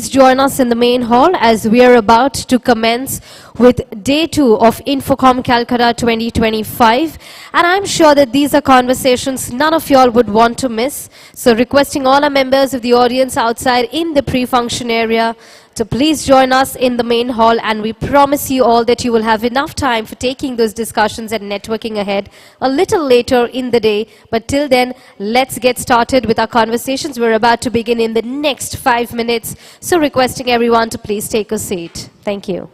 please join us in the main hall as we are about to commence with day 2 of INFOCOM Calcutta 2025. And I'm sure that these are conversations none of y'all would want to miss. So requesting all our members of the audience outside in the pre-function area to please join us in the main hall, and we promise you all that you will have enough time for taking those discussions and networking ahead a little later in the day. But till then, let's get started with our conversations. We're about to begin in the next 5 minutes. So requesting everyone to please take a seat. Thank you.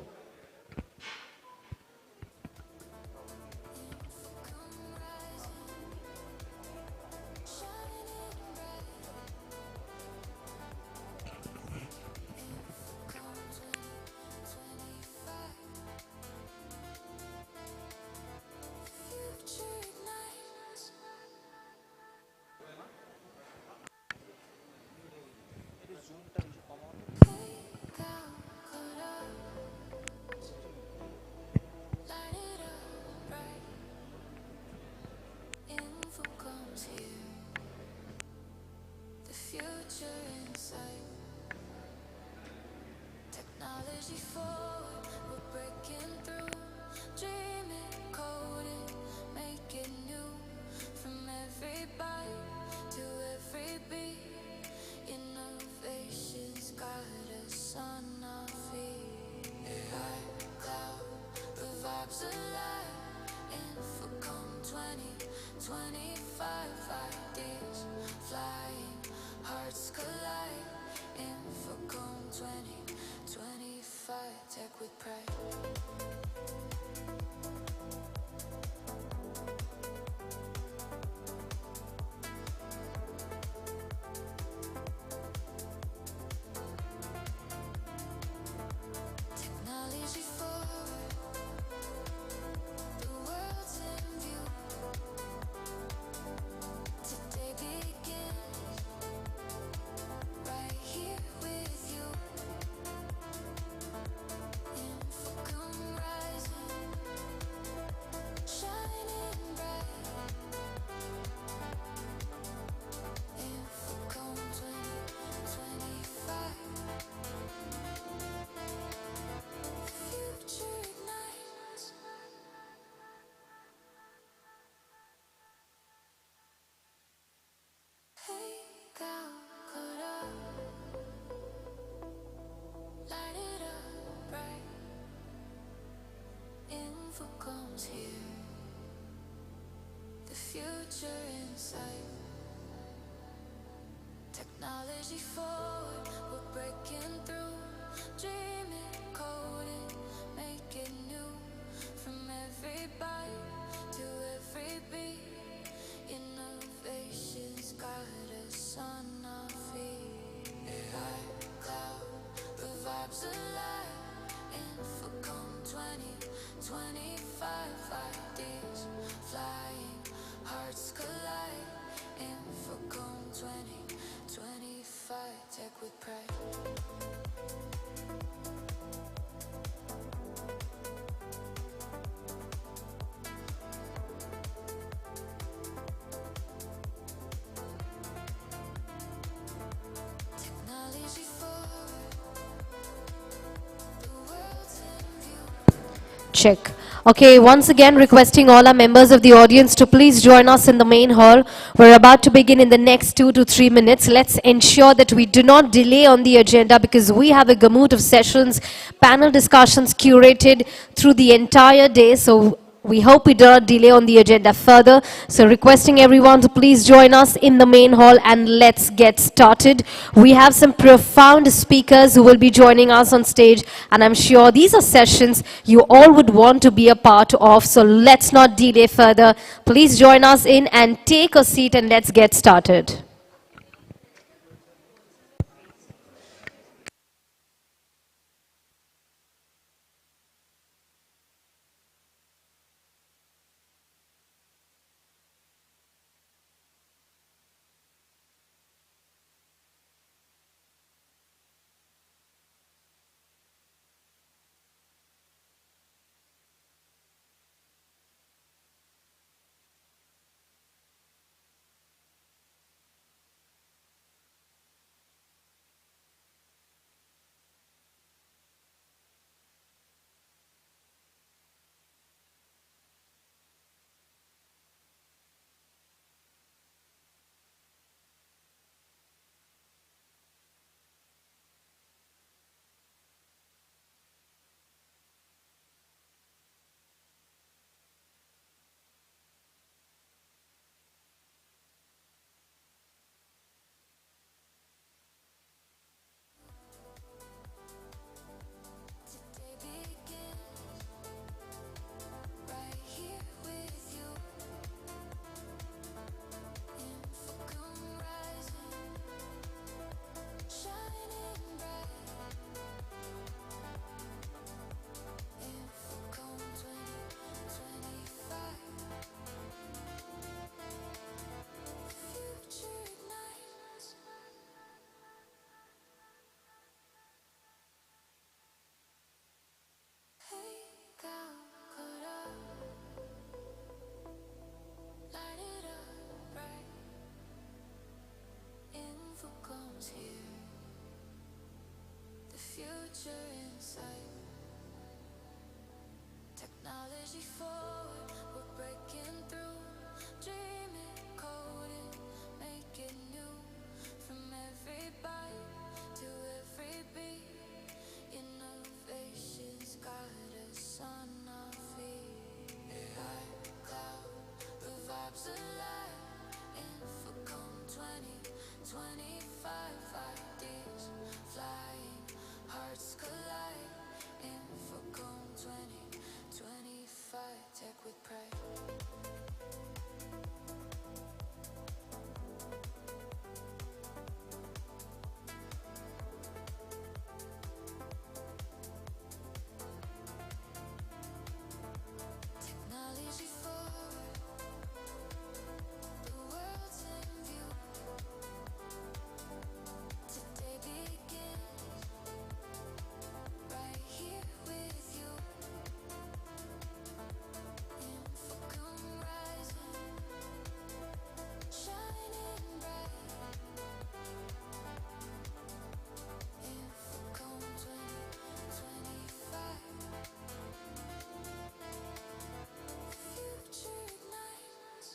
Check. Okay, once again requesting all our members of the audience to please join us in the main hall. We're about to begin in the next 2 to 3 minutes. Let's ensure that we do not delay on the agenda because we have a gamut of sessions, panel discussions curated through the entire day. So we hope we do not delay on the agenda further. So requesting everyone to please join us in the main hall and let's get started. We have some profound speakers who will be joining us on stage, and I'm sure these are sessions you all would want to be a part of. So let's not delay further. Please join us in and take a seat and let's get started. future in sight. Technology forward, we're breaking through. Dream it, code it, make it new. From every bite to every beat, innovation's got us on our feet. AI, cloud, the vibes alive. INFOCOM 2025, ideas flying, hearts collide. INFOCOM 2025, tech with pride. Technology forward, the world's in view. Today begins right here with you. INFOCOM rising, shining bright. INFOCOM 2025, future ignites.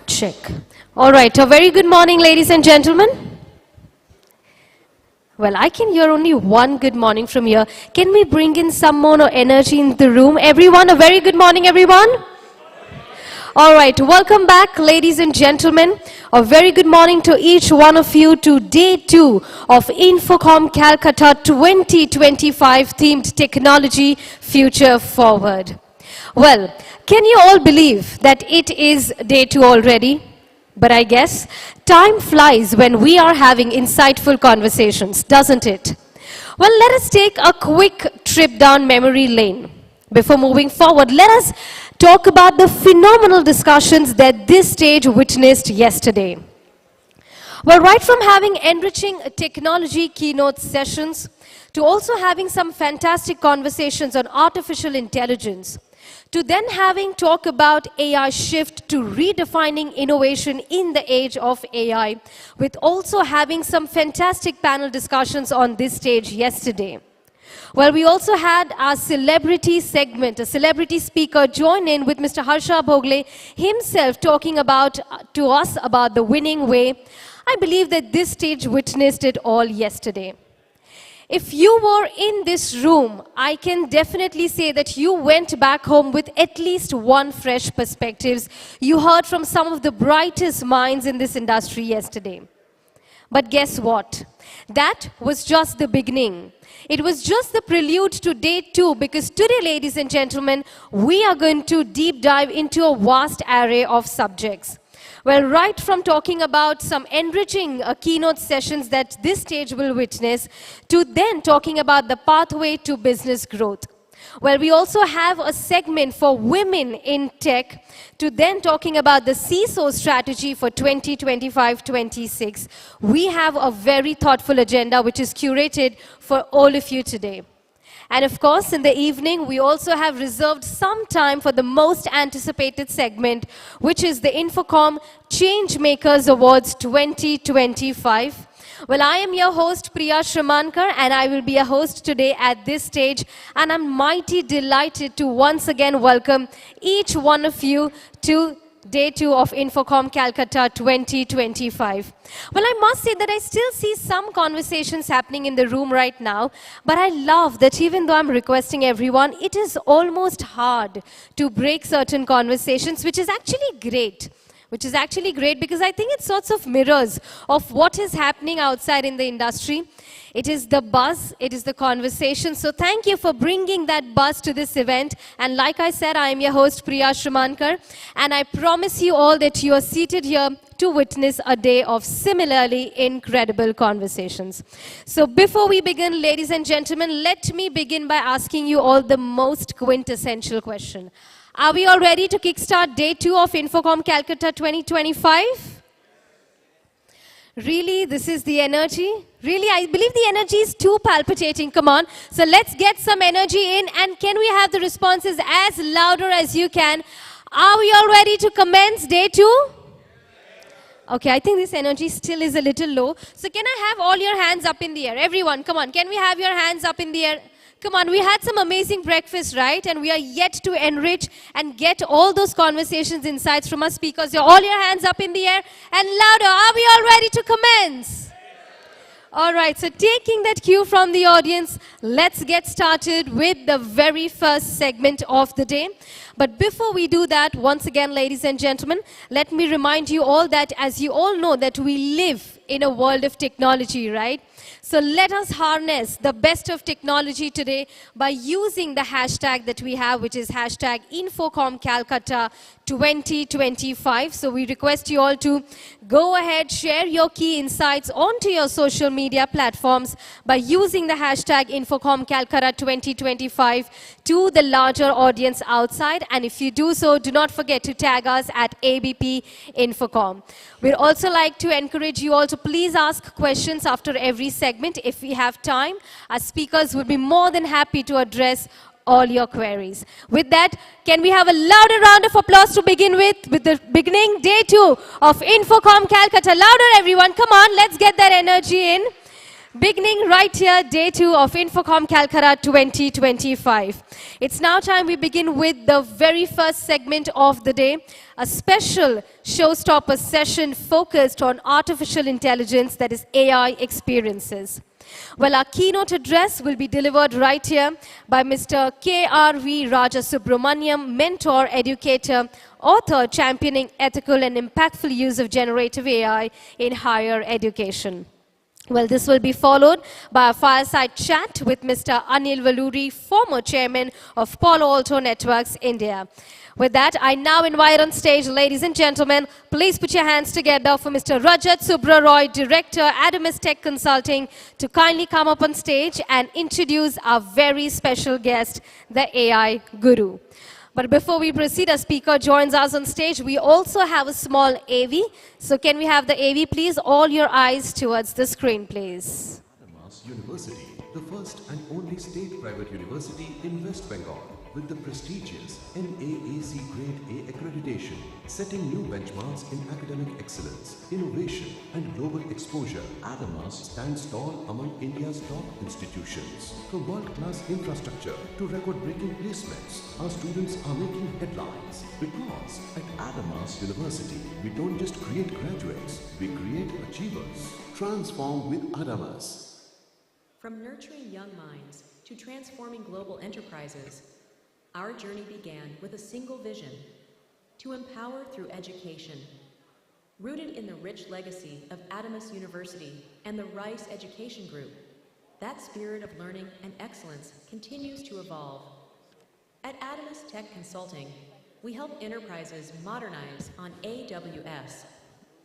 Check. All right, a very good morning, ladies and gentlemen. Well, I can hear only one good morning from here. Can we bring in some more energy in the room? Everyone, a very good morning, everyone. All right, welcome back, ladies and gentlemen. A very good morning to each one of you to day 2 of INFOCOM Calcutta 2025 themed Technology Future Forward. Well, can you all believe that it is day 2 already? But I guess time flies when we are having insightful conversations, doesn't it? Well, let us take a quick trip down memory lane. Before moving forward, let us talk about the phenomenal discussions that this stage witnessed yesterday. Well, right from having enriching technology keynote sessions to also having some fantastic conversations on artificial intelligence, to then having talk about AI shift to redefining innovation in the age of AI, with also having some fantastic panel discussions on this stage yesterday. Well, we also had our celebrity segment, a celebrity speaker join in with Mr. Harsha Bhogle himself talking about to us about the winning way. I believe that this stage witnessed it all yesterday. If you were in this room, I can definitely say that you went back home with at least one fresh perspective. You heard from some of the brightest minds in this industry yesterday. But guess what? That was just the beginning. It was just the prelude to day 2, because today, ladies and gentlemen, we are going to deep dive into a vast array of subjects. Well, right from talking about some enriching keynote sessions that this stage will witness, to then talking about the pathway to business growth. Well, we also have a segment for women in tech, to then talking about the CISO strategy for 2025-26. We have a very thoughtful agenda which is curated for all of you today. And of course, in the evening, we also have reserved some time for the most anticipated segment, which is the INFOCOM Changemakers Awards 2025. Well, I am your host, Priya Shramankar, and I will be a host today at this stage. And I'm mighty delighted to once again welcome each one of you to Day 2 of INFOCOM Calcutta 2025. Well, I must say that I still see some conversations happening in the room right now, but I love that even though I'm requesting everyone, it is almost hard to break certain conversations, which is actually great. Because I think it sorts of mirrors of what is happening outside in the industry. It is the buzz, it is the conversation. So thank you for bringing that buzz to this event. And like I said, I am your host, Priya Shramankar. And I promise you all that you are seated here to witness a day of similarly incredible conversations. So before we begin, ladies and gentlemen, let me begin by asking you all the most quintessential question. Are we all ready to kickstart Day 2 of INFOCOM Calcutta 2025? Really, this is the energy? Really, I believe the energy is too palpitating. Come on. So let's get some energy in, and can we have the responses as louder as you can? Are we all ready to commence day 2? Okay, I think this energy still is a little low. So can I have all your hands up in the air? Everyone, come on. Can we have your hands up in the air? Come on, we had some amazing breakfast, right? And we are yet to enrich and get all those conversations, insights from our speakers. All your hands up in the air and louder. Are we all ready to commence? All right, so taking that cue from the audience, let's get started with the very first segment of the day. But before we do that, once again, ladies and gentlemen, let me remind you all that, as you all know, that we live in a world of technology, right? So let us harness the best of technology today by using the hashtag that we have, which is hashtag INFOCOM Calcutta 2025. So we request you all to go ahead, share your key insights onto your social media platforms by using the hashtag INFOCOM Calcutta 2025 to the larger audience outside. And if you do so, do not forget to tag us at ABP INFOCOM. We'd also like to encourage you all to please ask questions after every segment. If we have time, our speakers would be more than happy to address all your queries. With that, can we have a louder round of applause to begin with the beginning day 2 of INFOCOM Calcutta. Louder everyone, come on, let's get that energy in. Beginning right here, day 2 of INFOCOM Calcutta 2025. It's now time we begin with the very first segment of the day, a special showstopper session focused on artificial intelligence, that is AI experiences. Well, our keynote address will be delivered right here by Mr. K.R.V. Rajasubramaniam, mentor, educator, author championing ethical and impactful use of generative AI in higher education. Well, this will be followed by a fireside chat with Mr. Anil Valuri, former chairman of Palo Alto Networks, India. With that, I now invite on stage, ladies and gentlemen, please put your hands together for Mr. Rajat Subra Roy, Director, Adamus Tech Consulting, to kindly come up on stage and introduce our very special guest, the AI Guru. But before we proceed, a speaker joins us on stage. We also have a small AV. So can we have the AV, please? All your eyes towards the screen, please. Adamas University, the first and only state private university in West Bengal, with the prestigious NAAC Grade A accreditation, setting new benchmarks in academic excellence, innovation, and global exposure. Adamas stands tall among India's top institutions. From world-class infrastructure to record-breaking placements, our students are making headlines. Because at Adamas University, we don't just create graduates, we create achievers. Transform with Adamas. From nurturing young minds to transforming global enterprises, our journey began with a single vision: to empower through education. Rooted in the rich legacy of Adamas University and the Rice Education Group, that spirit of learning and excellence continues to evolve. At Adamus Tech Consulting, we help enterprises modernize on AWS,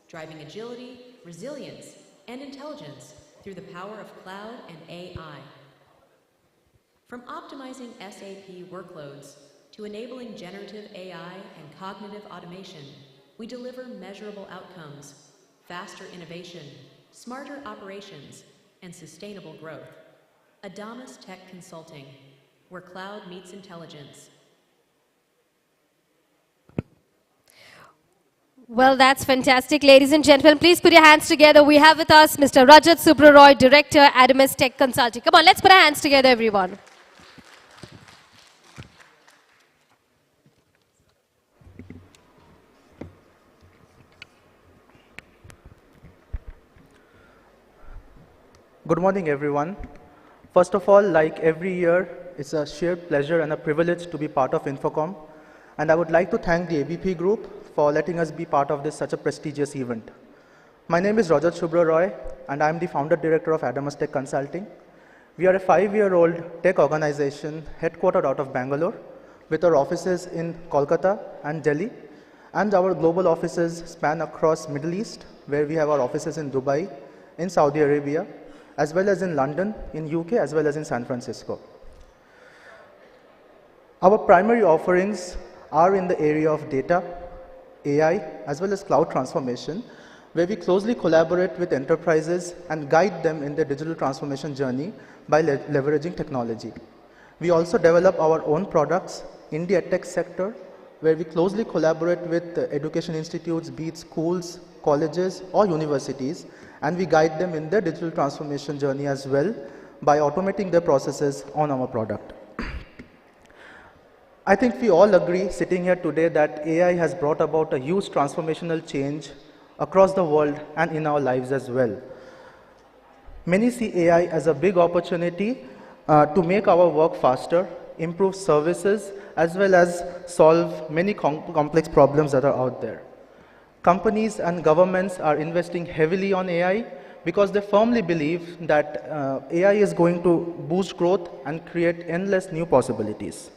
driving agility, resilience, and intelligence through the power of cloud and AI. From optimizing SAP workloads to enabling generative AI and cognitive automation, we deliver measurable outcomes, faster innovation, smarter operations, and sustainable growth. Adamas Tech Consulting, where cloud meets intelligence. Well, that's fantastic. Ladies and gentlemen, please put your hands together. We have with us Mr. Rajat Subra Roy, Director, Adamus Tech Consulting. Come on, let's put our hands together, everyone. Good morning, everyone. First of all, like every year, it's a sheer pleasure and a privilege to be part of INFOCOM. And I would like to thank the ABP Group for letting us be part of this such a prestigious event. My name is Rajat Subra Roy, and I'm the founder director of Adamus Tech Consulting. We are a 5-year-old tech organization headquartered out of Bangalore, with our offices in Kolkata and Delhi. And our global offices span across Middle East, where we have our offices in Dubai, in Saudi Arabia, as well as in London, in UK, as well as in San Francisco. Our primary offerings are in the area of data, AI, as well as cloud transformation. where we closely collaborate with enterprises and guide them in their digital transformation journey by leveraging technology. We also develop our own products in the edtech sector, where we closely collaborate with education institutes, be it schools, colleges, or universities, and we guide them in their digital transformation journey as well by automating their processes on our product. I think we all agree sitting here today that AI has brought about a huge transformational change across the world and in our lives as well. Many see AI as a big opportunity to make our work faster, improve services, as well as solve many complex problems that are out there. Companies and governments are investing heavily on AI because they firmly believe that AI is going to boost growth and create endless new possibilities.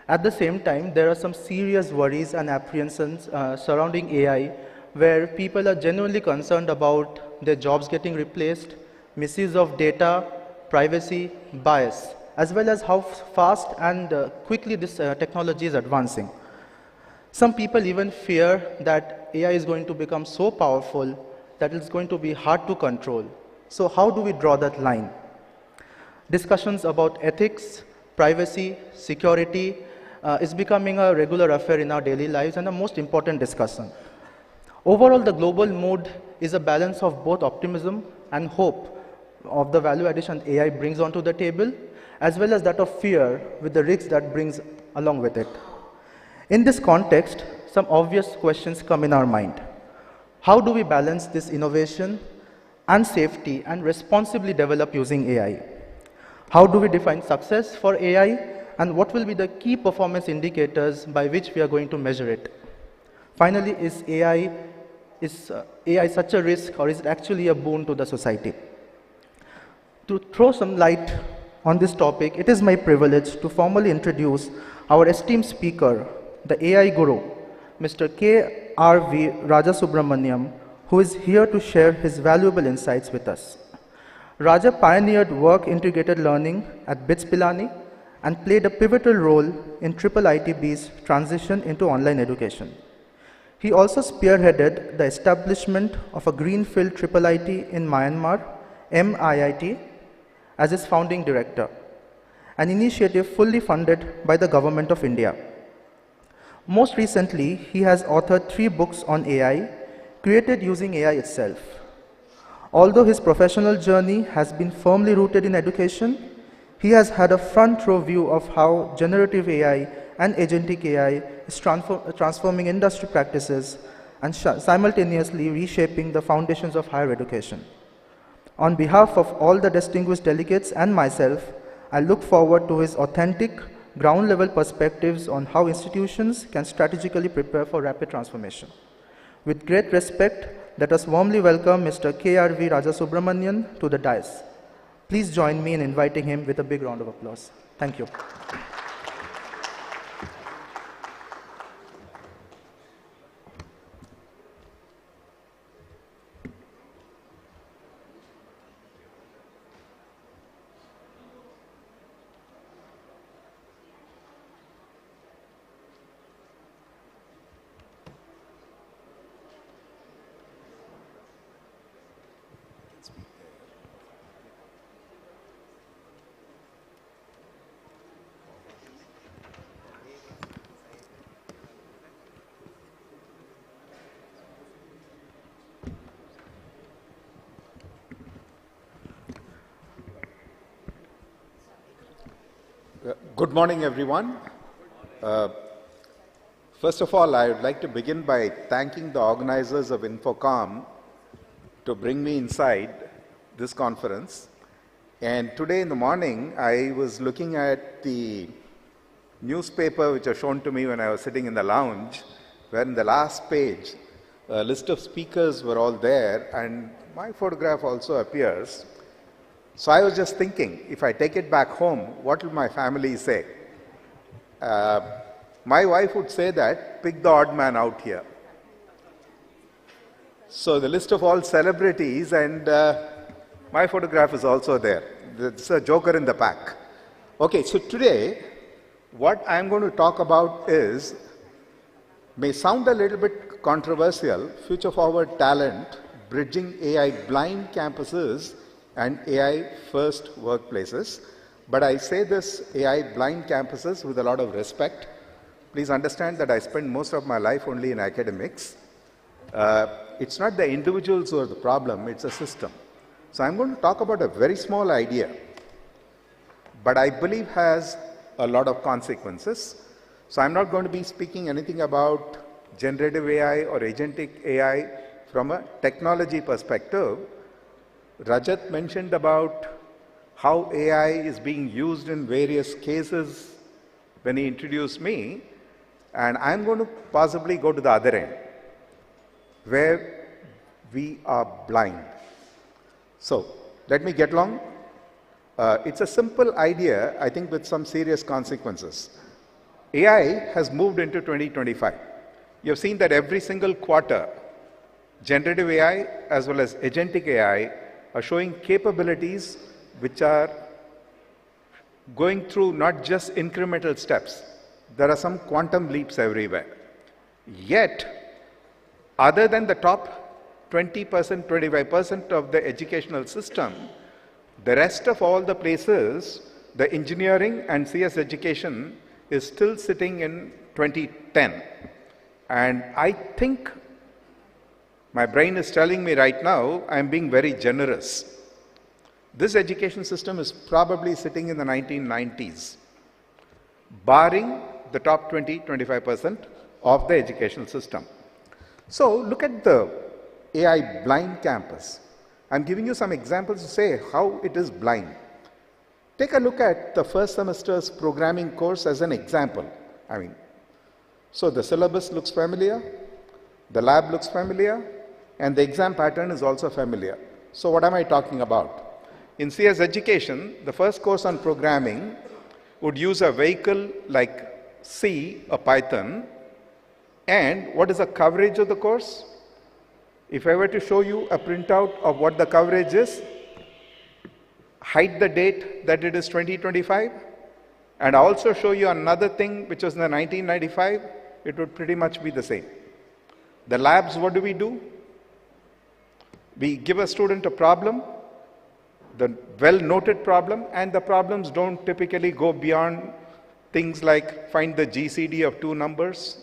At the same time, there are some serious worries and apprehensions surrounding AI, where people are genuinely concerned about their jobs getting replaced, misuse of data, privacy, bias, as well as how fast and quickly this technology is advancing. Some people even fear that AI is going to become so powerful that it's going to be hard to control. So how do we draw that line? Discussions about ethics, privacy, security is becoming a regular affair in our daily lives and a most important discussion. Overall, the global mood is a balance of both optimism and hope of the value addition AI brings onto the table, as well as that of fear with the risks that brings along with it. In this context, some obvious questions come in our mind. How do we balance this innovation and safety and responsibly develop using AI? How do we define success for AI, and what will be the key performance indicators by which we are going to measure it? Finally, is AI such a risk, or is it actually a boon to the society? To throw some light on this topic, it is my privilege to formally introduce our esteemed speaker, the AI guru, Mr. K.R.V. Rajasubramaniam, who is here to share his valuable insights with us. Raja pioneered work-integrated learning at BITS Pilani and played a pivotal role in IIITB's transition into online education. He also spearheaded the establishment of a greenfield IIIT in Myanmar, MIIT, as his founding director, an initiative fully funded by the Government of India. Most recently, he has authored 3 books on AI, created using AI itself. Although his professional journey has been firmly rooted in education, he has had a front row view of how generative AI and agentic AI is transforming industry practices and simultaneously reshaping the foundations of higher education. On behalf of all the distinguished delegates and myself, I look forward to his authentic, ground-level perspectives on how institutions can strategically prepare for rapid transformation. With great respect, let us warmly welcome Mr. K.R.V. Rajasubramanian to the dais. Please join me in inviting him with a big round of applause. Thank you. Good morning, everyone. First of all, I would like to begin by thanking the organizers of INFOCOM to bring me inside this conference. And today in the morning, I was looking at the newspaper which was shown to me when I was sitting in the lounge, where in the last page, a list of speakers were all there, and my photograph also appears. So I was just thinking, if I take it back home, what will my family say? My wife would say that, pick the odd man out here. So the list of all celebrities, and my photograph is also there. It's a joker in the pack. Okay, so today, what I'm going to talk about may sound a little bit controversial, future forward talent, bridging AI blind campuses and AI first workplaces. But I say this AI blind campuses with a lot of respect. Please understand that I spend most of my life only in academics. It's not the individuals who are the problem, it's a system. So I'm going to talk about a very small idea, but I believe has a lot of consequences. So I'm not going to be speaking anything about generative AI or agentic AI from a technology perspective. Rajat mentioned about how AI is being used in various cases when he introduced me, and I'm going to possibly go to the other end, where we are blind. So let me get along. It's a simple idea, I think, with some serious consequences. AI has moved into 2025. You've seen that every single quarter, generative AI as well as agentic AI are showing capabilities which are going through not just incremental steps. There are some quantum leaps everywhere. Yet, other than the top 20%, 25% of the educational system, the rest of all the places, the engineering and CS education is still sitting in 2010. And I think my brain is telling me right now I'm being very generous. This education system is probably sitting in the 1990s, barring the top 20, 25% of the educational system. So look at the AI blind campus. I'm giving you some examples to say how it is blind. Take a look at the first semester's programming course as an example. So the syllabus looks familiar, the lab looks familiar, and the exam pattern is also familiar. So what am I talking about? In CS education, the first course on programming would use a vehicle like C or Python. And what is the coverage of the course? If I were to show you a printout of what the coverage is, hide the date that it is 2025, and also show you another thing which was in the 1995, it would pretty much be the same. The labs, what do? We give a student a problem, the well-noted problem, and the problems don't typically go beyond things like find the GCD of two numbers.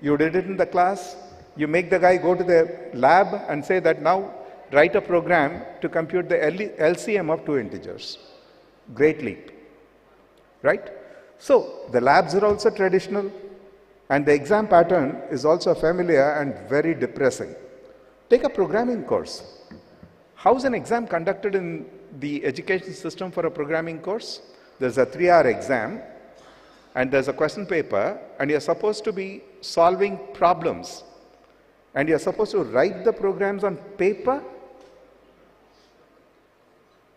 You did it in the class, you make the guy go to the lab and say that now write a program to compute the LCM of two integers. Great leap, right? So the labs are also traditional, and the exam pattern is also familiar and very depressing. Take a programming course. How's an exam conducted in the education system for a programming course? There's a 3-hour exam, and there's a question paper, and you're supposed to be solving problems. And you're supposed to write the programs on paper.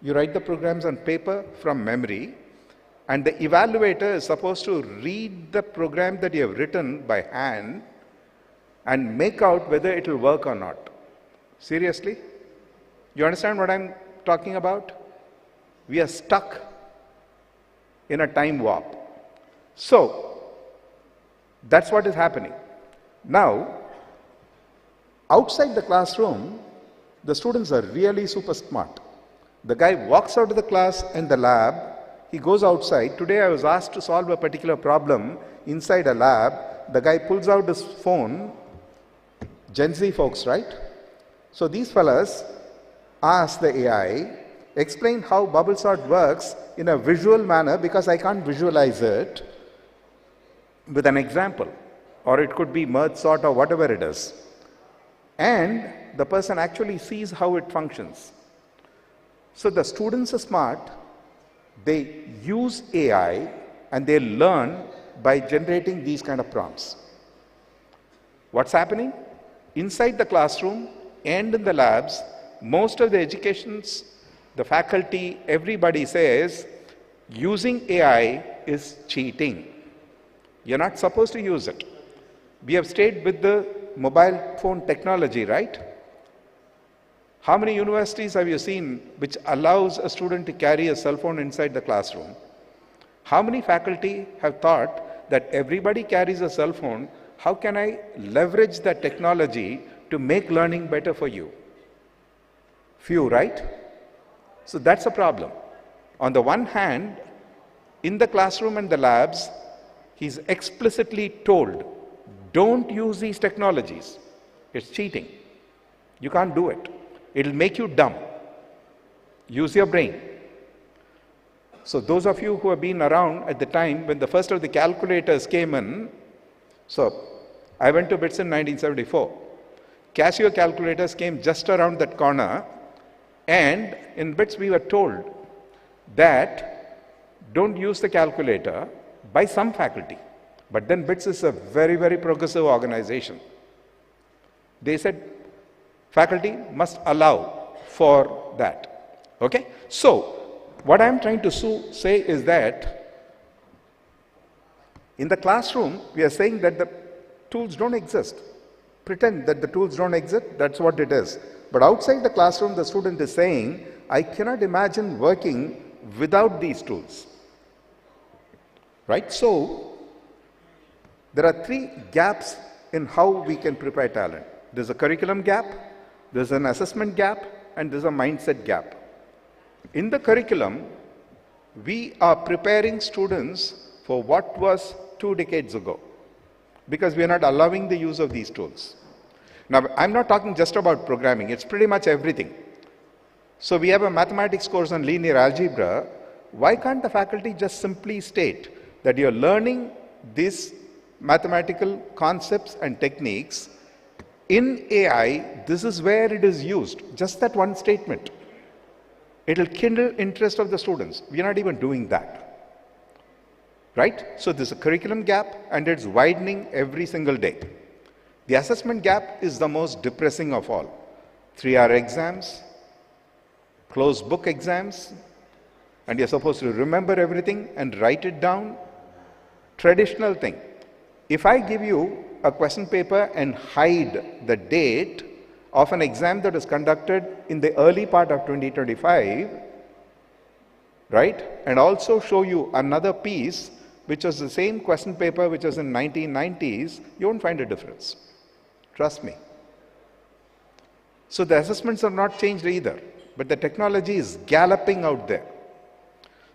You write the programs on paper from memory, and the evaluator is supposed to read the program that you have written by hand and make out whether it will work or not. Seriously? You understand what I'm talking about? We are stuck in a time warp. So, that's what is happening. Now, outside the classroom, the students are really super smart. The guy walks out of the class and the lab, he goes outside. Today I was asked to solve a particular problem inside a lab. The guy pulls out his phone, Gen Z folks, right? So these fellas ask the AI, explain how bubble sort works in a visual manner, because I can't visualize it, with an example. Or it could be merge sort or whatever it is. And the person actually sees how it functions. So the students are smart, they use AI and they learn by generating these kind of prompts. What's happening? Inside the classroom and in the labs, most of the educations, the faculty, everybody says, using AI is cheating. You're not supposed to use it. We have stayed with the mobile phone technology, right? How many universities have you seen which allows a student to carry a cell phone inside the classroom? How many faculty have thought that everybody carries a cell phone, how can I leverage that technology to make learning better for you? Few, right? So that's a problem. On the one hand, in the classroom and the labs, he's explicitly told, don't use these technologies. It's cheating. You can't do it. It'll make you dumb. Use your brain. So those of you who have been around at the time when the first of the calculators came in, so I went to BITS in 1974. Casio calculators came just around that corner, and in BITS we were told that don't use the calculator by some faculty. But then BITS is a very, very progressive organization. They said faculty must allow for that. Okay? So, what I'm trying to say is that in the classroom, we are saying that the tools don't exist. Pretend that the tools don't exist, that's what it is. But outside the classroom, the student is saying, I cannot imagine working without these tools. Right? So, there are three gaps in how we can prepare talent. There's a curriculum gap, there's an assessment gap, and there's a mindset gap. In the curriculum, we are preparing students for what was 2 decades ago, because we are not allowing the use of these tools. Now, I'm not talking just about programming, it's pretty much everything. So we have a mathematics course on linear algebra. Why can't the faculty just simply state that you're learning these mathematical concepts and techniques? In AI, this is where it is used, just that one statement. It'll kindle interest of the students. We're not even doing that. Right? So there's a curriculum gap, and it's widening every single day. The assessment gap is the most depressing of all. 3-hour exams, closed book exams, and you're supposed to remember everything and write it down. Traditional thing. If I give you a question paper and hide the date of an exam that was conducted in the early part of 2025, right? And also show you another piece which was the same question paper which was in 1990s, you won't find a difference. Trust me. So the assessments are not changed either, but the technology is galloping out there.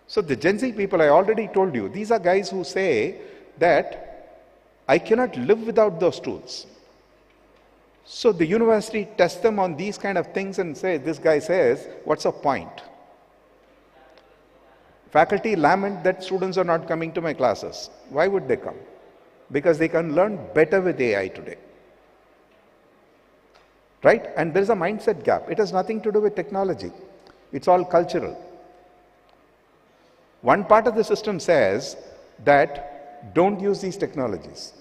So the Gen Z people, I already told you, these are guys who say that I cannot live without those tools. So the university tests them on these kind of things and say, this guy says, what's the point? Faculty lament that students are not coming to my classes. Why would they come? Because they can learn better with AI today. Right? And there is a mindset gap. It has nothing to do with technology. It's all cultural. One part of the system says that don't use these technologies.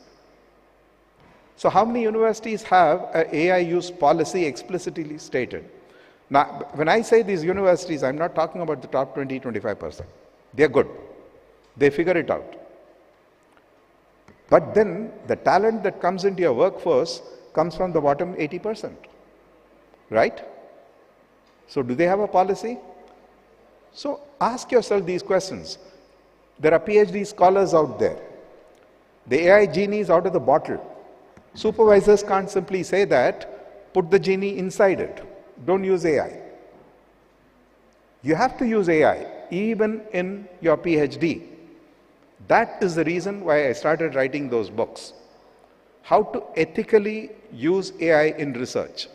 So how many universities have an AI use policy explicitly stated? Now, when I say these universities, I'm not talking about the top 20, 25%. They're good. They figure it out. But then the talent that comes into your workforce comes from the bottom 80%. Right? So do they have a policy? So ask yourself these questions. There are PhD scholars out there. The AI genie is out of the bottle. Supervisors can't simply say that, put the genie inside it. Don't use AI. You have to use AI, even in your PhD. That is the reason why I started writing those books. How to ethically use AI in research.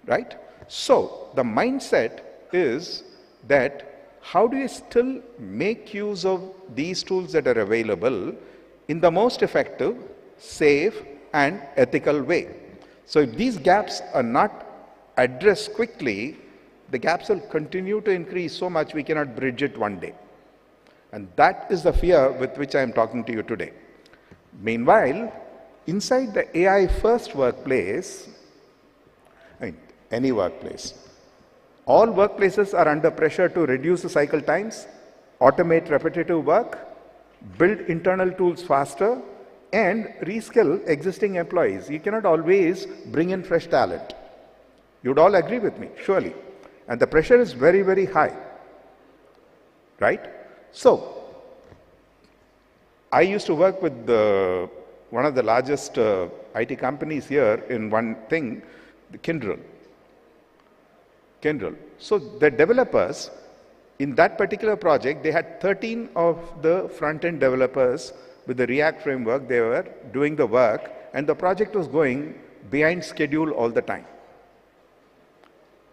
Right? So, the mindset is that how do you still make use of these tools that are available in the most effective, safe, and ethical way. So if these gaps are not addressed quickly, the gaps will continue to increase so much we cannot bridge it one day. And that is the fear with which I am talking to you today. Meanwhile, inside the AI first workplace, any workplace, all workplaces are under pressure to reduce the cycle times, automate repetitive work, build internal tools faster, and reskill existing employees. You cannot always bring in fresh talent. You'd all agree with me, surely. And the pressure is very, very high. Right? So, I used to work with the one of the largest IT companies here in one thing, the Kyndryl. So the developers, in that particular project, they had 13 of the front-end developers with the React framework. They were doing the work, and the project was going behind schedule all the time.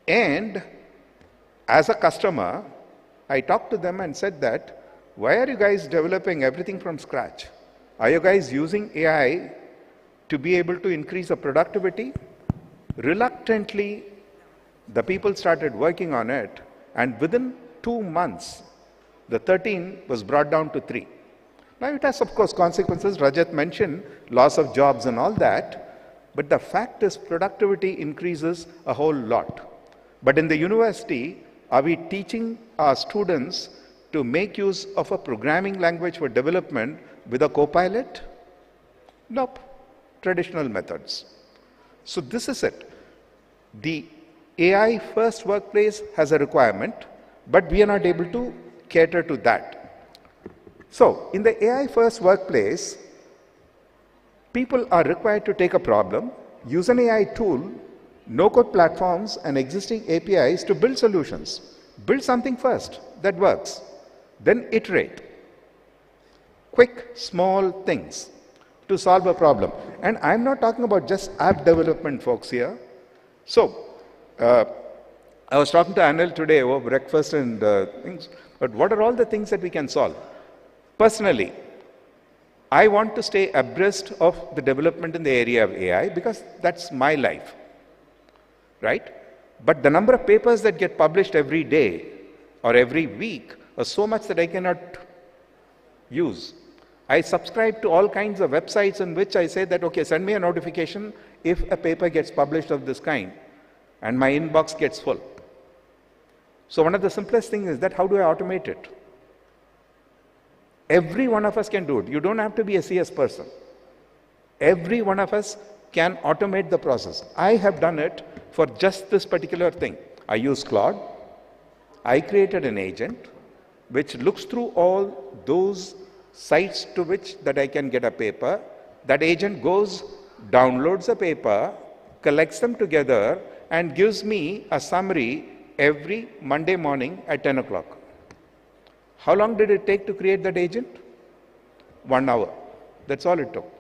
And as a customer, I talked to them and said that, why are you guys developing everything from scratch? Are you guys using AI to be able to increase the productivity? Reluctantly, the people started working on it, and within 2 months, the 13 was brought down to 3. Now it has, of course, consequences. Rajat mentioned loss of jobs and all that, but the fact is productivity increases a whole lot. But in the university, are we teaching our students to make use of a programming language for development with a copilot? Nope. Traditional methods. So this is it. The AI first workplace has a requirement, but we are not able to cater to that. So in the AI first workplace, people are required to take a problem, use an AI tool, no-code platforms and existing APIs to build solutions. Build something first that works, then iterate. Quick, small things to solve a problem. And I'm not talking about just app development, folks, here. So, I was talking to Anil today over breakfast and things, but what are all the things that we can solve? Personally, I want to stay abreast of the development in the area of AI because that's my life, right? But the number of papers that get published every day or every week are so much that I cannot use. I subscribe to all kinds of websites in which I say that, okay, send me a notification if a paper gets published of this kind, and my inbox gets full. So one of the simplest things is that how do I automate it? Every one of us can do it. You don't have to be a CS person. Every one of us can automate the process. I have done it for just this particular thing. I use Claude. I created an agent which looks through all those sites to which that I can get a paper. That agent goes, downloads a paper, collects them together, and gives me a summary every Monday morning at 10 o'clock. How long did it take to create that agent? 1 hour. That's all it took.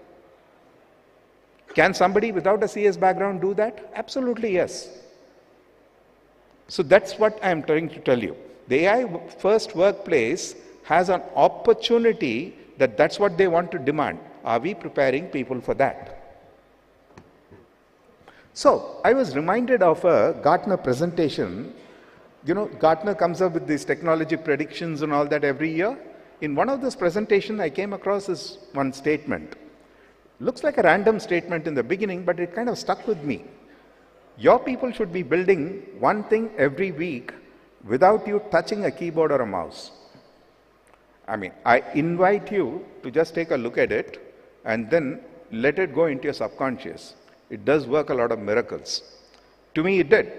Can somebody without a CS background do that? Absolutely, yes. So that's what I'm trying to tell you. The AI first workplace has an opportunity that's what they want to demand. Are we preparing people for that? So I was reminded of a Gartner presentation. You know, Gartner comes up with these technology predictions and all that every year. In one of those presentations, I came across this one statement. Looks like a random statement in the beginning, but it kind of stuck with me. Your people should be building one thing every week without you touching a keyboard or a mouse. I mean, I invite you to just take a look at it and then let it go into your subconscious. It does work a lot of miracles. To me, it did.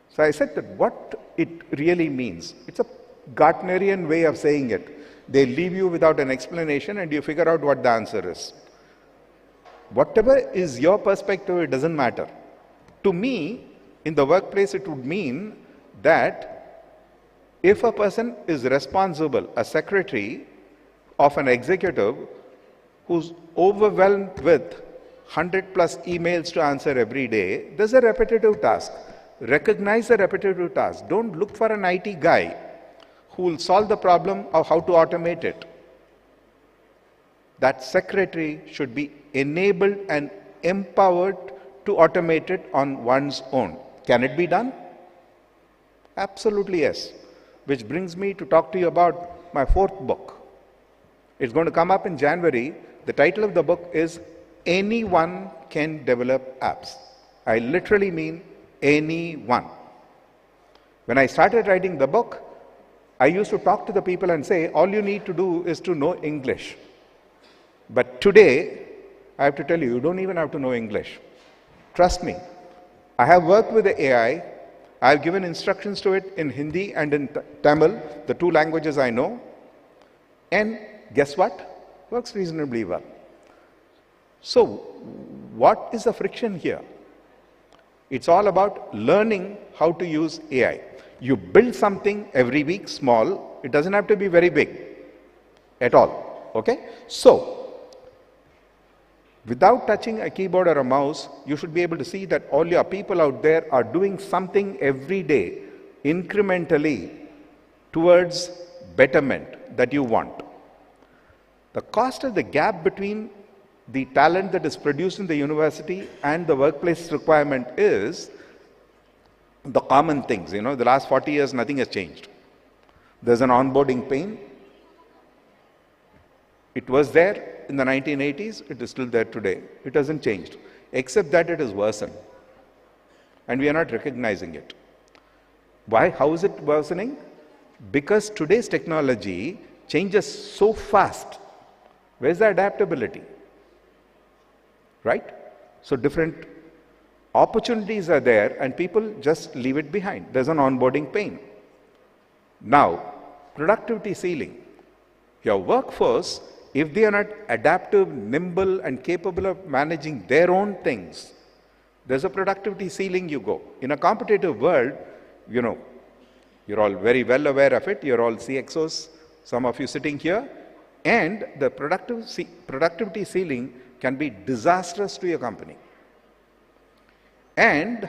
So I said that what it really means. It's a Gartnerian way of saying it. They leave you without an explanation and you figure out what the answer is. Whatever is your perspective, it doesn't matter. To me, in the workplace, it would mean that if a person is responsible, a secretary of an executive who's overwhelmed with 100 plus emails to answer every day, there's a repetitive task. Recognize the repetitive task. Don't look for an IT guy who will solve the problem of how to automate it. That secretary should be enabled and empowered to automate it on one's own. Can it be done? Absolutely yes. Which brings me to talk to you about my 4th book. It's going to come up in January. The title of the book is Anyone Can Develop Apps. I literally mean anyone. When I started writing the book, I used to talk to the people and say, all you need to do is to know English. But today, I have to tell you, you don't even have to know English. Trust me. I have worked with the AI. I have given instructions to it in Hindi and in Tamil, the 2 languages I know. And guess what? Works reasonably well. So what is the friction here? It's all about learning how to use AI. You build something every week, small. It doesn't have to be very big at all. Okay? So, without touching a keyboard or a mouse, you should be able to see that all your people out there are doing something every day, incrementally, towards betterment that you want. The cost of the gap between the talent that is produced in the university and the workplace requirement is the common things. You know, the last 40 years, nothing has changed. There's an onboarding pain. It was there in the 1980s. It is still there today. It hasn't changed, except that it has worsened. And we are not recognizing it. Why? How is it worsening? Because today's technology changes so fast. Where's the adaptability? Right? So different opportunities are there and people just leave it behind. There's an onboarding pain. Now, productivity ceiling. Your workforce, if they are not adaptive, nimble and capable of managing their own things, there's a productivity ceiling you go. In a competitive world, you know, you're all very well aware of it. You're all CXOs, some of you sitting here. And the productivity ceiling can be disastrous to your company. And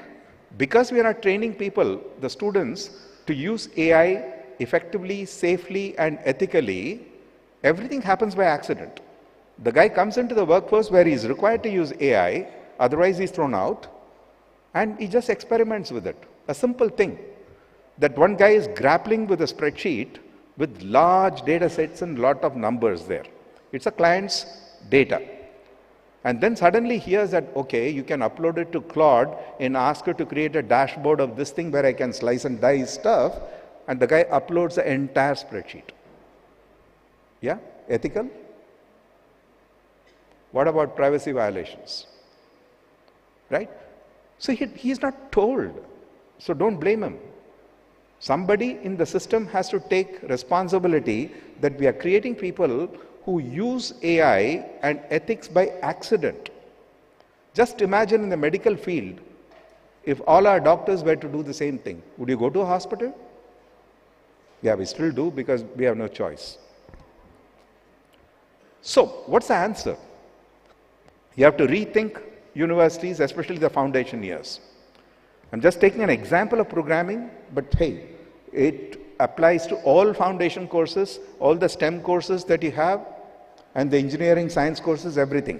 because we are not training people, the students, to use AI effectively, safely and ethically, everything happens by accident. The guy comes into the workforce where he is required to use AI, otherwise he's thrown out, and he just experiments with it. A simple thing, that one guy is grappling with a spreadsheet with large data sets and lot of numbers there. It's a client's data. And then suddenly he hears that, okay, you can upload it to Claude and ask her to create a dashboard of this thing where I can slice and dice stuff, and the guy uploads the entire spreadsheet. Yeah? Ethical? What about privacy violations? Right? So he's not told. So don't blame him. Somebody in the system has to take responsibility that we are creating people who use AI and ethics by accident. Just imagine in the medical field, if all our doctors were to do the same thing, would you go to a hospital? Yeah, we still do because we have no choice. So, what's the answer? You have to rethink universities, especially the foundation years. I'm just taking an example of programming, but hey, it applies to all foundation courses, all the STEM courses that you have, and the engineering science courses, everything.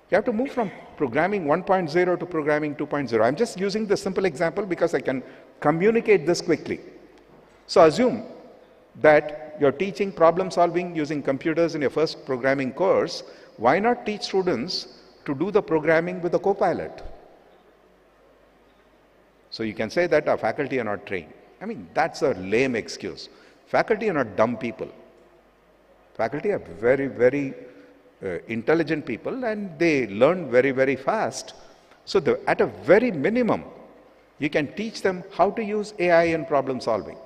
You have to move from programming 1.0 to programming 2.0. I'm just using the simple example because I can communicate this quickly. So assume that you're teaching problem solving using computers in your first programming course. Why not teach students to do the programming with a co-pilot? So you can say that our faculty are not trained. I mean, that's a lame excuse. Faculty are not dumb people. Faculty are very, very intelligent people and they learn very, very fast. So at a very minimum, you can teach them how to use AI in problem solving.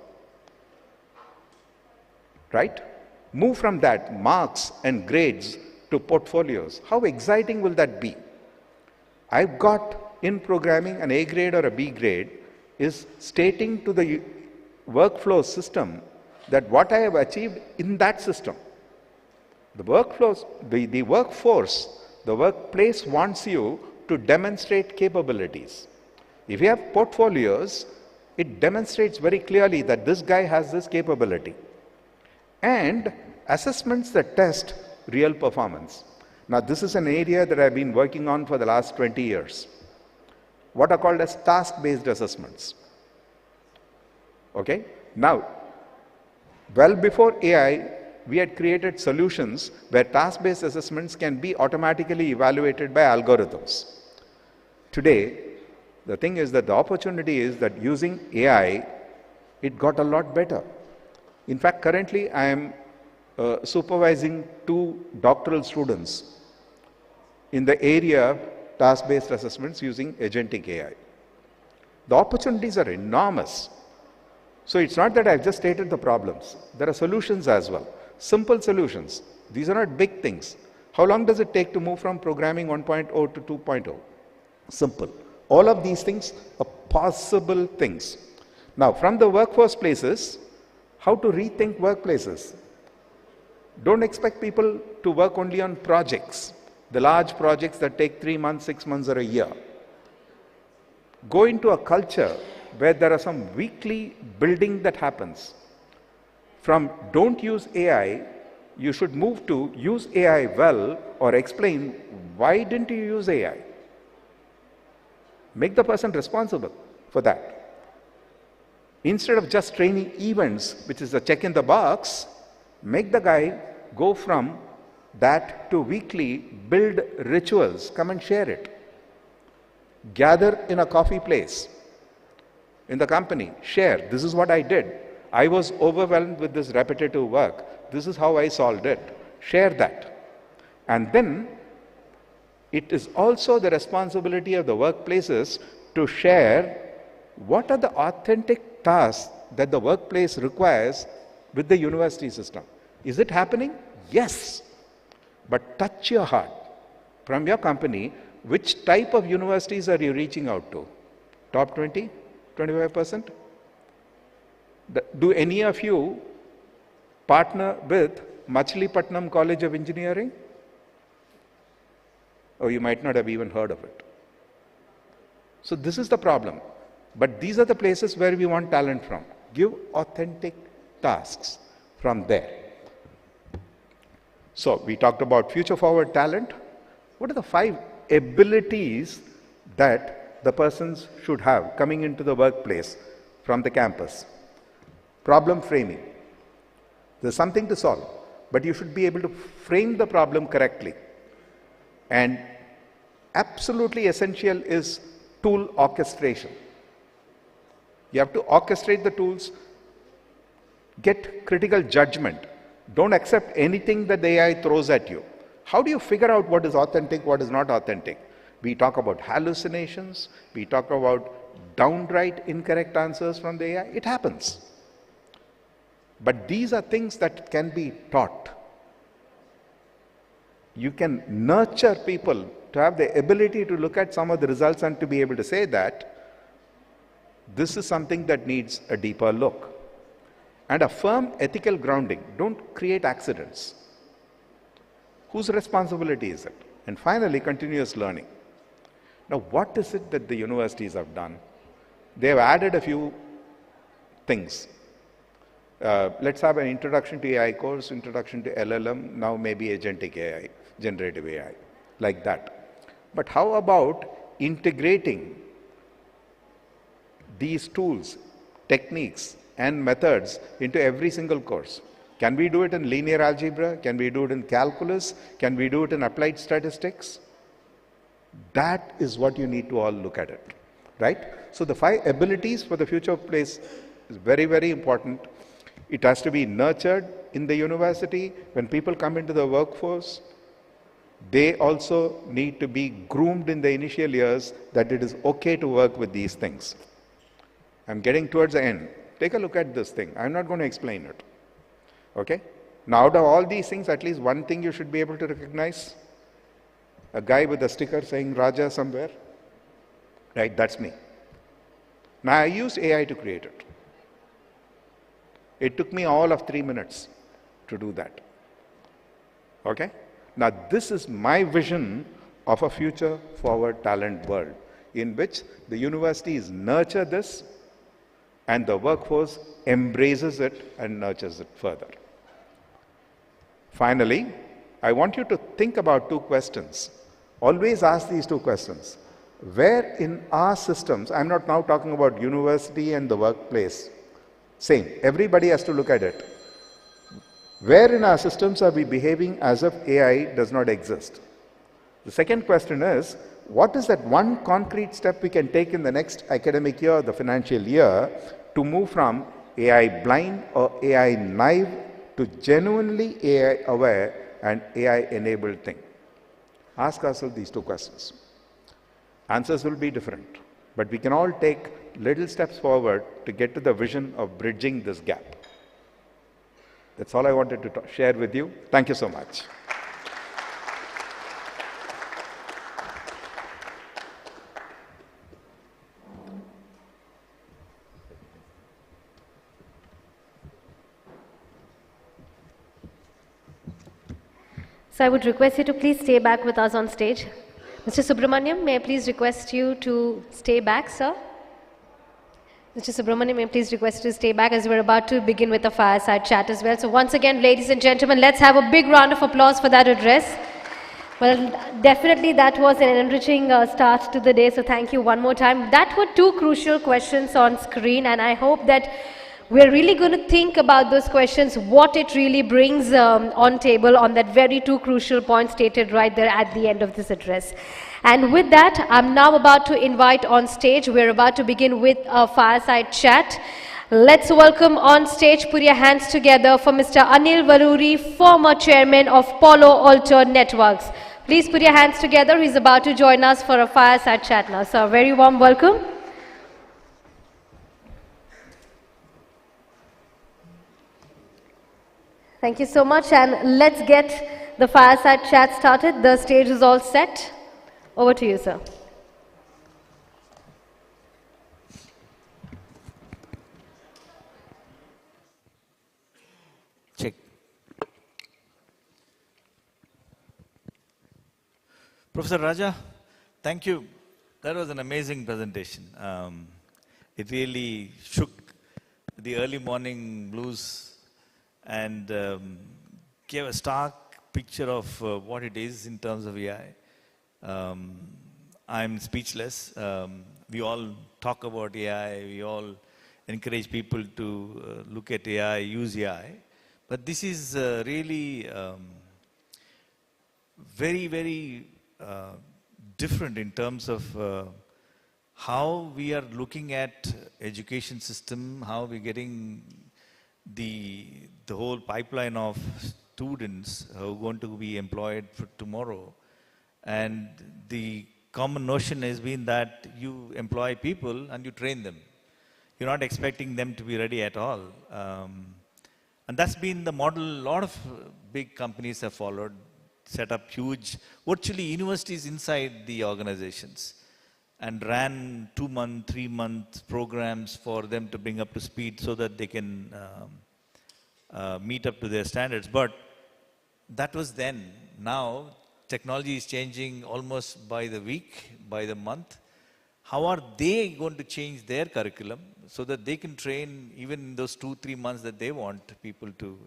Right? Move from that, marks and grades, to portfolios. How exciting will that be? I've got in programming an A grade or a B grade is stating to the workflow system that what I have achieved in that system. The workflows, the workforce, the workplace wants you to demonstrate capabilities. If you have portfolios, it demonstrates very clearly that this guy has this capability. And assessments that test real performance. Now, this is an area that I've been working on for the last 20 years. What are called as task-based assessments. Okay? Now, well before AI, we had created solutions where task-based assessments can be automatically evaluated by algorithms. Today, the thing is that the opportunity is that using AI, it got a lot better. In fact, currently I am supervising 2 doctoral students in the area of task-based assessments using agentic AI. The opportunities are enormous. So it's not that I've just stated the problems. There are solutions as well. Simple solutions. These are not big things. How long does it take to move from programming 1.0 to 2.0? Simple. All of these things are possible things. Now, from the workforce places, how to rethink workplaces? Don't expect people to work only on projects, the large projects that take 3 months, 6 months, or a year. Go into a culture where there are some weekly building that happens. From don't use AI, you should move to use AI well, or explain why didn't you use AI. Make the person responsible for that. Instead of just training events, which is a check in the box, make the guy go from that to weekly, build rituals, come and share it. Gather in a coffee place in the company, share, this is what I did. I was overwhelmed with this repetitive work. This is how I solved it. Share that. And then it is also the responsibility of the workplaces to share what are the authentic tasks that the workplace requires with the university system. Is it happening? Yes. But touch your heart. From your company, which type of universities are you reaching out to? Top 20? 25%? Do any of you partner with Machilipatnam College of Engineering? Or you might not have even heard of it. So this is the problem. But these are the places where we want talent from. Give authentic tasks from there. So we talked about future forward talent. What are the 5 abilities that the persons should have coming into the workplace from the campus? Problem framing. There's something to solve, but you should be able to frame the problem correctly. And absolutely essential is tool orchestration. You have to orchestrate the tools, get critical judgment. Don't accept anything that the AI throws at you. How do you figure out what is authentic, what is not authentic? We talk about hallucinations, we talk about downright incorrect answers from the AI. It happens. But these are things that can be taught. You can nurture people to have the ability to look at some of the results and to be able to say that this is something that needs a deeper look. And a firm ethical grounding. Don't create accidents. Whose responsibility is it? And finally, continuous learning. Now, what is it that the universities have done? They have added a few things. Let's have an introduction to AI course, introduction to LLM, now maybe agentic AI, generative AI, like that. But how about integrating these tools, techniques, and methods into every single course? Can we do it in linear algebra? Can we do it in calculus? Can we do it in applied statistics? That is what you need to all look at it, right? So the 5 abilities for the future place is very, very important. It has to be nurtured in the university. When people come into the workforce, they also need to be groomed in the initial years that it is okay to work with these things. I'm getting towards the end. Take a look at this thing. I'm not going to explain it. Okay? Now, out of all these things, at least one thing you should be able to recognize. A guy with a sticker saying Raja somewhere. Right? That's me. Now, I used AI to create it. It took me all of 3 minutes to do that. Okay? Now, this is my vision of a future forward talent world in which the universities nurture this and the workforce embraces it and nurtures it further. Finally, I want you to think about 2 questions. Always ask these 2 questions. Where in our systems, I'm not now talking about university and the workplace, same, everybody has to look at it. Where in our systems are we behaving as if AI does not exist? The second question is, what is that one concrete step we can take in the next academic year, the financial year, to move from AI blind or AI naive to genuinely AI aware and AI enabled thing? Ask ourselves these 2 questions. Answers will be different, but we can all take little steps forward to get to the vision of bridging this gap. That's all I wanted to share with you. Thank you so much. So I would request you to please stay back with us on stage. Mr. Subramaniam, may I please request you to stay back, sir? Mr. Subramaniam, may I please request you to stay back as we're about to begin with the fireside chat as well. So once again, ladies and gentlemen, let's have a big round of applause for that address. Well, definitely that was an enriching start to the day, so thank you one more time. That were two crucial questions on screen, and I hope that we're really going to think about those questions, what it really brings on table on that very two crucial points stated right there at the end of this address. And with that, I'm now about to invite on stage, we're about to begin with a fireside chat. Let's welcome on stage, put your hands together for Mr. Anil Varuri, former chairman of Palo Alto Networks. Please put your hands together. He's about to join us for a fireside chat now. So a very warm welcome. Thank you so much, and let's get the fireside chat started. The stage is all set. Over to you, sir. Check. Professor Raja, thank you. That was an amazing presentation. It really shook the early morning blues and gave a stark picture of what it is in terms of AI. I'm speechless. We all talk about AI, we all encourage people to look at AI, use AI. But this is really very, very different in terms of how we are looking at education system, how we're getting the whole pipeline of students who are going to be employed for tomorrow. And the common notion has been that you employ people and you train them. You're not expecting them to be ready at all. And that's been the model a lot of big companies have followed, set up huge, virtually universities inside the organizations and ran 2-month, 3-month programs for them to bring up to speed so that they can meet up to their standards. But that was then. Now, technology is changing almost by the week, by the month. How are they going to change their curriculum so that they can train even in those 2-3 months that they want people to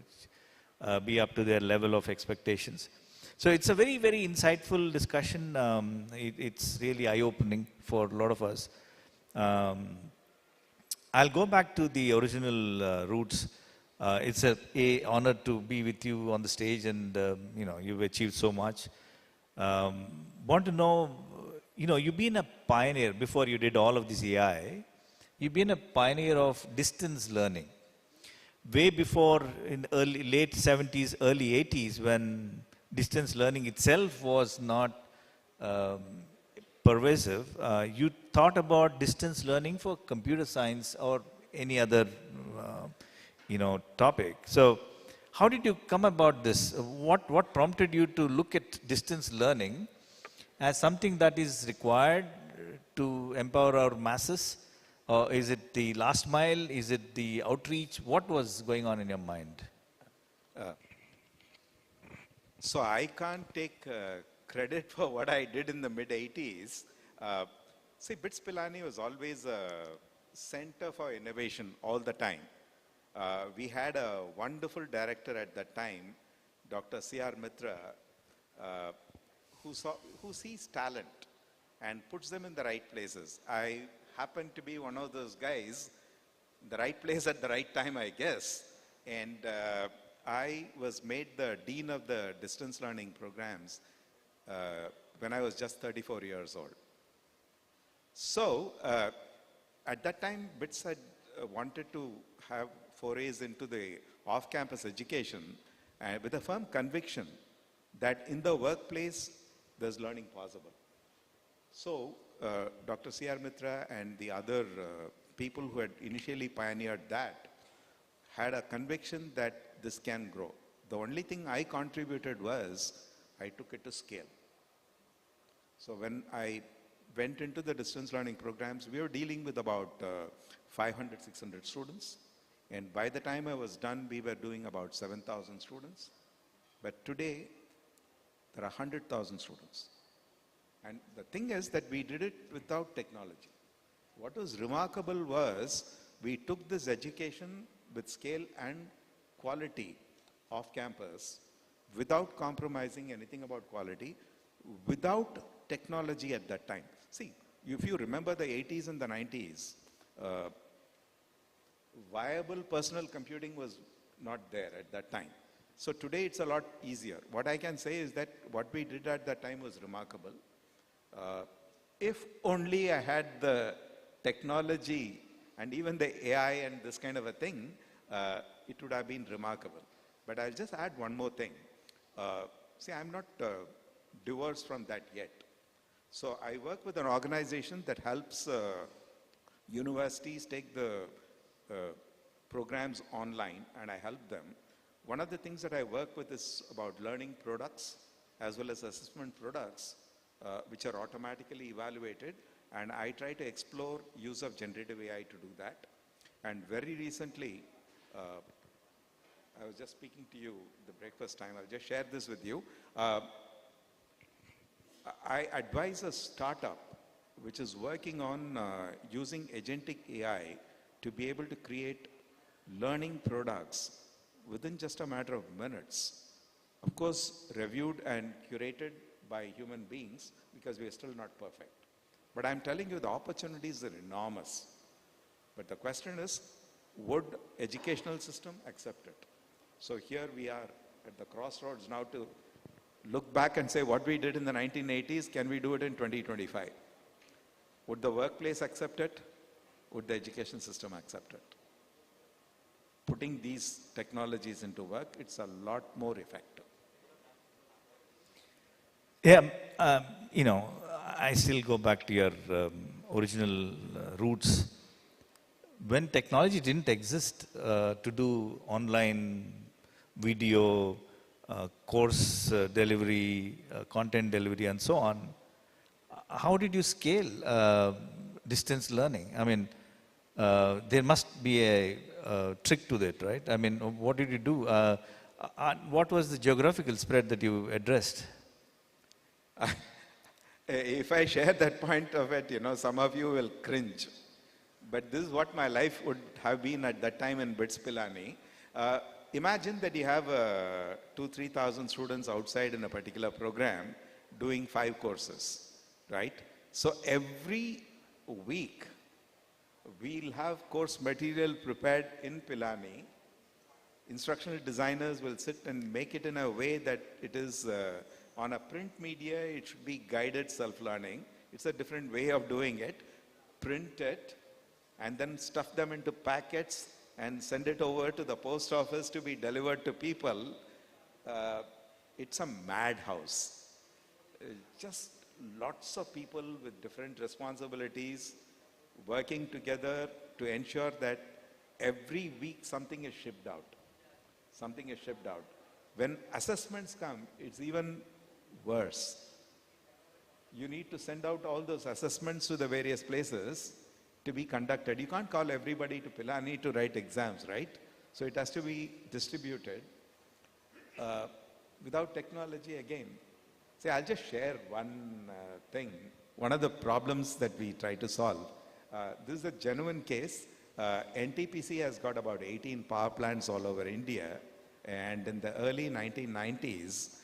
be up to their level of expectations? So it's a very, very insightful discussion. It's really eye-opening for a lot of us. I'll go back to the original roots. It's a honor to be with you on the stage, and you've achieved so much. Want to know, you've been a pioneer before you did all of this AI. You've been a pioneer of distance learning. Way before in late 70s, early 80s, when distance learning itself was not pervasive, you thought about distance learning for computer science or any other topic. So how did you come about this? What prompted you to look at distance learning as something that is required to empower our masses? Or is it the last mile? Is it the outreach? What was going on in your mind? So I can't take credit for what I did in the mid-80s. See, BITS Pilani was always a center for innovation all the time. We had a wonderful director at that time, Dr. C.R. Mitra, who sees talent and puts them in the right places. I happened to be one of those guys, the right place at the right time, I guess. And I was made the dean of the distance learning programs when I was just 34 years old. So at that time, BITS had wanted to have forays into the off-campus education with a firm conviction that in the workplace, there's learning possible. So Dr. C.R. Mitra and the other people who had initially pioneered that had a conviction that this can grow. The only thing I contributed was I took it to scale. So when I went into the distance learning programs, we were dealing with about 500, 600 students. And by the time I was done, we were doing about 7,000 students. But today, There are 100,000 students. And the thing is that we did it without technology. What was remarkable was we took this education with scale and quality off campus without compromising anything about quality, without technology at that time. See, if you remember the 80s and the 90s, viable personal computing was not there at that time. So today it's a lot easier. What I can say is that what we did at that time was remarkable. If only I had the technology and even the AI and this kind of a thing, it would have been remarkable. But I'll just add one more thing. See, I'm not divorced from that yet. So I work with an organization that helps universities take the programs online, and I help them. One of the things that I work with is about learning products as well as assessment products, which are automatically evaluated, and I try to explore use of generative AI to do that. And very recently, I was just speaking to you the breakfast time, I'll just share this with you. I advise a startup which is working on using agentic AI to be able to create learning products within just a matter of minutes. Of course, reviewed and curated by human beings, because we are still not perfect. But I'm telling you, the opportunities are enormous. But the question is, would educational system accept it? So here we are at the crossroads now to look back and say what we did in the 1980s, can we do it in 2025? Would the workplace accept it? Would the education system accept it? Putting these technologies into work, it's a lot more effective. Yeah, I still go back to your original roots. When technology didn't exist to do online video, course delivery, content delivery, and so on, how did you scale distance learning? I mean, there must be a trick to that, right? I mean, what did you do? What was the geographical spread that you addressed? If I share that point of it, some of you will cringe. But this is what my life would have been at that time in BITS Pilani. Imagine that you have 2,000-3,000 students outside in a particular program doing 5 courses, right? So every week, we'll have course material prepared in Pilani. Instructional designers will sit and make it in a way that it is on a print media, it should be guided self-learning. It's a different way of doing it. Print it, and then stuff them into packets and send it over to the post office to be delivered to people. It's a madhouse. Just lots of people with different responsibilities working together to ensure that every week something is shipped out. Something is shipped out. When assessments come, it's even worse. You need to send out all those assessments to the various places to be conducted. You can't call everybody to Pilani to write exams, right? So it has to be distributed. Without technology, again. See, I'll just share one thing. One of the problems that we try to solve. This is a genuine case. NTPC has got about 18 power plants all over India. And in the early 1990s,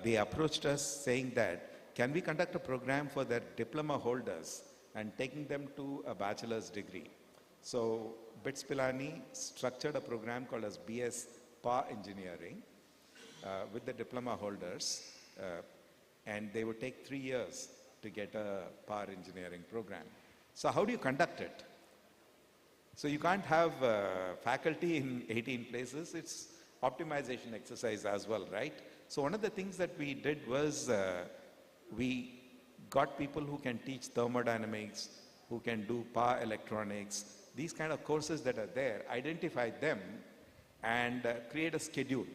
they approached us saying that, can we conduct a program for their diploma holders and taking them to a bachelor's degree? So BITS Pilani structured a program called as BS Power Engineering with the diploma holders, and they would take 3 years to get a power engineering program. So how do you conduct it? So you can't have faculty in 18 places. It's optimization exercise as well, right? So one of the things that we did was we got people who can teach thermodynamics, who can do power electronics, these kind of courses that are there, identify them and create a schedule,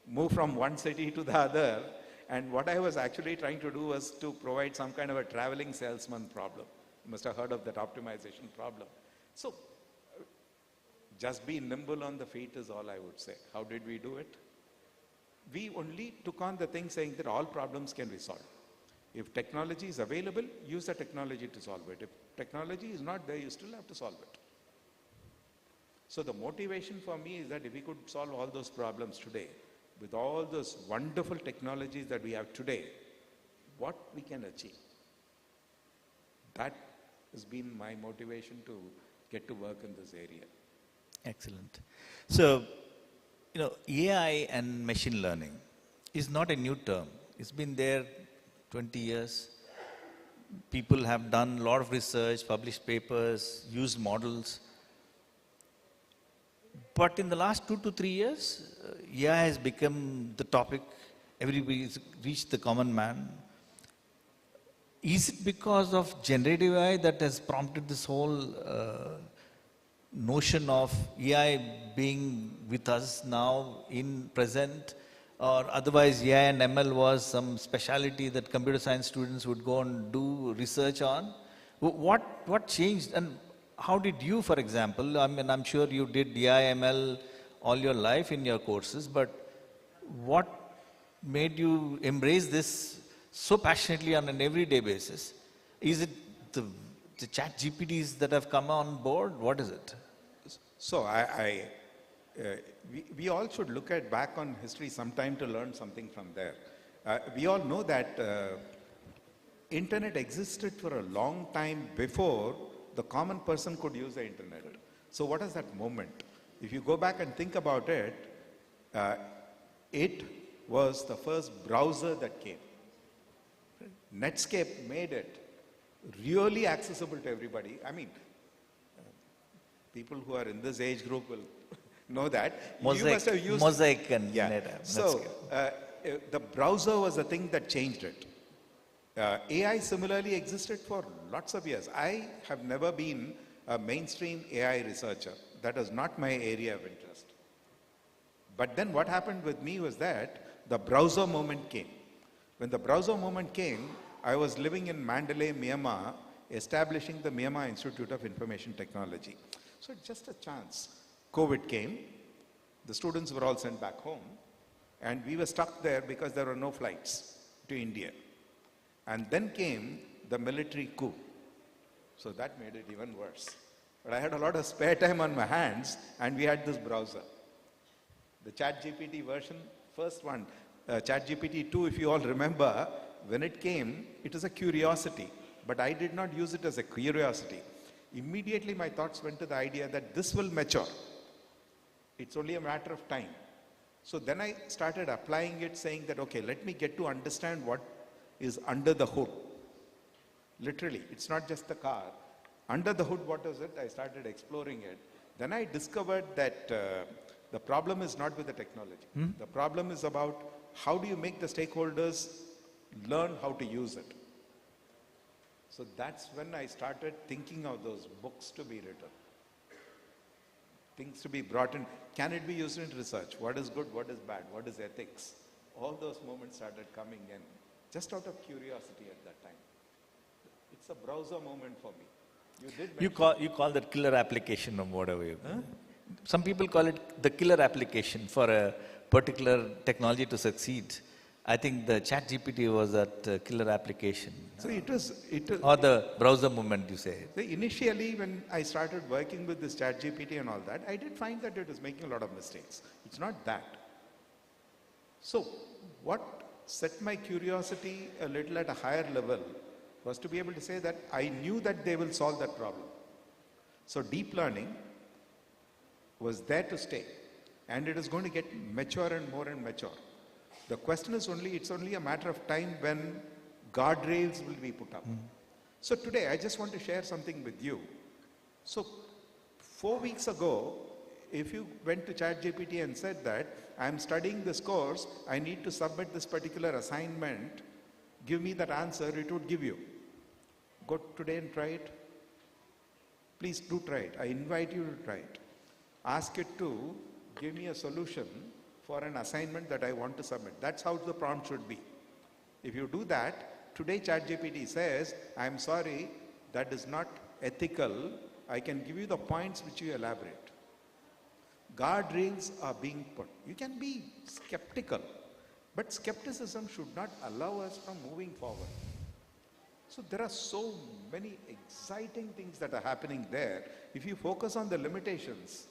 move from one city to the other. And what I was actually trying to do was to provide some kind of a traveling salesman problem. You must have heard of that optimization problem. So just be nimble on the feet is all I would say. How did we do it? we only took on the thing saying that all problems can be solved. If technology is available, use the technology to solve it. If technology is not there, you still have to solve it. So the motivation for me is that if we could solve all those problems today, with all those wonderful technologies that we have today, what we can achieve. That has been my motivation to get to work in this area. Excellent. So, AI and machine learning is not a new term. It's been there 20 years. People have done a lot of research, published papers, used models. But in the last 2 to 3 years, AI has become the topic. Everybody's reached the common man. Is it because of generative AI that has prompted this whole notion of AI being with us now in present, or otherwise AI and ML was some specialty that computer science students would go and do research on? What changed, and how did you, for example, I mean, I'm sure you did AI, ML all your life in your courses, but what made you embrace this so passionately on an everyday basis? Is it the chat GPTs that have come on board? What is it? So we all should look at back on history sometime to learn something from there. We all know that internet existed for a long time before the common person could use the internet. So what is that moment? If you go back and think about it, it was the first browser that came. Netscape made it really accessible to everybody. I mean, people who are in this age group will know that. Mosaic, you must have used Mosaic and yeah. So the browser was the thing that changed it. AI similarly existed for lots of years. I have never been a mainstream AI researcher. That is not my area of interest. But then what happened with me was that the browser moment came. When the browser moment came, I was living in Mandalay, Myanmar, establishing the Myanmar Institute of Information Technology. So just a chance. COVID came, the students were all sent back home, and we were stuck there because there were no flights to India. And then came the military coup. So that made it even worse. But I had a lot of spare time on my hands, and we had this browser. The ChatGPT version, first one, ChatGPT 2, if you all remember, when it came, it was a curiosity. But I did not use it as a curiosity. Immediately my thoughts went to the idea that this will mature. It's only a matter of time. So then I started applying it, saying that, okay, let me get to understand what is under the hood. Literally, it's not just the car. Under the hood, what is it? I started exploring it. Then I discovered that the problem is not with the technology. The problem is about how do you make the stakeholders learn how to use it. So that's when I started thinking of those books to be written. Things to be brought in. Can it be used in research? What is good? What is bad? What is ethics? All those moments started coming in, just out of curiosity at that time. It's a browser moment for me. You call that killer application or whatever. Some people call it the killer application for a particular technology to succeed. I think the chat GPT was that killer application. So it was or the browser moment, you say. So initially, when I started working with this chat GPT and all that, I did find that it was making a lot of mistakes. It's not that. So what set my curiosity a little at a higher level was to be able to say that I knew that they will solve that problem. So deep learning was there to stay, and it is going to get mature and more and mature. The question is it's only a matter of time when guardrails will be put up. So today, I just want to share something with you. So 4 weeks ago, if you went to ChatGPT and said that, I'm studying this course, I need to submit this particular assignment, give me that answer, it would give you. Go today and try it. Please do try it. I invite you to try it. Ask it to give me a solution for an assignment that I want to submit. That's how the prompt should be. If you do that, today ChatGPT says, I'm sorry, that is not ethical. I can give you the points which you elaborate. Guardrails are being put. You can be skeptical, But skepticism should not allow us from moving forward. So there are so many exciting things that are happening there. If you focus on the limitations,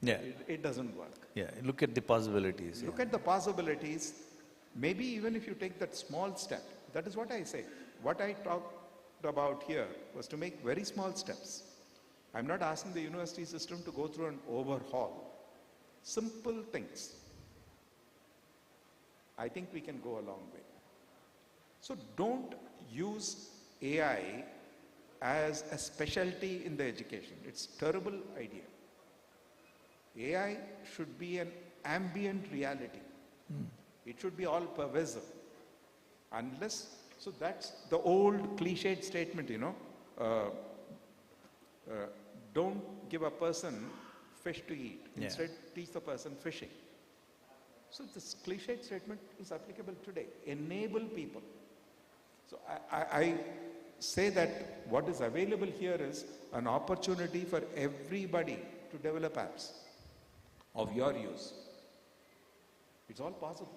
Yeah, it doesn't work. yeah. Look at the possibilities. Look Yeah. at the possibilities. Maybe even if you take that small step, that is what I say. What I talked about here was to make very small steps. I'm not asking the university system to go through an overhaul. Simple things. I think we can go a long way. So don't use AI as a specialty in the education. It's a terrible idea. AI should be an ambient reality. It should be all pervasive. Unless, so that's the old cliched statement, don't give a person fish to eat. Yeah. Instead, teach the person fishing. So this cliched statement is applicable today. Enable people. So I say that what is available here is an opportunity for everybody to develop apps of your use. It's all possible.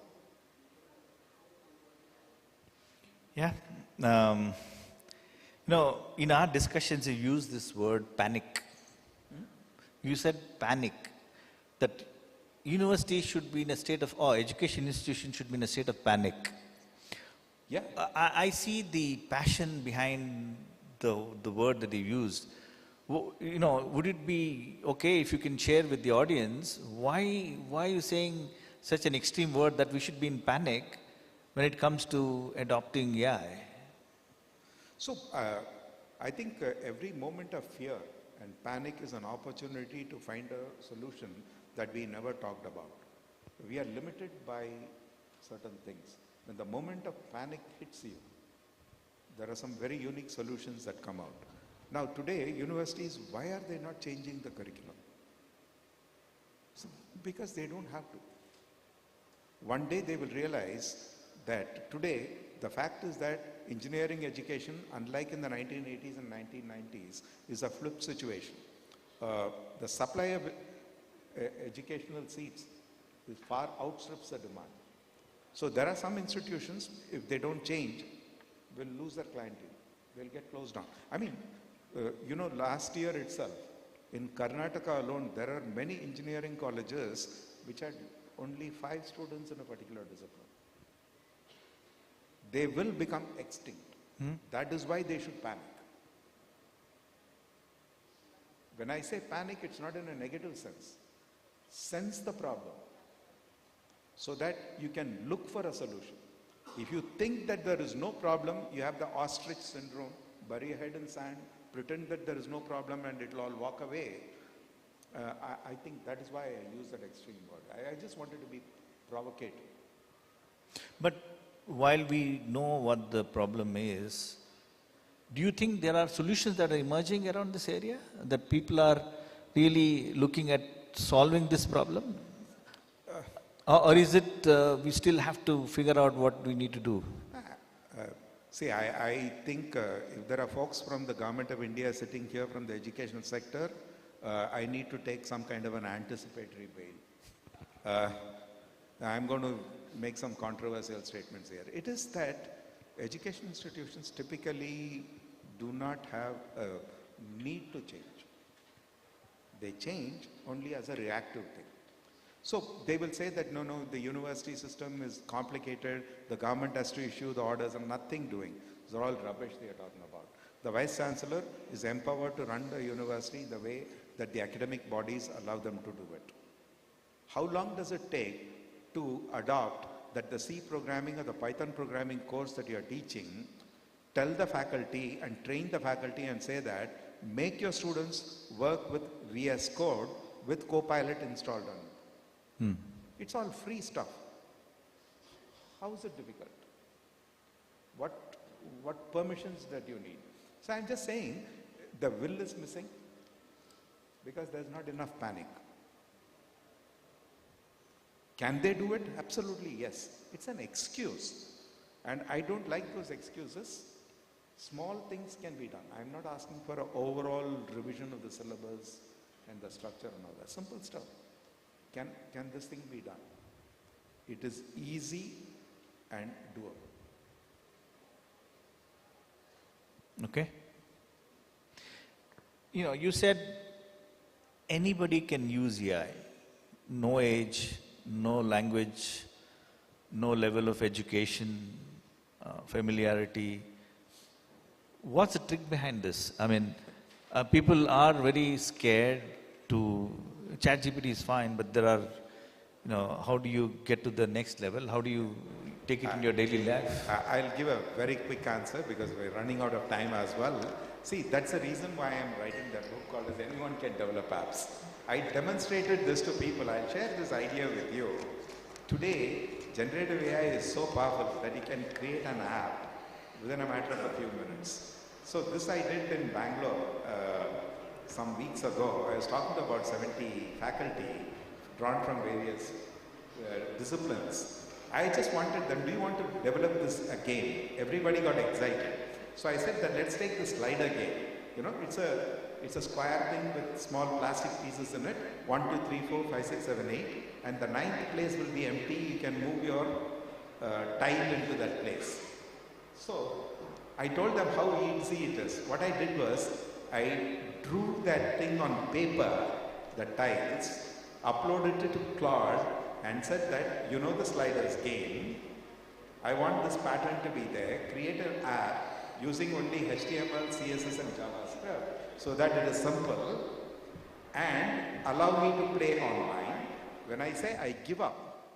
Yeah. In our discussions, you use this word panic. You said panic. That university should be in a state of, or education institution should be in a state of panic. Yeah. I see the passion behind the word that you used. Would it be okay if you can share with the audience why are you saying such an extreme word that we should be in panic when it comes to adopting AI? So I think every moment of fear and panic is an opportunity to find a solution that we never talked about. We are limited by certain things. When the moment of panic hits you, there are some very unique solutions that come out. Now today, universities, why are they not changing the curriculum? So, because they don't have to. One day they will realize that today, the fact is that engineering education, unlike in the 1980s and 1990s, is a flip situation. The supply of educational seats is far outstrips the demand. So there are some institutions, if they don't change, will lose their clientele. They'll get closed down. I mean, last year itself, in Karnataka alone, there are many engineering colleges which had only 5 students in a particular discipline. They will become extinct. That is why they should panic. When I say panic, it's not in a negative sense. Sense the problem so that you can look for a solution. If you think that there is no problem, you have the ostrich syndrome, bury your head in sand, pretend that there is no problem and it will all walk away. I think that is why I use that extreme word. I just wanted to be provocative. But while we know what the problem is, do you think there are solutions that are emerging around this area? That people are really looking at solving this problem? Or is it we still have to figure out what we need to do? See, I think if there are folks from the government of India sitting here from the educational sector, I need to take some kind of an anticipatory bail. I'm going to make some controversial statements here. It is that education institutions typically do not have a need to change. They change only as a reactive thing. So they will say that no, the university system is complicated, the government has to issue the orders and nothing doing. These are all rubbish they are talking about. The Vice Chancellor is empowered to run the university the way that the academic bodies allow them to do it. How long does it take to adopt that the C programming or the Python programming course that you are teaching, tell the faculty and train the faculty and say that make your students work with VS Code with Copilot installed on it. It's all free stuff. How is it difficult? What permissions that you need? So I'm just saying the will is missing because there's not enough panic. Can they do it? Absolutely, yes. It's an excuse. And I don't like those excuses. Small things can be done. I'm not asking for an overall revision of the syllabus and the structure and all that. Simple stuff. Can this thing be done? It is easy and doable. Okay. You know, you said anybody can use AI. No age, no language, no level of education, familiarity. What's the trick behind this? I mean, people are very scared to, ChatGPT is fine, but there are, you know, how do you get to the next level? How do you take it in your daily life? I'll give a very quick answer because we're running out of time as well. See, that's the reason why I'm writing that book called as Anyone Can Develop Apps. I demonstrated this to people. I'll share this idea with you. Today, generative AI is so powerful that you can create an app within a matter of a few minutes. So this I did in Bangalore some weeks ago. I was talking to about 70 faculty drawn from various disciplines. I just wanted them, do you want to develop this a game? Everybody got excited. So I said that let's take the slider game. You know, it's a square thing with small plastic pieces in it. 1, 2, 3, 4, 5, 6, 7, 8. And the 9th place will be empty. You can move your tile into that place. So I told them how easy it is. What I did was, I drew that thing on paper, the tiles, uploaded it to Claude, and said that, you know the sliders game, I want this pattern to be there, create an app using only HTML, CSS and JavaScript so that it is simple and allow me to play online. When I say I give up,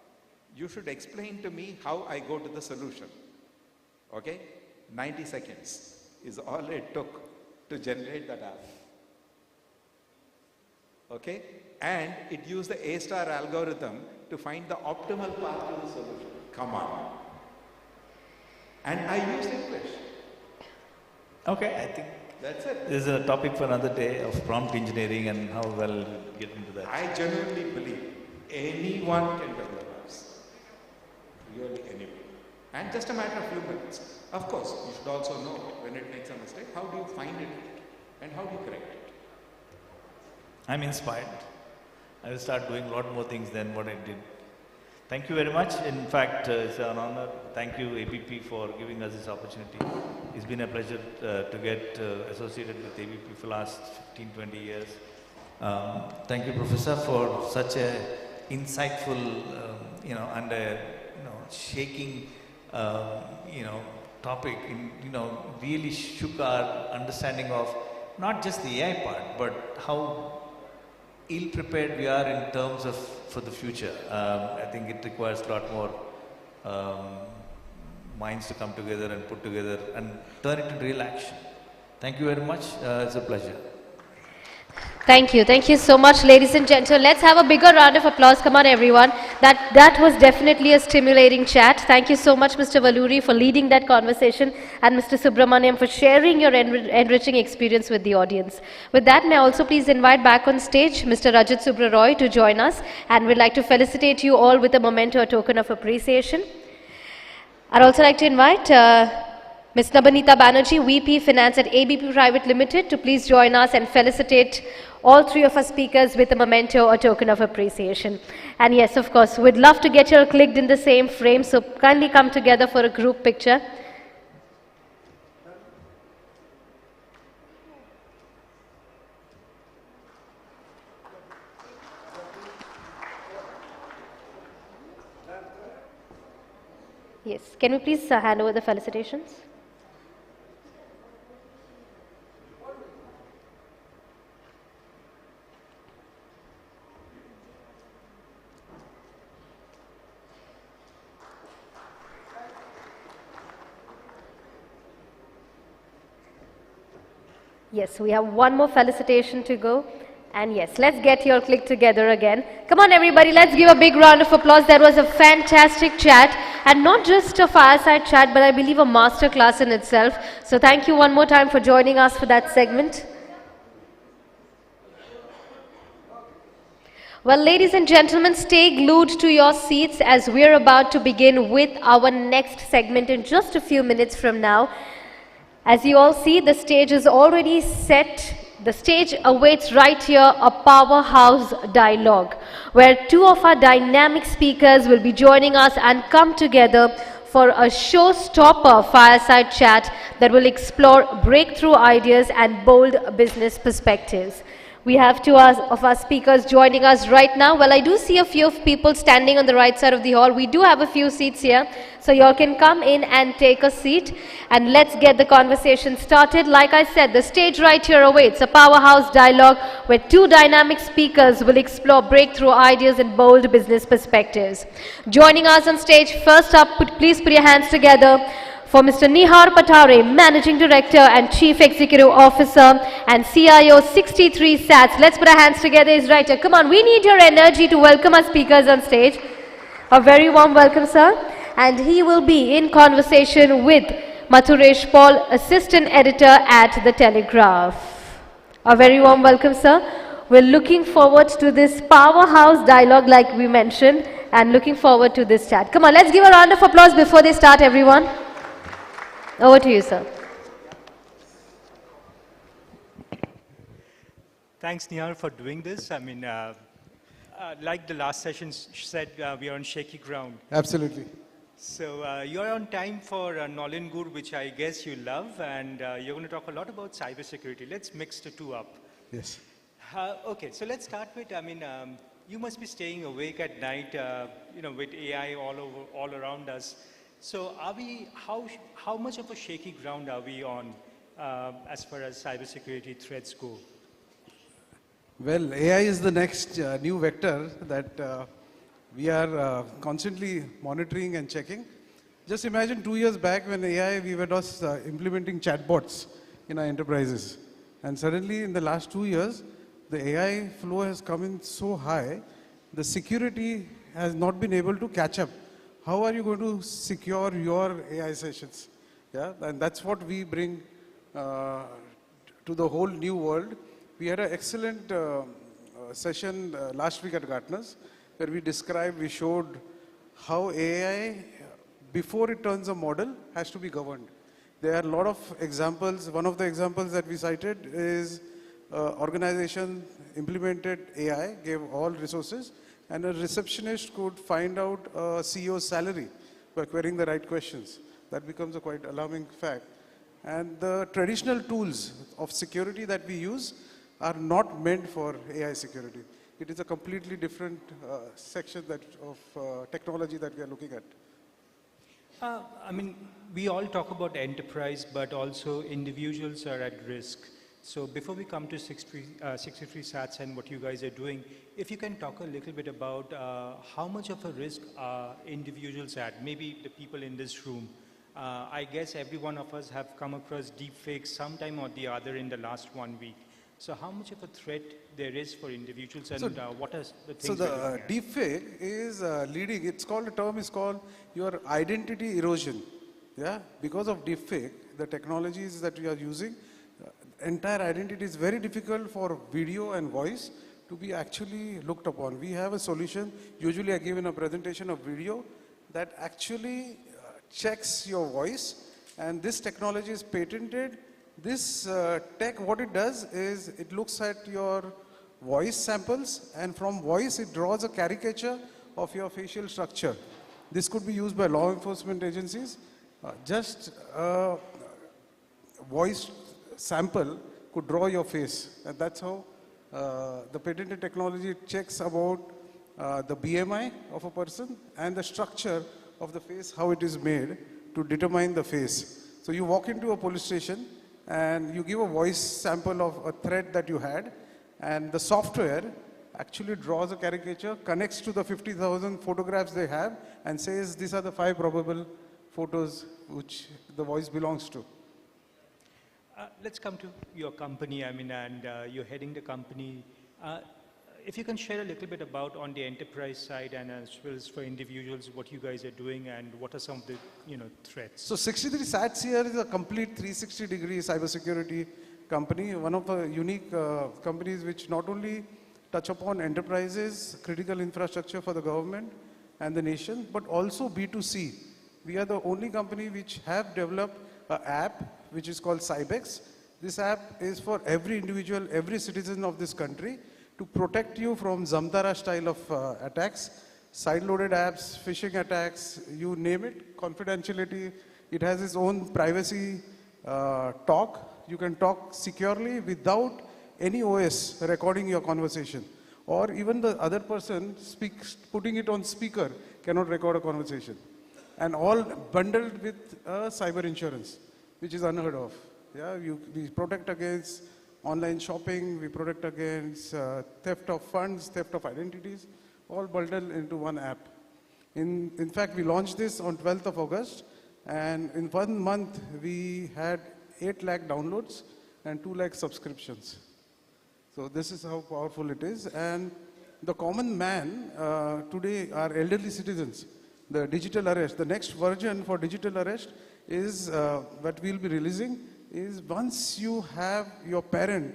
you should explain to me how I go to the solution. Okay? 90 seconds is all it took to generate that app. Okay? And it used the A-star algorithm to find the optimal path to the solution. Come on. And I used English. Okay, I think That's it. this is a topic for another day of prompt engineering and how well you get into that. I genuinely believe anyone can develop apps. Really anyone. And just a matter of few minutes. Of course, you should also know when it makes a mistake, how do you find it and how do you correct it? I'm inspired. I will start doing a lot more things than what I did. Thank you very much. In fact, it's an honor. Thank you, ABP, for giving us this opportunity. It's been a pleasure to get associated with ABP for the last 15, 20 years. Thank you, Professor, for such a insightful, and a, shaking, topic. Really shook our understanding of not just the AI part, but how ill-prepared we are in terms of for the future. I think it requires a lot more minds to come together and put together and turn it into real action. Thank you very much. It's a pleasure. Thank you. Thank you so much, ladies and gentlemen. Let's have a bigger round of applause. Come on, everyone. That was definitely a stimulating chat. Thank you so much, Mr. Valuri, for leading that conversation, and Mr. Subramaniam for sharing your enriching experience with the audience. With that, may I also please invite back on stage Mr. Rajat Subra Roy to join us, and we'd like to felicitate you all with a memento, a token of appreciation. I'd also like to invite Ms. Nabanita Banerjee, VP Finance at ABP Private Limited, to please join us and felicitate all three of our speakers with a memento, a token of appreciation. And yes, of course, we'd love to get you all clicked in the same frame, so kindly come together for a group picture. Yes, can we please hand over the felicitations? Yes, we have one more felicitation to go. And yes, let's get your click together again. Come on, everybody, let's give a big round of applause. That was a fantastic chat, and not just a fireside chat, but I believe a master class in itself. So thank you one more time for joining us for that segment. Well, ladies and gentlemen, stay glued to your seats as we're about to begin with our next segment in just a few minutes from now. As you all see, the stage is already set the stage awaits right here a powerhouse dialogue where two of our dynamic speakers will be joining us and come together for a showstopper fireside chat that will explore breakthrough ideas and bold business perspectives. We have two of our speakers joining us right now. Well, I do see a few of people standing on the right side of the hall. We do have a few seats here, so y'all can come in and take a seat. And let's get the conversation started. Like I said, the stage right here awaits a powerhouse dialogue where two dynamic speakers will explore breakthrough ideas and bold business perspectives. Joining us on stage, first up, please put your hands together for Mr. Nihar Patare, Managing Director and Chief Executive Officer and CIO 63 SATS. Let's put our hands together. He's right here. Come on, we need your energy to welcome our speakers on stage. A very warm welcome, sir. And he will be in conversation with Mathuresh Paul, Assistant Editor at The Telegraph. A very warm welcome, sir. We're looking forward to this powerhouse dialogue like we mentioned and looking forward to this chat. Come on, let's give a round of applause before they start, everyone. Over to you, sir. Thanks, Nihar, for doing this. I mean, like the last session said, we are on shaky ground. Absolutely. So you're on time for Nolan Gur, which I guess you love, and you're going to talk a lot about cybersecurity. Let's mix the two up. Yes. Okay, so let's start with, I mean, you must be staying awake at night, with AI all around us. So are we, how much of a shaky ground are we on as far as cybersecurity threats go? Well, AI is the next new vector that we are constantly monitoring and checking. Just imagine 2 years back when AI, we were just implementing chatbots in our enterprises. And suddenly in the last 2 years, the AI flow has come in so high, the security has not been able to catch up. How are you going to secure your AI sessions? Yeah, and that's what we bring to the whole new world. We had an excellent session last week at Gartner's where we showed how AI, before it turns a model, has to be governed. There are a lot of examples. One of the examples that we cited is organization implemented AI, gave all resources, and a receptionist could find out a CEO's salary by querying the right questions. That becomes a quite alarming fact. And the traditional tools of security that we use are not meant for AI security. It is a completely different section of technology that we are looking at. I mean, we all talk about enterprise, but also individuals are at risk. So before we come to 63 SATS and what you guys are doing, if you can talk a little bit about how much of a risk are individuals at, maybe the people in this room. I guess every one of us have come across deepfakes sometime or the other in the last 1 week. So how much of a threat there is for individuals and what are the things? So the deepfake is leading, the term is called your identity erosion. Yeah, because of deepfake, the technologies that we are using, entire identity is very difficult for video and voice to be actually looked upon. We have a solution, usually I give in a presentation of video, that actually checks your voice, and this technology is patented. This tech, what it does is it looks at your voice samples, and from voice it draws a caricature of your facial structure. This could be used by law enforcement agencies. Just a voice sample could draw your face, and that's how the patented technology checks about the BMI of a person and the structure of the face, how it is made to determine the face. So you walk into a police station and you give a voice sample of a threat that you had, and the software actually draws a caricature, connects to the 50,000 photographs they have, and says these are the 5 probable photos which the voice belongs to. Let's come to your company, I mean, and you're heading the company. If you can share a little bit about on the enterprise side and as well as for individuals, what you guys are doing and what are some of the threats? So 63 SATS here is a complete 360-degree cybersecurity company, one of the unique companies which not only touch upon enterprises, critical infrastructure for the government and the nation, but also B2C. We are the only company which have developed an app which is called Cybex, This app is for every individual, every citizen of this country to protect you from Zamtara style of attacks, side-loaded apps, phishing attacks, you name it, confidentiality. It has its own privacy talk. You can talk securely without any OS recording your conversation. Or even the other person putting it on speaker cannot record a conversation. And all bundled with cyber insurance, which is unheard of. Yeah, we protect against online shopping, we protect against theft of funds, theft of identities, all bundled into one app. In fact, we launched this on 12th of August, and in 1 month, we had 8 lakh downloads and 2 lakh subscriptions. So this is how powerful it is. And the common man today are elderly citizens. The digital arrest, the next version for digital arrest is what we'll be releasing is once you have your parent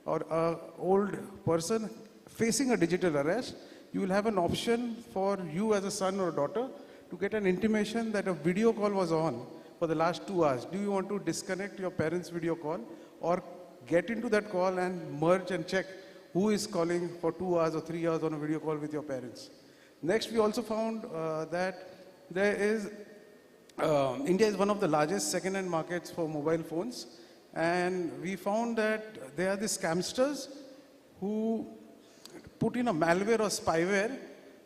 or an old person facing a digital arrest, you will have an option for you as a son or daughter to get an intimation that a video call was on for the last 2 hours. Do you want to disconnect your parents' video call or get into that call and merge and check who is calling for 2 hours or 3 hours on a video call with your parents? Next, we also found that there is, India is one of the largest second-hand markets for mobile phones. And we found that there are these scamsters who put in a malware or spyware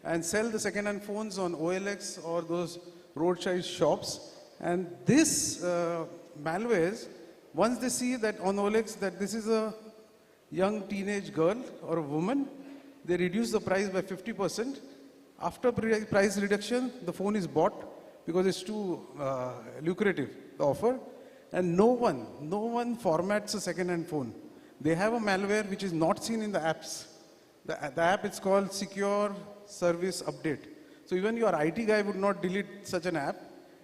and sell the second-hand phones on OLX or those roadside shops. And this malwares, once they see that on OLX that this is a young teenage girl or a woman, they reduce the price by 50%. After price reduction, the phone is bought because it's too lucrative, the offer. And no one formats a second-hand phone. They have a malware which is not seen in the apps. The app is called Secure Service Update. So even your IT guy would not delete such an app.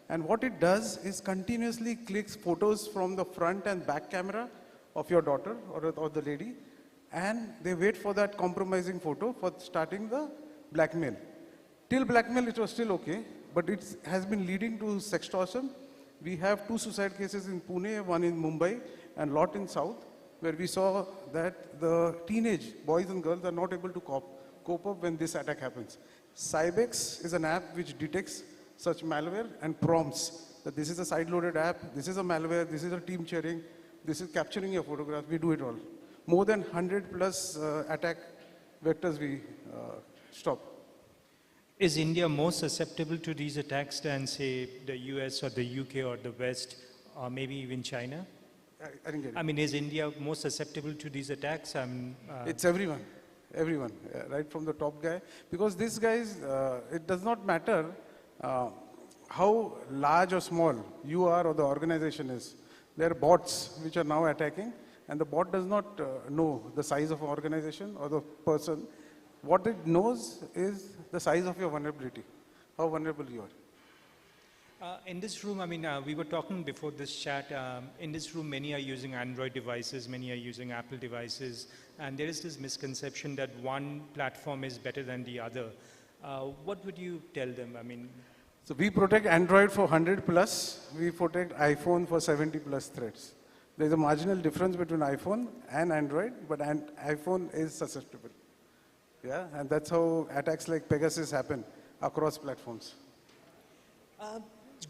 And what it does is continuously clicks photos from the front and back camera of your daughter or the lady. And they wait for that compromising photo for starting the blackmail. Till blackmail, it was still okay, but it has been leading to sextortion. We have 2 suicide cases in Pune, 1 in Mumbai, and lot in South, where we saw that the teenage boys and girls are not able to cope up when this attack happens. Cybex is an app which detects such malware and prompts that this is a side-loaded app, this is a malware, this is a team sharing, this is capturing your photograph. We do it all. More than 100 plus attack vectors we stop. Is India more susceptible to these attacks than, say, the US or the UK or the West, or maybe even China? I didn't get it. I mean, is India more susceptible to these attacks? It's everyone, right from the top guy. Because these guys, it does not matter how large or small you are or the organization is. There are bots which are now attacking, and the bot does not know the size of an organization or the person. What it knows is the size of your vulnerability, how vulnerable you are. In this room, I mean, we were talking before this chat, in this room many are using Android devices, many are using Apple devices, and there is this misconception that one platform is better than the other. What would you tell them? I mean, so we protect Android for 100 plus, we protect iPhone for 70 plus threats. There's a marginal difference between iPhone and Android, but iPhone is susceptible. Yeah, and that's how attacks like Pegasus happen across platforms.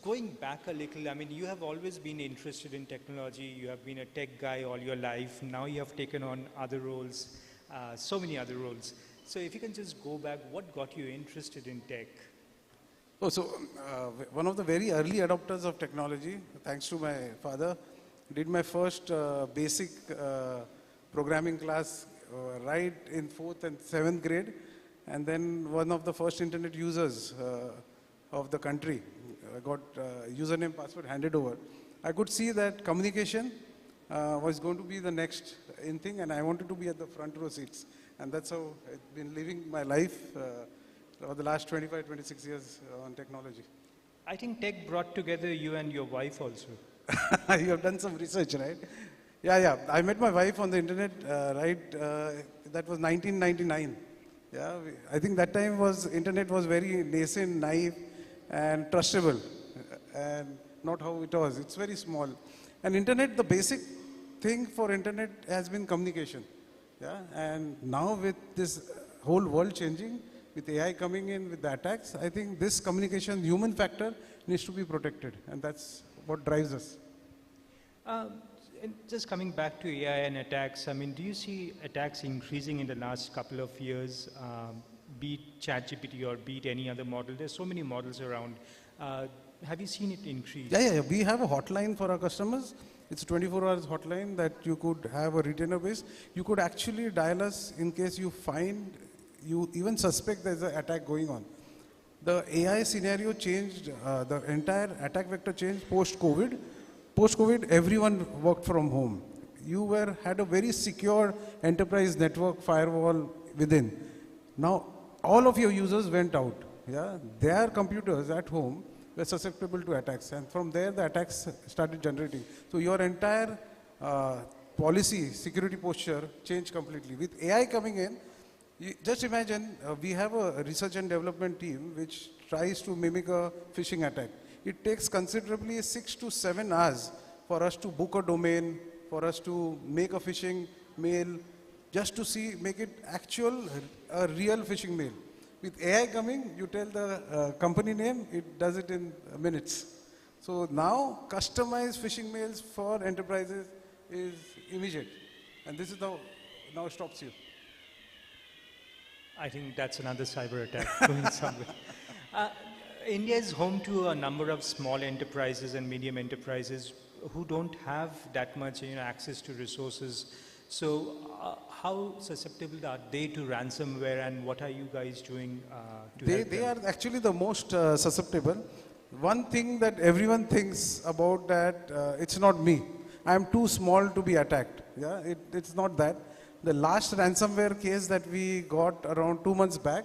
Going back a little, I mean, you have always been interested in technology. You have been a tech guy all your life. Now you have taken on other roles, so many other roles. So if you can just go back, what got you interested in tech? Oh, so one of the very early adopters of technology, thanks to my father, did my first basic programming class right in 4th and 7th grade, and then one of the first internet users of the country. I got username, password handed over. I could see that communication was going to be the next in thing, and I wanted to be at the front row seats. And that's how I've been living my life over the last 25, 26 years on technology. I think tech brought together you and your wife also. You have done some research, right? Yeah. I met my wife on the internet, that was 1999. Yeah, I think that time internet was very nascent, naive, and trustable, and not how it was. It's very small. And internet, the basic thing for internet has been communication. Yeah, and now with this whole world changing, with AI coming in with the attacks, I think this communication human factor needs to be protected, and that's what drives us. And just coming back to AI and attacks, I mean, do you see attacks increasing in the last couple of years, be it ChatGPT or be it any other model? There's so many models around. Have you seen it increase? Yeah. We have a hotline for our customers. It's a 24 hours hotline that you could have a retainer base. You could actually dial us in case you find, you even suspect there's an attack going on. The AI scenario changed, the entire attack vector changed post-COVID. Post-COVID, everyone worked from home. You had a very secure enterprise network firewall within. Now, all of your users went out. Yeah? Their computers at home were susceptible to attacks, and from there the attacks started generating. So your entire policy, security posture changed completely. With AI coming in, just imagine we have a research and development team which tries to mimic a phishing attack. It takes considerably 6 to 7 hours for us to book a domain, for us to make a phishing mail, just to make it a real phishing mail. With AI coming, you tell the company name, it does it in minutes. So now, customized phishing mails for enterprises is immediate. And this is now stops you. I think that's another cyber attack going somewhere. India is home to a number of small enterprises and medium enterprises who don't have that much access to resources. So how susceptible are they to ransomware, and what are you guys doing to help They them? are actually the most susceptible. One thing that everyone thinks about that, it's not me. I am too small to be attacked. Yeah, it's not that. The last ransomware case that we got around 2 months back,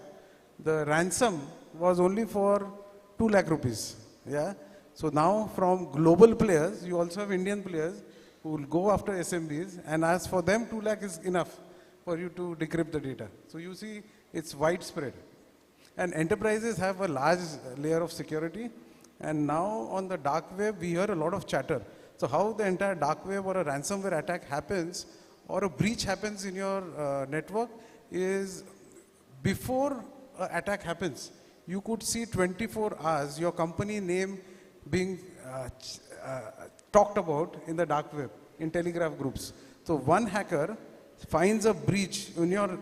the ransom was only for 2 lakh rupees. Yeah. So now from global players, you also have Indian players who will go after SMBs, and as for them 2 lakh is enough for you to decrypt the data. So you see it's widespread. And enterprises have a large layer of security, and now on the dark web we hear a lot of chatter. So how the entire dark web or a ransomware attack happens or a breach happens in your network is before an attack happens, you could see 24 hours your company name being talked about in the dark web, in telegraph groups. So one hacker finds a breach in your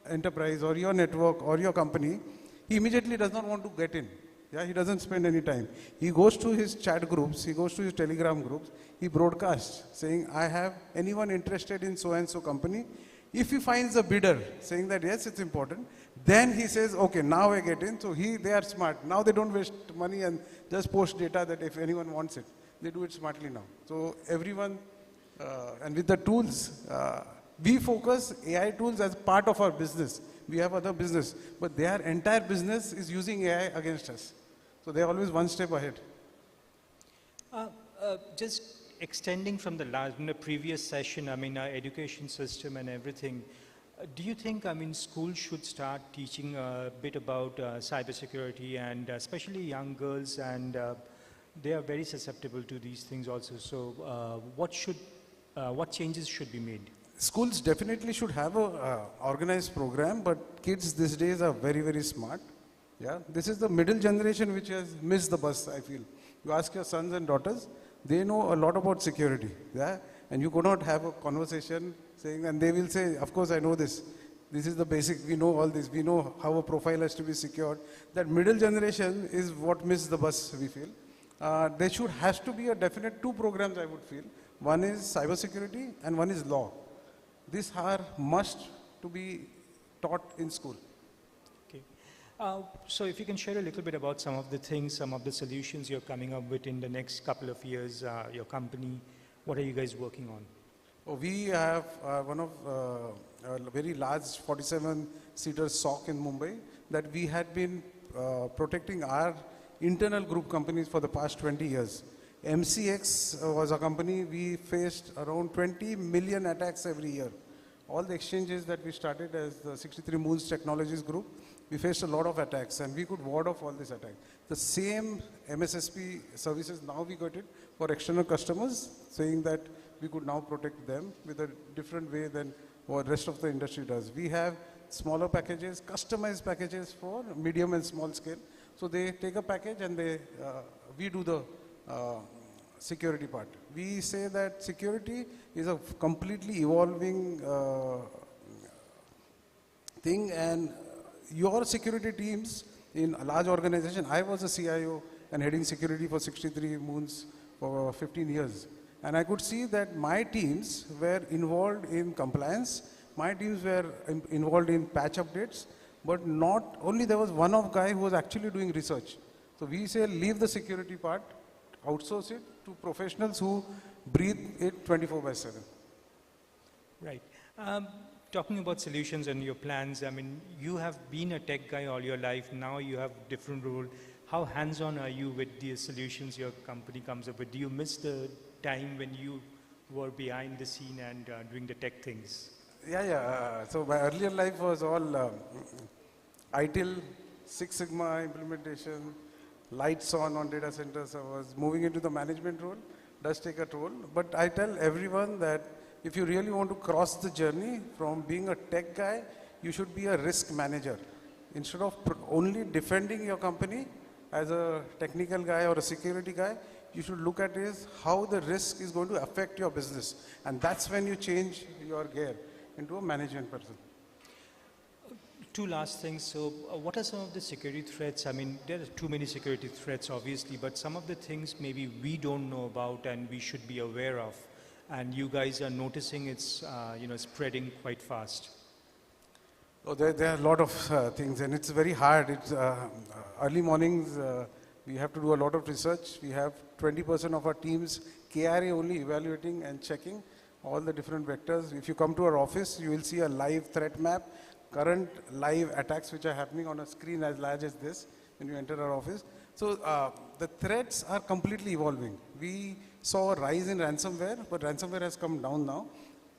enterprise or your network or your company, he immediately does not want to get in. Yeah, he doesn't spend any time. He goes to his chat groups, he goes to his telegram groups, he broadcasts saying, I have anyone interested in so and so company. If he finds a bidder saying that yes, it's important, then he says, okay, now I get in. So they are smart. Now they don't waste money and just post data that if anyone wants it. They do it smartly now. So everyone, and with the tools, we focus AI tools as part of our business. We have other business, but their entire business is using AI against us. So they're always one step ahead. Just extending from the previous session, I mean, our education system and everything, do you think, I mean, schools should start teaching a bit about cybersecurity, and especially young girls, and they are very susceptible to these things also. So what changes should be made? Schools definitely should have a organized program, but kids these days are very, very smart. Yeah, this is the middle generation which has missed the bus, I feel. You ask your sons and daughters, they know a lot about security. Yeah, and you could not have a conversation saying, and they will say, of course I know this. This is the basic, we know all this. We know how a profile has to be secured. That middle generation is what missed the bus, we feel. There has to be a definite 2 programs, I would feel. One is cybersecurity and one is law. These are must to be taught in school. Okay. So if you can share a little bit about some of the things, some of the solutions you're coming up with in the next couple of years, your company, what are you guys working on? Oh, we have one of a very large 47-seater SOC in Mumbai that we had been protecting our internal group companies for the past 20 years. MCX was a company, we faced around 20 million attacks every year. All the exchanges that we started as the 63 Moons Technologies Group, we faced a lot of attacks and we could ward off all these attacks. The same MSSP services, now we got it for external customers, saying that we could now protect them with a different way than what rest of the industry does. We have smaller packages, customized packages for medium and small scale. So they take a package and we do the security part. We say that security is a completely evolving thing, and your security teams in a large organization, I was a CIO and heading security for 63 moons for 15 years. And I could see that my teams were involved in compliance, my teams were involved in patch updates, but not only there was one of guy who was actually doing research. So we say leave the security part, outsource it to professionals who breathe it 24/7. Right. Talking about solutions and your plans, I mean, you have been a tech guy all your life. Now you have different role. How hands-on are you with the solutions your company comes up with? Do you miss the time when you were behind the scene and doing the tech things? Yeah. So my earlier life was all ITIL, Six Sigma implementation, lights on data centers. I was moving into the management role, does take a toll. But I tell everyone that if you really want to cross the journey from being a tech guy, you should be a risk manager. Instead of only defending your company as a technical guy or a security guy, you should look at is how the risk is going to affect your business. And that's when you change your gear into a management person. Two last things. So what are some of the security threats? I mean, there are too many security threats, obviously, but some of the things maybe we don't know about and we should be aware of. And you guys are noticing it's spreading quite fast. Oh, there are a lot of things, and it's very hard. It's early mornings. We have to do a lot of research. We have 20% of our teams KRA only evaluating and checking all the different vectors. If you come to our office, you will see a live threat map, current live attacks which are happening on a screen as large as this when you enter our office. So the threats are completely evolving. We saw a rise in ransomware, but ransomware has come down now.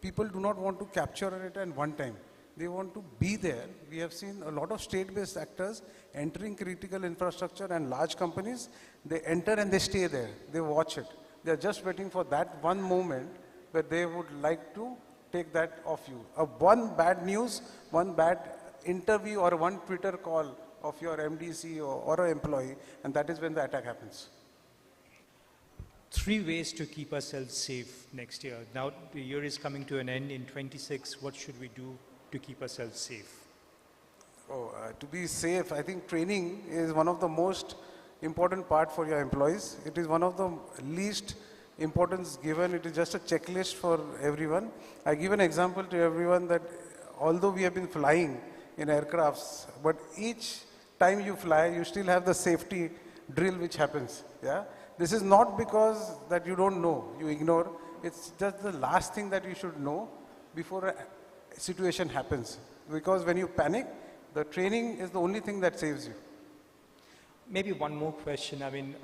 People do not want to capture it at one time. They want to be there. We have seen a lot of state-based actors entering critical infrastructure and large companies. They enter and they stay there. They watch it. They are just waiting for that one moment where they would like to take that off you. One bad news, one bad interview or one Twitter call of your MDC or an employee, and that is when the attack happens. 3 ways to keep ourselves safe next year. Now the year is coming to an end in 26. What should we do to keep ourselves safe? To be safe, I think training is one of the most important part for your employees. It is one of the least importance given. It is just a checklist for everyone. I give an example to everyone that although we have been flying in aircrafts, but each time you fly, you still have the safety drill which happens. Yeah. This is not because that you don't know, you ignore. It's just the last thing that you should know before a situation happens. Because when you panic, the training is the only thing that saves you. Maybe one more question. I mean,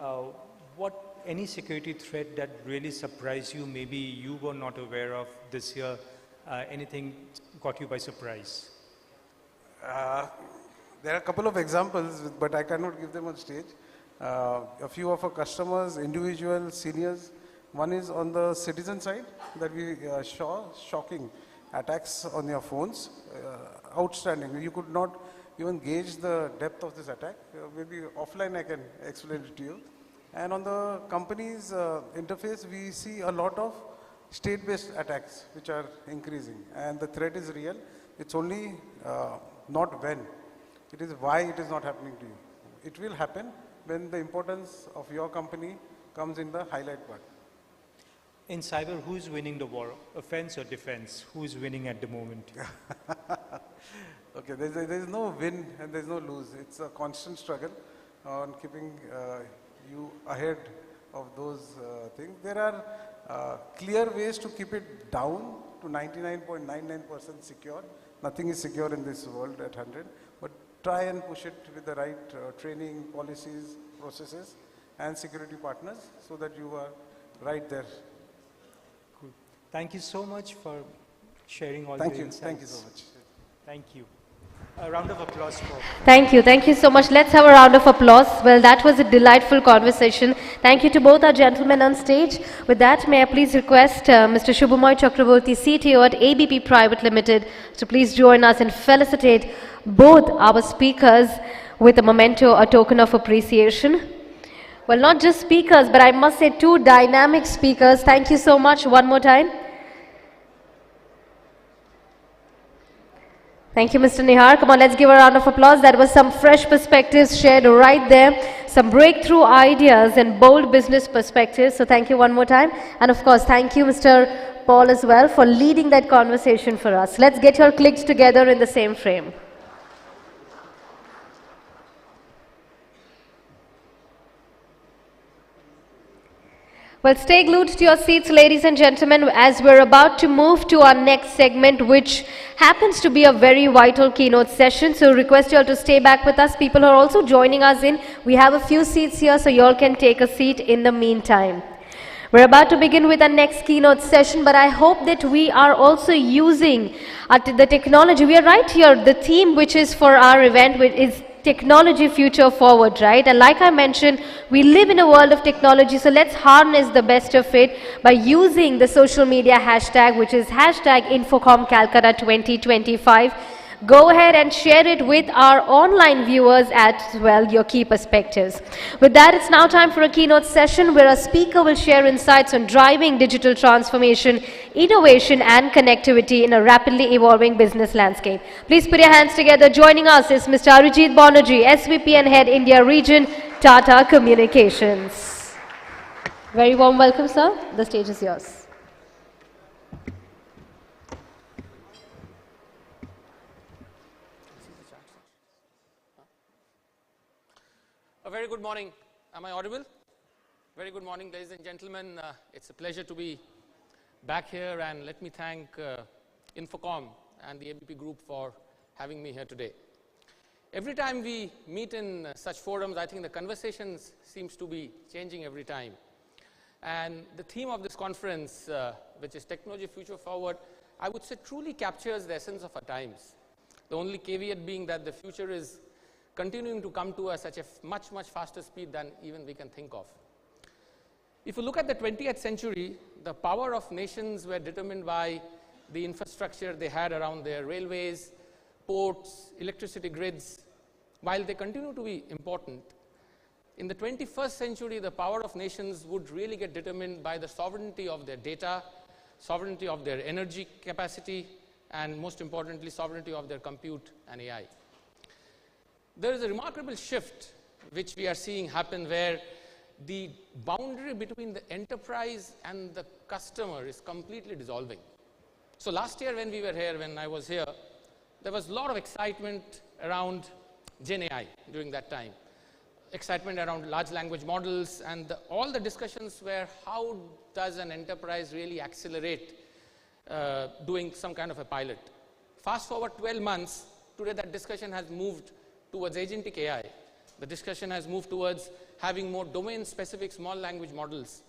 any security threat that really surprised you, maybe you were not aware of this year, anything caught you by surprise? There are a couple of examples, but I cannot give them on stage. A few of our customers, individuals, seniors. One is on the citizen side that we saw shocking attacks on your phones. Outstanding. You could not even gauge the depth of this attack. Maybe offline I can explain it to you. And on the company's interface, we see a lot of state-based attacks which are increasing. And the threat is real. It's only not when. It is why it is not happening to you. It will happen when the importance of your company comes in the highlight part. In cyber, who is winning the war? Offense or defense? Who is winning at the moment? Okay, there is no win and there is no lose. It's a constant struggle on keeping you ahead of those things. There are clear ways to keep it down to 99.99% secure. Nothing is secure in this world at 100, but try and push it with the right training, policies, processes, and security partners so that you are right there. Cool. Thank you so much for sharing all Thank the you. insights. Thank you so much. Thank you. A round of applause for. Thank you so much. Let's have a round of applause. Well, that was a delightful conversation. Thank you to both our gentlemen on stage. With that, may I please request Mr. Shubhamoy Chakraborty, CTO at ABP Private Limited, to please join us and felicitate both our speakers with a memento, a token of appreciation. Well, not just speakers, but I must say two dynamic speakers. Thank you so much. One more time. Thank you, Mr. Nihar. Come on, let's give a round of applause. That was some fresh perspectives shared right there. Some breakthrough ideas and bold business perspectives. So thank you one more time. And of course, thank you, Mr. Paul, as well, for leading that conversation for us. Let's get your clicks together in the same frame. Well, stay glued to your seats, ladies and gentlemen, as we're about to move to our next segment, which happens to be a very vital keynote session. So request you all to stay back with us. People who are also joining us in, we have a few seats here, so you all can take a seat in the meantime. We're about to begin with our next keynote session, but I hope that we are also using the technology. We are right here. The theme which is for our event is technology future forward, right? And like I mentioned, we live in a world of technology, so let's harness the best of it by using the social media hashtag, which is hashtag INFOCOM Calcutta 2025. Go ahead and share it with our online viewers as well, your key perspectives. With that, it's now time for a keynote session where a speaker will share insights on driving digital transformation, innovation and connectivity in a rapidly evolving business landscape. Please put your hands together. Joining us is Mr. Arijit Banerjee, SVP and Head India Region, Tata Communications. Very warm welcome, sir. The stage is yours. A very good morning. Am I audible? Very good morning, ladies and gentlemen. It's a pleasure to be back here, and let me thank INFOCOM and the ABP group for having me here today. Every time we meet in such forums, I think the conversations seems to be changing every time. And the theme of this conference, which is Technology Future Forward, I would say truly captures the essence of our times. The only caveat being that the future is continuing to come to us at a much faster speed than even we can think of. If you look at the 20th century, the power of nations were determined by the infrastructure they had around their railways, ports, electricity grids. While they continue to be important, in the 21st century, the power of nations would really get determined by the sovereignty of their data, sovereignty of their energy capacity, and most importantly, sovereignty of their compute and AI. There is a remarkable shift which we are seeing happen where the boundary between the enterprise and the customer is completely dissolving. So last year when we were here, when I was here, there was a lot of excitement around Gen AI during that time. Excitement around large language models, and all the discussions were how does an enterprise really accelerate doing some kind of a pilot. Fast forward 12 months, today that discussion has moved towards agentic AI. The discussion has moved towards having more domain-specific small language models.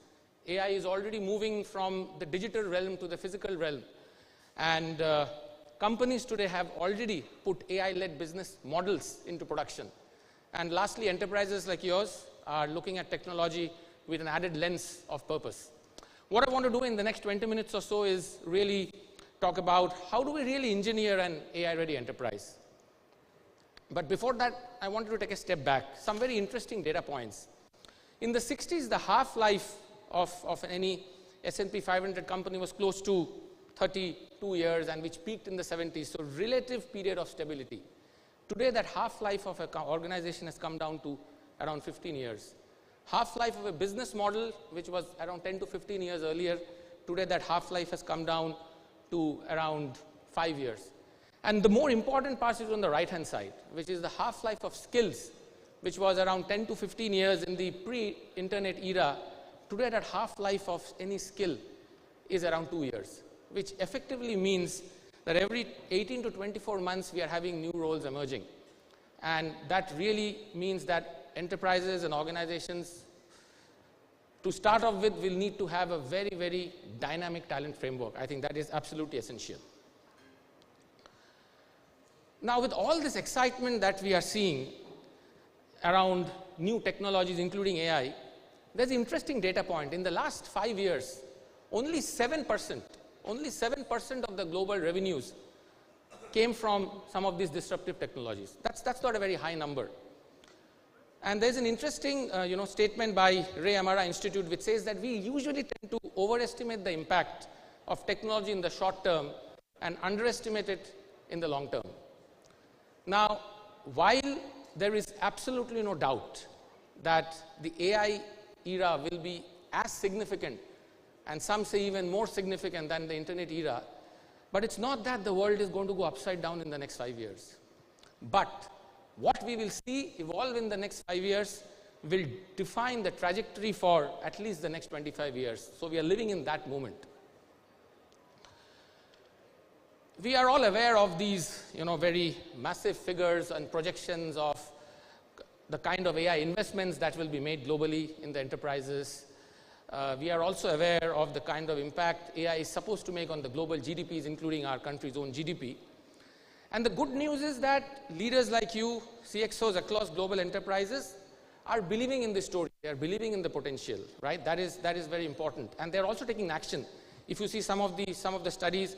AI is already moving from the digital realm to the physical realm. And companies today have already put AI-led business models into production. And lastly, enterprises like yours are looking at technology with an added lens of purpose. What I want to do in the next 20 minutes or so is really talk about how do we really engineer an AI-ready enterprise. But before that, I wanted to take a step back. Some very interesting data points. In the 60s, the half-life of any S&P 500 company was close to 32 years, and which peaked in the 70s, so relative period of stability. Today, that half-life of an organization has come down to around 15 years. Half-life of a business model, which was around 10 to 15 years earlier, today that half-life has come down to around 5 years. And the more important part is on the right-hand side, which is the half-life of skills, which was around 10 to 15 years in the pre-internet era. Today, that half-life of any skill is around 2 years, which effectively means that every 18 to 24 months, we are having new roles emerging. And that really means that enterprises and organizations, to start off with, will need to have a very dynamic talent framework. I think that is absolutely essential. Now, with all this excitement that we are seeing around new technologies, including AI, there's an interesting data point. In the last 5 years, only 7% of the global revenues came from some of these disruptive technologies. That's not a very high number. And there's an interesting statement by Ray Amara Institute which says that we usually tend to overestimate the impact of technology in the short term and underestimate it in the long term. Now, while there is absolutely no doubt that the AI era will be as significant, and some say even more significant than the internet era, but it's not that the world is going to go upside down in the next 5 years. But what we will see evolve in the next 5 years will define the trajectory for at least the next 25 years. So we are living in that moment. We are all aware of these, very massive figures and projections of the kind of AI investments that will be made globally in the enterprises. We are also aware of the kind of impact AI is supposed to make on the global GDPs, including our country's own GDP. And the good news is that leaders like you, CXOs across global enterprises, are believing in this story. They are believing in the potential, right? That is very important. And they're also taking action. If you see some of the studies,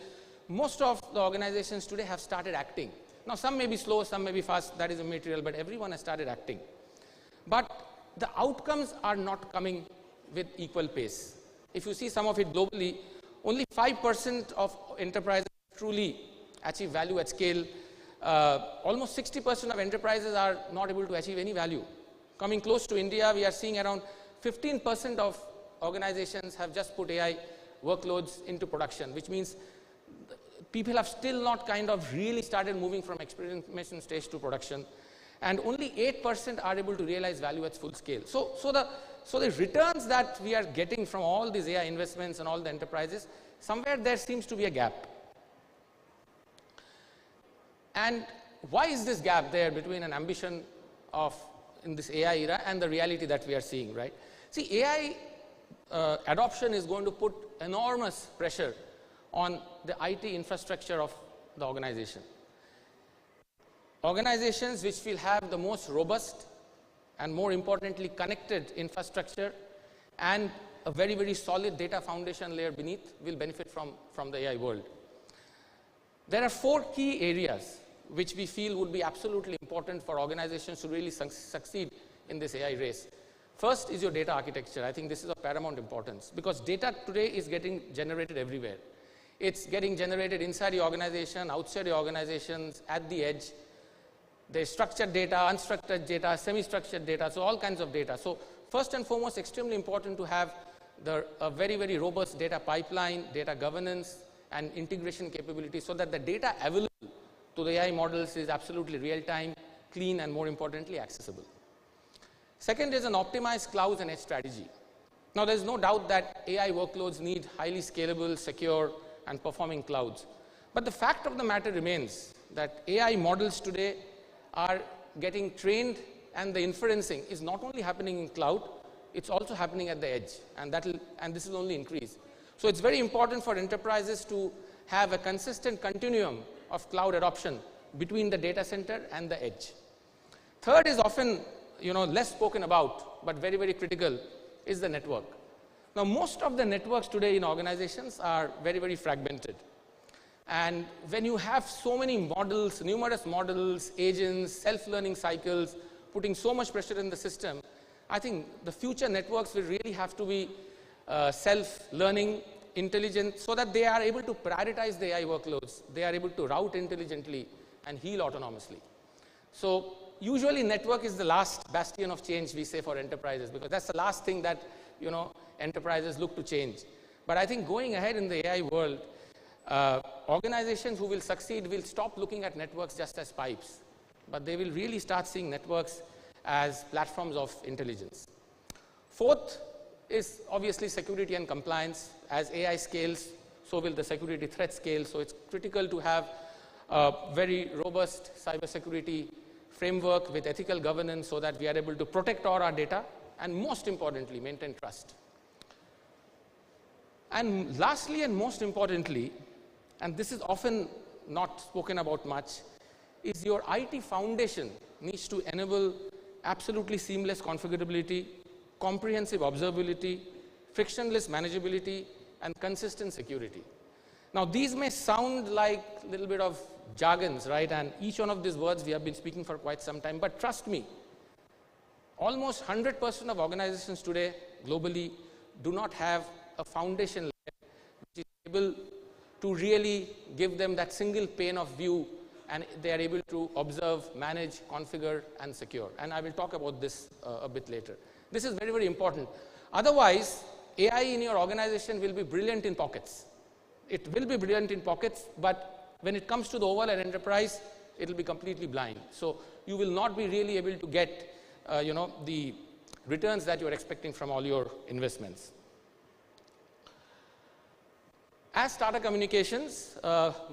most of the organizations today have started acting. Now, some may be slow, some may be fast, that is immaterial, but everyone has started acting. But the outcomes are not coming with equal pace. If you see some of it globally, only 5% of enterprises truly achieve value at scale. Almost 60% of enterprises are not able to achieve any value. Coming close to India, we are seeing around 15% of organizations have just put AI workloads into production, which means people have still not kind of really started moving from experimentation stage to production, and only 8% are able to realize value at full scale. So the returns that we are getting from all these AI investments and all the enterprises, somewhere there seems to be a gap. And why is this gap there between an ambition in this AI era and the reality that we are seeing, right? See, AI adoption is going to put enormous pressure on the IT infrastructure of the organization. Organizations which will have the most robust and, more importantly, connected infrastructure and a very, very solid data foundation layer beneath will benefit from the AI world. There are 4 key areas which we feel would be absolutely important for organizations to really succeed in this AI race. First is your data architecture. I think this is of paramount importance because data today is getting generated everywhere. It's getting generated inside the organization, outside the organizations, at the edge. There's structured data, unstructured data, semi-structured data, so all kinds of data. So first and foremost, extremely important to have a very, very robust data pipeline, data governance, and integration capability so that the data available to the AI models is absolutely real-time, clean, and more importantly, accessible. Second is an optimized cloud and edge strategy. Now, there's no doubt that AI workloads need highly scalable, secure, and performing clouds. But the fact of the matter remains that AI models today are getting trained, and the inferencing is not only happening in cloud, it's also happening at the edge, and this will only increase. So it's very important for enterprises to have a consistent continuum of cloud adoption between the data center and the edge. Third is often less spoken about, but very, very critical, is the network. Now, most of the networks today in organizations are very, very fragmented. And when you have so many models, numerous models, agents, self-learning cycles, putting so much pressure in the system, I think the future networks will really have to be self-learning, intelligent, so that they are able to prioritize the AI workloads, they are able to route intelligently and heal autonomously. So usually network is the last bastion of change, we say, for enterprises, because that's the last thing that enterprises look to change. But I think going ahead in the AI world, organizations who will succeed will stop looking at networks just as pipes, but they will really start seeing networks as platforms of intelligence. Fourth is obviously security and compliance. As AI scales, so will the security threat scale. So it's critical to have a very robust cybersecurity framework with ethical governance so that we are able to protect all our data and, most importantly, maintain trust. And lastly and most importantly, and this is often not spoken about much, is your IT foundation needs to enable absolutely seamless configurability, comprehensive observability, frictionless manageability, and consistent security. Now, these may sound like a little bit of jargons, right? And each one of these words we have been speaking for quite some time, but trust me, almost 100% of organizations today globally do not have a foundation layer which is able to really give them that single pane of view, and they are able to observe, manage, configure, and secure. And I will talk about this a bit later. This is very, very important. Otherwise, AI in your organization will be brilliant in pockets. It will be brilliant in pockets, but when it comes to the overall enterprise, it will be completely blind. So you will not be really able to get the returns that you are expecting from all your investments. As Tata Communications,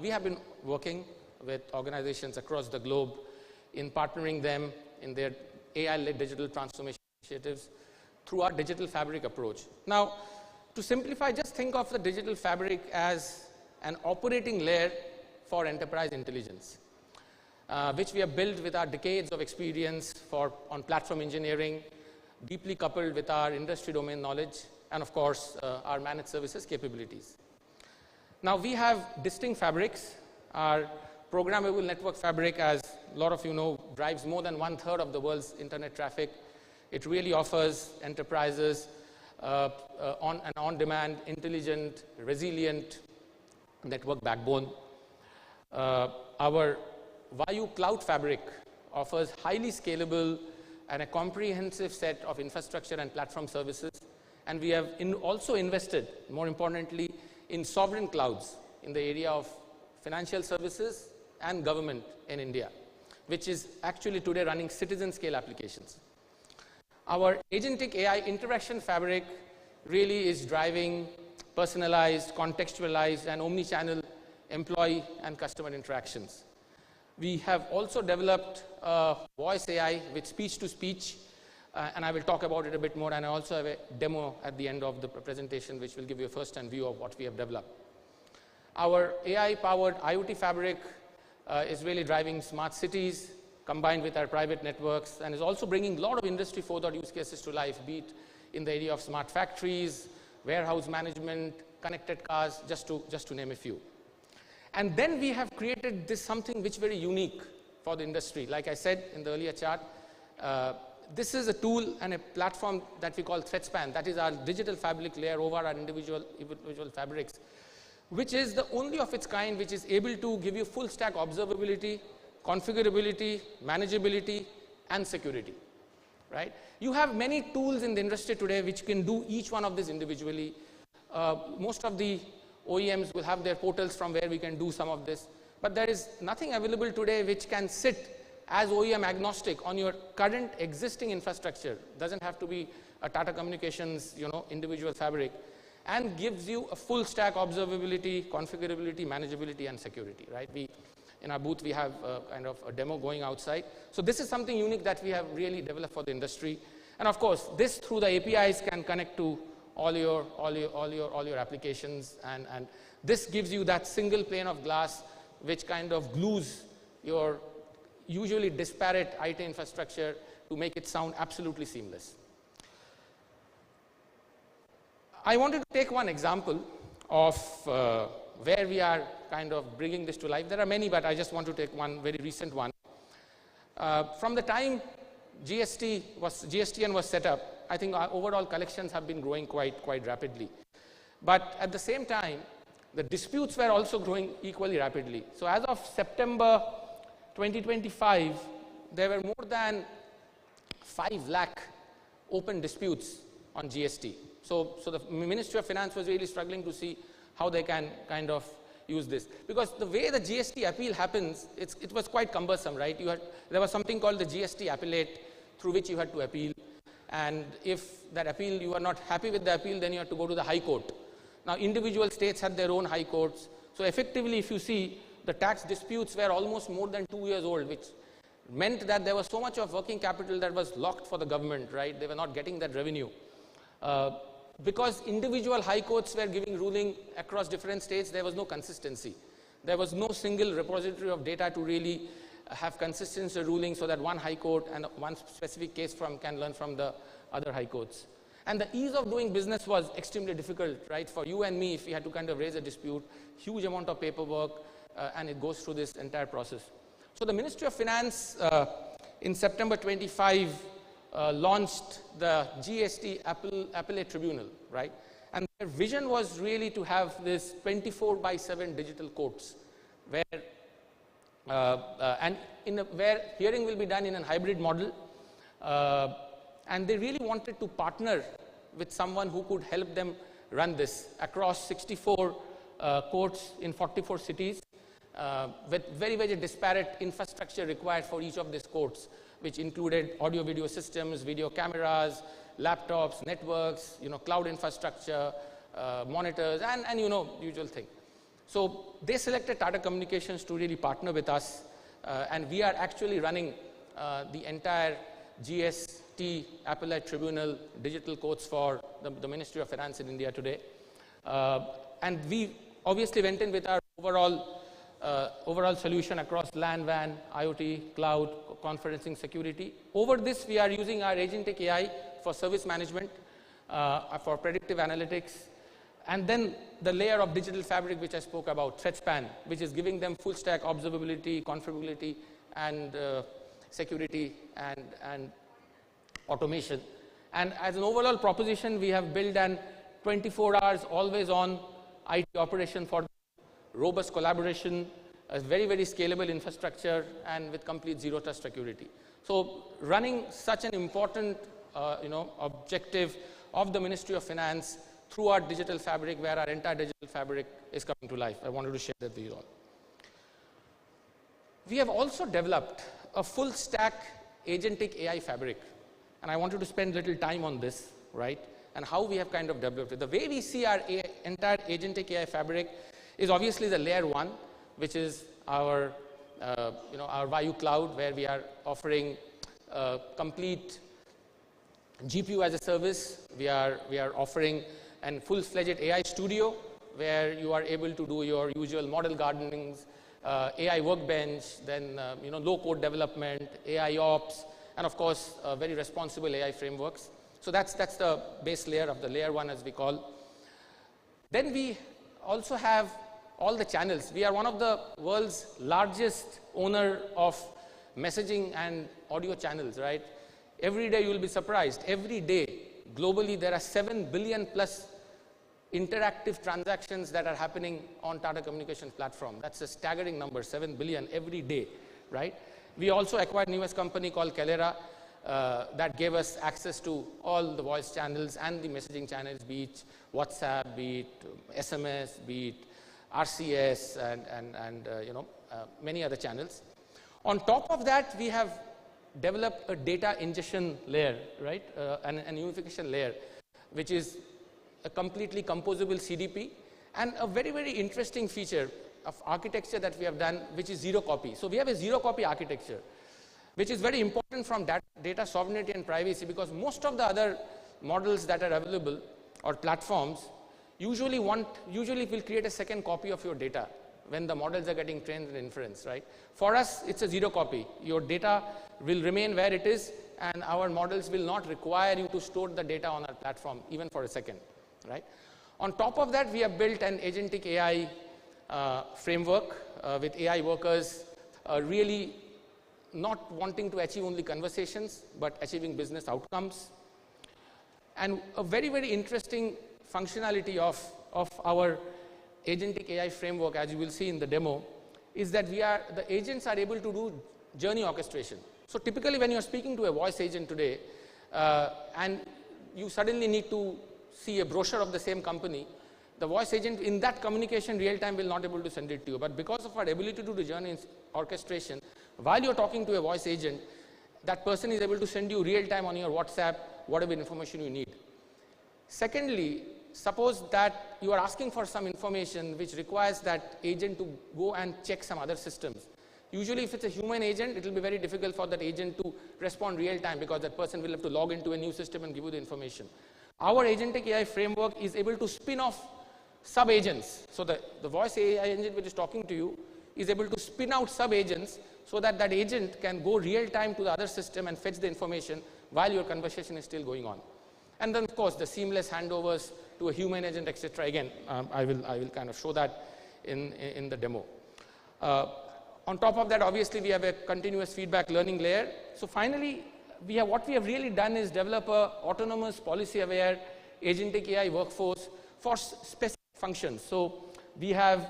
we have been working with organizations across the globe in partnering them in their AI-led digital transformation initiatives through our digital fabric approach. Now, to simplify, just think of the digital fabric as an operating layer for enterprise intelligence, which we have built with our decades of experience on platform engineering, deeply coupled with our industry domain knowledge, and of course, our managed services capabilities. Now, we have distinct fabrics. Our programmable network fabric, as a lot of you know, drives more than 1/3 of the world's internet traffic. It really offers enterprises an on-demand, intelligent, resilient network backbone. Our Vayu Cloud Fabric offers highly scalable and a comprehensive set of infrastructure and platform services. And we have also invested, more importantly, in sovereign clouds in the area of financial services and government in India, which is actually today running citizen scale applications. Our agentic AI interaction fabric really is driving personalized, contextualized, and omni-channel employee and customer interactions. We have also developed voice AI with speech-to-speech, and I will talk about it a bit more, and I also have a demo at the end of the presentation which will give you a first-hand view of what we have developed. Our AI-powered IoT fabric is really driving smart cities combined with our private networks, and is also bringing a lot of Industry 4.0 use cases to life, be it in the area of smart factories, warehouse management, connected cars, just to name a few. And then we have created this something which is very unique for the industry. Like I said in the earlier chart, this is a tool and a platform that we call ThreatSpan. That is our digital fabric layer over our individual fabrics, which is the only of its kind which is able to give you full stack observability, configurability, manageability, and security, right? You have many tools in the industry today which can do each one of these individually. Most of the OEMs will have their portals from where we can do some of this, but there is nothing available today which can sit as OEM agnostic on your current existing infrastructure. Doesn't have to be a Tata Communications, individual fabric, and gives you a full stack observability, configurability, manageability, and security, right? In our booth, we have kind of a demo going outside. So this is something unique that we have really developed for the industry. And of course, this through the APIs can connect to all your applications, and this gives you that single pane of glass which kind of glues your usually disparate IT infrastructure to make it sound absolutely seamless. I wanted to take one example of where we are kind of bringing this to life. There are many, but I just want to take one very recent one. From the time GSTN was set up, I think our overall collections have been growing quite rapidly. But at the same time, the disputes were also growing equally rapidly. So as of September 2025, there were more than 5 lakh open disputes on GST. So the Ministry of Finance was really struggling to see how they can kind of use this. Because the way the GST appeal happens, it was quite cumbersome, right? There was something called the GST appellate through which you had to appeal. And if that appeal, you are not happy with the appeal, then you have to go to the High Court. Now, individual states had their own high courts. So effectively, if you see, the tax disputes were almost more than 2 years old, which meant that there was so much of working capital that was locked for the government, right? They were not getting that revenue. Because individual high courts were giving ruling across different states, there was no consistency. There was no single repository of data to really have consistency ruling so that one high court and one specific case can learn from the other high courts. And the ease of doing business was extremely difficult, right? For you and me, if we had to kind of raise a dispute, huge amount of paperwork, and it goes through this entire process. So the Ministry of Finance in September 25 launched the GST Appellate Tribunal, right? And their vision was really to have this 24/7 digital courts, where where hearing will be done in a hybrid model, and they really wanted to partner with someone who could help them run this across 64 courts in 44 cities, with very, very disparate infrastructure required for each of these courts, which included audio-video systems, video cameras, laptops, networks, cloud infrastructure, monitors, and usual thing. So they selected Tata Communications to really partner with us, and we are actually running the entire GST Appellate Tribunal digital courts for the Ministry of Finance in India today. And we obviously went in with our overall solution across LAN, WAN, IoT, cloud, conferencing, security. Over this, we are using our agentic AI for service management, for predictive analytics, and then the layer of digital fabric which I spoke about, ThreatSpan, which is giving them full stack observability, configurability, and security and automation. And as an overall proposition, we have built an 24 hours always on IT operation for robust collaboration, a very, very scalable infrastructure, and with complete zero trust security. So running such an important objective of the Ministry of Finance through our digital fabric, where our entire digital fabric is coming to life. I wanted to share that with you all. We have also developed a full stack agentic AI fabric, and I wanted to spend a little time on this, right, and how we have kind of developed it. The way we see our entire agentic AI fabric is obviously the layer 1, which is our Vayu cloud, where we are offering complete GPU as a service. We are offering a full-fledged AI studio, where you are able to do your usual model gardenings, AI workbench, then low-code development, AI ops, and of course very responsible AI frameworks. So that's the base layer of the layer 1, as we call. Then we also have all the channels. We are one of the world's largest owner of messaging and audio channels, right? Every day you will be surprised. Every day, globally, there are 7 billion plus interactive transactions that are happening on Tata Communications platform. That's a staggering number, 7 billion every day, right? We also acquired a newest company called Kalera that gave us access to all the voice channels and the messaging channels, be it WhatsApp, be it SMS, be it RCS, and many other channels. On top of that, we have developed a data ingestion layer, right, and unification layer, which is a completely composable CDP, and a very, very interesting feature of architecture that we have done, which is zero copy. So we have a zero copy architecture, which is very important from data sovereignty and privacy, because most of the other models that are available or platforms usually will create a second copy of your data when the models are getting trained in inference, right? For us, it's a zero copy. Your data will remain where it is, and our models will not require you to store the data on our platform even for a second, right? On top of that, we have built an agentic AI framework with AI workers really not wanting to achieve only conversations, but achieving business outcomes. And a very, very interesting functionality of our agentic AI framework, as you will see in the demo, is that the agents are able to do journey orchestration. So typically when you're speaking to a voice agent today, and you suddenly need to see a brochure of the same company, the voice agent in that communication real time will not be able to send it to you. But because of our ability to do journey orchestration, while you're talking to a voice agent, that person is able to send you real time on your WhatsApp whatever information you need. Secondly, suppose that you are asking for some information which requires that agent to go and check some other systems. Usually if it's a human agent, it will be very difficult for that agent to respond real time, because that person will have to log into a new system and give you the information. Our agentic AI framework is able to spin off sub-agents. So the voice AI agent which is talking to you is able to spin out sub-agents so that that agent can go real time to the other system and fetch the information while your conversation is still going on. And then of course the seamless handovers to a human agent, etc. Again, I will kind of show that in the demo. On top of that, obviously we have a continuous feedback learning layer. So finally, what we have really done is develop a autonomous, policy-aware, agentic AI workforce for specific functions. So we have,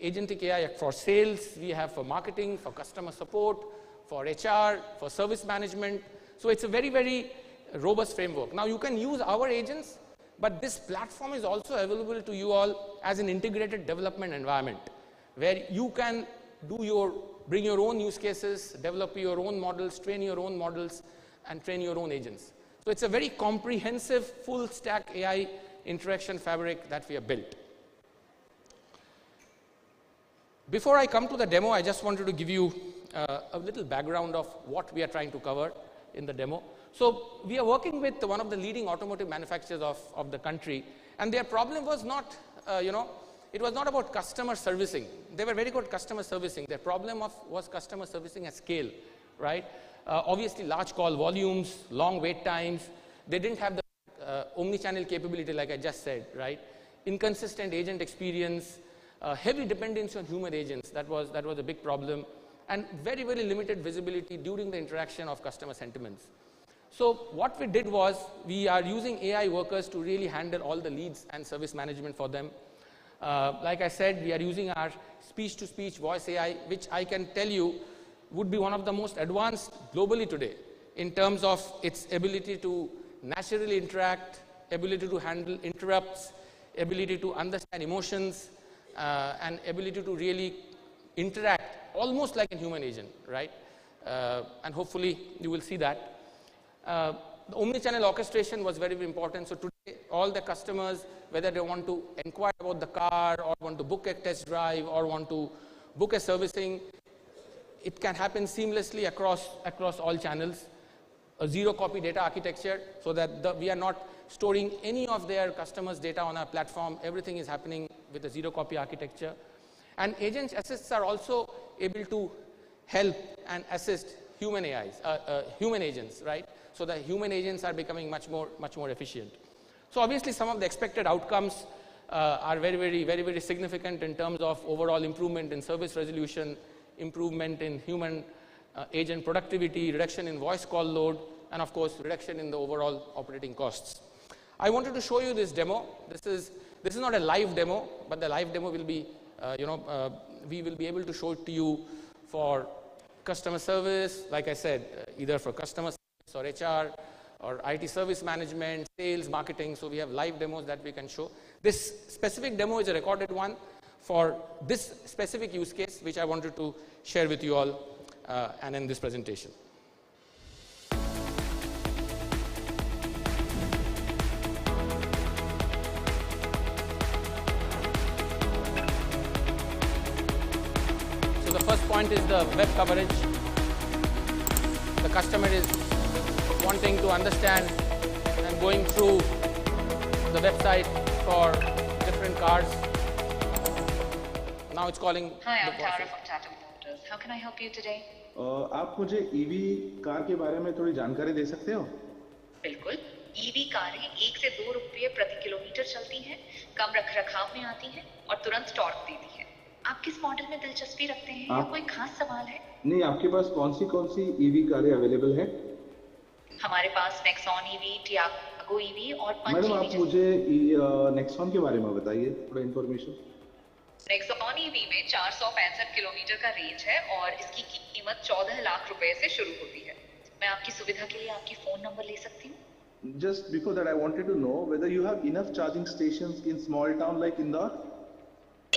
agentic AI for sales, we have for marketing, for customer support, for HR, for service management. So it's a very, very robust framework. Now you can use our agents, but this platform is also available to you all as an integrated development environment where you can bring your own use cases, develop your own models, train your own models, and train your own agents. So it's a very comprehensive full stack AI interaction fabric that we have built. Before I come to the demo, I just wanted to give you a little background of what we are trying to cover in the demo. So we are working with one of the leading automotive manufacturers of the country, and their problem was not, it was not about customer servicing. They were very good customer servicing. Their problem was customer servicing at scale, right? Obviously large call volumes, long wait times. They didn't have the omni-channel capability like I just said, right? Inconsistent agent experience, heavy dependence on human agents. That was a big problem, and very, very limited visibility during the interaction of customer sentiments. So what we did was we are using AI workers to really handle all the leads and service management for them. Like I said, we are using our speech-to-speech voice AI, which I can tell you would be one of the most advanced globally today in terms of its ability to naturally interact, ability to handle interrupts, ability to understand emotions, and ability to really interact almost like a human agent, right? And hopefully you will see that. The omni-channel orchestration was very, very important. So today, all the customers, whether they want to inquire about the car or want to book a test drive or want to book a servicing, it can happen seamlessly across all channels. A zero-copy data architecture, so that we are not storing any of their customers' data on our platform. Everything is happening with a zero-copy architecture. And agent assists are also able to help and assist human agents, right? So the human agents are becoming much more efficient. So obviously some of the expected outcomes are very, very, very, very significant in terms of overall improvement in service resolution, improvement in human agent productivity, reduction in voice call load, and of course reduction in the overall operating costs. I wanted to show you this demo. This is not a live demo, but the live demo will be, we will be able to show it to you for customer service, like I said, either for customer service or HR or IT service management, sales, marketing. So we have live demos that we can show. This specific demo is a recorded one for this specific use case, which I wanted to share with you all and in this presentation. So the first point is the web coverage. The customer is wanting to understand and going through the website for different cars. Now it's calling. Hi, I'm Tara from Tata Motors. How can I help you today? आप मुझे EV car के बारे में थोड़ी जानकारी दे सकते हो? बिल्कुल। ईवी कारें 1 से 2 रुपये प्रति किलोमीटर चलती हैं, कम रखरखाव में आती हैं और तुरंत टॉर्क देती हैं। आप किस मॉडल में दिलचस्पी रखते हैं या कोई खास सवाल है? नहीं, आपके पास कौन सी ईवी कारें अवेलेबल है? हमारे पास नेक्सॉन ईवी, टियागो ईवी और पंच मैडम, ईवी। आप मुझे नेक्सॉन के बारे में बताइए थोड़ा इन्फॉर्मेशन। नेक्सॉन ईवी में 465 किलोमीटर का रेंज है और इसकी कीमत 14 लाख रुपए से शुरू होती है। मैं आपकी सुविधा के लिए आपकी फोन नंबर ले सकती हूँ? Just before that, I wanted to know whether you have enough charging stations in small town like Indore.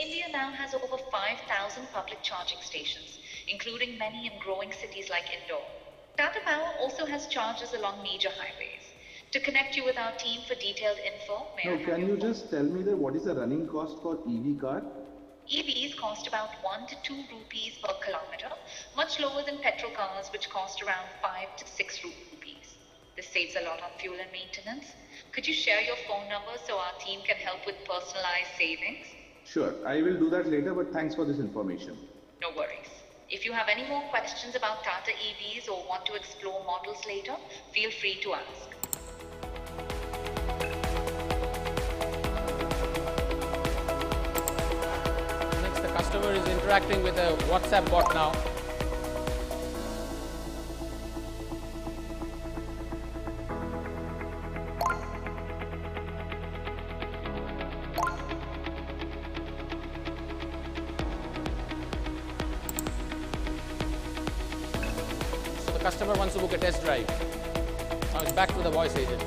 India now has over 5,000 public charging stations, including many in growing cities like Indore. Tata Power also has chargers along major highways. To connect you with our team for detailed info, Can you just tell me that what is the running cost for EV car? EVs cost about 1 to 2 rupees per kilometer, much lower than petrol cars, which cost around 5 to 6 rupees. This saves a lot on fuel and maintenance. Could you share your phone number so our team can help with personalized savings? Sure, I will do that later, but thanks for this information. No worries. If you have any more questions about Tata EVs or want to explore models later, feel free to ask. Next, the customer is interacting with a WhatsApp bot now. So the customer wants to book a test drive. Now it's back to the voice agent.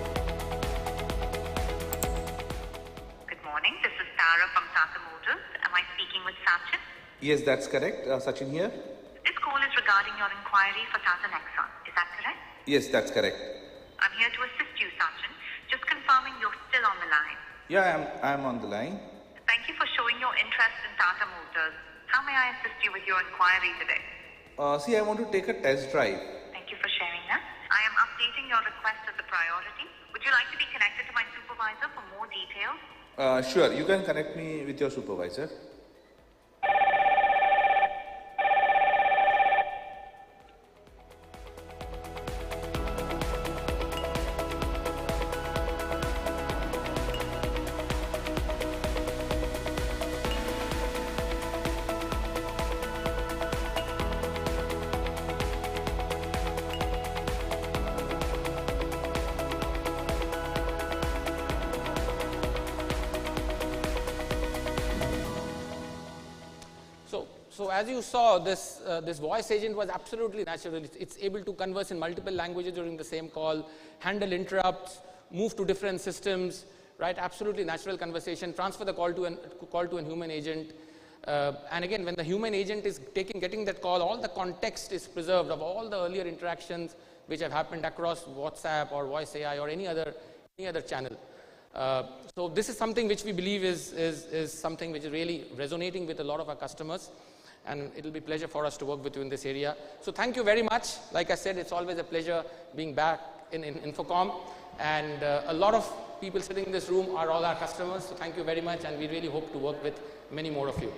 Good morning. This is Tara from Tata Motors. Am I speaking with Sachin? Yes, that's correct. Sachin here. This call is regarding your inquiry for Tata Nexon. Is that correct? Yes, that's correct. I'm here to assist you, Sachin. Just confirming you're still on the line. Yeah, I'm on the line. Thank you for showing your interest in Tata Motors. How may I assist you with your inquiry today? See, I want to take a test drive. Thank you for sharing that. I am updating your request as a priority. Would you like to be connected to my supervisor for more details? Sure, you can connect me with your supervisor. So as you saw, this voice agent was absolutely natural. It's able to converse in multiple languages during the same call, handle interrupts, move to different systems, right? Absolutely natural conversation, transfer the call to a human agent. And again, when the human agent is getting that call, all the context is preserved of all the earlier interactions which have happened across WhatsApp or Voice AI or any other channel. So this is something which we believe is something which is really resonating with a lot of our customers, and it will be a pleasure for us to work with you in this area. So thank you very much. Like I said, it's always a pleasure being back in INFOCOM, and a lot of people sitting in this room are all our customers. So thank you very much, and we really hope to work with many more of you.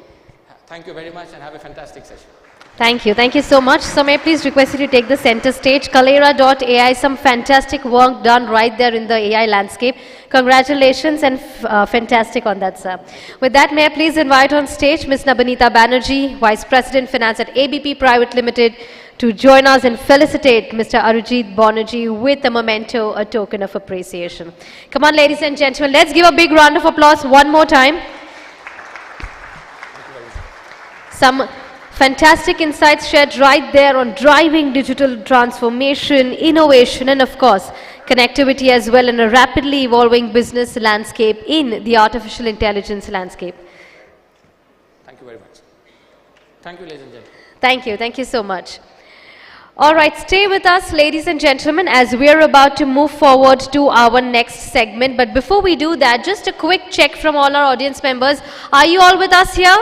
Thank you very much and have a fantastic session. Thank you so much. So may I please request you to take the center stage. Kalera.ai, some fantastic work done right there in the AI landscape. Congratulations and fantastic on that, sir. With that, may I please invite on stage Ms. Nabanita Banerjee, Vice President Finance at ABP Private Limited, to join us and felicitate Mr. Arijit Banerjee with a memento, a token of appreciation. Come on, ladies and gentlemen, let's give a big round of applause one more time. Some fantastic insights shared right there on driving digital transformation, innovation, and of course, connectivity as well in a rapidly evolving business landscape in the artificial intelligence landscape. Thank you very much. Thank you, ladies and gentlemen. Thank you so much. All right, stay with us, ladies and gentlemen, as we are about to move forward to our next segment. But before we do that, just a quick check from all our audience members. Are you all with us here?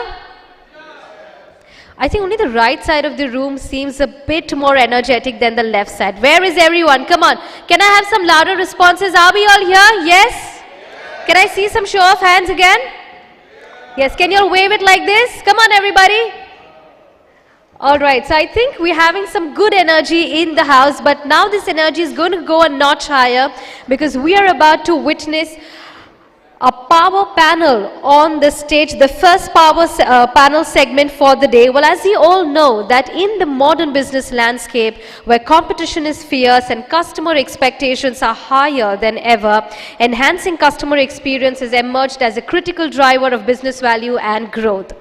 I think only the right side of the room seems a bit more energetic than the left side. Where is everyone? Come on. Can I have some louder responses? Are we all here? Yes? Can I see some show of hands again? Yes. Can you all wave it like this? Come on, everybody. All right. So I think we're having some good energy in the house, but now this energy is going to go a notch higher because we are about to witness a power panel on the stage, the first power panel segment for the day. Well, as you all know, that in the modern business landscape where competition is fierce and customer expectations are higher than ever, enhancing customer experience has emerged as a critical driver of business value and growth.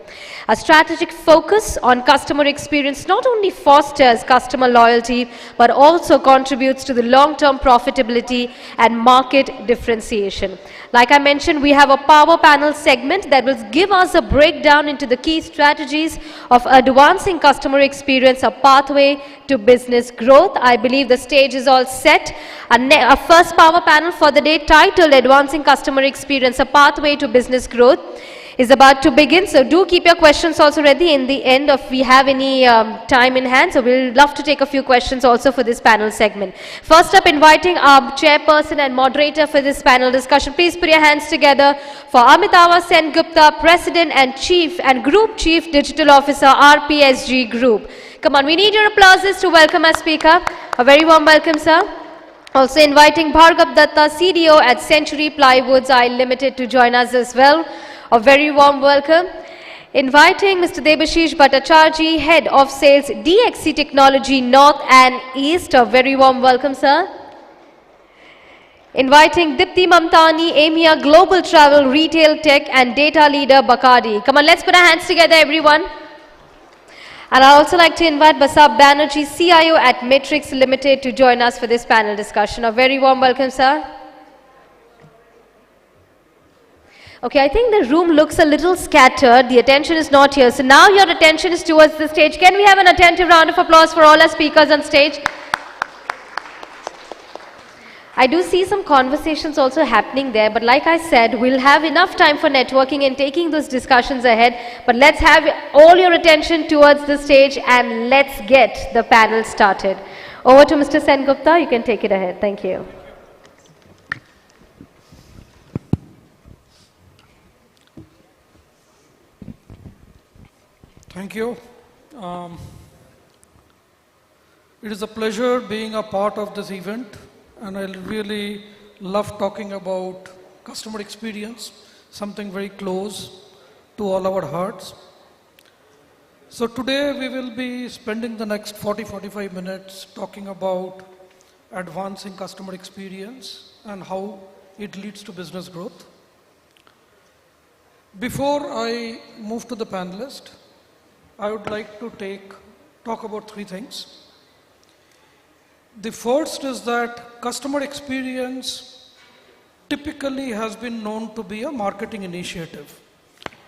A strategic focus on customer experience not only fosters customer loyalty, but also contributes to the long-term profitability and market differentiation. Like I mentioned, we have a power panel segment that will give us a breakdown into the key strategies of advancing customer experience, a pathway to business growth. I believe the stage is all set. Our first power panel for the day, titled Advancing Customer Experience, a Pathway to Business Growth, is about to begin. So do keep your questions also ready in the end if we have any time in hand. So we'll love to take a few questions also for this panel segment. First up, inviting our chairperson and moderator for this panel discussion. Please put your hands together for Amitava Sen Gupta, President and Chief and Group Chief Digital Officer, RPSG Group. Come on, we need your applauses to welcome our speaker. A very warm welcome, sir. Also inviting Bhargav Datta, CDO at Century Plywoods I Limited to join us as well. A very warm welcome. Inviting Mr. Debashish Bhattacharjee, Head of Sales, DXC Technology North and East. A very warm welcome, sir. Inviting Dipti Mamtani, EMEA Global Travel, Retail Tech and Data Leader, Bacardi. Come on, let's put our hands together, everyone. And I'd also like to invite Basab Banerjee, CIO at Matrix Limited to join us for this panel discussion. A very warm welcome, sir. Okay, I think the room looks a little scattered. The attention is not here. So now your attention is towards the stage. Can we have an attentive round of applause for all our speakers on stage? I do see some conversations also happening there, but like I said, we'll have enough time for networking and taking those discussions ahead. But let's have all your attention towards the stage and let's get the panel started. Over to Mr. Sen Gupta, you can take it ahead. Thank you. Thank you. It is a pleasure being a part of this event. And I really love talking about customer experience, something very close to all our hearts. So today we will be spending the next 40-45 minutes talking about advancing customer experience and how it leads to business growth. Before I move to the panelist, I would like to talk about three things. The first is that customer experience typically has been known to be a marketing initiative,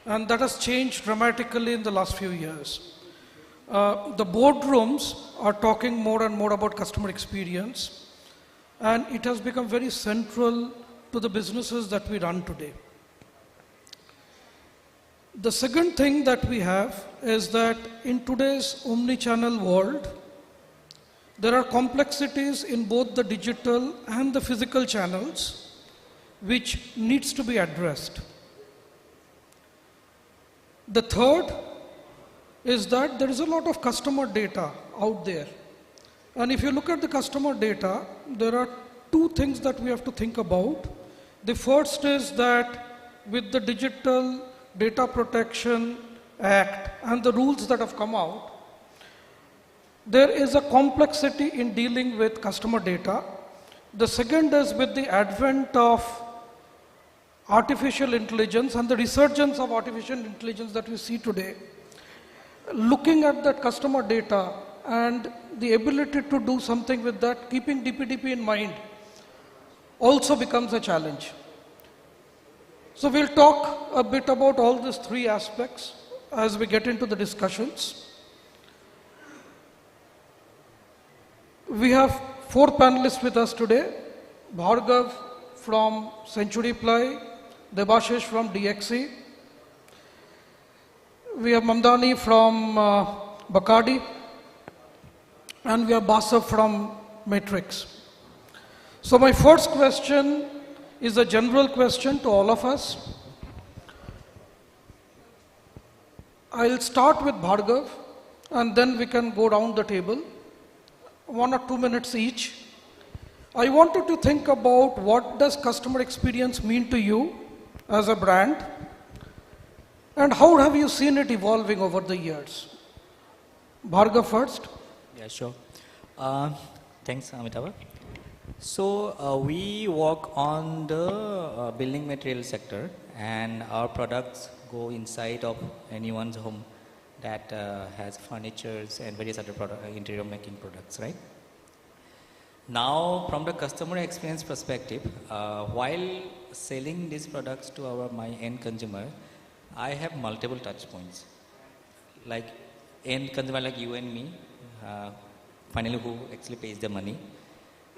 and that has changed dramatically in the last few years. The boardrooms are talking more and more about customer experience, and it has become very central to the businesses that we run today. The second thing that we have is that in today's omni-channel world, there are complexities in both the digital and the physical channels which needs to be addressed. The third is that there is a lot of customer data out there. And if you look at the customer data, there are two things that we have to think about. The first is that with the Digital Data Protection Act and the rules that have come out, there is a complexity in dealing with customer data. The second is with the advent of artificial intelligence and the resurgence of artificial intelligence that we see today. Looking at that customer data and the ability to do something with that, keeping DPDP in mind, also becomes a challenge. So we'll talk a bit about all these three aspects as we get into the discussions. We have four panelists with us today. Bhargav from Century Ply, Debashish from DXC. We have Mamdani from Bacardi, and we have Basav from Matrix. So my first question is a general question to all of us. I'll start with Bhargav, and then we can go round the table. 1 or 2 minutes each. I wanted to think about what does customer experience mean to you as a brand, and how have you seen it evolving over the years? Bhargav first. Yeah, sure. Thanks, Amitava. So we work on the building material sector, and our products go inside of anyone's home that has furnitures and various other interior making products, right? Now, from the customer experience perspective, while selling these products to my end consumer, I have multiple touch points. Like end consumer like you and me, finally who actually pays the money.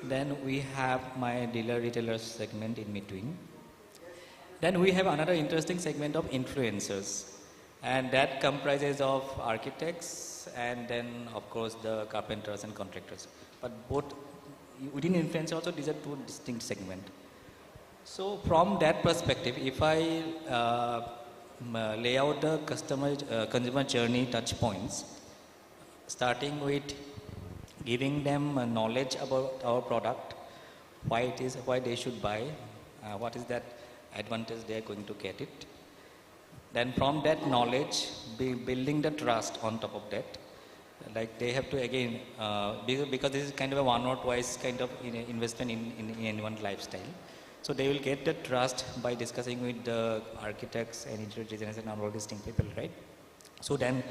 Then we have my dealer retailer segment in between. Then we have another interesting segment of influencers, and that comprises of architects and then of course the carpenters and contractors. But both within influencers also these are two distinct segments. So from that perspective, if I lay out the consumer journey touch points, starting with giving them knowledge about our product, why they should buy, what is that advantage they are going to get it. Then from that knowledge, building the trust on top of that. Like they have to again, because this is kind of a one or twice kind of investment in anyone's lifestyle. So they will get the trust by discussing with the architects and interior designers and all distinct people, right? So then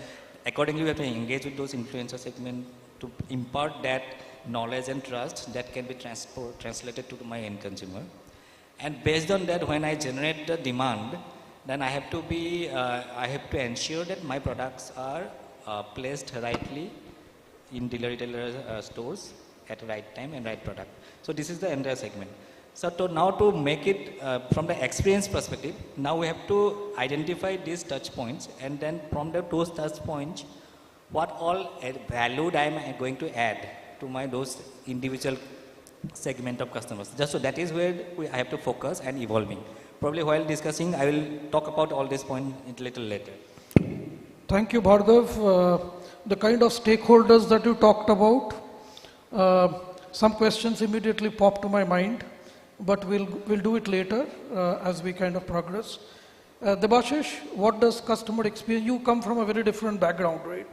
accordingly we have to engage with those influencer segment to impart that knowledge and trust that can be translated to my end consumer. And based on that, when I generate the demand, then I have to ensure that my products are placed rightly in retailer stores at the right time and right product. So this is the entire segment. So now to make it from the experience perspective, now we have to identify these touch points, and then from those touch points, what all value I am going to add to those individual segment of customers. Just so that is where I have to focus and evolving. Probably while discussing, I will talk about all these points a little later. Thank you, Bhargav. The kind of stakeholders that you talked about, some questions immediately pop to my mind, but we'll do it later as we kind of progress. Debashish, what does customer experience, you come from a very different background, right?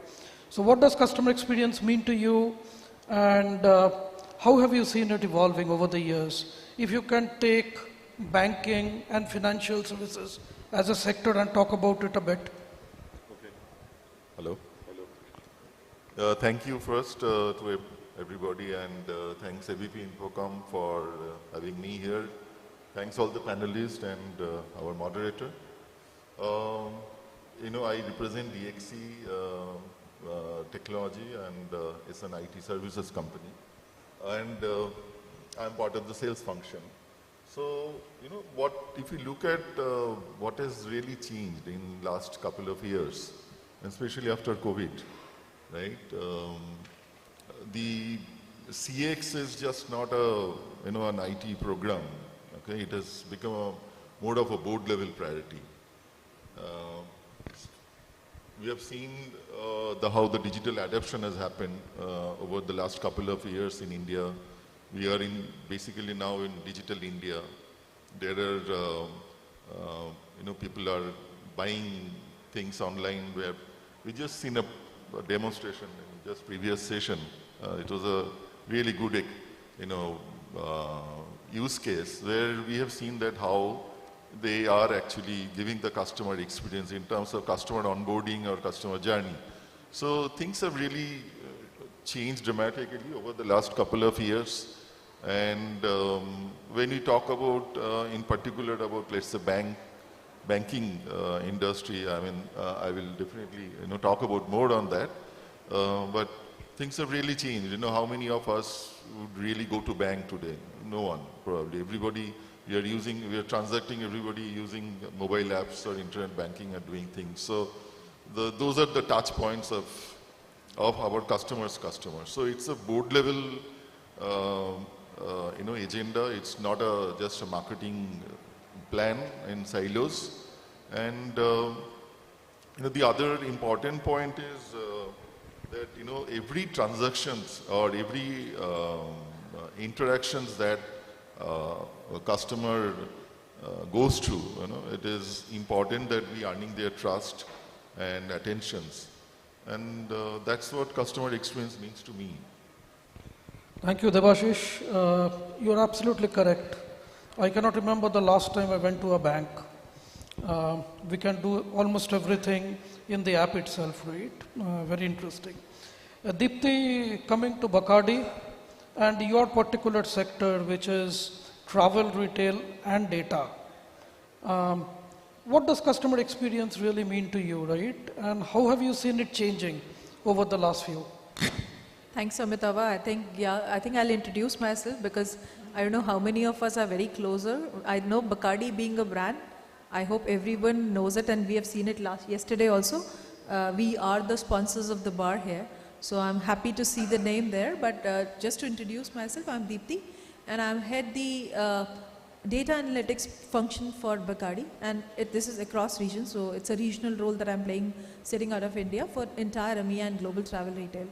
So what does customer experience mean to you, and how have you seen it evolving over the years? If you can take banking and financial services as a sector and talk about it a bit. Okay. Hello. Thank you first to everybody, and thanks ABP INFOCOM for having me here. Thanks all the panelists and our moderator. I represent DXC Technology, and it's an IT services company. And I'm part of the sales function. So, if you look at what has really changed in last couple of years, especially after COVID, right? The CX is just not an IT program. Okay, it has become more of a board level priority. We have seen how the digital adoption has happened over the last couple of years in India. We are basically now in digital India. There are, people are buying things online. Where we just seen a demonstration in just previous session. It was a really good, use case where we have seen that how they are actually giving the customer experience in terms of customer onboarding or customer journey. So things have really changed dramatically over the last couple of years. And when we talk about, in particular about, let's say, banking industry, I mean, I will definitely, talk about more on that. But things have really changed. How many of us would really go to bank today? No one, probably. Everybody, we are transacting, everybody using mobile apps or internet banking and doing things. So those are the touch points of our customers. So it's a board level, agenda. It's not just a marketing plan in silos. And the other important point is that every transactions or every interactions that a customer goes through, it is important that we earning their trust and attentions, and that's what customer experience means to me. Thank you, Debashish. You're absolutely correct. I cannot remember the last time I went to a bank. We can do almost everything in the app itself, right? Very interesting. Deepti, coming to Bacardi and your particular sector, which is travel, retail and data. What does customer experience really mean to you, right? And how have you seen it changing over the last few? Thanks, Amitava. I think I'll introduce myself because I don't know how many of us are very closer. I know Bacardi being a brand, I hope everyone knows it, and we have seen it yesterday also. We are the sponsors of the bar here. So I'm happy to see the name there, but just to introduce myself, I'm Deepthi, and I'm head the data analytics function for Bacardi, and this is across regions, so it's a regional role that I'm playing sitting out of India for entire EMEA and global travel retail.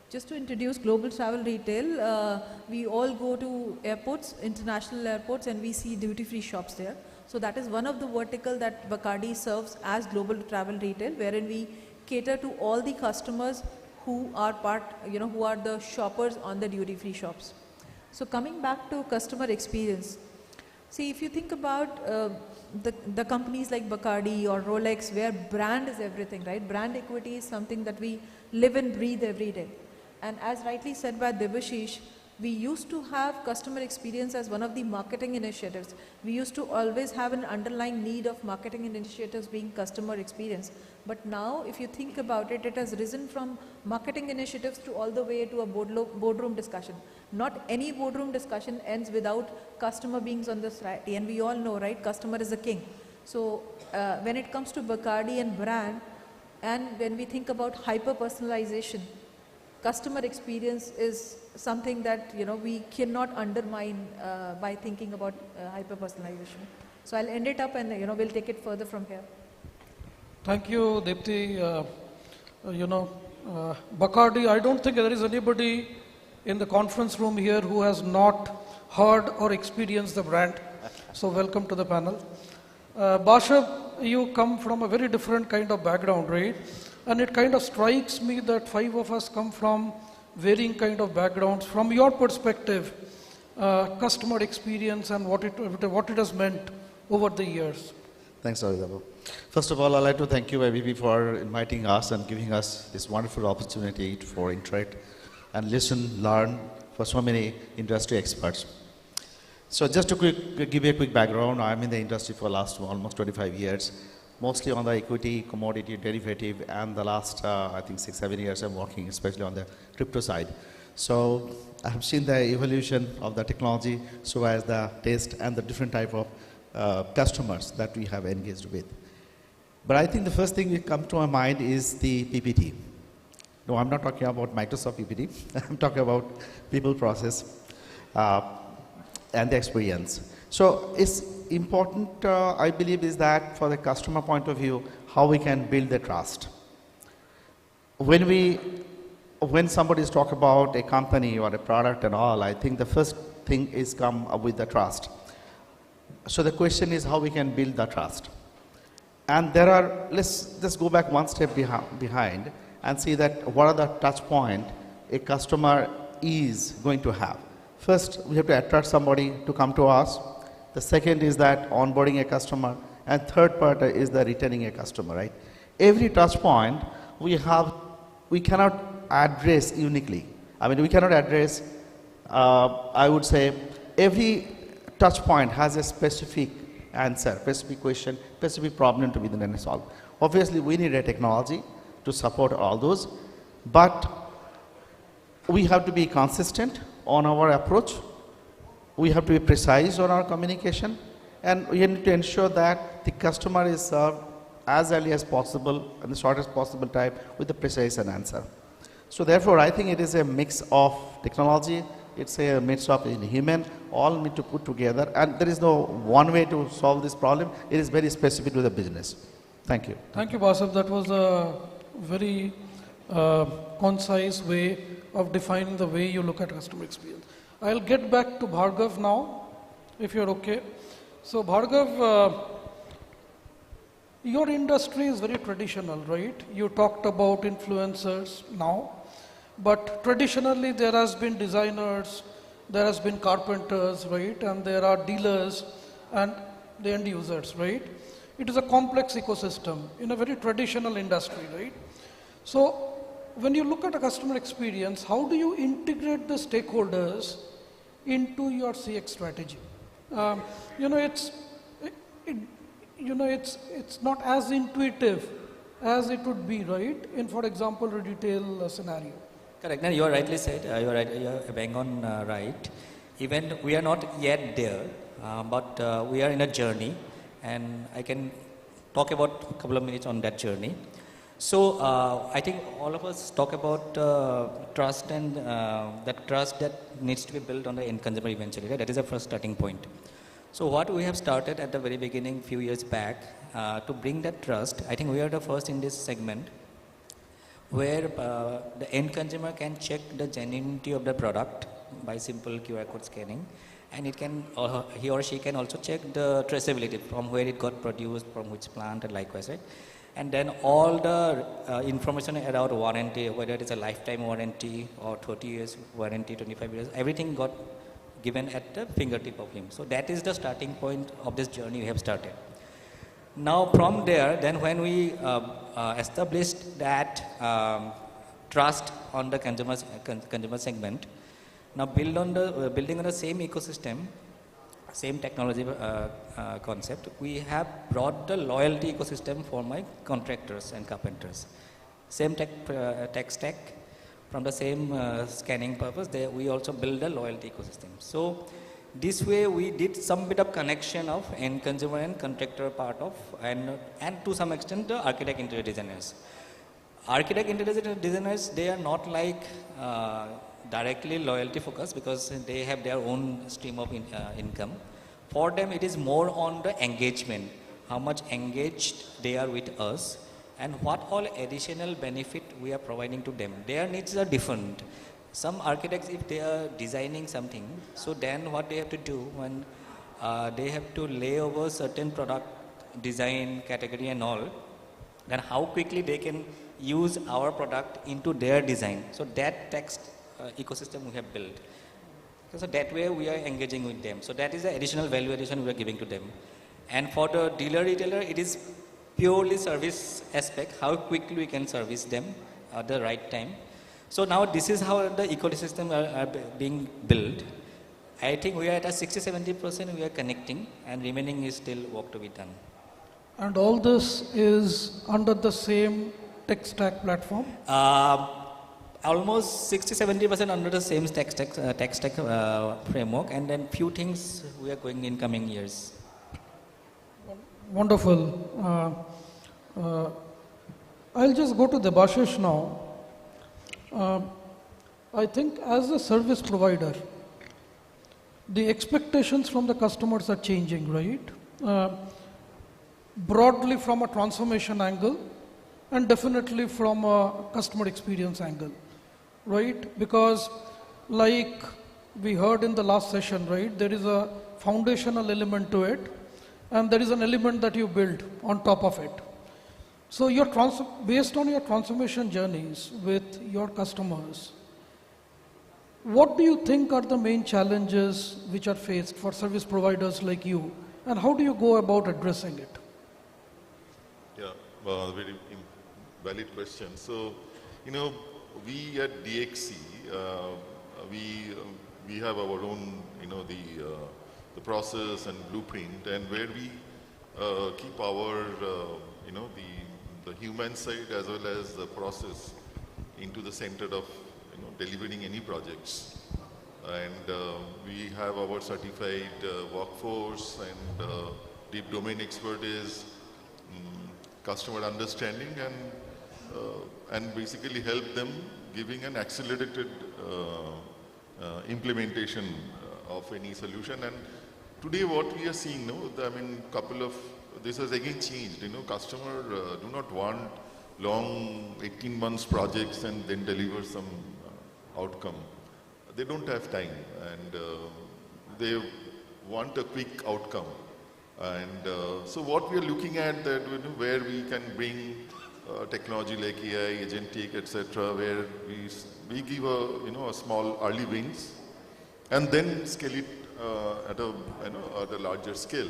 Just to introduce global travel retail, we all go to airports, international airports, and we see duty-free shops there. So that is one of the vertical that Bacardi serves as global travel retail, wherein we cater to all the customers who are who are the shoppers on the duty-free shops. So coming back to customer experience, see, if you think about the companies like Bacardi or Rolex, where brand is everything, right? Brand equity is something that we live and breathe every day. And as rightly said by Debashish, we used to have customer experience as one of the marketing initiatives. We used to always have an underlying need of marketing initiatives being customer experience. But now, if you think about it, it has risen from marketing initiatives to all the way to a boardroom discussion. Not any boardroom discussion ends without customer being on the side. And we all know, right, customer is the king. So when it comes to Bacardi and brand, and when we think about hyper-personalization, customer experience is something that we cannot undermine by thinking about hyper-personalization. So I'll end it up, and we'll take it further from here. Thank you, Deepthi. Bacardi, I don't think there is anybody in the conference room here who has not heard or experienced the brand. So welcome to the panel. Basha, you come from a very different kind of background, right? And it kind of strikes me that 5 of us come from varying kind of backgrounds. From your perspective, customer experience and what it has meant over the years. Thanks, Avidabu. First of all, I'd like to thank you, IBP, for inviting us and giving us this wonderful opportunity for interact and listen, learn for so many industry experts. So just to give you a quick background, I'm in the industry for the last almost 25 years. Mostly on the equity, commodity, derivative, and the last, I think, 6-7 years I'm working, especially on the crypto side. So I have seen the evolution of the technology, so as the taste and the different type of customers that we have engaged with. But I think the first thing that comes to my mind is the PPT. No, I'm not talking about Microsoft PPT. I'm talking about people, process, and the experience. So it's important, I believe, is that for the customer point of view, how we can build the trust. When somebody is talking about a company or a product and all, I think the first thing is come up with the trust. So the question is how we can build the trust. And there are, let's just go back one step behind and see that what are the touch point a customer is going to have. First, we have to attract somebody to come to us. The second is that onboarding a customer, and third part is the retaining a customer, right? Every touch point we cannot address uniquely. I mean, we cannot address, I would say, every touch point has a specific answer, specific question, specific problem to be then solved. Obviously, we need a technology to support all those, but we have to be consistent on our approach. We have to be precise on our communication, and we need to ensure that the customer is served as early as possible in the shortest possible time with a precise answer. So therefore, I think it is a mix of technology, it's a mix of human, all need to put together, and there is no one way to solve this problem. It is very specific to the business. Thank you. Thank you, Basav. That was a very concise way of defining the way you look at customer experience. I'll get back to Bhargav now, if you're okay. So Bhargav, your industry is very traditional, right? You talked about influencers now, but traditionally there has been designers, there has been carpenters, right? And there are dealers and the end users, right? It is a complex ecosystem in a very traditional industry, right? So when you look at a customer experience, how do you integrate the stakeholders into your CX strategy? It's not as intuitive as it would be, right? In, for example, a retail scenario. Correct. No, you are rightly said. You are right. You are bang on right. Even we are not yet there, but we are in a journey. and I can talk about a couple of minutes on that journey. So I think all of us talk about trust and that trust that needs to be built on the end consumer eventually, right? That is the first starting point. So what we have started at the very beginning, few years back, to bring that trust, I think we are the first in this segment where the end consumer can check the genuinity of the product by simple QR code scanning, and it can, he or she can also check the traceability from where it got produced, from which plant, and likewise, right? And then all the information around warranty, whether it is a lifetime warranty or 30 years warranty, 25 years, everything got given at the fingertip of him. So that is the starting point of this journey we have started. Now from there, then when we established that trust on the consumer segment, now building on the same ecosystem, same technology concept, we have brought the loyalty ecosystem for my contractors and carpenters. Same tech stack, from the same scanning purpose, we also build a loyalty ecosystem. So this way we did some bit of connection of end consumer and contractor part of, and to some extent the architect interior designers. Architect interior designers, they are not like directly loyalty focused because they have their own stream of income. For them it is more on the engagement, how much engaged they are with us and what all additional benefit we are providing to them. Their needs are different. Some architects, if they are designing something, so then what they have to do when they have to lay over certain product design category and all, then how quickly they can use our product into their design. So that text ecosystem we have built. So that way we are engaging with them. So that is the additional value addition we are giving to them. And for the dealer retailer, it is purely service aspect, how quickly we can service them at the right time. So now this is how the ecosystem are being built. I think we are at a 60-70% we are connecting, and remaining is still work to be done. And all this is under the same tech stack platform? Almost 60-70% under the same tech stack framework, and then few things we are going in coming years. Wonderful. I'll just go to Debashish now. I think as a service provider, the expectations from the customers are changing, right? Broadly from a transformation angle and definitely from a customer experience angle, right? Because like we heard in the last session, right, there is a foundational element to it and there is an element that you build on top of it. So based on your transformation journeys with your customers, what do you think are the main challenges which are faced for service providers like you, and how do you go about addressing it? Yeah, very valid question. So, you know, we at DXC, we have our own, you know, the process and blueprint, and where we keep our, you know, the human side as well as the process into the center of, you know, delivering any projects. And we have our certified workforce and deep domain expertise, customer understanding, and basically help them giving an accelerated implementation of any solution. And today what we are seeing, no, I mean, this has again changed, you know, customer do not want long 18 months projects and then deliver some outcome. They don't have time, and they want a quick outcome. And so what we are looking at that, you know, where we can bring technology like AI, agentic, etc., where we give a small early wins, and then scale it at a larger scale.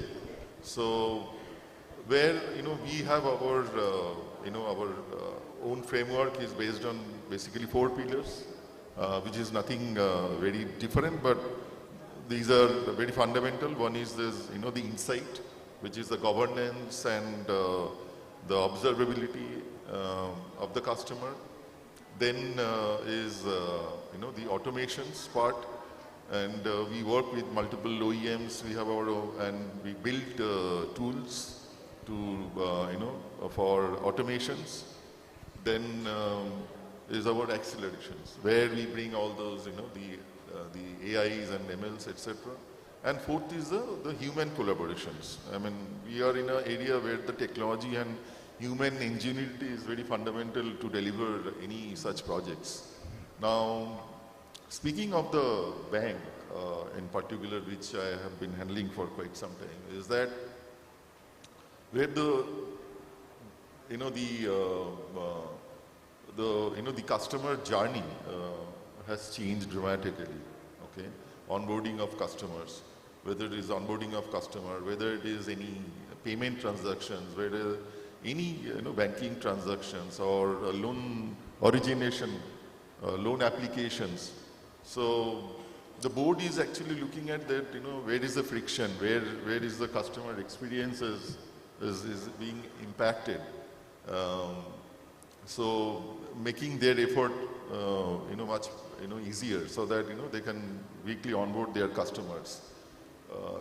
So where, you know, we have our our own framework is based on basically 4 pillars, which is nothing very different, but these are very fundamental. One is this, you know, the insight, which is the governance and the observability of the customer. Then is, you know, the automations part, And we work with multiple OEMs. We have our own, and we built tools to, for automations. Then is our accelerations, where we bring all those, the AIs and MLs, etc. And fourth is the human collaborations. I mean, we are in an area where the technology and human ingenuity is very fundamental to deliver any such projects. Now, speaking of the bank in particular, which I have been handling for quite some time, is that where the customer journey has changed dramatically. Okay, onboarding of customers, whether it is onboarding of customer, whether it is any payment transactions, whether any banking transactions or loan origination, loan applications. So the board is actually looking at that, where is the friction, where is the customer experience is being impacted. So making their effort, much easier, so that they can weekly onboard their customers.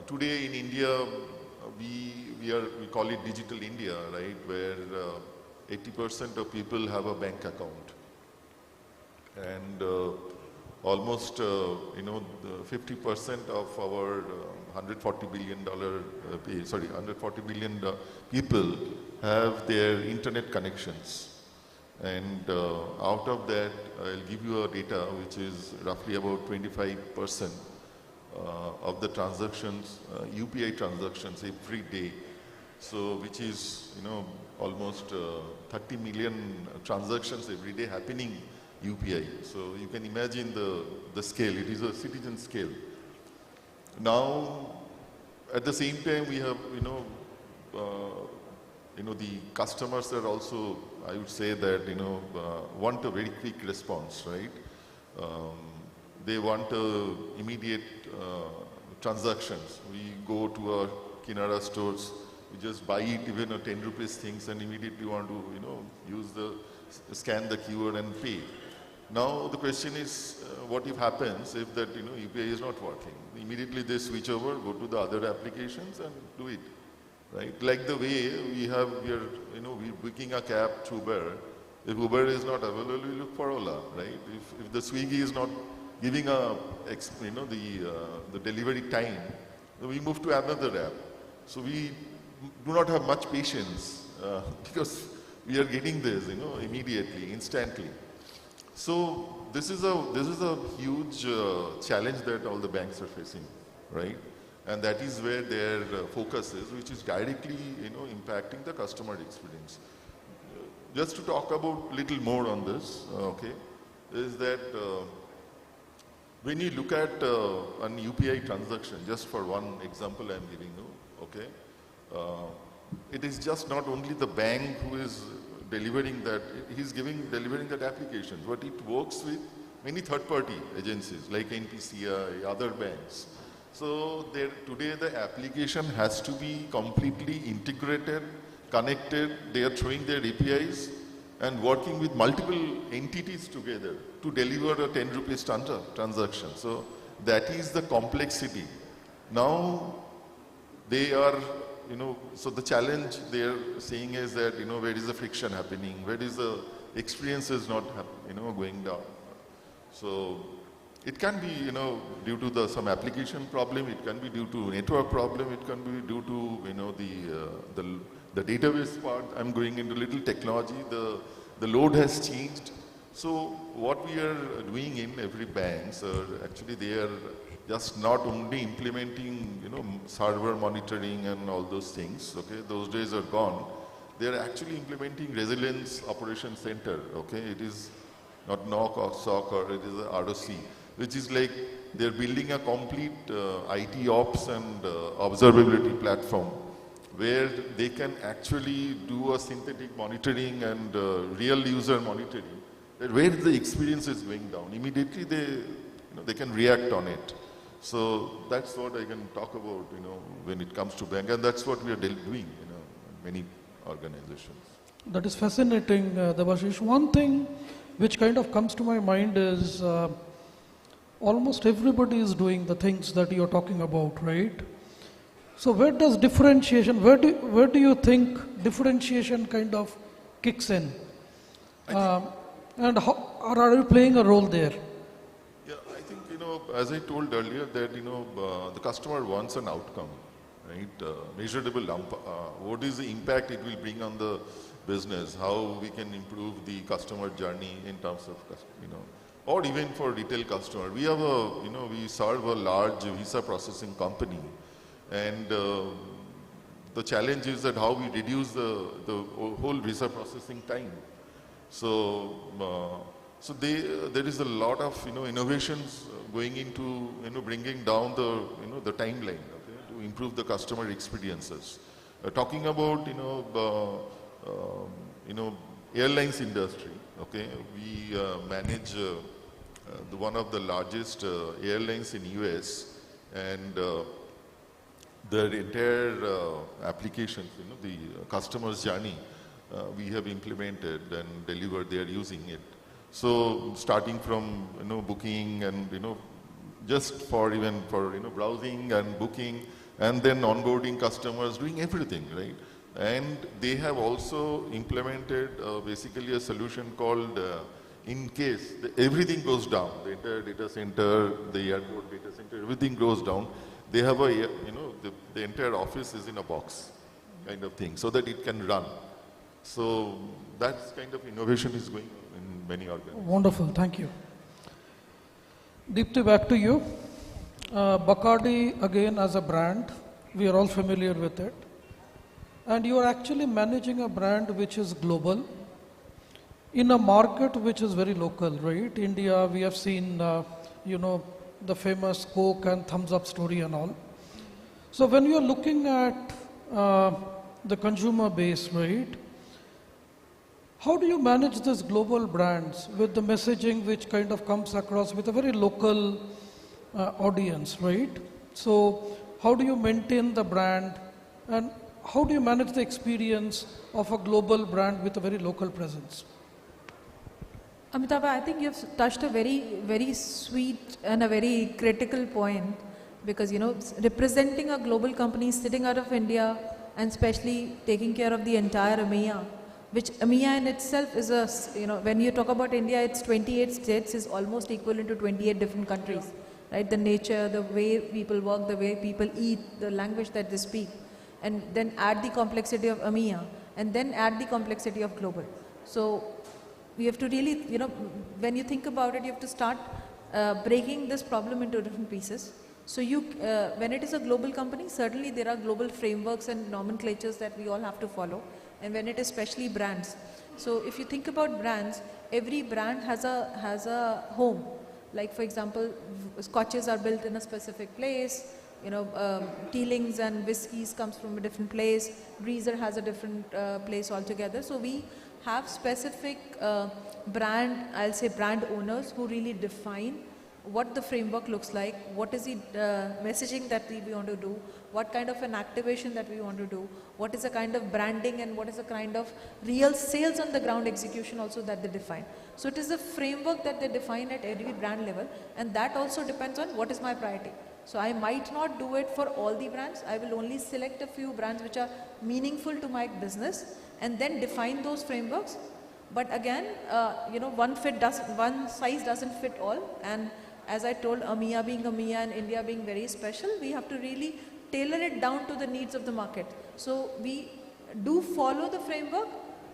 Today in India, we call it Digital India, right, where 80% of people have a bank account, and almost 50% of our $140 billion people have their internet connections. And out of that, I'll give you a data which is roughly about 25% of the transactions, UPI transactions every day. So which is, almost 30 million transactions every day happening UPI. So you can imagine the scale. It is a citizen scale. Now, at the same time, we have, the customers are also, I would say that, want a very quick response, right? They want immediate transactions. We go to our Kinara stores, we just buy it, even a 10 rupees things, and immediately want to, scan the QR and pay. Now the question is, what if happens if that UPI is not working? Immediately they switch over, go to the other applications and do it, right? Like the way we're booking a cab through Uber. If Uber is not available, we look for Ola, right? If the Swiggy is not giving the delivery time, we move to another app. So we do not have much patience because we are getting this, immediately, instantly. So this is a huge challenge that all the banks are facing, right? And that is where their focus is, which is directly, impacting the customer experience. Just to talk about a little more on this, okay, is that when you look at an UPI transaction, just for one example I'm giving you, okay, it is just not only the bank who is delivering that, delivering that application, but it works with many third-party agencies like NPCI, other banks. So today the application has to be completely integrated, connected. They are throwing their APIs and working with multiple entities together to deliver a 10 rupees transaction. So that is the complexity. Now they are, so the challenge they are saying is that, where is the friction happening? Where is the experience is not, going down? So it can be, due to some application problem. It can be due to network problem. It can be due to, the database part. I'm going into little technology. The load has changed. So what we are doing in every bank, actually they are just not only implementing, server monitoring and all those things, okay, those days are gone. They are actually implementing resilience operation center, okay. It is not NOC or SOC, or it is a ROC, which is like they're building a complete IT ops and observability platform where they can actually do a synthetic monitoring and real user monitoring, where the experience is going down. Immediately they can react on it. So that's what I can talk about, when it comes to bank, and that's what we are doing, in many organizations. That is fascinating, Debashish. One thing which kind of comes to my mind is, almost everybody is doing the things that you're talking about, right? So where does differentiation, where do you think differentiation kind of kicks in? And how, or are you playing a role there? Yeah, I think, as I told earlier that, the customer wants an outcome, right? Measurable, what is the impact it will bring on the business, how we can improve the customer journey in terms of, or even for retail customer. We have we serve a large visa processing company, and the challenge is that how we reduce the whole visa processing time. So, there is a lot of innovations going into bringing down the timeline, okay, to improve the customer experiences. Talking about airlines industry, okay, we manage one of the largest airlines in US, and their entire applications, the customer's journey, we have implemented and delivered. They are using it. So starting from booking and just for browsing and booking, and then onboarding customers, doing everything, right? And they have also implemented basically a solution called in case everything goes down, the entire data center, the airport data center, everything goes down. They have a the entire office is in a box, kind of thing, so that it can run. So that kind of innovation is going on in many organizations. Wonderful, thank you. Deepti, back to you. Bacardi, again, as a brand, we are all familiar with it. And you are actually managing a brand which is global in a market which is very local, right? India, we have seen, the famous Coke and Thumbs Up story and all. So when you are looking at the consumer base, right? How do you manage these global brands with the messaging which kind of comes across with a very local audience, right? So how do you maintain the brand, and how do you manage the experience of a global brand with a very local presence? Amitabh, I think you've touched a very, very sweet and a very critical point, because, representing a global company sitting out of India and especially taking care of the entire EMEA, which EMEA in itself is a, when you talk about India, it's 28 states, is almost equivalent to 28 different countries, right? The nature, the way people work, the way people eat, the language that they speak, and then add the complexity of EMEA, and then add the complexity of global. So we have to really, when you think about it, you have to start breaking this problem into different pieces. So when it is a global company, certainly there are global frameworks and nomenclatures that we all have to follow. And when it is especially brands. So if you think about brands, every brand has a home. Like, for example, scotches are built in a specific place, Teelings and whiskies comes from a different place, Breezer has a different place altogether. So we have specific I'll say brand owners who really define what the framework looks like, what is the messaging that we want to do, what kind of an activation that we want to do, what is the kind of branding, and what is the kind of real sales on the ground execution also that they define. So it is a framework that they define at every brand level, and that also depends on what is my priority. So I might not do it for all the brands. I will only select a few brands which are meaningful to my business and then define those frameworks. But again, one size doesn't fit all, and as I told, EMEA being EMEA and India being very special, we have to really tailor it down to the needs of the market. So we do follow the framework.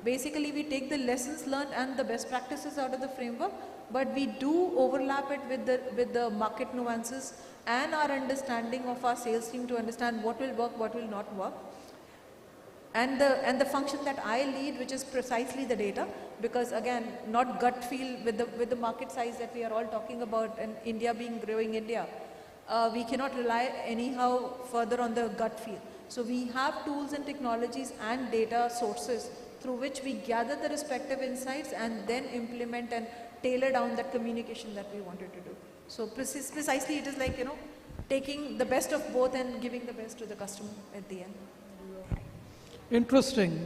Basically, we take the lessons learned and the best practices out of the framework, but we do overlap it with the market nuances and our understanding of our sales team to understand what will work, what will not work. And the function that I lead, which is precisely the data, because again, not gut feel with the market size that we are all talking about, and India being growing India, we cannot rely anyhow further on the gut feel. So we have tools and technologies and data sources through which we gather the respective insights and then implement and tailor down that communication that we wanted to do. So precisely it is like, taking the best of both and giving the best to the customer at the end. Interesting.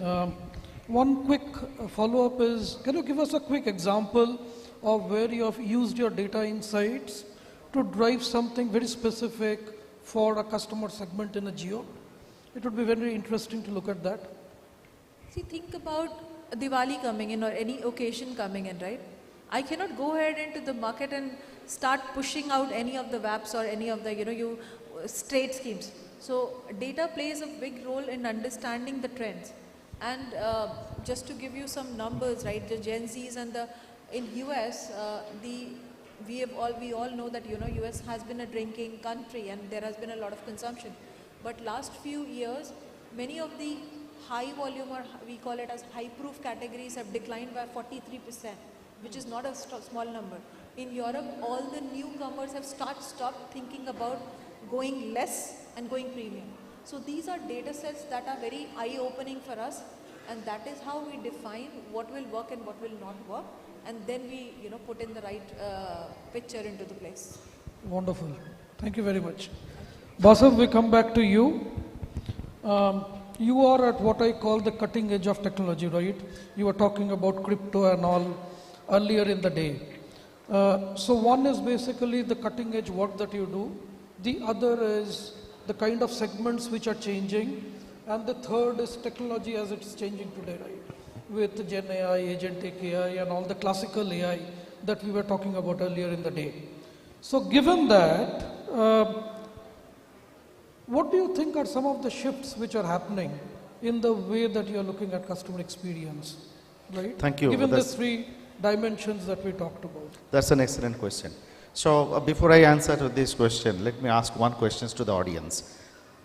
One quick follow-up is, can you give us a quick example of where you have used your data insights to drive something very specific for a customer segment in a geo? It would be very interesting to look at that. See, think about Diwali coming in or any occasion coming in, right? I cannot go ahead into the market and start pushing out any of the VAPs or any of the, straight schemes. So data plays a big role in understanding the trends. And just to give you some numbers, right, the Gen Zs and in US, we all know that, US has been a drinking country and there has been a lot of consumption. But last few years, many of the high volume or we call it as high proof categories have declined by 43%, which is not a small number. In Europe, all the newcomers have stopped thinking about going less and going premium. So these are data sets that are very eye-opening for us, and that is how we define what will work and what will not work, and then we put in the right picture into the place. Wonderful. Thank you very much. Basav, we come back to you. You are at what I call the cutting edge of technology, right? You were talking about crypto and all earlier in the day. So one is basically the cutting edge work that you do. The other is the kind of segments which are changing. And the third is technology as it's changing today, right? With Gen AI, Agentic AI, and all the classical AI that we were talking about earlier in the day. So given that, what do you think are some of the shifts which are happening in the way that you're looking at customer experience, right? Thank you. Given the three dimensions that we talked about. That's an excellent question. So before I answer to this question, let me ask one question to the audience.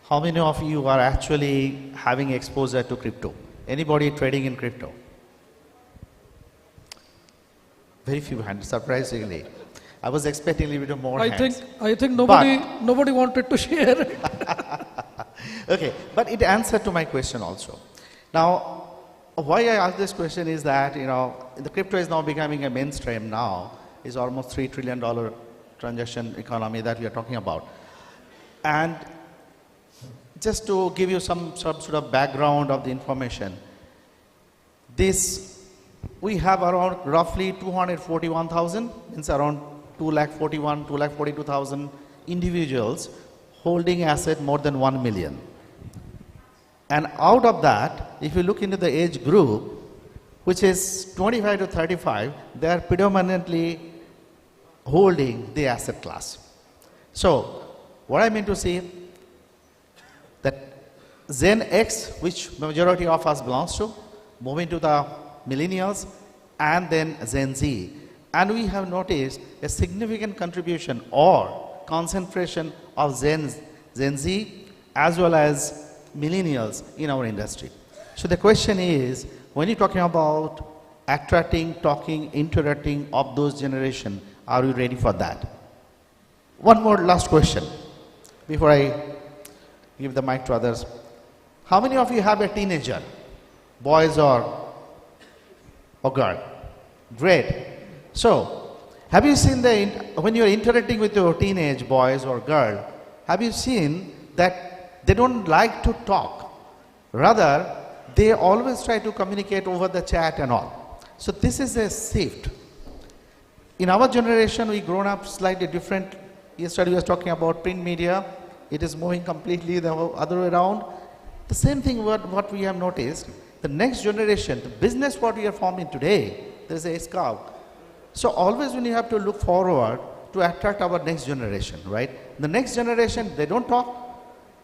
How many of you are actually having exposure to crypto? Anybody trading in crypto? Very few hands, surprisingly. I was expecting a little bit more hands. I think nobody wanted to share. Okay, but it answered to my question also. Now, why I ask this question is that, the crypto is now becoming a mainstream now. It's almost $3 trillion transaction economy that we are talking about. And just to give you some sort of background of the information, we have around roughly 241,000, means around 242,000 individuals holding asset more than 1 million. And out of that, if you look into the age group, which is 25 to 35, they are predominantly holding the asset class. So, what I mean to say, that Gen X, which majority of us belongs to, moving to the millennials, and then Gen Z. And we have noticed a significant contribution or concentration of Gen Z as well as millennials in our industry. So the question is, when you're talking about attracting, talking, interacting of those generation, are we ready for that? One more last question before I give the mic to others. How many of you have a teenager, boys or girl? Great. So, have you seen when you're interacting with your teenage boys or girl, have you seen that they don't like to talk? Rather, they always try to communicate over the chat and all. So this is a shift. In our generation, we grown up slightly different. Yesterday we was talking about print media. It is moving completely the other way around. The same thing what we have noticed, the next generation, the business what we are forming today, there is a scout. So always when you have to look forward to attract our next generation, right? The next generation, they don't talk,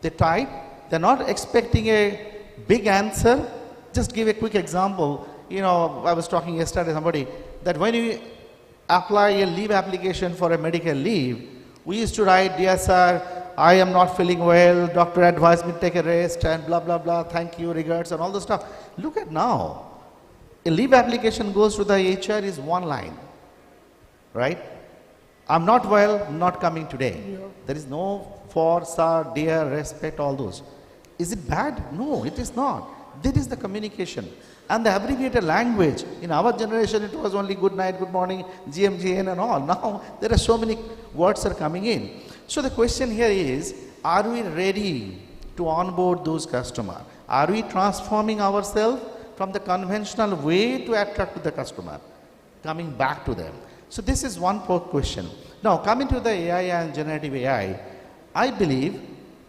they type, they're not expecting a big answer. Just give a quick example. I was talking yesterday to somebody that when you apply a leave application for a medical leave, we used to write, "Dear sir, I am not feeling well, doctor advised me to take a rest," and blah, blah, blah, thank you, regards, and all the stuff. Look at now. A leave application goes to the HR is one line, right? I'm not well, not coming today. Yeah. There is no for, sir, dear, respect, all those. Is it bad? No, it is not. That is the communication. And the abbreviated language, in our generation it was only good night, good morning, GMGN and all. Now there are so many words are coming in. So the question here is, are we ready to onboard those customers? Are we transforming ourselves from the conventional way to attract the customer, coming back to them? So this is one question. Now coming to the AI and generative AI, I believe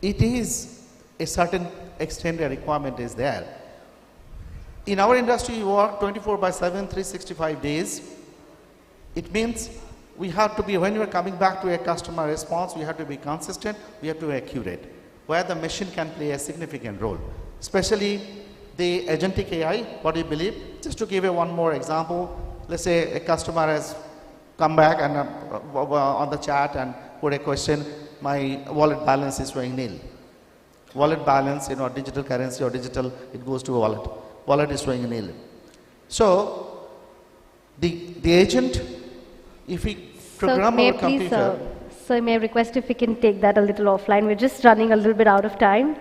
it is a certain extent a requirement is there. In our industry, we work 24/7, 365 days. It means we have to be, when we are coming back to a customer response, we have to be consistent, we have to be accurate, where the machine can play a significant role. Especially the agentic AI, what do you believe? Just to give you one more example, let's say a customer has come back and on the chat and put a question, my wallet balance is showing nil. Wallet balance, digital currency or digital, it goes to a wallet. Wallet is showing nil. So the agent, if we program our computer. Sir, may I request if we can take that a little offline? We're just running a little bit out of time,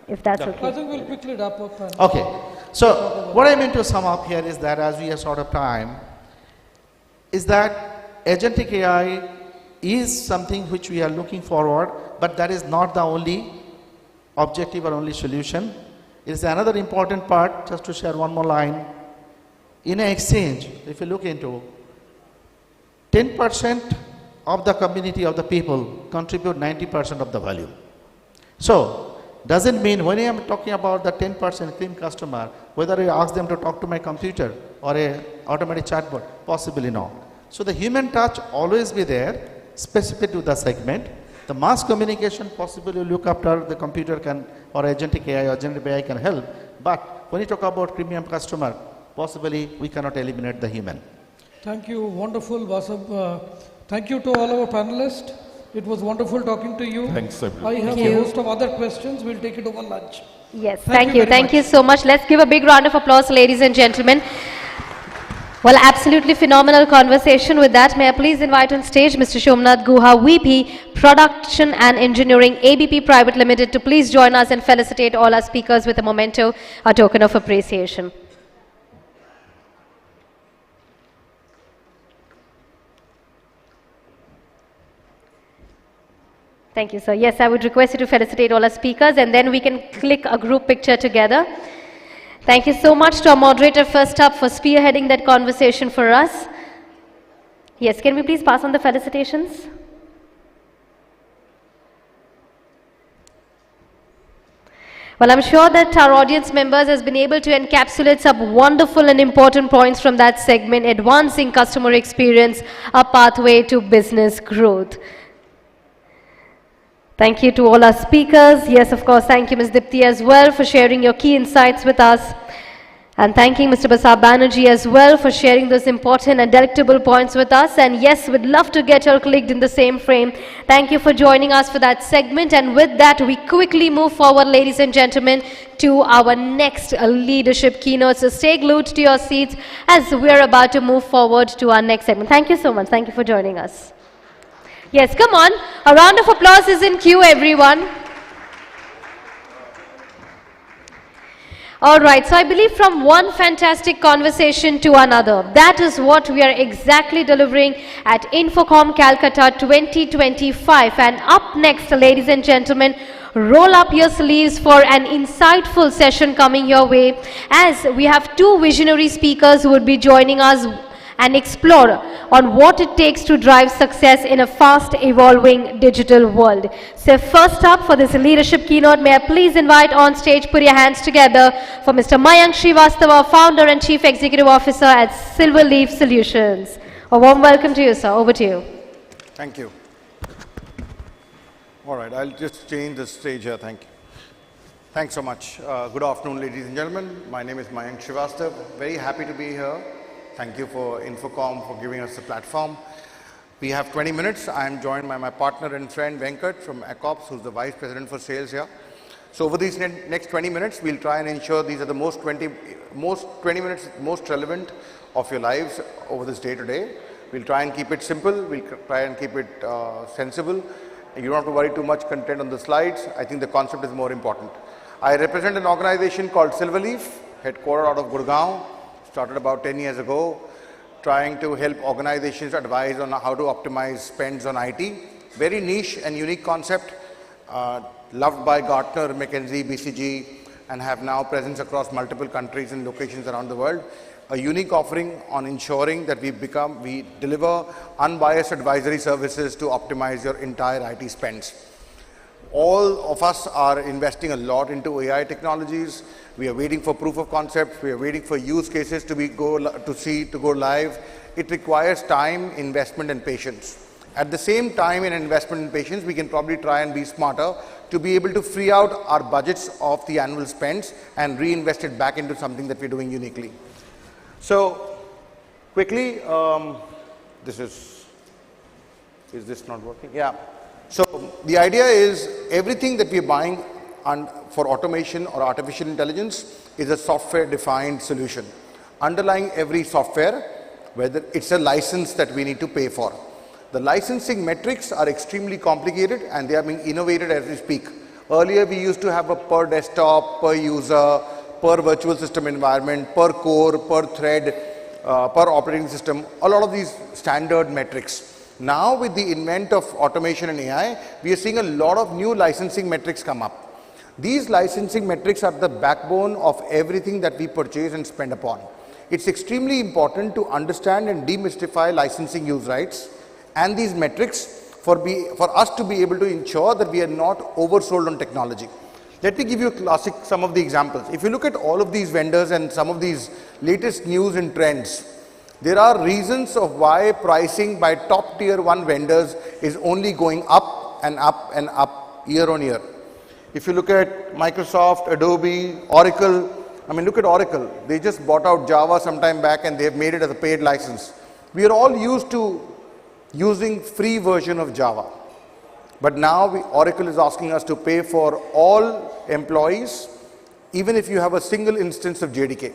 if that's okay. I think we'll quickly wrap up. Okay. So what I mean to sum up here is that as we are short of time, is that agentic AI is something which we are looking forward, but that is not the only objective or only solution. It is another important part, just to share one more line. In an exchange, if you look into 10% of the community of the people contribute 90% of the value. So, doesn't mean when I am talking about the 10% cream customer, whether I ask them to talk to my computer or a automatic chatbot, possibly not. So the human touch always be there, specific to the segment. The mass communication possibly look after the computer can, or agentic AI or generative AI can help. But when you talk about premium customer, possibly we cannot eliminate the human. Thank you, wonderful, Vasab. Thank you to all our panelists. It was wonderful talking to you. Thanks, I have a host of other questions. We'll take it over lunch. Yes, thank you. very Thank much. you so much. Let's give a big round of applause, ladies and gentlemen. Well, absolutely phenomenal conversation. With that, may I please invite on stage Mr. Shomnath Guha, VP, Production and Engineering, ABP Private Limited, to please join us and felicitate all our speakers with a memento, a token of appreciation. Thank you, sir. Yes, I would request you to felicitate all our speakers, and then we can click a group picture together. Thank you so much to our moderator first up for spearheading that conversation for us. Yes, can we please pass on the felicitations? Well, I'm sure that our audience members has been able to encapsulate some wonderful and important points from that segment, advancing customer experience, a pathway to business growth. Thank you to all our speakers. Yes, of course, thank you, Ms. Dipti, as well, for sharing your key insights with us. And thanking Mr. Basab Banerjee as well for sharing those important and delectable points with us. And yes, we'd love to get you all clicked in the same frame. Thank you for joining us for that segment. And with that, we quickly move forward, ladies and gentlemen, to our next leadership keynote. So stay glued to your seats as we're about to move forward to our next segment. Thank you so much. Thank you for joining us. Yes, come on. A round of applause is in queue, everyone. All right, so I believe from one fantastic conversation to another, that is what we are exactly delivering at INFOCOM Calcutta 2025. And up next, ladies and gentlemen, roll up your sleeves for an insightful session coming your way, as we have two visionary speakers who would be joining us and explore on what it takes to drive success in a fast evolving digital world. So first up for this leadership keynote, may I please invite on stage, put your hands together for Mr. Mayank Srivastava, Founder and Chief Executive Officer at Silverleaf Solutions. A warm welcome to you, sir. Over to you. Thank you. All right, I'll just change the stage here. Thank you. Thanks so much. Good afternoon, ladies and gentlemen. My name is Mayank Srivastava. Very happy to be here. Thank you for INFOCOM for giving us the platform. We have 20 minutes. I am joined by my partner and friend Venkat from ACOPS, who's the Vice President for Sales here. So over these next 20 minutes, we'll try and ensure these are the most 20 minutes most relevant of your lives over this day today. We'll try and keep it simple. We'll try and keep it sensible. You don't have to worry too much content on the slides. I think the concept is more important. I represent an organization called Silverleaf, headquartered out of Gurgaon. Started about 10 years ago, trying to help organizations advise on how to optimize spends on IT. Very niche and unique concept, loved by Gartner, McKinsey, BCG, and have now presence across multiple countries and locations around the world. A unique offering on ensuring that we deliver unbiased advisory services to optimize your entire IT spends. All of us are investing a lot into AI technologies. We are waiting for proof of concepts. We are waiting for use cases to go live. It requires time, investment, and patience. At the same time, in investment and patience, we can probably try and be smarter to be able to free out our budgets of the annual spends and reinvest it back into something that we're doing uniquely. So, quickly, is this not working? Yeah. So, the idea is everything that we're buying for automation or artificial intelligence is a software-defined solution. Underlying every software, whether it's a license that we need to pay for. The licensing metrics are extremely complicated and they are being innovated as we speak. Earlier, we used to have a per desktop, per user, per virtual system environment, per core, per thread, per operating system, a lot of these standard metrics. Now, with the advent of automation and AI, we are seeing a lot of new licensing metrics come up. These licensing metrics are the backbone of everything that we purchase and spend upon. It's extremely important to understand and demystify licensing use rights and these metrics for us to be able to ensure that we are not oversold on technology. Let me give you some of the examples. If you look at all of these vendors and some of these latest news and trends, there are reasons of why pricing by top tier 1 vendors is only going up and up and up year on year. If you look at Microsoft, Adobe, Oracle, look at Oracle. They just bought out Java some time back and they have made it as a paid license. We are all used to using free version of Java. But now Oracle is asking us to pay for all employees, even if you have a single instance of JDK.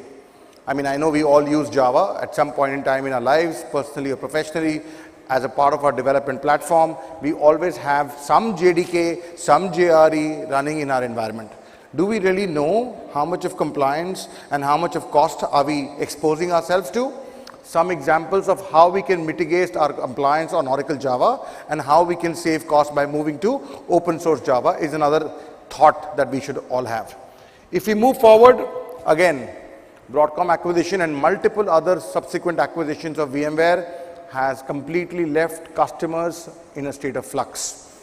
I know we all use Java at some point in time in our lives, personally or professionally, as a part of our development platform. We always have some JDK, some JRE running in our environment. Do we really know how much of compliance and how much of cost are we exposing ourselves to? Some examples of how we can mitigate our compliance on Oracle Java and how we can save costs by moving to open source Java is another thought that we should all have. If we move forward, again, Broadcom acquisition and multiple other subsequent acquisitions of VMware has completely left customers in a state of flux.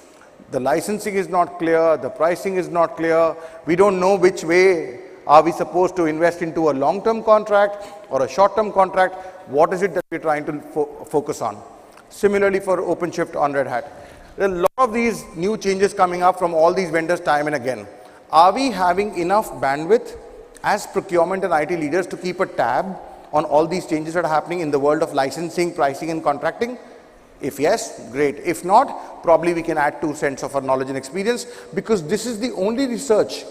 The licensing is not clear, the pricing is not clear, we don't know which way are we supposed to invest into a long-term contract or a short-term contract. What is it that we're trying to focus on? Similarly for OpenShift on Red Hat. There are a lot of these new changes coming up from all these vendors time and again. Are we having enough bandwidth as procurement and IT leaders to keep a tab on all these changes that are happening in the world of licensing, pricing and contracting? If yes, great. If not, probably we can add 2 cents of our knowledge and experience, because this is the only research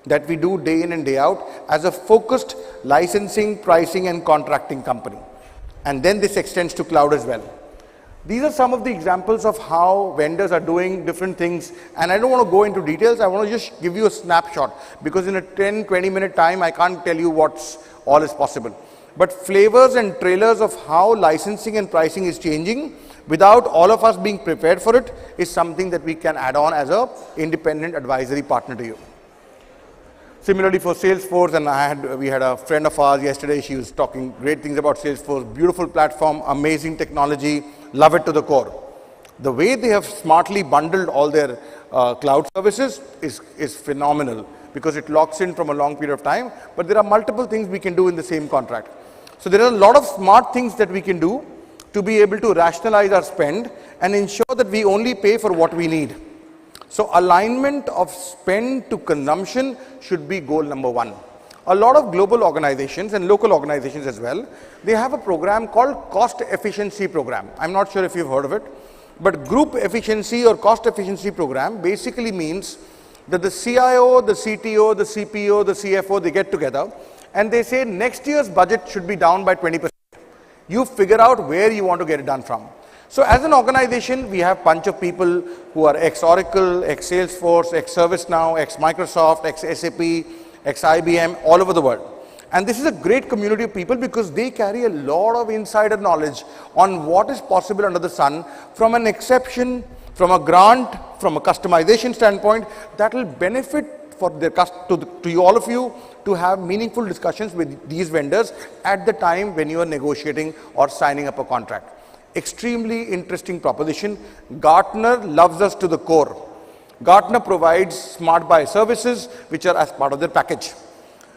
that we do day in and day out as a focused licensing, pricing and contracting company. And then this extends to cloud as well. These are some of the examples of how vendors are doing different things, and I don't want to go into details. I want to just give you a snapshot, because in a 10-20 minute time I can't tell you what's all is possible. But flavors and trailers of how licensing and pricing is changing without all of us being prepared for it is something that we can add on as an independent advisory partner to you. Similarly for Salesforce, and we had a friend of ours yesterday, she was talking great things about Salesforce, beautiful platform, amazing technology, love it to the core. The way they have smartly bundled all their cloud services is phenomenal, because it locks in from a long period of time, but there are multiple things we can do in the same contract. So there are a lot of smart things that we can do to be able to rationalize our spend and ensure that we only pay for what we need. So alignment of spend to consumption should be goal number 1. A lot of global organizations and local organizations as well, they have a program called cost efficiency program. I'm not sure if you've heard of it, but group efficiency or cost efficiency program basically means that the CIO, the CTO, the CPO, the CFO, they get together and they say next year's budget should be down by 20%. You figure out where you want to get it done from. So as an organization, we have a bunch of people who are ex-Oracle, ex-Salesforce, ex-ServiceNow, ex-Microsoft, ex-SAP, ex-IBM, all over the world. And this is a great community of people because they carry a lot of insider knowledge on what is possible under the sun, from an exception, from a grant, from a customization standpoint, that will benefit for all of you to have meaningful discussions with these vendors at the time when you are negotiating or signing up a contract. Extremely interesting proposition. Gartner loves us to the core. Gartner provides smart buy services which are as part of their package.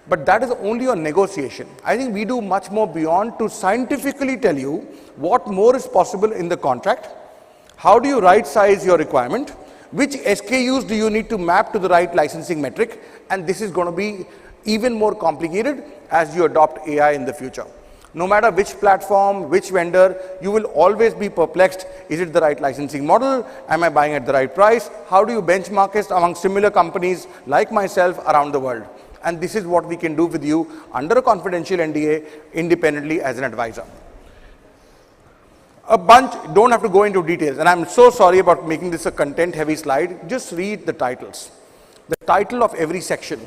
But that is only on negotiation. I think we do much more beyond to scientifically tell you what more is possible in the contract. How do you right size your requirement? Which SKUs do you need to map to the right licensing metric? And this is going to be even more complicated as you adopt AI in the future. No matter which platform, which vendor, you will always be perplexed. Is it the right licensing model? Am I buying at the right price? How do you benchmark it among similar companies like myself around the world? And this is what we can do with you under a confidential NDA independently as an advisor. A bunch, don't have to go into details, and I'm so sorry about making this a content heavy slide. Just read the titles. The title of every section.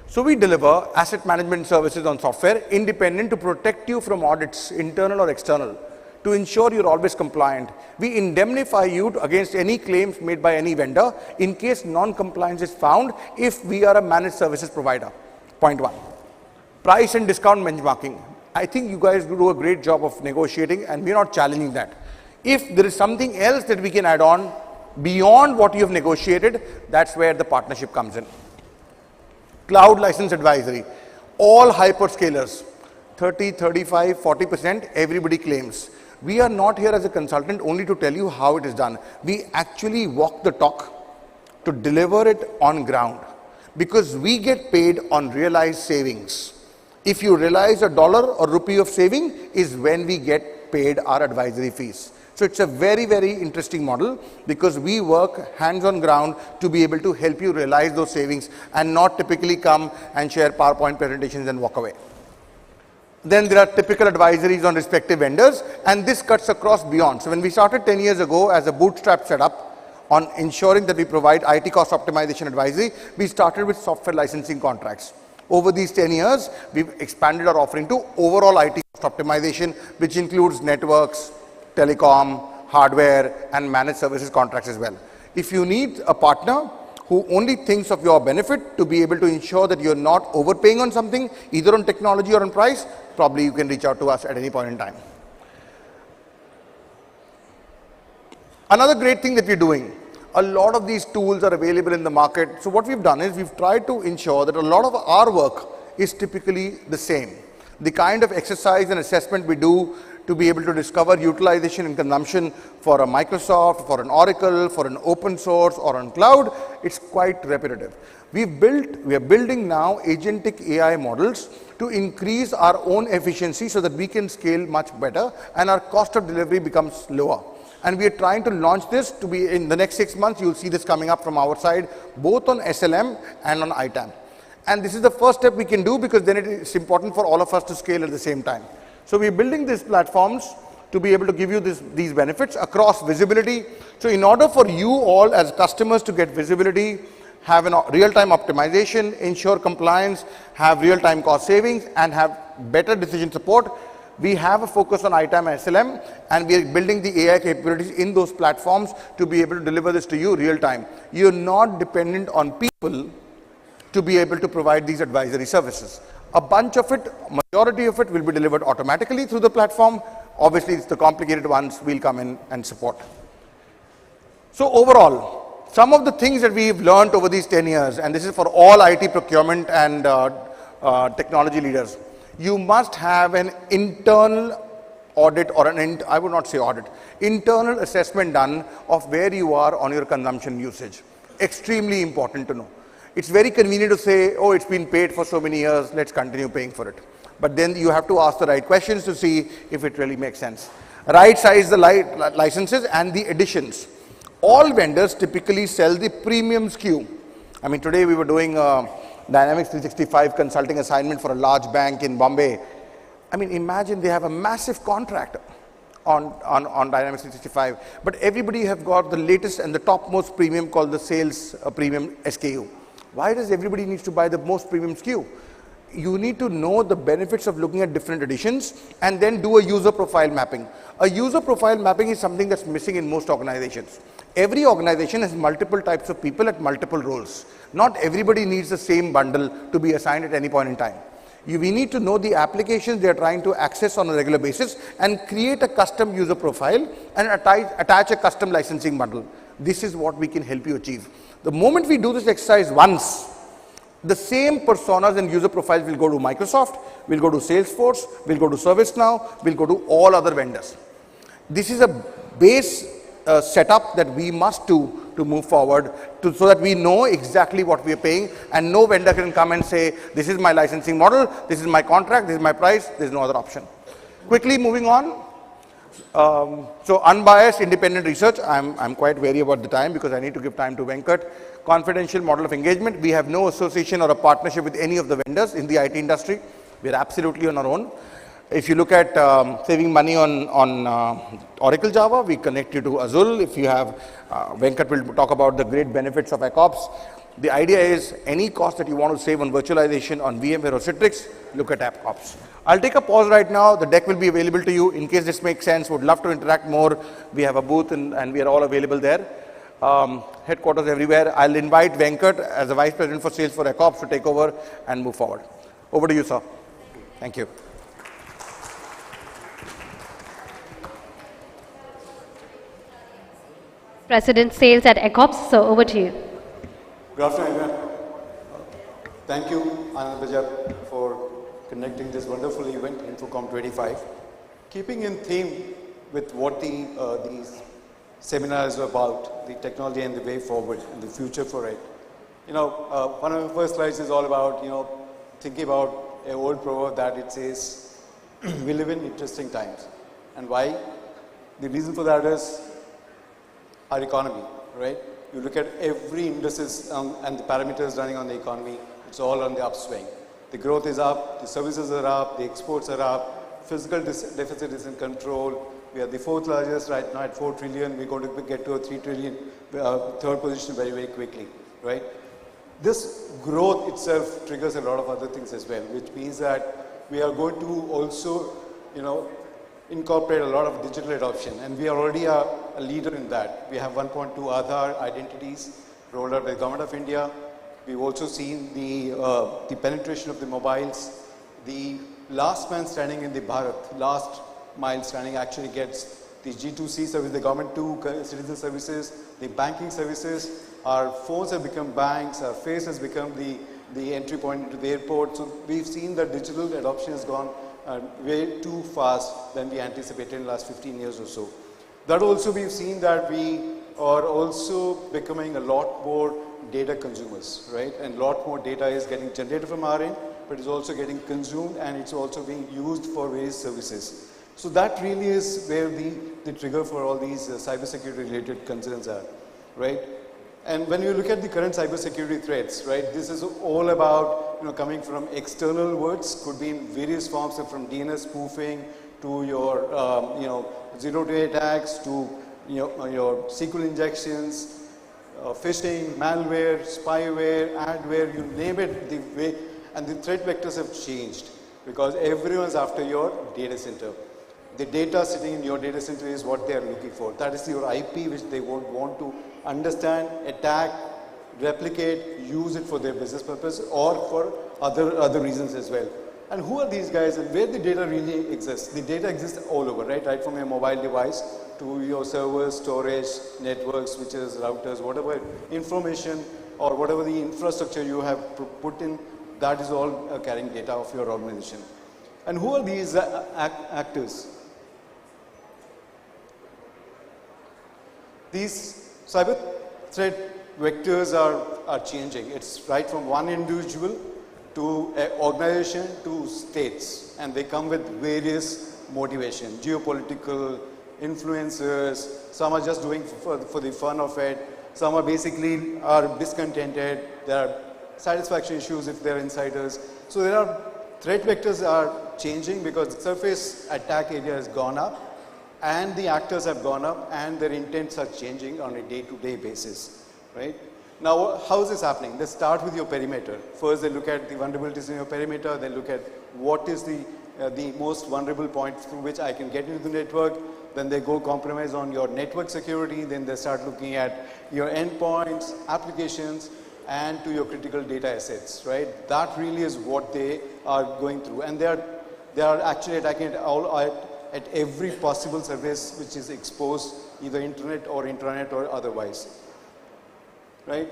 So we deliver asset management services on software independent to protect you from audits, internal or external, to ensure you're always compliant. We indemnify you against any claims made by any vendor in case non-compliance is found if we are a managed services provider. Point one. Price and discount benchmarking. I think you guys do a great job of negotiating and we're not challenging that. If there is something else that we can add on beyond what you have negotiated, that's where the partnership comes in. Cloud license advisory. All hyperscalers, 30, 35, 40%, everybody claims. We are not here as a consultant only to tell you how it is done. We actually walk the talk to deliver it on ground because we get paid on realized savings. If you realize $1 or rupee of saving is when we get paid our advisory fees. So it's a very, very interesting model because we work hands on ground to be able to help you realize those savings and not typically come and share PowerPoint presentations and walk away. Then there are typical advisories on respective vendors, and this cuts across beyond. So when we started 10 years ago as a bootstrap setup on ensuring that we provide IT cost optimization advisory, we started with software licensing contracts. Over these 10 years, we've expanded our offering to overall IT cost optimization, which includes networks, telecom, hardware, and managed services contracts as well. If you need a partner who only thinks of your benefit to be able to ensure that you're not overpaying on something, either on technology or on price, probably you can reach out to us at any point in time. Another great thing that we're doing, a lot of these tools are available in the market. So what we've done is we've tried to ensure that a lot of our work is typically the same. The kind of exercise and assessment we do to be able to discover utilization and consumption for a Microsoft, for an Oracle, for an open source or on cloud, it's quite repetitive. We are building now agentic AI models to increase our own efficiency so that we can scale much better and our cost of delivery becomes lower. And we are trying to launch this to be in the next 6 months. You'll see this coming up from our side, both on SLM and on ITAM. And this is the first step we can do because then it is important for all of us to scale at the same time. So we're building these platforms to be able to give you these benefits across visibility. So in order for you all as customers to get visibility, have a real-time optimization, ensure compliance, have real-time cost savings, and have better decision support, we have a focus on ITAM and SLM, and we are building the AI capabilities in those platforms to be able to deliver this to you real-time. You're not dependent on people to be able to provide these advisory services. A bunch of it, majority of it will be delivered automatically through the platform. Obviously, it's the complicated ones we'll come in and support. So overall, some of the things that we've learned over these 10 years, and this is for all IT procurement and technology leaders, you must have an internal audit or I would not say audit, internal assessment done of where you are on your consumption usage. Extremely important to know. It's very convenient to say, oh, it's been paid for so many years, let's continue paying for it. But then you have to ask the right questions to see if it really makes sense. Right size the licenses and the additions. All vendors typically sell the premium SKU. I mean, today we were doing a Dynamics 365 consulting assignment for a large bank in Bombay. I mean, imagine they have a massive contract on Dynamics 365, but everybody have got the latest and the topmost premium called the sales premium SKU. Why does everybody need to buy the most premium SKU? You need to know the benefits of looking at different editions and then do a user profile mapping. A user profile mapping is something that's missing in most organizations. Every organization has multiple types of people at multiple roles. Not everybody needs the same bundle to be assigned at any point in time. We need to know the applications they are trying to access on a regular basis and create a custom user profile and attach a custom licensing bundle. This is what we can help you achieve. The moment we do this exercise once, the same personas and user profiles will go to Microsoft, will go to Salesforce, will go to ServiceNow, will go to all other vendors. This is a base setup that we must do to move forward so that we know exactly what we are paying, and no vendor can come and say, this is my licensing model, this is my contract, this is my price, there is no other option. Quickly moving on. So unbiased independent research, I'm quite wary about the time because I need to give time to Venkat. Confidential model of engagement, we have no association or a partnership with any of the vendors in the IT industry. We are absolutely on our own. If you look at saving money on Oracle Java, we connect you to Azul. If you have, Venkat will talk about the great benefits of AppOps. The idea is any cost that you want to save on virtualization on VMware or Citrix, look at AppOps. I'll take a pause right now. The deck will be available to you in case this makes sense. Would love to interact more. We have a booth and we are all available there. Headquarters everywhere. I'll invite Venkat as the Vice President for Sales for AppOps to take over and move forward. Over to you, sir. Thank you. President Sales at AppOps, so over to you. Good afternoon, everyone. Thank you, Anand Bajar, for conducting this wonderful event, INFOCOM 25. Keeping in theme with what these seminars are about, the technology and the way forward and the future for it. One of the first slides is all about, thinking about an old proverb that it says, we live in interesting times. And why? The reason for that is our economy, right? You look at every indices and the parameters running on the economy, it's all on the upswing. The growth is up, the services are up, the exports are up, fiscal deficit is in control. We are the fourth largest right now at 4 trillion. We're going to get to a 3 trillion, third position very, very quickly, right? This growth itself triggers a lot of other things as well, which means that we are going to also, incorporate a lot of digital adoption, and we are already a leader in that. We have 1.2 Aadhaar identities rolled out by the Government of India. We've also seen the penetration of the mobiles. The last man standing in the Bharat, last mile standing actually gets the G2C service, the government to citizen services, the banking services. Our phones have become banks, our face has become the entry point into the airport. So we've seen that digital adoption has gone way too fast than we anticipated in the last 15 years or so. That also we've seen that we are also becoming a lot more data consumers, right? And a lot more data is getting generated from our end, but it's also getting consumed and it's also being used for various services. So that really is where the trigger for all these cybersecurity related concerns are, right? And when you look at the current cybersecurity threats, right, this is all about coming from external words, could be in various forms, from DNS spoofing to your zero-day attacks to your SQL injections, phishing, malware, spyware, adware, you name it. The way and the threat vectors have changed because everyone's after your data center. The data sitting in your data center is what they are looking for. That is your IP, which they would want to understand, attack, replicate, use it for their business purpose or for other reasons as well. And who are these guys and where the data really exists? The data exists all over, right? Right from your mobile device to your servers, storage, networks, switches, routers, whatever information or whatever the infrastructure you have put in, that is all carrying data of your organization. And who are these actors? These cyber threat vectors are changing. It's right from one individual to an organization to states, and they come with various motivation, geopolitical influencers. Some are just doing for the fun of it. Some are basically discontented. There are satisfaction issues if they're insiders. So there are threat vectors are changing because the surface attack area has gone up and the actors have gone up and their intents are changing on a day-to-day basis, right? Now, how is this happening? Let's start with your perimeter. First, they look at the vulnerabilities in your perimeter. They look at what is the the most vulnerable point through which I can get into the network. Then they go compromise on your network security. Then they start looking at your endpoints, applications, and to your critical data assets, right? That really is what they are going through. And they are actually attacking it all at every possible service which is exposed, either internet or intranet or otherwise, right?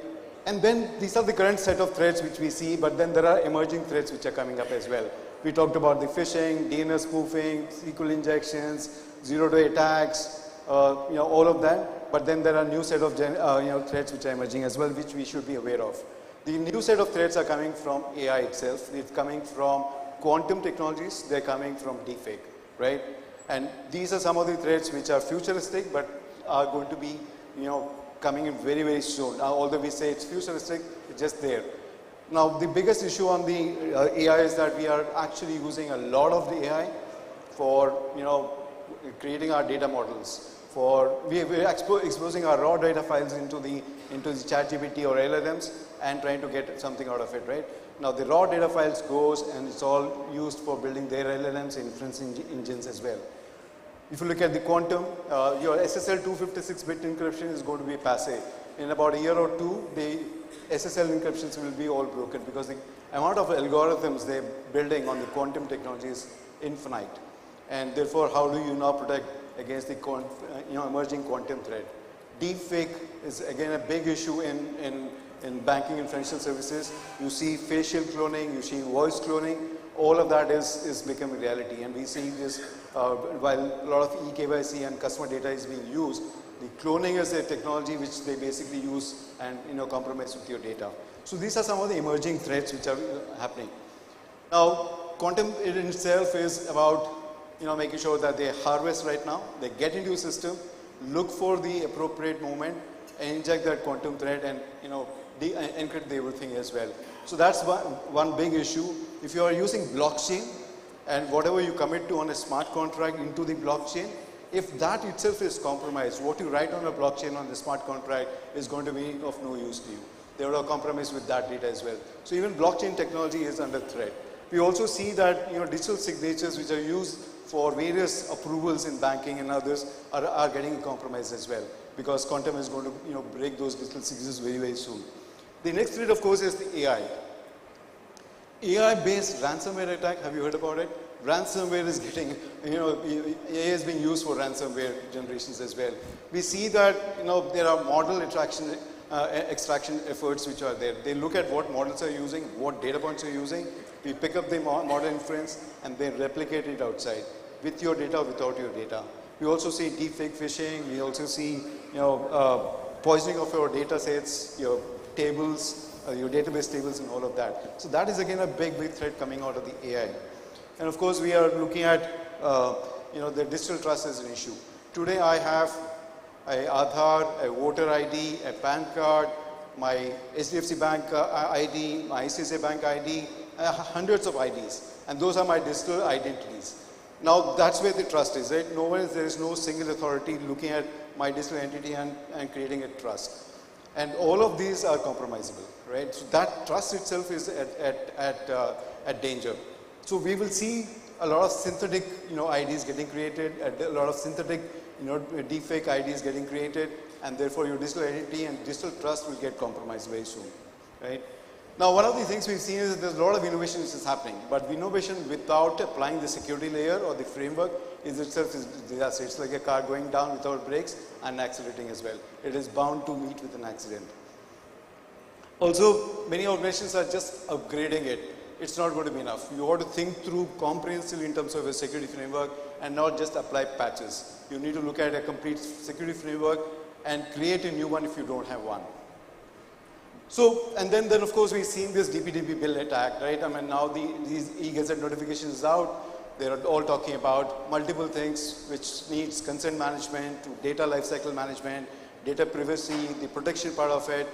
And then these are the current set of threats which we see, but then there are emerging threats which are coming up as well. We talked about the phishing, DNS spoofing, SQL injections, zero-day attacks, all of that. But then there are new set of threats which are emerging as well, which we should be aware of. The new set of threats are coming from AI itself. It's coming from quantum technologies. They're coming from deepfake, right? And these are some of the threats which are futuristic, but are going to be, coming in very, very soon. Now, although we say it's futuristic, it's just there. Now, the biggest issue on the AI is that we are actually using a lot of the AI for, creating our data models. We're exposing our raw data files into the ChatGPT or LLMs and trying to get something out of it, right? Now, the raw data files goes and it's all used for building their LLMs, inference engines as well. If you look at the quantum, your SSL 256-bit encryption is going to be passe. In about a year or two, the SSL encryptions will be all broken because the amount of algorithms they're building on the quantum technology is infinite. And therefore, how do you now protect against the emerging quantum threat? Deepfake is again a big issue in banking and financial services. You see facial cloning, you see voice cloning. All of that is becoming reality, and we see this while a lot of eKYC and customer data is being used. The cloning is a technology which they basically use and compromise with your data. So these are some of the emerging threats which are happening. Now, quantum in itself is about making sure that they harvest right now, they get into a system, look for the appropriate moment, and inject that quantum threat and encrypt everything as well. So that's one big issue. If you are using blockchain and whatever you commit to on a smart contract into the blockchain, if that itself is compromised, what you write on a blockchain on the smart contract is going to be of no use to you. They would have compromised with that data as well. So even blockchain technology is under threat. We also see that digital signatures which are used for various approvals in banking and others are getting compromised as well, because quantum is going to break those digital signatures very, very soon. The next threat, of course, is the AI. AI-based ransomware attack, have you heard about it? Ransomware is getting, AI is being used for ransomware generations as well. We see that, there are model extraction efforts which are there. They look at what models are using, what data points are using. We pick up the model inference and then replicate it outside with your data or without your data. We also see deepfake phishing. We also see, poisoning of your data sets, your tables, your database tables and all of that. So that is again a big, big threat coming out of the AI. And of course, we are looking at, the digital trust as an issue. Today, I have a Aadhaar, a voter ID, a PAN card, my HDFC Bank ID, my ICICI Bank ID, hundreds of IDs. And those are my digital identities. Now, that's where the trust is, right? There is no single authority looking at my digital entity and creating a trust. And all of these are compromisable, right? So that trust itself is at danger. So we will see a lot of synthetic, IDs getting created, a lot of synthetic, deepfake IDs getting created, and therefore your digital identity and digital trust will get compromised very soon, right? Now, one of the things we've seen is that there's a lot of innovation which is happening, but innovation without applying the security layer or the framework is itself a disaster. It's like a car going down without brakes and accelerating as well. It is bound to meet with an accident. Also, many organizations are just upgrading it. It's not going to be enough. You ought to think through comprehensively in terms of a security framework and not just apply patches. You need to look at a complete security framework and create a new one if you don't have one. So, and then of course we've seen this DPDP bill attack, right? I mean, now these e-gazette notifications out, they're all talking about multiple things which needs consent management, to data lifecycle management, data privacy, the protection part of it,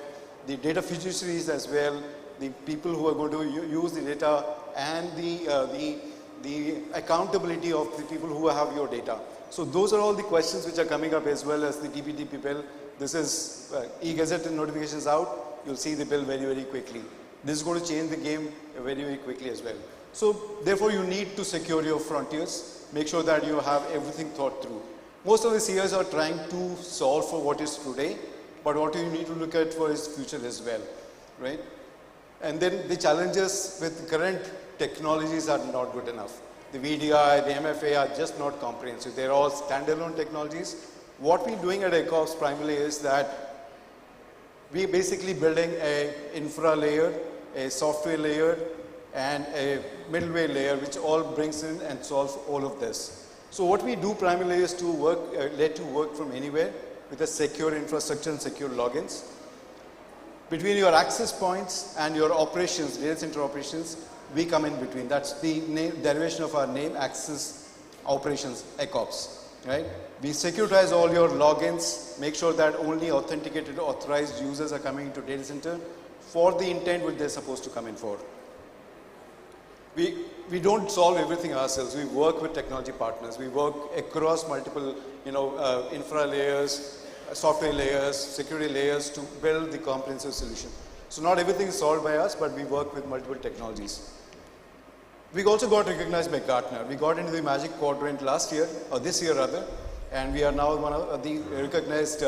the data fiduciaries as well, the people who are going to use the data, and the accountability of the people who have your data. So those are all the questions which are coming up as well as the DPDP bill. This is e-gazette notifications out. You'll see the bill very, very quickly. This is going to change the game very, very quickly as well. So therefore you need to secure your frontiers, make sure that you have everything thought through. Most of the CEOs are trying to solve for what is today, but what you need to look at for is future as well, right? And then the challenges with current technologies are not good enough. The VDI, the MFA are just not comprehensive. They're all standalone technologies. What we're doing at ICOPS primarily is that we're basically building an infra layer, a software layer, and a middleware layer, which all brings in and solves all of this. So what we do primarily is to work, let you work from anywhere with a secure infrastructure and secure logins. Between your access points and your operations, data center operations, we come in between. That's the derivation of our name, Access Operations, ICOPS, right? We securitize all your logins, make sure that only authenticated, authorized users are coming into data center for the intent which they're supposed to come in for. We don't solve everything ourselves. We work with technology partners. We work across multiple, infra layers, software layers, security layers to build the comprehensive solution. So not everything is solved by us, but we work with multiple technologies. We also got recognized by Gartner. We got into the Magic Quadrant last year, or this year rather, and we are now one of the recognized,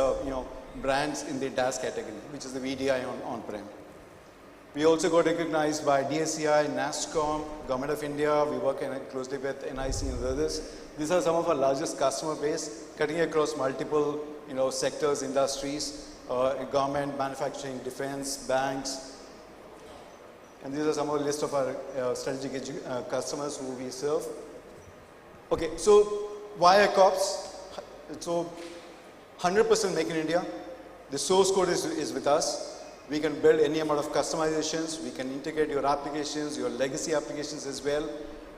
brands in the DaaS category, which is the VDI on-prem. We also got recognized by DSCI, NASSCOM, Government of India. We work closely with NIC and others. These are some of our largest customer base, cutting across multiple, sectors, industries, government, manufacturing, defense, banks. And these are some of the list of our strategic customers who we serve. Okay, so why ICOPS? So 100% Make in India. The source code is with us. We can build any amount of customizations. We can integrate your applications, your legacy applications as well.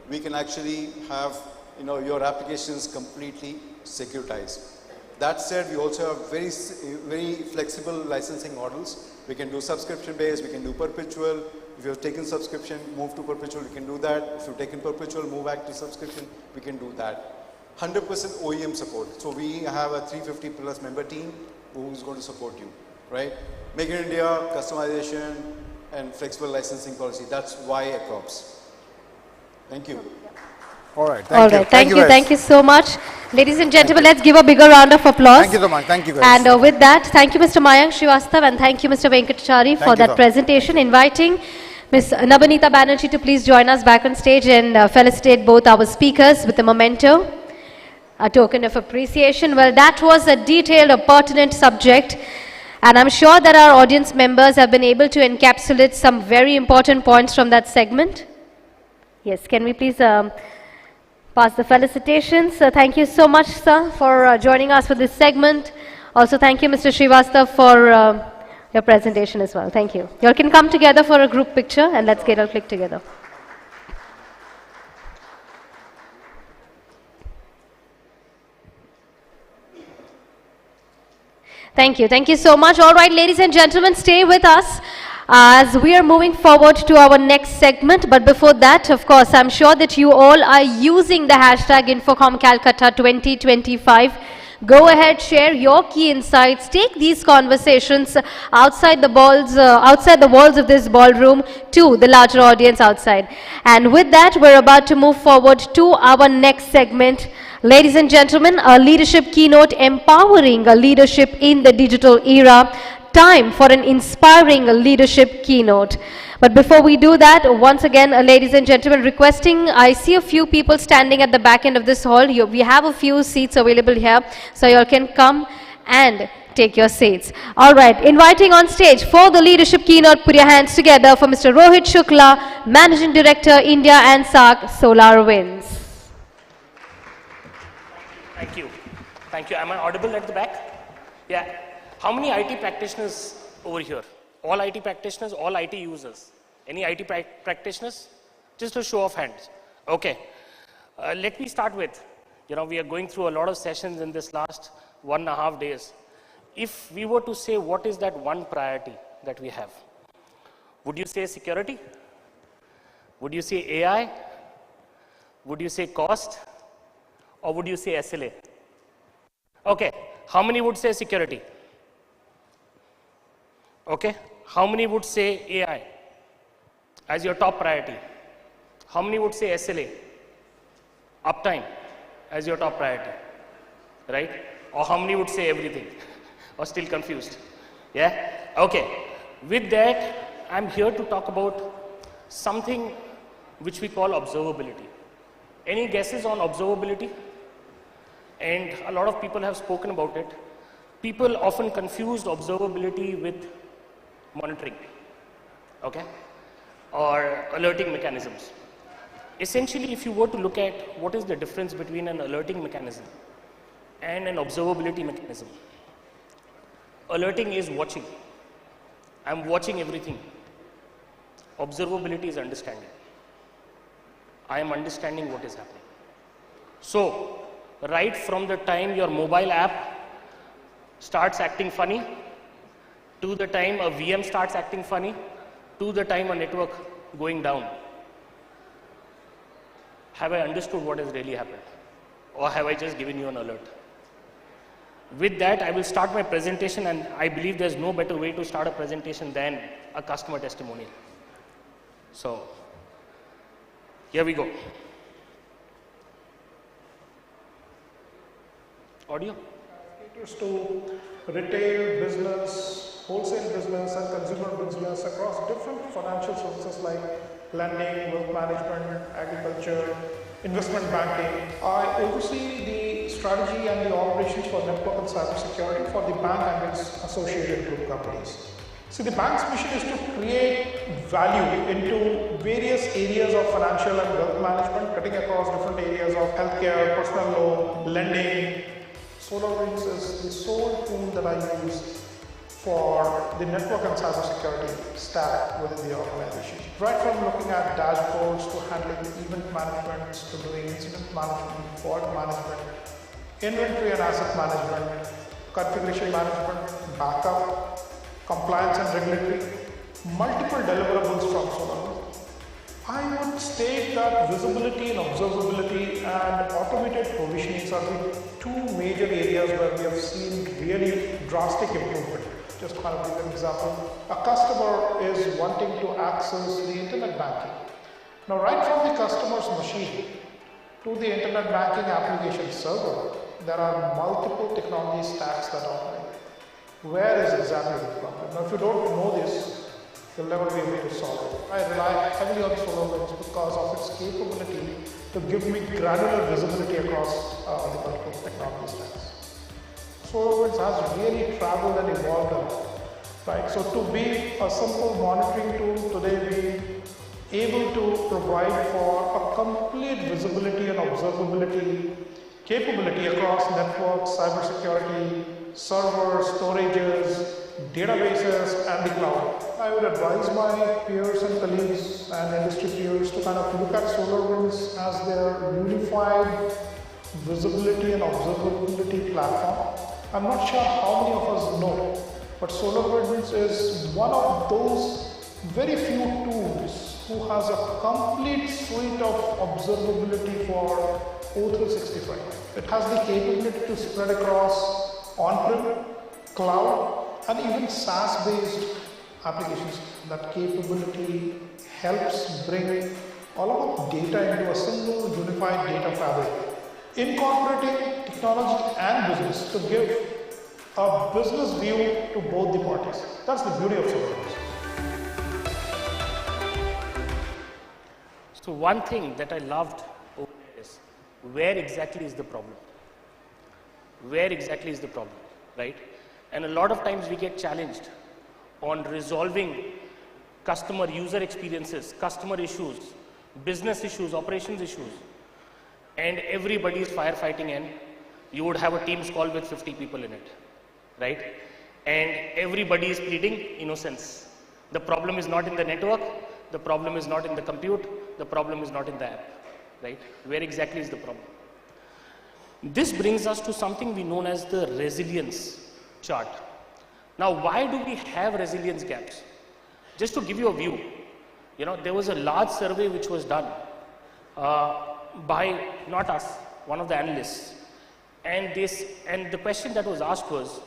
We can actually have, your applications completely securitized. That said, we also have very flexible licensing models. We can do subscription-based, we can do perpetual. If you have taken subscription, move to perpetual, we can do that. If you've taken perpetual, move back to subscription, we can do that. 100% OEM support. So we have a 350 plus member team who's going to support you, right? Make in India, customization, and flexible licensing policy. That's why ICOPS. Thank you. All right. Thank you so much. Ladies and gentlemen, let's give a bigger round of applause. Thank you so much. Thank you guys. And with that, thank you Mr. Mayank Srivastav and thank you Mr. Venkatachari for that presentation. Inviting Ms. Nabanita Banerjee to please join us back on stage and felicitate both our speakers with a memento, a token of appreciation. Well, that was a detailed, a pertinent subject. And I'm sure that our audience members have been able to encapsulate some very important points from that segment. Yes, can we please pass the felicitations. Thank you so much, sir, for joining us for this segment. Also, thank you, Mr. Srivastav, for your presentation as well. Thank you. You all can come together for a group picture and let's get a click together. Thank you. Thank you so much. All right, ladies and gentlemen, stay with us as we are moving forward to our next segment. But before that, of course, I'm sure that you all are using the hashtag INFOCOM Calcutta 2025. Go ahead, share your key insights. Take these conversations outside the walls of this ballroom to the larger audience outside. And with that, we're about to move forward to our next segment. Ladies and gentlemen, a leadership keynote empowering a leadership in the digital era. Time for an inspiring leadership keynote. But before we do that, once again, ladies and gentlemen, requesting, I see a few people standing at the back end of this hall. We have a few seats available here, so you all can come and take your seats. All right, inviting on stage for the leadership keynote, put your hands together for Mr. Rohit Shukla, Managing Director, India and SAARC, SolarWinds. Thank you. Thank you. Am I audible at the back? Yeah. How many IT practitioners over here? All IT practitioners, all IT users. Any IT practitioners? Just a show of hands. Okay. Let me start with, we are going through a lot of sessions in this last 1.5 days. If we were to say what is that one priority that we have, would you say security? Would you say AI? Would you say cost? Or would you say SLA? Okay. How many would say security? Okay. How many would say AI as your top priority? How many would say SLA? Uptime as your top priority, right? Or how many would say everything? Or still confused? Yeah? Okay. With that, I'm here to talk about something which we call observability. Any guesses on observability? And a lot of people have spoken about it. People often confuse observability with monitoring, okay? Or alerting mechanisms. Essentially, if you were to look at what is the difference between an alerting mechanism and an observability mechanism. Alerting is watching. I'm watching everything. Observability is understanding. I am understanding what is happening. So, right from the time your mobile app starts acting funny, to the time a VM starts acting funny, to the time a network going down, have I understood what has really happened? Or have I just given you an alert? With that, I will start my presentation, and I believe there's no better way to start a presentation than a customer testimonial. So, here we go. Audio? Caters to retail business, wholesale business, and consumer business across different financial services like lending, wealth management, agriculture, investment banking. I oversee the strategy and the operations for network and cybersecurity for the bank and its associated group companies. So the bank's mission is to create value into various areas of financial and wealth management, cutting across different areas of healthcare, personal loan, lending. SolarWinds is the sole tool that I use for the network and cybersecurity stack within the organization. Right from looking at dashboards to handling event management, to doing incident management, fault management, inventory and asset management, configuration management, backup, compliance and regulatory, multiple deliverables from SolarWinds. I would state that visibility and observability and automated provisionings are the two major areas where we have seen really drastic improvement. Just kind of give an example. A customer is wanting to access the internet banking. Now, right from the customer's machine to the internet banking application server, there are multiple technology stacks that operate. Where is exactly the problem? Now, if you don't know this, you'll never be able to solve it. I rely heavily on SolarWinds because of its capability to give me granular visibility across the multiple technology stacks. SolarWinds has really traveled and evolved a lot, right? So to be a simple monitoring tool today, we able to provide for a complete visibility and observability capability across networks, cybersecurity, servers, storages, databases, and the cloud. I would advise my peers and colleagues and industry peers to kind of look at SolarWinds as their unified visibility and observability platform. I'm not sure how many of us know, but SolarWinds is one of those very few tools who has a complete suite of observability for O365. It has the capability to spread across on-prem, cloud, and even SaaS-based applications. That capability helps bring all of the data into a single unified data fabric, incorporating technology and business to give a business view to both the parties. That's the beauty of SolarWinds. So one thing that I loved over there is, where exactly is the problem? Where exactly is the problem, right? And a lot of times we get challenged on resolving customer user experiences, customer issues, business issues, operations issues, and everybody is firefighting, and you would have a Teams call with 50 people in it, right? And everybody is pleading innocence. The problem is not in the network, the problem is not in the compute, the problem is not in the app, right? Where exactly is the problem? This brings us to something we know as the resilience chart. Now, why do we have resilience gaps? Just to give you a view, there was a large survey which was done by, not us, one of the analysts. And the question that was asked was,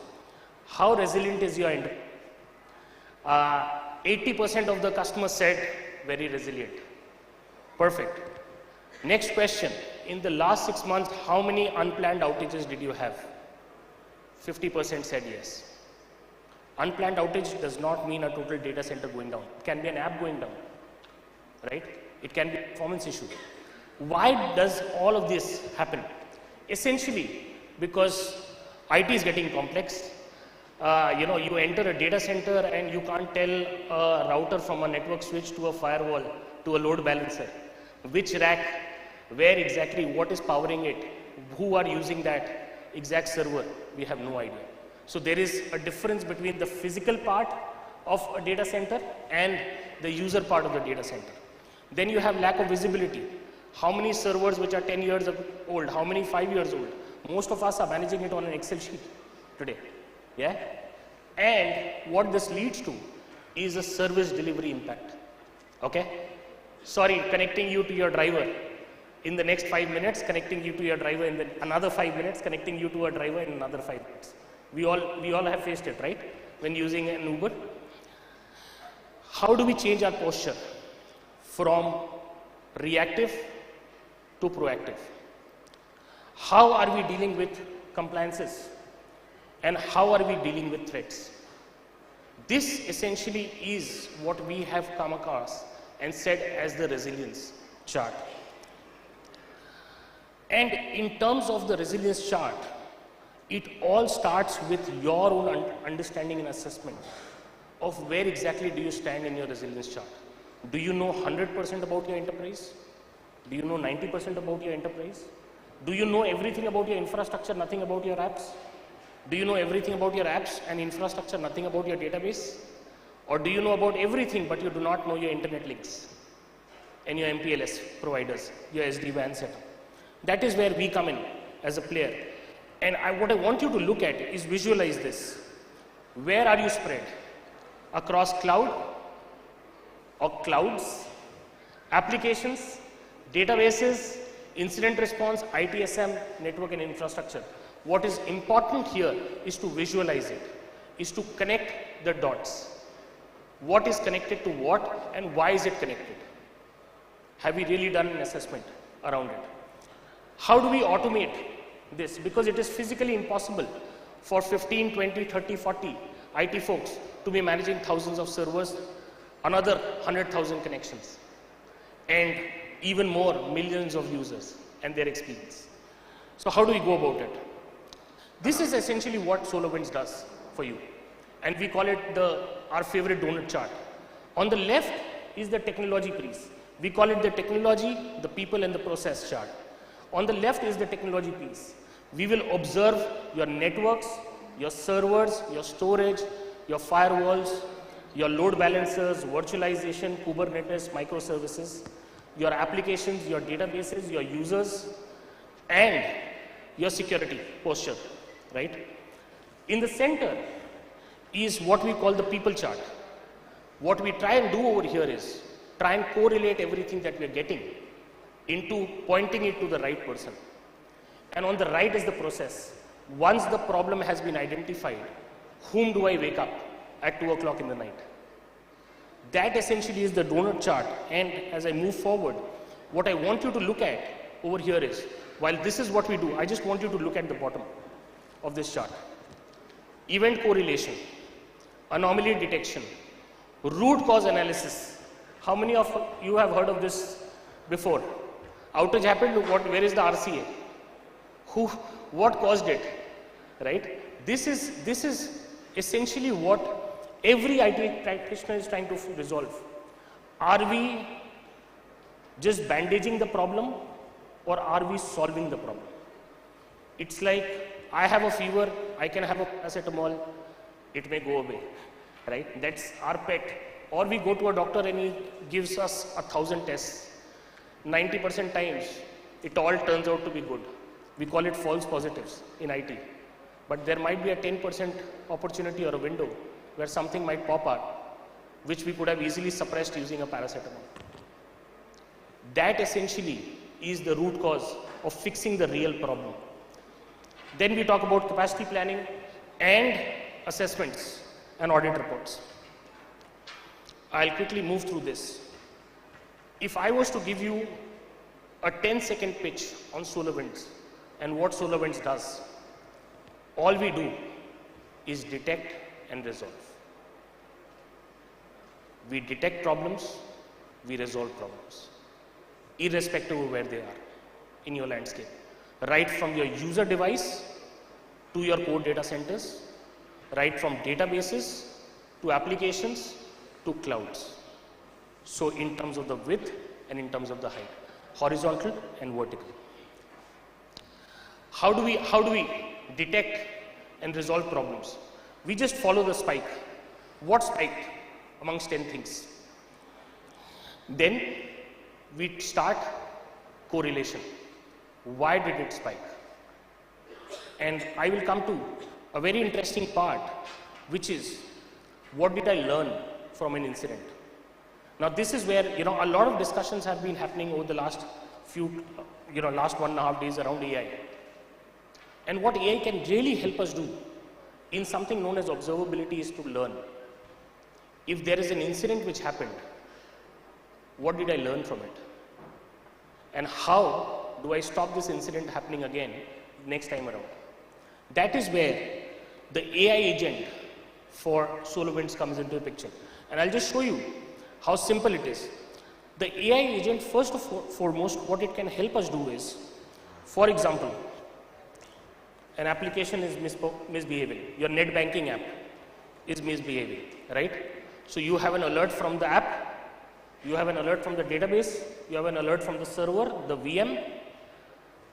how resilient is your enterprise? 80% of the customers said very resilient. Perfect. Next question. In the last 6 months, how many unplanned outages did you have? 50% said yes. Unplanned outage does not mean a total data center going down. It can be an app going down, right? It can be a performance issue. Why does all of this happen? Essentially, because IT is getting complex. You enter a data center and you can't tell a router from a network switch to a firewall to a load balancer. Which rack, where exactly, what is powering it, who are using that exact server, we have no idea. So there is a difference between the physical part of a data center and the user part of the data center. Then you have lack of visibility. How many servers which are 10 years old, how many 5 years old? Most of us are managing it on an Excel sheet today. Yeah? And what this leads to is a service delivery impact. Okay? Sorry, connecting you to your driver. In the next 5 minutes, connecting you to your driver in another 5 minutes, connecting you to a driver in another 5 minutes. We all have faced it, right? When using an Uber. How do we change our posture from reactive to proactive? How are we dealing with compliances? And how are we dealing with threats? This essentially is what we have come across and said as the resilience chart. And in terms of the resilience chart, it all starts with your own understanding and assessment of where exactly do you stand in your resilience chart. Do you know 100% about your enterprise? Do you know 90% about your enterprise? Do you know everything about your infrastructure, nothing about your apps? Do you know everything about your apps and infrastructure, nothing about your database? Or do you know about everything but you do not know your internet links and your MPLS providers, your SD-WAN setup? That is where we come in as a player. And what I want you to look at is visualize this. Where are you spread? Across cloud or clouds, applications, databases, incident response, ITSM, network and infrastructure. What is important here is to visualize it, is to connect the dots. What is connected to what and why is it connected? Have we really done an assessment around it? How do we automate this? Because it is physically impossible for 15, 20, 30, 40 IT folks to be managing thousands of servers, another 100,000 connections, and even more millions of users and their experience. So how do we go about it? This is essentially what SolarWinds does for you. And we call it our favorite donut chart. On the left is the technology piece. We call it the technology, the people and the process chart. On the left is the technology piece. We will observe your networks, your servers, your storage, your firewalls, your load balancers, virtualization, Kubernetes, microservices, your applications, your databases, your users, and your security posture, right? In the center is what we call the people chart. What we try and do over here is try and correlate everything that we are getting into pointing it to the right person. And on the right is the process. Once the problem has been identified, whom do I wake up at 2 o'clock in the night? That essentially is the donut chart. And as I move forward, what I want you to look at over here is, while this is what we do, I just want you to look at the bottom of this chart. Event correlation, anomaly detection, root cause analysis. How many of you have heard of this before? Outage happened, where is the RCA? What caused it, right? This is essentially what every IT practitioner is trying to resolve. Are we just bandaging the problem or are we solving the problem? It's like I have a fever, I can have a paracetamol, it may go away, right? That's our pet. Or we go to a doctor and he gives us 1,000 tests. 90% times, it all turns out to be good. We call it false positives in IT. But there might be a 10% opportunity or a window where something might pop out, which we could have easily suppressed using a paracetamol. That essentially is the root cause of fixing the real problem. Then we talk about capacity planning and assessments and audit reports. I'll quickly move through this. if I was to give you a 10-second pitch on SolarWinds and what SolarWinds does, all we do is detect and resolve. We detect problems, we resolve problems, irrespective of where they are in your landscape. Right from your user device to your core data centers, right from databases to applications to clouds. So in terms of the width and in terms of the height, horizontal and vertical. How do we detect and resolve problems? We just follow the spike. What spiked amongst 10 things? Then we start correlation. Why did it spike? And I will come to a very interesting part, which is what did I learn from an incident? Now this is where, a lot of discussions have been happening over the last last 1.5 days around AI. And what AI can really help us do in something known as observability is to learn. If there is an incident which happened, what did I learn from it? And how do I stop this incident happening again next time around? That is where the AI agent for SolarWinds comes into the picture. And I'll just show you how simple it is. The AI agent, first and foremost, what it can help us do is, for example, an application is misbehaving. Your net banking app is misbehaving, right? So you have an alert from the app, you have an alert from the database, you have an alert from the server, the VM,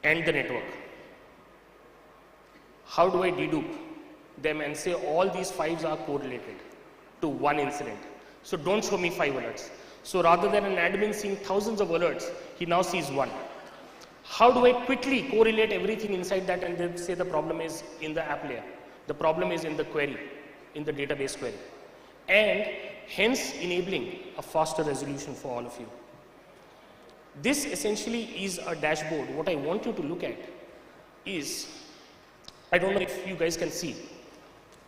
and the network. How do I dedupe them and say all these 5s are correlated to one incident? So don't show me 5 alerts. So rather than an admin seeing thousands of alerts, he now sees one. How do I quickly correlate everything inside that and then say the problem is in the app layer? The problem is in the query, in the database query. And hence enabling a faster resolution for all of you. This essentially is a dashboard. What I want you to look at is, I don't know if you guys can see,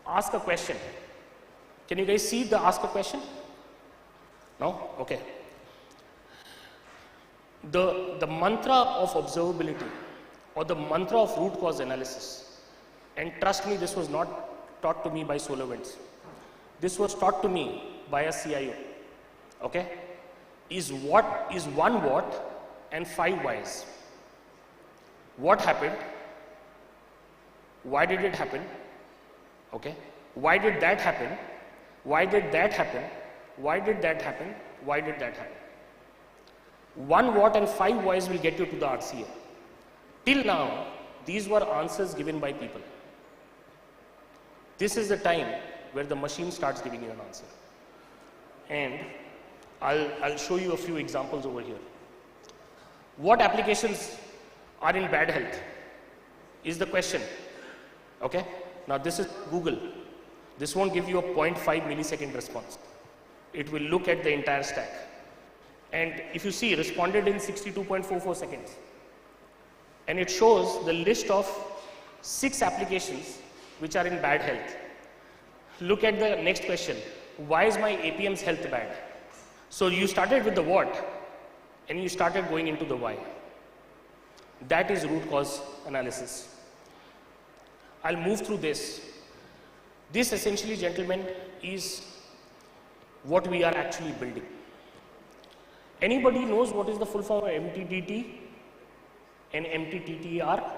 ask a question. Can you guys see the ask a question? No? Okay. The mantra of observability or the mantra of root cause analysis, and trust me, this was not taught to me by SolarWinds. This was taught to me by a CIO, okay, is one what and 5 whys. What happened? Why did it happen? Okay. Why did that happen? Why did that happen? Why did that happen? Why did that happen? 1 what and 5 whys will get you to the RCA. Till now, these were answers given by people. This is the time where the machine starts giving you an answer. And I'll show you a few examples over here. What applications are in bad health is the question. Okay? Now this is Google. This won't give you a 0.5 millisecond response. It will look at the entire stack. And if you see, responded in 62.44 seconds. And it shows the list of 6 applications which are in bad health. Look at the next question. Why is my APM's health bad? So you started with the what and you started going into the why. That is root cause analysis. I'll move through this. This essentially, gentlemen, is what we are actually building. Anybody knows what is the full form of MTTT and MTTTR?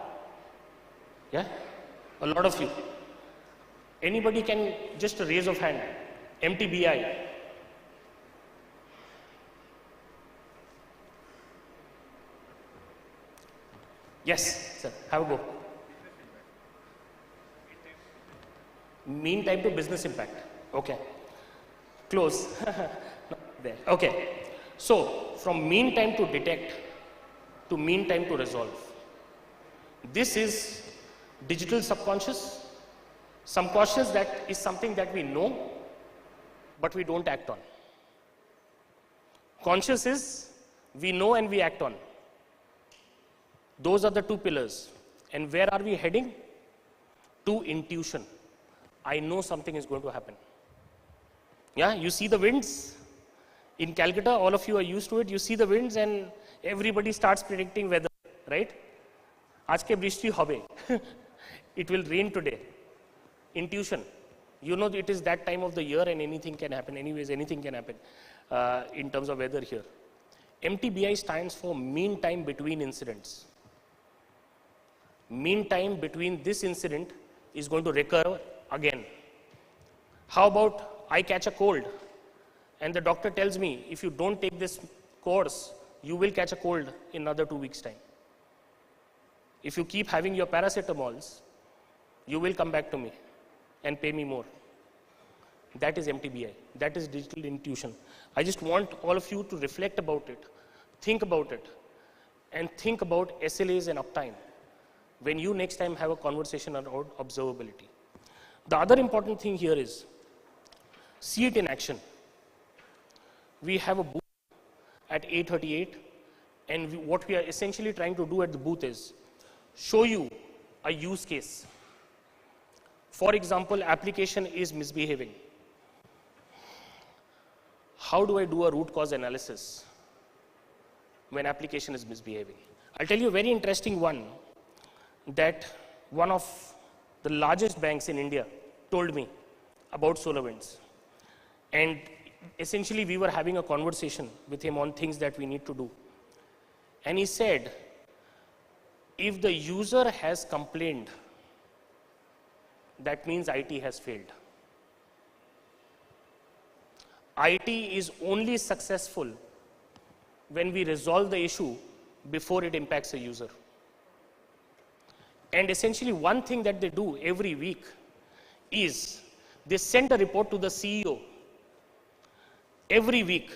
Yeah? A lot of you. Anybody can just raise of hand. MTBI. Yes, sir. Have a go. Mean time to business impact. Okay. Close. There. Okay. So, from mean time to detect to mean time to resolve. This is digital subconscious. Subconscious, that is something that we know, but we don't act on. Conscious is we know and we act on. Those are the 2 pillars. And where are we heading? To intuition. I know something is going to happen. Yeah, you see the winds? In Calcutta, all of you are used to it. You see the winds and everybody starts predicting weather, right? Ajke brishti hobe. It will rain today. Intuition. You know it is that time of the year and anything can happen. Anyways, anything can happen in terms of weather here. MTBI stands for mean time between incidents. Mean time between this incident is going to recur again. How about I catch a cold and the doctor tells me if you don't take this course, you will catch a cold in another 2 weeks' time. If you keep having your paracetamols, you will come back to me and pay me more. That is MTBI. That is digital intuition. I just want all of you to reflect about it, think about it, and think about SLAs and uptime when you next time have a conversation about observability. The other important thing here is see it in action. We have a booth at 8:38, and what we are essentially trying to do at the booth is show you a use case. For example, application is misbehaving. How do I do a root cause analysis when application is misbehaving? I'll tell you a very interesting one that one of the largest banks in India told me about SolarWinds. And essentially we were having a conversation with him on things that we need to do. And he said, if the user has complained, that means IT has failed. IT is only successful when we resolve the issue before it impacts a user. And essentially one thing that they do every week is they send a report to the CEO every week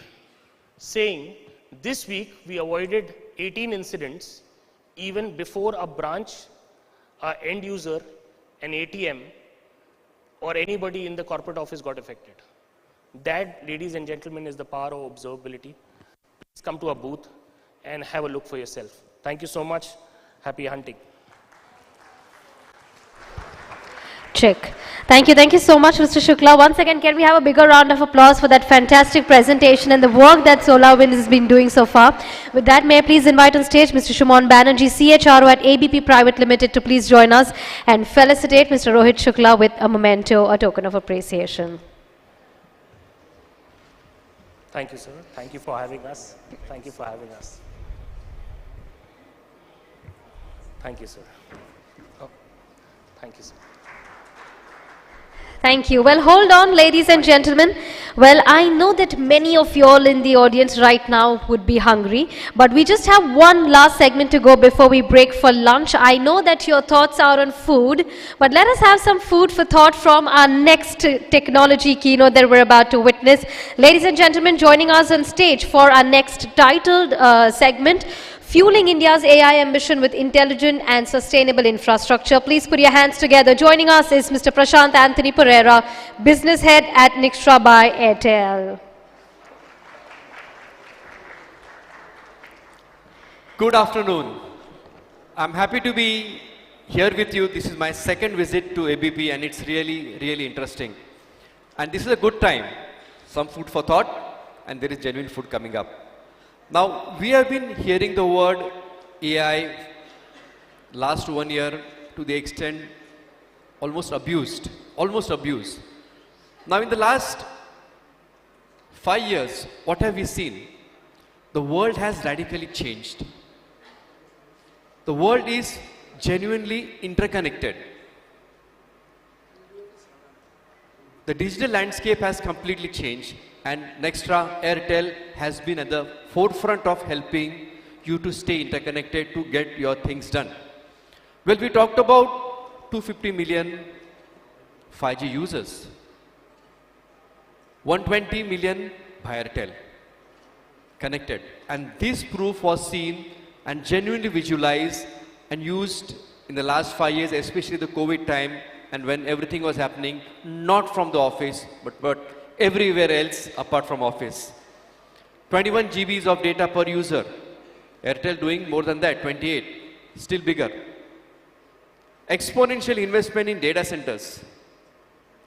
saying, this week we avoided 18 incidents even before a branch, an end user, an ATM, or anybody in the corporate office got affected. That, ladies and gentlemen, is the power of observability. Please come to our booth and have a look for yourself. Thank you so much. Happy hunting. Check. Thank you so much, Mr. Shukla. Once again, can we have a bigger round of applause for that fantastic presentation and the work that SolarWinds has been doing so far. With that, may I please invite on stage Mr. Shumon Banerjee, CHRO at ABP Private Limited, to please join us and felicitate Mr. Rohit Shukla with a memento, a token of appreciation. Thank you, sir. Thank you for having us. Thank you for having us. Thank you, sir. Oh, thank you, sir. Thank you. Well, hold on, ladies and gentlemen. Well, I know that many of you all in the audience right now would be hungry, but we just have one last segment to go before we break for lunch. I know that your thoughts are on food, but let us have some food for thought from our next technology keynote that we're about to witness. Ladies and gentlemen, joining us on stage for our next titled segment, Fueling India's AI Ambition with Intelligent and Sustainable Infrastructure. Please put your hands together. Joining us is Mr. Prashant Anthony Pereira, Business Head at Nixtra by Airtel. Good afternoon. I'm happy to be here with you. This is my second visit to ABP and it's really, really interesting. And this is a good time. Some food for thought and there is genuine food coming up. Now, we have been hearing the word AI last 1 year to the extent almost abused. Now, in the last 5 years, what have we seen? The world has radically changed. The world is genuinely interconnected. The digital landscape has completely changed. And Nextra, Airtel has been at the forefront of helping you to stay interconnected to get your things done. Well, we talked about 250 million 5G users, 120 million by Airtel connected. And this proof was seen and genuinely visualized and used in the last 5 years, especially the COVID time and when everything was happening, not from the office, but everywhere else apart from office. 21 GBs of data per user. Airtel doing more than that, 28, still bigger. Exponential investment in data centers.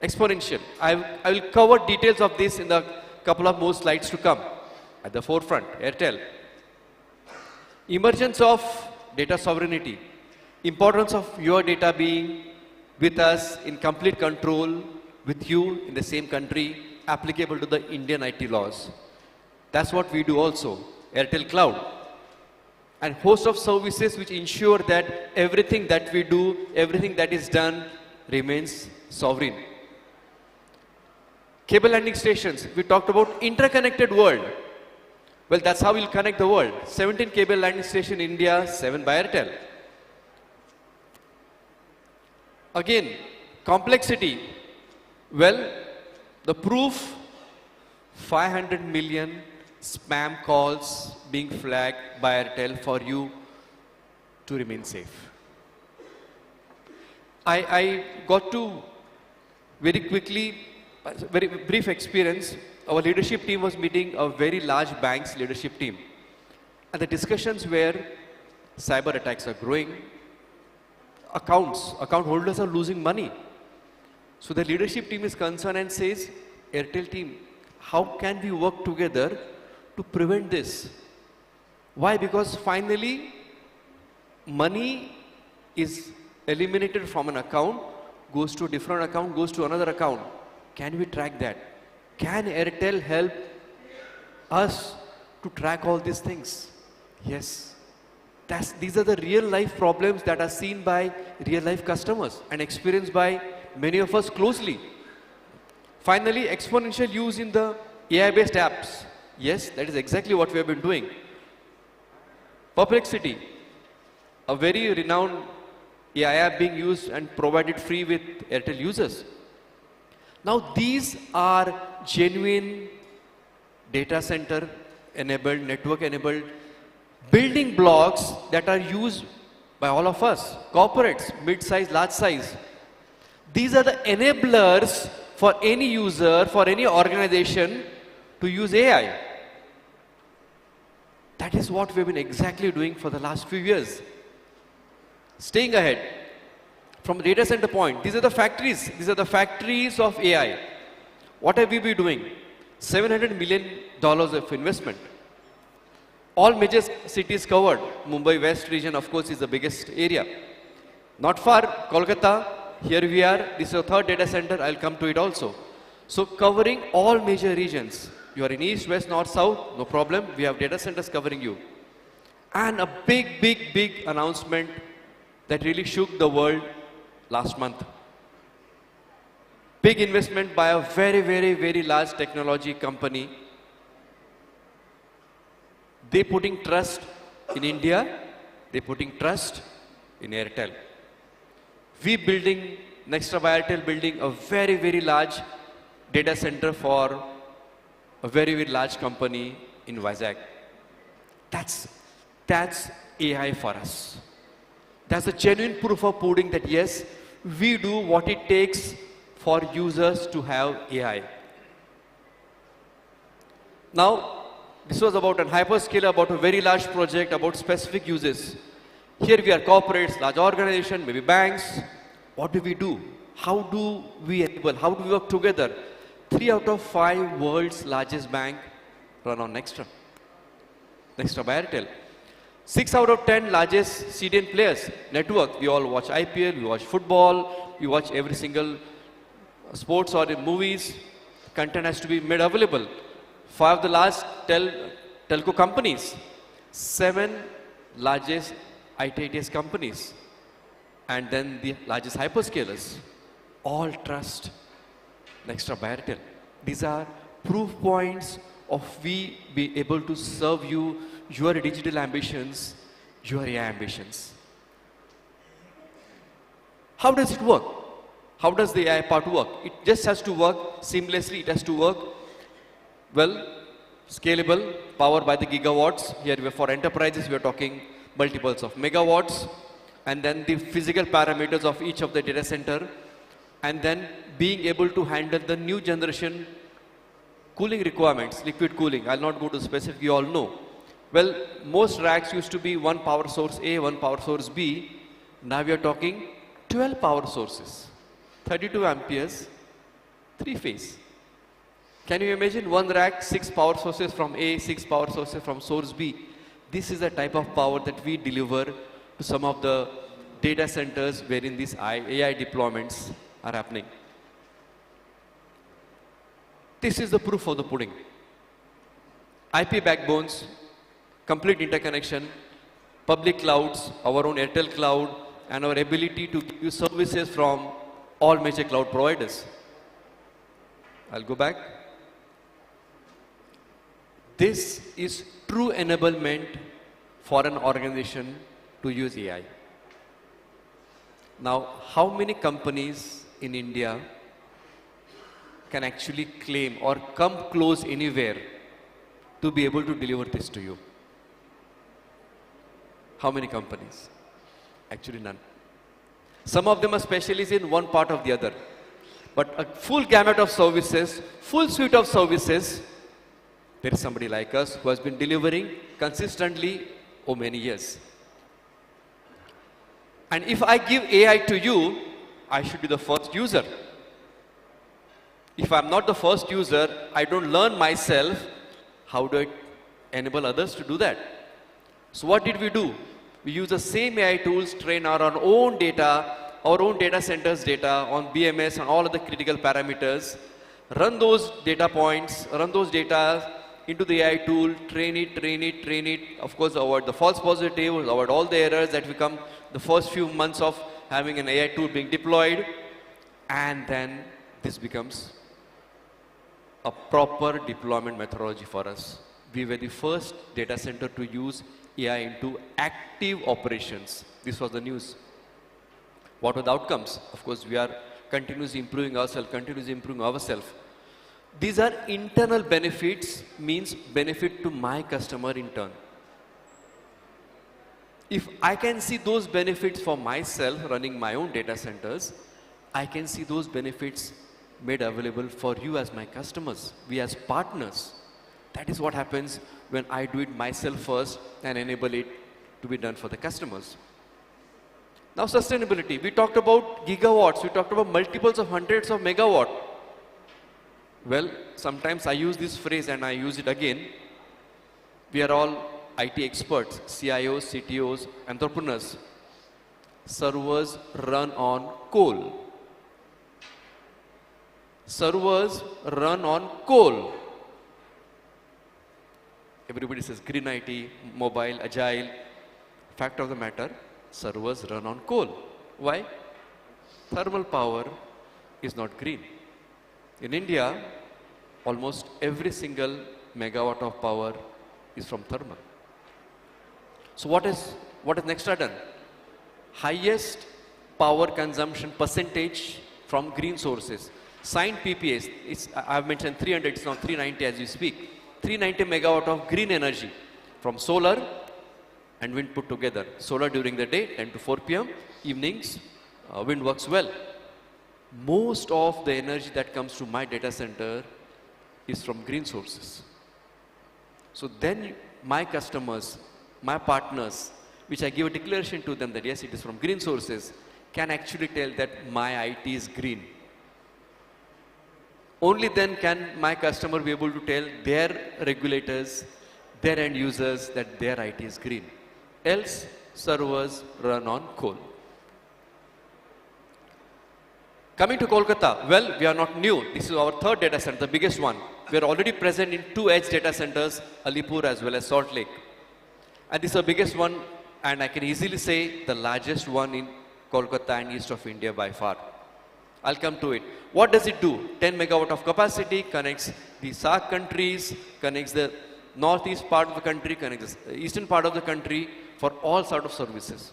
Exponential. I will cover details of this in the couple of more slides to come. at the forefront, Airtel. Emergence of data sovereignty, importance of your data being with us in complete control, with you in the same country, applicable to the Indian IT laws. That's what we do also, Airtel Cloud. And host of services which ensure that everything that we do, everything that is done remains sovereign. Cable landing stations, we talked about interconnected world. Well, that's how we'll connect the world. 17 cable landing station in India, 7 by Airtel. Again, complexity. Well, the proof, 500 million spam calls being flagged by Airtel for you to remain safe. I got to very quickly, very brief experience. Our leadership team was meeting a very large bank's leadership team. And the discussions were cyber attacks are growing, account holders are losing money. So the leadership team is concerned and says, Airtel team, how can we work together to prevent this? Why? Because finally, money is eliminated from an account, goes to a different account, goes to another account. Can we track that? Can Airtel help us to track all these things? Yes. These are the real life problems that are seen by real life customers and experienced by many of us closely. Finally, exponential use in the AI-based apps. Yes, that is exactly what we have been doing. Perplexity, a very renowned AI app being used and provided free with Airtel users. Now these are genuine data center enabled, network enabled building blocks that are used by all of us, corporates, mid-size, large size. These are the enablers for any user, for any organization to use AI. That is what we've been exactly doing for the last few years. Staying ahead. From the data center point, these are the factories of AI. What have we been doing? $700 million of investment. All major cities covered. Mumbai West region, of course, is the biggest area. Not far, Kolkata, here we are. This is a third data center. I'll come to it also. So covering all major regions. You are in east, west, north, south, no problem. We have data centers covering you. And a big announcement that really shook the world last month. Big investment by a very large technology company. They putting trust in India. They putting trust in Airtel. We building, Nextra by Airtel building a very large data center for a very large company in Vizag. That's AI for us. That's a genuine proof of pudding that yes, we do what it takes for users to have AI. Now, this was about a hyperscaler, about a very large project, about specific uses. Here we are corporates, large organizations, maybe banks. What do we do? How do we enable? How do we work together? 3 out of 5 world's largest bank run on Nextra. Nextra by Airtel. 6 out of 10 largest CDN players, network. We all watch IPL, we watch football, we watch every single sports or movies. Content has to be made available. 5 of the last telco companies. 7 largest ITS companies. And then the largest hyperscalers. All trust Nextra by Airtel. These are proof points of we be able to serve you, your digital ambitions, your AI ambitions. How does it work? How does the AI part work? It just has to work seamlessly. It has to work well, scalable, powered by the gigawatts. Here for enterprises, we are talking multiples of megawatts. And then the physical parameters of each of the data center. And then being able to handle the new generation cooling requirements, liquid cooling. I'll not go to specific, you all know. Well, most racks used to be one power source A, one power source B. Now we are talking 12 power sources, 32 amperes, 3 phase. Can you imagine one rack, 6 power sources from A, 6 power sources from source B? This is the type of power that we deliver to some of the data centers wherein these AI deployments are happening. This is the proof of the pudding. IP backbones, complete interconnection, public clouds, our own Airtel cloud, and our ability to give you services from all major cloud providers. I'll go back. This is true enablement for an organization to use AI. Now, how many companies in India can actually claim or come close anywhere to be able to deliver this to you? How many companies? Actually none. Some of them are specialists in one part of the other. But a full gamut of services, full suite of services, there is somebody like us who has been delivering consistently over many years. And if I give AI to you, I should be the first user. If I'm not the first user, I don't learn myself, how do I enable others to do that? So what did we do? We use the same AI tools, train our own data, our own data centers data on BMS and all of the critical parameters, run those data points, run those data into the AI tool, train it. Of course, avoid the false positives, avoid all the errors that become the first few months of having an AI tool being deployed. And then this becomes a proper deployment methodology for us. We were the first data center to use AI into active operations. This was the news. What were the outcomes? Of course, we are continuously improving ourselves. These are internal benefits, means benefit to my customer in turn. If I can see those benefits for myself running my own data centers, I can see those benefits made available for you as my customers, we as partners. That is what happens when I do it myself first and enable it to be done for the customers. Now sustainability, we talked about gigawatts, we talked about multiples of hundreds of megawatt. Well, sometimes I use this phrase and I use it again. We are all IT experts, CIOs, CTOs, entrepreneurs. Servers run on coal. Servers run on coal. Everybody says green IT, mobile, agile. Fact of the matter, servers run on coal. Why? Thermal power is not green. In India, almost every single megawatt of power is from thermal. So what is Nextra done? Highest power consumption percentage from green sources. Signed PPAs, I've mentioned 300, it's now 390 as we speak. 390 megawatt of green energy from solar and wind put together. Solar during the day, 10 to 4 p.m. Evenings, wind works well. Most of the energy that comes to my data center is from green sources. So then my customers, my partners, which I give a declaration to them that yes, it is from green sources, can actually tell that my IT is green. Only then can my customer be able to tell their regulators, their end users that their IT is green. Else, servers run on coal. Coming to Kolkata, well, we are not new. This is our third data center, the biggest one. We are already present in 2 edge data centers, Alipur as well as Salt Lake. And this is the biggest one, and I can easily say the largest one in Kolkata and east of India by far. I'll come to it. What does it do? 10 megawatt of capacity, connects the SAARC countries, connects the northeast part of the country, connects the eastern part of the country for all sort of services.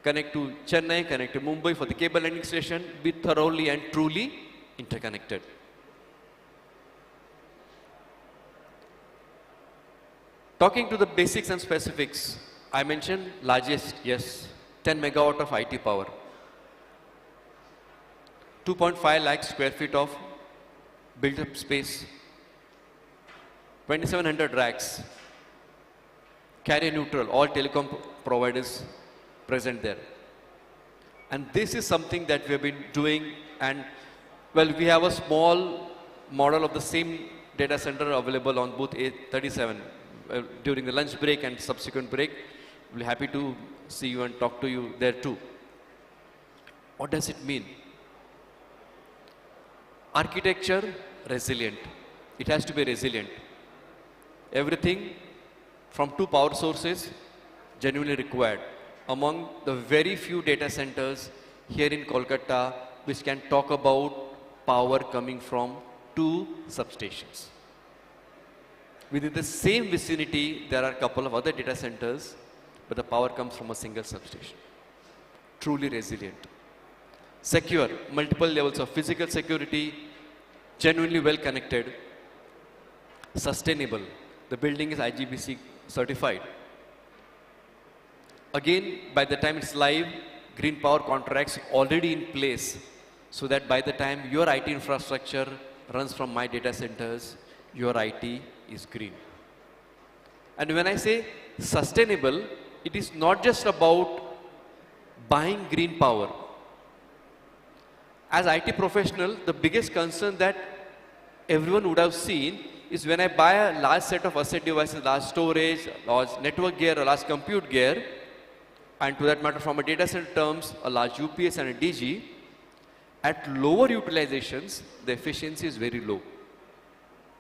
Connect to Chennai, connect to Mumbai for the cable landing station, be thoroughly and truly interconnected. Talking to the basics and specifics, I mentioned largest, yes, 10 megawatt of IT power. 2.5 lakh square feet of built-up space, 2,700 racks, carrier neutral, all telecom providers present there. And this is something that we have been doing, and well, we have a small model of the same data center available on booth A37 during the lunch break and subsequent break. We'll be happy to see you and talk to you there too. What does it mean? Architecture, resilient. It has to be resilient. Everything from 2 power sources genuinely required. Among the very few data centers here in Kolkata which can talk about power coming from 2 substations. Within the same vicinity, there are a couple of other data centers, but the power comes from a single substation. Truly resilient. Secure, multiple levels of physical security, genuinely well connected. Sustainable. The building is IGBC certified. Again, by the time it's live, green power contracts already in place, so that by the time your IT infrastructure runs from my data centers, your IT is green. And when I say sustainable, it is not just about buying green power. As IT professional, the biggest concern that everyone would have seen is when I buy a large set of asset devices, large storage, large network gear, or large compute gear, and to that matter from a data center terms, a large UPS and a DG, at lower utilizations, the efficiency is very low.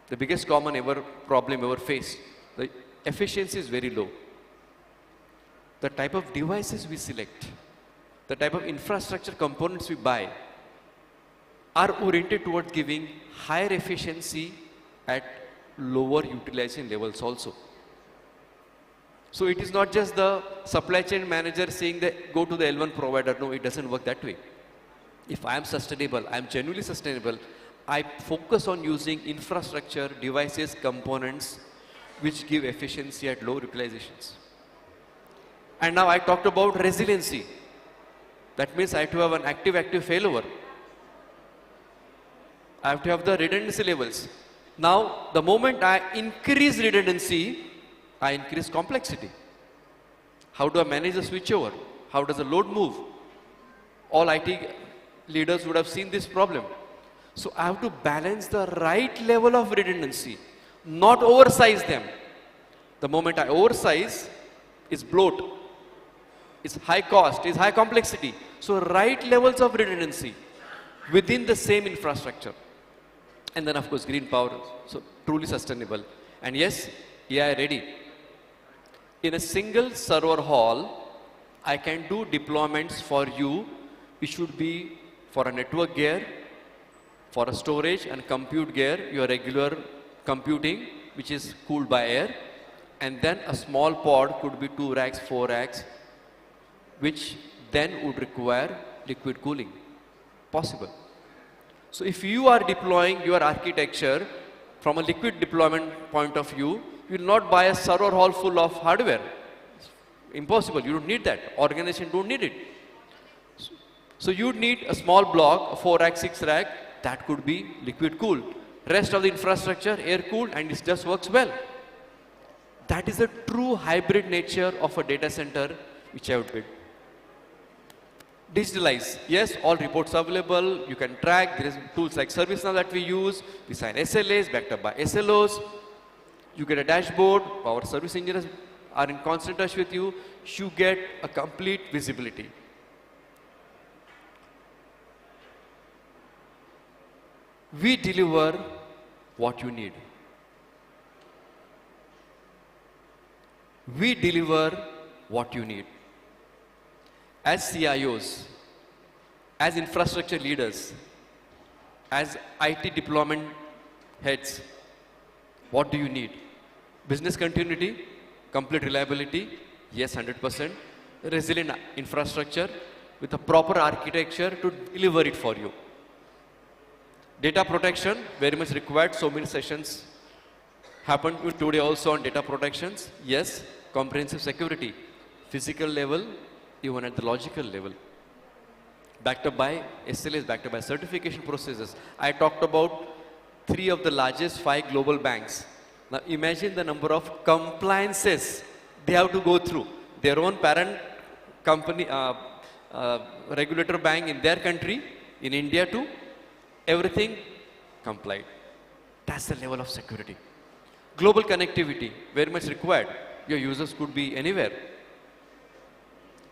The biggest common problem ever faced, the efficiency is very low. The type of devices we select, the type of infrastructure components we buy, are oriented towards giving higher efficiency at lower utilization levels also. So it is not just the supply chain manager saying that go to the L1 provider. No, it doesn't work that way. If I am sustainable, I am genuinely sustainable, I focus on using infrastructure, devices, components which give efficiency at low utilizations. And now I talked about resiliency. That means I have to have an active failover. I have to have the redundancy levels. Now, the moment I increase redundancy, I increase complexity. How do I manage the switchover? How does the load move? All IT leaders would have seen this problem. So I have to balance the right level of redundancy, not oversize them. The moment I oversize, it's bloat, it's high cost, it's high complexity. So right levels of redundancy within the same infrastructure. And then of course green power, so truly sustainable. And yes, AI ready. In a single server hall, I can do deployments for you, which would be for a network gear, for a storage and compute gear, your regular computing, which is cooled by air. And then a small pod could be 2 racks, 4 racks, which then would require liquid cooling. Possible. So if you are deploying your architecture from a liquid deployment point of view, you will not buy a server hall full of hardware. Impossible. You don't need that. Organization don't need it. So you need a small block, a 4 rack, 6 rack, that could be liquid cooled. Rest of the infrastructure air cooled, and it just works well. That is the true hybrid nature of a data center which I would build. Digitalize. Yes, all reports are available. You can track. There is tools like ServiceNow that we use. We sign SLAs backed up by SLOs. You get a dashboard. Our service engineers are in constant touch with you. You get a complete visibility. We deliver what you need. We deliver what you need. As CIOs, as infrastructure leaders, as IT deployment heads, what do you need? Business continuity, complete reliability, yes, 100%. Resilient infrastructure with a proper architecture to deliver it for you. Data protection, very much required. So many sessions happened today also on data protections. Yes, comprehensive security, physical level, even at the logical level. Backed up by SLAs, backed up by certification processes. I talked about 3 of the largest 5 global banks. Now imagine the number of compliances they have to go through. Their own parent company, regulator bank in their country, in India too, everything complied. That's the level of security. Global connectivity, very much required. Your users could be anywhere.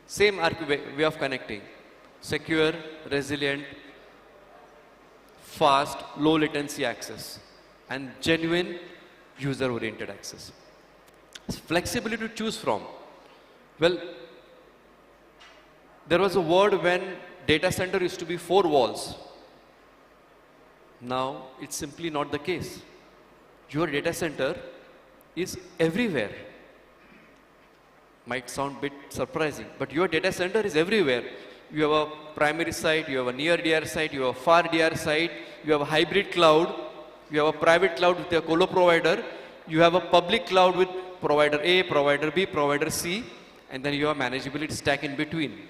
Same way of connecting. Secure, resilient, fast, low latency access, and genuine user-oriented access. Flexibility to choose from. Well, there was a word when data center used to be 4 walls. Now, it's simply not the case. Your data center is everywhere. Might sound a bit surprising, but your data center is everywhere. You have a primary site, you have a near DR site, you have a far DR site, you have a hybrid cloud, you have a private cloud with a colo provider, you have a public cloud with provider A, provider B, provider C, and then you have manageability stack in between.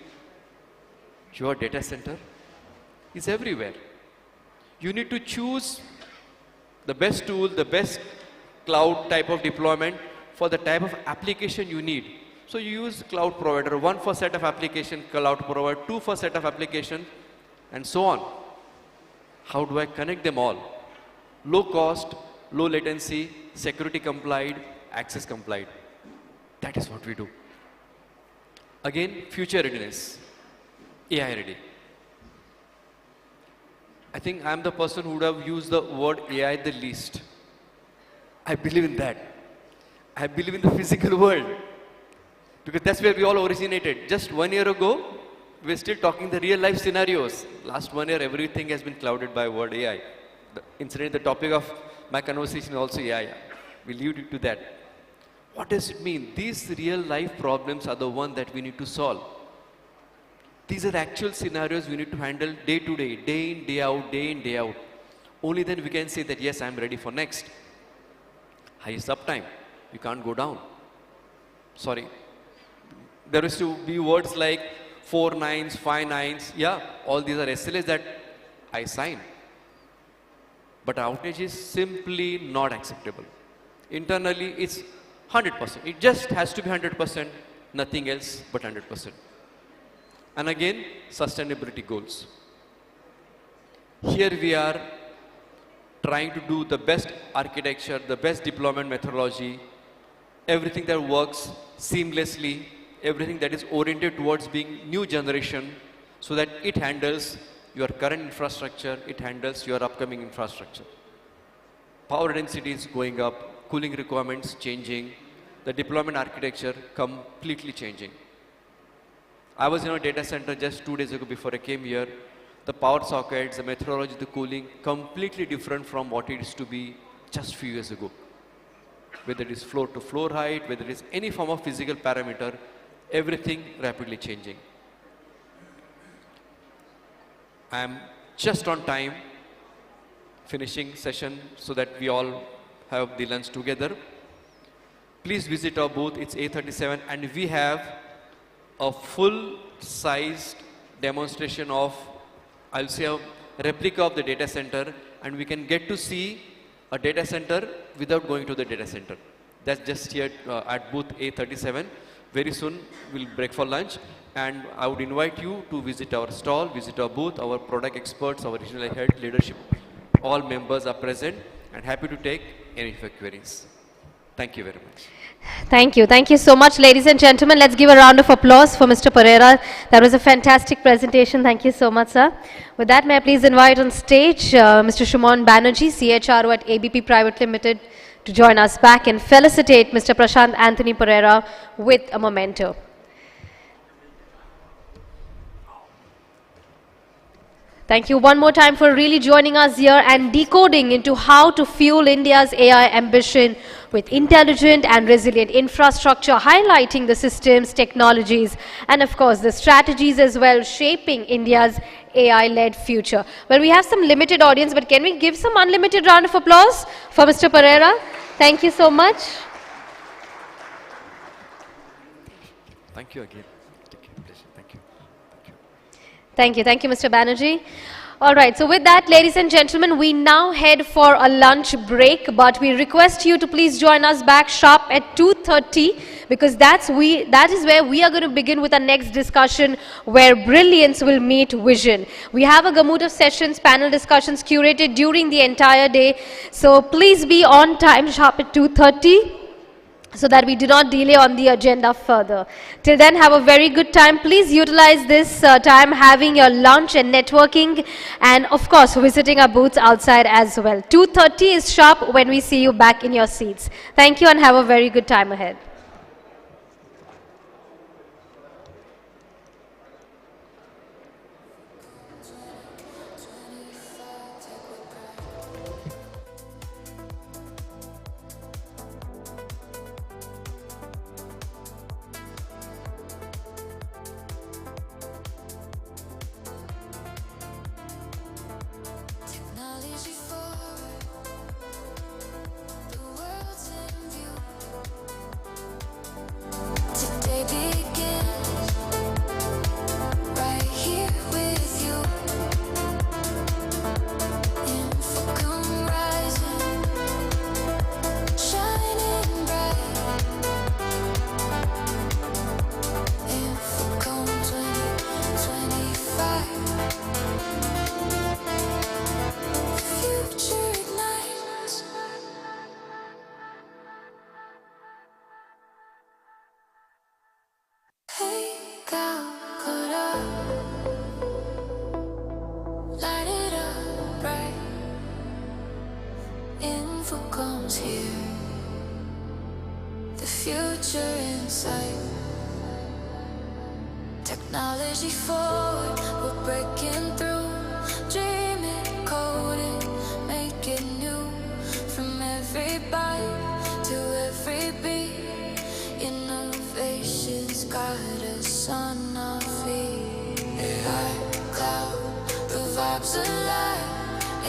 Your data center is everywhere. You need to choose the best tool, the best cloud type of deployment for the type of application you need. So you use cloud provider, 1 for set of application, cloud provider, 2 for set of application, and so on. How do I connect them all? Low cost, low latency, security complied, access complied. That is what we do. Again, future readiness, AI ready. I think I'm the person who would have used the word AI the least. I believe in that. I believe in the physical world. Because that's where we all originated. Just 1 year ago, we're still talking the real life scenarios. Last 1 year, everything has been clouded by word AI. Incidentally, the topic of my conversation is also AI. We'll leave it to that. What does it mean? These real life problems are the ones that we need to solve. These are actual scenarios we need to handle day to day, day in, day out, day in, day out. Only then we can say that, yes, I'm ready for next. Highest uptime. You can't go down. Sorry. There used to be words like 4 nines, 5 nines. Yeah, all these are SLAs that I sign. But outage is simply not acceptable. Internally, it's 100%. It just has to be 100%, nothing else but 100%. And again, sustainability goals. Here we are trying to do the best architecture, the best deployment methodology, everything that works seamlessly, everything that is oriented towards being new generation so that it handles your current infrastructure, it handles your upcoming infrastructure. Power density is going up, cooling requirements changing, the deployment architecture completely changing. I was in a data center just 2 days ago before I came here. The power sockets, the methodology, the cooling, completely different from what it used to be just few years ago. Whether it is floor to floor height, whether it is any form of physical parameter, everything rapidly changing. I am just on time, finishing session so that we all have the lunch together. Please visit our booth, it's A37, and we have a full-sized demonstration of, I'll say, a replica of the data center, and we can get to see a data center without going to the data center. That's just here at booth A37. Very soon we'll break for lunch, and I would invite you to visit our stall, visit our booth, our product experts, our regional head, leadership. All members are present and happy to take any of your queries. Thank you very much. Thank you. Thank you so much, ladies and gentlemen. Let's give a round of applause for Mr. Pereira. That was a fantastic presentation. Thank you so much, sir. With that, may I please invite on stage Mr. Shumon Banerjee, CHRO at ABP Private Limited, to join us back and felicitate Mr. Prashant Anthony Pereira with a memento. Thank you one more time for really joining us here and decoding into how to fuel India's AI ambition with intelligent and resilient infrastructure, highlighting the systems, technologies, and of course the strategies as well, shaping India's AI-led future. Well, we have some limited audience, but can we give some unlimited round of applause for Mr. Pereira? Thank you so much. Thank you again. Thank you. Thank you. Thank you, Mr. Banerjee. All right. So with that, ladies and gentlemen, we now head for a lunch break, but we request you to please join us back sharp at 2:30 because that is where we are going to begin with our next discussion, where brilliance will meet vision. We have a gamut of sessions, panel discussions curated during the entire day. So please be on time, sharp at 2:30. So that we do not delay on the agenda further. Till then, have a very good time. Please utilize this time having your lunch and networking, and of course visiting our booths outside as well. 2:30 is sharp when we see you back in your seats. Thank you and have a very good time ahead. Today begins right here with you. INFOCOM rising, shining bright. INFOCOM 2025. Future ignites. Hey, Calcutta, light it up bright. INFOCOM's here, the future in sight. Technology forward, we're breaking through. Dream it, code it, make it new. From every bite to every beat, innovation's got us on our feet. AI, cloud, the vibes alive.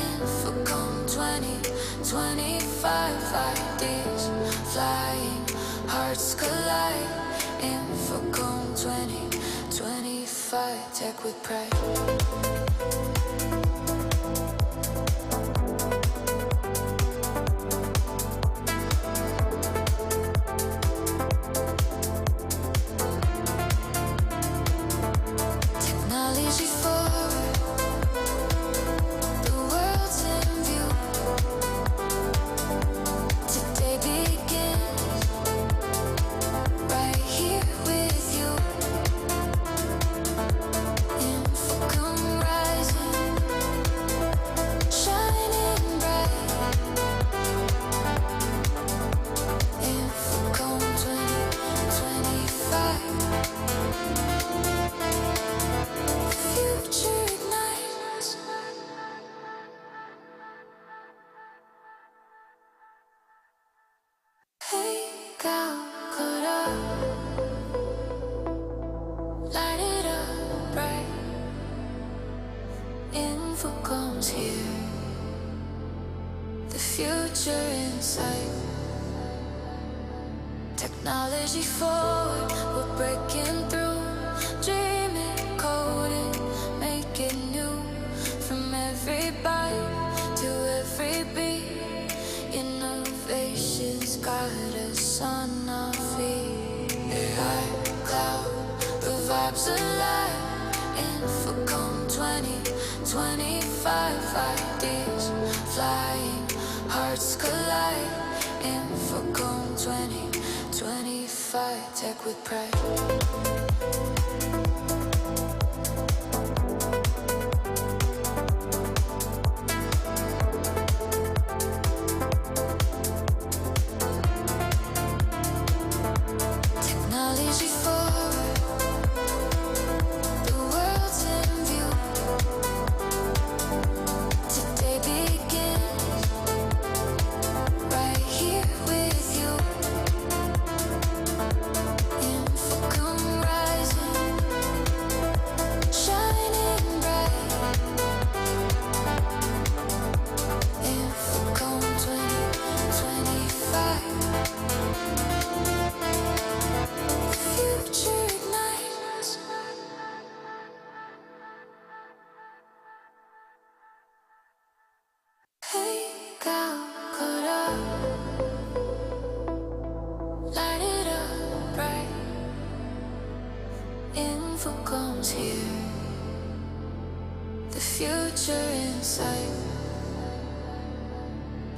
INFOCOM 2025, ideas flying, hearts collide. INFOCOM 2025, tech with pride. Technology forward, the world's in view. Today begins right here with you. INFOCOM rising, shining bright. INFOCOM 2025. Future ignites. Hey, Calcutta, light it up bright. INFOCOM's here, the future in sight. Technology forward, we're breaking through. Dream it, code it, make it new. From every bite to every beat, innovation's got us on our feet. AI, cloud, the vibes alive. INFOCOM 2025, ideas flying, hearts collide. INFOCOM 2025, tech with pride. Technology forward, the world's in view. Today begins right here with you. INFOCOM rising, future in sight.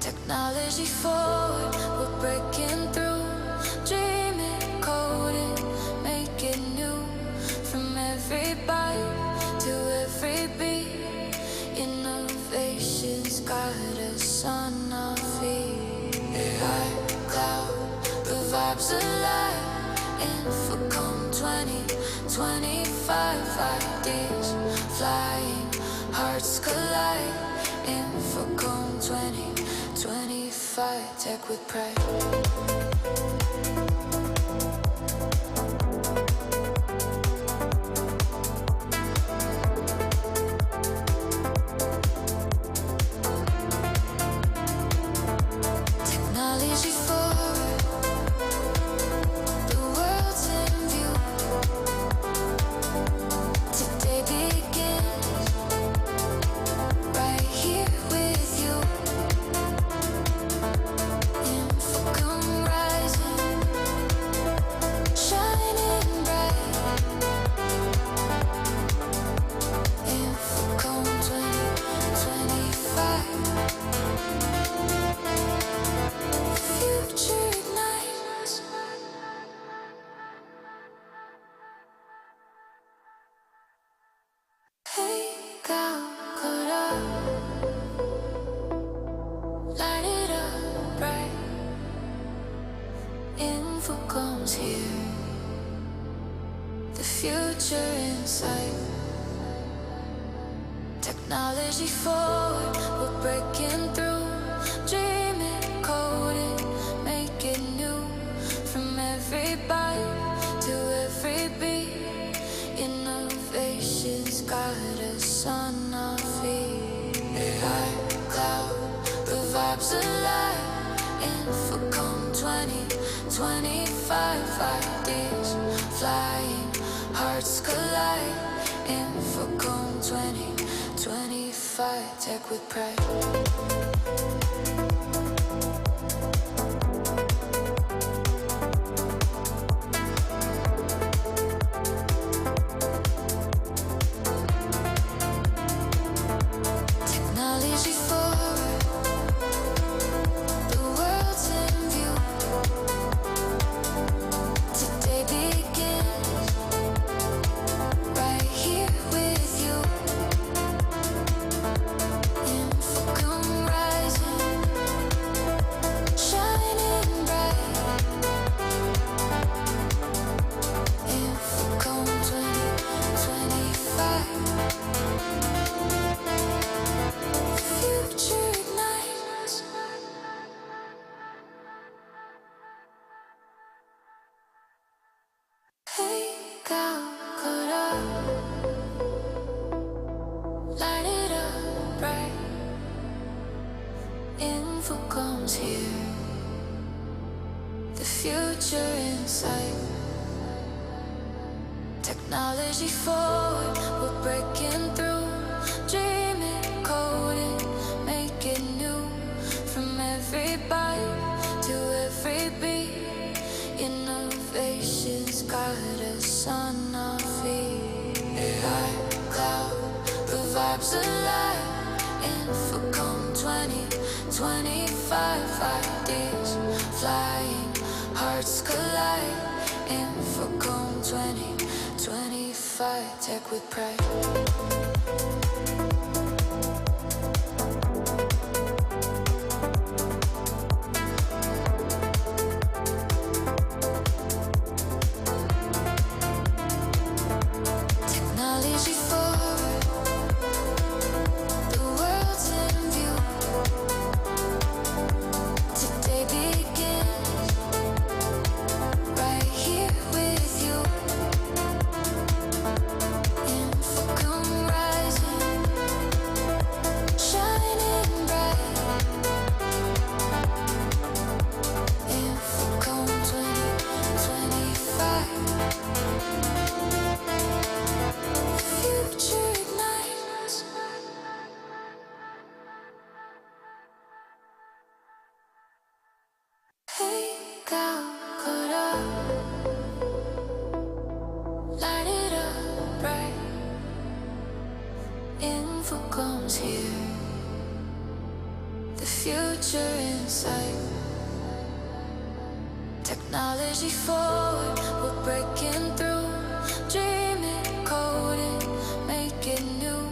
Technology forward, we're breaking through. Dream it, code it, make it new. From every bite to every beat, innovation's got us on our feet. AI, cloud, the vibes alive. INFOCOM 2025, ideas flying, hearts collide. INFOCOM 2025, tech with pride. Technology forward, the world's in view. Today begins right here with you. INFOCOM rising, shining bright. INFOCOM 2025. Future ignites. Hey, Calcutta, light it up bright. INFOCOM's here, the future in sight. Technology forward, we're breaking through. Dream it, code it, make it new. From every bite to every beat, innovation's got us on our feet. AI, cloud, the vibes alive. INFOCOM 2025, ideas flying, hearts collide. INFOCOM 2025, tech with pride. Technology forward, the world's in view. Today begins right here with you. INFOCOM rising, shining bright. INFOCOM 2025. Future ignites. Hey, Calcutta, light it up bright. INFOCOM's here, the future in sight. Technology forward, we're breaking through. Dream it, code it, make it new. From every bite to every beat, innovation's got us on our feet. AI, cloud, the vibes alive. INFOCOM 2025, ideas flying, hearts collide. INFOCOM 2025, tech with pride. Technology forward, the world's in view. Today begins right here with you. INFOCOM rising, INFOCOM's here. The future in sight. Technology forward, we're breaking through. Dream it, code it, make it new.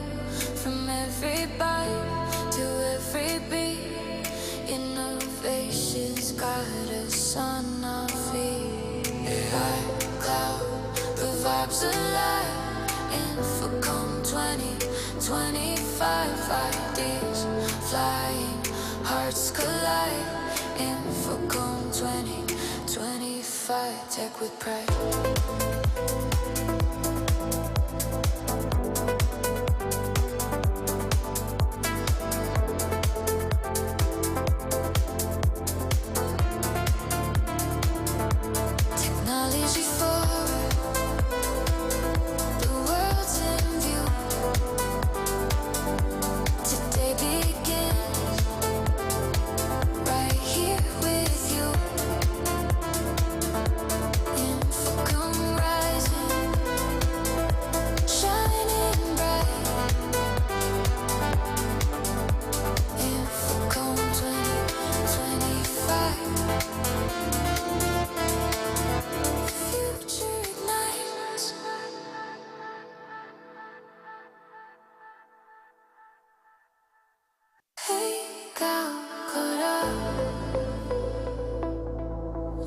From every bite to every beat, innovation's got us on our feet. AI, cloud, the vibes alive. INFOCOM 2025 ideas flying, hearts collide. INFOCOM 2025, tech with pride. Technology forward, the world's in view. Today begins right here with you. INFOCOM rising, shining bright. INFOCOM 2025. Future ignites. Hey, Calcutta,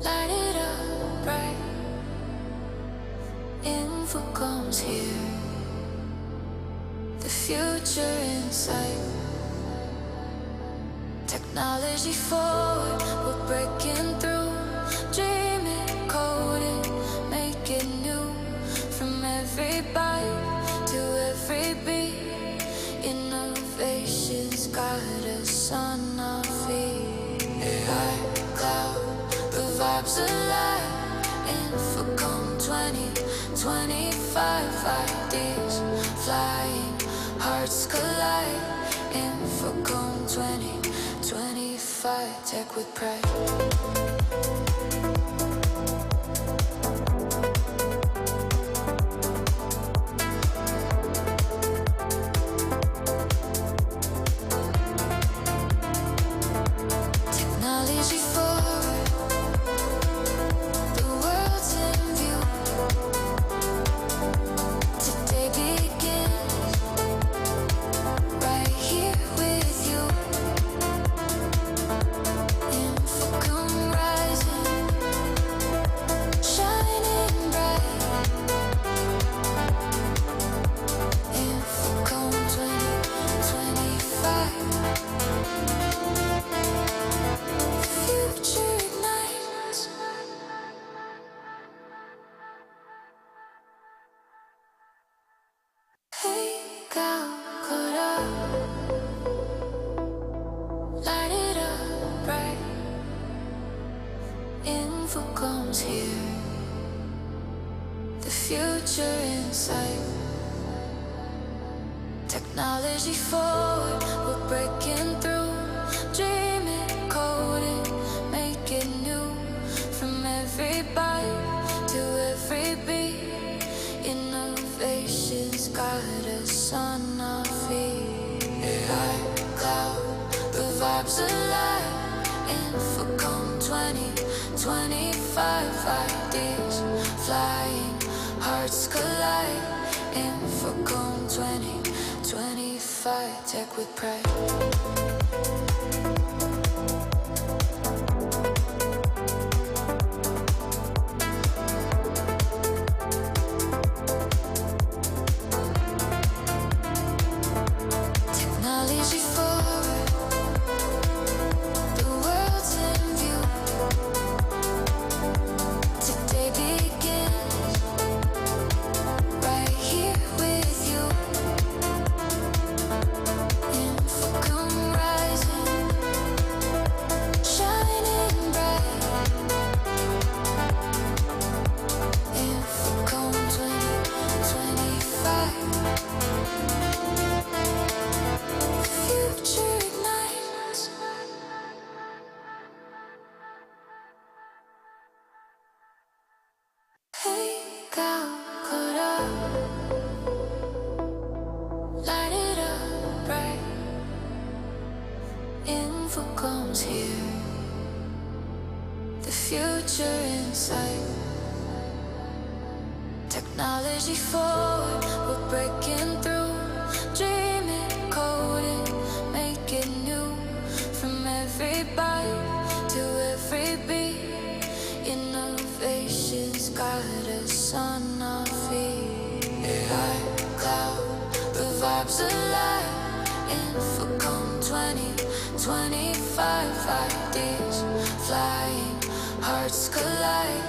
light it up bright. INFOCOM's here. The future in sight. Technology forward, we're breaking through. Dream it, code it, make it new. From every bite to every beat, innovation's got us on our feet. AI, cloud, the vibes alive. INFOCOM 2025 ideas flying, hearts collide. INFOCOM 2025, tech with pride. Technology forward, the world's in view. Today begins right here with you. INFOCOM rising, shining bright. INFOCOM 2025. Future ignites. Hey, Calcutta, light it up bright. INFOCOM's here. The future in sight. Technology forward, we're breaking through. Dream it, code it, make it new. From every bite to every beat, innovation's got us on our feet. AI, cloud, the vibes alive. INFOCOM 2025 ideas flying, hearts collide. INFOCOM 2025, tech with pride. Technology forward, the world's in view. Today begins right here with you. INFOCOM rising, INFOCOM's here. The future in sight. Technology forward, we're breaking through. Dream it, code it, make it new. From every bite to every beat, innovation's got us on our feet. AI, cloud, the vibes alive. INFOCOM 2025 ideas flying, hearts collide.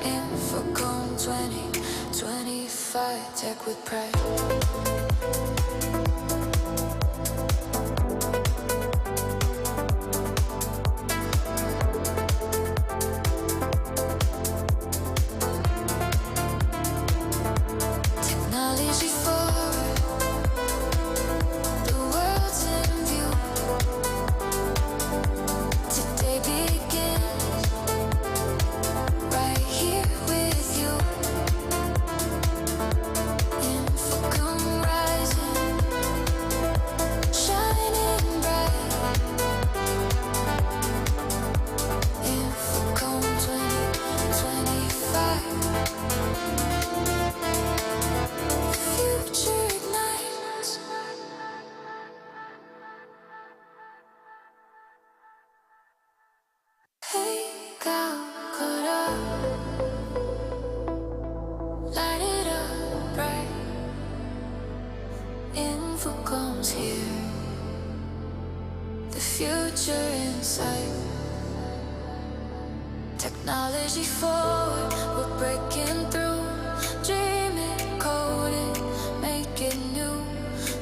INFOCOM 2025, tech with pride. Technology forward, the world's in view. Today begins right here with you. INFOCOM rising, shining bright. INFOCOM 2025. Future ignites. Hey, Calcutta, light it up bright. INFOCOM's here. The future in sight. Technology forward, we're breaking through. Dream it, code it, make it new.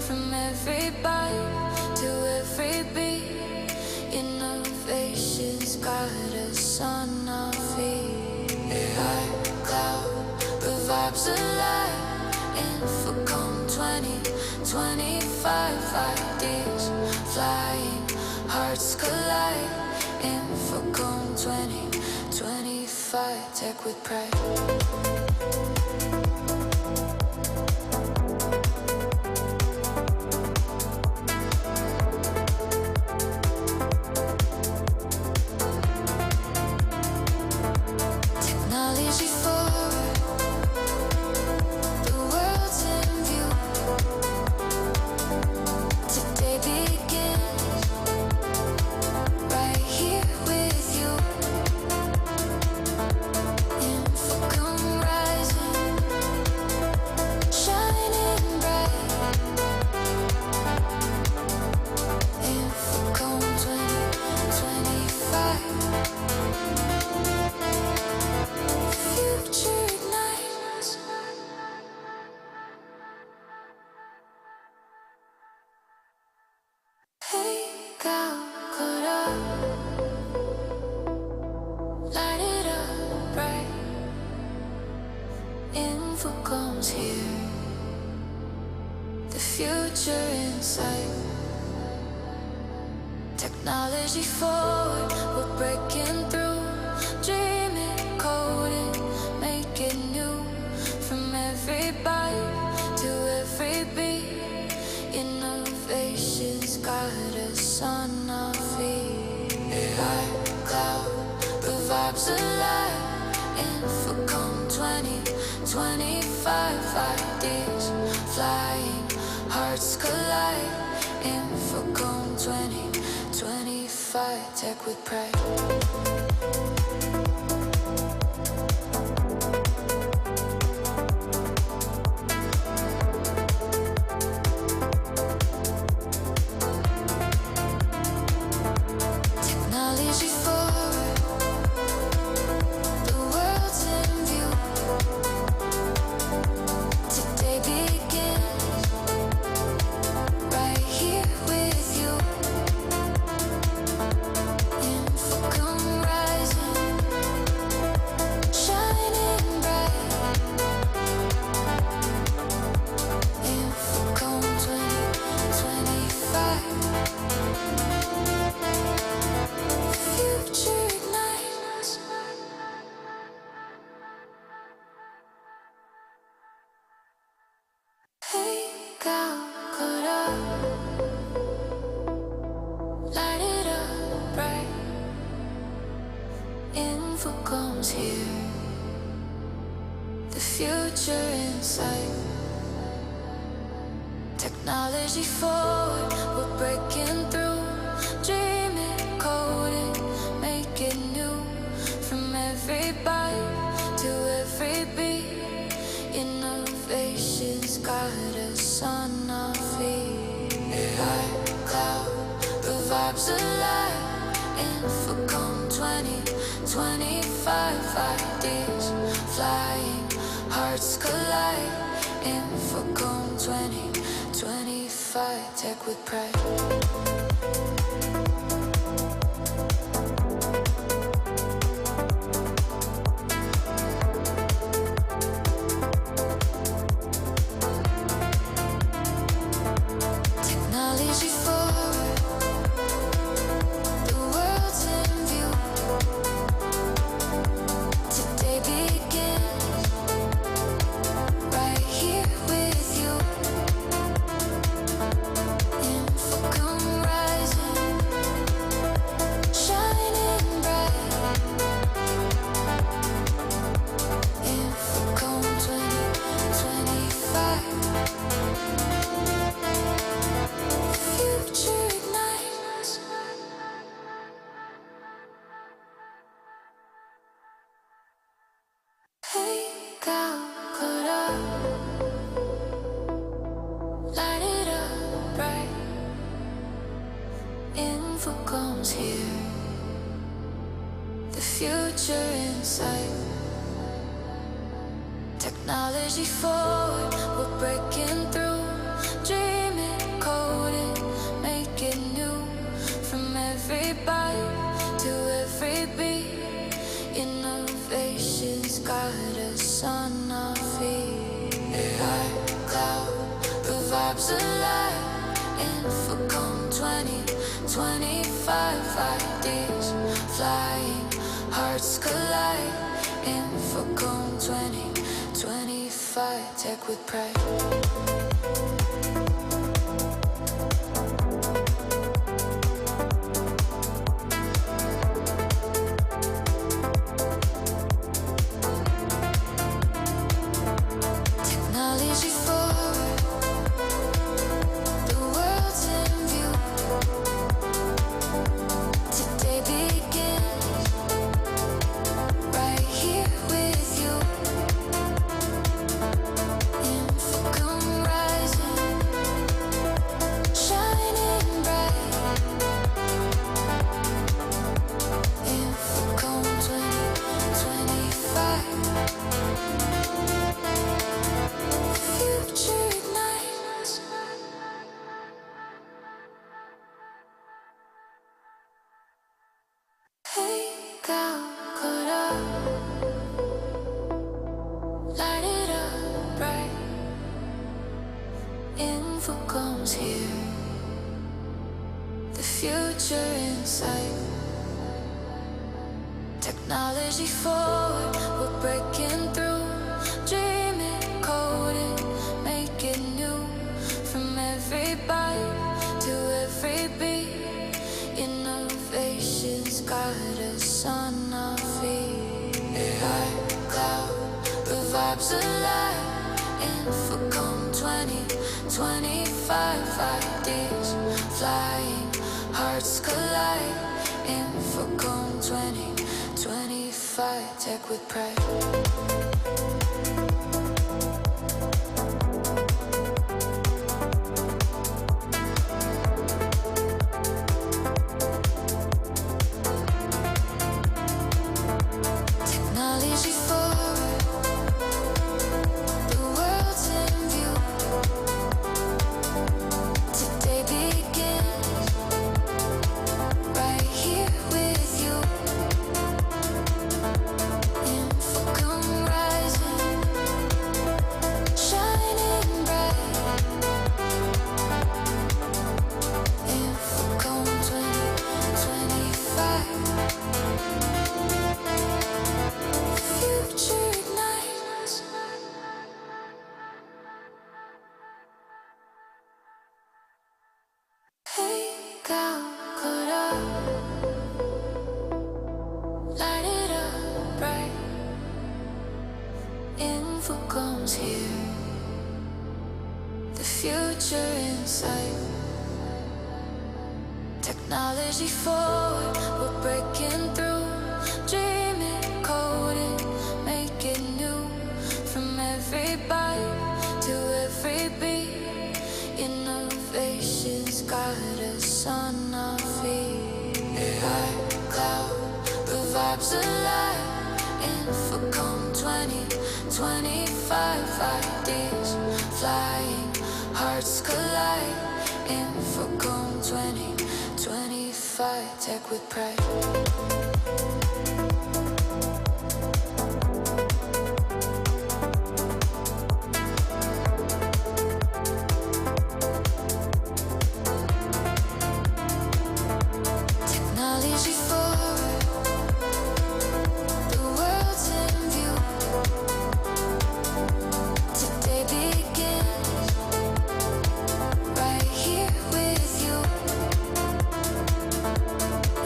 From every bite to every beat, innovation's got us on our feet. AI, cloud, the vibes alive. INFOCOM 2025 ideas flying, hearts collide. INFOCOM 2025, tech with pride. Technology forward, the world's in view. Today begins right here with you. INFOCOM rising, shining bright. INFOCOM 2025. Future ignites. Hey, Calcutta, light it up bright. INFOCOM's here. The future in sight. Technology forward, we're breaking through. Dream it, code it, make it new. From every bite to every beat, innovation's got us on our feet. AI, cloud, the vibes alive. INFOCOM 2025 ideas flying, hearts collide. INFOCOM 2025, tech with pride. Technology forward, the world's in view. Today begins right here with you. INFOCOM rising, INFOCOM's here. The future in sight. Technology forward, we're breaking through. Dream it, code it, make it new. From every bite to every beat, innovation's got us on our feet. AI, cloud, the vibes alive. INFOCOM 2025 ideas flying, hearts collide. INFOCOM 2025, tech with pride. Technology forward, the world's in view. Today begins right here with you. INFOCOM rising, shining bright. INFOCOM 2025. Future ignites. Hey, calculator, light it up bright. INFOCOM's here. The future in sight. Technology forward, we're breaking through. Dream it, code it, make it new. From every bite to every beat, innovation's got us on our feet. AI, cloud, the vibes alive. INFOCOM 2025 ideas flying, hearts collide. INFOCOM 2025, tech with pride. Technology forward, the world's in view. Today begins right here with you. INFOCOM rising, shining bright. INFOCOM 2025. Future ignites. Hey, calculator, light it up bright. INFOCOM's here. The future in sight. Technology forward, we're breaking through. Dream it, code it, make it new. From every bite to every beat, innovation's got us on our feet. AI, cloud, the vibes alive. INFOCOM 2025 ideas flying, hearts collide. INFOCOM 2025, tech with pride. Technology forward, the world's in view. Today begins right here with you. INFOCOM rising, future in sight. Technology forward, we're breaking through. Dream it, code it, make it new. From every bite to every beat, innovation's got us on our feet. AI, cloud, the vibes alive. INFOCOM 2025 ideas flying, hearts collide. INFOCOM 2025, tech with pride. Technology forward, the world's in view. Today begins right here with you.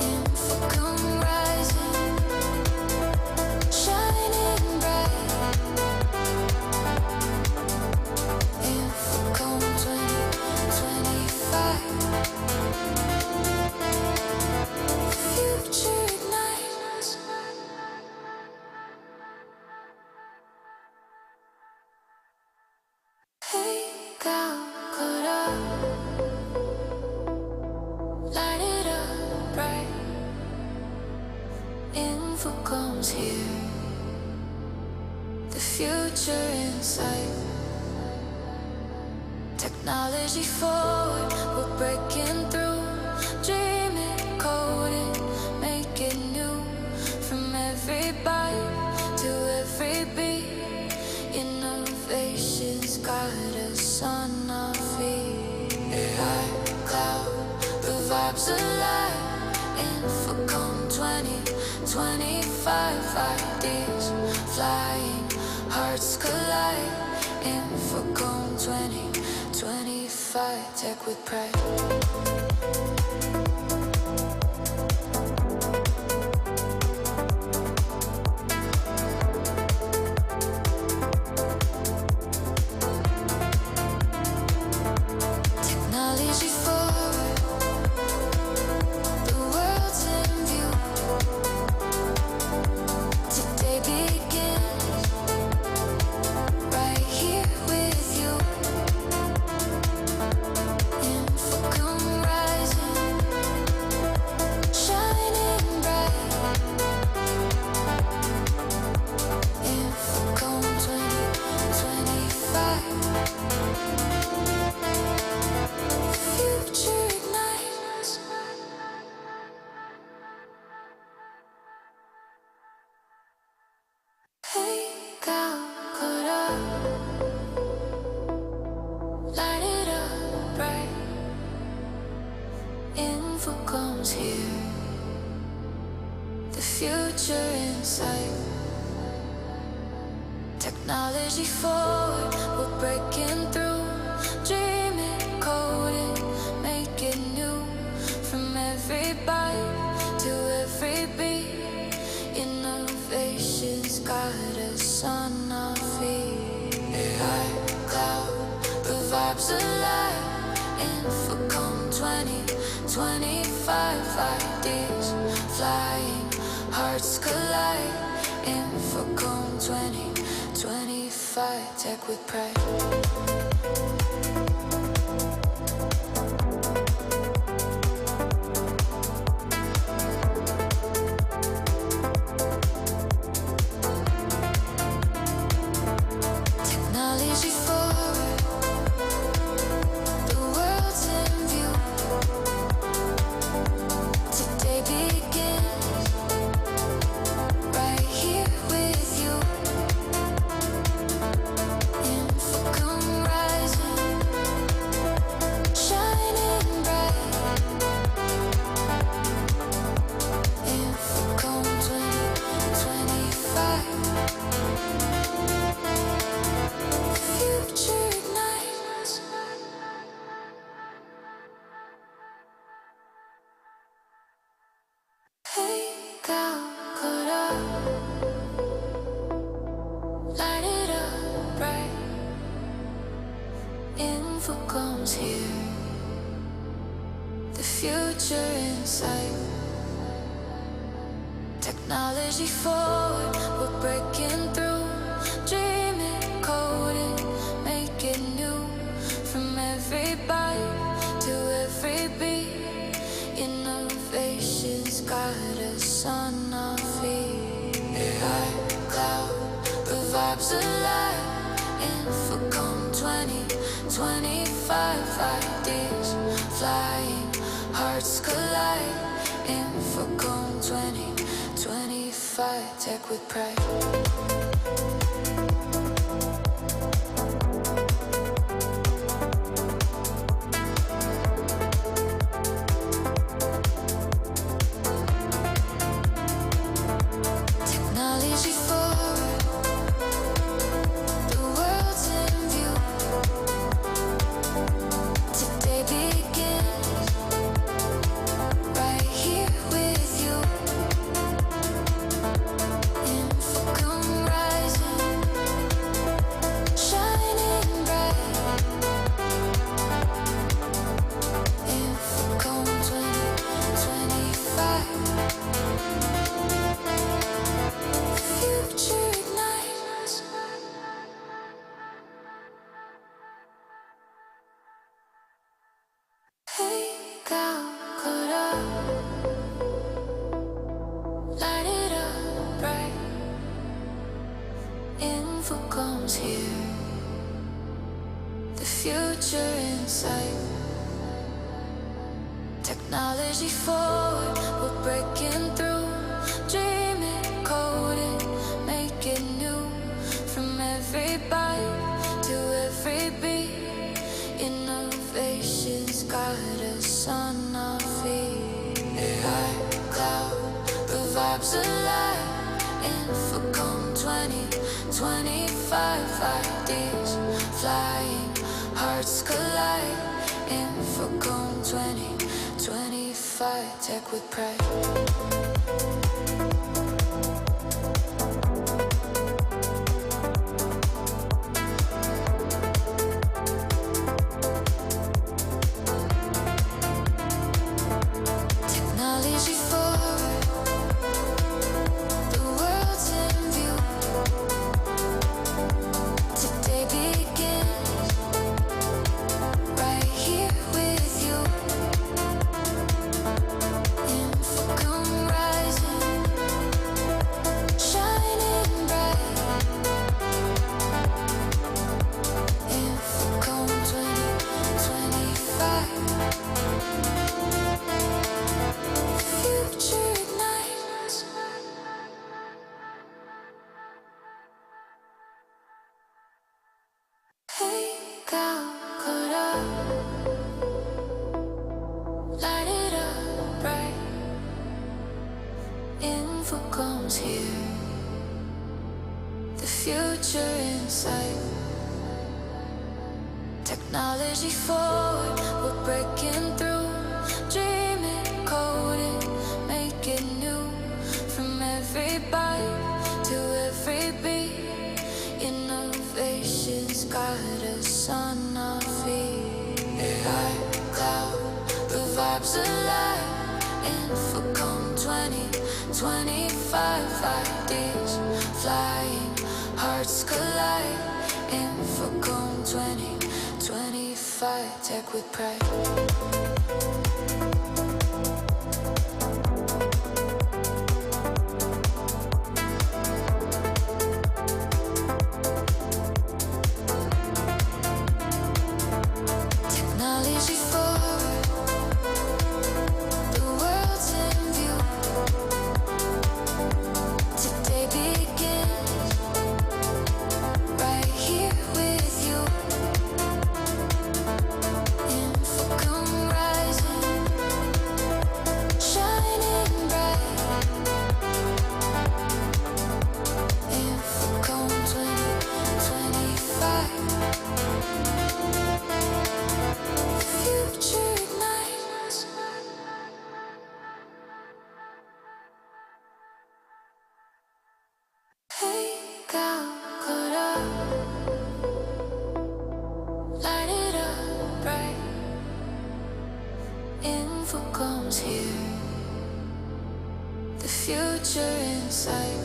INFOCOM rising, shining bright. INFOCOM 2025. Future ignites. Hey, Calcutta, light it up bright. INFOCOM's here, the future in sight. Technology forward, we're breaking through. Dream it, code it, make it new. From every bite to every beat, innovation's got us on our feet. AI, cloud, the vibes alive. INFOCOM 2025 ideas flying, hearts collide. INFOCOM 2025, tech with pride. Technology forward, the world's in view. Today begins right here with you. INFOCOM rising, shining bright. INFOCOM 2025. Future ignites. Hey, Calcutta, light it up bright. INFOCOM's here, the future in sight. Technology forward, we're breaking through. Dream it, code it, make it new. From every bite to every beat, innovation's got us on our feet. AI, cloud, the vibes alive. INFOCOM 2025 ideas flying, hearts collide. INFOCOM 2025, tech with pride. Technology forward, the world's in view. Today begins right here with you. INFOCOM rising, shining bright. INFOCOM 2025. Future ignites. Hey, Calcutta, light it up bright. INFOCOM INFOCOM's here. The future in sight. Technology forward, we're breaking through. Dream it, code it, make it new. From every bite to every beat, innovation's got us on our feet. AI, cloud, the vibes alive. INFOCOM 2025, ideas flying, hearts collide. INFOCOM 2025, tech with pride. Technology forward, the world's in view. Today begins right here with you. INFOCOM rising, shining bright. INFOCOM 2025. Future ignites. Hey, Calcutta, light it up bright. INFOCOM's here. The future in sight. Technology forward, we're breaking through. Dream it, code it, make it new. From every bite to every beat, innovation's got us on our feet. AI, cloud, the vibes alive. INFOCOM 2025, ideas flying, hearts collide. INFOCOM 2025, tech with pride. Technology forward, the world's in view. Today begins right here with you. INFOCOM rising, shining bright. INFOCOM 2025. Future ignites. Hey, Calcutta, light it up bright. INFOCOM's here. The future in sight. Technology forward, we're breaking through. Dream it, code it, make it new. From every bite to every beat, innovation's got us on our feet. AI, cloud, the vibes alive. INFOCOM 2025, ideas flying, hearts collide. INFOCOM 2025, tech with pride. Technology forward, the world's in view. Today begins right here with you. INFOCOM rising, INFOCOM's here. The future in sight.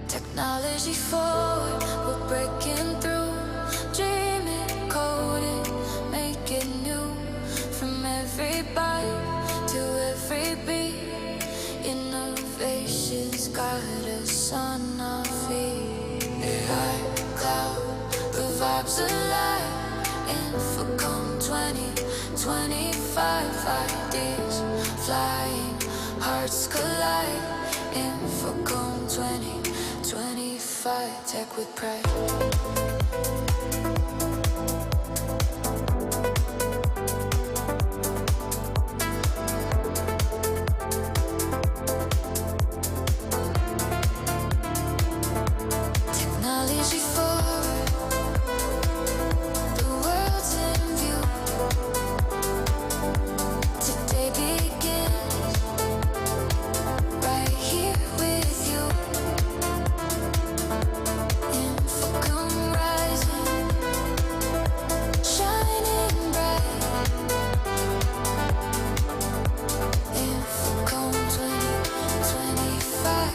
Technology forward, we're breaking through. Dream it, code it, make it new. From every bite to every beat, innovation's got us on our feet. AI, cloud, the vibes alive. INFOCOM 2025 ideas flying, hearts collide. INFOCOM 2025, tech with pride. Technology forward, the world's in view. Today begins right here with you. INFOCOM rising, shining bright. INFOCOM 2025.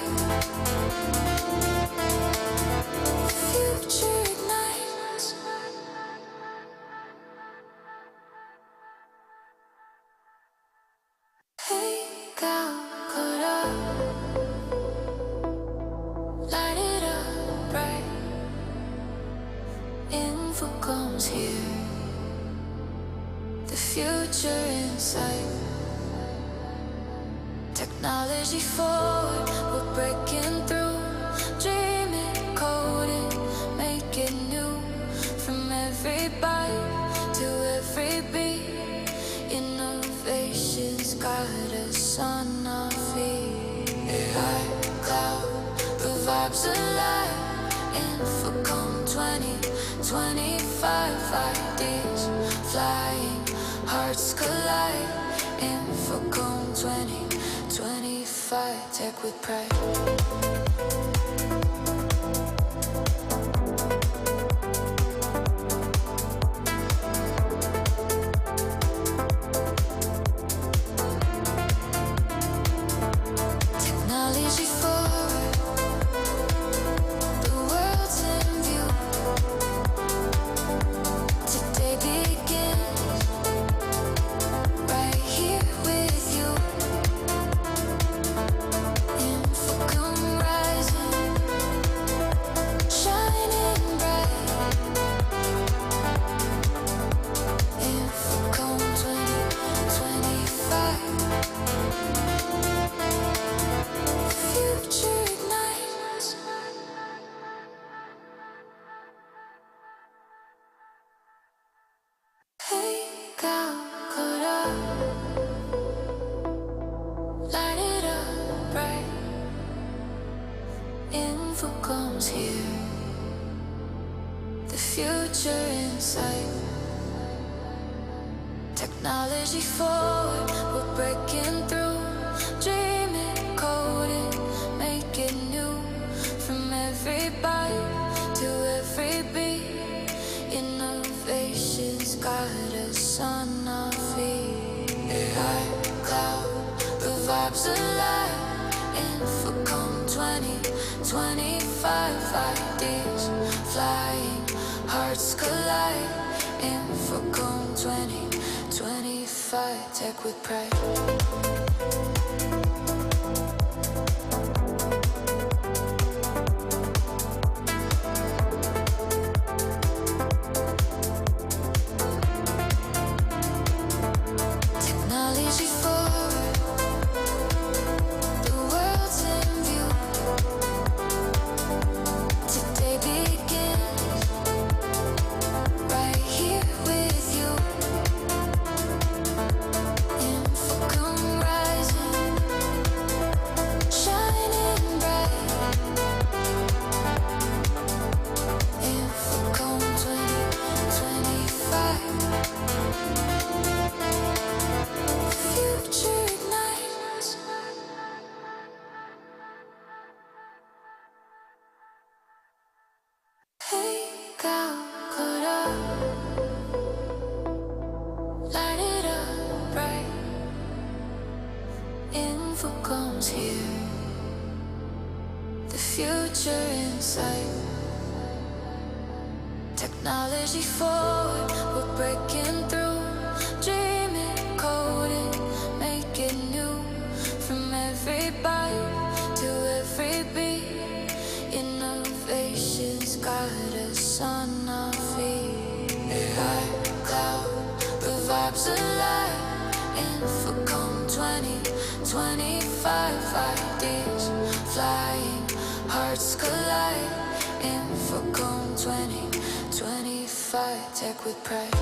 Future ignites. Hey, Calcutta, light it up bright. INFOCOM's here. The future in sight. Technology forward, we're breaking through. Dream it, code it, make it new. From every bite to every beat, innovation's got us on our feet. AI, cloud, the vibes alive. INFOCOM 2025 ideas flying, hearts collide. INFOCOM 2025, tech with pride. Technology forward, the world's in view. Today begins right here with you. INFOCOM rising, shining bright. INFOCOM 2025. Future ignites. Hey, Calcutta, light it up bright. INFOCOM's here. The future in sight. Technology forward, we're breaking through. Dream it, code it, make it new. From every bite to every beat, innovation's got us on our feet. AI, cloud, the vibes alive. INFOCOM 2025 ideas flying, hearts collide. INFOCOM 2025, tech with pride. Technology forward, the world's in view. Today begins right here with you. INFOCOM rising, INFOCOM's here. The future in sight. Technology forward, we're breaking through. Dream it, code it, make it new. From every bite to every beat, innovation's got us on our feet. AI, cloud, the vibes alive. INFOCOM 2025 ideas flying, hearts collide. INFOCOM 2025, tech with pride.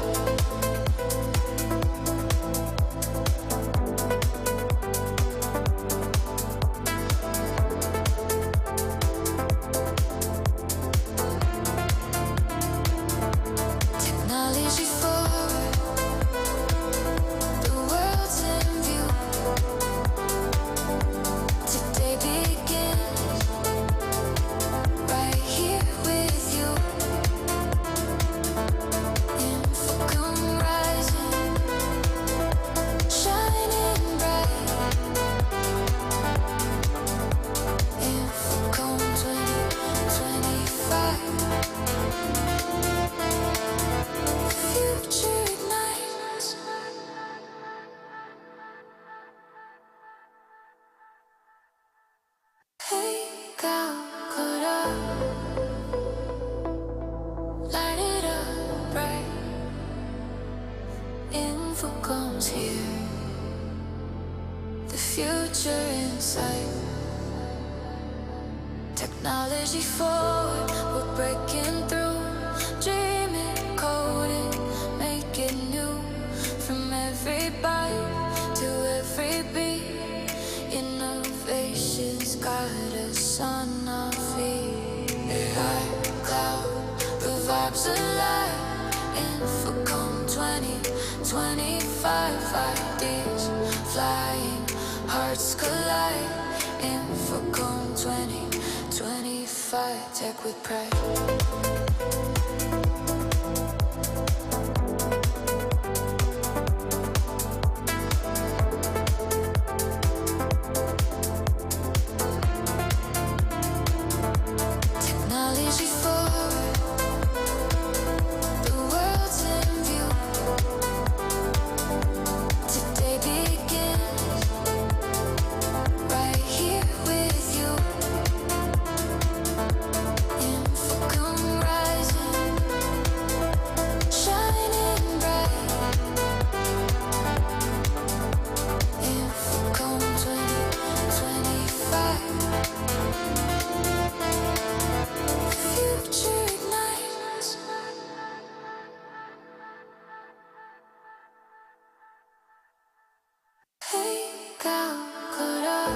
Technology forward, the world's in view. Today begins right here with you. INFOCOM rising, shining bright. INFOCOM 2025. Future ignites. Hey, calculator, light it up bright. INFOCOM's here. The future in sight. Technology forward, we're breaking through. Dream it, code it, make it new. From every bite to every beat, innovation's got us on our feet. AI, cloud, the vibes alive. INFOCOM 2025 ideas flying, hearts collide. INFOCOM 2025, tech with pride. Technology forward, the world's in view. Today begins right here with you. INFOCOM rising, shining bright. INFOCOM 2025. Future ignites. Hey, calculator,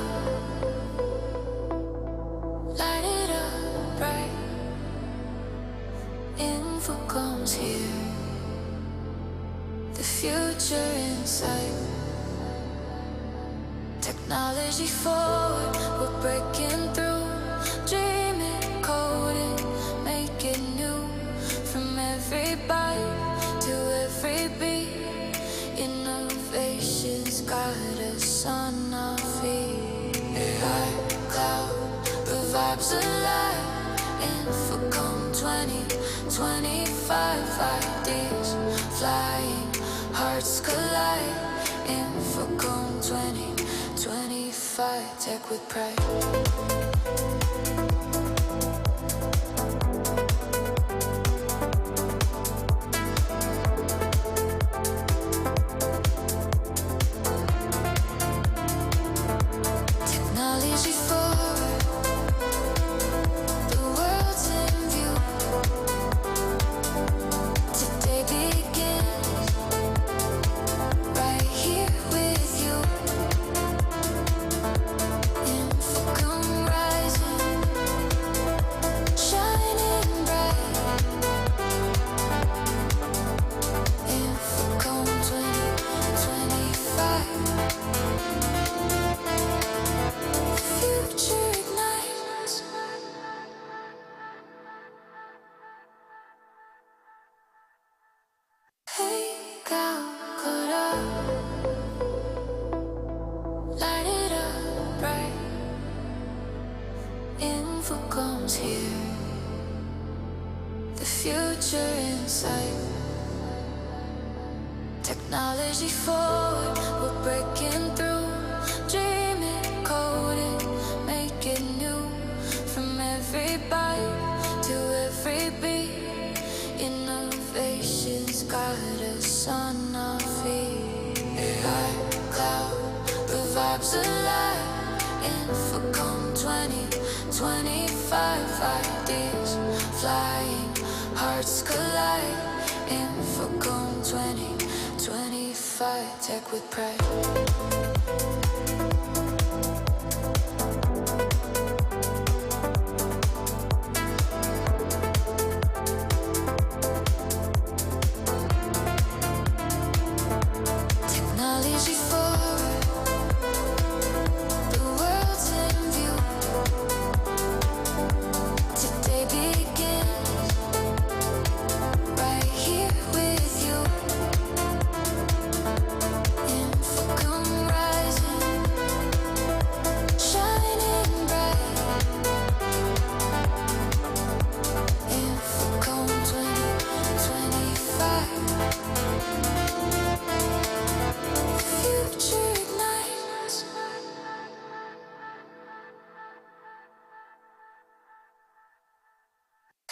light it up bright. INFOCOM's here. The future in sight. Technology forward, we're breaking through. Dream it, code it, make it new. From every bite to every beat, innovation's got us on our feet. AI, cloud, the vibes alive. INFOCOM 2025 ideas flying, hearts collide. INFOCOM 2025, tech with pride. Technology forward, the world's in view. Today begins right here with you. INFOCOM INFOCOM's here. The future in sight. Technology forward, we're breaking through. Dream it, code it, make it new. From every bite to every beat, innovation's got us on our feet. AI, cloud, the vibes alive. INFOCOM 2025 ideas flying, hearts collide. INFOCOM 2025, tech with pride. Technology forward, the world's in view. Today begins right here with you. INFOCOM rising, shining bright. INFOCOM 2025. Future ignites.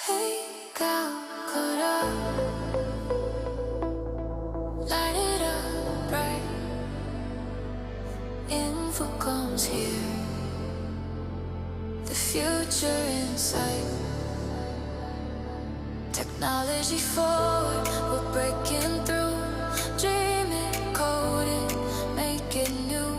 Hey, Calcutta, light it up bright. INFOCOM's here. The future in sight. Technology forward, we're breaking through. Dream it, code it, make it new.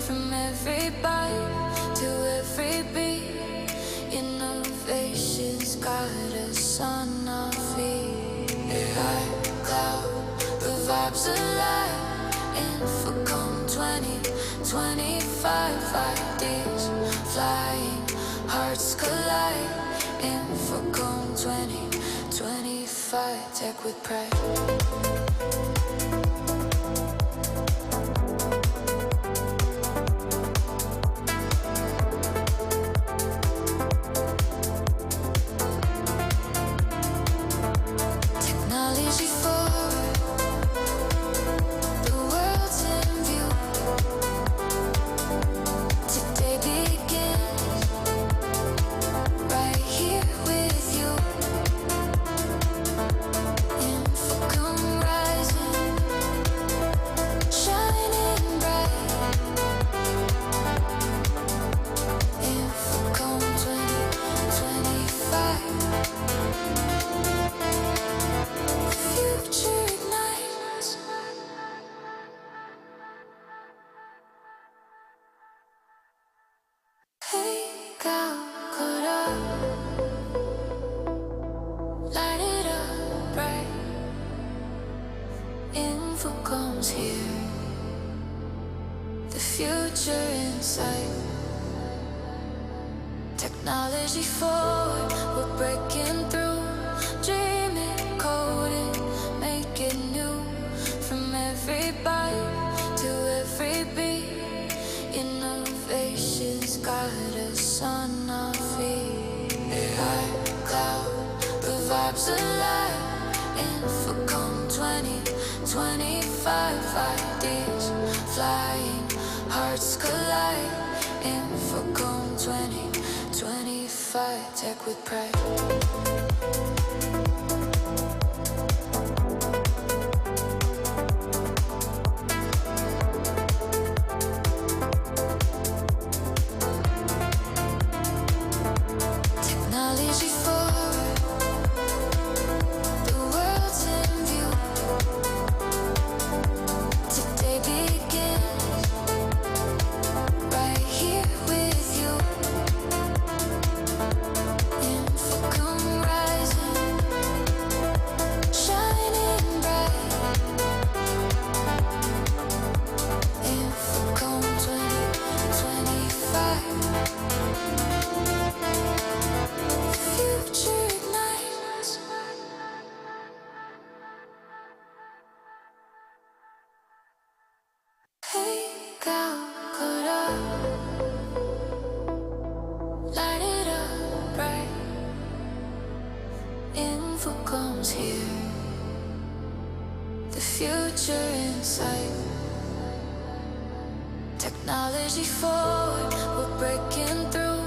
From every bite to every beat, innovation's got us on our feet. AI, cloud, the vibes alive. INFOCOM 2025 ideas flying, hearts collide. INFOCOM 2025, tech with pride. Technology forward, the world's in view. Today begins right here with you. INFOCOM rising, shining bright. INFOCOM 2025. Future ignites. Hey, Calcutta, light it up bright. INFOCOM's here. The future in sight. Technology forward, we're breaking through. Dream it, code it, make it new. From every bite to every beat, innovation's got us on our feet. AI, cloud, the vibes alive. INFOCOM 2025 ideas flying, hearts collide. INFOCOM 2025, tech with pride. Technology forward, the world's in view. Today begins right here with you. INFOCOM rising, shining bright. INFOCOM 2025. Future ignites. Hey, Calcutta, light it up bright. Technology forward, we're breaking through.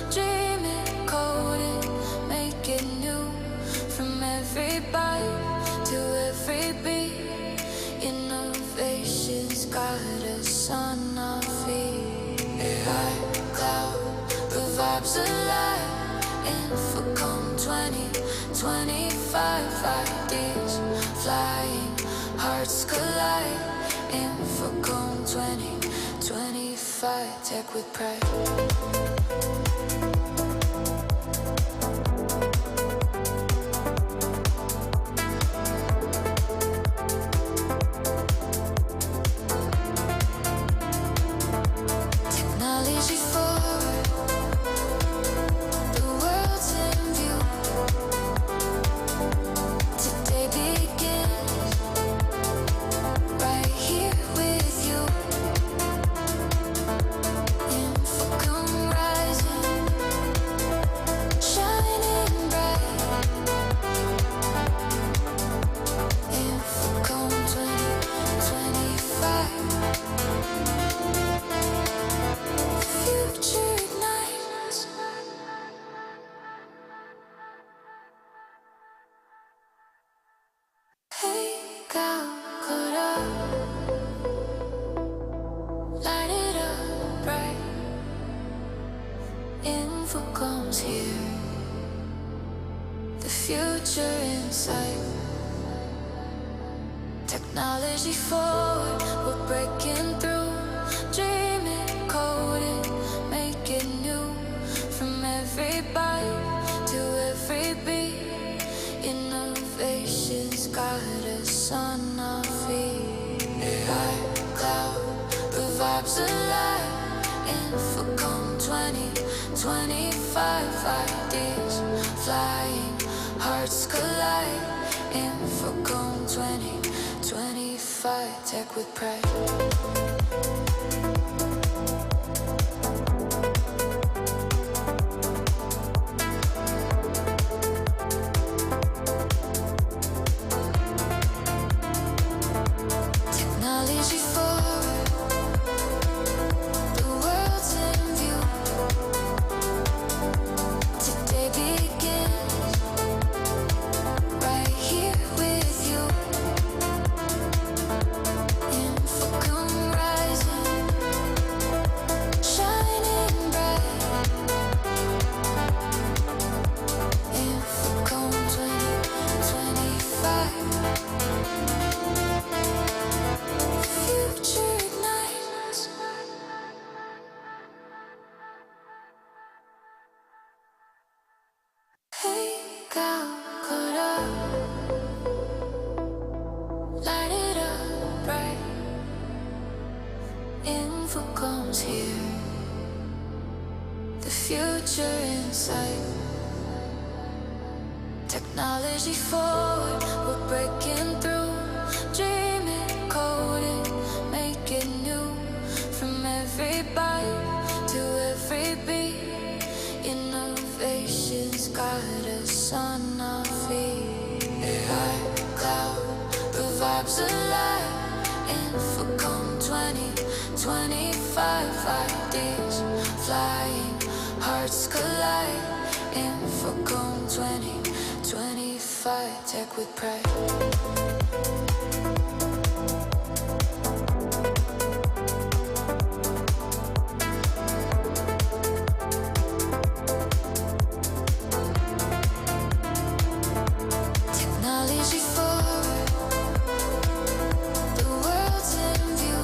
Dreaming, coding, make it new. From every bite to every beat, innovation's got us on our feet. AI, cloud, the vibes alive. INFOCOM 2025 ideas flying, hearts collide. INFOCOM 2025, tech with pride. Technology forward, the world's in view. Today begins right here with you. INFOCOM rising, shining bright. INFOCOM 2025. Future ignites. Hey, Calcutta, light it up bright. INFOCOM's here, the future in sight. Technology forward, we're breaking through. Dreaming, coding, make it new. From every bite to every beat, innovation's got us on our feet. AI, cloud, the vibes alive. INFOCOM 2025 ideas flying, hearts collide. INFOCOM 2025, tech with pride. Technology forward, the world's in view. Today begins right here with you. INFOCOM rising, shining bright. INFOCOM 2025. Future ignites. Hey, Calcutta, light it up bright. INFOCOM's here, the future in sight. Technology forward, we're breaking through. Dreaming, coding, make it new. From every bite to every beat, innovation's got us on our feet. AI, cloud, the vibes alive. INFOCOM 2025 ideas flying, hearts collide. INFOCOM 2025, tech with pride. Technology forward, the world's in view.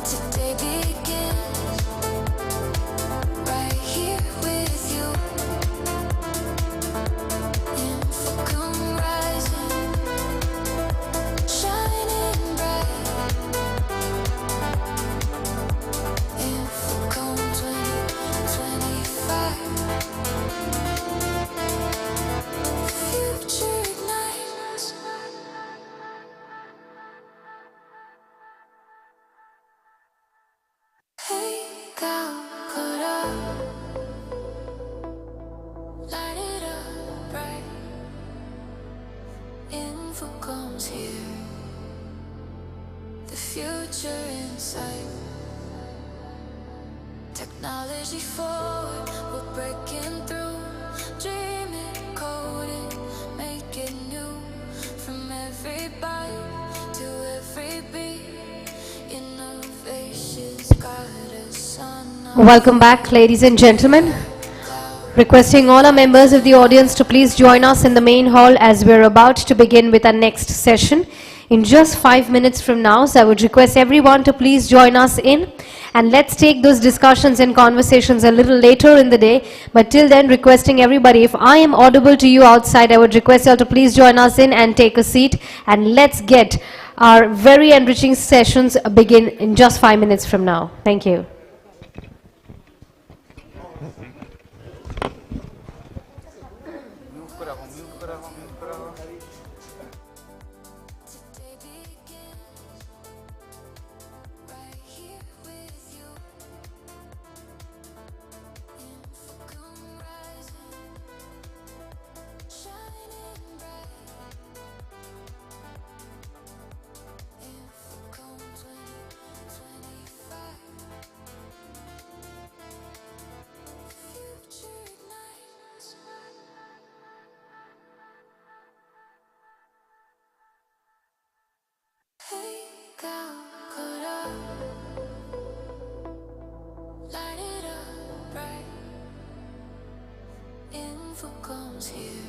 Today begins right here with you. INFOCOM rising, future in sight. Technology forward, we're breaking through. Dream it, code it, make it new. From every bite to every beat, innovation's got us on our Welcome back, ladies and gentlemen. Requesting all our members of the audience to please join us in the main hall as we're about to begin with our next session. In just 5 minutes from now, so I would request everyone to please join us in, and let's take those discussions and conversations a little later in the day. But till then, requesting everybody, if I am audible to you outside, I would request you all to please join us in and take a seat, and let's get our very enriching sessions begin in just 5 minutes from now. Thank you. Hey, Calcutta, light it up bright. INFOCOM's here,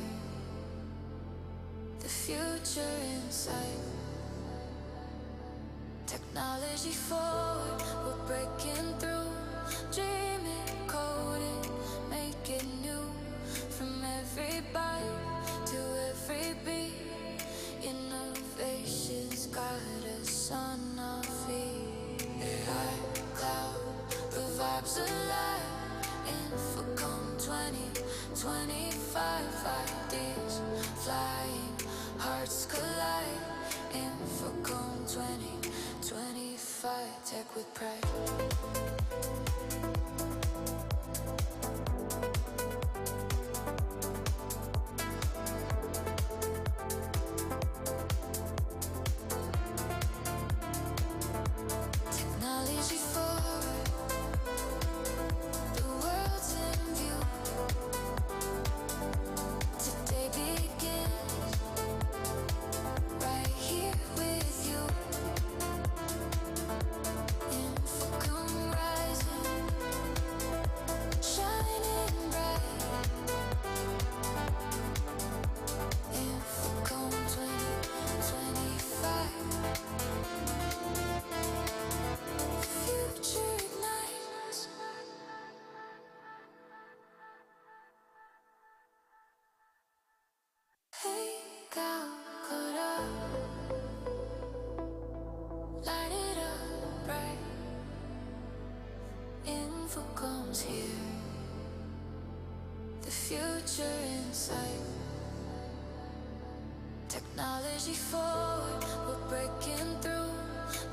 the future in sight. Technology forward, we're breaking through. Dream it, code it, make it new. From every bite to every beat, innovation's got us on our feet. AI, cloud, the vibes alive. INFOCOM 2025, ideas flying, hearts collide. INFOCOM 2025, tech with pride. Technology forward, the world's in view. Today begins right here with you. INFOCOM rising, shining bright. INFOCOM 2025. Future ignites. Hey, Calcutta, light it up bright. INFOCOM's here, the future in sight. Technology forward, we're breaking through.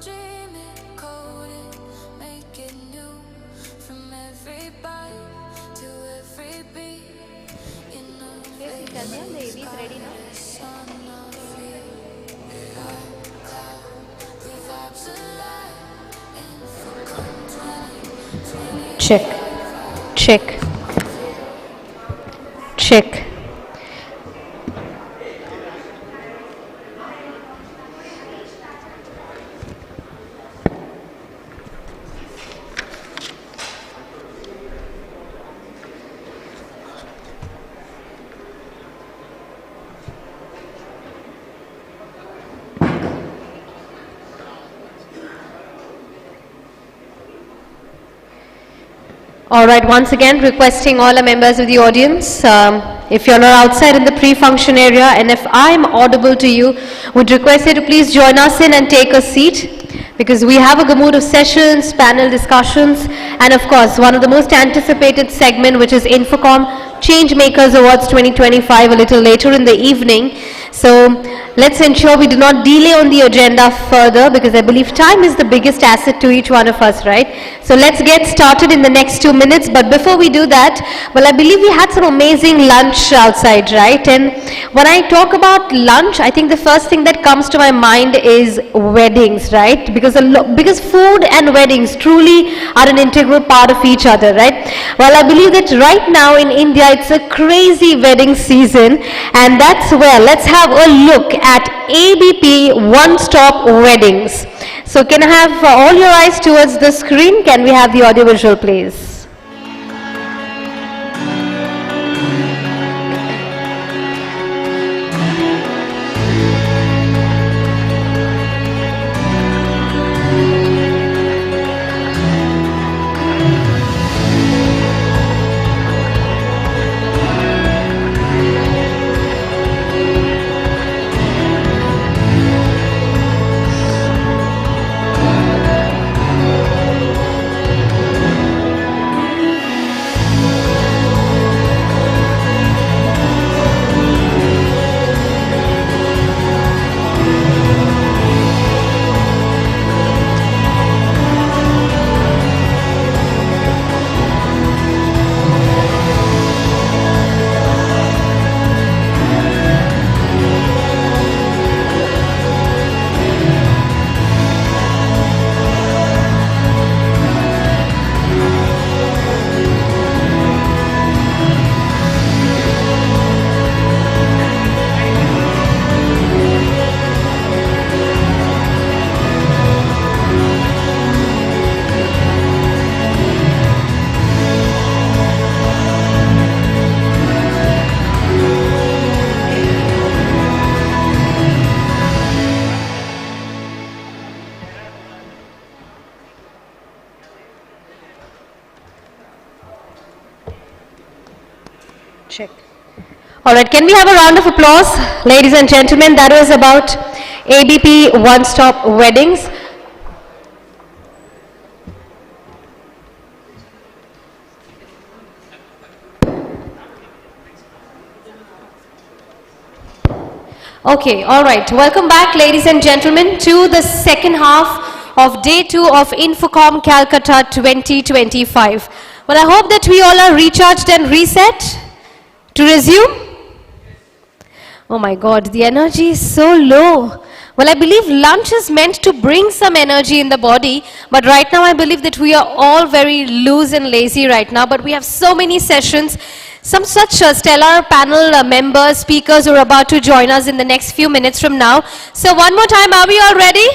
Dream it, code it, make it new. From every bite to every beat, innovation's got us on our feet. AI, cloud, the vibes alive. INFOCOM 2025. Check. Check. All right, once again, requesting all our members of the audience, if you're outside in the pre-function area, and if I'm audible to you, would request you to please join us in and take a seat, because we have a gamut of sessions, panel discussions, and of course, one of the most anticipated segment, which is INFOCOM Change Makers Awards 2025, a little later in the evening. So let's ensure we do not delay on the agenda further, because I believe time is the biggest asset to each one of us, right? So let's get started in the next 2 minutes. But before we do that, well, I believe we had some amazing lunch outside, right? And when I talk about lunch, I think the first thing that comes to my mind is weddings, right? Because food and weddings truly are an integral part of each other, right? Well, I believe that right now in India, it's a crazy wedding season, and that's where let's have a look at ABP One-Stop Weddings. So can I have all your eyes towards the screen? Can we have the audio visual, please? Check. All right, can we have a round of applause, ladies and gentlemen? That was about ABP One-Stop Weddings. Okay, all right. Welcome back, ladies and gentlemen, to the second half of Day 2 of INFOCOM Calcutta 2025. Well, I hope that we all are recharged and reset. To resume? Oh my God, the energy is so low. Well, I believe lunch is meant to bring some energy in the body, but right now I believe that we are all very loose and lazy right now, but we have so many sessions, some such stellar panel members, speakers who are about to join us in the next few minutes from now. So one more time, are we all ready?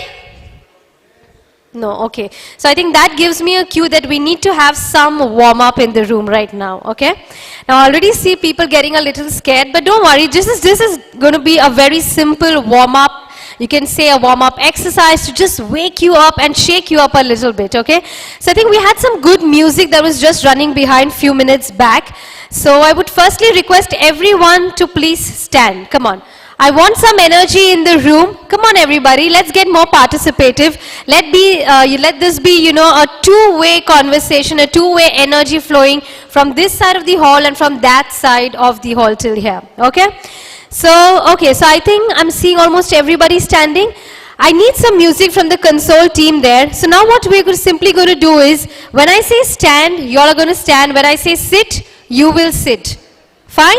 No, okay. So I think that gives me a cue that we need to have some warm-up in the room right now, okay? Now I already see people getting a little scared, but don't worry, this is going to be a very simple warm-up. You can say a warm-up exercise to just wake you up and shake you up a little bit, okay? So I think we had some good music that was just running behind few minutes back. So I would firstly request everyone to please stand. Come on. I want some energy in the room. Come on, everybody. Let's get more participative. Let this be, a two-way conversation, a two-way energy flowing from this side of the hall and from that side of the hall till here. Okay? So I think I'm seeing almost everybody standing. I need some music from the console team there. So now what we're simply going to do is, when I say stand, you all are going to stand. When I say sit, you will sit. Fine?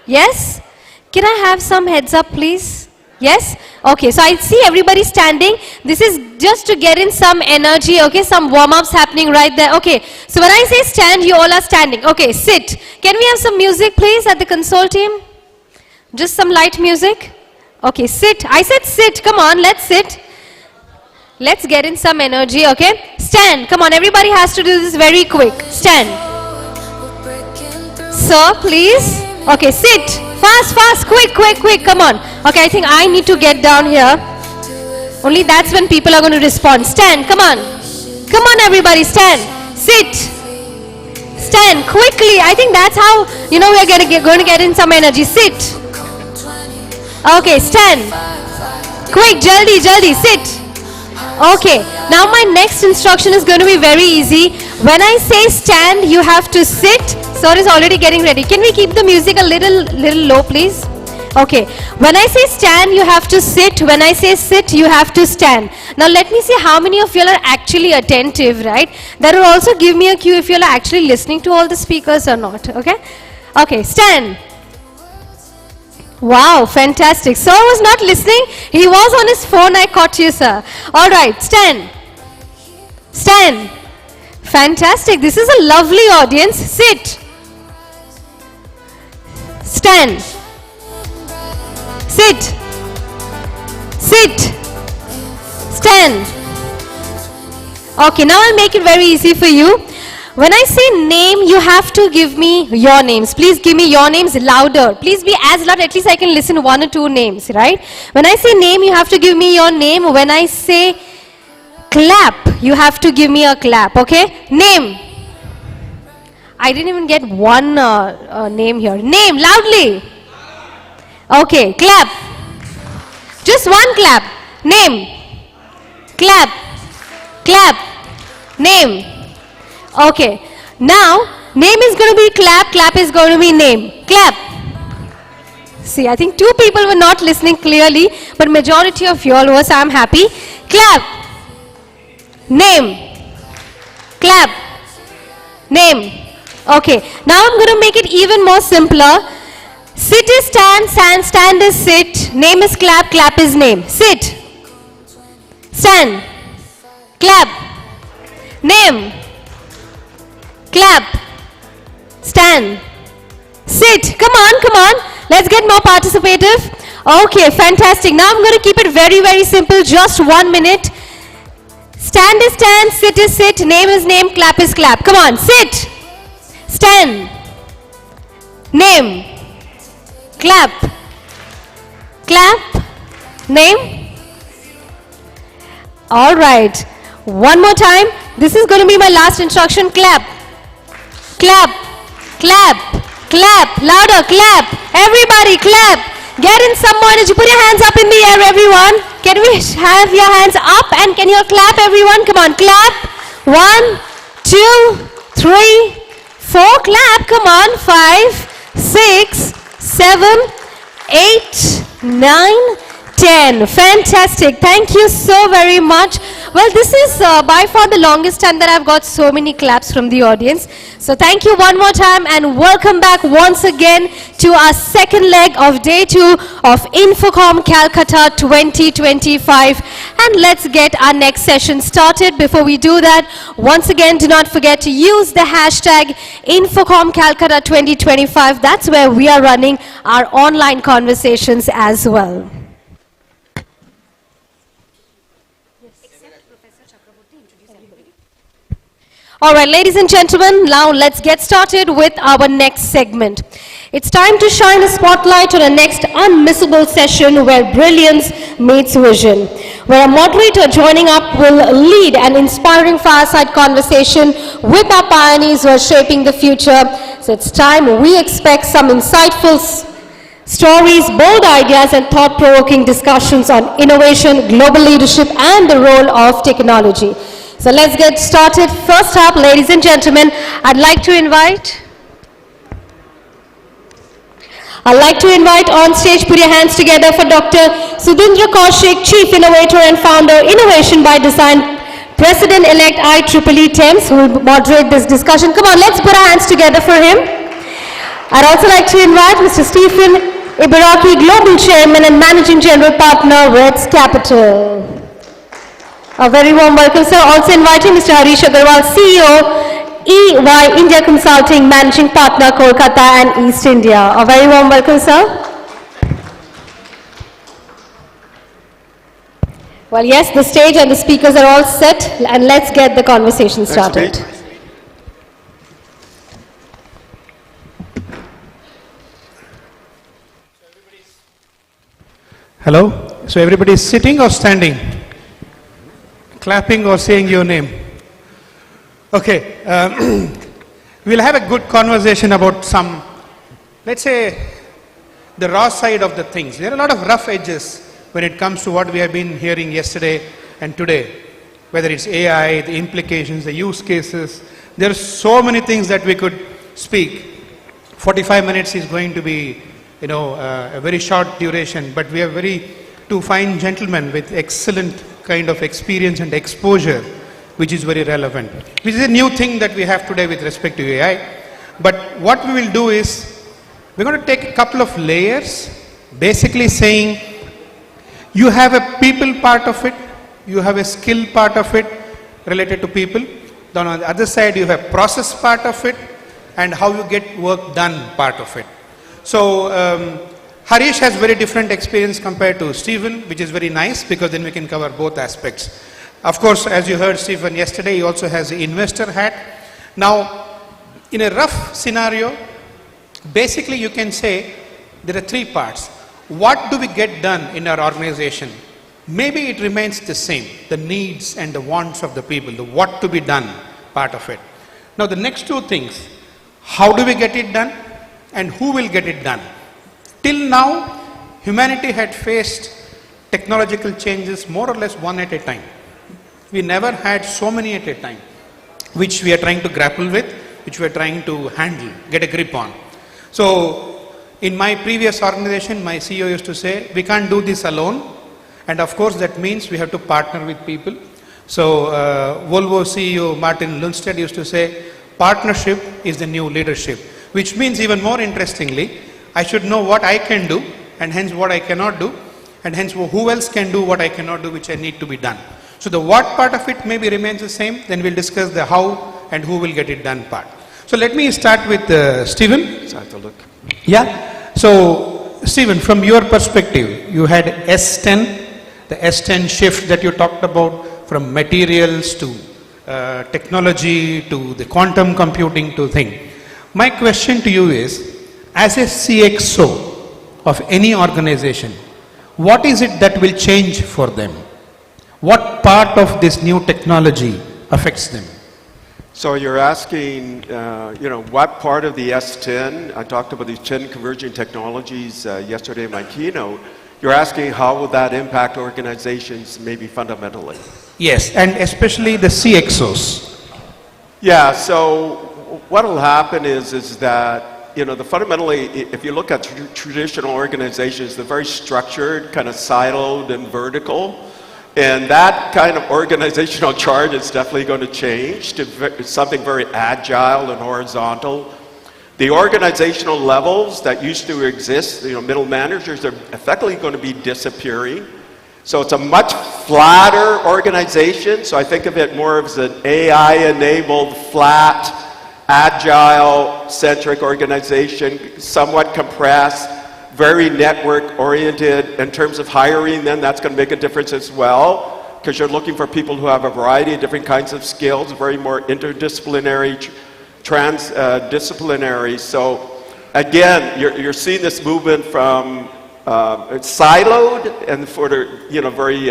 Yes? Can I have some heads up, please? Yes? Okay, so I see everybody standing. This is just to get in some energy, okay? Some warm-ups happening right there. Okay, so when I say stand, you all are standing. Okay, sit. Can we have some music, please, at the console team? Just some light music. Okay, sit. I said sit. Come on, let's sit. Let's get in some energy, okay? Stand. Come on, everybody has to do this very quick. Stand. Sir, please. Okay, sit. Fast, fast, quick, quick, quick, come on. Okay, I think I need to get down here. Only that's when people are going to respond. Stand, come on. Come on, everybody, stand. Sit. Stand, quickly. I think that's how, we are going to get in some energy. Sit. Okay, stand. Quick, jaldi, jaldi, sit. Okay, now my next instruction is going to be very easy. When I say stand, you have to sit. Sir is already getting ready. Can we keep the music a little low, please? Okay, when I say stand, you have to sit. When I say sit, you have to stand. Now let me see how many of you are actually attentive, right? That will also give me a cue if you are actually listening to all the speakers or not, okay? Okay, stand. Wow, fantastic. Sir was not listening. He was on his phone. I caught you, sir. All right, stand. Stand. Fantastic. This is a lovely audience. Sit. Stand. Sit. Sit. Stand. Okay, now I'll make it very easy for you. When I say name, you have to give me your names. Please give me your names louder. Please be as loud, at least I can listen one or two names, right? When I say name, you have to give me your name. When I say clap, you have to give me a clap, okay? Name. I didn't even get one name here. Name, loudly. Okay, clap. Just one clap. Name. Clap. Clap. Name. Okay. Now, name is going to be clap, clap is going to be name. Clap. See, I think two people were not listening clearly, but majority of you all was, I'm happy. Clap. Name. Clap. Name. Okay. Now I'm going to make it even more simpler. Sit is stand, stand is sit. Name is clap, clap is name. Sit. Stand. Clap. Name. Clap. Stand. Sit. Come on, come on. Let's get more participative. Okay, fantastic. Now I'm going to keep it very, very simple. Just 1 minute. Stand is stand, sit is sit, name is name, clap is clap. Come on, sit. Stand. Name. Clap. Clap. Name. All right. One more time. This is going to be my last instruction. Clap. Clap. Clap. Clap. Louder. Clap. Everybody clap. Get in some more energy. Put your hands up in the air, everyone. Can we have your hands up and can you all clap, everyone? Come on, clap. 1, 2, 3, 4. Clap. Come on. 5, 6, 7, 8, 9, 10. Fantastic. Thank you so very much. Well, this is by far the longest time that I've got so many claps from the audience. So thank you one more time and welcome back once again to our second leg of day 2 of INFOCOM Calcutta 2025. And let's get our next session started. Before we do that, once again, do not forget to use the hashtag INFOCOM Calcutta 2025. That's where we are running our online conversations as well. All right, ladies and gentlemen, now let's get started with our next segment. It's time to shine a spotlight on our next unmissable session where brilliance meets vision, where a moderator joining up will lead an inspiring fireside conversation with our pioneers who are shaping the future. So it's time we expect some insightful stories, bold ideas, and thought-provoking discussions on innovation, global leadership, and the role of technology. So let's get started. First up, ladies and gentlemen, I'd like to invite on stage, put your hands together for Dr. Sudhindra Kaushik, Chief Innovator and Founder, Innovation by Design, President-elect IEEE TEMS, who will moderate this discussion. Come on, let's put our hands together for him. I'd also like to invite Mr. Stephen Ibaraki, Global Chairman and Managing General Partner, Reds Capital. A very warm welcome, sir. Also inviting Mr. Harish Agarwal, CEO, EY India Consulting, Managing Partner, Kolkata and East India. A very warm welcome, sir. Well, yes, the stage and the speakers are all set, and let's get the conversation started. Hello? So everybody is sitting or standing? Clapping or saying your name? Okay. We'll have a good conversation about some, let's say, the raw side of the things. There are a lot of rough edges when it comes to what we have been hearing yesterday and today. Whether it's AI, the implications, the use cases. There are so many things that we could speak. 45 minutes is going to be a very short duration, but we are two fine gentlemen with excellent kind of experience and exposure, which is very relevant, which is a new thing that we have today with respect to AI. But what we will do is, we're going to take a couple of layers, basically saying, you have a people part of it, you have a skill part of it related to people. Then on the other side, you have process part of it, and how you get work done part of it. So Harish has very different experience compared to Stephen, which is very nice because then we can cover both aspects. Of course, as you heard Stephen yesterday, he also has the investor hat. Now, in a rough scenario, basically you can say there are three parts. What do we get done in our organization? Maybe it remains the same, the needs and the wants of the people, the what to be done part of it. Now the next two things, how do we get it done and who will get it done? Till now, humanity had faced technological changes more or less one at a time. We never had so many at a time, which we are trying to grapple with, which we are trying to handle, get a grip on. So in my previous organization, my CEO used to say, we can't do this alone. And of course, that means we have to partner with people. So Volvo CEO Martin Lundstedt used to say, partnership is the new leadership, which means even more interestingly, I should know what I can do and hence what I cannot do, and hence who else can do what I cannot do, which I need to be done. So the what part of it maybe remains the same, then we'll discuss the how and who will get it done part. So let me start with Stephen. So I have to look. Yeah. So Stephen, from your perspective, you had S10, the S10 shift that you talked about from materials to technology to the quantum computing to thing. My question to you is, as a CXO of any organization, what is it that will change for them? What part of this new technology affects them? So you're asking, what part of the S10, I talked about these 10 converging technologies yesterday in my keynote, you're asking how will that impact organizations maybe fundamentally? Yes, and especially the CXOs. Yeah, so what will happen is that, fundamentally, if you look at traditional organizations, they're very structured, kind of siloed and vertical. And that kind of organizational chart is definitely going to change to something very agile and horizontal. The organizational levels that used to exist, middle managers, are effectively going to be disappearing. So it's a much flatter organization. So I think of it more as an AI-enabled, flat, agile-centric organization, somewhat compressed, very network-oriented. In terms of hiring, then that's going to make a difference as well, because you're looking for people who have a variety of different kinds of skills, very more interdisciplinary, transdisciplinary. So again, you're seeing this movement from siloed and very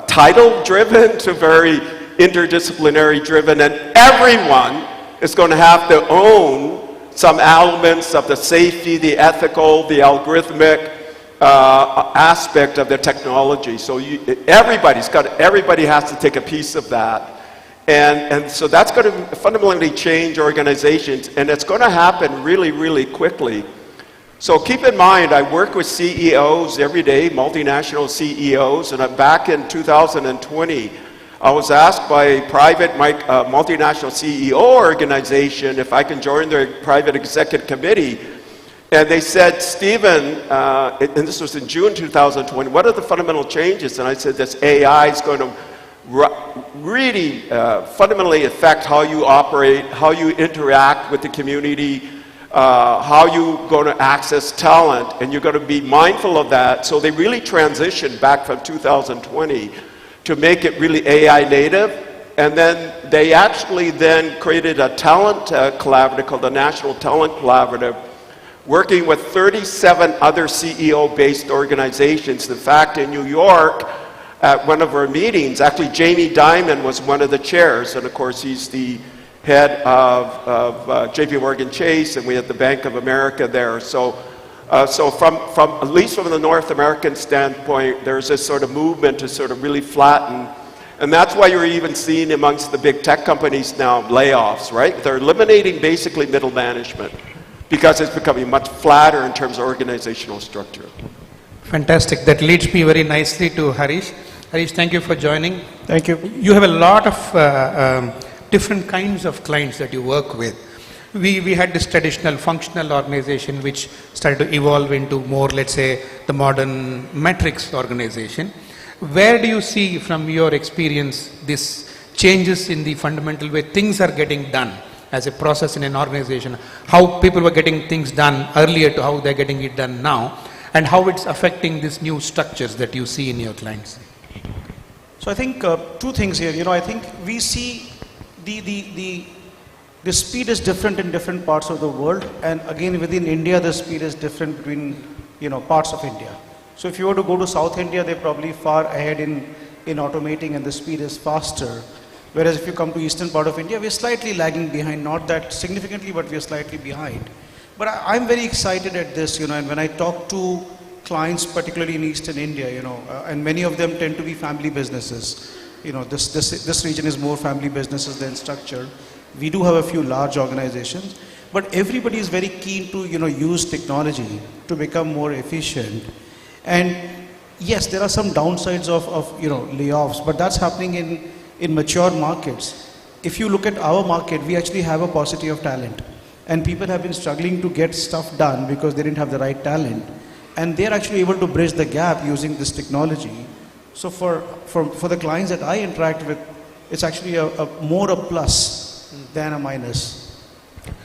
title-driven to very interdisciplinary-driven, and everyone is going to have to own some elements of the safety, the ethical, the algorithmic aspect of the technology. So everybody has to take a piece of that. And so that's going to fundamentally change organizations, and it's going to happen really, really quickly. So keep in mind, I work with CEOs every day, multinational CEOs, and back in 2020, I was asked by a private multinational CEO organization if I can join their private executive committee. And they said, Stephen, and this was in June 2020, what are the fundamental changes? And I said, this AI is going to really fundamentally affect how you operate, how you interact with the community, how you're going to access talent, and you're going to be mindful of that. So they really transitioned back from 2020 to make it really AI native. And then they actually then created a talent collaborative called the National Talent Collaborative, working with 37 other CEO-based organizations. In fact, in New York, at one of our meetings, actually Jamie Dimon was one of the chairs, and of course he's the head of JP Morgan Chase, and we had the Bank of America there. So from at least from the North American standpoint, there's this sort of movement to sort of really flatten. And that's why you're even seeing amongst the big tech companies now layoffs, right? They're eliminating basically middle management, because it's becoming much flatter in terms of organizational structure. Fantastic. That leads me very nicely to Harish. Harish, thank you for joining. Thank you. You have a lot of different kinds of clients that you work with. We had this traditional functional organization which started to evolve into more, let's say, the modern matrix organization. Where do you see from your experience this changes in the fundamental way things are getting done as a process in an organization? How people were getting things done earlier to how they're getting it done now, and how it's affecting these new structures that you see in your clients? So I think two things here. I think we see the speed is different in different parts of the world, and again within India the speed is different between parts of India. So if you were to go to South India, they're probably far ahead in automating and the speed is faster. Whereas if you come to eastern part of India, we're slightly lagging behind, not that significantly, but we're slightly behind. But I'm very excited at this, and when I talk to clients, particularly in eastern India, and many of them tend to be family businesses. This region is more family businesses than structured. We do have a few large organizations, but everybody is very keen to, use technology to become more efficient. And yes, there are some downsides of layoffs, but that's happening in mature markets. If you look at our market, we actually have a paucity of talent, and people have been struggling to get stuff done because they didn't have the right talent, and they're actually able to bridge the gap using this technology. So for the clients that I interact with, it's actually more a plus than a minus.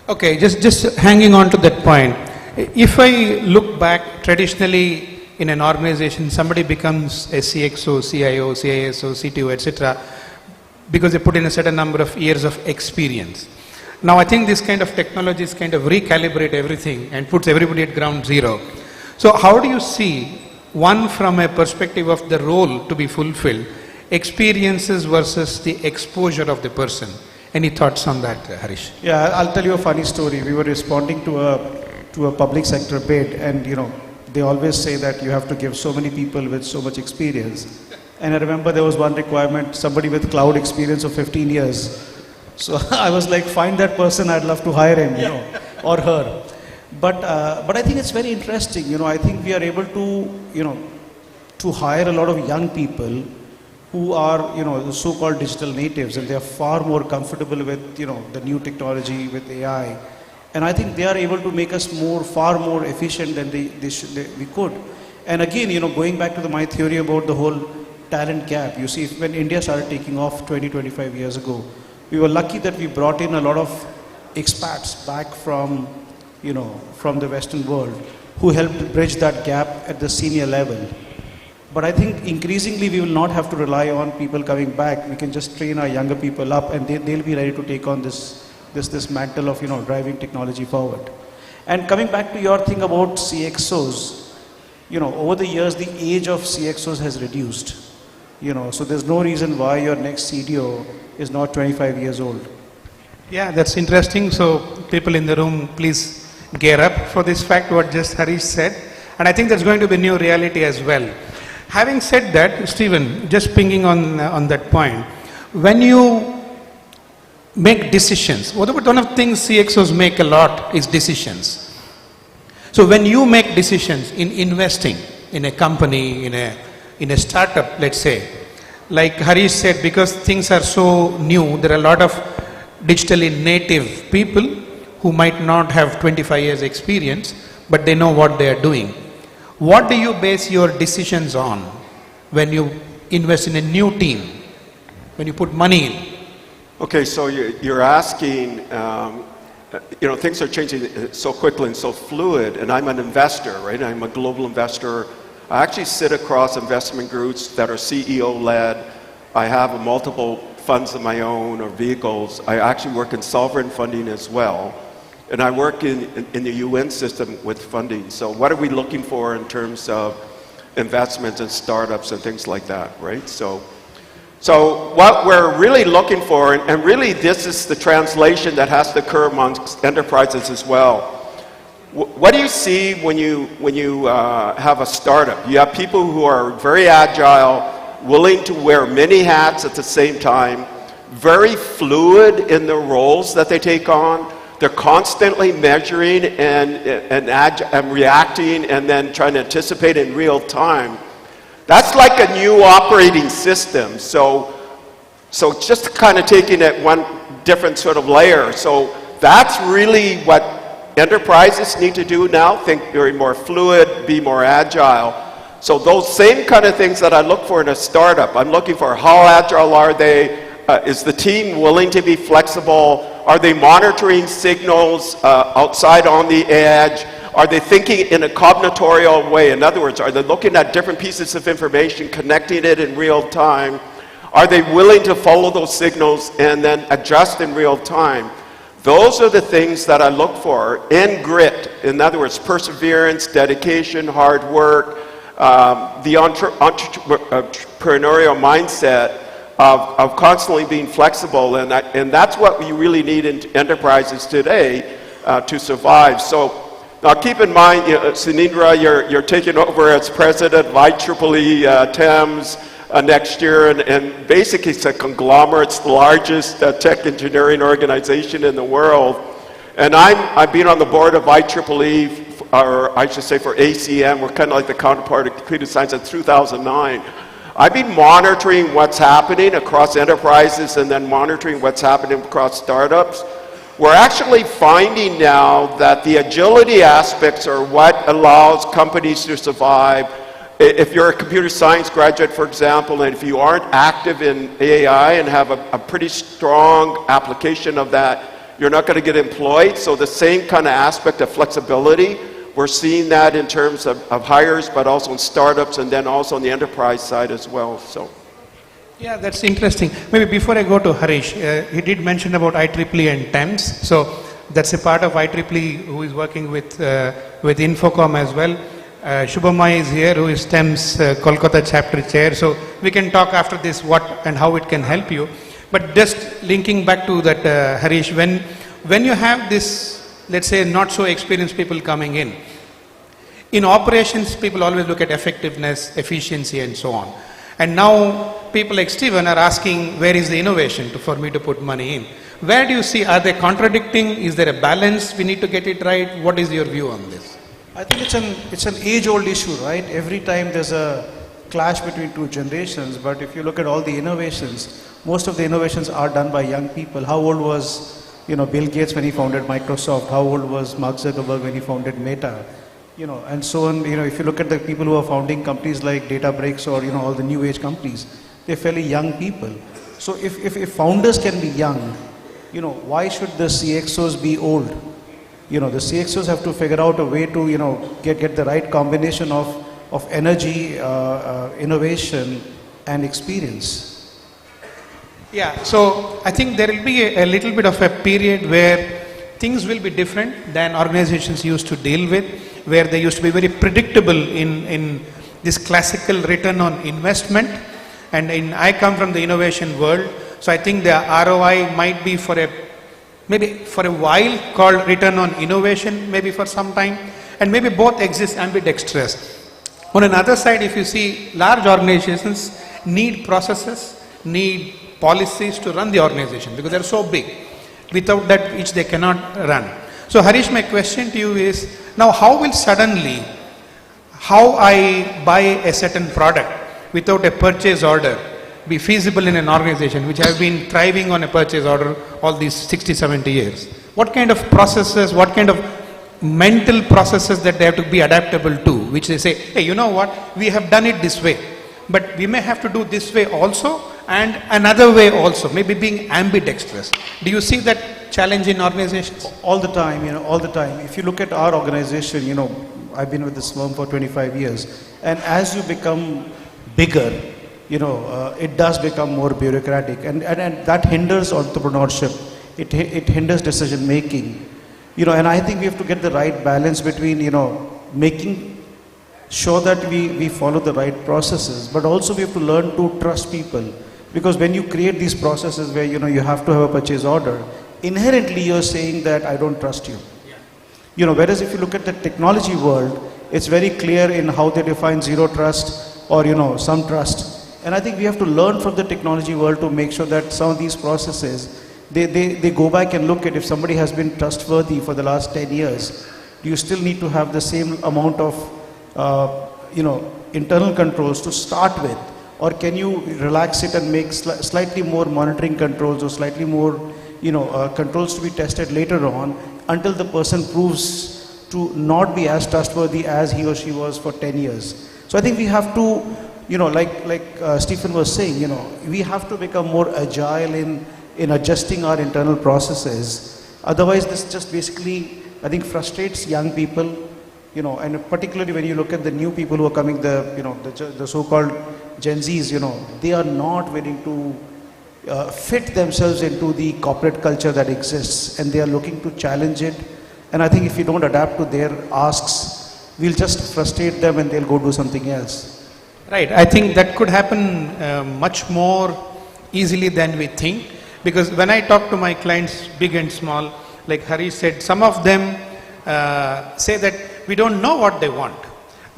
Okay, just hanging on to that point. If I look back traditionally in an organization, somebody becomes a CXO, CIO, CISO, CTO, etc., because they put in a certain number of years of experience. Now I think this kind of technologies kind of recalibrate everything and puts everybody at ground zero. So how do you see, one from a perspective of the role to be fulfilled, experiences versus the exposure of the person? Any thoughts on that, Harish? Yeah, I'll tell you a funny story. We were responding to a public sector bid, and they always say that you have to give so many people with so much experience. And I remember there was one requirement, somebody with cloud experience of 15 years. So I was like, find that person, I'd love to hire him, or her. But I think it's very interesting. I think we are able to hire a lot of young people who are, the so-called digital natives, and they are far more comfortable with, the new technology, with AI. And I think they are able to make us far more efficient than we could. And again, going back to my theory about the whole talent gap, you see, when India started taking off 20-25 years ago, we were lucky that we brought in a lot of expats back from the Western world who helped bridge that gap at the senior level. But I think increasingly we will not have to rely on people coming back. We can just train our younger people up, and they'll be ready to take on this mantle of driving technology forward. And coming back to your thing about CXOs, over the years the age of CXOs has reduced. So there's no reason why your next CDO is not 25 years old. Yeah, that's interesting. So people in the room, please gear up for this fact, what just Harish said. And I think that's going to be a new reality as well. Having said that, Stephen, just pinging on that point, when you make decisions, one of the things CXOs make a lot is decisions. So when you make decisions in investing in a company, in a startup, let's say, like Harish said, because things are so new, there are a lot of digitally native people who might not have 25 years experience, but they know what they are doing. What do you base your decisions on when you invest in a new team, when you put money in? Okay, so you're asking, things are changing so quickly and so fluid, and I'm an investor, right? I'm a global investor. I actually sit across investment groups that are CEO-led. I have multiple funds of my own or vehicles. I actually work in sovereign funding as well. And I work in the UN system with funding. So what are we looking for in terms of investments and startups and things like that, right? So what we're really looking for, and really this is the translation that has to occur amongst enterprises as well. What do you see when you have a startup? You have people who are very agile, willing to wear many hats at the same time, very fluid in the roles that they take on. They're constantly measuring and reacting and then trying to anticipate in real time. That's like a new operating system. So it's just kind of taking it one different sort of layer. So that's really what enterprises need to do now. Think very more fluid, be more agile. So those same kind of things that I look for in a startup, I'm looking for how agile are they? Is the team willing to be flexible? Are they monitoring signals outside on the edge? Are they thinking in a combinatorial way? In other words, are they looking at different pieces of information, connecting it in real time? Are they willing to follow those signals and then adjust in real time? Those are the things that I look for in grit. In other words, perseverance, dedication, hard work, the entrepreneurial mindset of constantly being flexible, and that's what we really need in enterprises today to survive. So now keep in mind, Sunindra, you're taking over as president of IEEE Thames next year, and basically it's a conglomerate, it's the largest tech engineering organization in the world. And I've been on the board of IEEE, or I should say for ACM, we're kind of like the counterpart of computer science, in 2009. I've been monitoring what's happening across enterprises and then monitoring what's happening across startups. We're actually finding now that the agility aspects are what allows companies to survive. If you're a computer science graduate, for example, and if you aren't active in AI and have a pretty strong application of that, you're not going to get employed. So the same kind of aspect of flexibility, we're seeing that in terms of hires, but also in startups and then also on the enterprise side as well. So, yeah, that's interesting. Maybe before I go to Harish, he did mention about IEEE and TEMS. So that's a part of IEEE who is working with INFOCOM as well. Shubhamai is here, who is TEMS Kolkata chapter chair. So we can talk after this what and how it can help you. But just linking back to that, Harish, when you have this, let's say, not so experienced people coming in operations, people always look at effectiveness, efficiency, and so on. And now people like Steven are asking, where is the innovation for me to put money in? Where do you see, are they contradicting? Is there a balance? We need to get it right. What is your view on this? I think it's an age-old issue, right? Every time there's a clash between two generations, but if you look at all the innovations, most of the innovations are done by young people. How old was Bill Gates when he founded Microsoft? How old was Mark Zuckerberg when he founded Meta? And so on. If you look at the people who are founding companies like Databricks or, all the new age companies, they're fairly young people. So if founders can be young, why should the CXOs be old? The CXOs have to figure out a way to, get the right combination of energy, innovation, and experience. Yeah, so I think there will be a little bit of a period where things will be different than organizations used to deal with, where they used to be very predictable in this classical return on investment. And I come from the innovation world, so I think the ROI might be maybe for a while called return on innovation, maybe for some time, and maybe both exist ambidextrous. On another side, if you see, large organizations need processes, need policies to run the organization because they're so big. Without that, which they cannot run. So Harish, my question to you is, now how will suddenly, how I buy a certain product without a purchase order be feasible in an organization which has been thriving on a purchase order all these 60, 70 years? What kind of processes, what kind of mental processes that they have to be adaptable to, which they say, hey, you know what, we have done it this way, but we may have to do this way also and another way also, maybe being ambidextrous. Do you see that challenge in organizations? All the time, all the time. If you look at our organization, I've been with this firm for 25 years, and as you become bigger, it does become more bureaucratic, and that hinders entrepreneurship. It hinders decision making. And I think we have to get the right balance between, making sure that we follow the right processes, but also we have to learn to trust people. Because when you create these processes where, you have to have a purchase order, inherently you're saying that I don't trust you. Whereas if you look at the technology world, it's very clear in how they define zero trust or, some trust. And I think we have to learn from the technology world to make sure that some of these processes they go back and look at if somebody has been trustworthy for the last 10 years, do you still need to have the same amount of, internal controls to start with? Or can you relax it and make slightly more monitoring controls or slightly more, controls to be tested later on until the person proves to not be as trustworthy as he or she was for 10 years. So I think we have to, like Stephen was saying, we have to become more agile in adjusting our internal processes. Otherwise, this just basically, I think, frustrates young people, and particularly when you look at the new people who are coming, the so-called Gen Zs, they are not willing to fit themselves into the corporate culture that exists, and they are looking to challenge it. And I think if we don't adapt to their asks, we'll just frustrate them and they'll go do something else. Right. I think that could happen much more easily than we think, because when I talk to my clients, big and small, like Hari said, some of them say that we don't know what they want.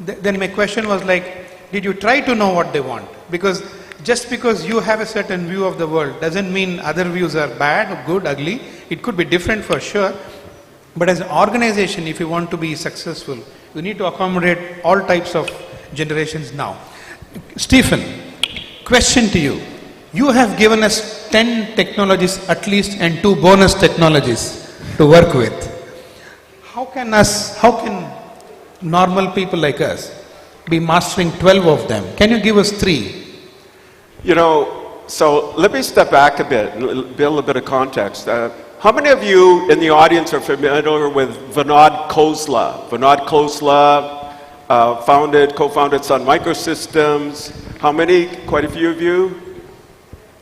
Then my question was like, did you try to know what they want? Because just because you have a certain view of the world doesn't mean other views are bad, good, ugly. It could be different for sure. But as an organization, if you want to be successful, you need to accommodate all types of generations now. Stephen, question to you. You have given us 10 technologies at least and 2 bonus technologies to work with. How can normal people like us be mastering 12 of them? Can you give us 3? So let me step back a bit and build a bit of context. How many of you in the audience are familiar with Vinod Khosla? Vinod Khosla co-founded Sun Microsystems. How many? Quite a few of you.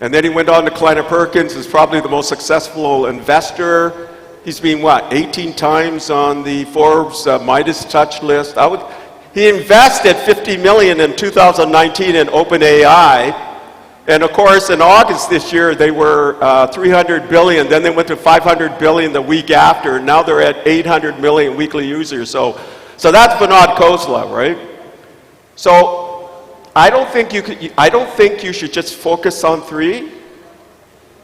And then he went on to Kleiner Perkins, is probably the most successful investor. He's been, 18 times on the Forbes Midas Touch list. He invested $50 million in 2019 in OpenAI. And of course, in August this year, they were 300 billion. Then they went to 500 billion the week after. Now they're at 800 million weekly users. So that's Vinod Khosla, right? So I don't think you should just focus on 3.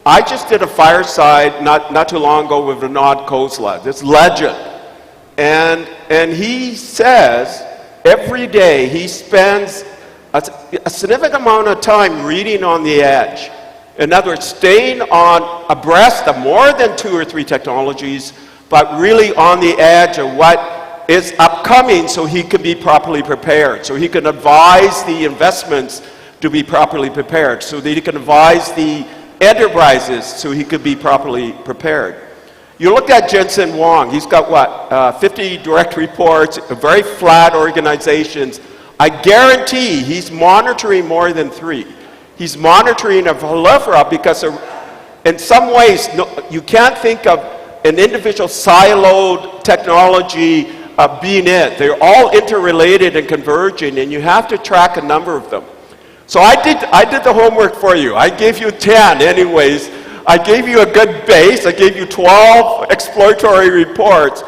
I just did a fireside not too long ago with Vinod Khosla, this legend. And he says every day he spends a significant amount of time reading on the edge. In other words, staying abreast of more than 2 or 3 technologies, but really on the edge of what is upcoming so he can be properly prepared, so he can advise the investments to be properly prepared, so that he can advise the enterprises so he could be properly prepared. You look at Jensen Huang, he's got 50 direct reports, very flat organizations. I guarantee he's monitoring more than 3. He's monitoring a proliferate because in some ways, you can't think of an individual siloed technology being it. They're all interrelated and converging, and you have to track a number of them. So I did the homework for you. I gave you 10 anyways. I gave you a good base. I gave you 12 exploratory reports.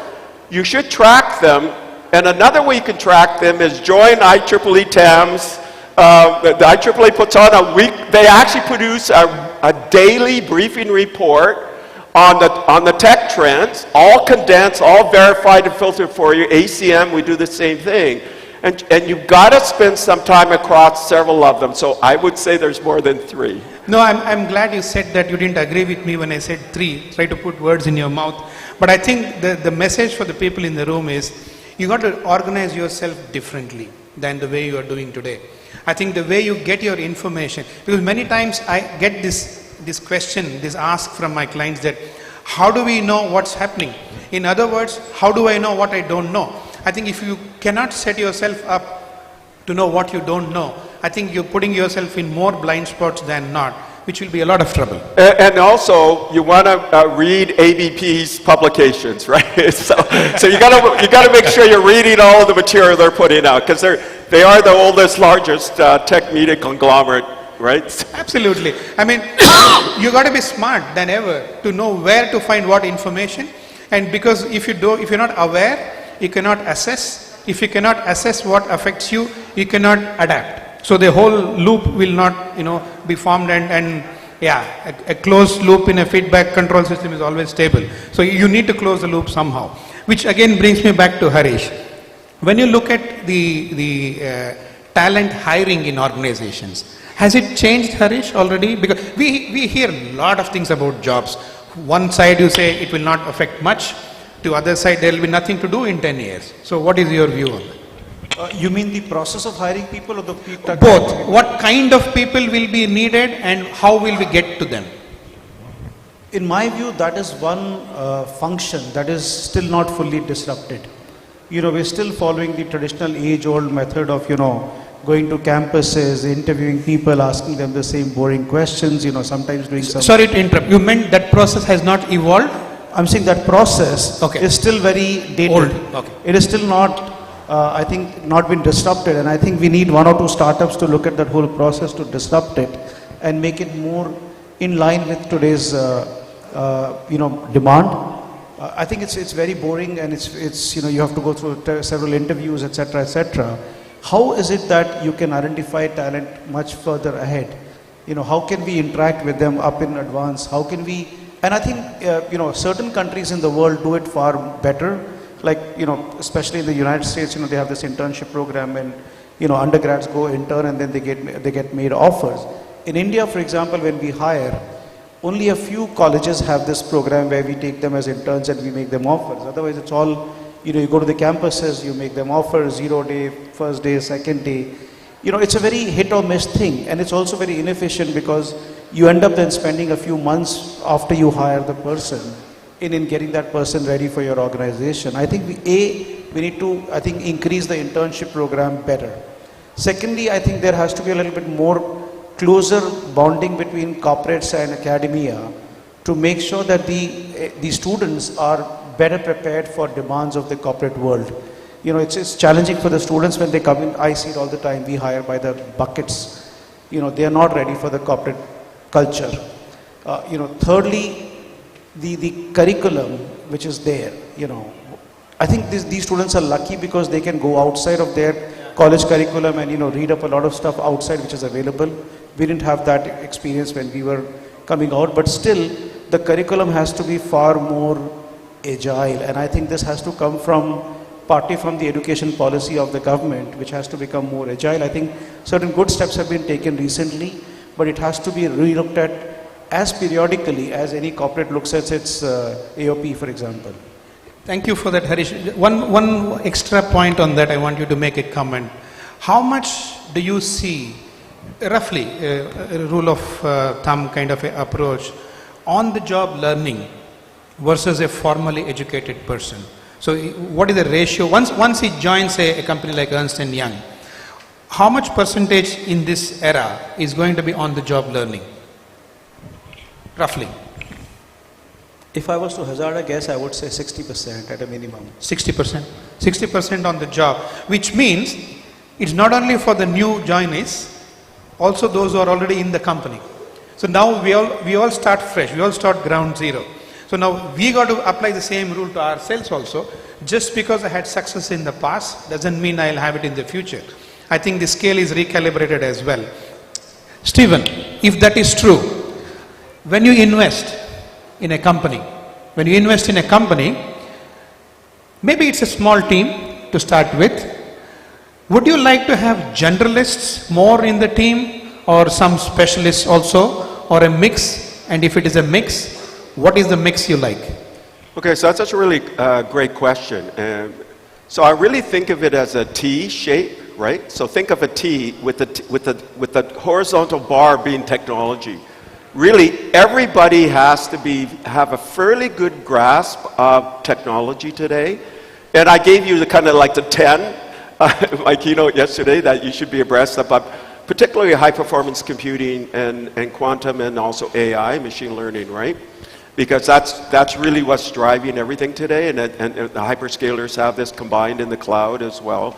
You should track them. And another way you can track them is join IEEE TAMS. The IEEE puts on they actually produce a daily briefing report on the tech trends, all condensed, all verified and filtered for you. ACM, we do the same thing. And you've got to spend some time across several of them. So I would say there's more than 3. No, I'm glad you said that. You didn't agree with me when I said 3. Try to put words in your mouth. But I think the message for the people in the room is, you got to organize yourself differently than the way you are doing today. I think the way you get your information, because many times I get this question, this ask from my clients that, how do we know what's happening? In other words, how do I know what I don't know? I think if you cannot set yourself up to know what you don't know, I think you're putting yourself in more blind spots than not, which will be a lot of trouble. And also, you want to read ABP's publications, right? so you got to make sure you're reading all of the material they're putting out, because they are the oldest, largest tech media conglomerate, right? Absolutely. I mean, you got to be smart than ever to know where to find what information, and because if you're not aware, you cannot assess. If you cannot assess what affects you, you cannot adapt. So the whole loop will not, be formed, and yeah, a closed loop in a feedback control system is always stable. So you need to close the loop somehow. Which again brings me back to Harish. When you look at the talent hiring in organizations, has it changed, Harish, already? Because we hear a lot of things about jobs. One side you say it will not affect much, to other side there will be nothing to do in 10 years. So what is your view on that? You mean the process of hiring people or the people? Both. What kind of people will be needed and how will we get to them? In my view, that is one function that is still not fully disrupted. You know, we're still following the traditional age-old method of, you know, going to campuses, interviewing people, asking them the same boring questions, you know, sometimes doing some... Sorry to interrupt. You meant that process has not evolved? I'm saying that process is still very dated. Old. Okay. It is still not, I think, not been disrupted, and I think we need one or two startups to look at that whole process to disrupt it and make it more in line with today's, you know, demand. I think it's very boring, and it's you know, you have to go through several interviews, etc., etc. How is it that you can identify talent much further ahead? You know, how can we interact with them up in advance? How can we? And I think you know, certain countries in the world do it far better. Like, you know, especially in the United States, you know, they have this internship program, and you know, undergrads go intern and then they get made offers. In India, for example, when we hire, only a few colleges have this program where we take them as interns and we make them offers. Otherwise, it's all, you know, you go to the campuses, you make them offers, 0 day, first day, second day. You know, it's a very hit or miss thing, and it's also very inefficient because you end up then spending a few months after you hire the person in getting that person ready for your organization. I think we need to, I think, increase the internship program better. Secondly, I think there has to be a little bit more closer bonding between corporates and academia to make sure that the students are better prepared for demands of the corporate world. You know, it's challenging for the students when they come in. I see it all the time. We hire by the buckets. You know, they are not ready for the corporate culture. You know, thirdly, the curriculum which is there, you know, I think these students are lucky because they can go outside of their college curriculum and, you know, read up a lot of stuff outside which is available. We didn't have that experience when we were coming out, but still the curriculum has to be far more agile, and I think this has to come partly from the education policy of the government, which has to become more agile. I think certain good steps have been taken recently, but it has to be re-looked at as periodically as any corporate looks at its AOP, for example. Thank you for that, Harish. One extra point on that, I want you to make a comment. How much do you see, roughly, a rule of thumb kind of a approach, on the job learning versus a formally educated person? So what is the ratio? Once he joins a company like Ernst & Young, how much percentage in this era is going to be on the job learning? Roughly. If I was to hazard a guess, I would say 60% at a minimum. 60%? 60% on the job, which means it's not only for the new joinees, also those who are already in the company. So now we all start fresh, we all start ground zero. So now we got to apply the same rule to ourselves also. Just because I had success in the past doesn't mean I'll have it in the future. I think the scale is recalibrated as well. Stephen, if that is true, when you invest in a company, maybe it's a small team to start with. Would you like to have generalists more in the team, or some specialists also, or a mix? And if it is a mix, what is the mix you like? Okay, so that's a really great question. So I really think of it as a T shape, right? So think of a T with the horizontal bar being technology. Really, everybody has to have a fairly good grasp of technology today. And I gave you the kind of like the 10, my keynote yesterday, that you should be abreast of, but particularly high performance computing and quantum, and also AI, machine learning, right? Because that's really what's driving everything today, and the hyperscalers have this combined in the cloud as well.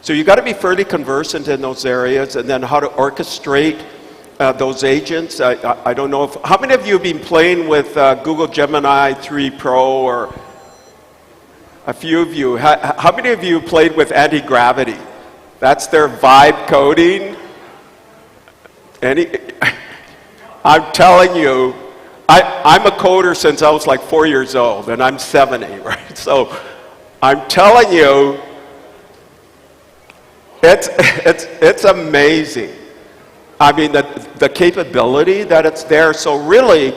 So you got to be fairly conversant in those areas, and then how to orchestrate those agents. I don't know how many of you have been playing with Google Gemini 3 Pro, or a few of you. How many of you played with anti-gravity? That's their vibe coding. I'm telling you, I'm a coder since I was like 4 years old, and I'm 70, right? So I'm telling you, it's amazing. I mean, the capability that it's there. So really,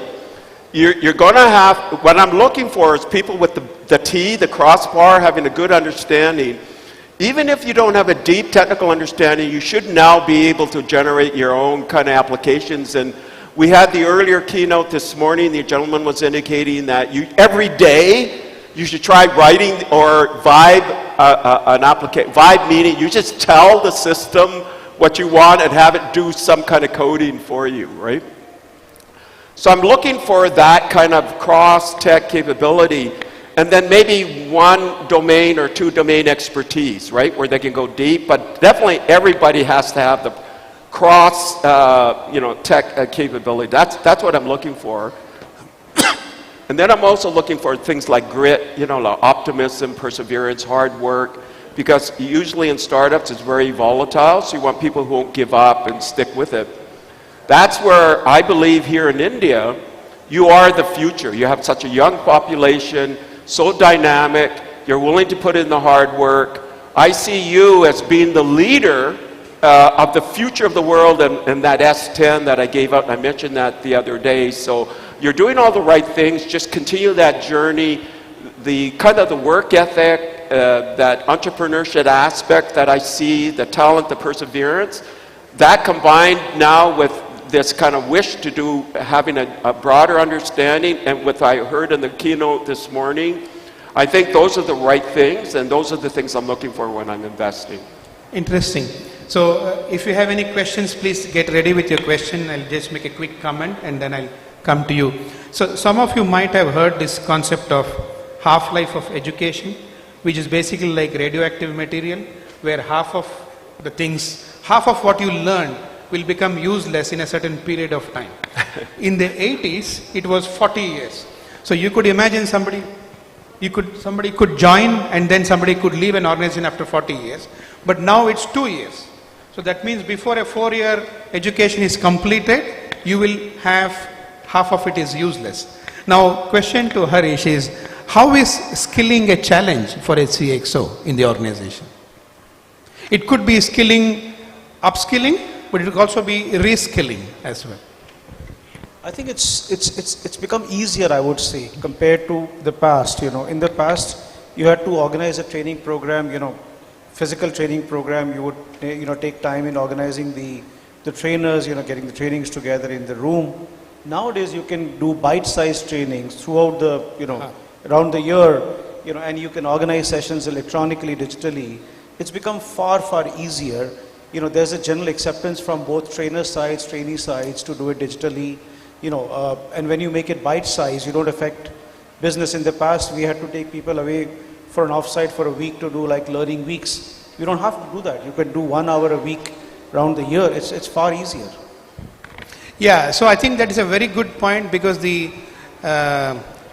you're going to have, what I'm looking for is people with the T, the crossbar, having a good understanding. Even if you don't have a deep technical understanding, you should now be able to generate your own kind of applications. And we had the earlier keynote this morning, the gentleman was indicating that every day you should try writing or Vibe, Vibe meaning you just tell the system what you want and have it do some kind of coding for you, right? So I'm looking for that kind of cross-tech capability, and then maybe one domain or two domain expertise, right, where they can go deep, but definitely everybody has to have the cross, tech capability. That's what I'm looking for. And then I'm also looking for things like grit, like optimism, perseverance, hard work, because usually in startups it's very volatile, so you want people who won't give up and stick with it. That's where I believe here in India, you are the future. You have such a young population, so dynamic, you're willing to put in the hard work. I see you as being the leader of the future of the world and that S10 that I gave out, and I mentioned that the other day. So you're doing all the right things, just continue that journey. The kind of the work ethic, that entrepreneurship aspect that I see, the talent, the perseverance, that combined now with this kind of wish to do, having a broader understanding, and what I heard in the keynote this morning, I think those are the right things, and those are the things I'm looking for when I'm investing. Interesting. So if you have any questions, please get ready with your question. I'll just make a quick comment and then I'll come to you. So some of you might have heard this concept of half-life of education, which is basically like radioactive material, where half of what you learn will become useless in a certain period of time. In the 80s, it was 40 years. So you could imagine somebody could join and then somebody could leave an organization after 40 years. But now it's 2 years. So that means before a 4-year education is completed, you will have half of it is useless. Now, question to Harish is, how is skilling a challenge for a CXO in the organization? It could be upskilling, but it could also be reskilling as well. I think it's become easier, I would say, compared to the past. In the past, you had to organize a training program, physical training program. You would, take time in organizing the trainers, getting the trainings together in the room. Nowadays, you can do bite-sized trainings throughout the, around the year, and you can organize sessions electronically, digitally. It's become far, far easier. There's a general acceptance from both trainer sides, trainee sides to do it digitally. And when you make it bite-sized, you don't affect business. In the past, we had to take people away for an offsite for a week to do like learning weeks. You don't have to do that. You can do 1 hour a week around the year. It's far easier. Yeah, so I think that is a very good point, because the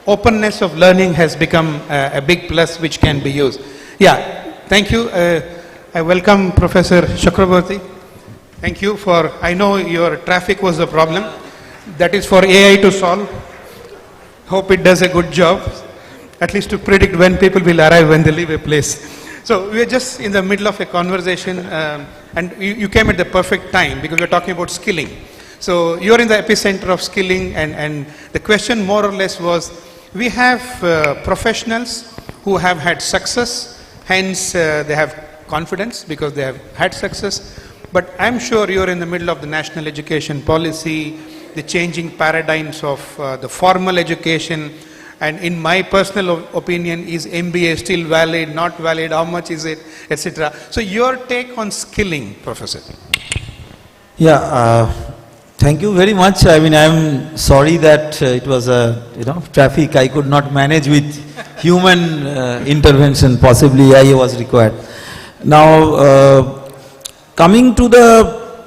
openness of learning has become a big plus which can be used. Yeah, thank you. I welcome Professor Chakraborty. Thank you for, I know your traffic was the problem. That is for AI to solve. Hope it does a good job, at least to predict when people will arrive when they leave a place. So we are just in the middle of a conversation, and you came at the perfect time, because we're talking about skilling. So you're in the epicenter of skilling, and the question more or less was, we have professionals who have had success, hence they have confidence because they have had success. But I'm sure you're in the middle of the national education policy, the changing paradigms of the formal education, and in my personal opinion, is MBA still valid, not valid, how much is it, etc. So your take on skilling, Professor. Yeah, thank you very much. I mean, I'm sorry that it was traffic. I could not manage with human intervention. Possibly AI was required. Now, coming to the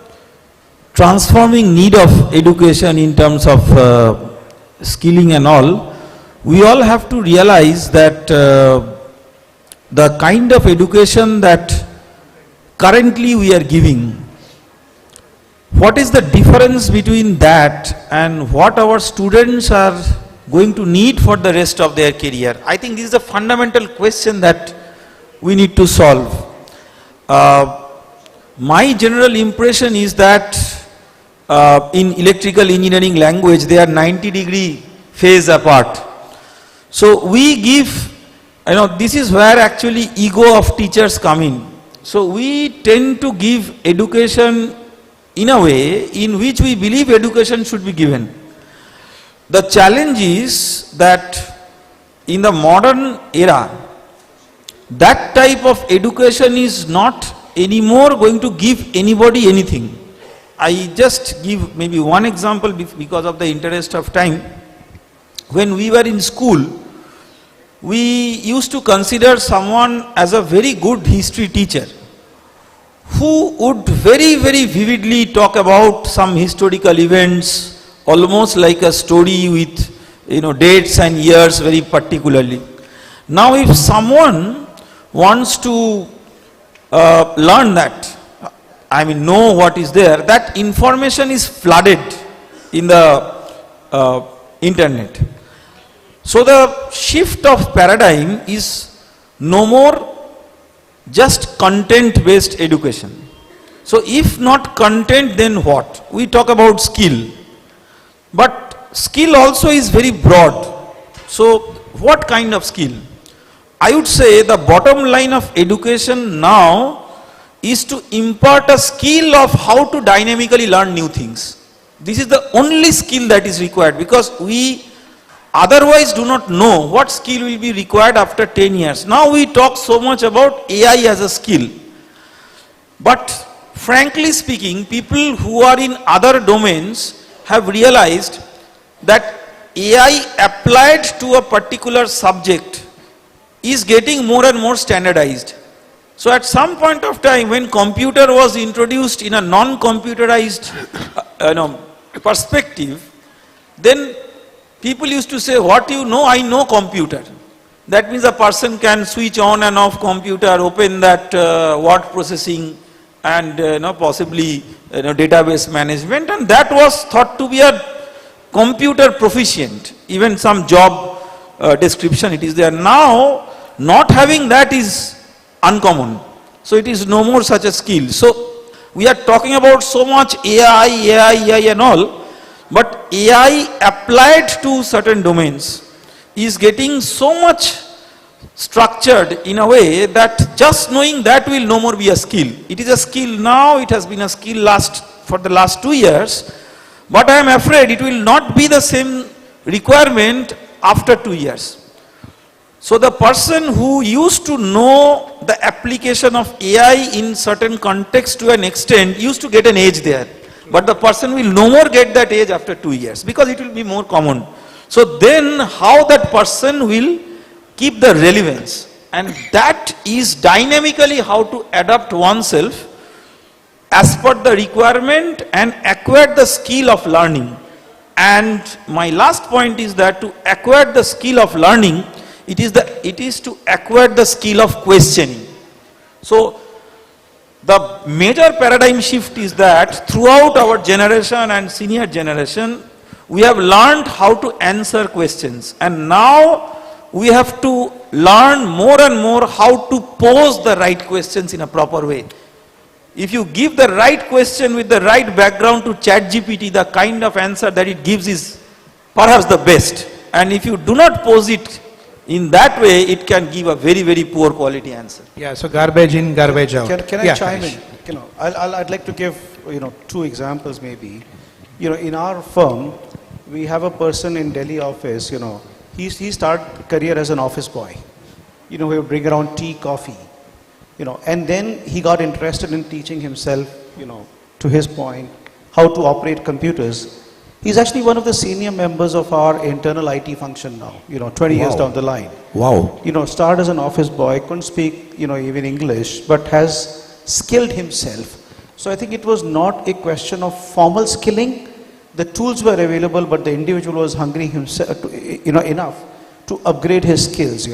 transforming need of education in terms of skilling and all, we all have to realize that the kind of education that currently we are giving what is the difference between that and what our students are going to need for the rest of their career? I think this is a fundamental question that we need to solve. My general impression is that in electrical engineering language, they are 90-degree phase apart. So we give, this is where actually ego of teachers come in. So we tend to give education in a way in which we believe education should be given. The challenge is that in the modern era, that type of education is not anymore going to give anybody anything. I just give maybe one example because of the interest of time. When we were in school, we used to consider someone as a very good history teacher who would very, very vividly talk about some historical events, almost like a story with dates and years very particularly. Now if someone wants to learn that, know what is there, that information is flooded in the internet. So the shift of paradigm is no more just content based education. So if not content, then what? We talk about skill, but skill also is very broad. So what kind of skill? I would say the bottom line of education now is to impart a skill of how to dynamically learn new things. This is the only skill that is required, because we otherwise do not know what skill will be required after 10 years. Now we talk so much about AI as a skill. But frankly speaking, people who are in other domains have realized that AI applied to a particular subject is getting more and more standardized. So at some point of time, when computer was introduced in a non-computerized perspective, then people used to say, what you know, I know computer. That means a person can switch on and off computer, open that word processing and possibly database management, and that was thought to be a computer proficient. Even some job description it is there. Now not having that is uncommon. So it is no more such a skill. So we are talking about so much AI and all, but AI applied to certain domains is getting so much structured in a way that just knowing that will no more be a skill. It is a skill now, it has been a skill for the last 2 years, but I am afraid it will not be the same requirement after 2 years. So the person who used to know the application of AI in certain context to an extent used to get an edge there. But the person will no more get that edge after 2 years because it will be more common. So then how that person will keep the relevance, and that is dynamically how to adapt oneself as per the requirement and acquire the skill of learning. And my last point is that to acquire the skill of learning, it is to acquire the skill of questioning. So the major paradigm shift is that throughout our generation and senior generation, we have learned how to answer questions, and now we have to learn more and more how to pose the right questions in a proper way. If you give the right question with the right background to ChatGPT, the kind of answer that it gives is perhaps the best. And if you do not pose it in that way, it can give a very, very poor quality answer. Yeah, so garbage in, garbage out. Can I chime in? I'd like to give 2 examples maybe. In our firm, we have a person in Delhi office. He started career as an office boy. He would bring around tea, coffee. And then he got interested in teaching himself. To his point, how to operate computers. He's actually one of the senior members of our internal IT function now, 20 years down the line. Wow. Started as an office boy, couldn't speak, even English, but has skilled himself. So I think it was not a question of formal skilling. The tools were available, but the individual was hungry himself, enough to upgrade his skills,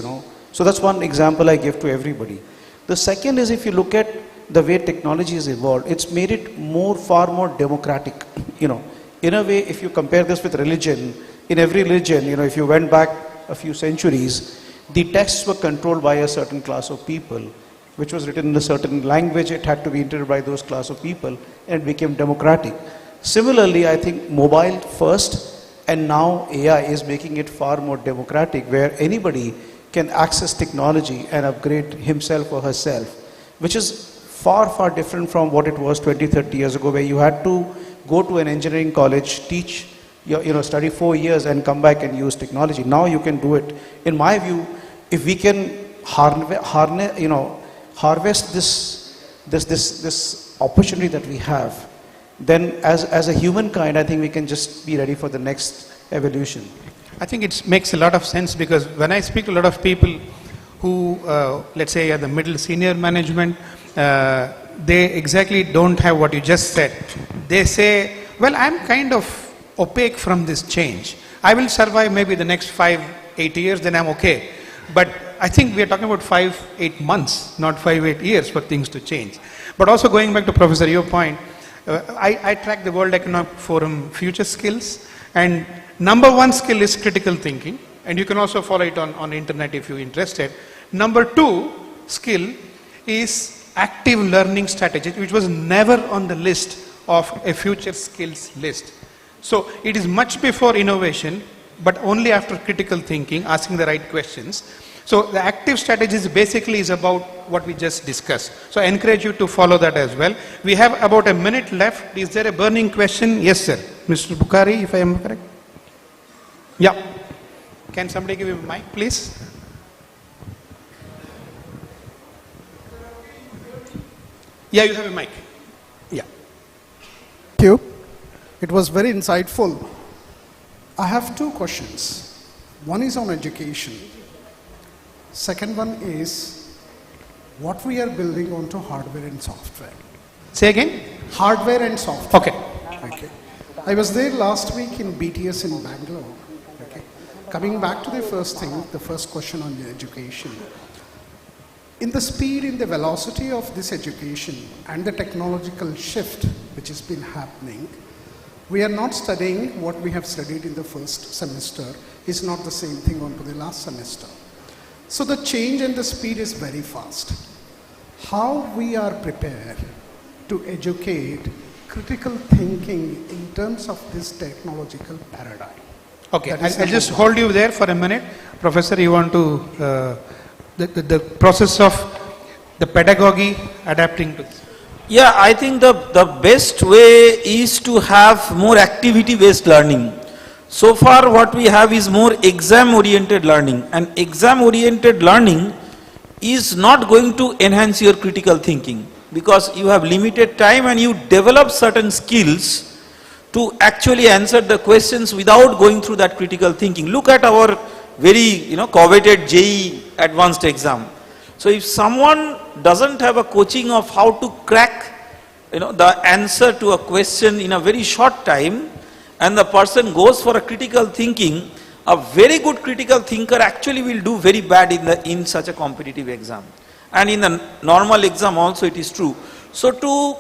So that's one example I give to everybody. The second is, if you look at the way technology has evolved, it's made it far more democratic. In a way, if you compare this with religion, in every religion, if you went back a few centuries, the texts were controlled by a certain class of people, which was written in a certain language. It had to be interpreted by those class of people, and it became democratic. Similarly, I think mobile first, and now AI is making it far more democratic, where anybody can access technology and upgrade himself or herself, which is far, far different from what it was 20, 30 years ago, where you had to go to an engineering college, teach, study 4 years and come back and use technology. Now you can do it. In my view, if we can harvest this opportunity that we have, then as a humankind, I think we can just be ready for the next evolution. I think it makes a lot of sense, because when I speak to a lot of people who, let's say, are the middle senior management, they exactly don't have what you just said. They say, well, I'm kind of opaque from this change. I will survive maybe the next 5-8 years, then I'm okay. But I think we are talking about 5-8 months, not 5-8 years for things to change. But also going back to Professor, your point, I track the World Economic Forum future skills, and number one skill is critical thinking, and you can also follow it on the internet if you're interested. Number two skill is active learning strategy, which was never on the list of a future skills list. So it is much before innovation, but only after critical thinking, asking the right questions. So the active strategies basically is about what we just discussed. So I encourage you to follow that as well. We have about a minute left. Is there a burning question? Yes, sir. Mr. Bukhari, if I am correct. Yeah. Can somebody give him a mic, please? Yeah, you have a mic. Yeah. Thank you. It was very insightful. I have two questions. One is on education. Second one is what we are building onto hardware and software. Say again? Hardware and software. Okay. Okay. I was there last week in BTS in Bangalore. Okay. Coming back to the first thing, the first question on the education. In the speed, in the velocity of this education and the technological shift which has been happening, we are not studying what we have studied in the first semester. Is not the same thing onto the last semester. So the change and the speed is very fast. How we are prepared to educate critical thinking in terms of this technological paradigm? Okay, I'll just hold you there for a minute. Professor, you want to, the process of the pedagogy adapting to this? Yeah, I think the best way is to have more activity-based learning. So far what we have is more exam-oriented learning, and exam-oriented learning is not going to enhance your critical thinking, because you have limited time and you develop certain skills to actually answer the questions without going through that critical thinking. Look at our very coveted JEE advanced exam. So if someone doesn't have a coaching of how to crack the answer to a question in a very short time, and the person goes for a critical thinking, a very good critical thinker actually will do very bad in such a competitive exam. And in the normal exam also it is true. So to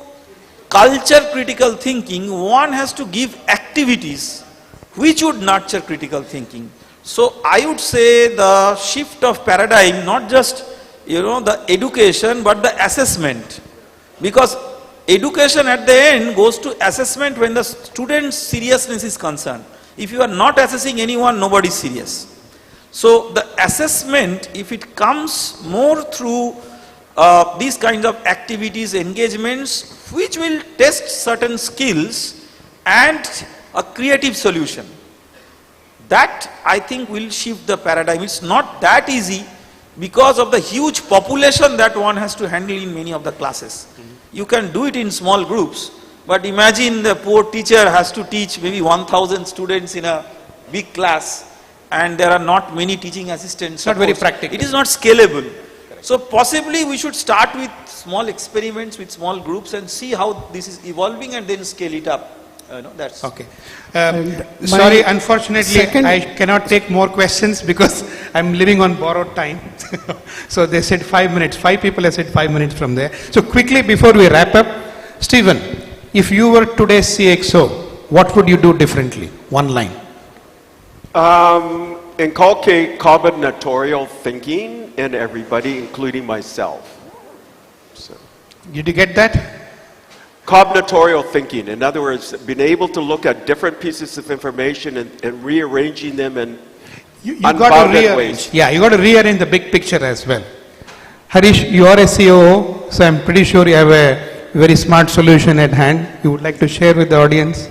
culture critical thinking, one has to give activities which would nurture critical thinking. So I would say the shift of paradigm, not just the education, but the assessment, because education at the end goes to assessment when the student's seriousness is concerned. If you are not assessing anyone, nobody is serious. So the assessment, if it comes more through these kinds of activities, engagements, which will test certain skills and a creative solution, that I think will shift the paradigm. It's not that easy because of the huge population that one has to handle in many of the classes. You can do it in small groups, but imagine the poor teacher has to teach maybe 1,000 students in a big class, and there are not many teaching assistants. Not very practical. It is not scalable. So possibly we should start with small experiments with small groups and see how this is evolving and then scale it up. That's okay. Sorry, unfortunately, I cannot take more questions because I'm living on borrowed time. So they said 5 minutes. 5 people have said 5 minutes from there. So quickly, before we wrap up, Stephen, if you were today's CXO, what would you do differently? One line. Inculcate combinatorial thinking in everybody, including myself. So. Did you get that? Combinatorial thinking. In other words, being able to look at different pieces of information and rearranging them in You got to unbounded rearrange. ways. Yeah, you got to rearrange the big picture as well. Harish, you are a COO, so I'm pretty sure you have a very smart solution at hand. You would like to share with the audience?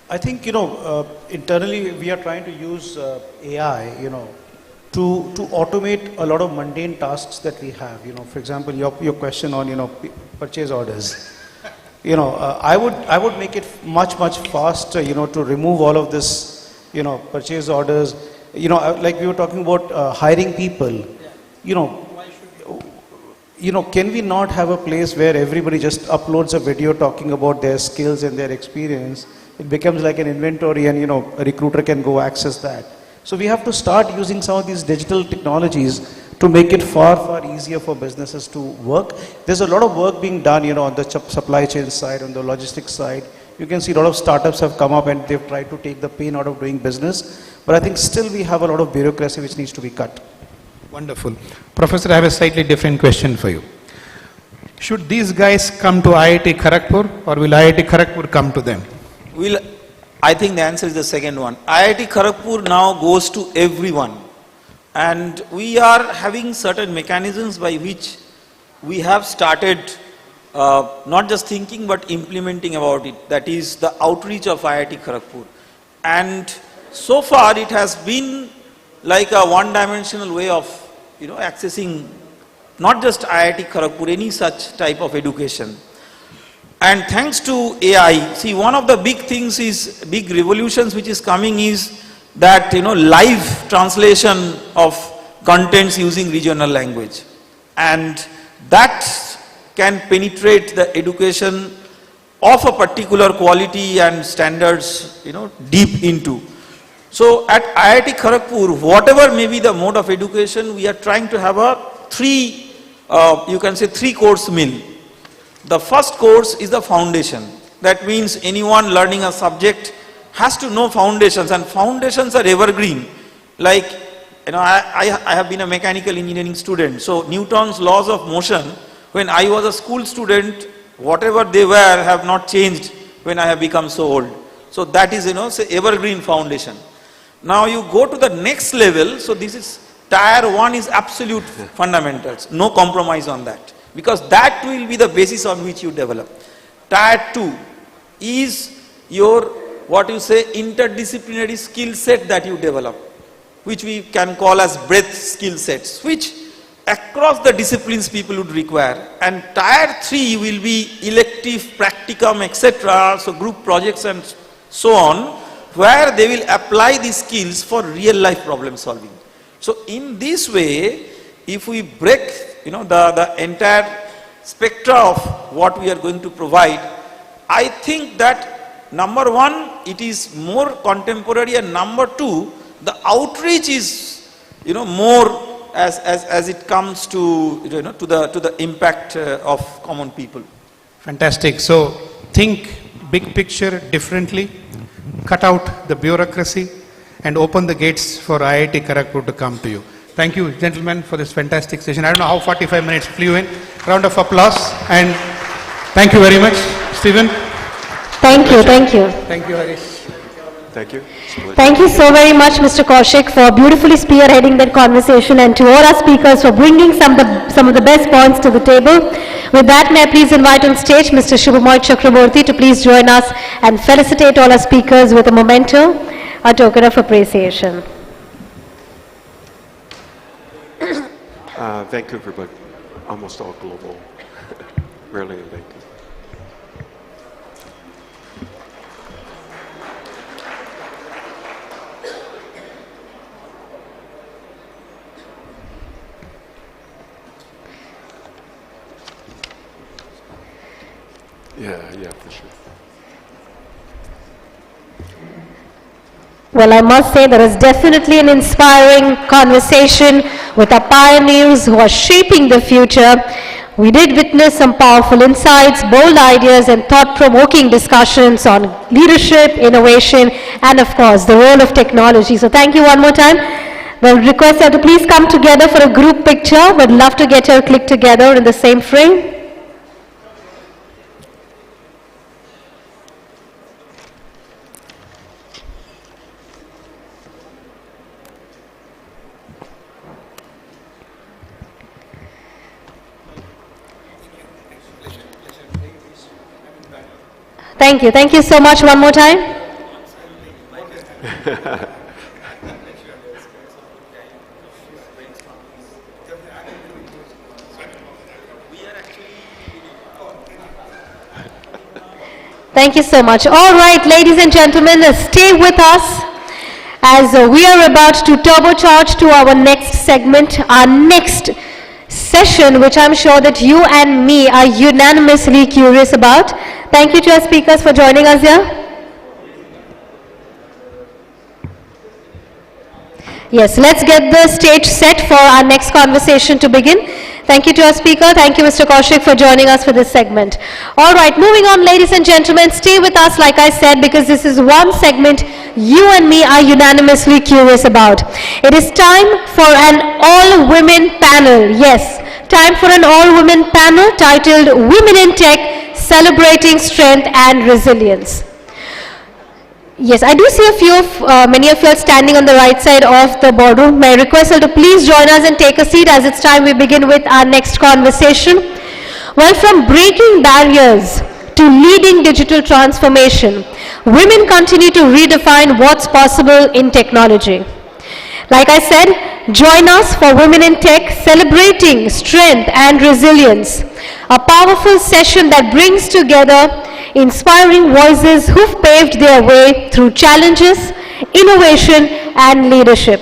I think, internally we are trying to use AI, to automate a lot of mundane tasks that we have. For example, your question on, purchase orders. I would make it much faster, to remove all of this, purchase orders. Like we were talking about hiring people. Can we not have a place where everybody just uploads a video talking about their skills and their experience? It becomes like an inventory and, a recruiter can go access that. So we have to start using some of these digital technologies to make it far easier for businesses to work. There's a lot of work being done, on the supply chain side, on the logistics side. You can see a lot of startups have come up and they've tried to take the pain out of doing business. But I think still we have a lot of bureaucracy which needs to be cut. Wonderful. Professor, I have a slightly different question for you. Should these guys come to IIT Kharagpur or will IIT Kharagpur come to them? I think the answer is the second one. IIT Kharagpur now goes to everyone. And we are having certain mechanisms by which we have started not just thinking but implementing about it. That is the outreach of IIT Kharagpur. And so far it has been like a one-dimensional way of accessing not just IIT Kharagpur, any such type of education. And thanks to AI, see, one of the big things is, big revolutions which is coming is that, live translation of contents using regional language. And that can penetrate the education of a particular quality and standards, deep into. So at IIT Kharagpur, whatever may be the mode of education, we are trying to have a three-course meal. The first course is the foundation. That means anyone learning a subject has to know foundations, and foundations are evergreen. Like, I have been a mechanical engineering student. So Newton's laws of motion, when I was a school student, whatever they were have not changed when I have become so old. So that is, say evergreen foundation. Now you go to the next level. So this is tier 1 is absolute fundamentals. No compromise on that. Because that will be the basis on which you develop. Tier 2 is your, interdisciplinary skill set that you develop, which we can call as breadth skill sets, which across the disciplines people would require. And tier 3 will be elective, practicum, etc. So group projects and so on, where they will apply these skills for real life problem solving. So in this way, if we break the entire spectra of what we are going to provide, I think that number one, it is more contemporary, and number two, the outreach is more as it comes to to the impact of common people. Fantastic. So think big picture differently, cut out the bureaucracy and open the gates for IIT Kharagpur to come to you. Thank you, gentlemen, for this fantastic session. I don't know how 45 minutes flew in. Round of applause, and thank you very much, Stephen. Thank you, thank you. Thank you, Harish. Thank you. Thank you so very much, Mr. Kaushik, for beautifully spearheading that conversation, and to all our speakers for bringing some of the best points to the table. With that, may I please invite on stage Mr. Shubhamoy Chakraborty to please join us and felicitate all our speakers with a memento, a token of appreciation. Vancouver, but almost all global. Rarely in Vancouver. Yeah, for sure. Well, I must say there is definitely an inspiring conversation with our pioneers who are shaping the future. We did witness some powerful insights, bold ideas, and thought-provoking discussions on leadership, innovation, and of course, the role of technology. So thank you one more time. We'll request you to please come together for a group picture. We'd love to get your click together in the same frame. Thank you. Thank you so much one more time. Thank you so much. All right, ladies and gentlemen, stay with us as we are about to turbocharge to our next segment, our next session, which I'm sure that you and me are unanimously curious about. Thank you to our speakers for joining us here. Yes, let's get the stage set for our next conversation to begin. Thank you to our speaker. Thank you, Mr. Kaushik, for joining us for this segment. All right, moving on, ladies and gentlemen, stay with us, like I said, because this is one segment you and me are unanimously curious about. It is time for an all-women panel. Yes, time for an all-women panel titled Women in Tech, Celebrating Strength and Resilience. Yes, I do see many of you are standing on the right side of the boardroom. May I request you to please join us and take a seat as it's time we begin with our next conversation. Well, from breaking barriers to leading digital transformation, women continue to redefine what's possible in technology. Like I said, join us for Women in Tech, Celebrating Strength and Resilience, a powerful session that brings together inspiring voices who've paved their way through challenges, innovation, and leadership.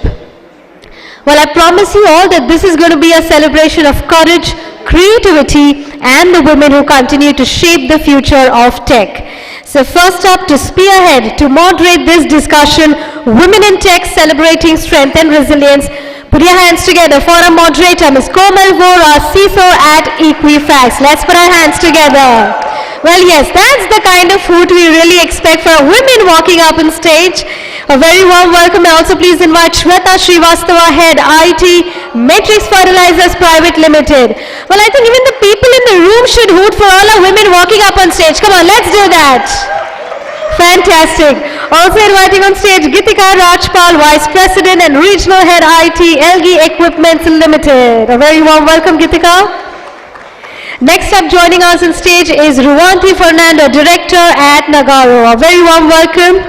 Well, I promise you all that this is going to be a celebration of courage, creativity, and the women who continue to shape the future of tech. So first up, to spearhead, to moderate this discussion, Women in Tech, Celebrating Strength and Resilience, put your hands together for our moderator, Ms. Komal Vora, CISO at Equifax. Let's put our hands together. Well, yes, that's the kind of hoot we really expect for women walking up on stage. A very warm welcome. I also please invite Shweta Srivastava, Head IT, Matrix Fertilizers Private Limited. Well, I think even the people in the room should hoot for all our women walking up on stage. Come on, let's do that. Fantastic. Also inviting on stage Gitika Rajpal, Vice President and Regional Head IT, LG Equipments Limited. A very warm welcome, Gitika. Next up, joining us on stage is Ruvanti Fernando, Director at Nagaro. A very warm welcome.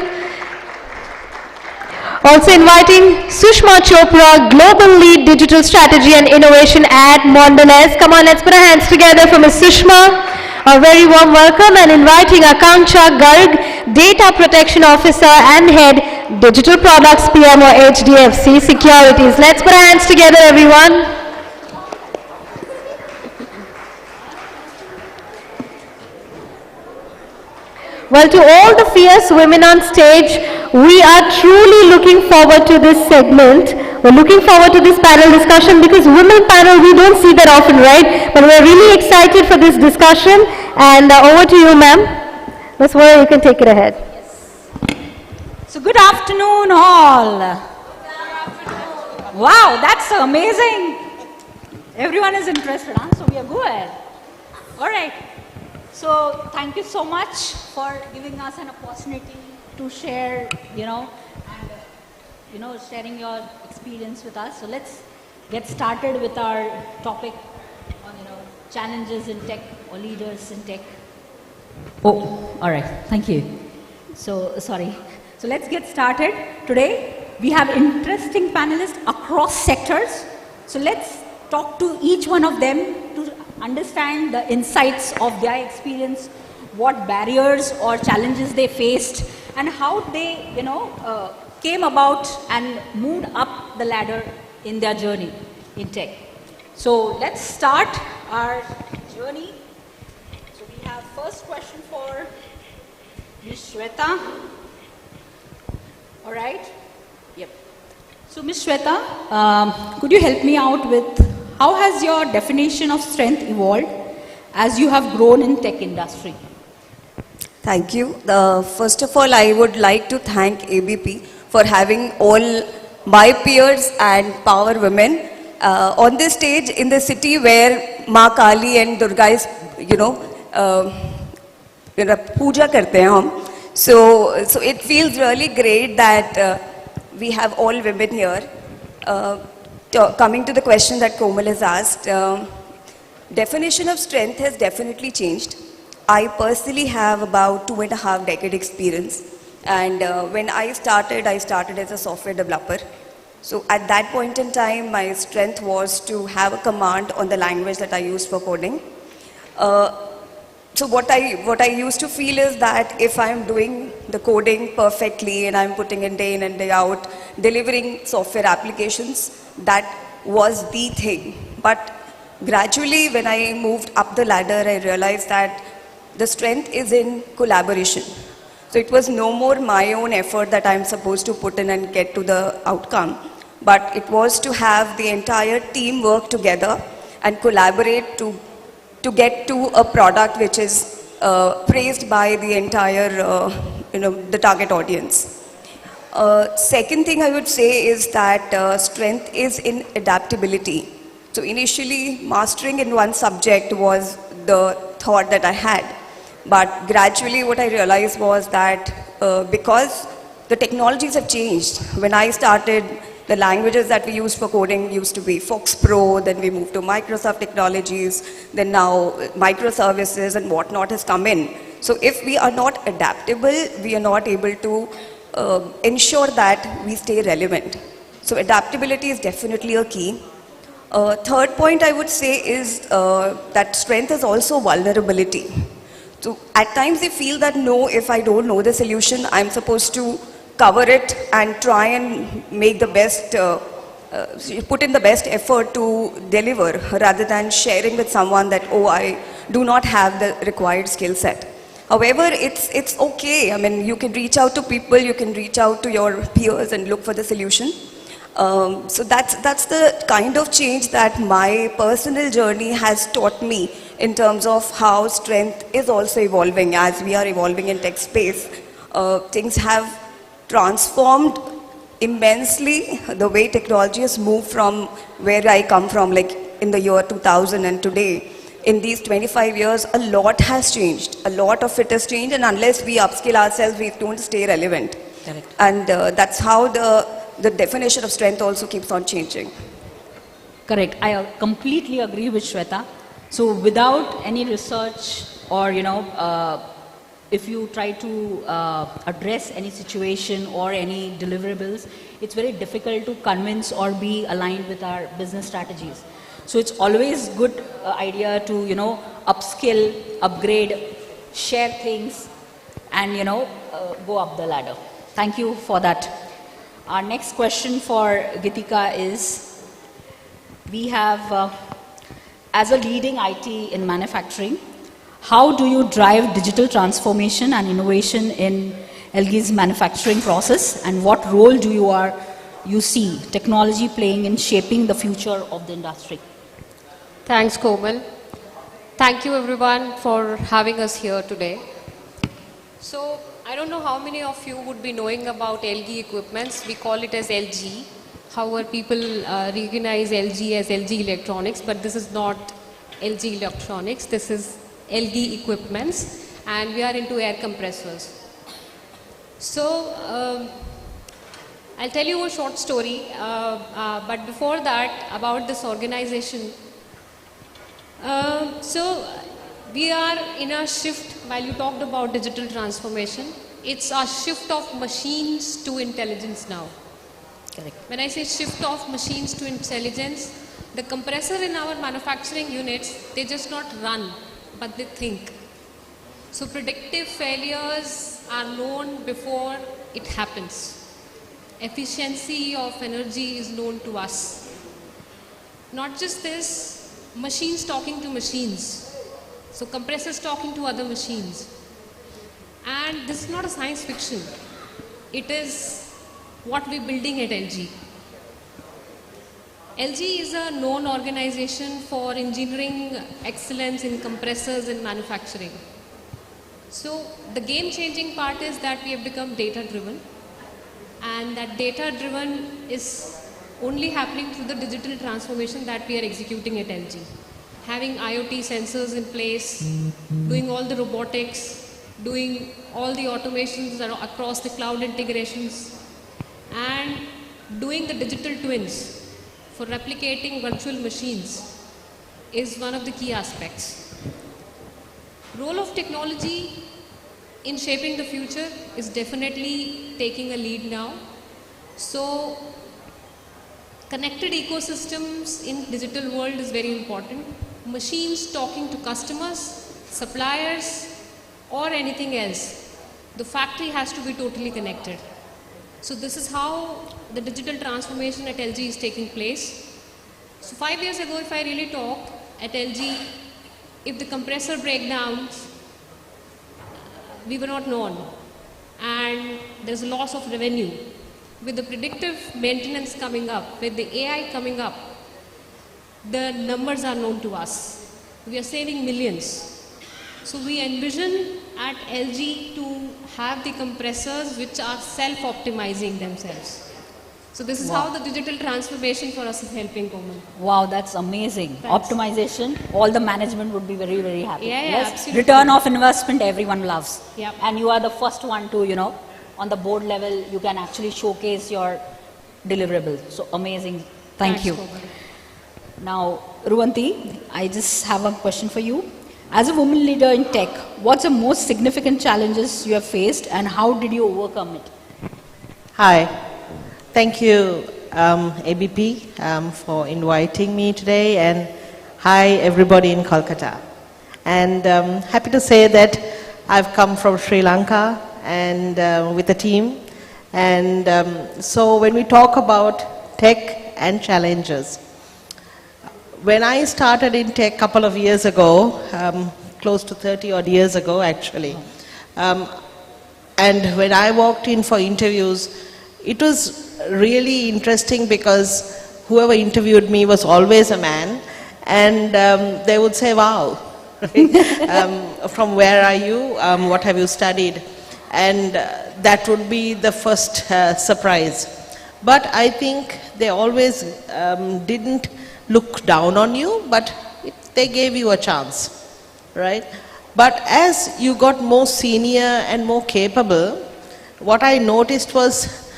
Also inviting Sushma Chopra, Global Lead Digital Strategy and Innovation at Mondelez. Come on, let's put our hands together for Ms. Sushma. A very warm welcome, and inviting Akanksha Garg, Data Protection Officer and Head, Digital Products PMO HDFC Securities. Let's put our hands together, everyone. Well, to all the fierce women on stage, we are truly looking forward to this segment. We're looking forward to this panel discussion because women panel, we don't see that often, right? But we're really excited for this discussion. And over to you, ma'am. Ms. Vora, you can take it ahead. So good afternoon, all. Wow, that's amazing. Everyone is interested, huh? So we are good. All right. So thank you so much for giving us an opportunity to share, sharing your experience with us. So let's get started with our topic on, challenges in tech or leaders in tech. Oh, all right. Thank you. So, sorry. So let's get started. Today, we have interesting panelists across sectors. So let's talk to each one of them to understand the insights of their experience, what barriers or challenges they faced, and how they, came about and moved up the ladder in their journey in tech. So let's start our journey. So we have first question for Ms. Shweta. All right. Yep. So, Ms. Shweta, could you help me out with how has your definition of strength evolved as you have grown in tech industry? Thank you. First of all, I would like to thank ABP for having all my peers and power women on this stage in the city where Ma Kali and Durga is, puja karte hain hum. So it feels really great that we have all women here. Coming to the question that Komal has asked, definition of strength has definitely changed. I personally have about 2.5 decade experience, and when I started as a software developer. So at that point in time, my strength was to have a command on the language that I used for coding. So what I used to feel is that if I'm doing the coding perfectly and I'm putting in and day out, delivering software applications, that was the thing. But gradually, when I moved up the ladder, I realized that the strength is in collaboration. So it was no more my own effort that I'm supposed to put in and get to the outcome, but it was to have the entire team work together and collaborate to get to a product which is praised by the entire, the target audience. Second thing I would say is that strength is in adaptability. So initially, mastering in one subject was the thought that I had. But gradually what I realized was that because the technologies have changed, when I started, the languages that we used for coding used to be Fox Pro, then we moved to Microsoft technologies, then now microservices and whatnot has come in. So if we are not adaptable, we are not able to ensure that we stay relevant. So adaptability is definitely a key. Third point I would say is that strength is also vulnerability. So at times they feel that no, if I don't know the solution, I'm supposed to cover it and try and make the best, put in the best effort to deliver rather than sharing with someone that, oh, I do not have the required skill set. However, it's okay. I mean, you can reach out to people, you can reach out to your peers and look for the solution. So that's the kind of change that my personal journey has taught me in terms of how strength is also evolving. As we are evolving in tech space, things have transformed immensely. The way technology has moved from where I come from, like in the year 2000 and today, in these 25 years, a lot has changed. A lot of it has changed, and unless we upskill ourselves, we don't stay relevant. Correct. And that's how the definition of strength also keeps on changing. Correct. I completely agree with Shweta. So without any research or, if you try to address any situation or any deliverables, it's very difficult to convince or be aligned with our business strategies. So it's always good idea to, upskill, upgrade, share things, and, go up the ladder. Thank you for that. Our next question for Gitika is, we have, as a leading IT in manufacturing, how do you drive digital transformation and innovation in LG's manufacturing process, and what role do you see technology playing in shaping the future of the industry? Thanks, Komal. Thank you everyone for having us here today. So, I don't know how many of you would be knowing about LG equipments. We call it as LG. However, people recognize LG as LG Electronics, but this is not LG Electronics. This is LG equipments, and we are into air compressors. So, I'll tell you a short story, but before that, about this organization. So, we are in a shift. While you talked about digital transformation, it's a shift of machines to intelligence now. Correct. When I say shift of machines to intelligence, the compressor in our manufacturing units, they just not run, but they think. So predictive failures are known before it happens. Efficiency of energy is known to us. Not just this, machines talking to machines. So compressors talking to other machines. And this is not a science fiction. It is what we're building at LG. LG is a known organization for engineering excellence in compressors and manufacturing. So the game-changing part is that we have become data-driven, and that data-driven is only happening through the digital transformation that we are executing at LG. Having IoT sensors in place, doing all the robotics, doing all the automations across the cloud integrations, and doing the digital twins for replicating virtual machines is one of the key aspects. Role of technology in shaping the future is definitely taking a lead now. So connected ecosystems in digital world is very important. Machines talking to customers, suppliers, or anything else. The factory has to be totally connected. So this is how the digital transformation at LG is taking place. So 5 years ago, if I really talk at LG, if the compressor breakdowns, we were not known, and there's a loss of revenue. With the predictive maintenance coming up, with the AI coming up, the numbers are known to us. We are saving millions. So we envision at LG to have the compressors which are self-optimizing themselves. So this is how the digital transformation for us is helping, Komal. Wow, that's amazing. Thanks. Optimization, all the management would be very, very happy. Yeah, absolutely. Return of investment, everyone loves. Yep. And you are the first one to, on the board level, you can actually showcase your deliverables. So amazing. Thank you. Komal. Now, Ruvanti, I just have a question for you. As a woman leader in tech, what's the most significant challenges you have faced and how did you overcome it? Hi. Thank you, ABP, for inviting me today, and hi everybody in Kolkata. And happy to say that I've come from Sri Lanka and with a team. And so when we talk about tech and challenges, when I started in tech a couple of years ago, close to 30 odd years ago actually, and when I walked in for interviews, it was really interesting because whoever interviewed me was always a man, and they would say, wow, from where are you, what have you studied? And that would be the first surprise. But I think they always didn't look down on you, but they gave you a chance, right? But as you got more senior and more capable, what I noticed was,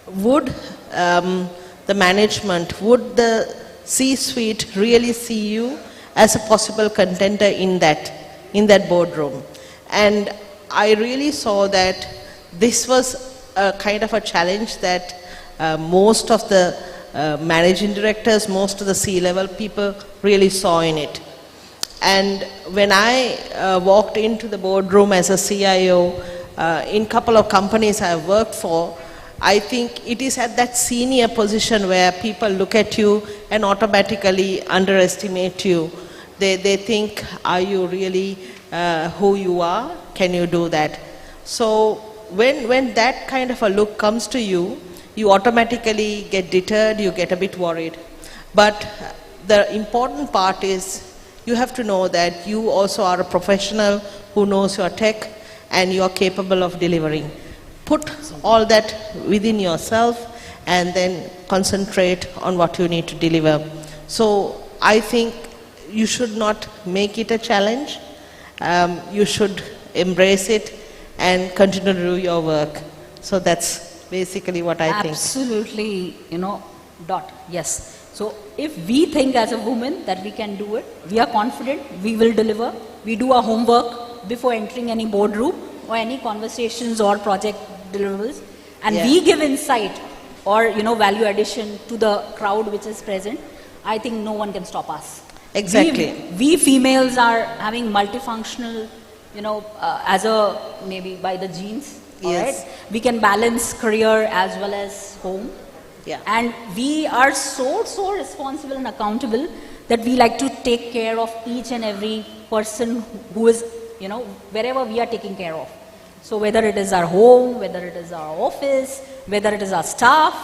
would the management, would the C-suite really see you as a possible contender in that boardroom? And I really saw that this was a kind of a challenge that most of the managing directors, most of the C-level people really saw in it. And when I walked into the boardroom as a CIO, in a couple of companies I've worked for, I think it is at that senior position where people look at you and automatically underestimate you. They think, are you really who you are? Can you do that? So when that kind of a look comes to you, you automatically get deterred, you get a bit worried. But the important part is you have to know that you also are a professional who knows your tech and you are capable of delivering. Put all that within yourself and then concentrate on what you need to deliver. So I think you should not make it a challenge. You should embrace it and continue to do your work. So that's basically what I think. Absolutely, dot, yes. So if we think as a woman that we can do it, we are confident, we will deliver, we do our homework before entering any boardroom or any conversations or project deliverables, and we give insight or value addition to the crowd which is present, I think no one can stop us. Exactly. We females are having multifunctional, as a maybe by the genes. Yes. Right? We can balance career as well as home. Yeah. And we are so responsible and accountable that we like to take care of each and every person who is, you know, wherever we are taking care of. So whether it is our home, whether it is our office, whether it is our staff,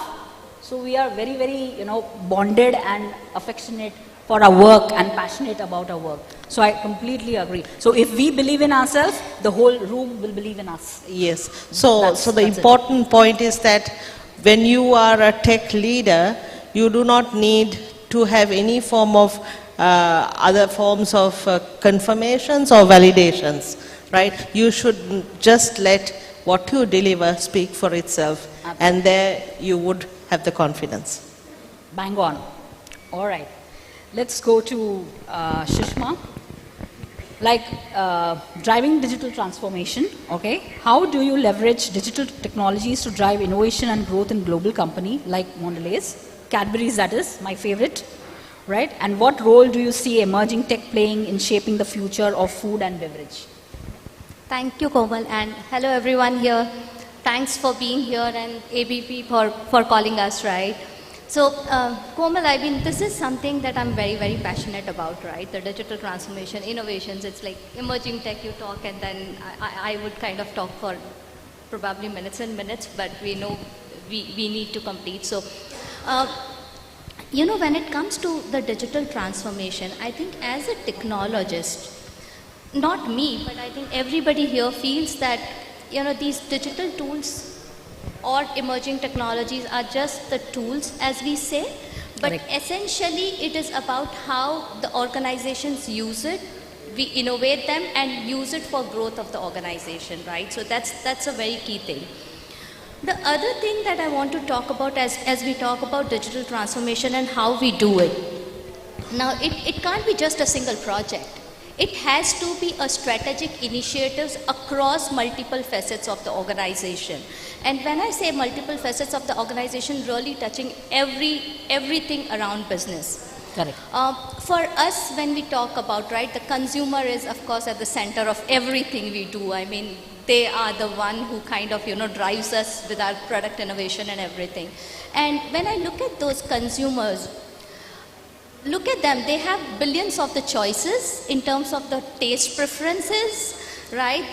so we are very, very, you know, bonded and affectionate for our work and passionate about our work. So I completely agree. So if we believe in ourselves, the whole room will believe in us. Yes. So the important point is that when you are a tech leader, you do not need to have any form of other forms of confirmations or validations, right? You should just let what you deliver speak for itself. Absolutely. And there you would have the confidence. Bang on. All right. Let's go to Shishma. Like driving digital transformation, okay? How do you leverage digital technologies to drive innovation and growth in global company like Mondelez, Cadbury's that is, my favorite, right? And what role do you see emerging tech playing in shaping the future of food and beverage? Thank you, Komal, and hello everyone here. Thanks for being here and ABP for calling us, right? So, Komal, I mean, this is something that I'm very, very passionate about, right? The digital transformation, innovations, it's like emerging tech, you talk, and then I would kind of talk for probably minutes and minutes, but we know we need to complete. So, you know, when it comes to the digital transformation, I think as a technologist, not me, but I think everybody here feels that, you know, these digital tools or emerging technologies are just the tools, as we say, but correct. Essentially it is about how the organizations use it, we innovate them and use it for growth of the organization, right? So that's a very key thing. The other thing that I want to talk about as we talk about digital transformation and how we do it. Now, it can't be just a single project. It has to be a strategic initiatives across multiple facets of the organization. And when I say multiple facets of the organization, really touching everything around business. Correct. For us, when we talk about, right, the consumer is, of course, at the center of everything we do. I mean, they are the one who kind of, you know, drives us with our product innovation and everything. And when I look at those consumers, look at them, they have billions of the choices in terms of the taste preferences, right?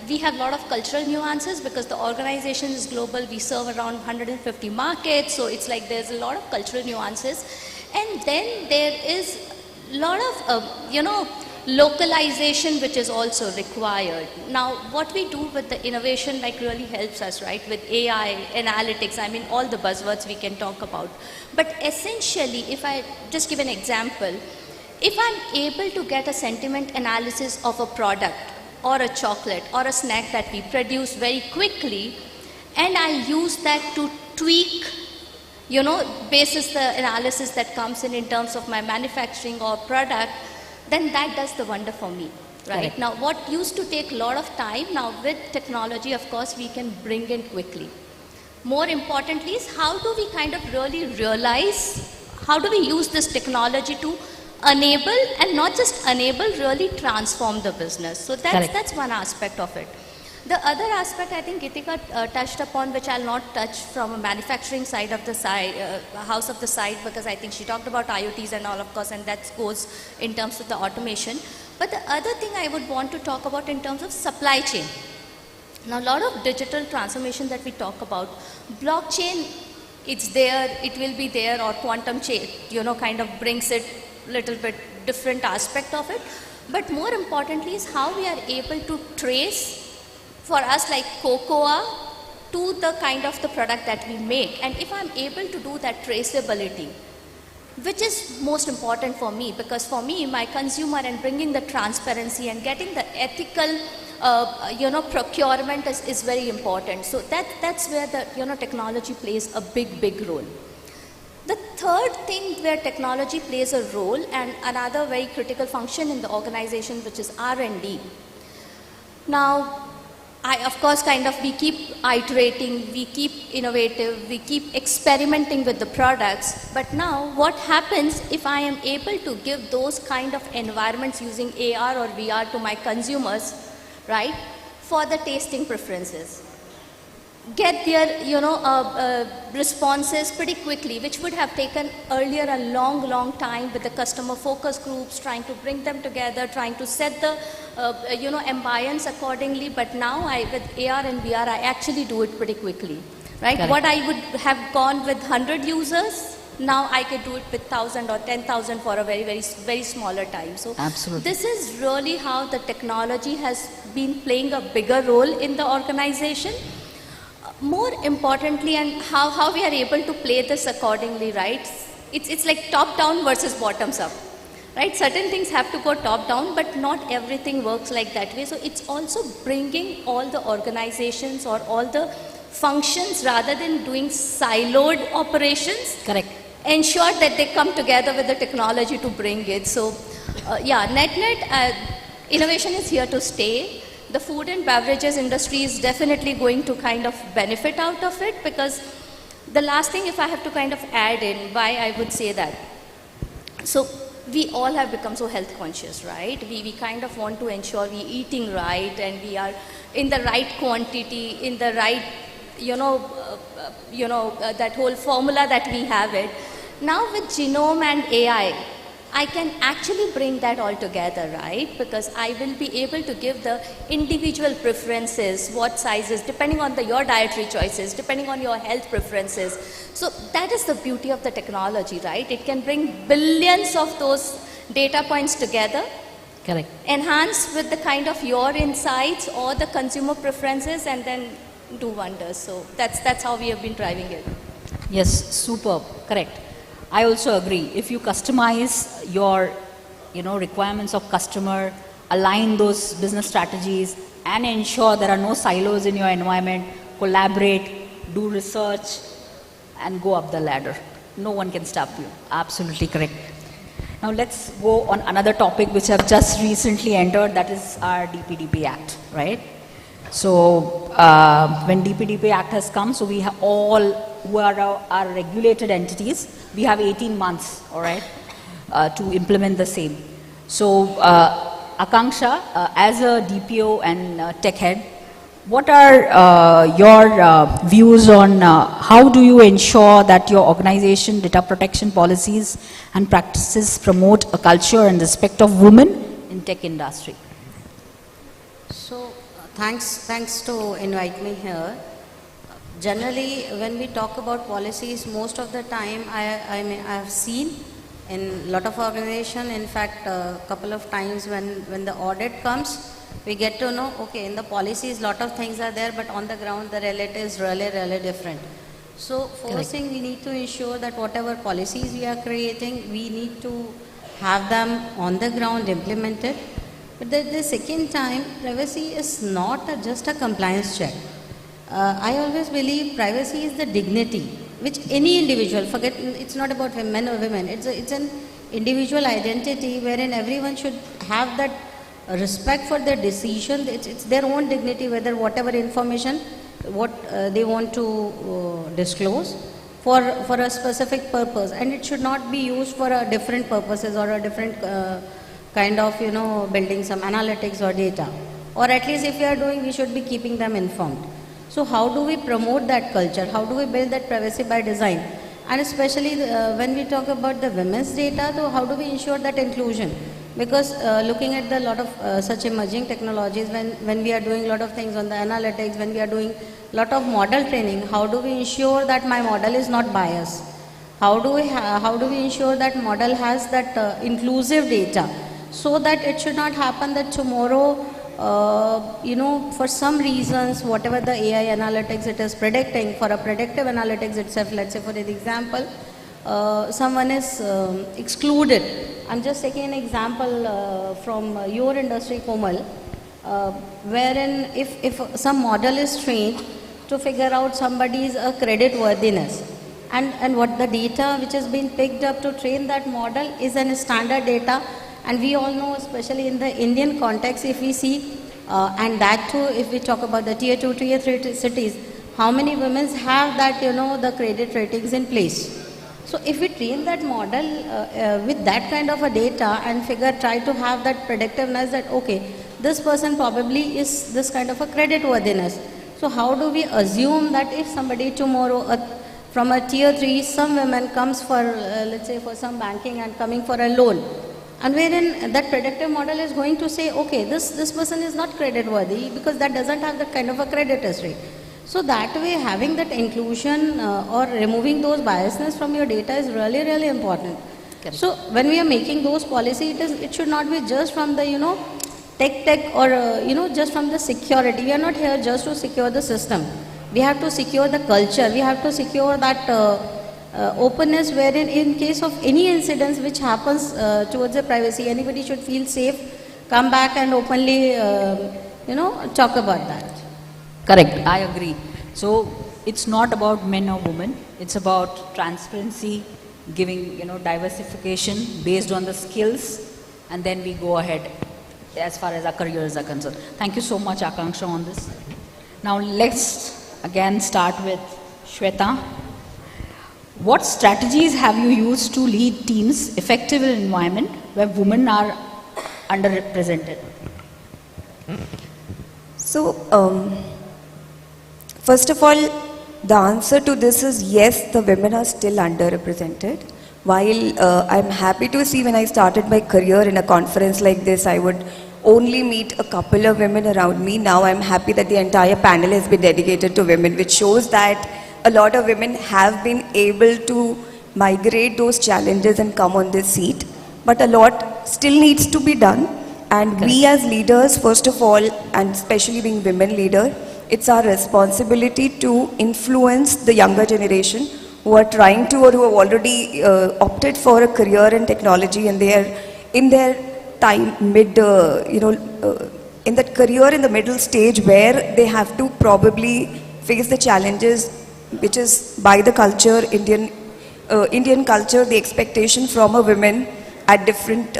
We have a lot of cultural nuances because the organization is global. We serve around 150 markets, so it's like there's a lot of cultural nuances. And then there is a lot of, you know, localization which is also required. Now, what we do with the innovation like really helps us, right? With AI, analytics, I mean, all the buzzwords we can talk about. But essentially, if I just give an example, if I'm able to get a sentiment analysis of a product or a chocolate or a snack that we produce very quickly, and I use that to tweak, you know, basis the analysis that comes in terms of my manufacturing or product, then that does the wonder for me, right? Correct. Now, what used to take a lot of time, now with technology, of course, we can bring in quickly. More importantly is how do we kind of really realize, how do we use this technology to enable and not just enable, really transform the business. So that's one aspect of it. The other aspect I think Gitika touched upon, which I'll not touch from a manufacturing side of the house of the side, because I think she talked about IoTs and all, of course, and that goes in terms of the automation. But the other thing I would want to talk about in terms of supply chain. Now, a lot of digital transformation that we talk about, blockchain, it's there, it will be there, or quantum chain, you know, kind of brings it little bit different aspect of it. But more importantly is how we are able to trace, for us like cocoa, to the kind of the product that we make. And if I'm able to do that traceability, which is most important for me, because for me, my consumer and bringing the transparency and getting the ethical, you know, procurement is very important. So that's where the, you know, technology plays a big role. The third thing where technology plays a role, and another very critical function in the organization, which is R&D. Now, of course, we keep iterating, we keep innovative, we keep experimenting with the products. But now, what happens if I am able to give those kind of environments using AR or VR to my consumers, right, for the tasting preferences? get their, responses pretty quickly, which would have taken earlier a long, long time with the customer focus groups, trying to bring them together, trying to set the, ambience accordingly. But now with AR and VR, I actually do it pretty quickly, right? Correct. What I would have gone with 100 users, now I could do it with 1,000 or 10,000 for a very, very, very smaller time. So Absolutely. this is really how the technology has been playing a bigger role in the organization. More importantly, and how we are able to play this accordingly, right? It's like top down versus bottoms up, right? Certain things have to go top down, but not everything works like that way. So it's also bringing all the organizations or all the functions, rather than doing siloed operations. Correct. Ensure that they come together with the technology to bring it. So net, innovation is here to stay. The food and beverages industry is definitely going to kind of benefit out of it, because the last thing, if I have to kind of add in why I would say that. So we all have become so health conscious, right? We kind of want to ensure we're eating right and we are in the right quantity, in the right, that whole formula that we have it. Now with genome and AI, I can actually bring that all together, right? Because I will be able to give the individual preferences, what sizes, depending on your dietary choices, depending on your health preferences. So that is the beauty of the technology, right? It can bring billions of those data points together, Correct. enhance with the kind of your insights or the consumer preferences, and then do wonders. So that's how we have been driving it. Yes, superb, correct. I also agree. If you customize your, requirements of customer, align those business strategies, and ensure there are no silos in your environment, collaborate, do research, and go up the ladder. No one can stop you. Absolutely correct. Now let's go on another topic which I've just recently entered, that is our DPDP Act, right? So when DPDP Act has come, so we have all who are our regulated entities, we have 18 months, all right, to implement the same. So Akanksha, as a DPO and tech head, what are your views on how do you ensure that your organization data protection policies and practices promote a culture and respect of women in tech industry? So thanks to invite me here. Generally, when we talk about policies, most of the time I have seen in a lot of organizations, in fact, a couple of times when the audit comes, we get to know, okay, in the policies, lot of things are there, but on the ground, the reality is really different. So first thing, we need to ensure that whatever policies we are creating, we need to have them on the ground implemented. But the second time, privacy is not just a compliance check. I always believe privacy is the dignity which any individual, forget, it's not about men or women, it's an individual identity wherein everyone should have that respect for their decision. It's their own dignity, whether whatever information they want to disclose for a specific purpose, and it should not be used for a different purposes or a different kind of building some analytics or data, or at least if we are doing, we should be keeping them informed. So how do we promote that culture? How do we build that privacy by design? And especially when we talk about the women's data, so how do we ensure that inclusion? Because looking at the lot of such emerging technologies, when we are doing a lot of things on the analytics, when we are doing a lot of model training, how do we ensure that my model is not biased? How do we ensure that model has that inclusive data, so that it should not happen that tomorrow for some reasons, whatever the AI analytics it is predicting, for a predictive analytics itself, let's say for an example, someone is excluded. I'm just taking an example from your industry, Komal, wherein if some model is trained to figure out somebody's credit worthiness, and what the data which has been picked up to train that model is an standard data. And we all know, especially in the Indian context, if we see, and that too, if we talk about the tier 2, tier 3 cities, how many women have that, the credit ratings in place. So if we train that model with that kind of a data and try to have that predictiveness that, okay, this person probably is this kind of a credit worthiness. So how do we assume that if somebody tomorrow from a tier 3, some women comes for, let's say for some banking and coming for a loan, and wherein that predictive model is going to say, okay, this person is not credit worthy because that doesn't have that kind of a credit history. So that way, having that inclusion or removing those biasness from your data is really, really important. So when we are making those policies, it should not be just from the, tech or, just from the security. We are not here just to secure the system. We have to secure the culture. We have to secure that openness wherein in case of any incidents which happens towards the privacy, anybody should feel safe, come back and openly, talk about that. Correct, I agree. So it's not about men or women, it's about transparency, giving diversification based on the skills, and then we go ahead as far as our careers are concerned. Thank you so much, Akanksha, on this. Now let's again start with Shweta. What strategies have you used to lead teams effective in an environment where women are underrepresented? So, first of all, the answer to this is yes, the women are still underrepresented. While I'm happy to see when I started my career in a conference like this, I would only meet a couple of women around me. Now I'm happy that the entire panel has been dedicated to women, which shows that a lot of women have been able to migrate those challenges and come on this seat. But a lot still needs to be done. And we as leaders, first of all, and especially being women leader, it's our responsibility to influence the younger generation who are trying to or who have already opted for a career in technology, and they are in their time in that career in the middle stage where they have to probably face the challenges which is by the culture, Indian culture, the expectation from a woman at different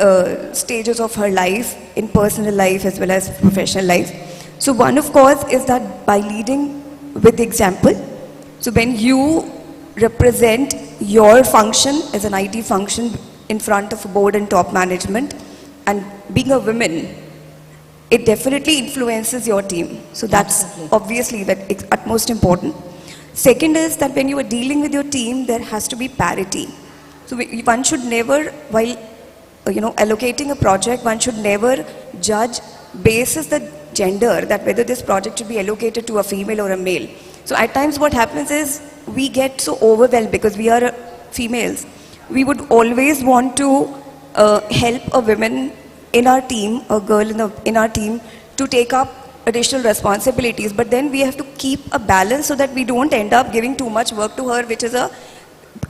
stages of her life, in personal life as well as professional life. So one, of course, is that by leading with example. So when you represent your function as an IT function in front of a board and top management, and being a woman, it definitely influences your team. So that's obviously that utmost important. Second is that when you are dealing with your team, there has to be parity. So one should never, while allocating a project, one should never judge basis the gender, that whether this project should be allocated to a female or a male. So at times what happens is we get so overwhelmed because we are females. We would always want to help a woman in our team, a girl in our team, to take up additional responsibilities. But then we have to keep a balance so that we don't end up giving too much work to her, which is a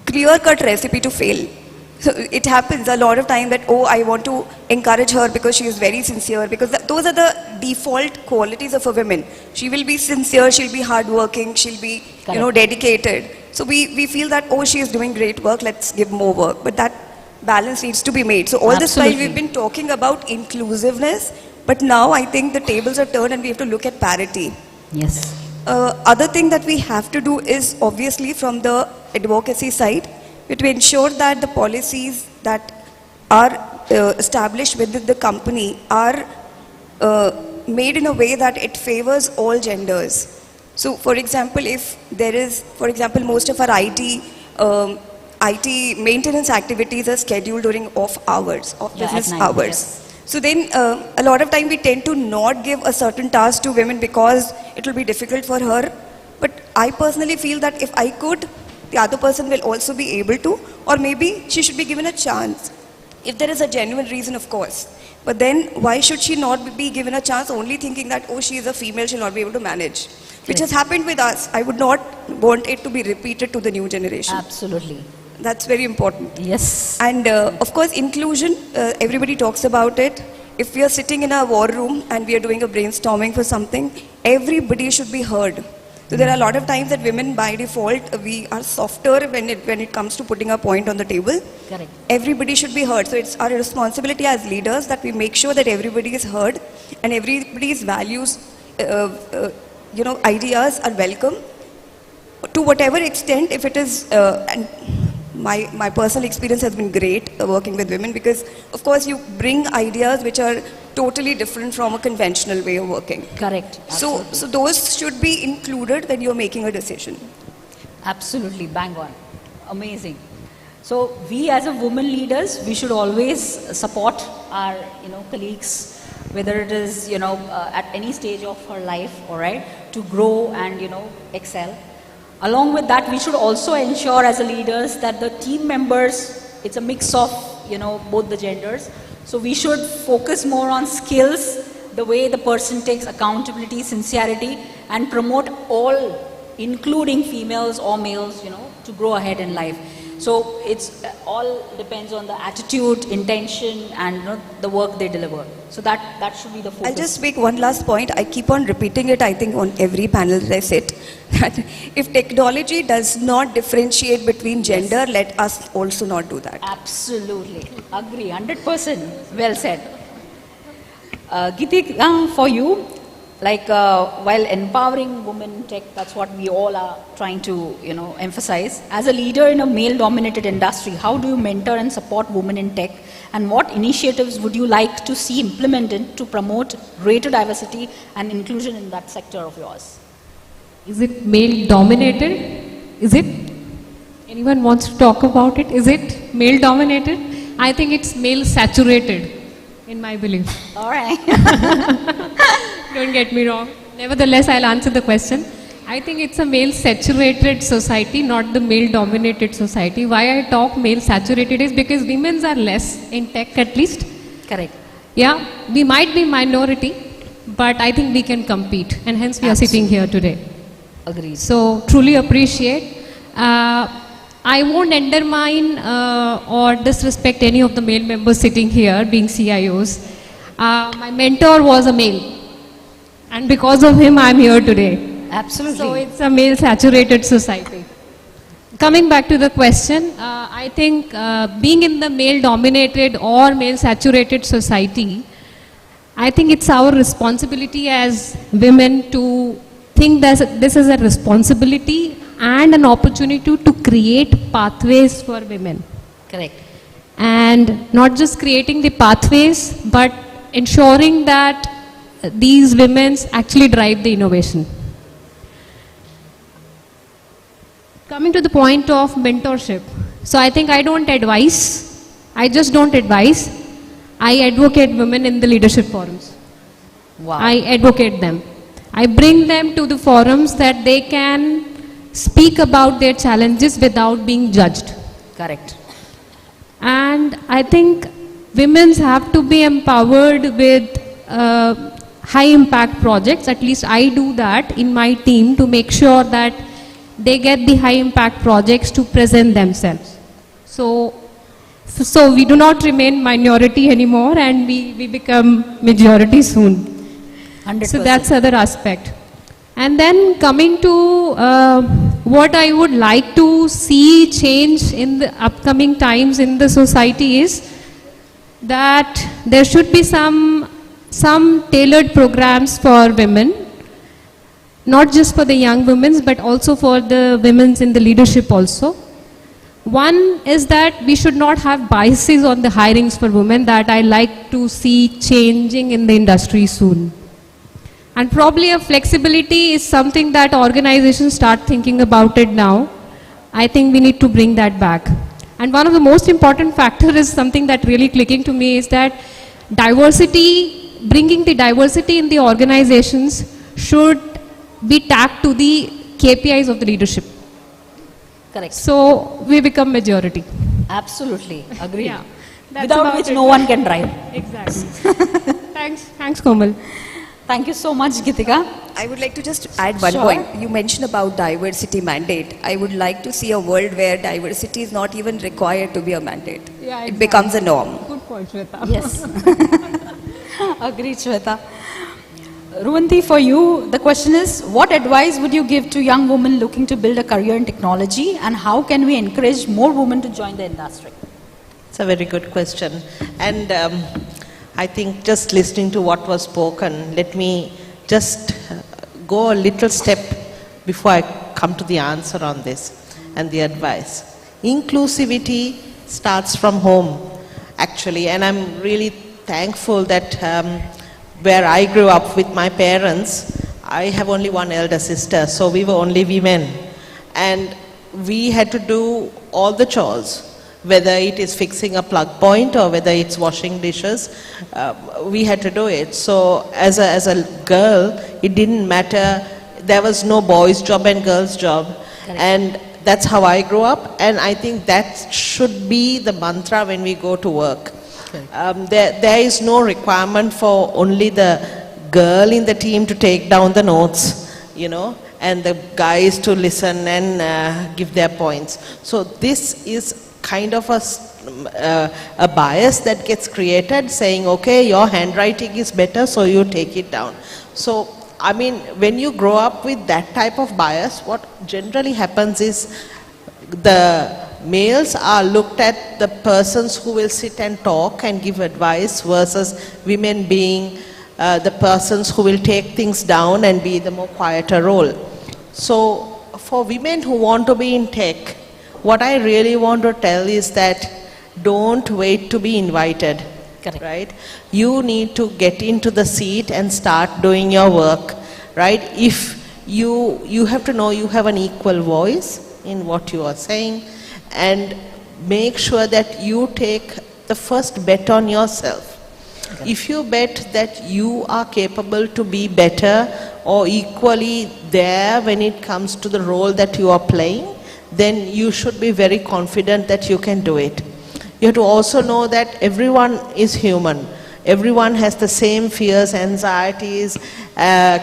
clear-cut recipe to fail. So it happens a lot of time that, oh, I want to encourage her because she is very sincere, because those are the default qualities of a woman. She will be sincere, she'll be hardworking, she'll be, dedicated. So we feel that, oh, she is doing great work, let's give more work. But that balance needs to be made. So all this while we've been talking about inclusiveness, but now I think the tables are turned and we have to look at parity. Yes. Other thing that we have to do is obviously from the advocacy side, to ensure that the policies that are established within the company are made in a way that it favors all genders. So for example, if there is, for example, most of our IT maintenance activities are scheduled during off hours, off business hours. Yes. So then a lot of time we tend to not give a certain task to women because it will be difficult for her. But I personally feel that if I could, the other person will also be able to, or maybe she should be given a chance. If there is a genuine reason, of course. But then why should she not be given a chance only thinking that, oh, she is a female, she'll not be able to manage. Which has happened with us. I would not want it to be repeated to the new generation. Absolutely. That's very important. Yes. And of course, inclusion, everybody talks about it. If we are sitting in a war room and we are doing a brainstorming for something, everybody should be heard. So there are a lot of times that women by default, we are softer when it comes to putting a point on the table. Correct. Everybody should be heard. So it's our responsibility as leaders that we make sure that everybody is heard and everybody's values, ideas are welcome. To whatever extent, if it is, and my personal experience has been great working with women, because of course you bring ideas which are totally different from a conventional way of working. Correct. So those should be included when you're making a decision. Absolutely, bang on. Amazing. So we as a women leaders, we should always support our, colleagues, whether it is, at any stage of her life, all right, to grow and, excel. Along with that, we should also ensure as a leaders that the team members, it's a mix of, both the genders. So we should focus more on skills, the way the person takes accountability, sincerity, and promote all, including females or males, to grow ahead in life. So it's all depends on the attitude, intention, and the work they deliver. So that should be the focus. I'll just make one last point. I keep on repeating it, I think, on every panel that I sit. That if technology does not differentiate between gender, let us also not do that. Absolutely. Agree. 100%. Well said. Geetika, for you, while empowering women in tech, that's what we all are trying to, emphasize. As a leader in a male-dominated industry, how do you mentor and support women in tech? And what initiatives would you like to see implemented to promote greater diversity and inclusion in that sector of yours? Is it male-dominated? Is it? Anyone wants to talk about it? Is it male-dominated? I think it's male-saturated, in my belief. All right. Don't get me wrong. Nevertheless, I'll answer the question. I think it's a male-saturated society, not the male-dominated society. Why I talk male-saturated is because women are less in tech, at least. Correct. Yeah, we might be minority, but I think we can compete, and hence we are sitting here today. Agreed. So, truly appreciate. I won't undermine or disrespect any of the male members sitting here, being CIOs. My mentor was a male. And because of him, I'm here today. Absolutely. So it's a male-saturated society. Coming back to the question, I think being in the male-dominated or male-saturated society, I think it's our responsibility as women to think that this is a responsibility and an opportunity to create pathways for women. Correct. And not just creating the pathways, but ensuring that these women actually drive the innovation. Coming to the point of mentorship. So I think I don't advise. I just don't advise. I advocate women in the leadership forums. Wow. I advocate them. I bring them to the forums that they can speak about their challenges without being judged. Correct. And I think women have to be empowered with high impact projects. At least I do that in my team to make sure that they get the high impact projects to present themselves. So we do not remain minority anymore, and we become majority soon. 100%. So that's other aspect. And then coming to what I would like to see change in the upcoming times in the society is that there should be some tailored programs for women, not just for the young women, but also for the women in the leadership also. One is that we should not have biases on the hirings for women that I like to see changing in the industry soon. And probably a flexibility is something that organizations start thinking about it now. I think we need to bring that back. And one of the most important factors is something that really clicking to me is that diversity, bringing the diversity in the organizations should be tagged to the KPIs of the leadership. Correct. So we become majority. Absolutely. Agreed. Yeah, that's Without about which it. no one can drive. Exactly. Thanks Komal. Thank you so much, Geetika. I would like to just add one Sure. point. You mentioned about diversity mandate. I would like to see a world where diversity is not even required to be a mandate. Yeah, It becomes a norm. Good point, Shweta. Yes. Agreed, Shweta. Ruvanti, for you, the question is, what advice would you give to young women looking to build a career in technology, and how can we encourage more women to join the industry? It's a very good question. And I think just listening to what was spoken, let me just go a little step before I come to the answer on this and the advice. Inclusivity starts from home, actually, and I'm really thankful that where I grew up with my parents, I have only one elder sister, so we were only women. And we had to do all the chores, whether it is fixing a plug point or whether it's washing dishes, we had to do it. So as a girl, it didn't matter. There was no boys' job and girls' job. Correct. And that's how I grew up, and I think that should be the mantra when we go to work. There is no requirement for only the girl in the team to take down the notes, you know, and the guys to listen and give their points. So this is kind of a bias that gets created, saying, okay, your handwriting is better, so you take it down. So, I mean, when you grow up with that type of bias, what generally happens is the males are looked at the persons who will sit and talk and give advice versus women being the persons who will take things down and be the more quieter role. So for women who want to be in tech, what I really want to tell is that don't wait to be invited. Correct. Right? You need to get into the seat and start doing your work, right? If you have to know you have an equal voice in what you are saying, and make sure that you take the first bet on yourself. Okay. If you bet that you are capable to be better or equally there when it comes to the role that you are playing, then you should be very confident that you can do it. You have to also know that everyone is human. Everyone has the same fears, anxieties,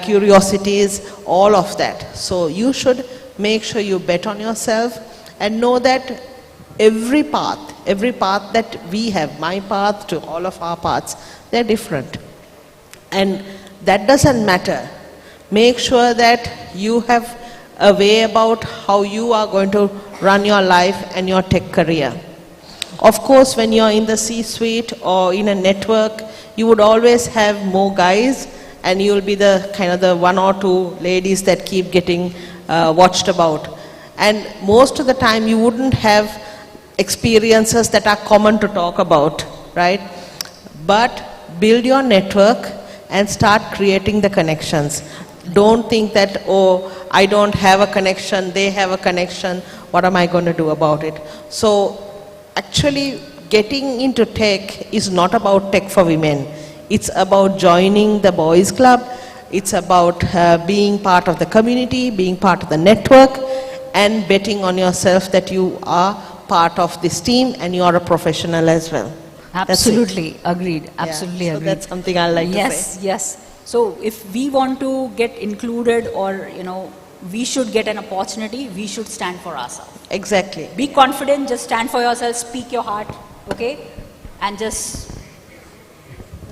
curiosities, all of that. So you should make sure you bet on yourself and know that every path that we have, my path to all of our paths, they're different. And that doesn't matter. Make sure that you have a way about how you are going to run your life and your tech career. Of course, when you're in the C-suite or in a network, you would always have more guys, and you'll be the kind of the one or two ladies that keep getting watched about. And most of the time, you wouldn't have experiences that are common to talk about, right? But build your network and start creating the connections. Don't think that, oh, I don't have a connection, they have a connection, what am I going to do about it? So actually, getting into tech is not about tech for women. It's about joining the boys club. It's about being part of the community, being part of the network, and betting on yourself that you are part of this team and you are a professional as well. Absolutely agreed. Absolutely so agreed. That's something I like to say. Yes, yes. So if we want to get included, or we should get an opportunity, we should stand for ourselves. Exactly. Be confident, just stand for yourself, speak your heart, okay? And just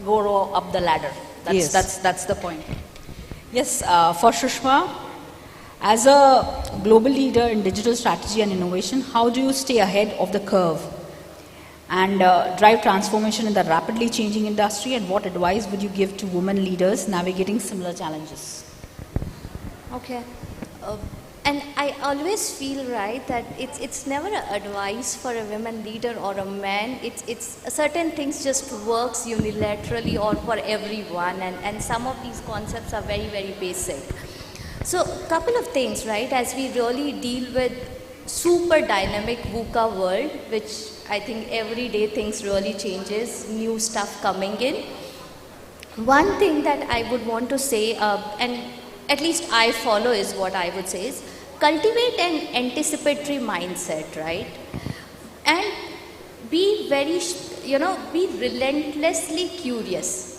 go up the ladder. That's the point. Yes, for Shushma, as a global leader in digital strategy and innovation, how do you stay ahead of the curve and drive transformation in the rapidly changing industry, and what advice would you give to women leaders navigating similar challenges? Okay. And I always feel, right, that it's never an advice for a woman leader or a man. It's certain things just works unilaterally or for everyone, and some of these concepts are very, very basic. So a couple of things, right, as we really deal with super dynamic VUCA world, which I think every day things really changes, new stuff coming in. One thing that I would want to say, and at least I follow, is what I would say is, cultivate an anticipatory mindset, right? And be very, be relentlessly curious.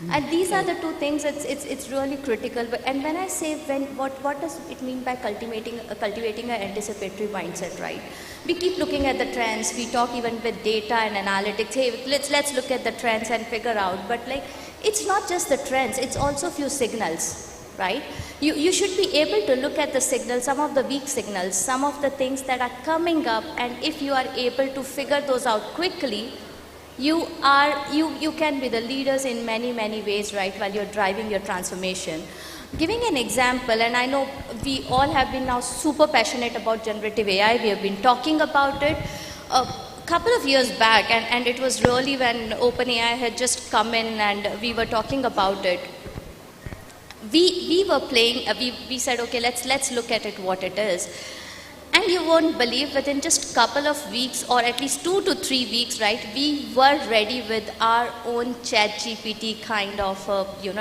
And these are the two things. It's really critical. And when I say what does it mean by cultivating an anticipatory mindset, right? We keep looking at the trends. We talk even with data and analytics. Hey, let's look at the trends and figure out. But like, it's not just the trends. It's also few signals. Right? You should be able to look at the signals, some of the weak signals, some of the things that are coming up, and if you are able to figure those out quickly, you can be the leaders in many, many ways, right, while you're driving your transformation. Giving an example, and I know we all have been now super passionate about generative AI, we have been talking about it. A couple of years back, and it was really when OpenAI had just come in and we were talking about it. We were playing, we said, okay, let's look at it what it is. And you won't believe, within just couple of weeks, or at least 2 to 3 weeks, right, we were ready with our own ChatGPT kind of,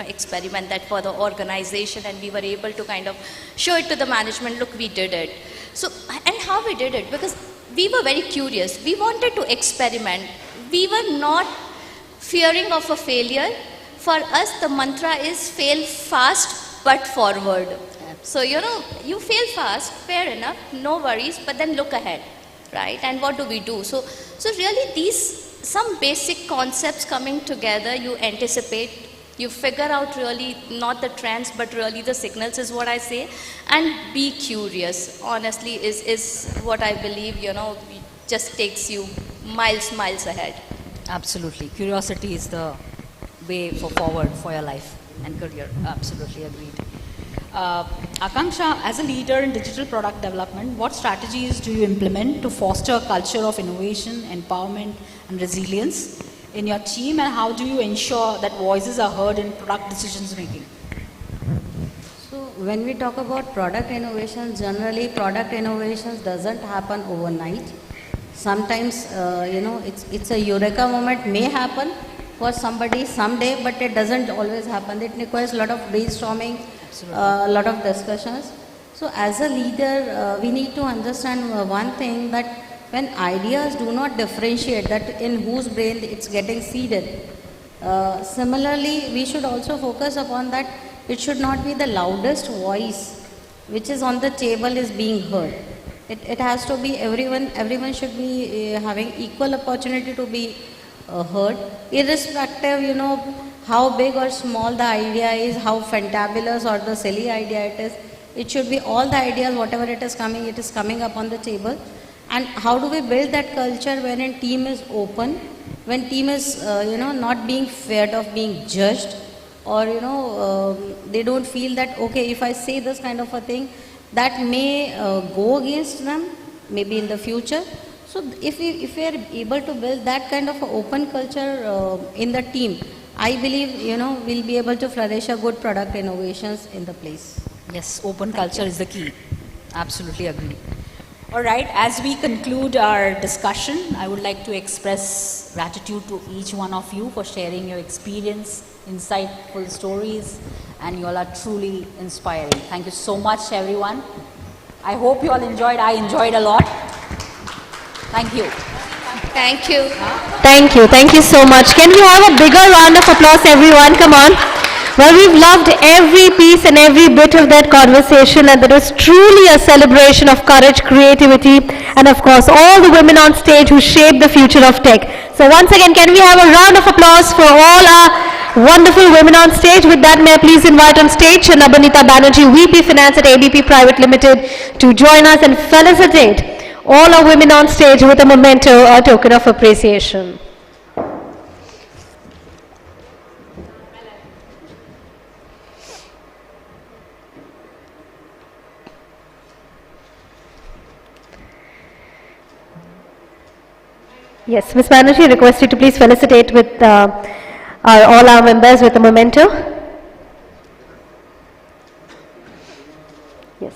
experiment that for the organization, and we were able to kind of show it to the management, look, we did it. So, and how we did it, because we were very curious. We wanted to experiment. We were not fearing of a failure. For us, the mantra is fail fast but forward. So, you fail fast, fair enough, no worries, but then look ahead, right? And what do we do? So really some basic concepts coming together, you anticipate, you figure out really not the trends, but really the signals is what I say, and be curious, honestly, is what I believe, just takes you miles ahead. Absolutely. Curiosity is the way forward for your life and career. Absolutely agreed. Akanksha, as a leader in digital product development, what strategies do you implement to foster a culture of innovation, empowerment, and resilience in your team, and how do you ensure that voices are heard in product decisions making? So when we talk about product innovation, generally product innovations doesn't happen overnight. Sometimes, it's a eureka moment may happen for somebody someday, but it doesn't always happen. It requires a lot of brainstorming, a lot of discussions. So as a leader, we need to understand one thing, that when ideas do not differentiate that in whose brain it's getting seeded. Similarly, we should also focus upon that it should not be the loudest voice which is on the table is being heard. It has to be everyone should be having equal opportunity to be heard, irrespective, how big or small the idea is, how fantabulous or the silly idea it is. It should be all the ideas, whatever it is coming up on the table. And how do we build that culture when a team is open, when team is, not being feared of being judged, or, they don't feel that, okay, if I say this kind of a thing, that may go against them, maybe in the future. So if we are able to build that kind of an open culture in the team, I believe, we'll be able to flourish a good product innovations in the place. Yes, open culture is the key. Absolutely agree. All right, as we conclude our discussion, I would like to express gratitude to each one of you for sharing your experience, insightful stories, and you all are truly inspiring. Thank you so much, everyone. I hope you all enjoyed. I enjoyed a lot. Thank you. Thank you. Thank you. Thank you so much. Can we have a bigger round of applause, everyone? Come on. Well, we've loved every piece and every bit of that conversation, and that was truly a celebration of courage, creativity, and of course, all the women on stage who shaped the future of tech. So once again, can we have a round of applause for all our wonderful women on stage? With that, may I please invite on stage Nabanita Banerjee, VP Finance at ABP Private Limited, to join us and felicitate all our women on stage with a memento, a token of appreciation. Yes, Ms. Banerjee, request you to please felicitate with all our members with a memento. Yes.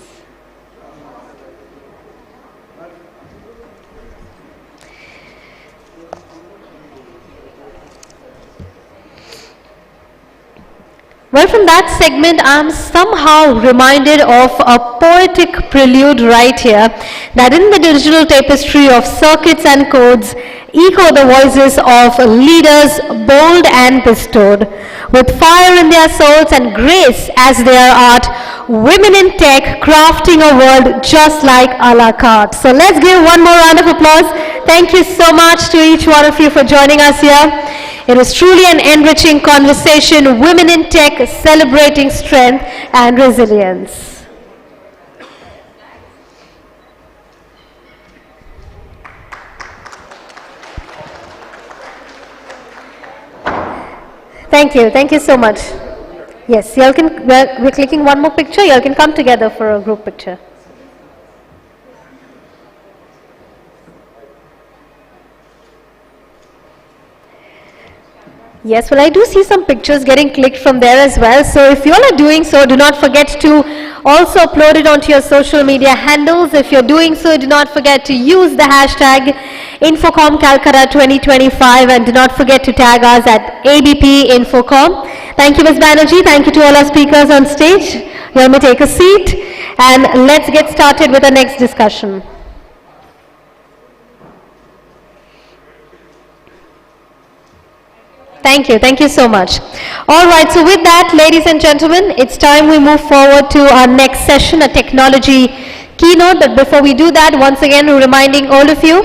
Well, from that segment, I'm somehow reminded of a poetic prelude right here, that in the digital tapestry of circuits and codes, echo the voices of leaders bold and bestowed. With fire in their souls and grace as their art, women in tech crafting a world just like a la carte. So let's give one more round of applause. Thank you so much to each one of you for joining us here. It was truly an enriching conversation, women in tech celebrating strength and resilience. Thank you so much. Yes, y'all can, we're clicking one more picture, y'all can come together for a group picture. Yes, well, I do see some pictures getting clicked from there as well. So if you all are doing so, do not forget to also upload it onto your social media handles. If you're doing so, do not forget to use the hashtag INFOCOM Calcutta 2025 and do not forget to tag us at ABP INFOCOM. Thank you, Ms. Banerjee. Thank you to all our speakers on stage. You may take a seat and let's get started with our next discussion. Thank you so much. All right, so with that, ladies and gentlemen, it's time we move forward to our next session, a technology keynote. But before we do that, once again, reminding all of you,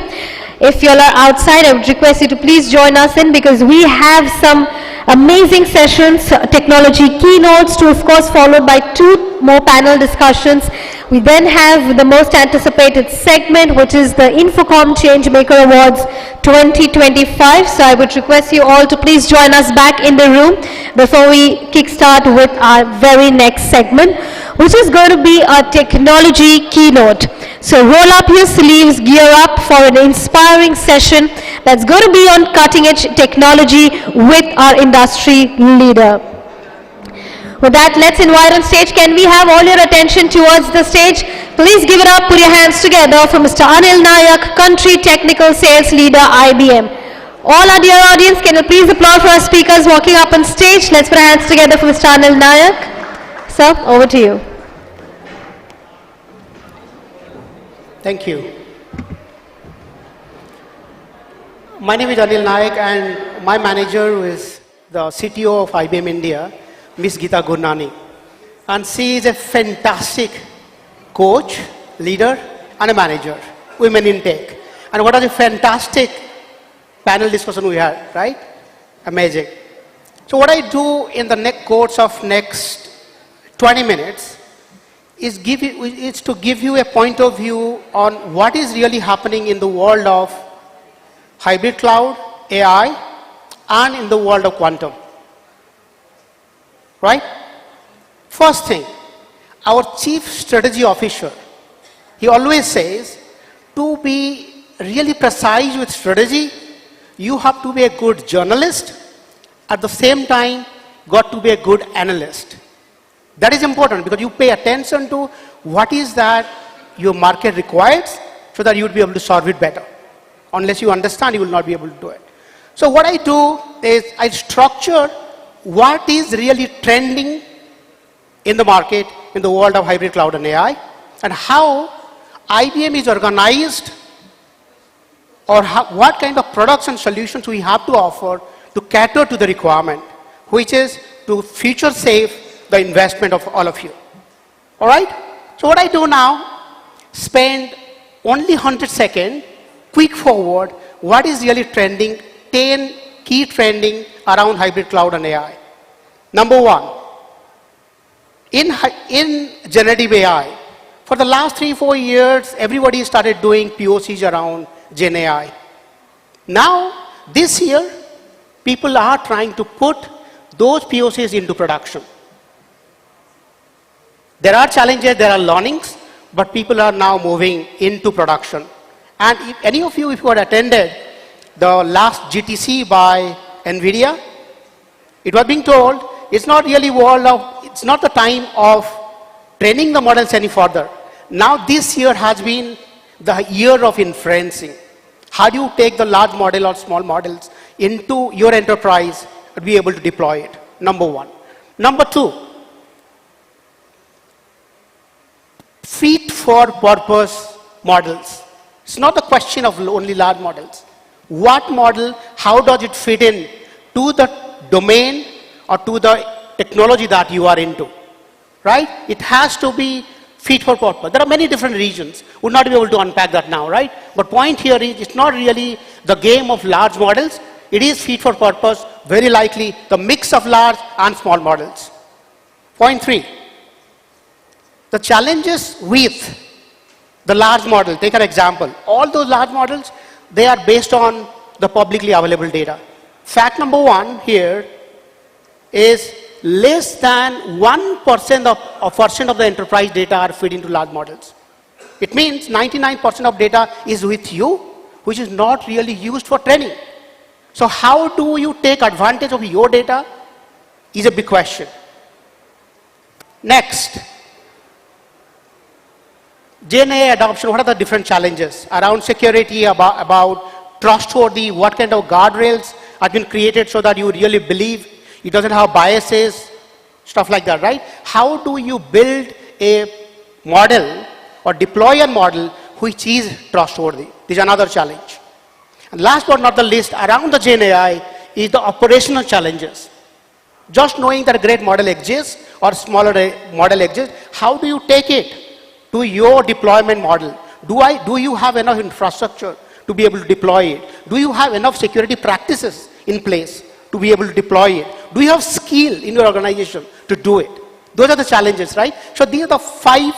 if you all are outside, I would request you to please join us in because we have some amazing sessions, technology keynotes, to of course followed by 2 more panel discussions. We then have the most anticipated segment, which is the INFOCOM Changemaker Awards 2025. So I would request you all to please join us back in the room before we kickstart with our very next segment, which is going to be a technology keynote. So roll up your sleeves, gear up for an inspiring session that's going to be on cutting edge technology with our industry leader. With that, let's invite on stage. Can we have all your attention towards the stage? Please give it up, put your hands together for Mr. Anil Nayak, Country Technical Sales Leader, IBM. All our dear audience, can you please applaud for our speakers walking up on stage? Let's put our hands together for Mr. Anil Nayak. Sir, over to you. Thank you. My name is Anil Nayak and my manager is the CTO of IBM India, Ms. Geeta Gurnani. And she is a fantastic coach, leader and a manager, women in tech. And what a fantastic panel discussion we had, right? Amazing. So what I do in the next course of next 20 minutes is to give you a point of view on what is really happening in the world of hybrid cloud, AI, and in the world of quantum. Right? First thing, our chief strategy officer, he always says, to be really precise with strategy, you have to be a good journalist, at the same time, got to be a good analyst. That is important because you pay attention to what is that your market requires so that you would be able to solve it better. Unless you understand, you will not be able to do it. So what I do is I structure what is really trending in the market in the world of hybrid cloud and AI and how IBM is organized or what kind of products and solutions we have to offer to cater to the requirement, which is to future safe the investment of all of you. All right? So what I do now, spend only 100 seconds, quick forward, what is really trending, 10 key trending around hybrid cloud and AI. Number 1, in generative AI, for the last 3-4 years, everybody started doing POCs around Gen AI. Now, this year, people are trying to put those POCs into production. There are challenges, there are learnings, but people are now moving into production. And if any of you, if you had attended the last GTC by NVIDIA, it was being told, it's not really it's not the time of training the models any further. Now this year has been the year of inferencing. How do you take the large model or small models into your enterprise and be able to deploy it? Number 1. Number 2, fit for purpose models. It's not a question of only large models. What model, how does it fit in to the domain or to the technology that you are into, right? It has to be fit for purpose. There are many different regions. We'll not be able to unpack that now, right? But point here is it's not really the game of large models. It is fit for purpose, very likely the mix of large and small models. Point 3, the challenges with the large model, take an example. All those large models, they are based on the publicly available data. Fact number 1 here is less than 1% of the enterprise data are fed into large models. It means 99% of data is with you, which is not really used for training. So how do you take advantage of your data is a big question. Next, GenAI adoption, what are the different challenges? Around security, about trustworthy, what kind of guardrails have been created so that you really believe it doesn't have biases, stuff like that, right? How do you build a model or deploy a model which is trustworthy? This is another challenge. And last but not the least, around the GenAI is the operational challenges. Just knowing that a great model exists or smaller model exists, how do you take it to your deployment model? Do you have enough infrastructure to be able to deploy it? Do you have enough security practices in place to be able to deploy it? Do you have skill in your organization to do it? Those are the challenges, right? So these are the 5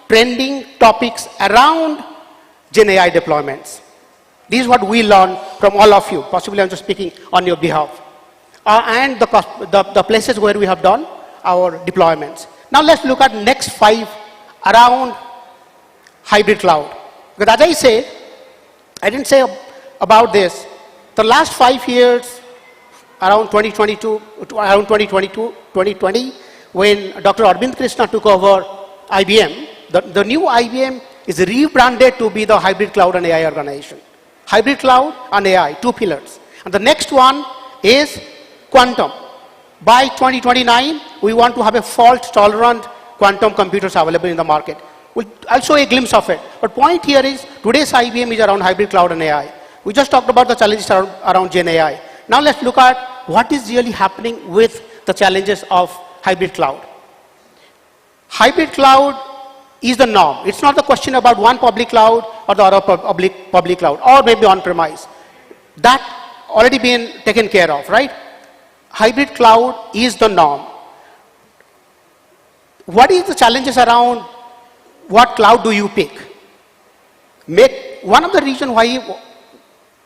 trending topics around GenAI deployments. This is what we learned from all of you. Possibly I'm just speaking on your behalf. And the places where we have done our deployments. Now let's look at next 5 around hybrid cloud. Because as I said, I didn't say about this. The last 5 years, around 2020, when Dr. Arvind Krishna took over IBM, the new IBM is rebranded to be the hybrid cloud and AI organization. Hybrid cloud and AI, 2 pillars. And the next one is quantum. By 2029, we want to have a fault-tolerant quantum computers available in the market. I'll show a glimpse of it. But point here is, today's IBM is around hybrid cloud and AI. We just talked about the challenges around Gen AI. Now let's look at what is really happening with the challenges of hybrid cloud. Hybrid cloud is the norm. It's not the question about one public cloud or the other public cloud, or maybe on-premise. That already been taken care of, right? Hybrid cloud is the norm. What is the challenges around what cloud do you pick? One of the reasons why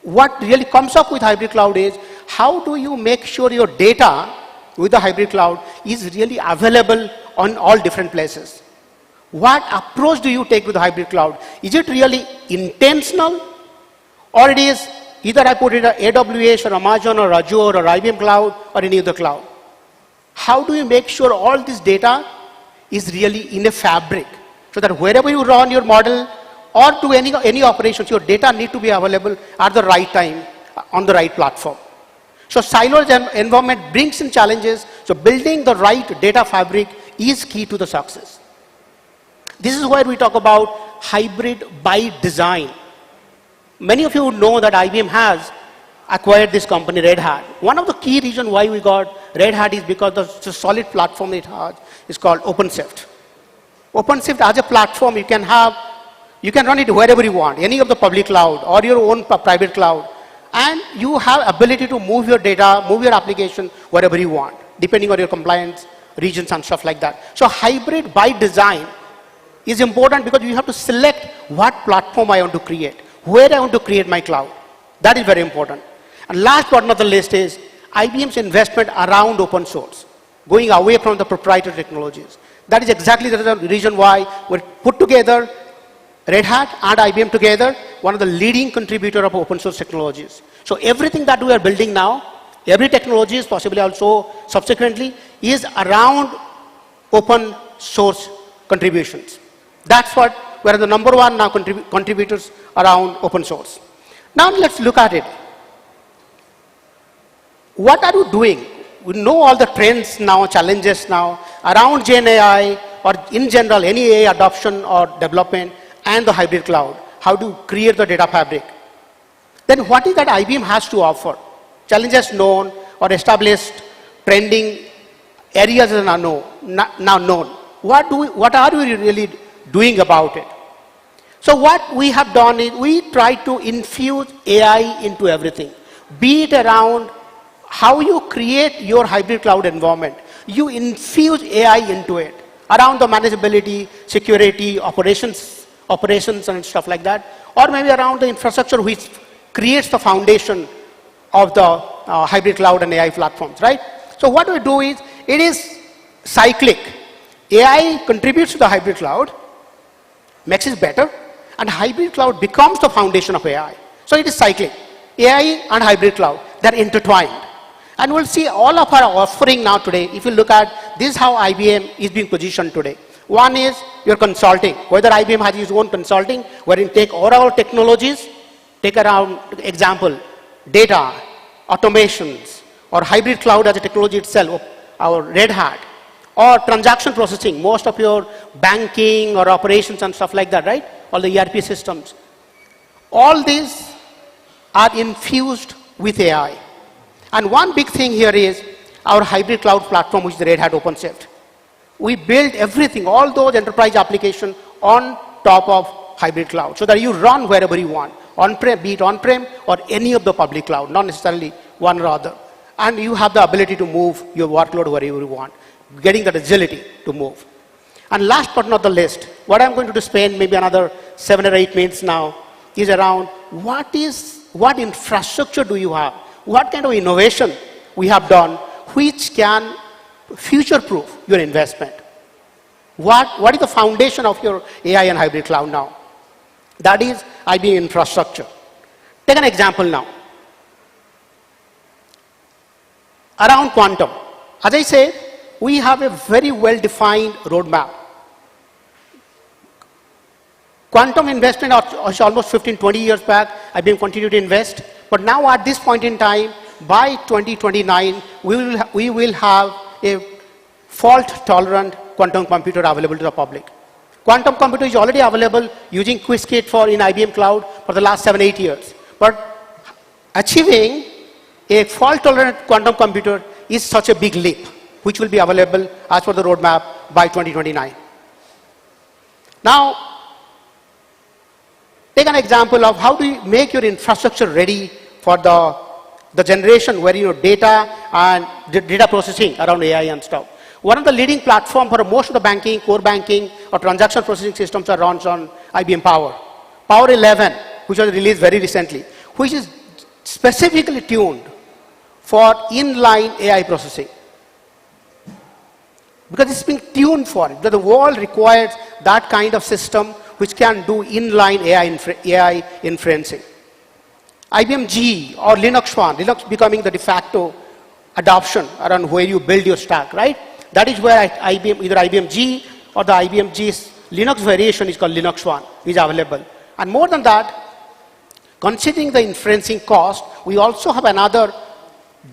what really comes up with hybrid cloud is how do you make sure your data with the hybrid cloud is really available on all different places? What approach do you take with the hybrid cloud? Is it really intentional, or it is either I put it at AWS or Amazon or Azure or IBM cloud or any other cloud? How do you make sure all this data is really in a fabric so that wherever you run your model or do any operations, your data need to be available at the right time on the right platform? So siloed environment brings in challenges. So building the right data fabric is key to the success. This is where we talk about hybrid by design. Many of you know that IBM has acquired this company, Red Hat. One of the key reasons why we got Red Hat is because the solid platform it has is called OpenShift. OpenShift as a platform, you can run it wherever you want, any of the public cloud or your own private cloud, and you have ability to move your data, move your application wherever you want, depending on your compliance regions and stuff like that. So hybrid by design is important because you have to select what platform I want to create, where I want to create my cloud. That is very important. And last but not the least is IBM's investment around open source, going away from the proprietary technologies. That is exactly the reason why we put together Red Hat and IBM together, one of the leading contributor of open source technologies. So everything that we are building now, every technology is possibly also subsequently is around open source contributions. That's what we are the number 1 now contributors around open source. Now let's look at it. What are you doing? We know all the trends now, challenges now around Gen AI or in general any AI adoption or development and the hybrid cloud. How to create the data fabric? Then what is that IBM has to offer? Challenges known or established, trending areas are now known. What are we really doing about it? So what we have done is we try to infuse AI into everything. Be it around how you create your hybrid cloud environment. You infuse AI into it. Around the manageability, security, operations and stuff like that. Or maybe around the infrastructure which creates the foundation of the hybrid cloud and AI platforms, right? So what we do is, it is cyclic. AI contributes to the hybrid cloud, makes it better, and hybrid cloud becomes the foundation of AI. So it is cyclic. AI and hybrid cloud. they're intertwined. And we'll see all of our offering now today. If you look at this is how IBM is being positioned today. One is your consulting, whether IBM has its own consulting, wherein take all our technologies, take around example, data, automations, or hybrid cloud as a technology itself, our Red Hat, or transaction processing, most of your banking or operations and stuff like that, right? All the ERP systems. All these are infused with AI. And one big thing here is our hybrid cloud platform, which is the Red Hat OpenShift. We build everything, all those enterprise applications on top of hybrid cloud, so that you run wherever you want, on-prem, be it on-prem or any of the public cloud, not necessarily one or other. And you have the ability to move your workload wherever you want, getting that agility to move. And last but not the least, what I'm going to spend maybe another 7 or 8 minutes now is around what infrastructure do you have? What kind of innovation we have done which can future-proof your investment? What is the foundation of your AI and hybrid cloud now? That is IBM infrastructure. Take an example now. Around quantum. As I said, we have a very well-defined roadmap. Quantum investment was almost 15, 20 years back. IBM continued to invest. But now at this point in time, by 2029, we will have a fault-tolerant quantum computer available to the public. Quantum computer is already available using Qiskit in IBM Cloud for the last 7, 8 years. But achieving a fault-tolerant quantum computer is such a big leap, which will be available as per the roadmap by 2029. Now, take an example of how do you make your infrastructure ready for the generation where your data and data processing around AI and stuff. One of the leading platforms for most of the banking, core banking, or transaction processing systems are runs on IBM Power. Power 11, which was released very recently, which is specifically tuned for inline AI processing. Because it's been tuned for it. Because the world requires that kind of system which can do inline AI inferencing. IBM G or Linux One, Linux becoming the de facto adoption around where you build your stack, right? That is where IBM, either IBM G or the IBM G's Linux variation is called Linux One, is available. And more than that, considering the inferencing cost, we also have another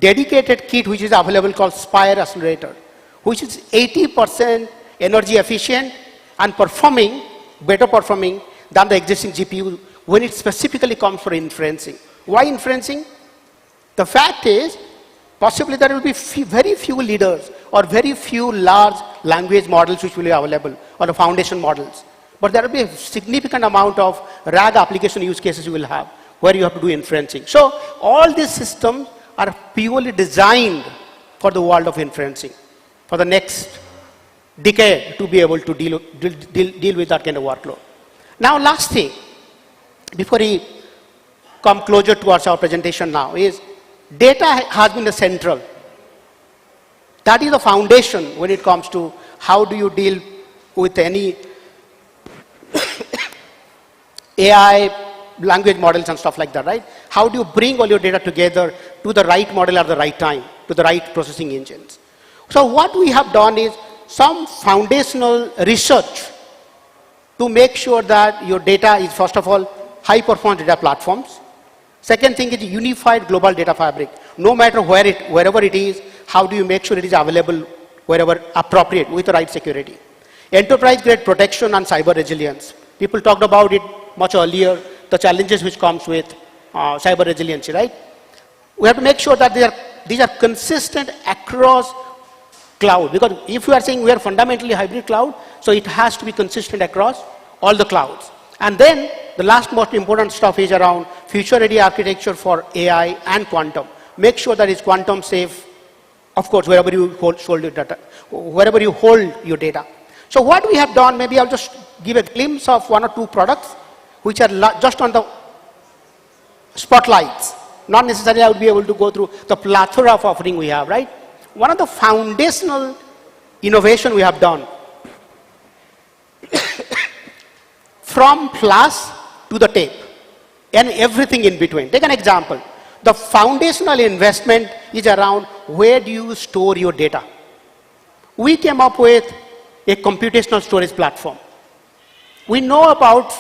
dedicated kit which is available called Spire Accelerator, which is 80% energy efficient and better performing than the existing GPU when it specifically comes for inferencing. Why inferencing? The fact is, possibly there will be very few leaders or very few large language models which will be available, or the foundation models. But there will be a significant amount of RAG application use cases you will have where you have to do inferencing. So all these systems are purely designed for the world of inferencing, for the next decade to be able to deal with that kind of workload. Now last thing, before we come closer towards our presentation now, is data has been the central. That is the foundation when it comes to how do you deal with any AI language models and stuff like that, right? How do you bring all your data together to the right model at the right time, to the right processing engines? So what we have done is some foundational research to make sure that your data is, first of all, high performance data platforms. Second thing is unified global data fabric. No matter wherever it is, how do you make sure it is available wherever appropriate with the right security? Enterprise grade protection and cyber resilience. People talked about it much earlier, the challenges which comes with cyber resiliency, right? We have to make sure that these are consistent across cloud, because if you are saying we are fundamentally hybrid cloud, so it has to be consistent across all the clouds. And then the last most important stuff is around future ready architecture for AI and quantum. Make sure that it's quantum safe, of course, wherever you hold your data, wherever you hold your data. So what we have done, maybe I'll just give a glimpse of 1 or 2 products which are just on the spotlights. Not necessarily I would be able to go through the plethora of offering we have, right? One of the foundational innovation we have done from flash to the tape and everything in between. Take an example. The foundational investment is around where do you store your data. We came up with a computational storage platform. We know about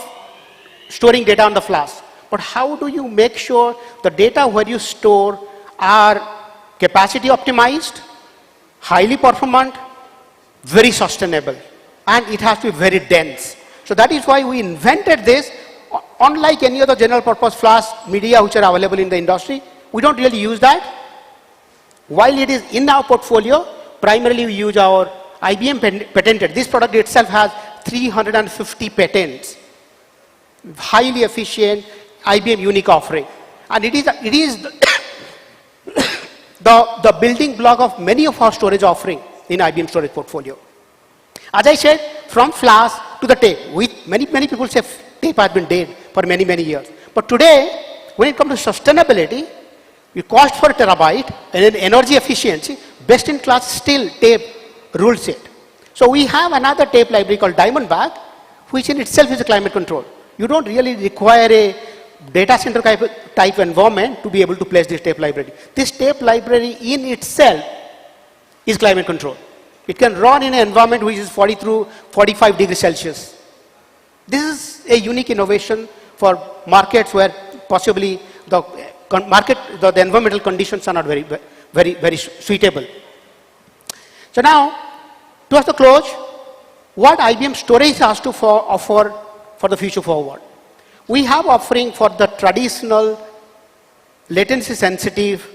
storing data on the flash, but how do you make sure the data where you store are capacity optimized, highly performant, very sustainable, and it has to be very dense. So that is why we invented this. Unlike any other general purpose flash media which are available in the industry, we don't really use that. While it is in our portfolio, primarily we use our IBM patented. This product itself has 350 patents. Highly efficient IBM unique offering. And it is the building block of many of our storage offering in IBM storage portfolio. As I said, from flash to the tape, many people say tape has been dead for many, many years. But today, when it comes to sustainability, the cost per terabyte and energy efficiency, best in class still tape rules it. So we have another tape library called Diamondback, which in itself is a climate control. You don't really require a data center type environment to be able to place this tape library. This tape library in itself is climate control. It can run in an environment which is 40 through 45 degrees Celsius. This is a unique innovation for markets where possibly the environmental conditions are not very suitable. So now, towards the close, what IBM storage has to offer for the future forward. We have offering for the traditional latency sensitive,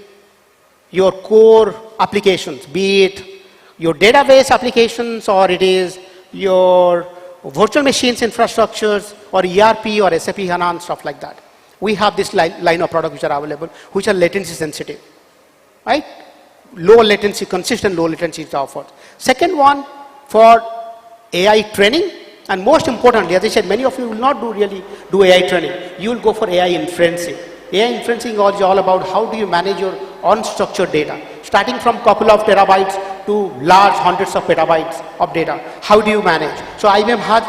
your core applications, be it your database applications or it is your virtual machines infrastructures or ERP or SAP HANA and stuff like that. We have this line of products which are available, which are latency sensitive, right? Low latency, consistent low latency is offered. Second one, for AI training, and most importantly, as I said, many of you will not really do AI training. You will go for AI inferencing. AI inferencing is all about how do you manage your unstructured data, starting from couple of terabytes to large hundreds of petabytes of data. How do you manage? So IBM has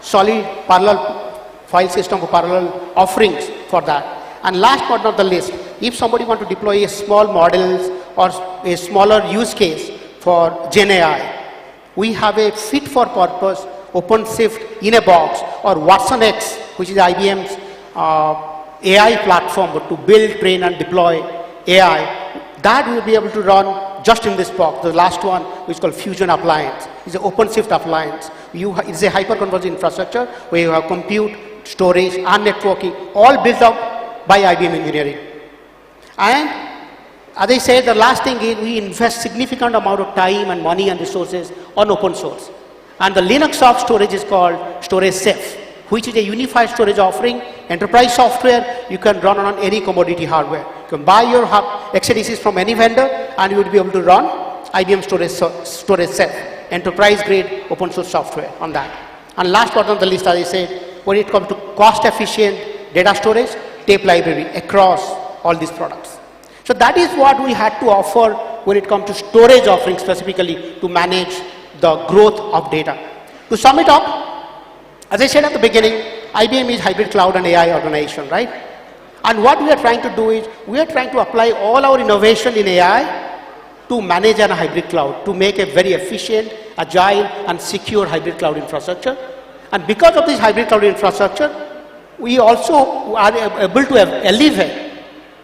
solid parallel file system for parallel offerings for that. And last but not the least, if somebody want to deploy a small models or a smaller use case for Gen AI, we have a fit for purpose OpenShift in a box or Watson X, which is IBM's AI platform to build, train and deploy AI. That will be able to run just in this box. The last one, which is called Fusion Appliance, is an OpenShift appliance. It's a hyper-converged infrastructure where you have compute, storage and networking all built up by IBM engineering. And as I said, the last thing is we invest significant amount of time and money and resources on open source. And the Linux soft storage is called Storage Safe, which is a unified storage offering, enterprise software you can run on any commodity hardware. You can buy your x86 from any vendor and you would be able to run IBM Storage Safe, enterprise grade open source software on that. And last but not the least, as I said, when it comes to cost efficient data storage, tape library across all these products. So that is what we had to offer when it comes to storage offering specifically to manage the growth of data. To sum it up, as I said at the beginning, IBM is hybrid cloud and AI organization, right? And what we are trying to do is, we are trying to apply all our innovation in AI to manage a hybrid cloud, to make a very efficient, agile and secure hybrid cloud infrastructure. And because of this hybrid cloud infrastructure, we also are able to elevate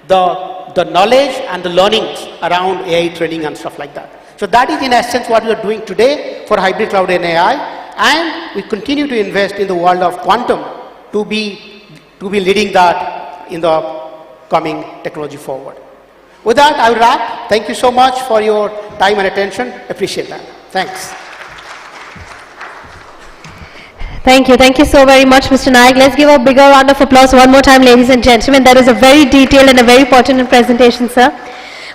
the knowledge and the learnings around AI training and stuff like that. So that is in essence what we are doing today for hybrid cloud and AI, and we continue to invest in the world of quantum to be leading that in the coming technology forward. With that, I will wrap. Thank you so much for your time and attention. Appreciate that. Thanks. Thank you. Thank you so very much, Mr. Nayak. Let's give a bigger round of applause one more time, ladies and gentlemen. That was a very detailed and a very pertinent presentation, sir.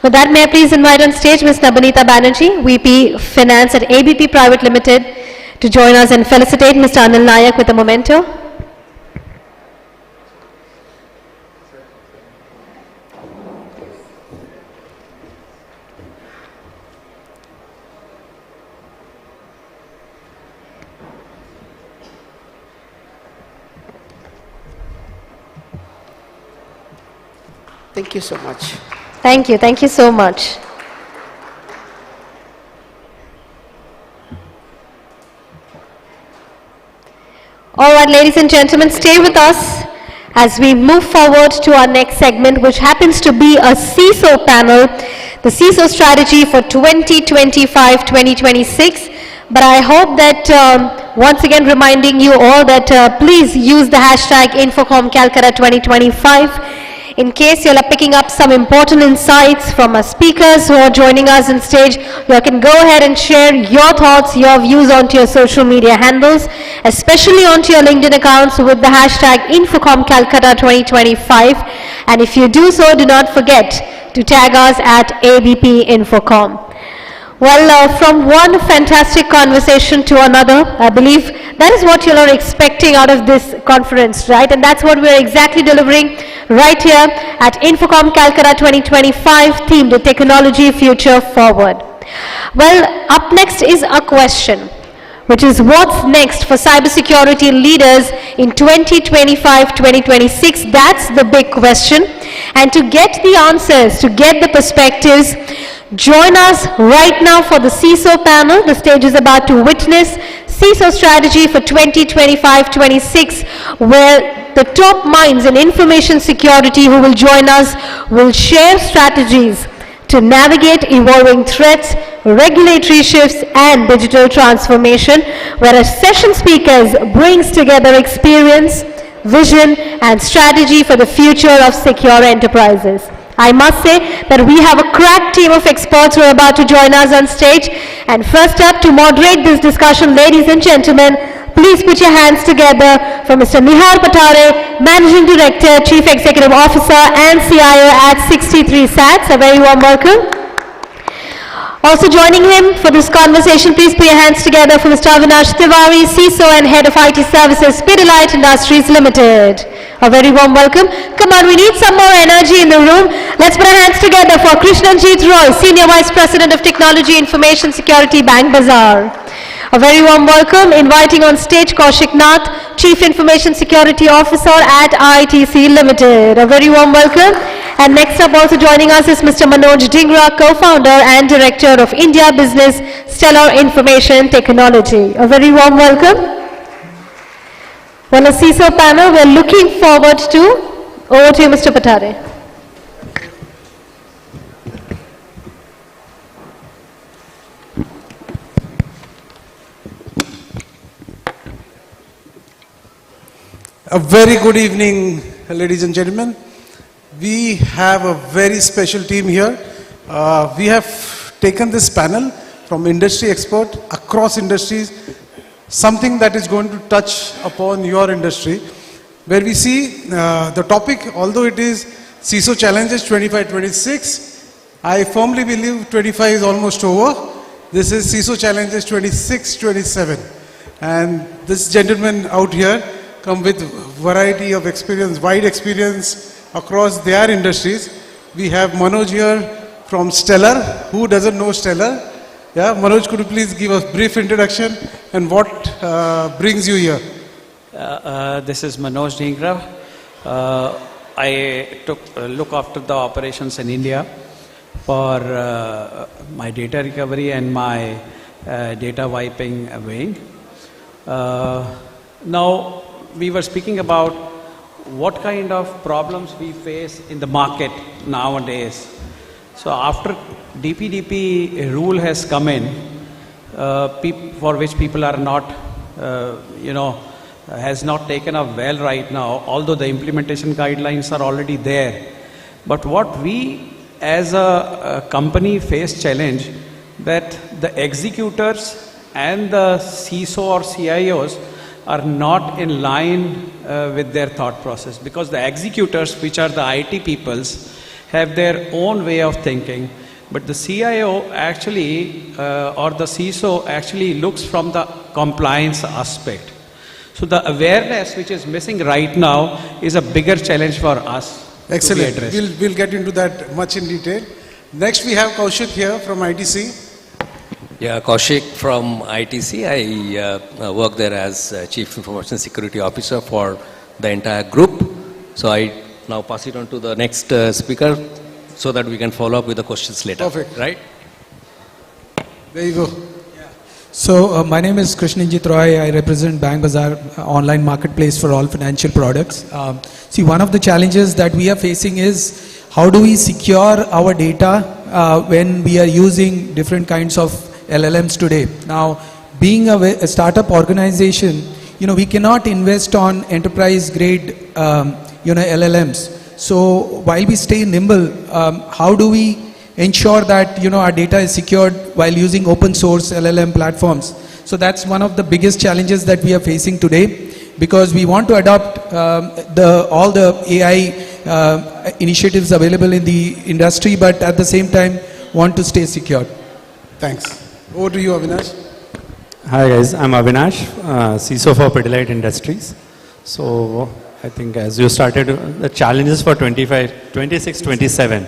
With that, may I please invite on stage Ms. Nabanita Banerjee, VP Finance at ABP Private Limited, to join us and felicitate Mr. Anil Nayak with a memento. Thank you so much. Thank you. Thank you so much. All right, ladies and gentlemen, stay with us as we move forward to our next segment, which happens to be a CISO panel, the CISO strategy for 2025-2026. But I hope that once again reminding you all that please use the hashtag INFOCOM Calcutta 2025 in case you're picking up some important insights from our speakers who are joining us on stage. You can go ahead and share your thoughts, your views onto your social media handles, especially onto your LinkedIn accounts with the hashtag INFOCOM Calcutta 2025. And if you do so, do not forget to tag us at ABP Infocom. Well, from one fantastic conversation to another, I believe that is what you are expecting out of this conference, right? And that's what we're exactly delivering right here at INFOCOM Calcutta 2025, themed the Technology Future Forward. Well, up next is a question, which is what's next for cybersecurity leaders in 2025-2026? That's the big question. And to get the answers, to get the perspectives, join us right now for the CISO panel. The stage is about to witness CISO strategy for 2025-26, where the top minds in information security who will join us will share strategies to navigate evolving threats, regulatory shifts, and digital transformation, whereas session speakers brings together experience, vision, and strategy for the future of secure enterprises. I must say that we have a crack team of experts who are about to join us on stage. And first up to moderate this discussion, ladies and gentlemen, please put your hands together for Mr. Nihar Patare, Managing Director, Chief Executive Officer, and CIO at 63 SATS. A very warm welcome. Also joining him for this conversation, please put your hands together for Mr. Avinash Tiwari, CISO and Head of IT Services, Pidilite Industries Limited. A very warm welcome. Come on, we need some more energy in the room. Let's put our hands together for Krishnanjeet Roy, Senior Vice President of Technology Information Security, Bank Bazaar. A very warm welcome, inviting on stage Kaushik Nath, Chief Information Security Officer at ITC Limited. A very warm welcome. And next up also joining us is Mr. Manoj Dhingra, Co-Founder and Director of India Business Stellar Information Technology. A very warm welcome. Well, a CISO panel we're looking forward to. Over to you, Mr. Patare. A very good evening, ladies and gentlemen. We have a very special team here. We have taken this panel from industry expert across industries, something that is going to touch upon your industry, where we see the topic, although it is CISO Challenges 25-26, I firmly believe 25 is almost over. This is CISO Challenges 26-27. And this gentleman out here come with variety of experience, wide experience across their industries. We have Manoj here from Stellar. Who doesn't know Stellar? Yeah, Manoj, could you please give a brief introduction and what brings you here? This is Manoj Dhingra. I look after the operations in India for my data recovery and my data wiping weighing. Now, we were speaking about what kind of problems we face in the market nowadays. So after DPDP rule has come in, for which people are not, has not taken up well right now, although the implementation guidelines are already there. But what we as a company face challenge that the executors and the CISO or CIOs are not in line with their thought process, because the executors, which are the IT peoples, have their own way of thinking, but the CIO actually or the CISO actually looks from the compliance aspect. So the awareness which is missing right now is a bigger challenge for us. Excellent. We'll get into that much in detail. Next we have Kaushik here from ITC. Yeah, Kaushik from ITC. I work there as Chief Information Security Officer for the entire group. So I now pass it on to the next speaker so that we can follow up with the questions later. Perfect. Right? There you go. So my name is Krishnanjit Roy. I represent Bank Bazaar, online marketplace for all financial products. See, one of the challenges that we are facing is how do we secure our data when we are using different kinds of LLMs today. Now, being a startup organization, we cannot invest on enterprise grade, LLMs. So while we stay nimble, how do we ensure that our data is secured while using open source LLM platforms? So that's one of the biggest challenges that we are facing today, because we want to adopt all the AI initiatives available in the industry, but at the same time want to stay secure. Thanks. Over to you, Avinash. Hi guys, I'm Avinash, CISO for Pidilite Industries. So I think as you started, the challenges for 26, 27.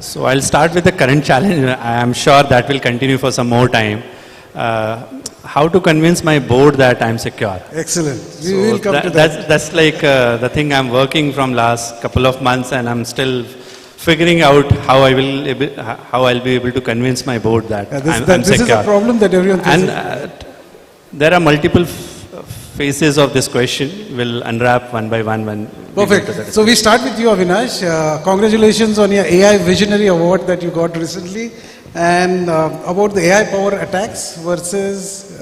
So I'll start with the current challenge. I am sure that will continue for some more time. How to convince my board that I'm secure? Excellent. We will come to that. That's like the thing I'm working from last couple of months, and I'm still figuring out how I'll be able to convince my board that I'm secure. This is a problem that everyone faces. And there are multiple phases of this question. We'll unwrap one by one when Perfect. So we start with you, Avinash. Congratulations on your AI Visionary Award that you got recently, and about the AI power attacks versus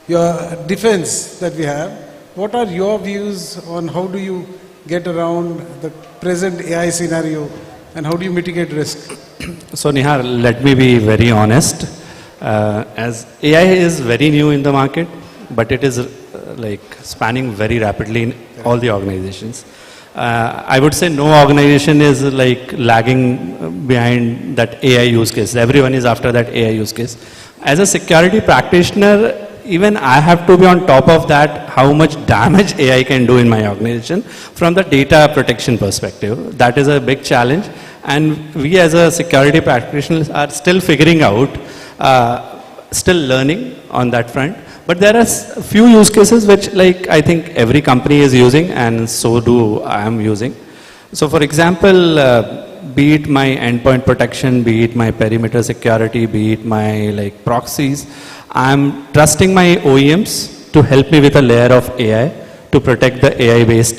your defense that we have. What are your views on how do you get around the present AI scenario, and how do you mitigate risk? So Nihar, let me be very honest. As AI is very new in the market, but it is like spanning very rapidly in all the organizations. I would say no organization is like lagging behind that AI use case. Everyone is after that AI use case. As a security practitioner, even I have to be on top of that, how much damage AI can do in my organization from the data protection perspective. That is a big challenge. And we as a security practitioners are still figuring out, still learning on that front. But there are a few use cases which like I think every company is using, and so do I am using. So for example, be it my endpoint protection, be it my perimeter security, be it my like proxies, I'm trusting my OEMs to help me with a layer of AI to protect the AI based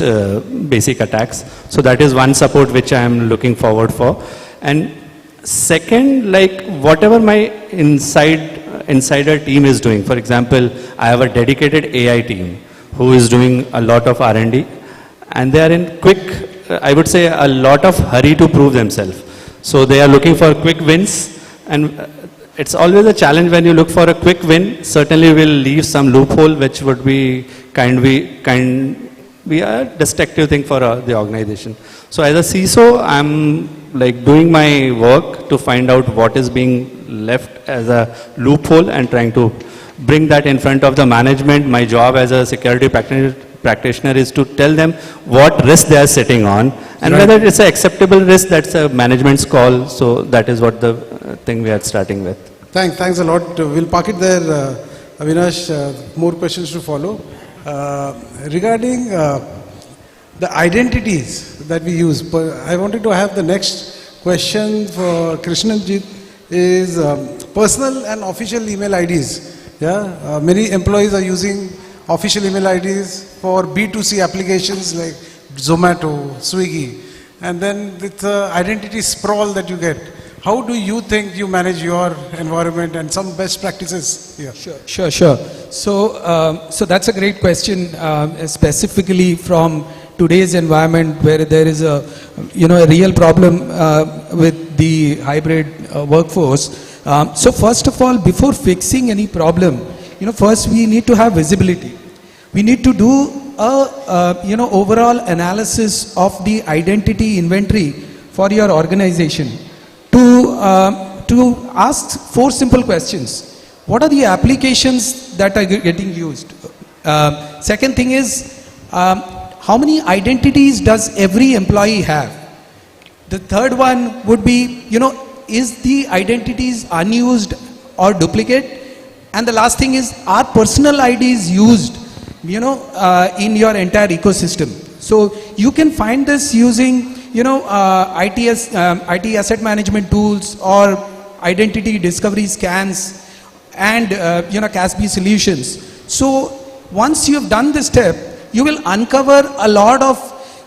basic attacks. So that is one support which I am looking forward for. And second, like whatever my insider team is doing. For example, I have a dedicated AI team who is doing a lot of R&D, and they are in quick, I would say a lot of hurry to prove themselves. So they are looking for quick wins, and it's always a challenge when you look for a quick win. Certainly will leave some loophole which would be be a destructive thing for the organization. So as a CISO, I'm like doing my work to find out what is being left as a loophole and trying to bring that in front of the management. My job as a security practitioner is to tell them what risk they are sitting on, and whether it's an acceptable risk, that's a management's call. So that is what the thing we are starting with. Thanks a lot. We'll park it there, Avinash. More questions to follow. Regarding the identities that we use, I wanted to have the next question for Krishnanjit is personal and official email IDs. Yeah, many employees are using official email IDs for B2C applications like Zomato, Swiggy, and then with the identity sprawl that you get. How do you think you manage your environment and some best practices here? Sure. So that's a great question, specifically from today's environment where there is a real problem with the hybrid workforce. So first of all, before fixing any problem, first we need to have visibility. We need to do a overall analysis of the identity inventory for your organization to ask 4 simple questions. What are the applications that are getting used? Second thing is, how many identities does every employee have? The third one would be, is the identities unused or duplicate? And the last thing is, are personal IDs used, in your entire ecosystem? So you can find this using, IT asset management tools or identity discovery scans and, CASB solutions. So once you've done this step, you will uncover a lot of,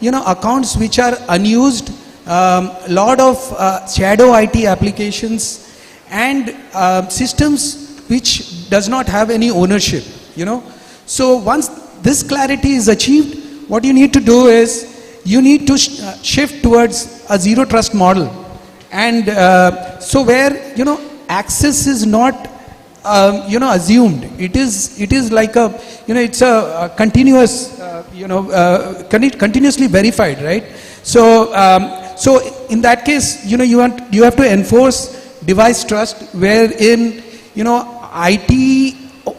accounts which are unused, lot of shadow IT applications and systems which does not have any ownership, So once this clarity is achieved, what you need to do is you need to shift towards a zero trust model. And so where, access is not, assumed. It is like a, it's a continuous, continuously verified, right? So, so in that case, you have to enforce device trust, wherein, IT,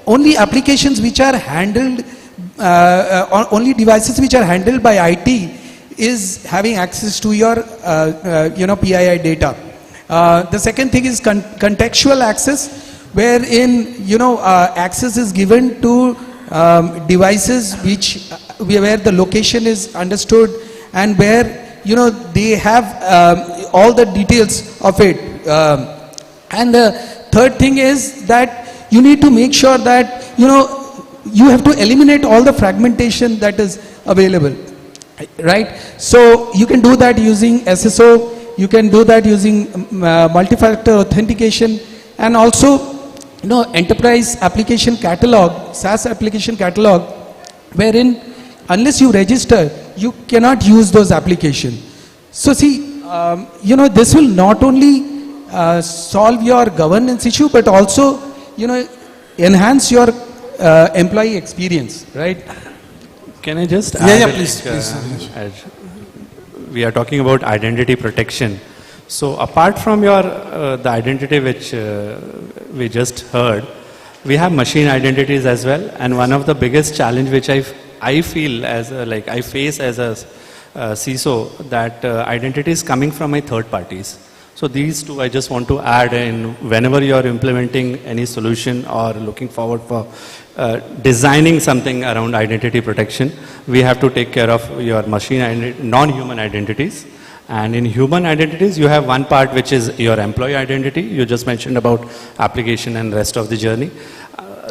only applications which are handled, only devices which are handled by IT is having access to your, PII data. The second thing is contextual access, wherein, access is given to devices where the location is understood and where, they have all the details of it. And the third thing is that you need to make sure that, you have to eliminate all the fragmentation that is available, right? So you can do that using SSO, you can do that using multi-factor authentication, and also, enterprise application catalog, SaaS application catalog, wherein unless you register, you cannot use those applications. So see, this will not only solve your governance issue, but also, enhance your employee experience, right? Can I just add? Yeah, please. We are talking about identity protection. So apart from your the identity which we just heard, we have machine identities as well. And one of the biggest challenge which I feel as I face as a CISO, that identity is coming from my third parties. So these two I just want to add in whenever you are implementing any solution or looking forward for designing something around identity protection, we have to take care of your machine non-human identities. And in human identities, you have one part which is your employee identity. You just mentioned about application and rest of the journey.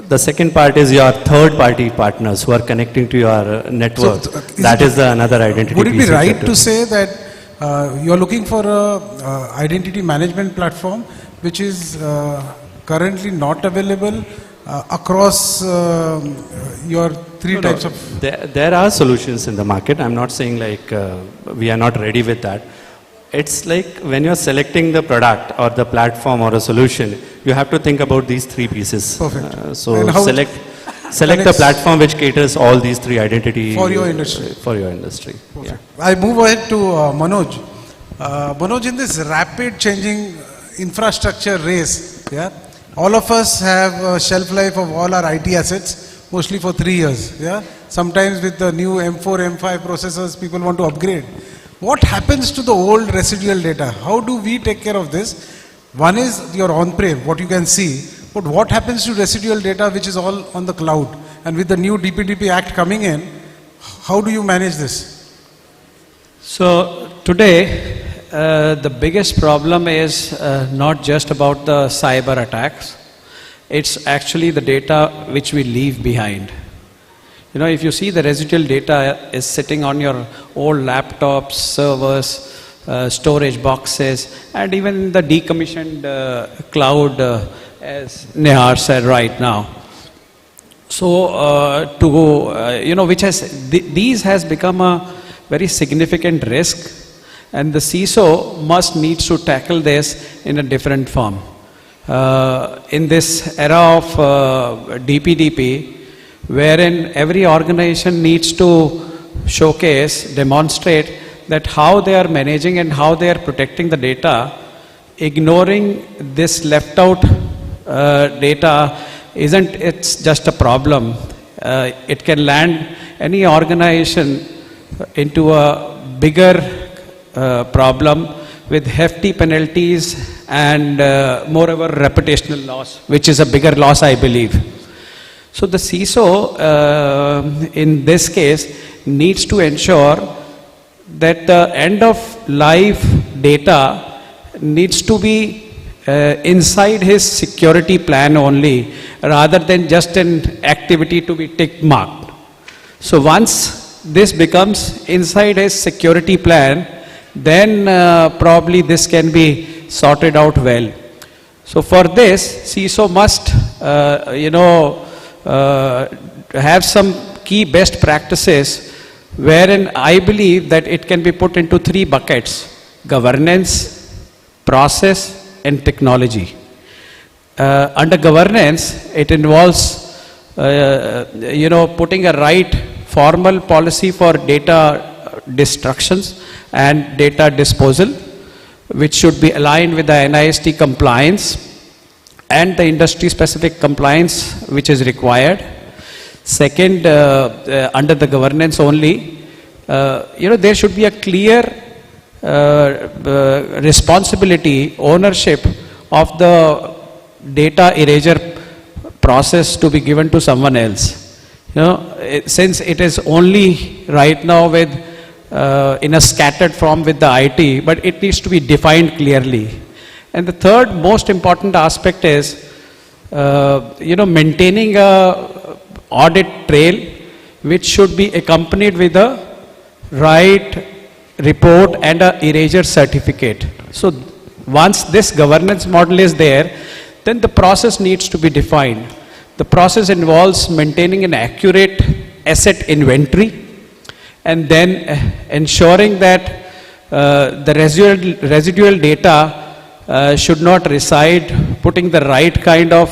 The second part is your third-party partners who are connecting to your network. So, that is another identity. Would it be right to say that you are looking for a identity management platform which is currently not available across your three types of... There are solutions in the market. I'm not saying we are not ready with that. It's like when you're selecting the product or the platform or a solution, you have to think about these three pieces. Perfect. So select the platform which caters all these three identities for your industry. For your industry. Yeah. I move ahead to Manoj. Manoj, in this rapid changing infrastructure race, all of us have a shelf life of all our IT assets, mostly for 3 years. Sometimes with the new M4, M5 processors, people want to upgrade. What happens to the old residual data? How do we take care of this? One is your on-prem, what you can see, but what happens to residual data which is all on the cloud? And with the new DPDP Act coming in, how do you manage this? So today, the biggest problem is not just about the cyber attacks. It's actually the data which we leave behind. If you see the residual data is sitting on your old laptops, servers, storage boxes, and even the decommissioned cloud, as Nihar said right now. So, these has become a very significant risk, and the CISO needs to tackle this in a different form. In this era of DPDP, wherein every organization needs to showcase, demonstrate that how they are managing and how they are protecting the data, ignoring this left out data it's just a problem. It can land any organization into a bigger problem with hefty penalties and moreover reputational loss, which is a bigger loss, I believe. So the CISO, in this case, needs to ensure that the end of life data needs to be inside his security plan only, rather than just an activity to be tick marked. So once this becomes inside his security plan, then probably this can be sorted out well. So for this, CISO must, have some key best practices, wherein I believe that it can be put into 3 buckets: governance, process, and technology. Under governance, it involves, putting a right formal policy for data destructions and data disposal, which should be aligned with the NIST compliance and the industry specific compliance which is required. Second, under the governance only, there should be a clear responsibility, ownership of the data erasure process to be given to someone else. Since it is only right now with in a scattered form with the IT, but it needs to be defined clearly. And the third most important aspect is, maintaining a audit trail which should be accompanied with a right report and a erasure certificate. So once this governance model is there, then the process needs to be defined. The process involves maintaining an accurate asset inventory, and then ensuring that the residual data should not reside, putting the right kind of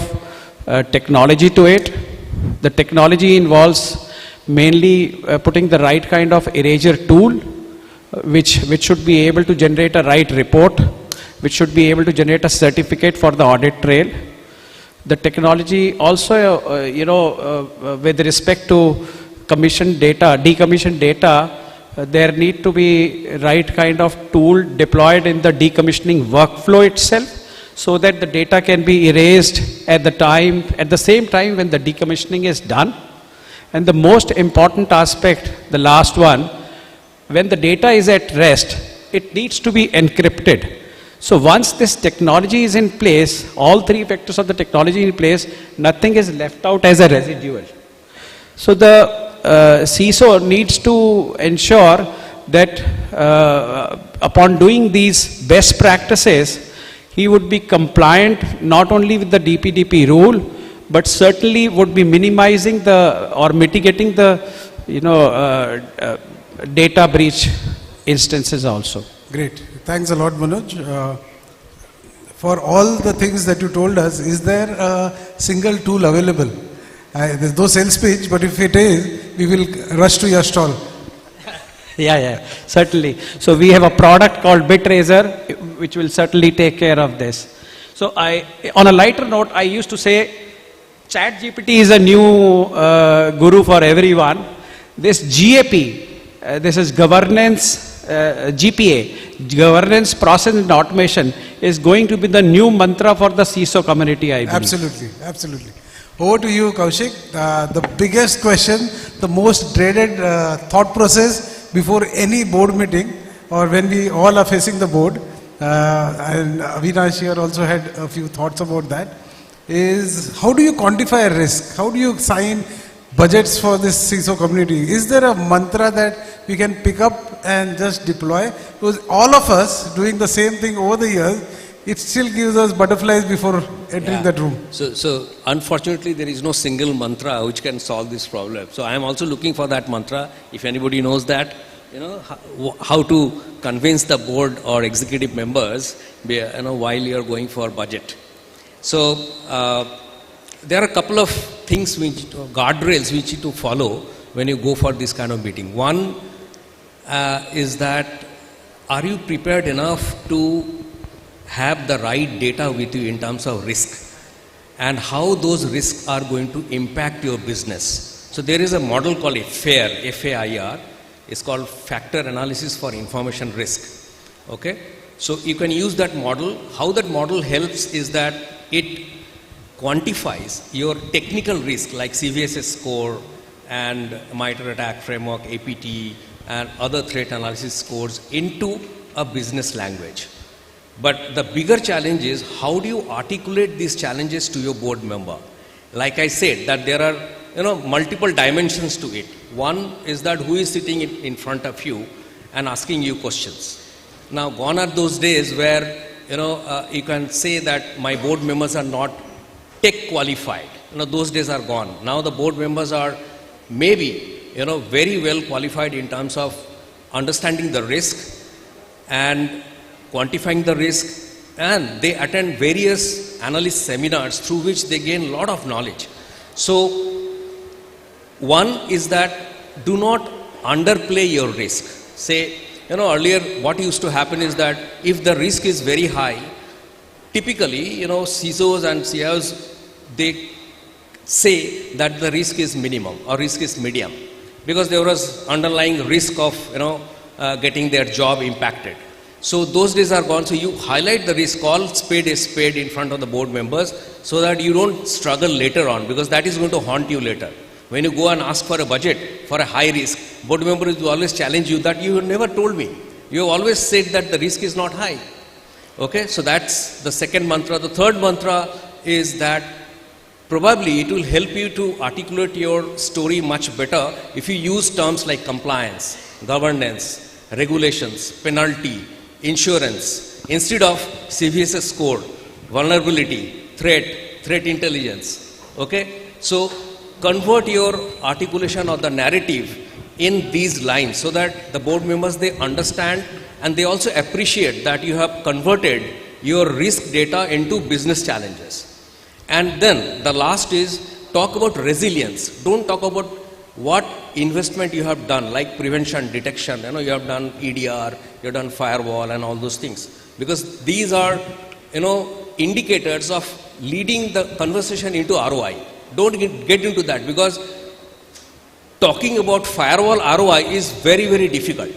technology to it. The technology involves mainly putting the right kind of erasure tool, which should be able to generate a right report, which should be able to generate a certificate for the audit trail. The technology also, with respect to commissioned data, decommissioned data, there need to be right kind of tool deployed in the decommissioning workflow itself, so that the data can be erased at the same time when the decommissioning is done. And the most important aspect, the last one, when the data is at rest, it needs to be encrypted. So once this technology is in place, all 3 factors of the technology in place, nothing is left out as a residual. So the CISO needs to ensure that upon doing these best practices, he would be compliant not only with the DPDP rule, but certainly would be minimizing or mitigating the data breach instances also. Great. Thanks a lot, Manoj. For all the things that you told us, is there a single tool available? There's no sales pitch, but if it is, we will rush to your stall. Yeah, certainly. So we have a product called BitRaiser, which will certainly take care of this. So on a lighter note, I used to say, ChatGPT is a new guru for everyone. This GAP, this is governance, GPA, governance, process and automation, is going to be the new mantra for the CISO community, I believe. Absolutely, absolutely. Over to you, Kaushik. The biggest question, the most dreaded thought process before any board meeting, or when we all are facing the board, and Avinash here also had a few thoughts about that, is how do you quantify a risk? How do you assign budgets for this CISO community? Is there a mantra that we can pick up and just deploy? Because all of us doing the same thing over the years, it still gives us butterflies before entering that room. So unfortunately, there is no single mantra which can solve this problem. So I am also looking for that mantra. If anybody knows that, how to convince the board or executive members, while you are going for budget. So there are a couple of things, guardrails which you need to follow when you go for this kind of meeting. One is that, are you prepared enough to have the right data with you in terms of risk, and how those risks are going to impact your business? So there is a model called FAIR, F-A-I-R. It's called Factor Analysis for Information Risk. Okay? So you can use that model. How that model helps is that it quantifies your technical risk like CVSS score and MITRE ATT&CK framework, APT, and other threat analysis scores into a business language. But the bigger challenge is how do you articulate these challenges to your board member? Like I said, that there are multiple dimensions to it. One is that who is sitting in front of you and asking you questions. Now, gone are those days where you can say that my board members are not tech qualified. Those days are gone. Now the board members are maybe very well qualified in terms of understanding the risk and quantifying the risk, and they attend various analyst seminars through which they gain a lot of knowledge. So one is that do not underplay your risk. Say, earlier what used to happen is that if the risk is very high, typically, CISOs and CIOs, they say that the risk is minimum or risk is medium because there was underlying risk of, getting their job impacted. So those days are gone. So you highlight the risk, call spade a spade in front of the board members so that you don't struggle later on, because that is going to haunt you later. When you go and ask for a budget for a high risk, board members will always challenge you that you never told me. You have always said that the risk is not high. Okay, so that's the second mantra. The third mantra is that probably it will help you to articulate your story much better if you use terms like compliance, governance, regulations, penalty, insurance, instead of CVSS score, vulnerability, threat intelligence. Okay, so convert your articulation of the narrative in these lines so that the board members, they understand and they also appreciate that you have converted your risk data into business challenges. And then the last is talk about resilience. Don't talk about what investment you have done, like prevention, detection. You have done EDR, you have done firewall and all those things. Because these are, indicators of leading the conversation into ROI. Don't get into that, because talking about firewall ROI is very, very difficult.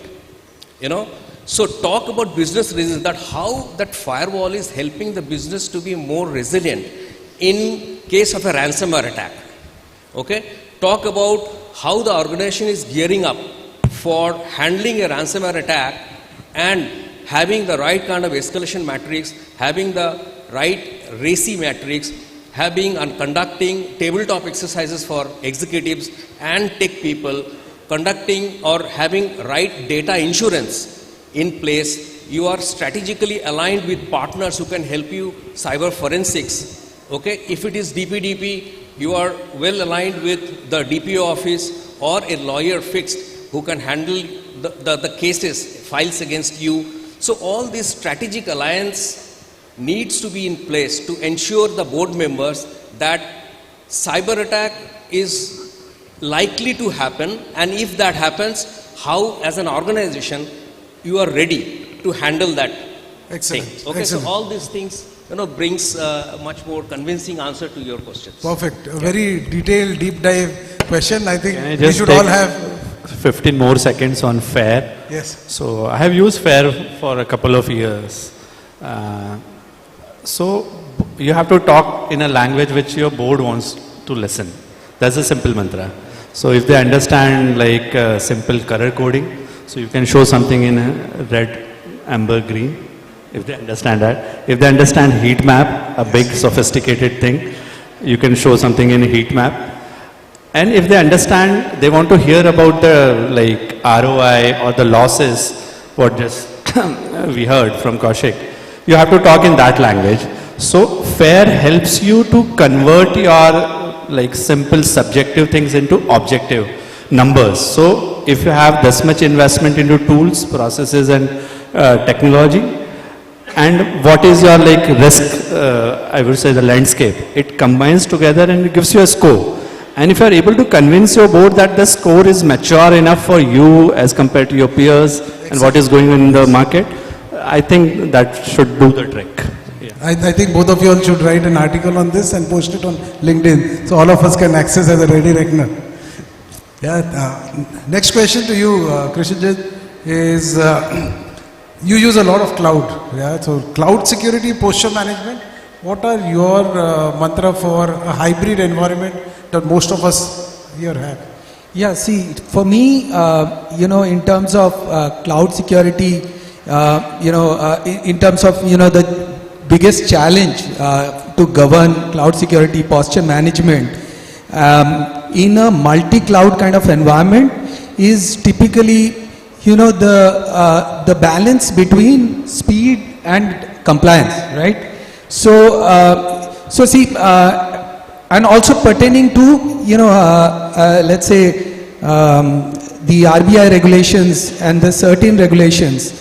So talk about business resilience, that how that firewall is helping the business to be more resilient in case of a ransomware attack. Okay? Talk about how the organization is gearing up for handling a ransomware attack and having the right kind of escalation matrix, having the right RACI matrix, having and conducting tabletop exercises for executives and tech people, conducting or having right data insurance in place. You are strategically aligned with partners who can help you cyber forensics. Okay, if it is DPDP, you are well aligned with the DPO office or a lawyer fixed who can handle the cases, files against you. So all this strategic alliance needs to be in place to ensure the board members that cyber attack is likely to happen, and if that happens, how as an organization you are ready to handle that. Excellent. thing. Okay, Excellent. so all these things brings a much more convincing answer to your questions. Perfect. A very detailed, deep dive question. I think Can I we just should take all have. 15 more seconds on FAIR. Yes. So I have used FAIR for a couple of years. So you have to talk in a language which your board wants to listen. That's a simple mantra. So if they understand like simple color coding, so you can show something in red, amber, green. If they understand that. If they understand heat map, a big sophisticated thing, you can show something in heat map. And if they understand, they want to hear about the like ROI or the losses, what just we heard from Kaushik, you have to talk in that language. So FAIR helps you to convert your like simple subjective things into objective numbers. So if you have this much investment into tools, processes and technology, and what is your like risk, I would say the landscape, it combines together and it gives you a score. And if you are able to convince your board that the score is mature enough for you as compared to your peers and what is going on in the market, I think that should do the trick. Yeah. I think both of you all should write an article on this and post it on LinkedIn so all of us can access as a ready reckoner. Yeah. Next question to you, Krishnajit, is you use a lot of cloud. Yeah. So cloud security, posture management. what are your mantra for a hybrid environment that most of us here have? Yeah, see, for me, in terms of cloud security, in terms of, the biggest challenge to govern cloud security posture management in a multi-cloud kind of environment is typically, the balance between speed and compliance, right? So, and also pertaining to, let's say, the RBI regulations and the certain regulations,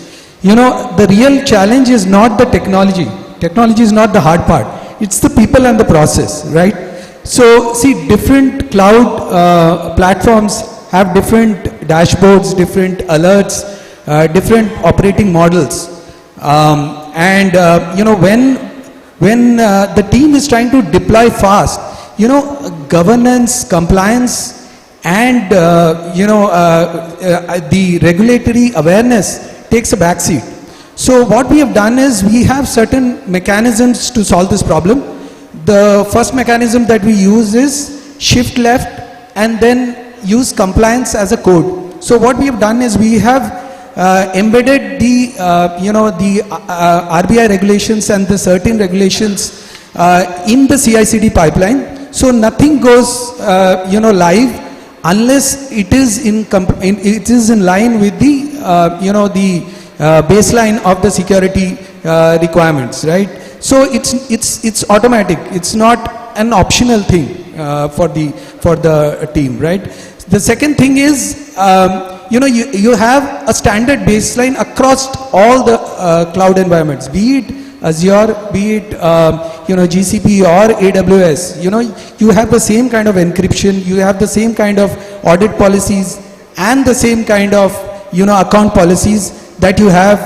the real challenge is not the technology. Technology is not the hard part. It's the people and the process, right? So, see, different cloud platforms have different dashboards, different alerts, different operating models. When the team is trying to deploy fast, governance, compliance, and the regulatory awareness takes a backseat. So what we have done is we have certain mechanisms to solve this problem. The first mechanism that we use is shift left and then use compliance as a code. So what we have done is we have embedded the RBI regulations and the certain regulations in the CI/CD pipeline. So nothing goes live unless it is in line with the baseline of the security requirements, right? So it's automatic. It's not an optional thing for the team, right? The second thing is you have a standard baseline across all the cloud environments, be it Azure, be it GCP or AWS. You have the same kind of encryption, you have the same kind of audit policies and the same kind of account policies that you have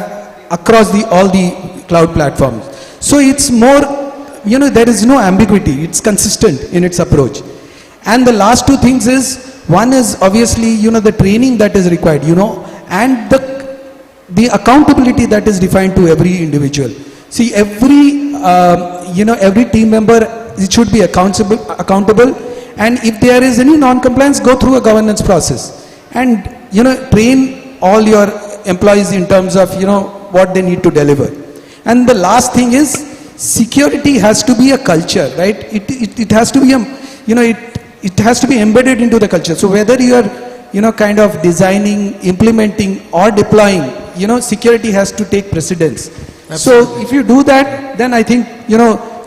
across all the cloud platforms. So it's more, there is no ambiguity. It's consistent in its approach. And the last two things is, one is obviously, the training that is required, and the accountability that is defined to every individual. See, every team member, it should be accountable, and if there is any non-compliance, go through a governance process. And, train all your employees in terms of, what they need to deliver. And the last thing is, security has to be a culture, right? It has to be it has to be embedded into the culture. So whether you are, kind of designing, implementing or deploying, security has to take precedence. Absolutely. So if you do that, then I think,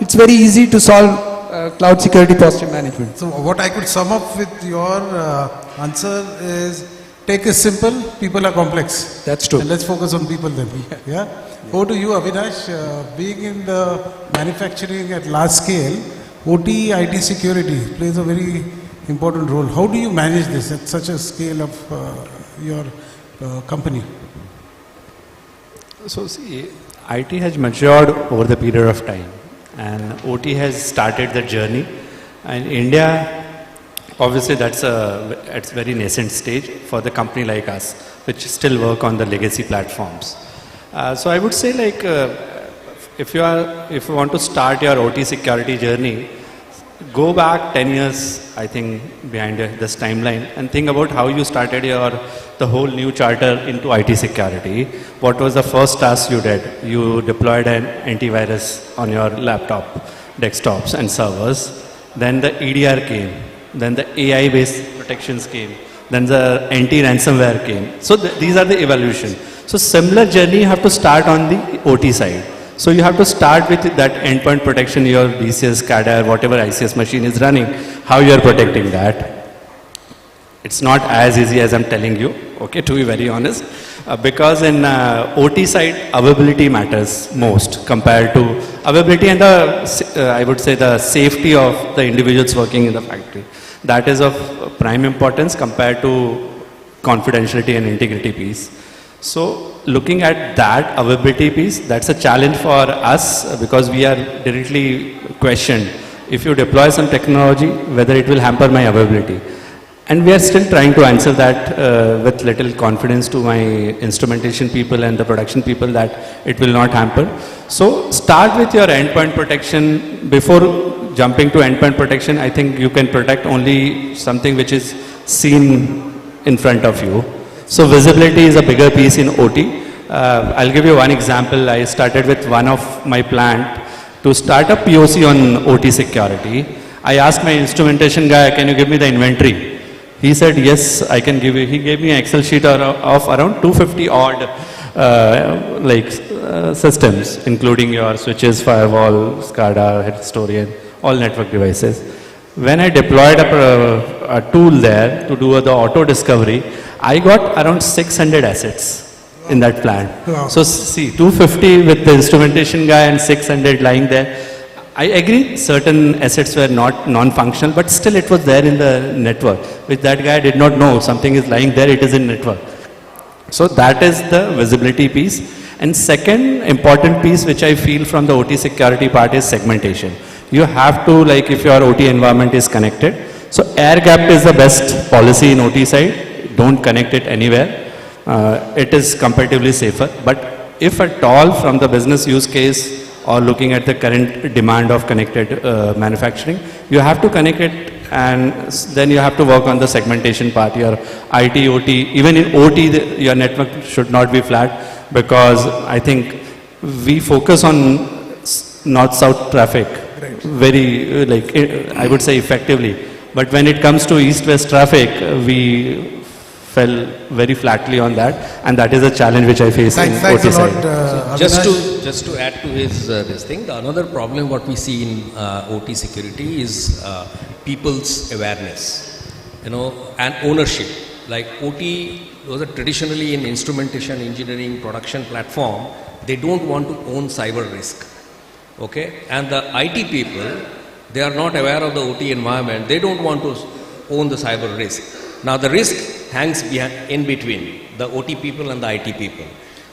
it's very easy to solve cloud security posture management. So what I could sum up with your answer is, tech is simple, people are complex. That's true. And let's focus on people then. Yeah. Over to you, Avinash. Being in the manufacturing at large scale, OT IT security plays a very important role. How do you manage this at such a scale of your company? So see, IT has matured over the period of time, and OT has started the journey. And India, obviously it's very nascent stage for the company like us, which still work on the legacy platforms. So I would say, if you want to start your OT security journey, go back 10 years, I think, behind this timeline, and think about how you started the whole new charter into IT security. What was the first task you did? You deployed an antivirus on your laptop, desktops and servers. Then the EDR came. Then the AI-based protections came. Then the anti-ransomware came. So these are the evolution. So similar journey you have to start on the OT side. So you have to start with that endpoint protection, your DCS, CADR, whatever ICS machine is running, how you are protecting that. It's not as easy as I'm telling you, okay, to be very honest, because in OT side, availability matters most compared to availability and I would say the safety of the individuals working in the factory. That is of prime importance compared to confidentiality and integrity piece. So looking at that availability piece, that's a challenge for us because we are directly questioned. If you deploy some technology, whether it will hamper my availability. And we are still trying to answer that with little confidence to my instrumentation people and the production people that it will not hamper. So start with your endpoint protection. Before jumping to endpoint protection, I think you can protect only something which is seen in front of you. So visibility is a bigger piece in OT. I'll give you one example. I started with one of my plant to start a POC on OT security. I asked my instrumentation guy, can you give me the inventory? He said, yes, I can give you. He gave me an Excel sheet of around 250 odd systems, including your switches, firewall, SCADA, historian, all network devices. When I deployed a tool there to do the auto discovery, I got around 600 assets in that plant. Wow. So see, 250 with the instrumentation guy and 600 lying there. I agree certain assets were not non-functional, but still it was there in the network, which that guy did not know. Something is lying there, it is in network. So that is the visibility piece. And second important piece which I feel from the OT security part is segmentation. You have to, like if your OT environment is connected, so air gap is the best policy in OT side. Don't connect it anywhere. It is comparatively safer. But if at all from the business use case or looking at the current demand of connected manufacturing, you have to connect it, and then you have to work on the segmentation part, your IT, OT. Even in OT, your network should not be flat, because I think we focus on north-south traffic very, I would say effectively. But when it comes to east-west traffic, we fell very flatly on that, and that is a challenge which I face in OT side. Just to add to his this thing, another problem what we see in OT security is people's awareness, and ownership. Like OT was traditionally in instrumentation, engineering, production platform, they don't want to own cyber risk, okay? And the IT people, they are not aware of the OT environment, they don't want to own the cyber risk. Now the risk hangs in between the OT people and the IT people.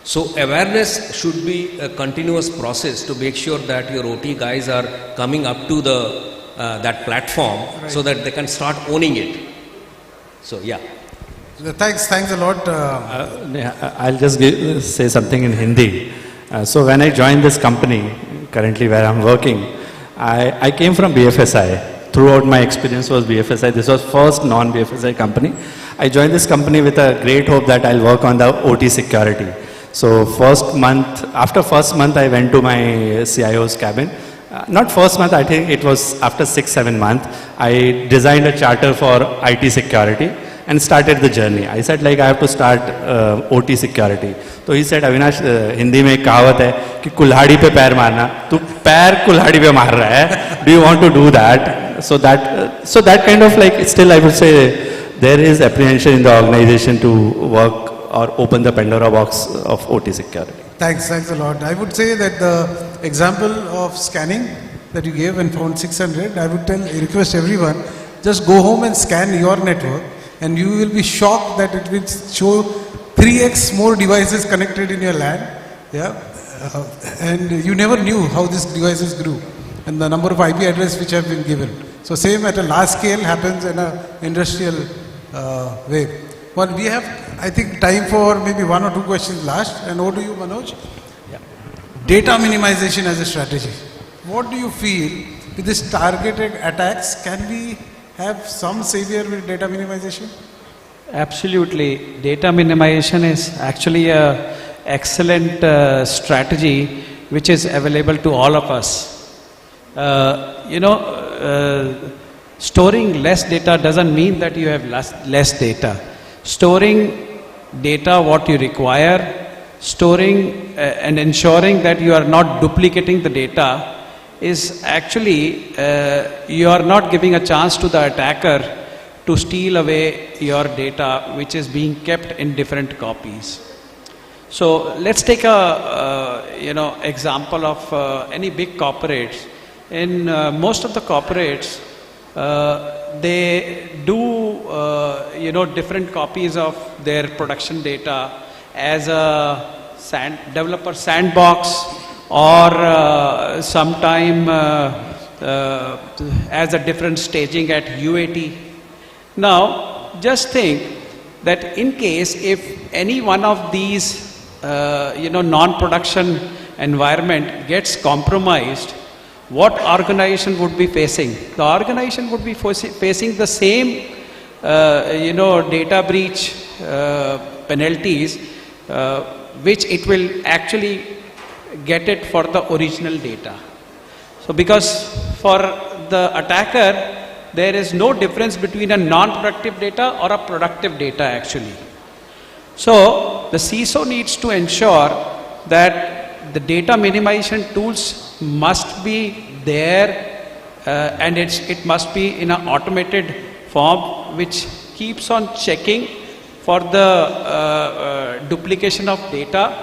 So awareness should be a continuous process to make sure that your OT guys are coming up to the that platform, so that they can start owning it. So yeah. Thanks a lot. I'll just say something in Hindi. So when I joined this company, currently where I'm working, I came from BFSI. Throughout my experience was BFSI. This was first non-BFSI company. I joined this company with a great hope that I'll work on the OT security. So after first month, I went to my CIO's cabin. Not first month, I think it was after 6-7 months. I designed a charter for IT security and started the journey. I said I have to start OT security. So he said, Avinash, Hindi में एक कहावत है कि कुल्हाड़ी पे पैर मारना. तू पैर कुल्हाड़ी पे मार रहा है. Do you want to do that? So that kind of still I would say there is apprehension in the organization to work or open the Pandora box of OT security. Thanks a lot. I would say that the example of scanning that you gave and found 600, I would request everyone, just go home and scan your network, and you will be shocked that it will show 3x more devices connected in your LAN. Yeah, and you never knew how these devices grew and the number of IP addresses which have been given. So same at a large scale happens in an industrial way. Well, we have, I think, time for maybe 1 or 2 questions last. And over to you, Manoj. Yeah. Data minimization as a strategy. What do you feel with these targeted attacks? Can we have some savior with data minimization? Absolutely. Data minimization is actually an excellent strategy which is available to all of us. Storing less data doesn't mean that you have less data. Storing data what you require, storing and ensuring that you are not duplicating the data is actually, you are not giving a chance to the attacker to steal away your data which is being kept in different copies. So let's take a example of any big corporates. In most of the corporates, they do different copies of their production data as a developer sandbox, or sometime as a different staging at UAT. Now just think that in case if any one of these non-production environment gets compromised, what organization would be facing? The organization would be facing the same data breach penalties which it will actually get it for the original data. So because for the attacker there is no difference between a non-productive data or a productive data actually. So the CISO needs to ensure that the data minimization tools must be there and it must be in an automated form which keeps on checking for the duplication of data,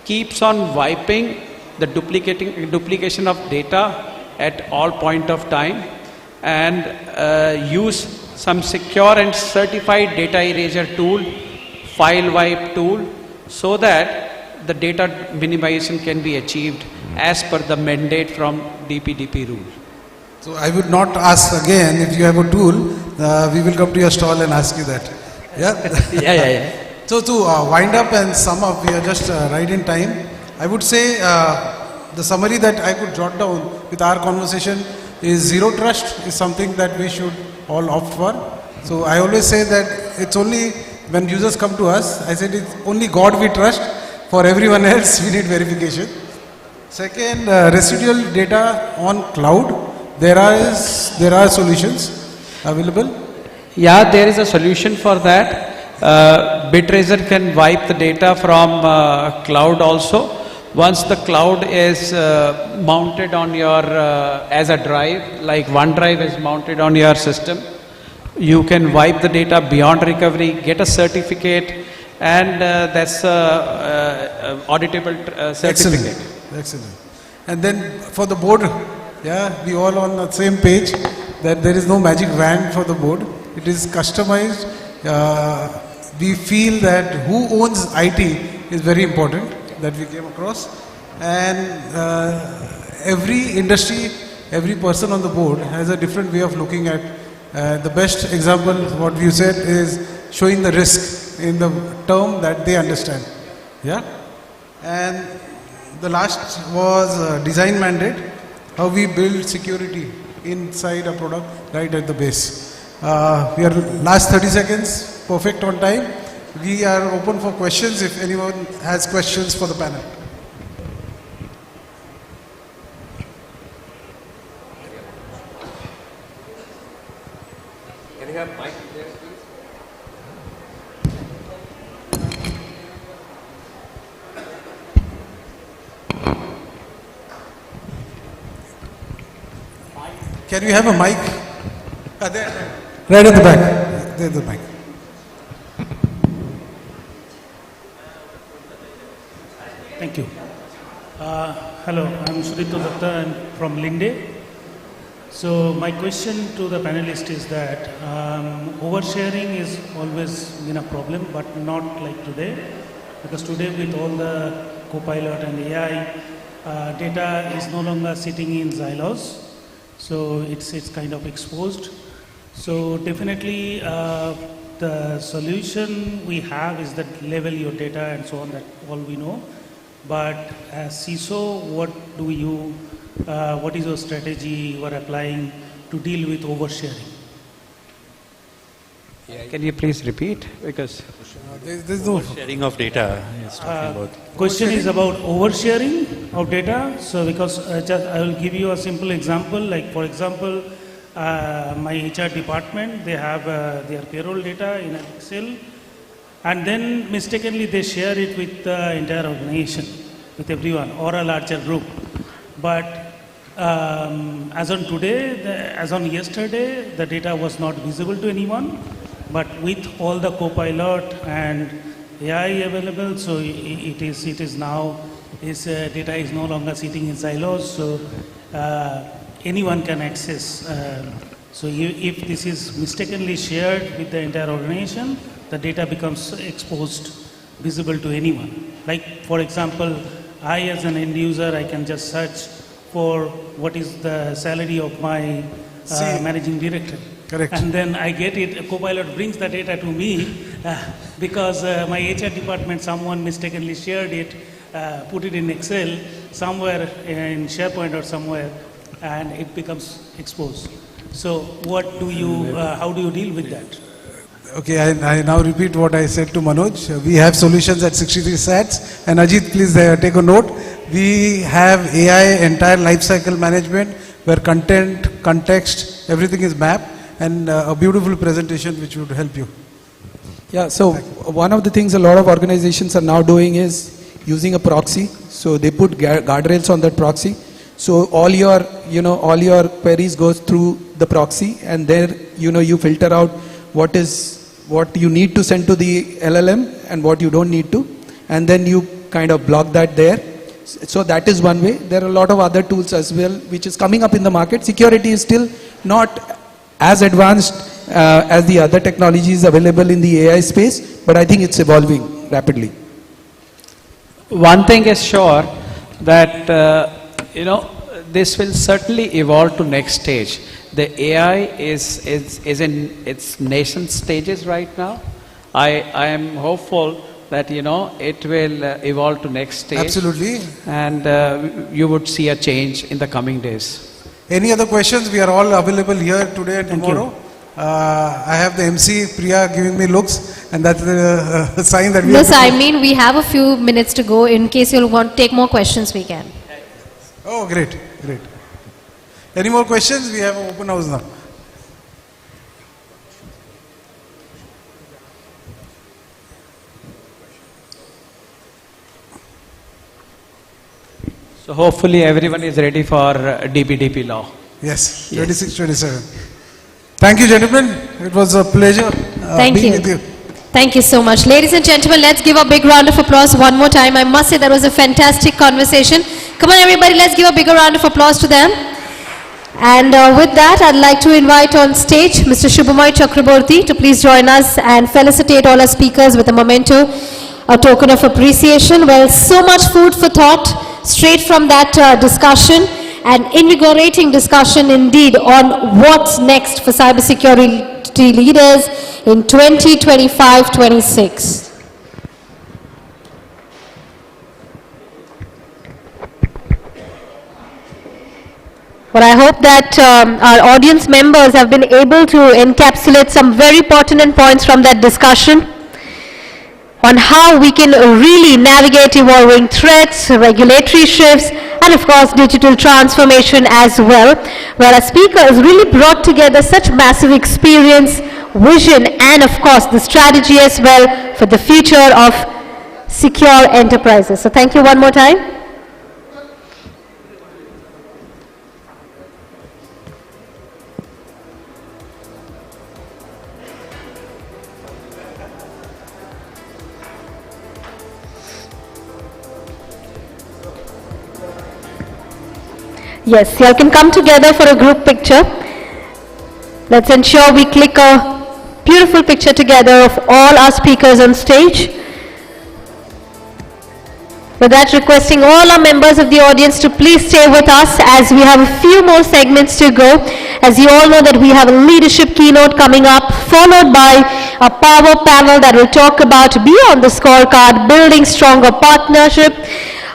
keeps on wiping the duplication of data at all point of time, and use some secure and certified data erasure tool, file wipe tool, so that the data minimization can be achieved as per the mandate from DPDP rule. So I would not ask again if you have a tool, we will come to your stall and ask you that. Yeah? Yeah. So to wind up and sum up, we are just right in time. I would say the summary that I could jot down with our conversation is zero trust is something that we should all opt for. So I always say that it's only when users come to us, I said it's only God we trust. For everyone else, we need verification. Second, residual data on cloud. There are solutions available. Yeah, there is a solution for that. Bitracer can wipe the data from cloud also. Once the cloud is mounted on your as a drive, like OneDrive is mounted on your system, you can wipe the data beyond recovery, get a certificate, and that's auditable certificate. Excellent. And then for the board, yeah, we all on the same page that there is no magic wand for the board. It is customized. We feel that who owns IT is very important that we came across, and every industry, every person on the board has a different way of looking at the best example, what you said, is showing the risk in the term that they understand. Yeah, and the last was design mandate, how we build security inside a product right at the base. We are last 30 seconds, perfect on time. We are open for questions if anyone has questions for the panel. Can you have mic there, please? Can you have a mic? There. Right at the back. There's the mic. Thank you. Hello, I'm Sudipto Datta. I'm from Linde. So my question to the panelist is that oversharing is always been a problem, but not like today, because today with all the Copilot and AI, data is no longer sitting in silos, so it's kind of exposed. So definitely the solution we have is that level your data and so on, that all we know. But as CISO, what is your strategy you are applying to deal with oversharing? Can you please repeat? Because there's no sharing of data. He's talking about. Question is about oversharing of data. So because I will give you a simple example. Like for example, my HR department, they have their payroll data in Excel, and then mistakenly they share it with the entire organization, with everyone or a larger group. But as on today, as on yesterday, the data was not visible to anyone. But with all the Copilot and AI available, so it is now, data is no longer sitting in silos, so anyone can access. So if this is mistakenly shared with the entire organization, the data becomes exposed, visible to anyone. Like for example, I as an end user, I can just search for what is the salary of my managing director. Correct. And then I get it, Copilot brings the data to me because my HR department, someone mistakenly shared it, put it in Excel, somewhere in SharePoint or somewhere, and it becomes exposed. So what do you, how do you deal with that? Okay, I now repeat what I said to Manoj. We have solutions at 63 SATs, and Ajit, please take a note. We have AI entire lifecycle management where content, context, everything is mapped, and a beautiful presentation which would help you. Yeah, so one of the things a lot of organizations are now doing is using a proxy. So they put guardrails on that proxy. So all your, all your queries goes through the proxy, and there, you filter out what you need to send to the LLM and what you don't need to, and then you kind of block that there. So that is one way. There are a lot of other tools as well which is coming up in the market. Security is still not as advanced as the other technologies available in the AI space, but I think it's evolving rapidly. One thing is sure that, this will certainly evolve to next stage. The AI is in its nascent stages right now. I am hopeful that, it will evolve to next stage. Absolutely. And you would see a change in the coming days. Any other questions? We are all available here today and tomorrow. I have the MC Priya giving me looks, and that's the sign that we Yes, I mean, we have a few minutes to go. In case you'll want to take more questions, we can. Oh, great, great. Any more questions? We have an open house now. So hopefully everyone is ready for DPDP law. Yes, 26, 27. Thank you, gentlemen. It was a pleasure being with you. Thank you so much. Ladies and gentlemen, let's give a big round of applause one more time. I must say that was a fantastic conversation. Come on everybody, let's give a bigger round of applause to them. And with that, I'd like to invite on stage Mr. Shubhamoy Chakraborty to please join us and felicitate all our speakers with a memento, a token of appreciation. Well, so much food for thought straight from that discussion, an invigorating discussion indeed on what's next for cybersecurity leaders in 2025-26. But I hope that our audience members have been able to encapsulate some very pertinent points from that discussion on how we can really navigate evolving threats, regulatory shifts, and of course digital transformation as well, where our speaker has really brought together such massive experience, vision, and of course the strategy as well for the future of secure enterprises. So thank you one more time. Yes, you all can come together for a group picture. Let's ensure we click a beautiful picture together of all our speakers on stage. With that, requesting all our members of the audience to please stay with us as we have a few more segments to go. As you all know that we have a leadership keynote coming up, followed by a power panel that will talk about Beyond the Scorecard, building stronger partnership.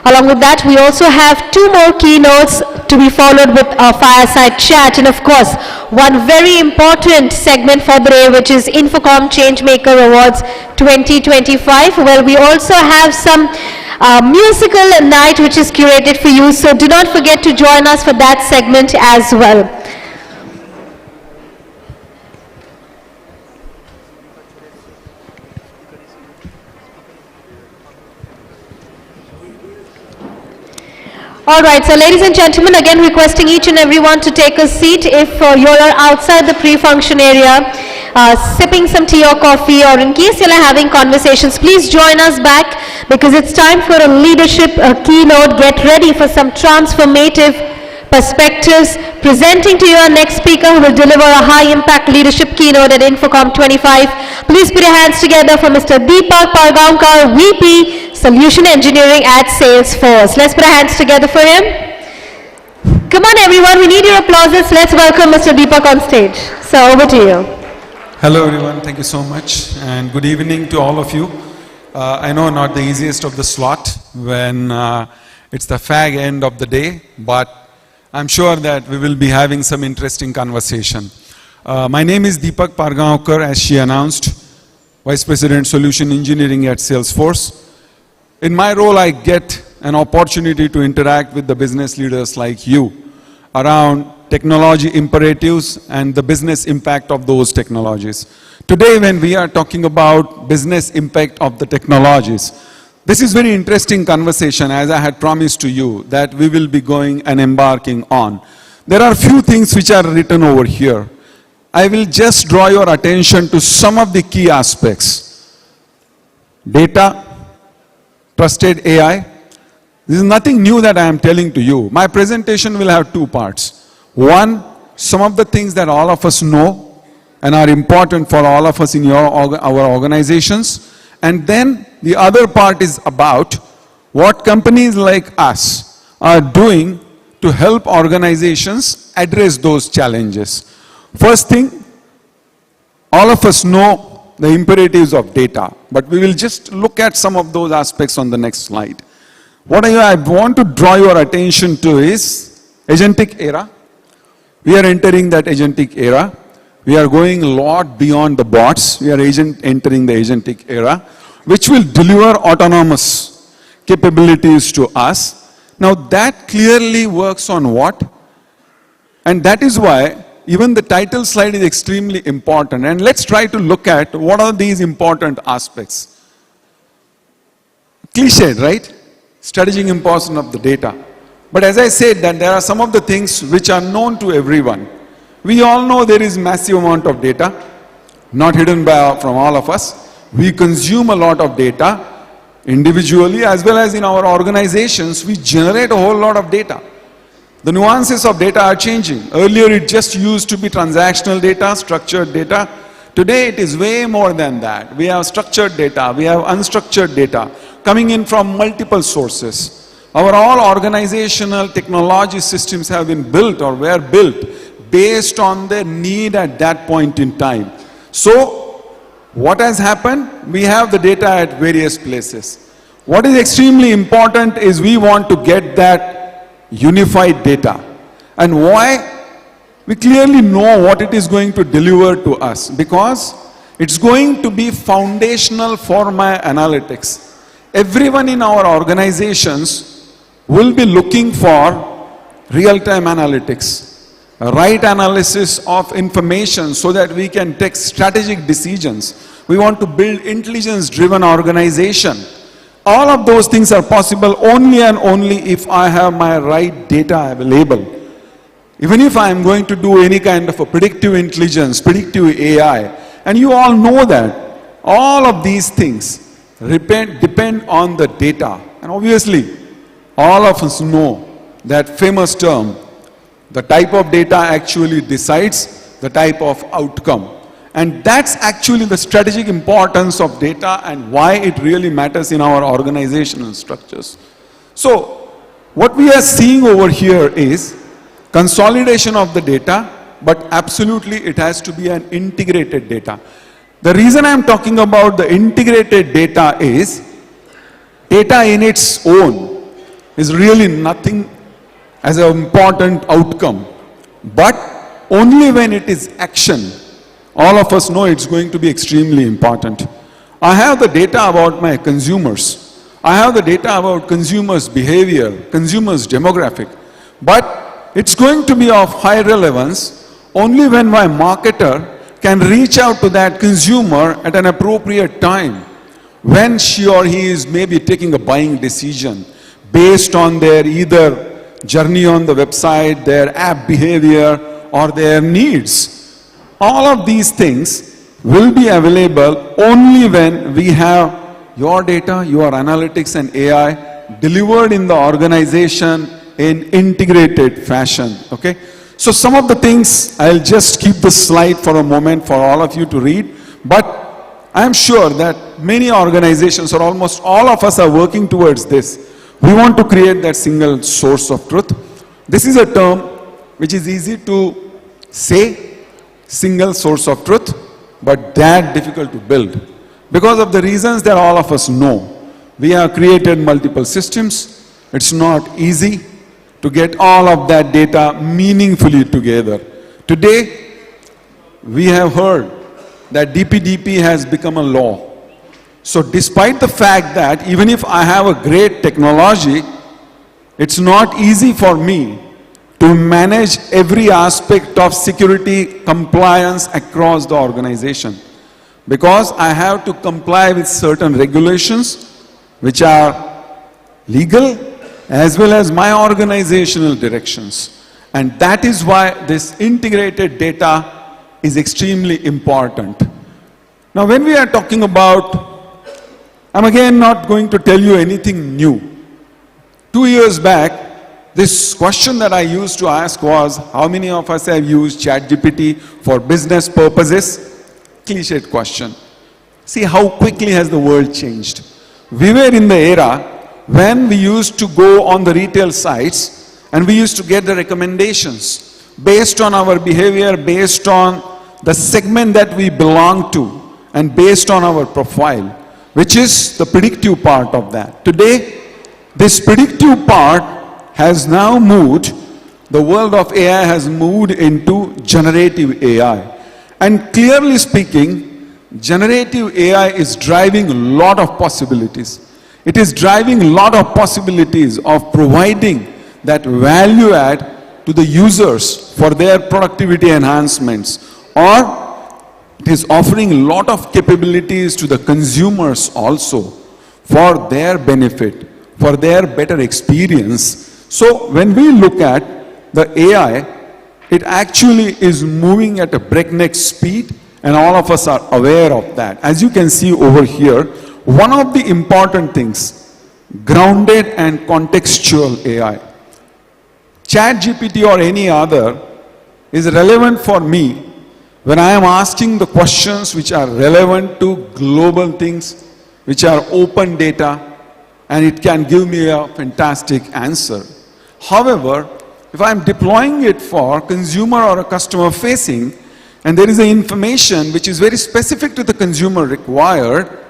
Along with that, we also have 2 more keynotes to be followed with a fireside chat, and of course, one very important segment for the day, which is INFOCOM Changemaker Awards 2025, where we also have some musical night which is curated for you, so do not forget to join us for that segment as well. All right, so ladies and gentlemen, again requesting each and everyone to take a seat. If you're outside the pre-function area, sipping some tea or coffee, or in case you're having conversations, please join us back because it's time for a leadership keynote. Get ready for some transformative perspectives. Presenting to you our next speaker who will deliver a high-impact leadership keynote at INFOCOM 25. Please put your hands together for Mr. Deepak Pargaonkar, VP, Solution Engineering at Salesforce. Let's put our hands together for him. Come on everyone, we need your applauses. Let's welcome Mr. Deepak on stage. So over to you. Hello everyone, thank you so much and good evening to all of you. I know not the easiest of the slot when it's the fag end of the day, but I'm sure that we will be having some interesting conversation. My name is Deepak Pargaonkar, as she announced, Vice President Solution Engineering at Salesforce. In my role, I get an opportunity to interact with the business leaders like you around technology imperatives and the business impact of those technologies. Today, when we are talking about business impact of the technologies, this is very interesting conversation, as I had promised to you, that we will be going and embarking on. There are few things which are written over here. I will just draw your attention to some of the key aspects. Data, trusted AI. This is nothing new that I am telling to you. My presentation will have two parts. One, some of the things that all of us know and are important for all of us in our organizations. And then the other part is about what companies like us are doing to help organizations address those challenges. First thing, all of us know the imperatives of data, but we will just look at some of those aspects on the next slide. What I want to draw your attention to is agentic era. We are entering that agentic era. We are going a lot beyond the bots. We are entering the agentic era, which will deliver autonomous capabilities to us. Now that clearly works on what? And that is why even the title slide is extremely important. And let's try to look at what are these important aspects. Cliched, right? Strategic importance of the data. But as I said, that there are some of the things which are known to everyone. We all know there is massive amount of data, not hidden from all of us. We consume a lot of data individually as well as in our organizations. We generate a whole lot of data. The nuances of data are changing. Earlier it just used to be transactional data, structured data. Today it is way more than that. We have structured data, we have unstructured data coming in from multiple sources. Our all organizational technology systems have been built or were built based on the need at that point in time. So what has happened? We have the data at various places. What is extremely important is we want to get that unified data. And why? We clearly know what it is going to deliver to us, because it's going to be foundational for my analytics. Everyone in our organizations will be looking for real-time analytics, right analysis of information so that we can take strategic decisions. We want to build intelligence-driven organization. All of those things are possible only and only if I have my right data available. Even if I am going to do any kind of a predictive intelligence, predictive AI, and you all know that all of these things depend on the data. And obviously, all of us know that famous term, the type of data actually decides the type of outcome. And that's actually the strategic importance of data and why it really matters in our organizational structures. So, what we are seeing over here is consolidation of the data, but absolutely it has to be an integrated data. The reason I'm talking about the integrated data is data in its own is really nothing as an important outcome, but only when it is action. All of us know it's going to be extremely important. I have the data about my consumers. I have the data about consumers' behavior, consumers' demographic, but it's going to be of high relevance only when my marketer can reach out to that consumer at an appropriate time, when she or he is maybe taking a buying decision based on their either journey on the website, their app behavior, or their needs. All of these things will be available only when we have your data, your analytics and AI delivered in the organization in integrated fashion, okay? So some of the things, I'll just keep the slide for a moment for all of you to read, but I'm sure that many organizations or almost all of us are working towards this. We want to create that single source of truth. This is a term which is easy to say, single source of truth, but that difficult to build. Because of the reasons that all of us know. We have created multiple systems. It's not easy to get all of that data meaningfully together. Today, we have heard that DPDP has become a law. So despite the fact that even if I have a great technology, it's not easy for me to manage every aspect of security compliance across the organization. Because I have to comply with certain regulations which are legal as well as my organizational directions. And that is why this integrated data is extremely important. Now when we are talking about, I'm again not going to tell you anything new. 2 years back, this question that I used to ask was, how many of us have used ChatGPT for business purposes? Cliched question. See how quickly has the world changed. We were in the era when we used to go on the retail sites and we used to get the recommendations based on our behavior, based on the segment that we belong to, and based on our profile, which is the predictive part of that. Today, this predictive part has now moved, the world of AI has moved into generative AI. And clearly speaking, generative AI is driving a lot of possibilities. It is driving a lot of possibilities of providing that value add to the users for their productivity enhancements, or it is offering a lot of capabilities to the consumers also for their benefit, for their better experience. So when we look at the AI, it actually is moving at a breakneck speed, and all of us are aware of that. As you can see over here, one of the important things, grounded and contextual AI. ChatGPT or any other is relevant for me when I am asking the questions which are relevant to global things, which are open data, and it can give me a fantastic answer. However, if I am deploying it for consumer or a customer facing, and there is an information which is very specific to the consumer required,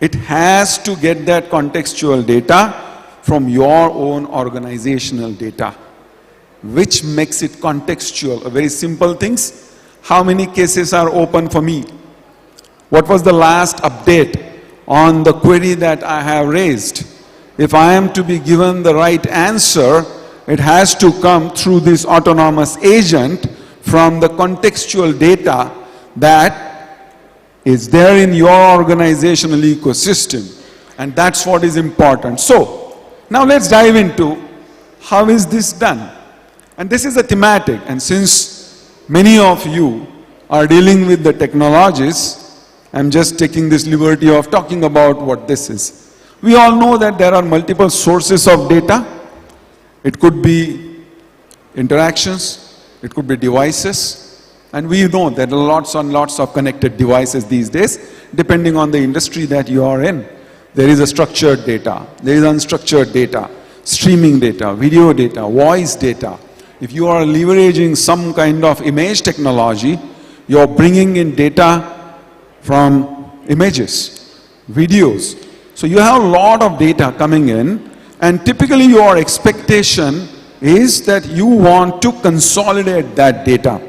it has to get that contextual data from your own organizational data, which makes it contextual. A very simple things. How many cases are open for me? What was the last update on the query that I have raised? If I am to be given the right answer, it has to come through this autonomous agent from the contextual data that is there in your organizational ecosystem. And that's what is important. So, now let's dive into how is this done. And this is a thematic, and since many of you are dealing with the technologies, I'm just taking this liberty of talking about what this is. We all know that there are multiple sources of data. It could be interactions, it could be devices, and we know there are lots and lots of connected devices these days, depending on the industry that you are in. There is a structured data, there is unstructured data, streaming data, video data, voice data. If you are leveraging some kind of image technology, you are bringing in data from images, videos. So you have a lot of data coming in, and typically your expectation is that you want to consolidate that data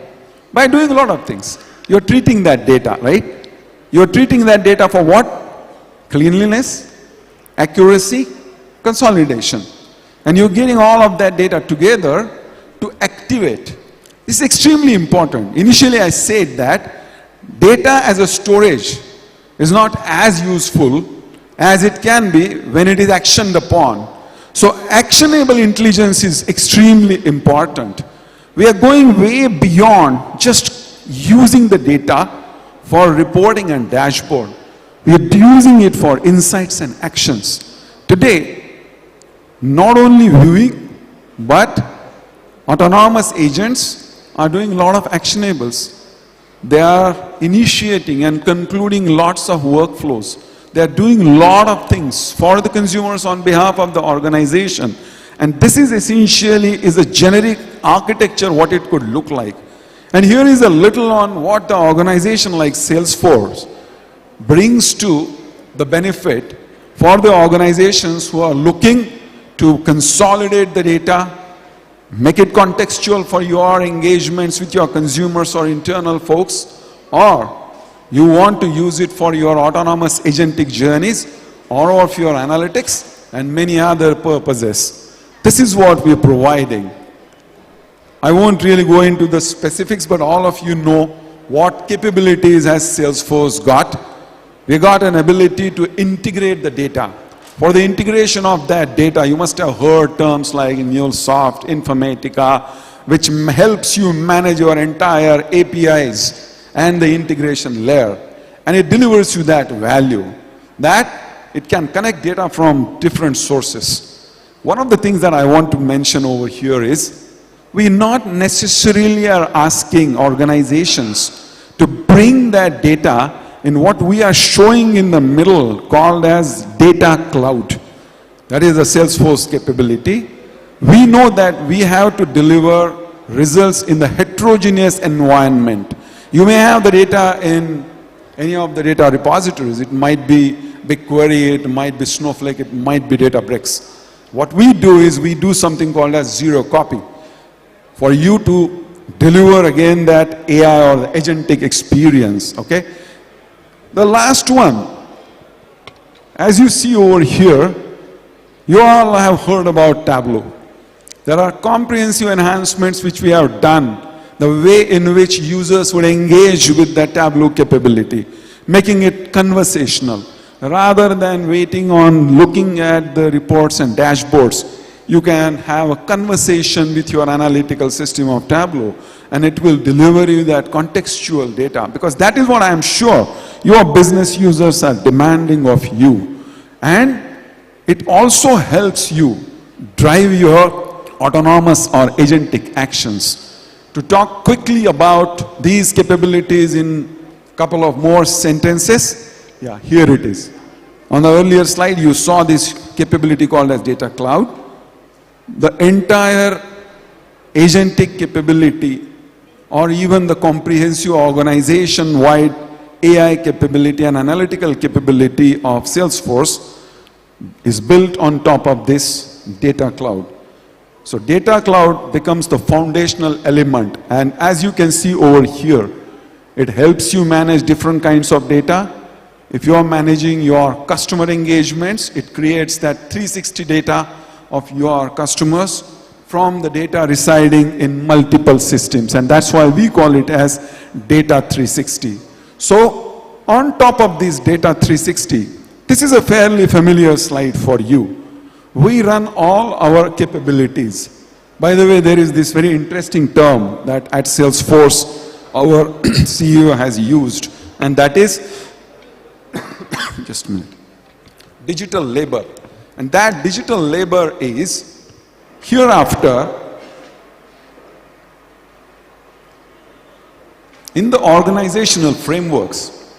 by doing a lot of things. You're treating that data, right? You're treating that data for what? Cleanliness, accuracy, consolidation. And you're getting all of that data together to activate. This is extremely important. Initially I said that data as a storage is not as useful as it can be when it is actioned upon. So actionable intelligence is extremely important. We are going way beyond just using the data for reporting and dashboard. We are using it for insights and actions. Today, not only viewing, but autonomous agents are doing a lot of actionables. They are initiating and concluding lots of workflows. They are doing a lot of things for the consumers on behalf of the organization. And this is essentially is a generic architecture what it could look like. And here is a little on what the organization like Salesforce brings to the benefit for the organizations who are looking to consolidate the data, make it contextual for your engagements with your consumers or internal folks, or you want to use it for your autonomous agentic journeys or of your analytics and many other purposes. This is what we are providing. I won't really go into the specifics, but all of you know what capabilities has Salesforce got. We got an ability to integrate the data. For the integration of that data, you must have heard terms like MuleSoft, Informatica, which helps you manage your entire APIs and the integration layer. And it delivers you that value, that it can connect data from different sources. One of the things that I want to mention over here is, we not necessarily are asking organizations to bring that data in what we are showing in the middle called as data cloud. That is a Salesforce capability. We know that we have to deliver results in the heterogeneous environment. You may have the data in any of the data repositories. It might be BigQuery, it might be Snowflake, it might be Databricks. What we do is we do something called as zero copy, for you to deliver again that AI or the agentic experience, okay? The last one, as you see over here, you all have heard about Tableau. There are comprehensive enhancements which we have done, the way in which users would engage with that Tableau capability, making it conversational. Rather than waiting on looking at the reports and dashboards, you can have a conversation with your analytical system of Tableau, and it will deliver you that contextual data, because that is what I am sure your business users are demanding of you. And it also helps you drive your autonomous or agentic actions. To talk quickly about these capabilities in a couple of more sentences, yeah, here it is. On the earlier slide, you saw this capability called as data cloud. The entire agentic capability, or even the comprehensive organization-wide AI capability and analytical capability of Salesforce is built on top of this data cloud. So data cloud becomes the foundational element, and as you can see over here, it helps you manage different kinds of data. If you are managing your customer engagements, it creates that 360 data of your customers from the data residing in multiple systems, and that's why we call it as data 360. So on top of this data 360, this is a fairly familiar slide for you. We run all our capabilities. By the way, there is this very interesting term that at Salesforce our CEO has used, and that is just a minute, digital labor. And that digital labor is, hereafter, in the organizational frameworks,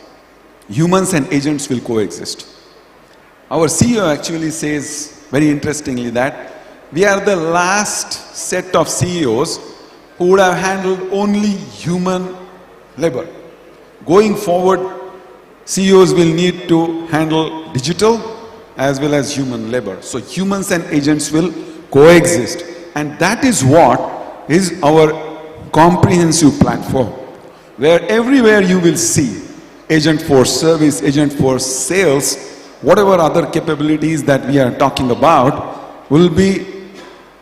humans and agents will coexist. Our CEO actually says very interestingly that we are the last set of CEOs who would have handled only human labor. Going forward, CEOs will need to handle digital as well as human labor. So humans and agents will coexist. And that is what is our comprehensive platform, where everywhere you will see agent for service, agent for sales, whatever other capabilities that we are talking about will be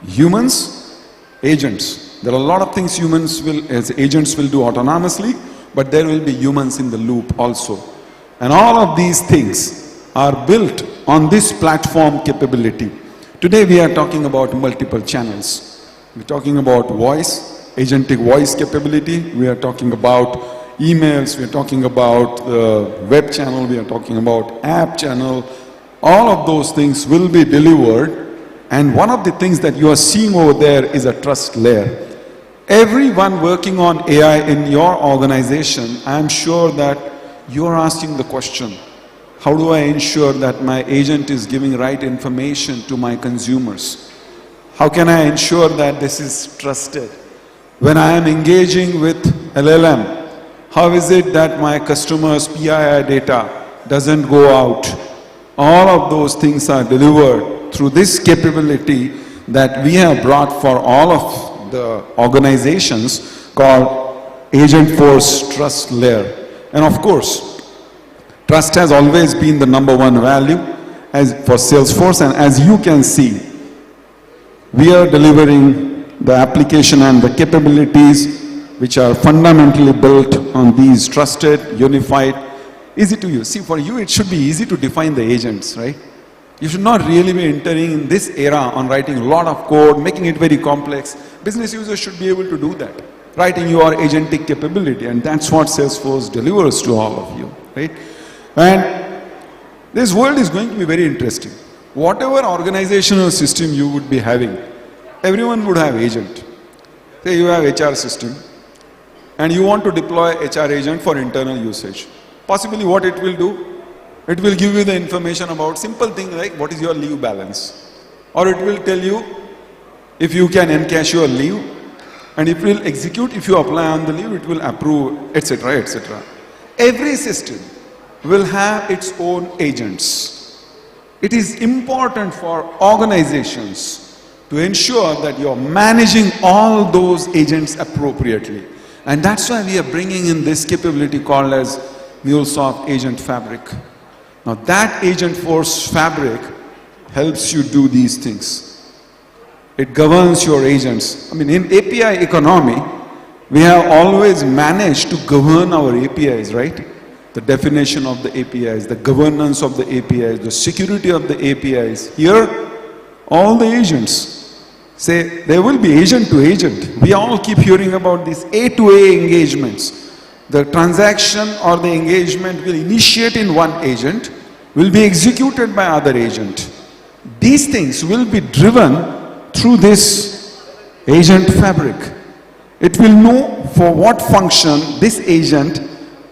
humans, agents. There are a lot of things humans will, as agents will do autonomously, but there will be humans in the loop also. And all of these things are built on this platform capability. Today we are talking about multiple channels. We're talking about voice, agentic voice capability. We are talking about emails. We are talking about web channel. We are talking about app channel. All of those things will be delivered. And one of the things that you are seeing over there is a trust layer. Everyone working on AI in your organization, I am sure that you are asking the question, how do I ensure that my agent is giving right information to my consumers? How can I ensure that this is trusted? When I am engaging with LLM, how is it that my customer's PII data doesn't go out? All of those things are delivered through this capability that we have brought for all of the organizations called Agentforce Trust Layer. And of course, trust has always been the #1 value for Salesforce, and as you can see, we are delivering the application and the capabilities which are fundamentally built on these trusted, unified, easy to use. See, for you it should be easy to define the agents, right? You should not really be entering in this era on writing a lot of code, making it very complex. Business users should be able to do that, writing your agentic capability, and that's what Salesforce delivers to all of you, right? And this world is going to be very interesting. Whatever organizational system you would be having, everyone would have agent. Say you have HR system, and you want to deploy HR agent for internal usage. Possibly what it will do? It will give you the information about simple thing like what is your leave balance. Or it will tell you if you can encash your leave, and it will execute if you apply on the leave, it will approve, etc., etc. Every system will have its own agents. It is important for organizations to ensure that you're managing all those agents appropriately. And that's why we are bringing in this capability called as MuleSoft Agent Fabric. Now that Agentforce Fabric helps you do these things. It governs your agents. I mean, in API economy, we have always managed to govern our APIs, right? The definition of the APIs, the governance of the APIs, the security of the APIs. Here, all the agents. Say, there will be agent to agent. We all keep hearing about these A-to-A engagements. The transaction or the engagement will initiate in one agent, will be executed by other agent. These things will be driven through this agent fabric. It will know for what function this agent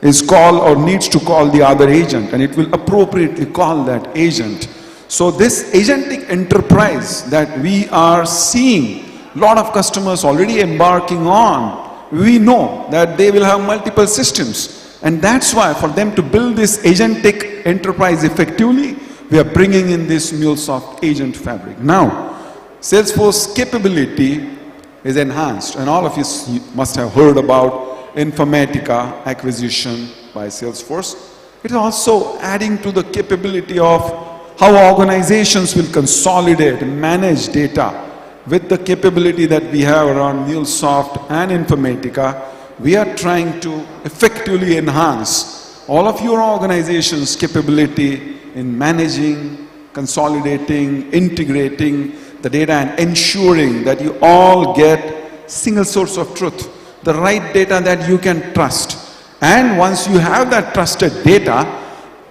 is called or needs to call the other agent, and it will appropriately call that agent. So this agentic enterprise that we are seeing a lot of customers already embarking on, we know that they will have multiple systems, and that's why for them to build this agentic enterprise effectively, we are bringing in this MuleSoft Agent Fabric. Now, Salesforce capability is enhanced, and all of you must have heard about Informatica acquisition by Salesforce. It is also adding to the capability of how organizations will consolidate and manage data. With the capability that we have around MuleSoft and Informatica, we are trying to effectively enhance all of your organization's capability in managing, consolidating, integrating the data and ensuring that you all get single source of truth, the right data that you can trust. And once you have that trusted data,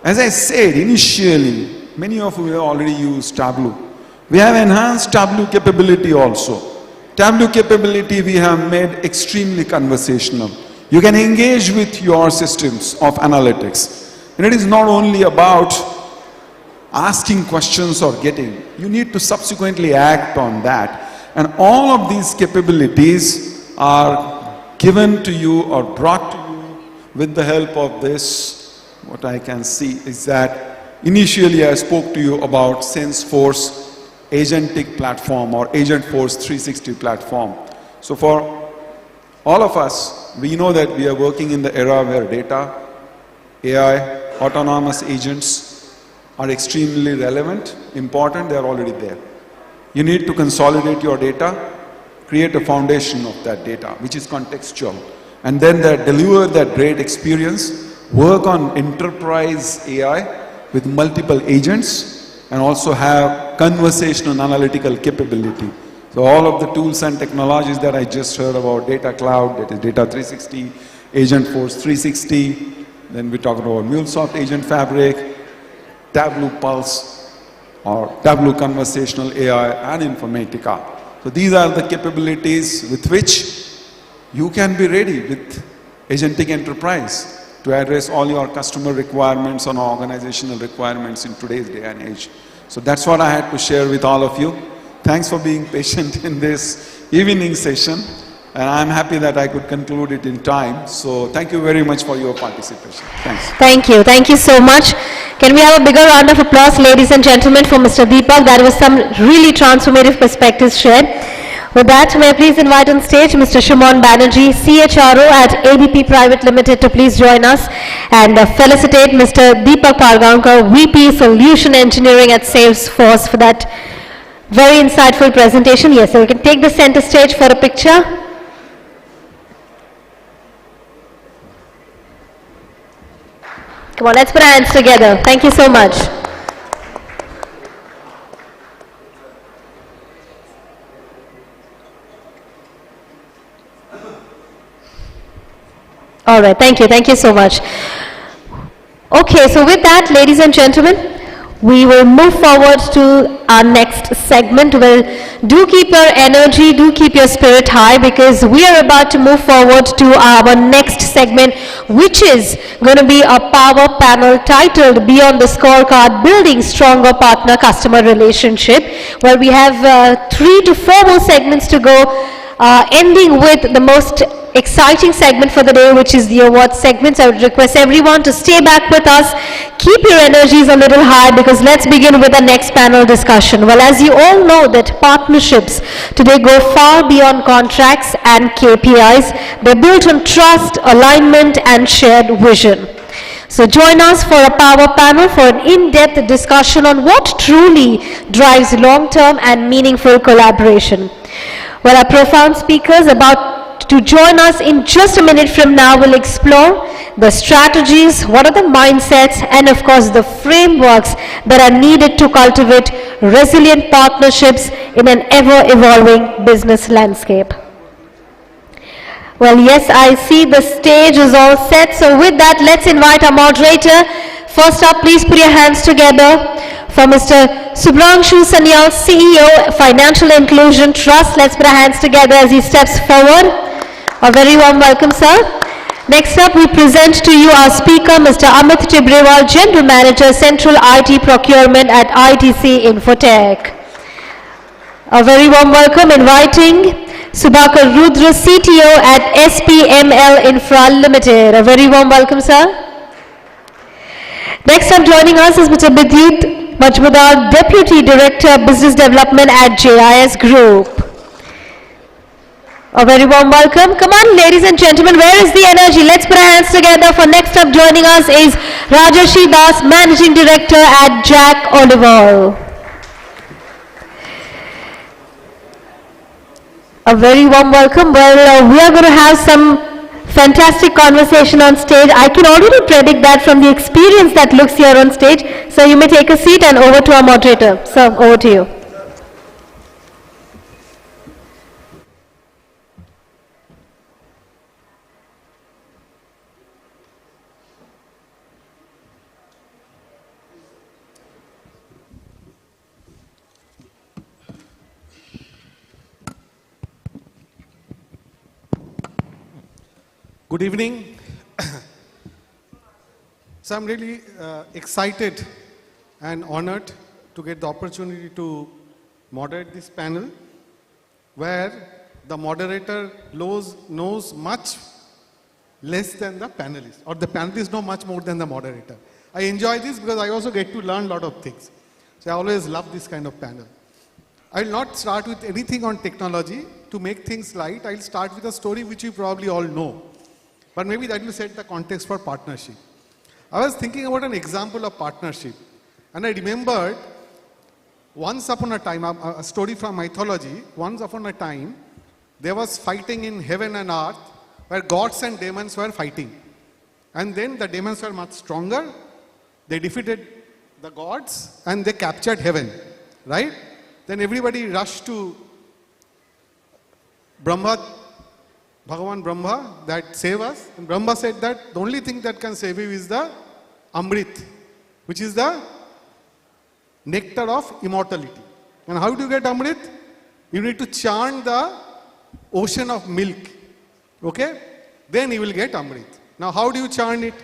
as I said initially, many of you have already used Tableau. We have enhanced Tableau capability also. Tableau capability we have made extremely conversational. You can engage with your systems of analytics. And it is not only about asking questions or getting. You need to subsequently act on that. And all of these capabilities are given to you or brought to you with the help of this. What I can see is that initially I spoke to you about Salesforce agentic platform or Agentforce 360 platform. So for all of us, we know that we are working in the era where data, AI, autonomous agents are extremely relevant, important, they are already there. You need to consolidate your data, create a foundation of that data, which is contextual, and then deliver that great experience, work on enterprise AI with multiple agents, and also have conversational analytical capability. So all of the tools and technologies that I just heard about, Data Cloud, that is Data 360, Agentforce 360, then we talked about MuleSoft Agent Fabric, Tableau Pulse, or Tableau Conversational AI, and Informatica. So these are the capabilities with which you can be ready with agentic enterprise to address all your customer requirements and organizational requirements in today's day and age. So that's what I had to share with all of you. Thanks for being patient in this evening session. And I'm happy that I could conclude it in time. So thank you very much for your participation. Thanks. Thank you. Thank you so much. Can we have a bigger round of applause, ladies and gentlemen, for Mr. Deepak? That was some really transformative perspectives shared. With that, may I please invite on stage Mr. Shumon Banerjee, CHRO at ABP Private Limited, to please join us and felicitate Mr. Deepak Pargaonkar, VP Solution Engineering at Salesforce, for that very insightful presentation. Yes, so we can take the center stage for a picture. Come on, let's put our hands together. Thank you so much. All right, thank you. Thank you so much. Okay, so with that, ladies and gentlemen, we will move forward to our next segment. Well, do keep your energy, do keep your spirit high, because we are about to move forward to our next segment, which is going to be a power panel titled Beyond the Scorecard, Building Stronger Partner Customer Relationship, where we have 3 to 4 more segments to go, ending with the most exciting segment for the day, which is the award segment. So I would request everyone to stay back with us, keep your energies a little high, because let's begin with the next panel discussion. Well, as you all know that partnerships today go far beyond contracts and KPIs. They're built on trust, alignment, and shared vision. So join us for a power panel for an in-depth discussion on what truly drives long-term and meaningful collaboration. Well, our profound speakers about to join us in just a minute from now will explore the strategies, what are the mindsets, and of course the frameworks that are needed to cultivate resilient partnerships in an ever-evolving business landscape. Well, yes, I see the stage is all set. So with that, let's invite our moderator. First up, please put your hands together for Mr. Subhranshu Sanyal, CEO, Financial Inclusion Trust. Let's put our hands together as he steps forward. A very warm welcome, sir. Next up, we present to you our speaker, Mr. Amit Tibrewal, General Manager, Central IT Procurement at ITC Infotech. A very warm welcome, inviting Subhakar Rudra, CTO at SPML Infra Limited. A very warm welcome, sir. Next up, joining us is Mr. Bidyut Majmudar, Deputy Director, Business Development at JIS Group. A very warm welcome. Come on, ladies and gentlemen, where is the energy? Let's put our hands together for next up joining us is Rajarshi Das, Managing Director at Jack Oliver. A very warm welcome. Well, we are going to have some fantastic conversation on stage. I can already predict that from the experience that looks here on stage. So you may take a seat, and over to our moderator. So over to you. Good evening. So I'm really excited and honored to get the opportunity to moderate this panel, where the moderator knows much less than the panelists, or the panelists know much more than the moderator. I enjoy this because I also get to learn a lot of things. So I always love this kind of panel. I will not start with anything on technology. To make things light, I'll start with a story which you probably all know. But maybe that will set the context for partnership. I was thinking about an example of partnership. And I remembered once upon a time, a story from mythology, once upon a time, there was fighting in heaven and earth where gods and demons were fighting. And then the demons were much stronger. They defeated the gods and they captured heaven, right? Then everybody rushed to Brahma, Bhagavan Brahma, that save us. And Brahma said that the only thing that can save you is the Amrit, which is the nectar of immortality. And how do you get Amrit? You need to churn the ocean of milk. Okay? Then you will get Amrit. Now how do you churn it?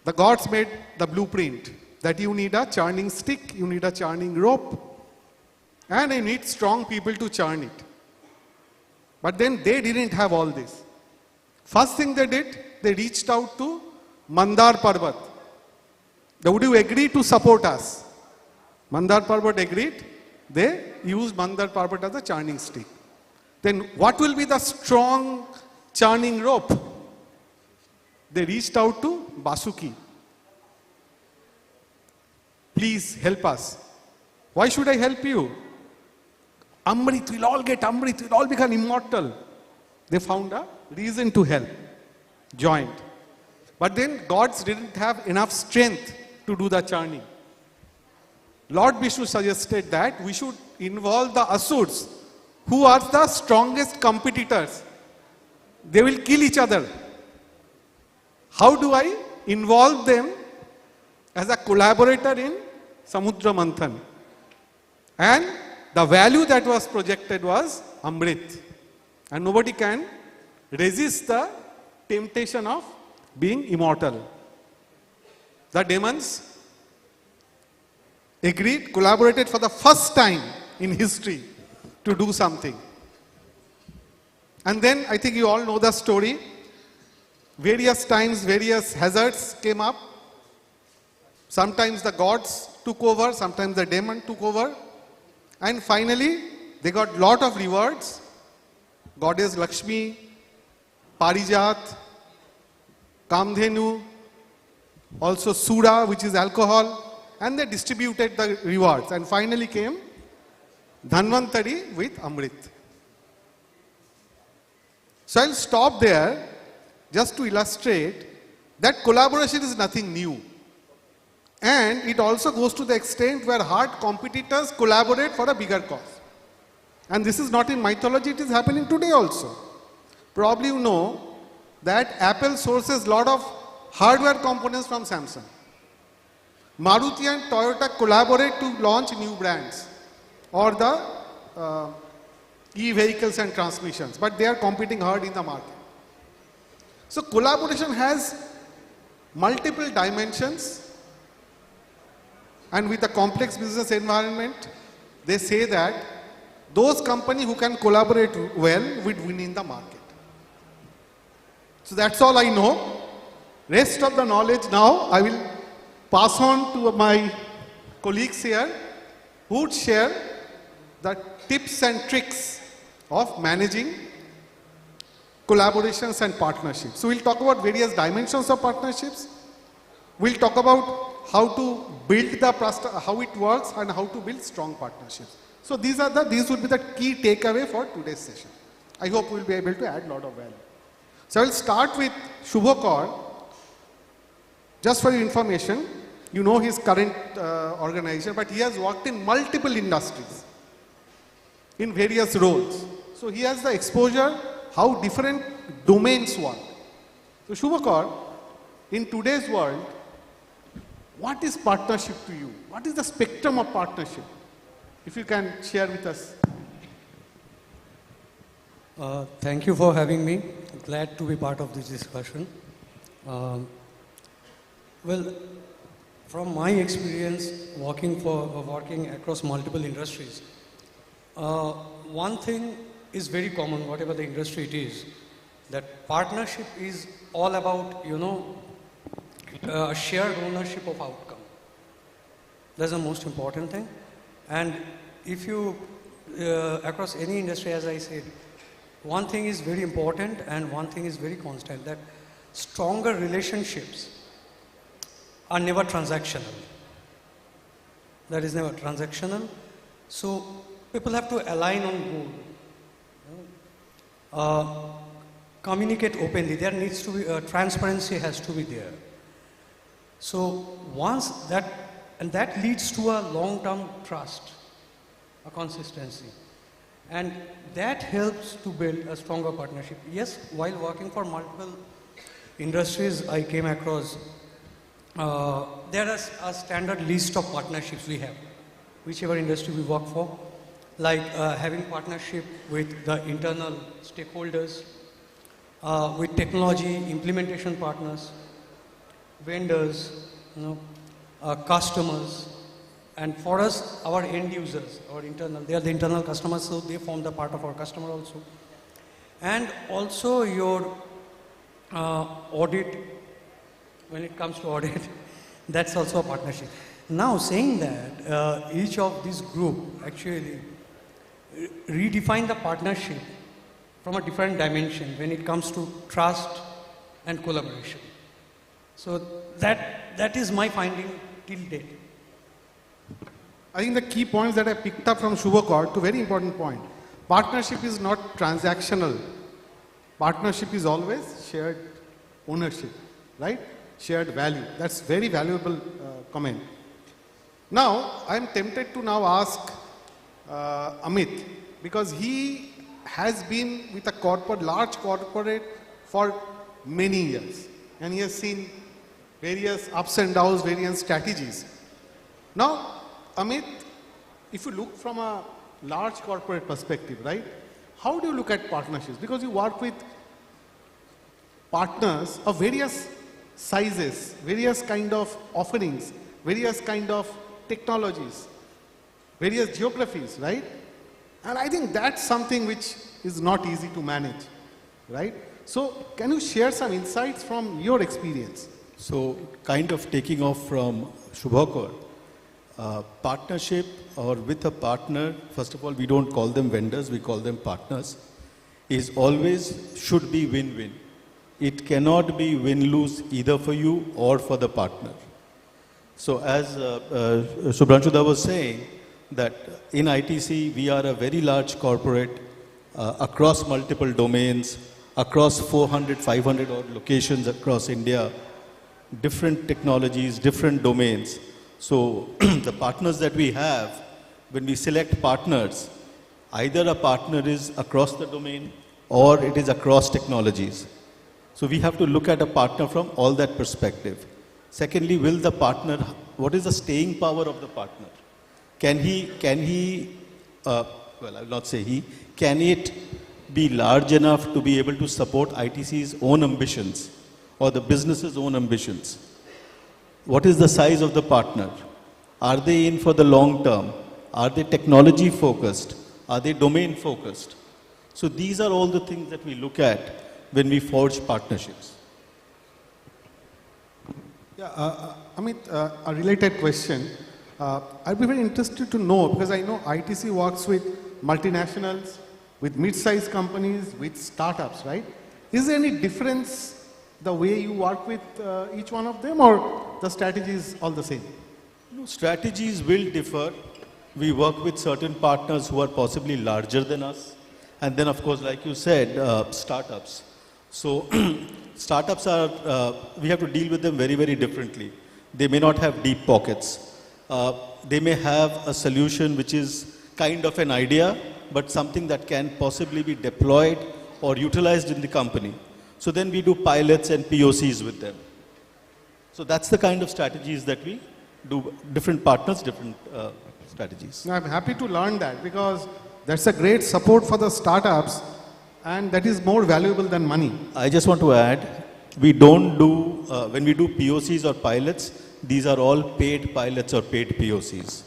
The gods made the blueprint that you need a churning stick, you need a churning rope. And I need strong people to churn it. But then they didn't have all this. First thing they did, they reached out to Mandar Parbat. Would you agree to support us? Mandar Parbat agreed. They used Mandar Parbat as a churning stick. Then what will be the strong churning rope? They reached out to Basuki. Please help us. Why should I help you? Amrit, we'll all get Amrit, we'll all become immortal. They found a reason to help. Joined. But then gods didn't have enough strength to do the churning. Lord Vishnu suggested that we should involve the Asurs, who are the strongest competitors. They will kill each other. How do I involve them as a collaborator in Samudra Manthan? And the value that was projected was Amrit. And nobody can resist the temptation of being immortal. The demons agreed, collaborated for the first time in history to do something. And then I think you all know the story. Various times, various hazards came up. Sometimes the gods took over, sometimes the demon took over. And finally, they got lot of rewards. Goddess Lakshmi, Parijat, Kamdhenu, also Sura, which is alcohol, and they distributed the rewards. And finally came Dhanvantari with Amrit. So I'll stop there just to illustrate that collaboration is nothing new. And it also goes to the extent where hard competitors collaborate for a bigger cause. And this is not in mythology, it is happening today also. Probably you know that Apple sources lot of hardware components from Samsung. Maruti and Toyota collaborate to launch new brands or the e-vehicles and transmissions, but they are competing hard in the market. So collaboration has multiple dimensions, and with the complex business environment, they say that those companies who can collaborate well would win in the market. So that's all I know. Rest of the knowledge now I will pass on to my colleagues here who would share the tips and tricks of managing collaborations and partnerships. So we'll talk about various dimensions of partnerships. We'll talk about how to build the how it works and how to build strong partnerships. So these will be the key takeaway for today's session. I hope we'll be able to add a lot of value. So I will start with Shubhakar. Just for your information, you know his current organization, but he has worked in multiple industries in various roles. So he has the exposure how different domains work. So Shubhakar, in today's world, what is partnership to you? What is the spectrum of partnership? If you can share with us. Thank you for having me. Glad to be part of this discussion. Well, from my experience working across multiple industries, one thing is very common, whatever the industry it is, that partnership is all about, shared ownership of outcome. That's the most important thing. And if you, across any industry, as I said, one thing is very important and one thing is very constant, that stronger relationships are never transactional. That is never transactional. So people have to align on goal. Communicate openly. There needs to be, transparency has to be there. So once that, and that leads to a long-term trust, a consistency. And that helps to build a stronger partnership. Yes, while working for multiple industries, I came across, there is a standard list of partnerships we have, whichever industry we work for, like having partnership with the internal stakeholders, with technology implementation partners, vendors, customers, And for us, our end users, our internal, they are the internal customers, so they form the part of our customer also. And also your audit, when it comes to audit, that's also a partnership. Now saying that, each of this group actually redefine the partnership from a different dimension when it comes to trust and collaboration. So that is my finding till date. I think the key points that I picked up from Shubhakar, to very important point. Partnership is not transactional. Partnership is always shared ownership, right? Shared value. That's very valuable comment. Now, I'm tempted to now ask Amit, because he has been with a large corporate for many years, and he has seen various ups and downs, various strategies. Now, Amit, if you look from a large corporate perspective, right, how do you look at partnerships? Because you work with partners of various sizes, various kind of offerings, various kind of technologies, various geographies, right? And I think that's something which is not easy to manage, right? So can you share some insights from your experience? So kind of taking off from Shubhakar, partnership or with a partner, first of all, we don't call them vendors, we call them partners, is always should be win-win. It cannot be win-lose either for you or for the partner. So as Subhranshuda was saying, that in ITC, we are a very large corporate across multiple domains, across 400, 500 odd locations across India, different technologies, different domains. So the partners that we have, when we select partners, either a partner is across the domain or it is across technologies. So we have to look at a partner from all that perspective. Secondly, will the partner, what is the staying power of the partner? Can he, well, I will not say he, can it be large enough to be able to support ITC's own ambitions or the business's own ambitions? What is the size of the partner? Are they in for the long term? Are they technology focused? Are they domain focused? So these are all the things that we look at when we forge partnerships. Yeah, Amit, a related question. I'd be very interested to know, because I know ITC works with multinationals, with mid-sized companies, with startups, right? Is there any difference the way you work with each one of them, or the strategy is all the same? No, strategies will differ. We work with certain partners who are possibly larger than us. And then, of course, like you said, startups. So startups are, we have to deal with them very, very differently. They may not have deep pockets. They may have a solution which is kind of an idea, but something that can possibly be deployed or utilized in the company. So then we do pilots and POCs with them. So that's the kind of strategies that we do, different partners, different strategies. I'm happy to learn that, because that's a great support for the startups, and that is more valuable than money. I just want to add, we don't do, when we do POCs or pilots, these are all paid pilots or paid POCs.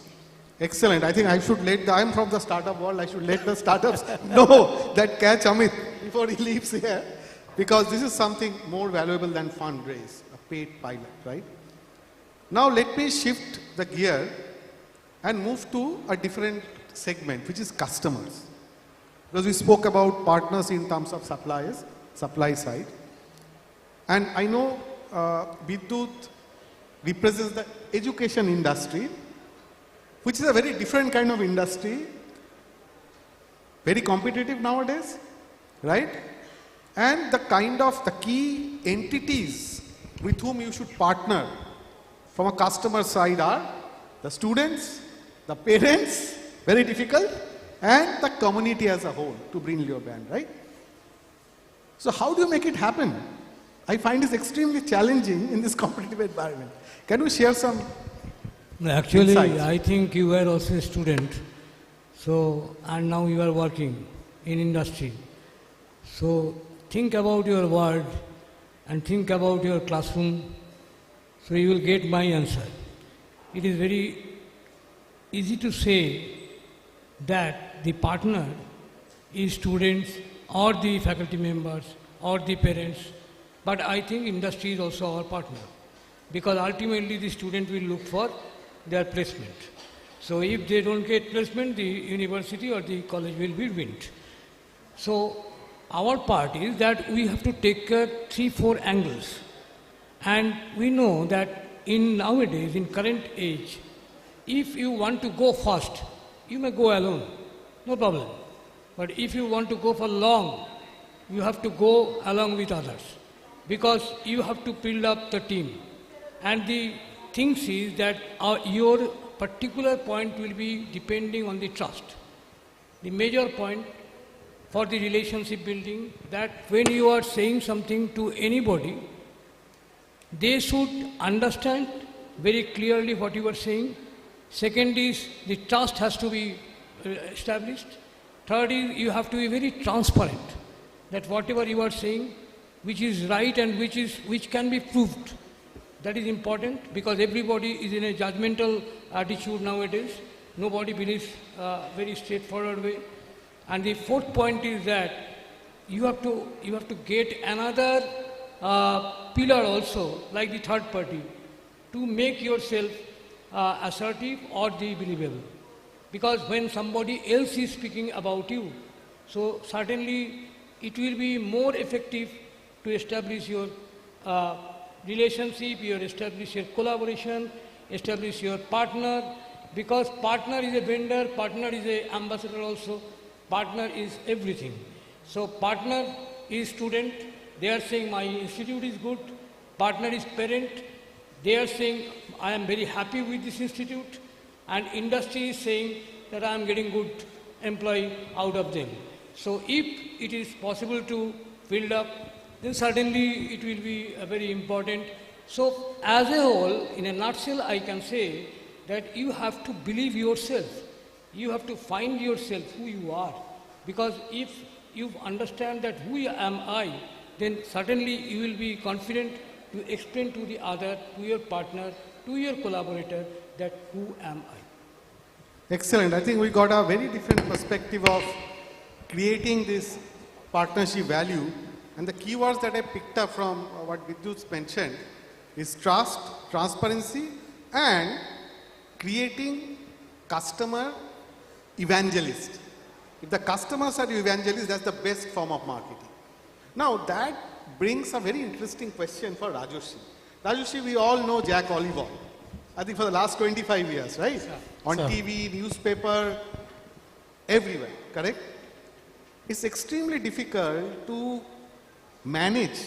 Excellent. I think I should I'm from the startup world, I should let the startups know that catch Amit before he leaves here, because this is something more valuable than fundraise, a paid pilot, right? Now let me shift the gear and move to a different segment, which is customers. Because we spoke about partners in terms of suppliers, supply side. And I know Vidyut represents the education industry, which is a very different kind of industry, very competitive nowadays, right? And the key entities with whom you should partner from a customer side are the students, the parents, very difficult, and the community as a whole to bring your brand, right? So how do you make it happen? I find this extremely challenging in this competitive environment. Can you share some Actually, insights? I think you were also a student, so, and now you are working in industry. So think about your word and think about your classroom, so you will get my answer. It is very easy to say that the partner is students or the faculty members or the parents, but I think industry is also our partner, because ultimately the student will look for their placement. So if they don't get placement, the university or the college will be ruined. So our part is that we have to take care 3-4 angles. And we know that in nowadays, in current age, if you want to go fast, you may go alone, no problem. But if you want to go for long, you have to go along with others, because you have to build up the team. And the thing is that your particular point will be depending on the trust. The major point for the relationship building, that when you are saying something to anybody, they should understand very clearly what you are saying. Second is the trust has to be established. Third is you have to be very transparent, that whatever you are saying, which is right and which can be proved. That is important, because everybody is in a judgmental attitude nowadays. Nobody believes very straightforward way. And the fourth point is that you have to get another pillar also, like the third party, to make yourself assertive or the believable. Because when somebody else is speaking about you, so certainly it will be more effective to establish your relationship, establish your collaboration, establish your partner, because partner is a vendor, partner is an ambassador also, partner is everything. So partner is student, they are saying my institute is good. Partner is parent, they are saying I am very happy with this institute. And industry is saying that I am getting good employee out of them. So if it is possible to build up, then certainly it will be very important. So as a whole, in a nutshell, I can say that you have to believe yourself. You have to find yourself who you are. Because if you understand that who am I, then certainly you will be confident to explain to the other, to your partner, to your collaborator, that who am I. Excellent. I think we got a very different perspective of creating this partnership value. And the keywords that I picked up from what Vidyut mentioned is trust, transparency, and creating customer evangelist. If the customers are evangelists, that's the best form of marketing. Now that brings a very interesting question for Rajoshi. Rajoshi, we all know Jack Olival. I think for the last 25 years, right? Sir. On Sir. TV, newspaper, everywhere, correct? It's extremely difficult to manage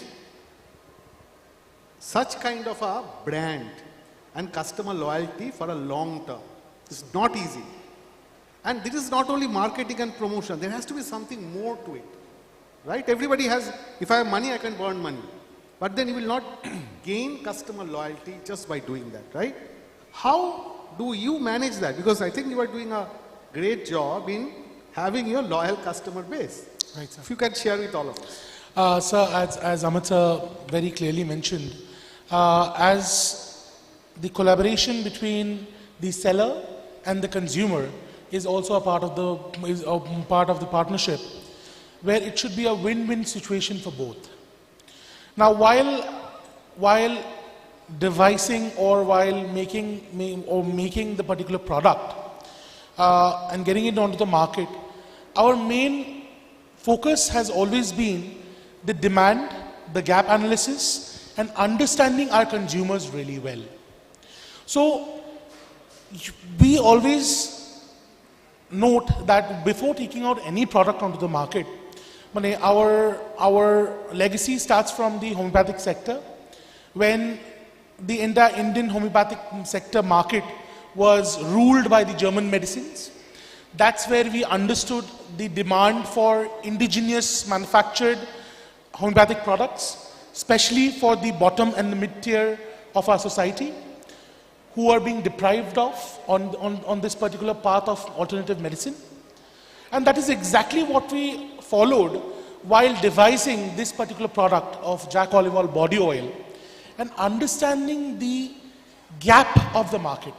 such kind of a brand and customer loyalty for a long term. It's not easy. And this is not only marketing and promotion, there has to be something more to it. Right? Everybody has, if I have money, I can burn money. But then you will not gain customer loyalty just by doing that, right? How do you manage that? Because I think you are doing a great job in having your loyal customer base. Right, sir. If you can share with all of us. Sir, as Amit sir very clearly mentioned, as the collaboration between the seller and the consumer is also a part of the partnership, where it should be a win-win situation for both. Now, while devising or while making the particular product and getting it onto the market, our main focus has always been the demand, the gap analysis, and understanding our consumers really well. So we always note that before taking out any product onto the market, our legacy starts from the homeopathic sector, when the entire Indian homeopathic sector market was ruled by the German medicines. That's where we understood the demand for indigenous manufactured homeopathic products, especially for the bottom and the mid-tier of our society, who are being deprived of on this particular path of alternative medicine. And that is exactly what we followed while devising this particular product of Jack Olival body oil and understanding the gap of the market.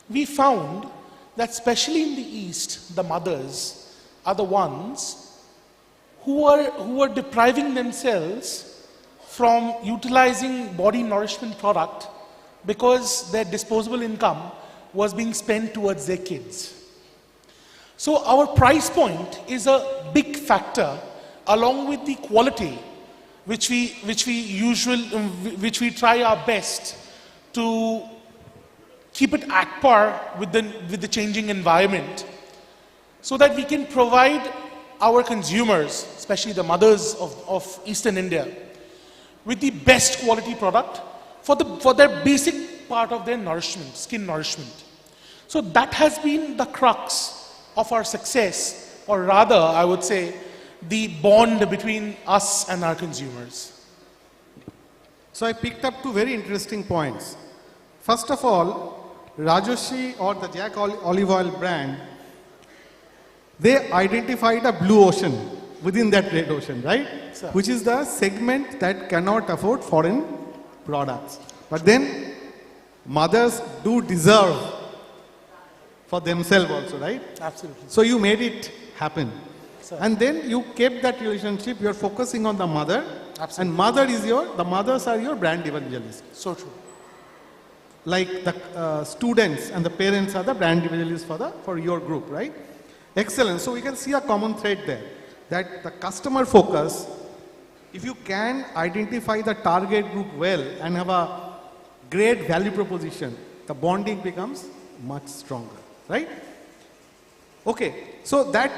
We found that especially in the East, the mothers are the ones who are depriving themselves from utilizing body nourishment product because their disposable income was being spent towards their kids. So our price point is a big factor along with the quality which we try our best to keep it at par with the changing environment so that we can provide our consumers, especially the mothers of Eastern India, with the best quality product for their basic part of their nourishment, skin nourishment. So that has been the crux of our success, or rather, I would say, the bond between us and our consumers. So I picked up two very interesting points. First of all, Rajoshi or the Jack Olive Oil brand, they identified a blue ocean within that red ocean, right? Sir. Which is the segment that cannot afford foreign products. But then mothers do deserve for themselves also, right? Absolutely. So you made it happen. Sir. And then you kept that relationship, you are focusing on the mother. Absolutely. And the mothers are your brand evangelists. So true. Like the students and the parents are the brand evangelists for your group, right? Excellent. So we can see a common thread there, that the customer focus, if you can identify the target group well and have a great value proposition, the bonding becomes much stronger, right? Okay, so that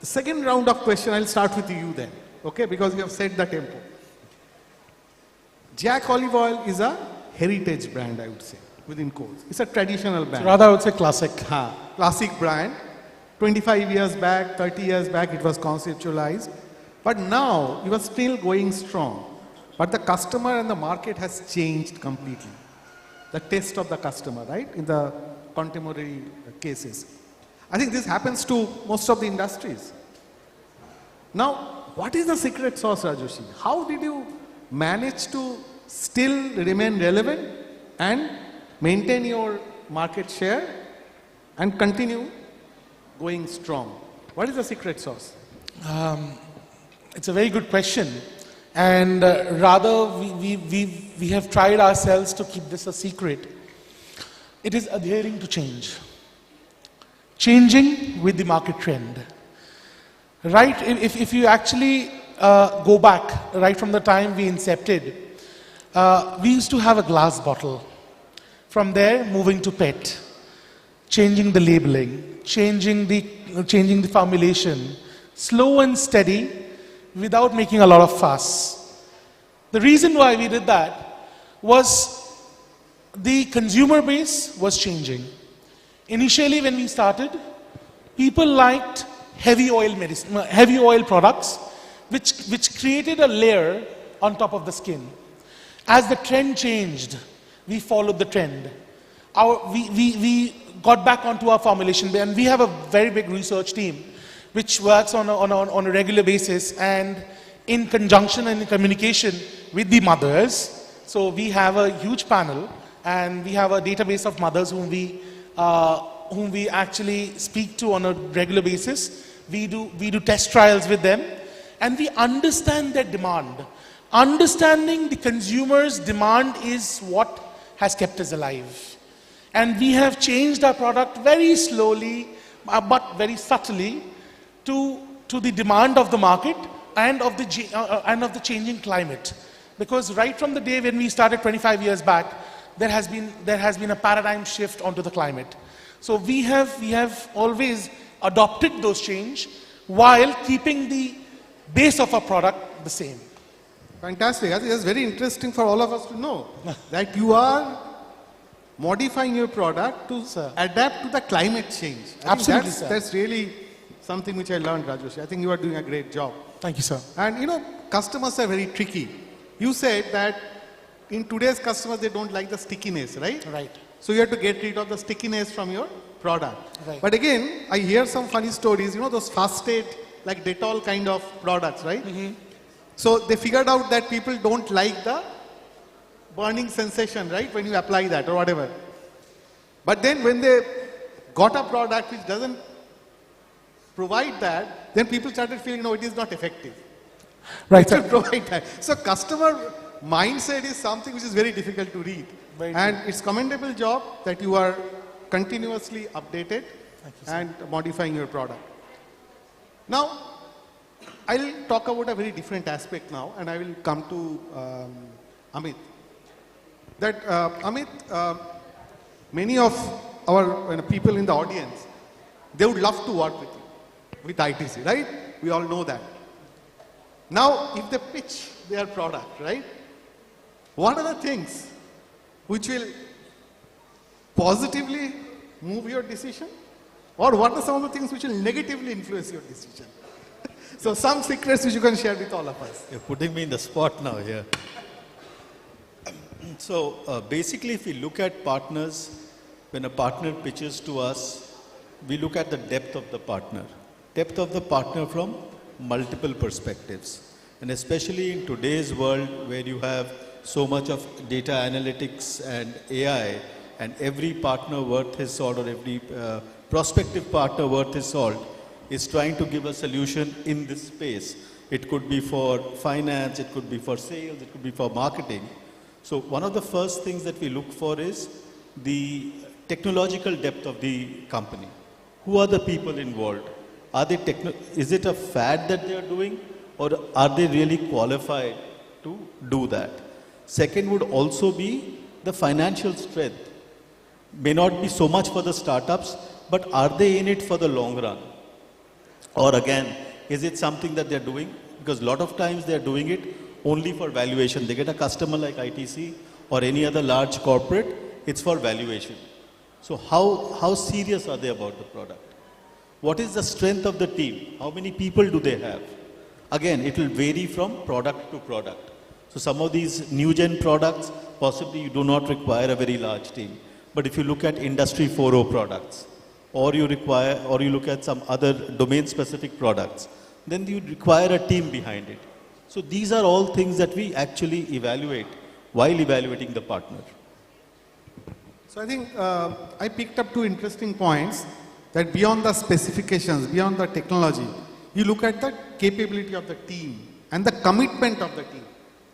second round of question, I'll start with you then, okay, because you have set the tempo. Jack Olive Oil is a heritage brand, I would say, within quotes. It's a traditional brand. So rather, I would say classic. Classic brand. 25 years back, 30 years back, it was conceptualized. But now, you are still going strong. But the customer and the market has changed completely. The taste of the customer, right, in the contemporary cases. I think this happens to most of the industries. Now, what is the secret sauce, Rajoshi? How did you manage to still remain relevant and maintain your market share and continue going strong? What is the secret sauce? It's a very good question. And rather, we have tried ourselves to keep this a secret. It is adhering to change. Changing with the market trend. Right? If you actually go back, right from the time we incepted, we used to have a glass bottle. From there, moving to PET. Changing the labeling, changing the formulation, slow and steady, without making a lot of fuss. The reason why we did that was the consumer base was changing. Initially, when we started, people liked heavy oil products, which created a layer on top of the skin. As the trend changed, we followed the trend. We got back onto our formulation, and we have a very big research team which works on a regular basis and in conjunction and in communication with the mothers. So we have a huge panel, and we have a database of mothers whom we actually speak to on a regular basis. We do test trials with them, and we understand their demand. Understanding the consumer's demand is what has kept us alive. And we have changed our product very slowly, but very subtly, to the demand of the market and of the changing climate. Because right from the day when we started 25 years back, there has been a paradigm shift onto the climate. So we have always adopted those change while keeping the base of our product the same. Fantastic. I think that's very interesting for all of us to know that you are modifying your product to adapt to the climate change. Absolutely, sir. That's really something which I learned, Rajoshi. I think you are doing a great job. Thank you, sir. And you know, customers are very tricky. You said that in today's customers, they don't like the stickiness, right? Right. So you have to get rid of the stickiness from your product. Right. But again, I hear some funny stories, you know, those fast state, like Dettol kind of products, right? Mm-hmm. So they figured out that people don't like the burning sensation, right, when you apply that or whatever. But then when they got a product which doesn't provide that, then people started feeling, no, it is not effective. Right, It sir. should provide that. So customer mindset is something which is very difficult to read. And it's commendable job that you are continuously updated and modifying your product. Now, I'll talk about a very different aspect now, and I will come to Amit. That Amit, many of our people in the audience, they would love to work with you, with ITC, right? We all know that. Now, if they pitch their product, right? What are the things which will positively move your decision? Or what are some of the things which will negatively influence your decision? So some secrets which you can share with all of us. You're putting me in the spot now here. So basically, if we look at partners, when a partner pitches to us, we look at the depth of the partner. Depth of the partner from multiple perspectives. And especially in today's world where you have so much of data analytics and AI, and every partner worth his salt or every prospective partner worth his salt is trying to give a solution in this space. It could be for finance, it could be for sales, it could be for marketing. So one of the first things that we look for is the technological depth of the company. Who are the people involved? Are they is it a fad that they are doing, or are they really qualified to do that? Second would also be the financial strength. May not be so much for the startups, but are they in it for the long run? Or again, is it something that they're doing? Because a lot of times they're doing it only for valuation. They get a customer like ITC or any other large corporate, it's for valuation. So how serious are they about the product? What is the strength of the team? How many people do they have? Again, it will vary from product to product. So some of these new gen products, possibly you do not require a very large team. But if you look at industry 4.0 products, or you look at some other domain specific products, then you require a team behind it. So these are all things that we actually evaluate while evaluating the partner. So I think I picked up two interesting points, that beyond the specifications, beyond the technology, you look at the capability of the team and the commitment of the team,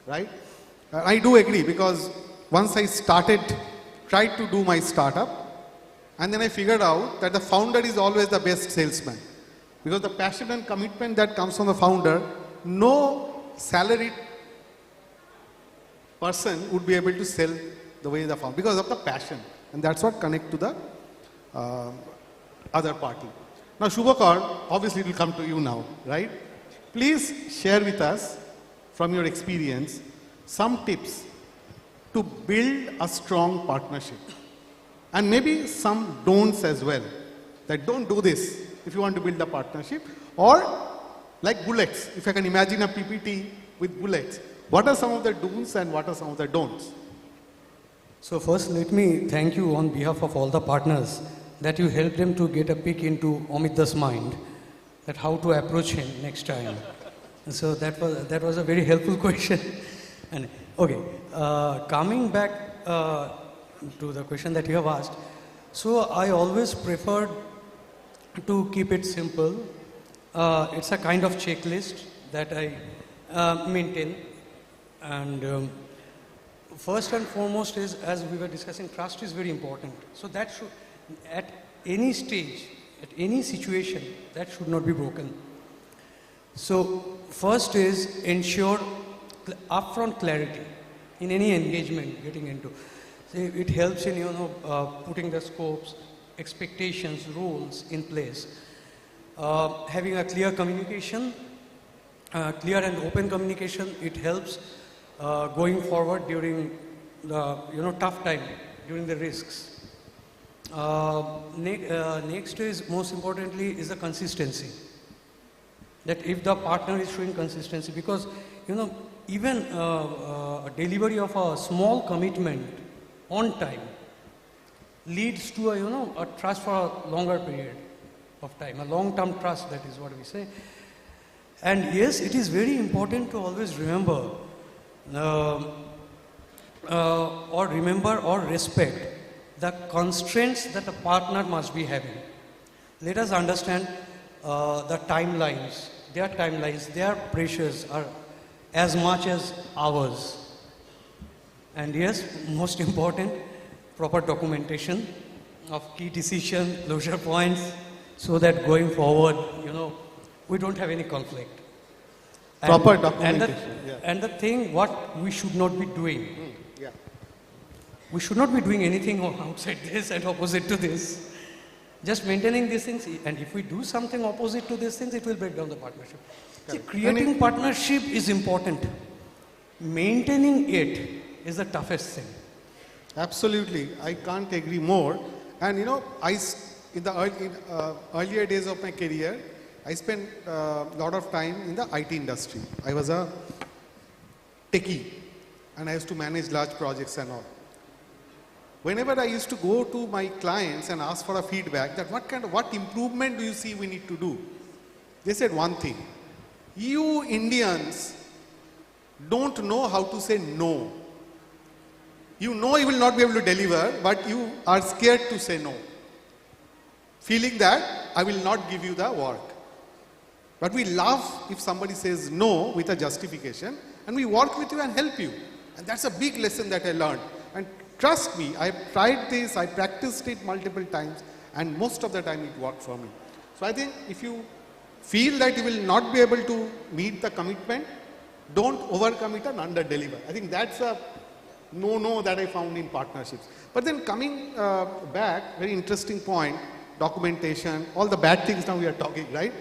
right? I do agree, because once I tried to do my startup, and then I figured out that the founder is always the best salesman. Because the passion and commitment that comes from the founder, no salaried person would be able to sell the way the founder, because of the passion. And that's what connects to the other party. Now, Shubhakar, obviously it will come to you now, right? Please share with us, from your experience, some tips to build a strong partnership. And maybe some don'ts as well. That don't do this if you want to build a partnership. Or like bullets, if I can imagine a PPT with bullets. What are some of the do's and what are some of the don'ts? So first, let me thank you on behalf of all the partners that you helped them to get a peek into Amit's mind, that how to approach him next time. And so that was a very helpful question. And okay, coming back to the question that you have asked, so I always preferred to keep it simple. It's a kind of checklist that I maintain, and first and foremost is, as we were discussing, trust is very important. So that should, at any stage, at any situation, that should not be broken. So first is ensure upfront clarity in any engagement getting into. So it helps in putting the scopes, expectations, rules in place. Having a clear communication, clear and open communication, it helps going forward during the tough time, during the risks. Next is, most importantly, is the consistency. That if the partner is showing consistency, because even delivery of a small commitment on time leads to a trust for a longer period of time, a long-term trust, that is what we say. And yes, it is very important to always remember or respect the constraints that a partner must be having. Let us understand the timelines. Their pressures are as much as ours. And yes, most important, proper documentation of key decision, closure points, so that going forward, we don't have any conflict. Proper documentation. And the thing what we should not be doing. We should not be doing anything outside this and opposite to this. Just maintaining these things, and if we do something opposite to these things, it will break down the partnership. See, creating partnership is important. Maintaining it is the toughest thing. Absolutely, I can't agree more. And in the earlier days of my career, I spent a lot of time in the IT industry. I was a techie, and I used to manage large projects and all. Whenever I used to go to my clients and ask for a feedback that what improvement do you see we need to do? They said one thing, you Indians don't know how to say no. You know you will not be able to deliver, but you are scared to say no. Feeling that I will not give you the work. But we love if somebody says no with a justification, and we work with you and help you. And that's a big lesson that I learned. And trust me, I've tried this, I practiced it multiple times, and most of the time it worked for me. So I think if you feel that you will not be able to meet the commitment, don't overcommit and under-deliver. I think that's a no that I found in partnerships. But then coming back, very interesting point, documentation, all the bad things now we are talking, right?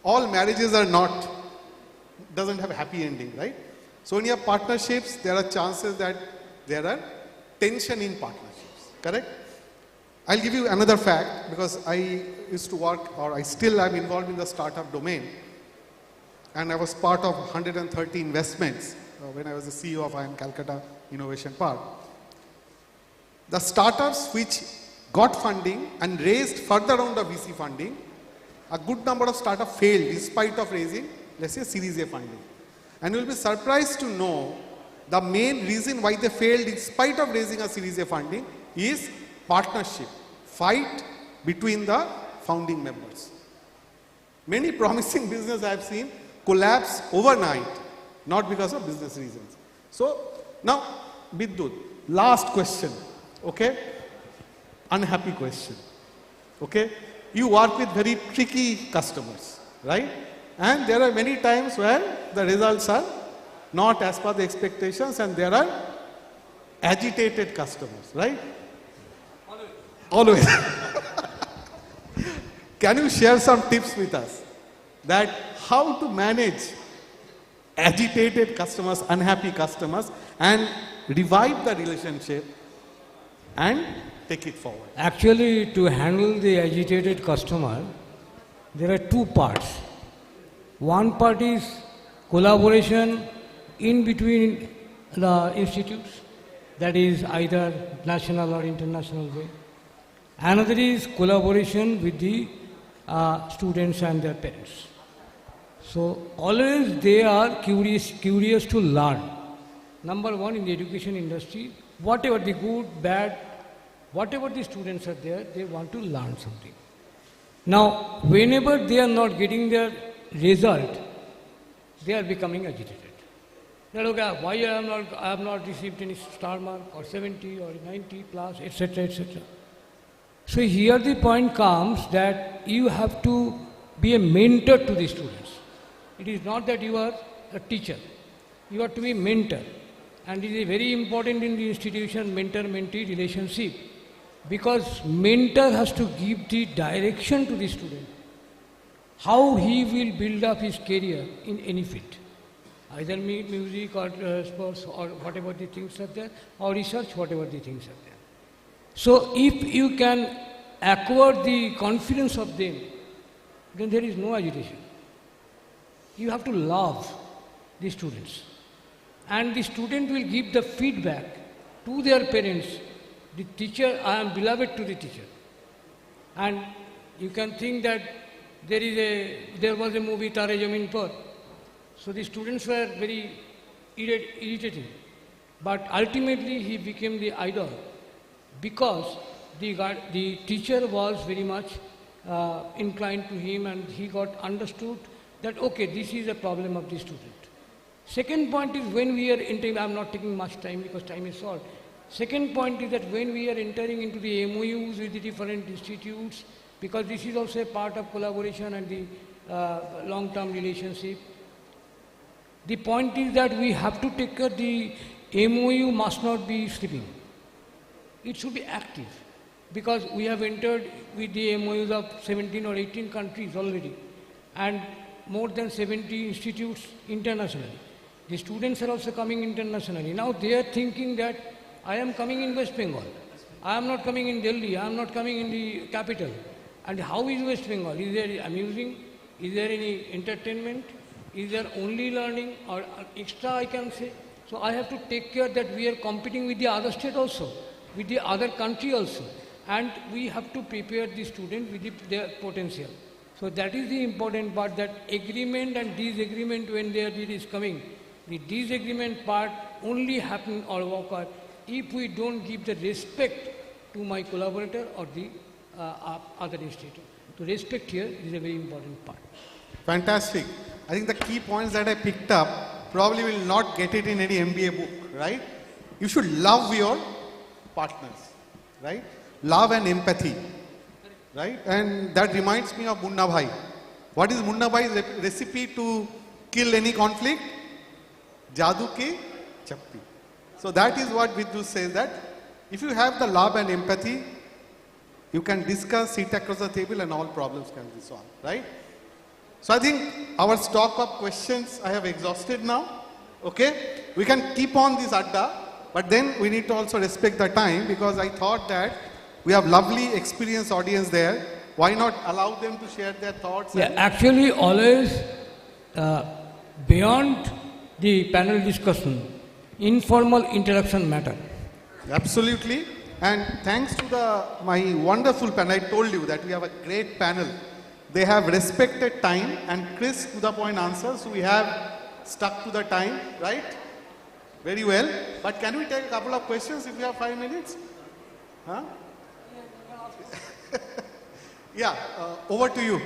All marriages doesn't have a happy ending, right? So when you have partnerships, there are chances that there are tension in partnerships, correct? I'll give you another fact, because I used to work, or I still am involved in the startup domain, and I was part of 130 investments when I was the CEO of IIM Calcutta Innovation Park. The startups which got funding and raised further round of VC funding, a good number of startups failed despite of raising, let's say, Series A funding. And you'll be surprised to know the main reason why they failed in spite of raising a Series A funding is partnership, fight between the founding members. Many promising business I have seen collapse overnight, not because of business reasons. So now, Biddut, last question, okay? Unhappy question, okay? You work with very tricky customers, right? And there are many times where the results are not as per the expectations, and there are agitated customers, right? Always. Can you share some tips with us that how to manage agitated customers, unhappy customers, and revive the relationship and take it forward? Actually, to handle the agitated customer, there are two parts. One part is collaboration in between the institutes, that is either national or international way. Another is collaboration with the students and their parents. So always they are curious to learn. Number one, in the education industry, whatever the good, bad, whatever the students are there, they want to learn something. Now, whenever they are not getting their result, they are becoming agitated. They are, okay, why I have not received any star mark or 70 or 90 plus, etc., etc. So here the point comes that you have to be a mentor to the students. It is not that you are a teacher. You have to be a mentor. And it is very important in the institution, mentor-mentee relationship. Because mentor has to give the direction to the student. How he will build up his career in any field. Either music or sports or whatever the things are there, or research, whatever the things are there. So if you can acquire the confidence of them, then there is no agitation. You have to love the students. And the student will give the feedback to their parents. The teacher, I am beloved to the teacher. And you can think that there was a movie, Tare Zameen Par. So the students were very irritating. But ultimately he became the idol. because the teacher was very much inclined to him and he got understood that, okay, this is a problem of the student. Second point is when we are entering, I'm not taking much time because time is short. Second point is that when we are entering into the MOUs with the different institutes, because this is also a part of collaboration and the long-term relationship, the point is that we have to take care the MOU must not be sleeping. It should be active because we have entered with the MOUs of 17 or 18 countries already and more than 70 institutes internationally. The students are also coming internationally. Now they are thinking that I am coming in West Bengal. I am not coming in Delhi. I am not coming in the capital. And how is West Bengal? Is there amusing? Is there any entertainment? Is there only learning or extra I can say? So I have to take care that we are competing with the other state also, with the other country also. And we have to prepare the student with their potential. So that is the important part, that agreement and disagreement when there is coming. The disagreement part only happen or work out if we don't give the respect to my collaborator or the other institute. To respect here is a very important part. Fantastic. I think the key points that I picked up probably will not get it in any MBA book, right? You should love your partners, right? Love and empathy, right? And that reminds me of Munna Bhai. What is Munna Bhai's recipe to kill any conflict? Jadoo ke chappi. So that is what Vidhu says, that if you have the love and empathy, you can discuss, sit across the table and all problems can be solved, right? So I think our stock of questions I have exhausted now, okay? We can keep on this adda, but then we need to also respect the time because I thought that we have lovely experienced audience there. Why not allow them to share their thoughts? Yeah, actually always beyond the panel discussion, informal interaction matter. Absolutely. And thanks to my wonderful panel, I told you that we have a great panel. They have respected time and crisp to the point answers. So we have stuck to the time, right? Very well. But can we take a couple of questions if you have 5 minutes? Huh? Yeah, over to you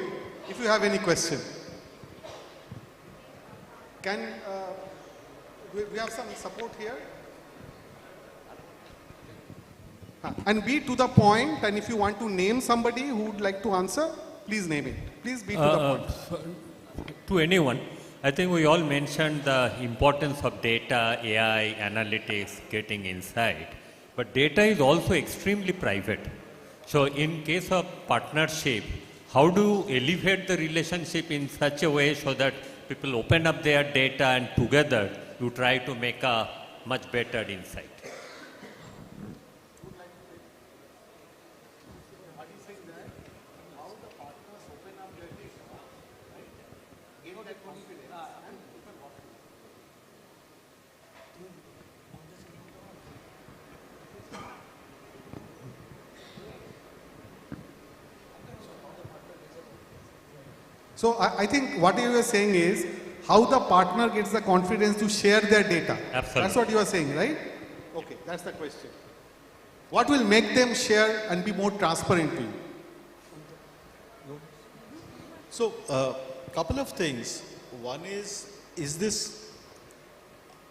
if you have any question. Can we have some support here? And be to the point, and if you want to name somebody who would like to answer, please name it. Please be to the point. To anyone, I think we all mentioned the importance of data, AI, analytics, getting insight. But data is also extremely private. So in case of partnership, how do you elevate the relationship in such a way so that people open up their data and together you try to make a much better insight? So I think what you are saying is how the partner gets the confidence to share their data. Absolutely. That's what you are saying, right? Okay, that's the question. What will make them share and be more transparent to you? So, couple of things. One is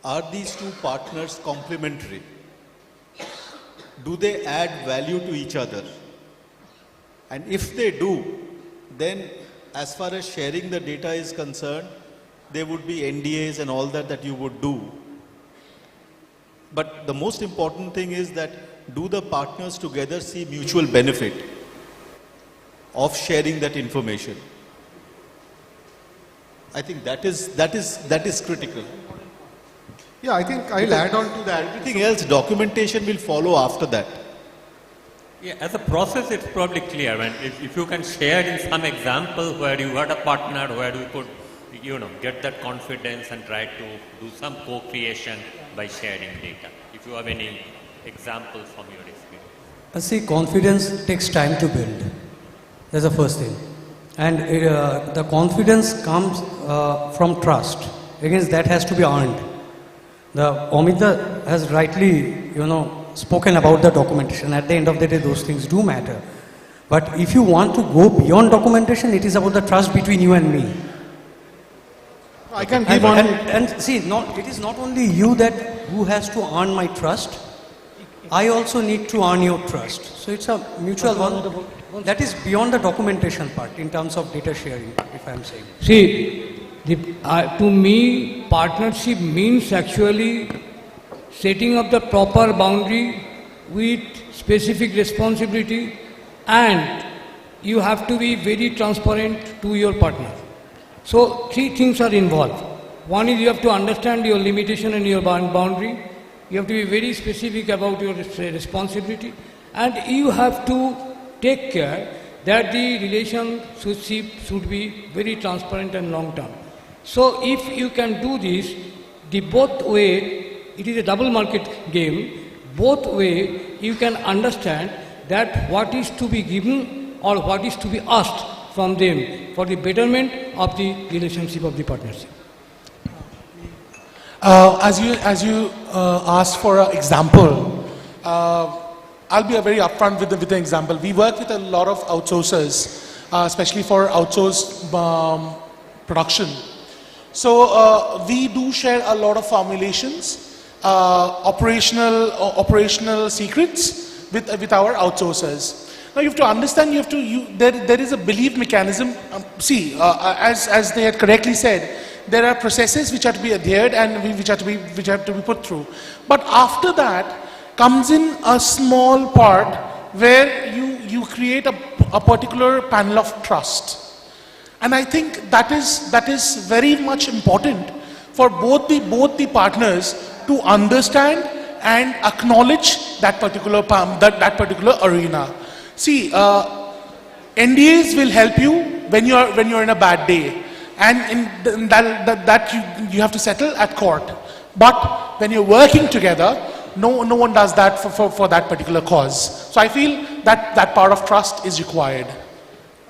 are these two partners complementary? Do they add value to each other? And if they do, then as far as sharing the data is concerned, there would be NDAs and all that you would do. But the most important thing is that do the partners together see mutual benefit of sharing that information? I think that is critical. Yeah, I think I'll add on to that. Everything else, documentation will follow after that. Yeah, as a process, it's probably clear. And if you can share in some example where you had a partner where you could, get that confidence and try to do some co-creation by sharing data. If you have any examples from your experience. See, confidence takes time to build. That's the first thing. And the confidence comes from trust. Again, that has to be earned. The Amita has rightly, spoken about the documentation. At the end of the day, those things do matter. But if you want to go beyond documentation, it is about the trust between you and me. I can give on. And see, it is not only you who has to earn my trust. I also need to earn your trust. So it's a mutual one. That is beyond the documentation part in terms of data sharing, if I am saying. See, to me, partnership means actually setting up the proper boundary with specific responsibility, and you have to be very transparent to your partner. So three things are involved. One is you have to understand your limitation and your boundary. You have to be very specific about your responsibility, and you have to take care that the relationship should be very transparent and long term. So if you can do this, the both way, it is a double market game, both way you can understand that what is to be given or what is to be asked from them for the betterment of the relationship of the partnership. As you asked for an example, I'll be very upfront with the example. We work with a lot of outsourcers, especially for outsourced production. So we do share a lot of formulations, operational secrets with our outsourcers. Now you have to understand, there is a belief mechanism. As they had correctly said, there are processes which have to be adhered and which have to be put through. But after that comes in a small part where you create a particular panel of trust. And I think that is very much important for both the partners to understand and acknowledge that particular arena. See, NDAs will help you when you're in a bad day, and that you have to settle at court. But when you're working together, no one does that for that particular cause. So I feel that part of trust is required.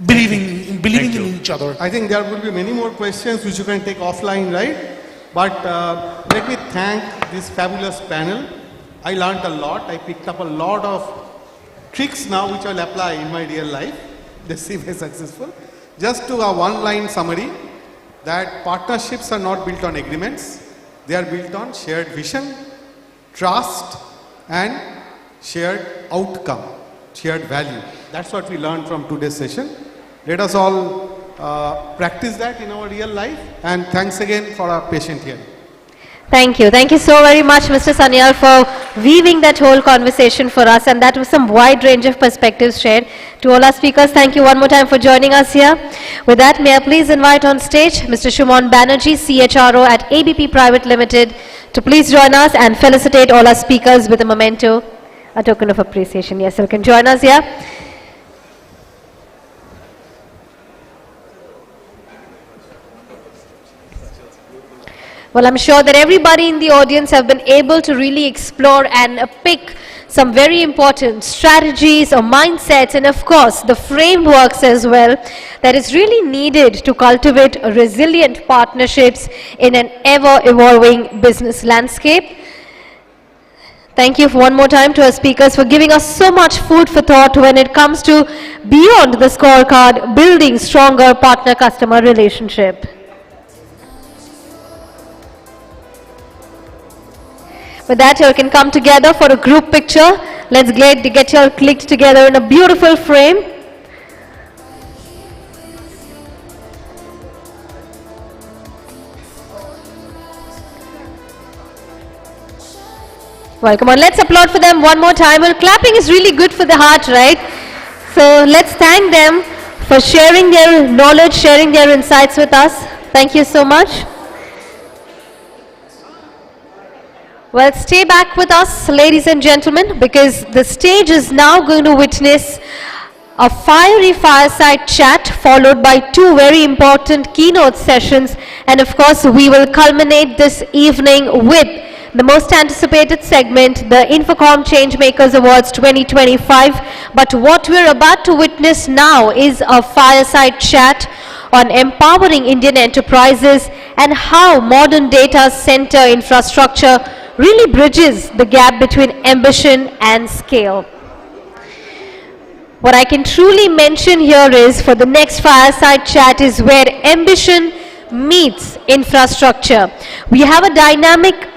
Believing in each other. I think there will be many more questions which you can take offline, right? But let me thank this fabulous panel. I learned a lot. I picked up a lot of tricks now which I'll apply in my real life. Let's see if I'm successful. Just to a one-line summary, that partnerships are not built on agreements. They are built on shared vision, trust, and shared outcome, shared value. That's what we learned from today's session. Let us all practice that in our real life, and thanks again for our patient hearing. Thank you. Thank you so very much, Mr. Sanyal, for weaving that whole conversation for us, and that was some wide range of perspectives shared. To all our speakers, thank you one more time for joining us here. With that, may I please invite on stage Mr. Shumon Banerjee, CHRO at ABP Private Limited, to please join us and felicitate all our speakers with a memento, a token of appreciation. Yes, you can join us here. Well, I'm sure that everybody in the audience have been able to really explore and pick some very important strategies or mindsets, and of course the frameworks as well that is really needed to cultivate resilient partnerships in an ever-evolving business landscape. Thank you one more time to our speakers for giving us so much food for thought when it comes to beyond the scorecard, building stronger partner-customer relationship. With that, you can come together for a group picture. Let's get you all clicked together in a beautiful frame. Well, come on, let's applaud for them one more time. Well, clapping is really good for the heart, right? So let's thank them for sharing their knowledge, sharing their insights with us. Thank you so much. Well, stay back with us, ladies and gentlemen, because the stage is now going to witness a fiery fireside chat followed by two very important keynote sessions, and of course we will culminate this evening with the most anticipated segment, the INFOCOM Changemakers Awards 2025. But what we're about to witness now is a fireside chat on empowering Indian enterprises and how modern data center infrastructure really bridges the gap between ambition and scale. What I can truly mention here is for the next fireside chat is where ambition meets infrastructure. We have a dynamic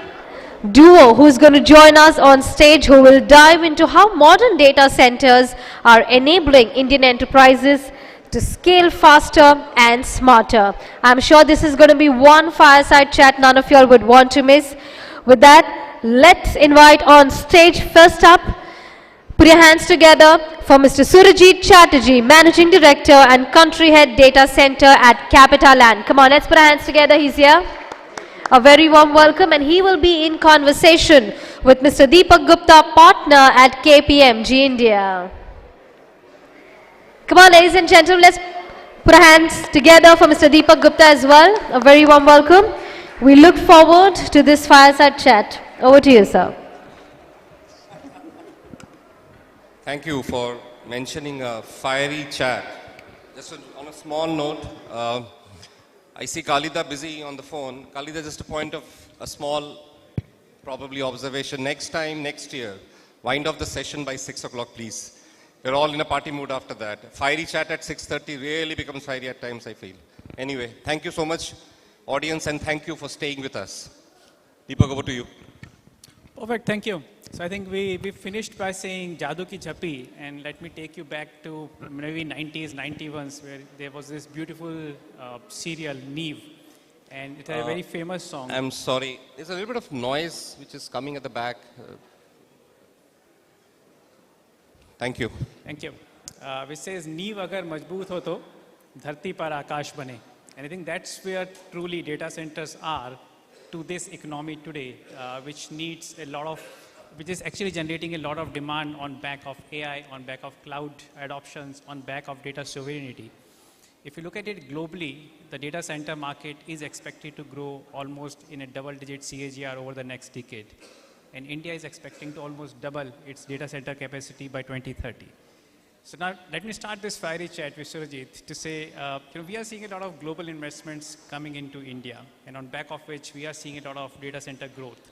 duo who's going to join us on stage, who will dive into how modern data centers are enabling Indian enterprises to scale faster and smarter. I'm sure this is going to be one fireside chat none of you all would want to miss. With that, let's invite on stage first up, put your hands together for Mr. Surajit Chatterjee, Managing Director and Country Head Data Center at Capitaland. Come on, let's put our hands together. He's here. A very warm welcome, and he will be in conversation with Mr. Deepak Gupta, partner at KPMG India. Come on, ladies and gentlemen, let's put our hands together for Mr. Deepak Gupta as well. A very warm welcome. We look forward to this fireside chat. Over to you, sir. Thank you for mentioning a fiery chat. Just on a small note, I see Khalida busy on the phone. Khalida, just a point of a small, probably observation. Next time, next year, wind off the session by 6 o'clock, please. We're all in a party mood after that. Fiery chat at 6:30 really becomes fiery at times, I feel. Anyway, thank you so much, audience, and thank you for staying with us. Deepak, over to you. Perfect, thank you. So I think we finished by saying Jadoo Ki Jhappi, and let me take you back to maybe 90s, 91s, where there was this beautiful serial, Neve, and it had a very famous song. I'm sorry, there's a little bit of noise which is coming at the back. Thank you. Thank you. Which says, Neev agar majboot ho to, dharti par akash bane. And I think that's where truly data centers are to this economy today, which needs a lot of, which is actually generating a lot of demand on back of AI, on back of cloud adoptions, on back of data sovereignty. If you look at it globally, the data center market is expected to grow almost in a double-digit CAGR over the next decade. And India is expecting to almost double its data center capacity by 2030. So now let me start this fiery chat with Surajit to say, we are seeing a lot of global investments coming into India, and on back of which we are seeing a lot of data center growth.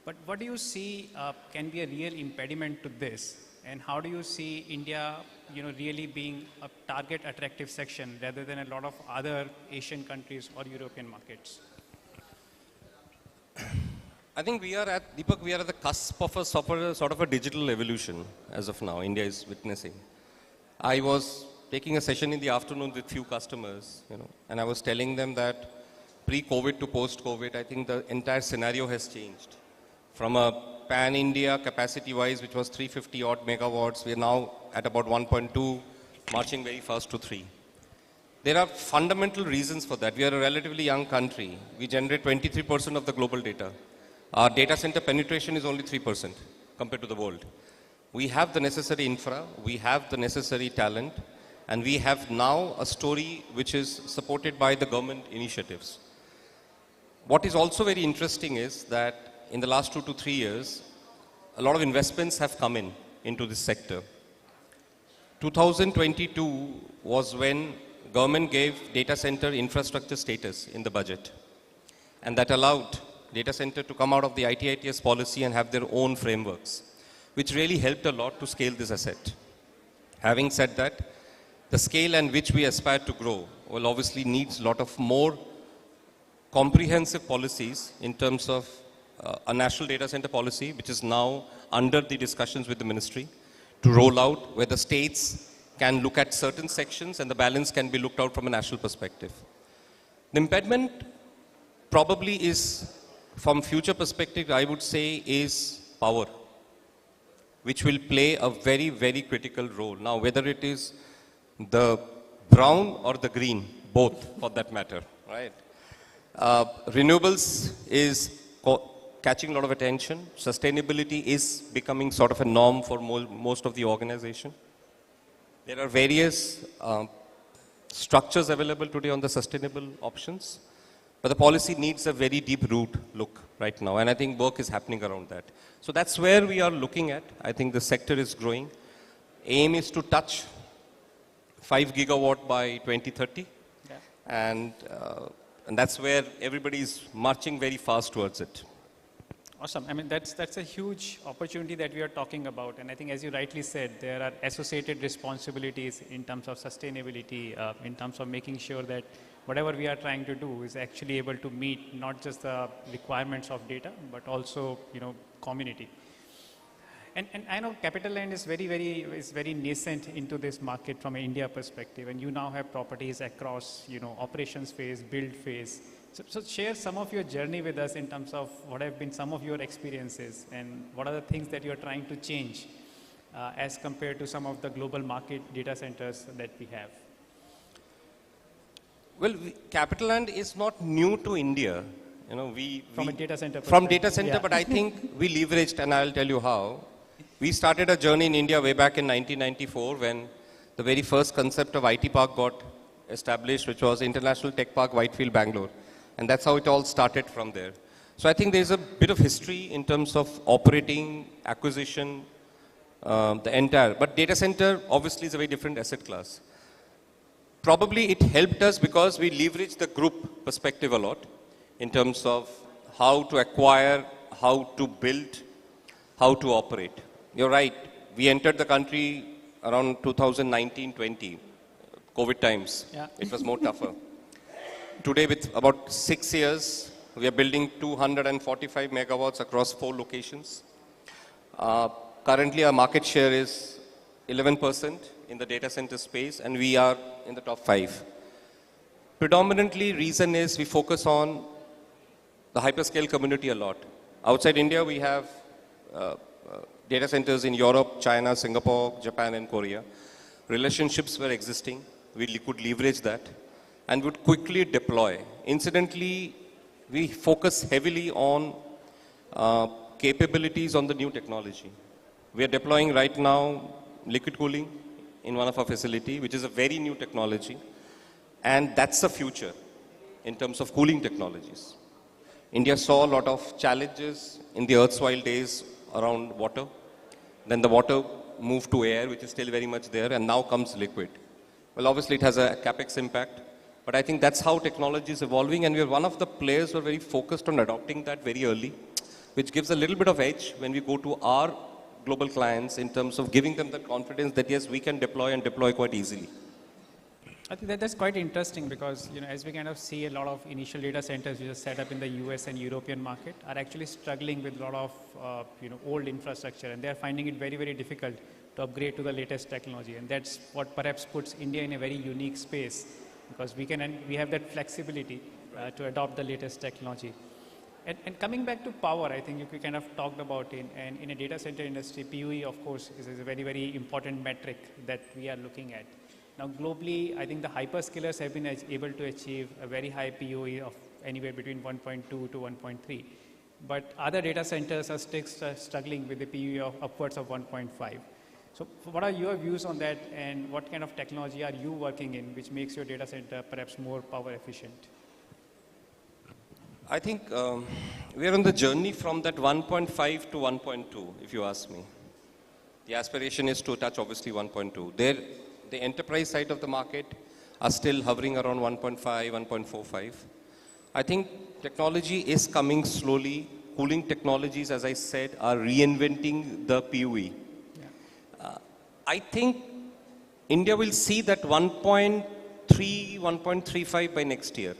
But what do you see can be a real impediment to this? And how do you see India, really being a target attractive section rather than a lot of other Asian countries or European markets? I think we are at, Deepak, we are at the cusp of a sort of a digital evolution as of now, India is witnessing. I was taking a session in the afternoon with few customers, and I was telling them that pre-COVID to post-COVID, I think the entire scenario has changed. From a pan-India capacity-wise, which was 350 odd megawatts, we are now at about 1.2, marching very fast to 3. There are fundamental reasons for that. We are a relatively young country. We generate 23% of the global data. Our data center penetration is only 3% compared to the world. We have the necessary infra, we have the necessary talent, and we have now a story which is supported by the government initiatives. What is also very interesting is that in the last 2 to 3 years, a lot of investments have come into this sector. 2022 was when government gave data center infrastructure status in the budget, and that allowed data center to come out of the IT/ITES policy and have their own frameworks, which really helped a lot to scale this asset. Having said that, the scale and which we aspire to grow will obviously needs a lot of more comprehensive policies in terms of a national data center policy, which is now under the discussions with the ministry to roll out, where the states can look at certain sections and the balance can be looked out from a national perspective. The impediment probably is, from future perspective, I would say, is power, which will play a very, very critical role. Now, whether it is the brown or the green, both for that matter, right? Renewables is catching a lot of attention. Sustainability is becoming sort of a norm for most of the organization. There are various structures available today on the sustainable options, but the policy needs a very deep root look right now, and I think work is happening around that. So that's where we are looking at. I think the sector is growing. Aim is to touch 5 gigawatt by 2030, yeah. And that's where everybody is marching very fast towards it. Awesome. I mean, that's a huge opportunity that we are talking about. And I think, as you rightly said, there are associated responsibilities in terms of sustainability, in terms of making sure that whatever we are trying to do is actually able to meet not just the requirements of data, but also, community. And I know CapitaLand is very nascent into this market from an India perspective, and you now have properties across, operations phase, build phase. So share some of your journey with us in terms of what have been some of your experiences and what are the things that you're trying to change as compared to some of the global market data centers that we have. Well, CapitaLand is not new to India. From a data center From data perspective, center, yeah. but I think we leveraged, and I'll tell you how. We started a journey in India way back in 1994 when the very first concept of IT Park got established, which was International Tech Park Whitefield, Bangalore. And that's how it all started from there. So I think there's a bit of history in terms of operating, acquisition, the entire. But data center obviously is a very different asset class. Probably it helped us because we leveraged the group perspective a lot in terms of how to acquire, how to build, how to operate. You're right. We entered the country around 2019-20, COVID times. Yeah. It was more tougher. Today, with about 6 years, we are building 245 megawatts across 4 locations. Currently, our market share is 11% in the data center space, and we are in the top 5. Predominantly, reason is we focus on the hyperscale community a lot. Outside India, we have data centers in Europe, China, Singapore, Japan, and Korea. Relationships were existing. We could leverage that and would quickly deploy. Incidentally, we focus heavily on capabilities on the new technology. We are deploying right now liquid cooling in one of our facility, which is a very new technology. And that's the future in terms of cooling technologies. India saw a lot of challenges in the erstwhile days around water. Then the water moved to air, which is still very much there, and now comes liquid. Well, obviously it has a capex impact, but I think that's how technology is evolving, and we are one of the players who are very focused on adopting that very early, which gives a little bit of edge when we go to our global clients in terms of giving them the confidence that yes, we can deploy and deploy quite easily. I think that's quite interesting because, as we kind of see a lot of initial data centers which are set up in the US and European market are actually struggling with a lot of, old infrastructure, and they're finding it very, very difficult to upgrade to the latest technology. And that's what perhaps puts India in a very unique space because we have that flexibility to adopt the latest technology. And coming back to power, I think we kind of talked about it, and in a data center industry, PUE, of course, is a very, very important metric that we are looking at. Now, globally, I think the hyperscalers have been able to achieve a very high PUE of anywhere between 1.2 to 1.3. But other data centers are still struggling with the PUE of upwards of 1.5. So what are your views on that, and what kind of technology are you working in which makes your data center perhaps more power efficient? I think we are on the journey from that 1.5 to 1.2, if you ask me. The aspiration is to touch obviously 1.2. The enterprise side of the market are still hovering around 1.5, 1.45. I think technology is coming slowly. Cooling technologies, as I said, are reinventing the PUE. I think India will see that 1.3, 1.35 by next year.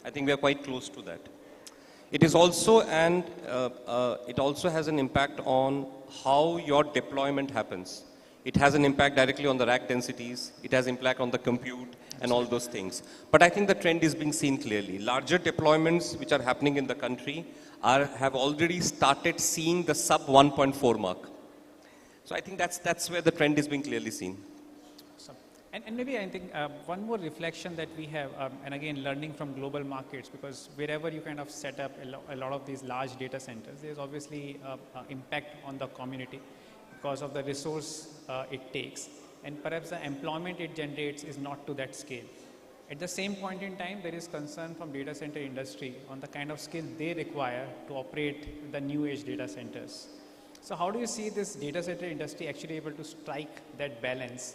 I think we are quite close to that. It is also, and it also has an impact on how your deployment happens. It has an impact directly on the rack densities. It has impact on the compute and all those things. But I think the trend is being seen clearly. Larger deployments which are happening in the country have already started seeing the sub 1.4 mark. So I think that's where the trend is being clearly seen. Awesome. And maybe I think one more reflection that we have, and again, learning from global markets, because wherever you kind of set up a lot of these large data centers, there's obviously impact on the community because of the resource it takes. And perhaps the employment it generates is not to that scale. At the same point in time, there is concern from data center industry on the kind of skill they require to operate the new age data centers. So how do you see this data center industry actually able to strike that balance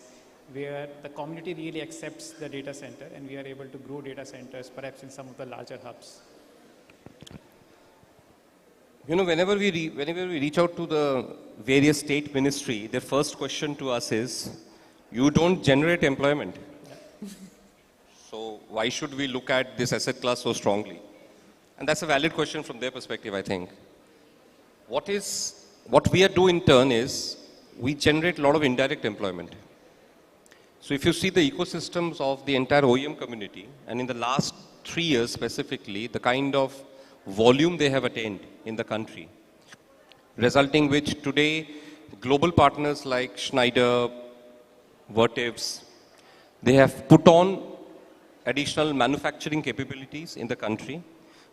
where the community really accepts the data center and we are able to grow data centers perhaps in some of the larger hubs? You know, whenever we reach out to the various state ministry, their first question to us is, you don't generate employment. So why should we look at this asset class so strongly? And that's a valid question from their perspective, I think. What we do in turn is, we generate a lot of indirect employment. So if you see the ecosystems of the entire OEM community, and in the last 3 years specifically, the kind of volume they have attained in the country, resulting which today global partners like Schneider, Vertivs, they have put on additional manufacturing capabilities in the country,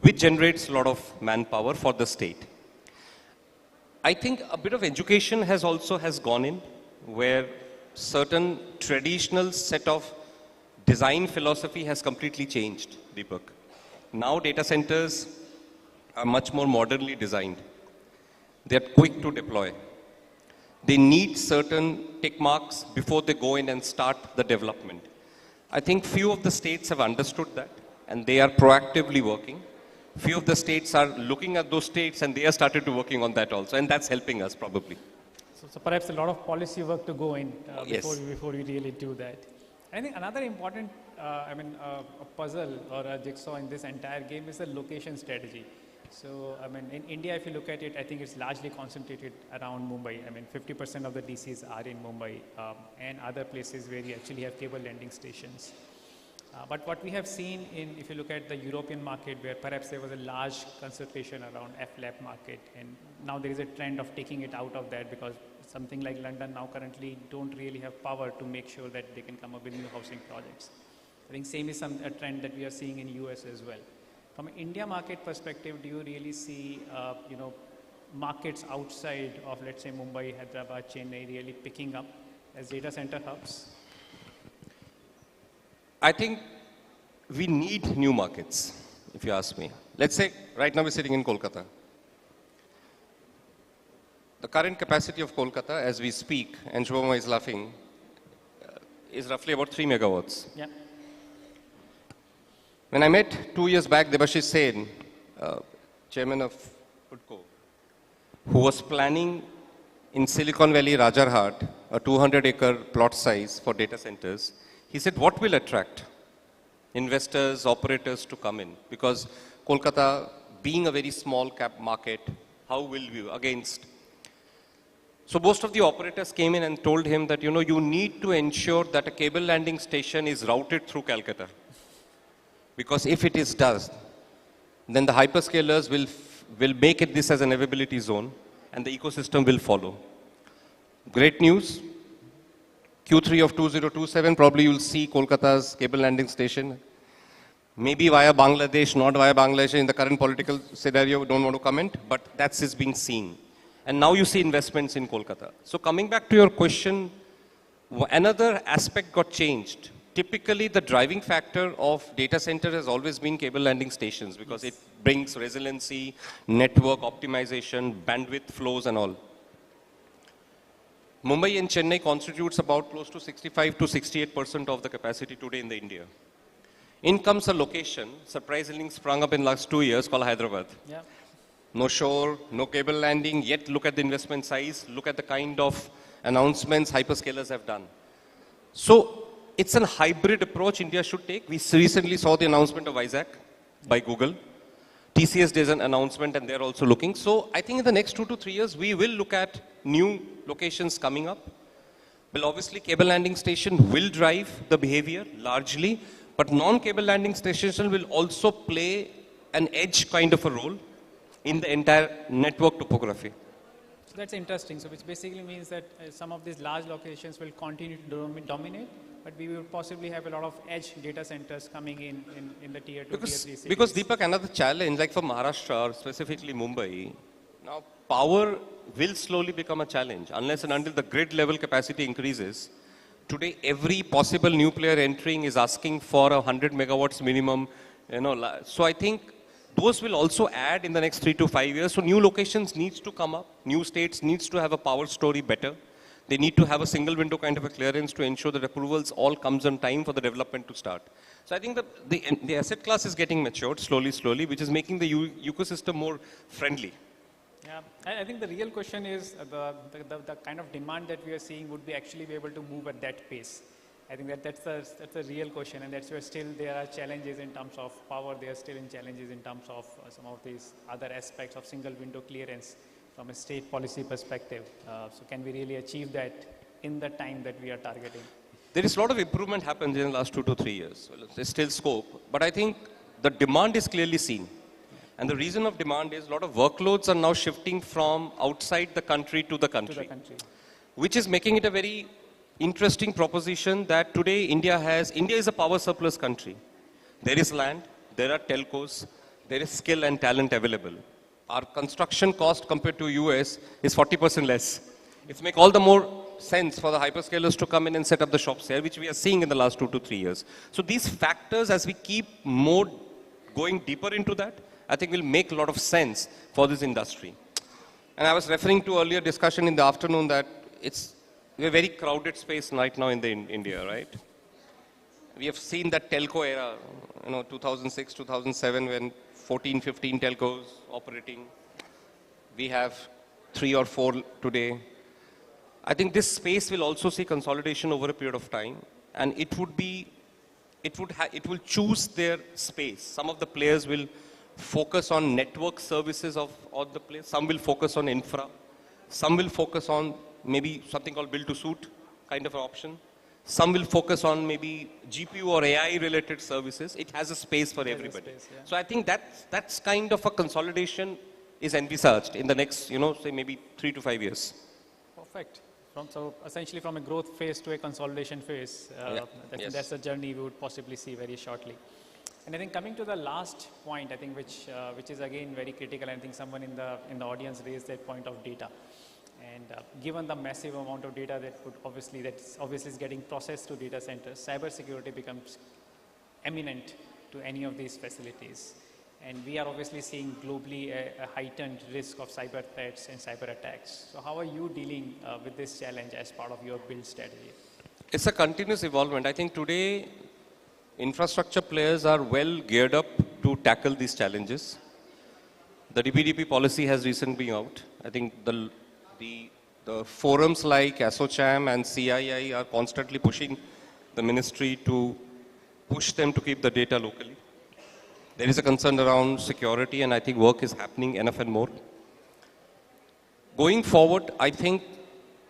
which generates a lot of manpower for the state. I think a bit of education has gone in, where certain traditional set of design philosophy has completely changed, Deepak. Now data centers are much more modernly designed. They are quick to deploy. They need certain tick marks before they go in and start the development. I think few of the states have understood that, and they are proactively working. Few of the states are looking at those states, and they have started to working on that also, and that's helping us probably. So perhaps a lot of policy work to go in Yes. before we really do that. I think another important, a puzzle or a jigsaw in this entire game is the location strategy. So, I mean, in India, if you look at it, I think it's largely concentrated around Mumbai. I mean, 50% of the DCs are in Mumbai and other places where you actually have cable landing stations. But what we have seen if you look at the European market, where perhaps there was a large concentration around FLAP market, and now there is a trend of taking it out of that, because something like London now currently don't really have power to make sure that they can come up with new housing projects. I think same is a trend that we are seeing in US as well. From an India market perspective, do you really see, markets outside of, let's say, Mumbai, Hyderabad, Chennai really picking up as data center hubs? I think we need new markets, if you ask me. Let's say right now we're sitting in Kolkata. The current capacity of Kolkata as we speak, and Shubhama is laughing, is roughly about 3 megawatts. Yeah. When I met 2 years back Debashish Sen, chairman of Foodco, who was planning in Silicon Valley, Rajarhat, a 200-acre plot size for data centers, he said, what will attract investors, operators to come in? Because Kolkata, being a very small cap market, how will we against? So most of the operators came in and told him that, you need to ensure that a cable landing station is routed through Calcutta. Because if it does, then the hyperscalers will make this as an availability zone, and the ecosystem will follow. Great news. Q3 of 2027, probably you'll see Kolkata's cable landing station. Maybe via Bangladesh, not via Bangladesh. In the current political scenario, we don't want to comment, but that's being seen. And now you see investments in Kolkata. So coming back to your question, another aspect got changed. Typically, the driving factor of data center has always been cable landing stations, because it brings resiliency, network optimization, bandwidth flows and all. Mumbai and Chennai constitutes about close to 65 to 68% of the capacity today in the India. In comes a location, surprisingly sprung up in the last 2 years, called Hyderabad. Yeah. No shore, no cable landing, yet look at the investment size, look at the kind of announcements hyperscalers have done. So it's a hybrid approach India should take. We recently saw the announcement of Isaac by Google. TCS did an announcement and they're also looking. So I think in the next 2 to 3 years, we will look at new locations coming up. Well, obviously, cable landing station will drive the behavior largely, but non-cable landing stations will also play an edge kind of a role in the entire network topography. So that's interesting. So which basically means that some of these large locations will continue to dominate, but we will possibly have a lot of edge data centers coming in the tier 2, tier 3 cities. Because Deepak, another challenge, like for Maharashtra, or specifically Mumbai, now power will slowly become a challenge unless and until the grid level capacity increases. Today, every possible new player entering is asking for 100 megawatts minimum. So I think those will also add in the next 3 to 5 years. So new locations needs to come up. New states needs to have a power story better. They need to have a single window kind of a clearance to ensure that approvals all comes on time for the development to start. So I think the asset class is getting matured slowly, which is making the ecosystem more friendly. Yeah, I think the real question is the kind of demand that we are seeing would be actually be able to move at that pace. I think that's the real question, and that's where still there are challenges in terms of power. There are still in challenges in terms of some of these other aspects of single window clearance from a state policy perspective. So can we really achieve that in the time that we are targeting? There is a lot of improvement happens in the last 2 to 3 years. Well, there's still scope, but I think the demand is clearly seen. And the reason of demand is a lot of workloads are now shifting from outside the country to the country, which is making it a very interesting proposition that today India is a power surplus country. There is land, there are telcos, there is skill and talent available. Our construction cost compared to US is 40% less. It makes all the more sense for the hyperscalers to come in and set up the shops here, which we are seeing in the last 2 to 3 years. So these factors, as we keep more going deeper into that, I think will make a lot of sense for this industry. And I was referring to earlier discussion in the afternoon that we're a very crowded space right now in India, right? We have seen that telco era, 2006, 2007, when 14, 15 telcos operating. We have 3 or 4 today. I think this space will also see consolidation over a period of time, and it will choose their space. Some of the players will focus on network services of all the players. Some will focus on infra. Some will focus on maybe something called build to suit kind of an option. Some will focus on maybe GPU or AI related services. It has a space for everybody. So I think that's kind of a consolidation is envisaged in the next, say maybe 3 to 5 years. Perfect. So essentially from a growth phase to a consolidation phase, that's a journey we would possibly see very shortly. And I think coming to the last point, I think which is again very critical. I think someone in the audience raised that point of data. And given the massive amount of data that's obviously is getting processed to data centers, cybersecurity becomes eminent to any of these facilities. And we are obviously seeing globally a heightened risk of cyber threats and cyber attacks. So how are you dealing with this challenge as part of your build strategy? It's a continuous evolvement. I think today infrastructure players are well geared up to tackle these challenges. The DPDP policy has recently been out. I think the forums like ASSOCHAM and CII are constantly pushing the ministry to push them to keep the data locally. There is a concern around security, and I think work is happening enough and more. Going forward, I think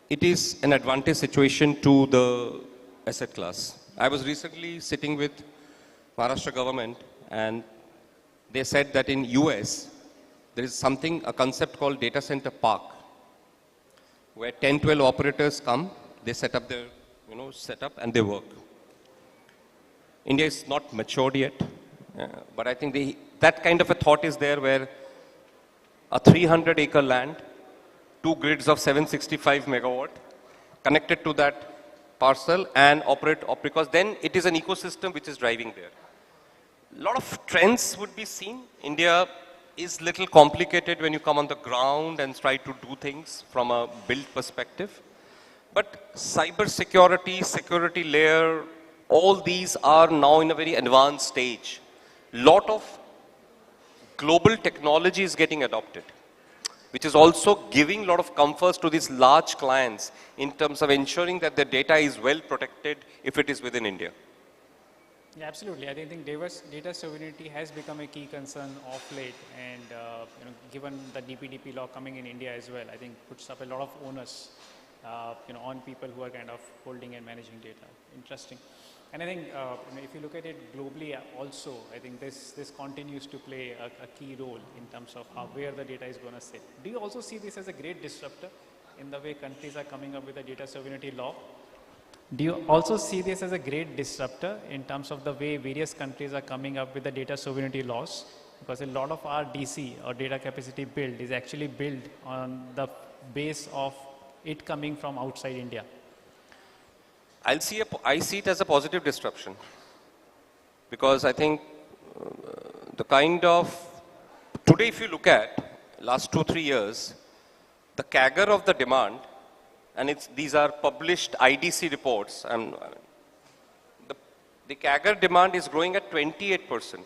it is an advantage situation to the asset class. I was recently sitting with Maharashtra government, and they said that in US, there is a concept called data center park, where 10, 12 operators come, they set up their, setup and they work. India is not matured yet, but I think that kind of a thought is there where a 300-acre land, 2 grids of 765 megawatt, connected to that parcel and operate, because then it is an ecosystem which is driving there. A lot of trends would be seen. India is little complicated when you come on the ground and try to do things from a build perspective. But cyber security, security layer, all these are now in a very advanced stage. Lot of global technology is getting adopted, which is also giving a lot of comforts to these large clients in terms of ensuring that their data is well protected if it is within India. Yeah, absolutely. I think data sovereignty has become a key concern of late, and given the DPDP law coming in India as well, I think puts up a lot of onus, on people who are kind of holding and managing data. Interesting. And I think if you look at it globally also, I think this continues to play a key role in terms of where the data is going to sit. Do you also see this as a great disruptor in the way countries are coming up with a data sovereignty law? Do you also see this as a great disruptor in terms of the way various countries are coming up with the data sovereignty laws? Because a lot of our DC or data capacity build is actually built on the base of it coming from outside India. I see it as a positive disruption, because I think today if you look at last 2-3 years, the CAGR of the demand, and these are published IDC reports, the CAGR demand is growing at 28%.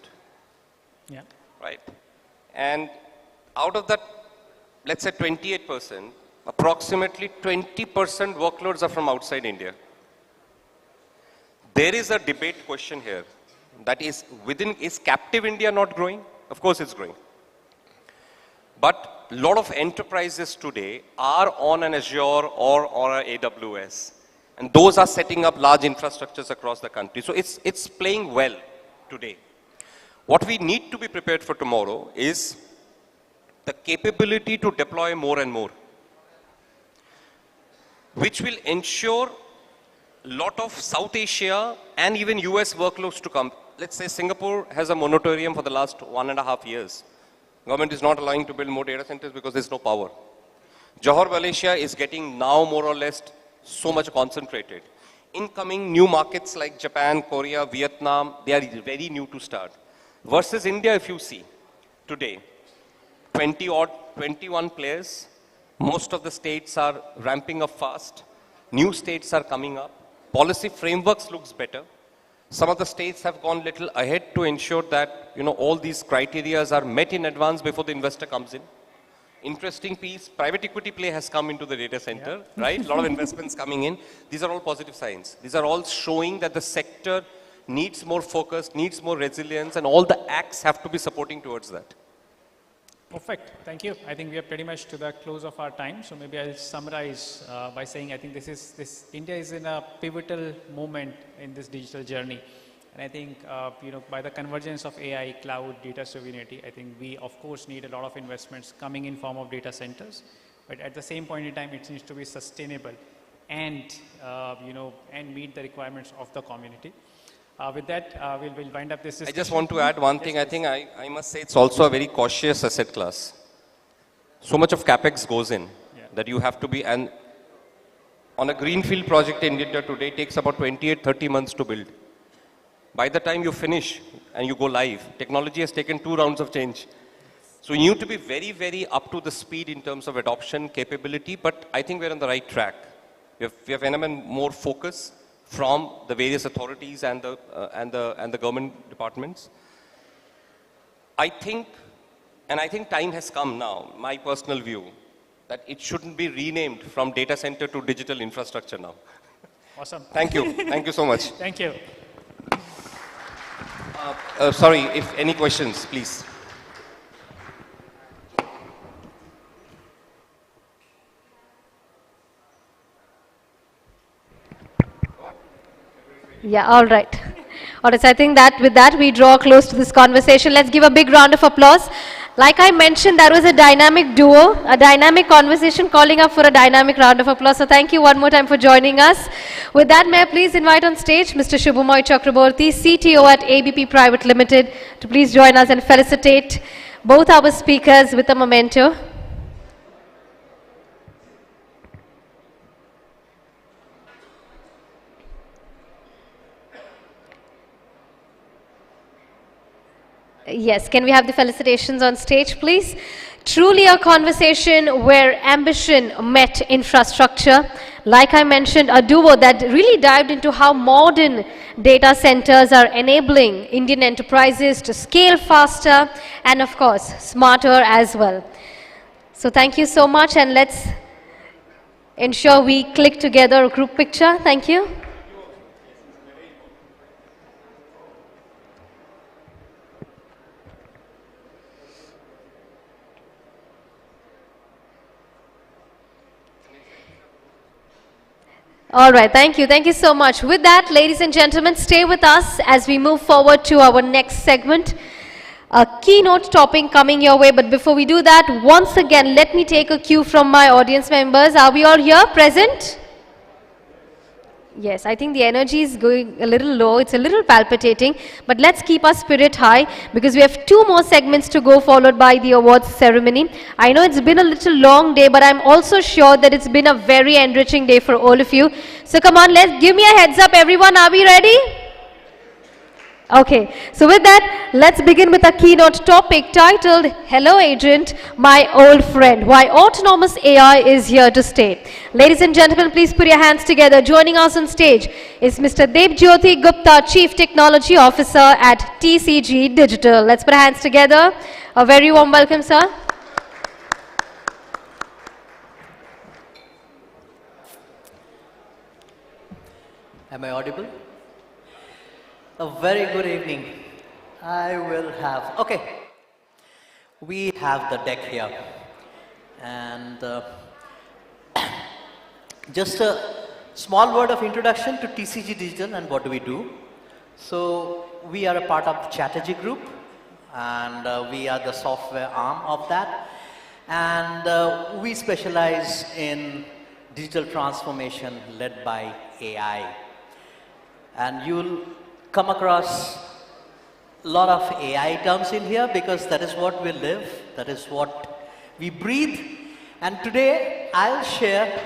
Yeah. Right. And out of that, let's say 28%, approximately 20% workloads are from outside India. There is a debate question here that is is captive India not growing? Of course it's growing. But a lot of enterprises today are on an Azure or an AWS. And those are setting up large infrastructures across the country. So it's playing well today. What we need to be prepared for tomorrow is the capability to deploy more and more, which will ensure a lot of South Asia and even US workloads to come. Let's say Singapore has a moratorium for the last 1.5 years. Government is not allowing to build more data centers because there's no power. Johor, Malaysia is getting now more or less so much concentrated. Incoming new markets like Japan, Korea, Vietnam, they are very new to start. Versus India, if you see, today, 21 players, most of the states are ramping up fast, new states are coming up, policy frameworks looks better. Some of the states have gone little ahead to ensure that, all these criteria are met in advance before the investor comes in. Interesting piece, private equity play has come into the data center, right? A lot of investments coming in. These are all positive signs. These are all showing that the sector needs more focus, needs more resilience, and all the acts have to be supporting towards that. Perfect. Thank you. I think we are pretty much to the close of our time. So maybe I'll summarize by saying I think India is in a pivotal moment in this digital journey. And I think, by the convergence of AI, cloud, data sovereignty, I think we, of course, need a lot of investments coming in form of data centers. But at the same point in time, it needs to be sustainable and, and meet the requirements of the community. With that, we'll wind up this discussion. I just want to add one thing. Yes, I think I must say it's also a very cautious asset class. So much of capex goes in that you have to be, and on a greenfield project in India today, it takes about 28-30 months to build. By the time you finish and you go live, technology has taken 2 rounds of change. So you need to be very, very up to the speed in terms of adoption capability, but I think we're on the right track. We have more focus from the various authorities and the government departments. I think time has come now, my personal view, that it shouldn't be renamed from data center to digital infrastructure now. Awesome. Thank you. Thank you so much. Thank you. Sorry, if any questions, please. Yeah, all right. All right, so I think that with that we draw close to this conversation. Let's give a big round of applause. Like I mentioned, that was a dynamic duo, a dynamic conversation calling up for a dynamic round of applause. So thank you one more time for joining us. With that, may I please invite on stage Mr. Shubhamoy Chakraborty, CTO at ABP Private Limited, to please join us and felicitate both our speakers with a memento. Yes, can we have the felicitations on stage, please? Truly a conversation where ambition met infrastructure. Like I mentioned, a duo that really dived into how modern data centers are enabling Indian enterprises to scale faster and, of course, smarter as well. So thank you so much, and let's ensure we click together a group picture. Thank you. All right, thank you. Thank you so much. With that, ladies and gentlemen, stay with us as we move forward to our next segment. A keynote topic coming your way. But before we do that, once again, let me take a cue from my audience members. Are we all here present? Yes, I think the energy is going a little low. It's a little palpitating. But let's keep our spirit high because we have 2 more segments to go, followed by the awards ceremony. I know it's been a little long day, but I'm also sure that it's been a very enriching day for all of you. So come on, give me a heads up, everyone. Are we ready? Okay, so with that, let's begin with a keynote topic titled, Hello Agent, My Old Friend, Why Autonomous AI is Here to Stay. Ladies and gentlemen, please put your hands together. Joining us on stage is Mr. Debjyoti Gupta, Chief Technology Officer at TCG Digital. Let's put our hands together. A very warm welcome, sir. Am I audible? A very good evening. I will have, okay, we have the deck here. And just a small word of introduction to TCG Digital and what do we do. So we are a part of the Chatterjee Group, and we are the software arm of that. And we specialize in digital transformation led by AI. And you'll come across a lot of AI terms in here because that is what we live, that is what we breathe. And today I'll share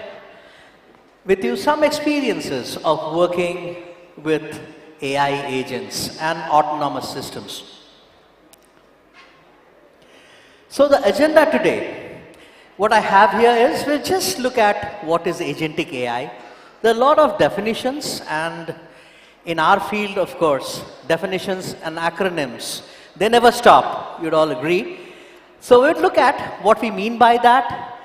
with you some experiences of working with AI agents and autonomous systems. So the agenda today, what I have here is we'll just look at what is agentic AI. There are a lot of definitions, and in our field, of course, definitions and acronyms, they never stop, you'd all agree. So we'll look at what we mean by that.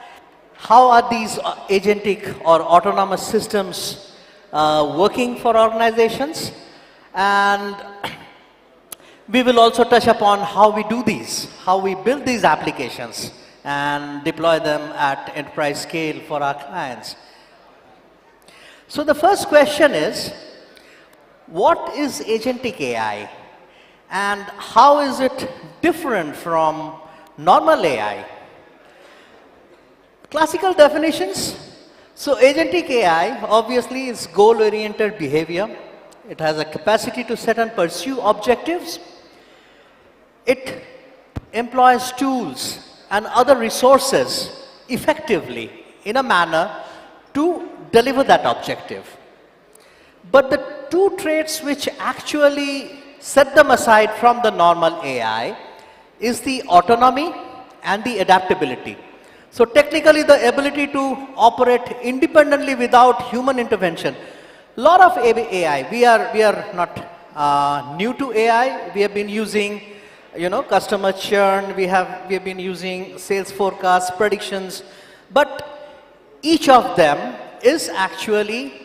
How are these agentic or autonomous systems working for organizations? And we will also touch upon how we do these, how we build these applications and deploy them at enterprise scale for our clients. So the first question is, what is agentic AI and how is it different from normal AI? Classical definitions. So agentic AI obviously is goal-oriented behavior. It has a capacity to set and pursue objectives. It employs tools and other resources effectively in a manner to deliver that objective. But the two traits which actually set them aside from the normal AI is the autonomy and the adaptability. So technically the ability to operate independently without human intervention. A lot of AI, we are not new to AI. We have been using, customer churn. We have been using sales forecasts, predictions. But each of them is actually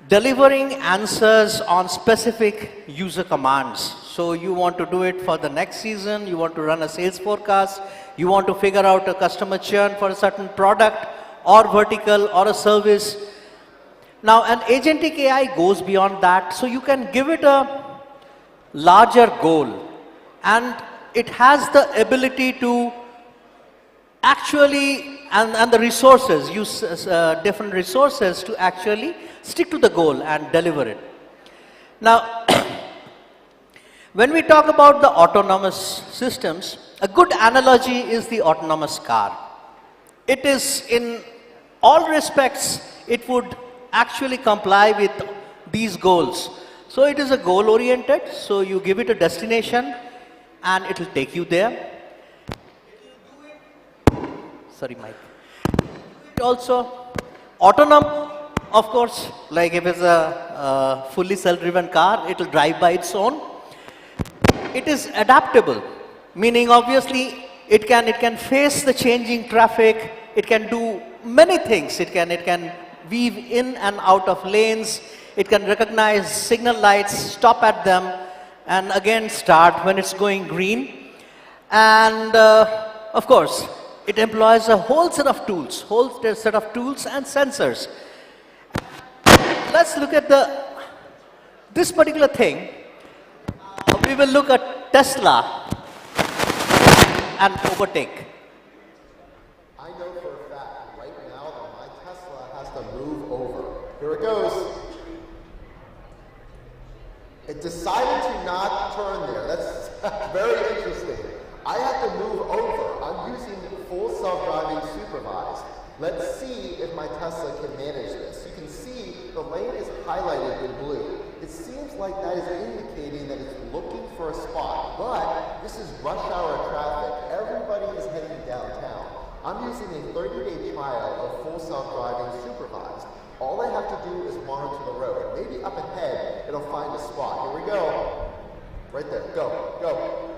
delivering answers on specific user commands. So you want to do it for the next season, you want to run a sales forecast, you want to figure out a customer churn for a certain product or vertical or a service. Now an agentic AI goes beyond that, so you can give it a larger goal and it has the ability to actually, and the resources, use different resources to actually stick to the goal and deliver it. Now, when we talk about the autonomous systems, a good analogy is the autonomous car. It is in all respects, it would actually comply with these goals. So it is a goal oriented, so you give it a destination and it will take you there. Sorry, Mike. Also, autonomous, of course, like if it's a fully self-driven car, it will drive by its own. It is adaptable, meaning obviously it can face the changing traffic, it can do many things. It can weave in and out of lanes, it can recognize signal lights, stop at them, and again start when it's going green. And of course, it employs a whole set of tools and sensors. Let's look at this particular thing. We will look at Tesla and overtake. I know for a fact right now that my Tesla has to move over. Here it goes. It decided to not turn there. That's very interesting. I have to move over. I'm using full self-driving supervised. Let's see if my Tesla can manage this. You can see the lane is highlighted in blue. It seems like that is indicating that it's looking for a spot, but this is rush hour traffic. Everybody is heading downtown. I'm using a 30-day trial of full self-driving supervised. All I have to do is monitor the road. Maybe up ahead, it'll find a spot. Here we go. Right there. Go. Go.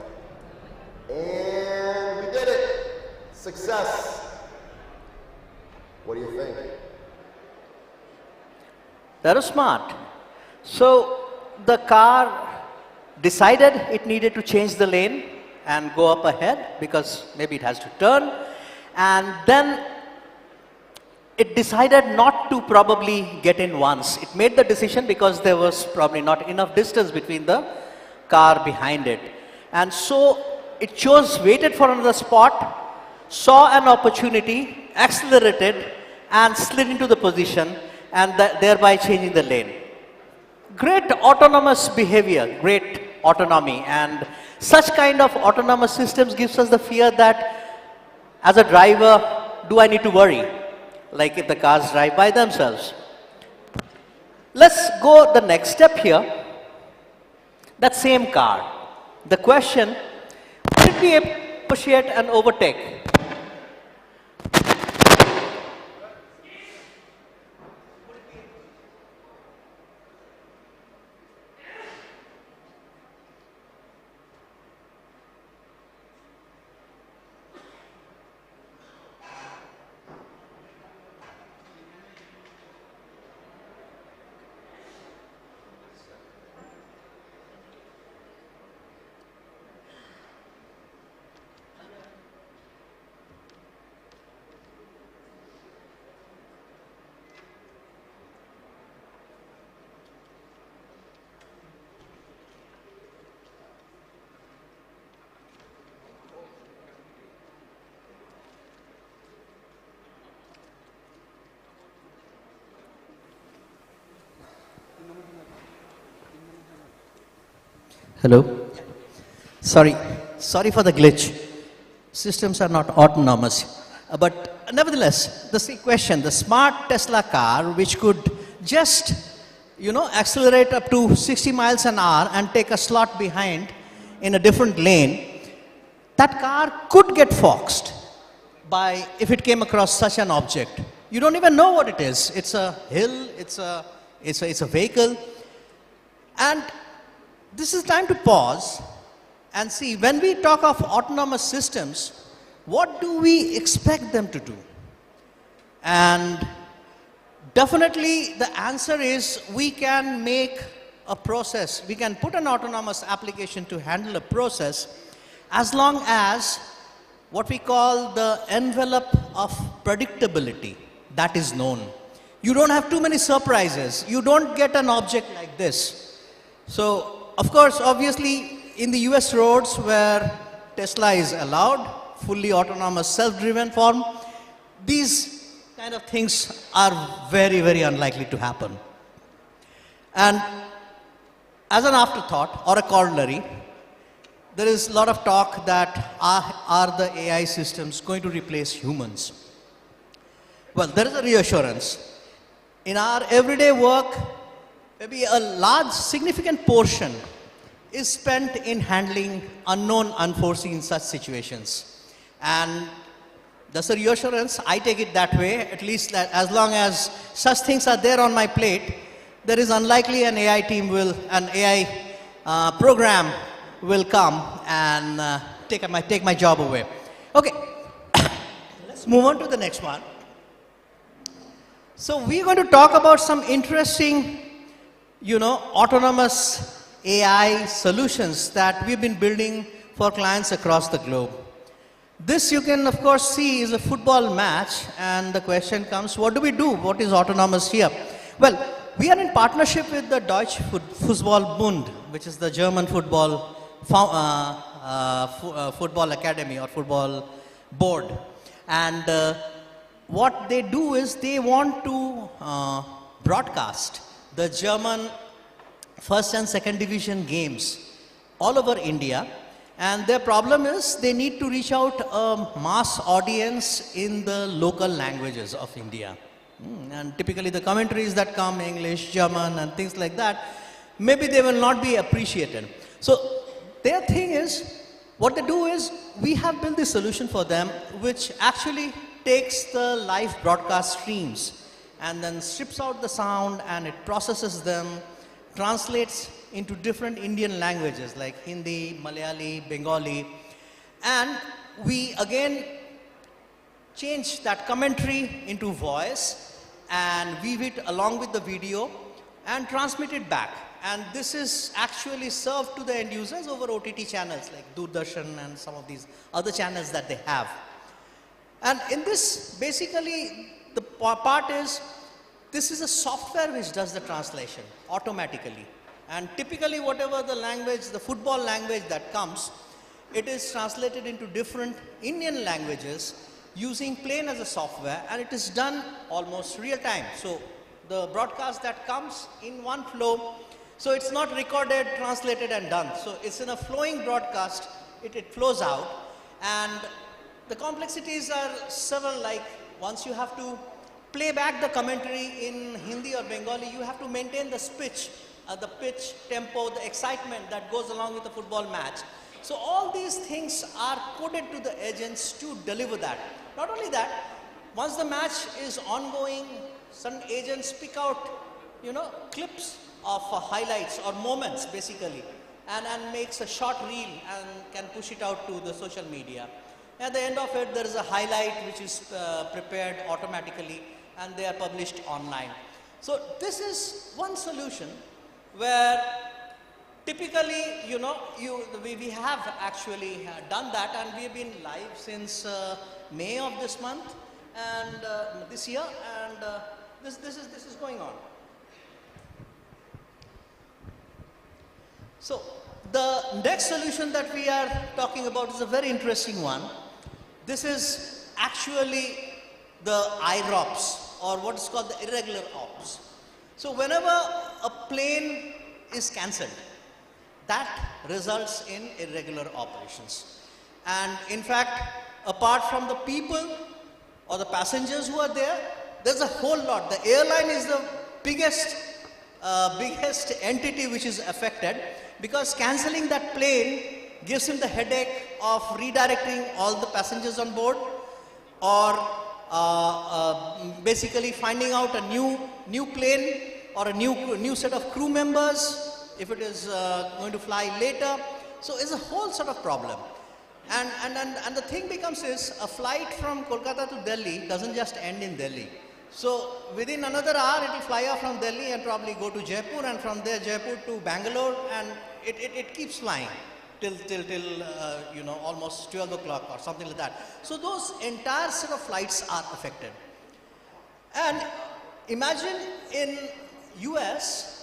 And we did it. Success. What do you think? That is smart. So the car decided it needed to change the lane and go up ahead because maybe it has to turn. And then it decided not to probably get in once. It made the decision because there was probably not enough distance between the car behind it. And so it waited for another spot, saw an opportunity, accelerated and slid into the position and thereby changing the lane. Great autonomous behavior, great autonomy, and such kind of autonomous systems gives us the fear that as a driver, do I need to worry? Like if the cars drive by themselves. Let's go the next step here. That same car. The question, would it be appreciate and overtake? Hello? Sorry for the glitch. Systems are not autonomous. But nevertheless, the question, the smart Tesla car, which could just, accelerate up to 60 miles an hour and take a slot behind in a different lane, that car could get foxed by if it came across such an object. You don't even know what it is. It's a hill, it's a vehicle. And this is time to pause and see, when we talk of autonomous systems, what do we expect them to do? And definitely the answer is we can make a process, we can put an autonomous application to handle a process as long as what we call the envelope of predictability, that is known. You don't have too many surprises. You don't get an object like this. So, of course, obviously, in the US roads where Tesla is allowed, fully autonomous, self-driven form, these kind of things are very, very unlikely to happen. And as an afterthought or a corollary, there is a lot of talk that are the AI systems going to replace humans? Well, there is a reassurance. In our everyday work, maybe a large, significant portion is spent in handling unknown, unforeseen such situations. And that's a reassurance. I take it that way, at least that as long as such things are there on my plate, there is unlikely an AI program will come and take my job away. Okay, let's move on to the next one. So we're going to talk about some interesting, autonomous AI solutions that we've been building for clients across the globe. This you can of course see is a football match, and the question comes, what do we do? What is autonomous here? Well, we are in partnership with the Deutsche Fußballbund, which is the German football academy or football board. And what they do is they want to broadcast the German first and second division games all over India, and their problem is they need to reach out a mass audience in the local languages of India. And typically the commentaries that come, English, German and things like that, maybe they will not be appreciated. So their thing is, what they do is, we have built this solution for them which actually takes the live broadcast streams and then strips out the sound and it processes them, translates into different Indian languages like Hindi, Malayali, Bengali, and we again change that commentary into voice and weave it along with the video, and transmit it back. And this is actually served to the end users over OTT channels like Doordarshan and some of these other channels that they have. And in this, basically, the part is, this is a software which does the translation automatically. And typically, whatever the language, the football language that comes, it is translated into different Indian languages using plain as a software, and it is done almost real time. So the broadcast that comes in one flow, so it's not recorded, translated and done. So it's in a flowing broadcast, it flows out, and the complexities are several, like once you have to play back the commentary in Hindi or Bengali, you have to maintain the pitch, tempo, the excitement that goes along with the football match. So all these things are coded to the agents to deliver that. Not only that, once the match is ongoing, some agents pick out, clips of highlights or moments basically, and makes a short reel and can push it out to the social media. At the end of it, there is a highlight which is prepared automatically, and they are published online. So this is one solution where typically, we have actually done that, and we have been live since May of this month and this year, and this is going on. So the next solution that we are talking about is a very interesting one. This is actually the IROPS, or what is called the irregular ops. So whenever a plane is cancelled, that results in irregular operations. And in fact, apart from the people or the passengers who are there, there's a whole lot. The airline is the biggest entity which is affected, because cancelling that plane gives him the headache of redirecting all the passengers on board, or basically finding out a new plane or a new set of crew members if it is going to fly later. So it's a whole sort of problem. And the thing becomes is, a flight from Kolkata to Delhi doesn't just end in Delhi. So within another hour, it will fly off from Delhi and probably go to Jaipur, and from there Jaipur to Bangalore, and it keeps flying till almost 12 o'clock or something like that. So those entire set of flights are affected. And imagine in US,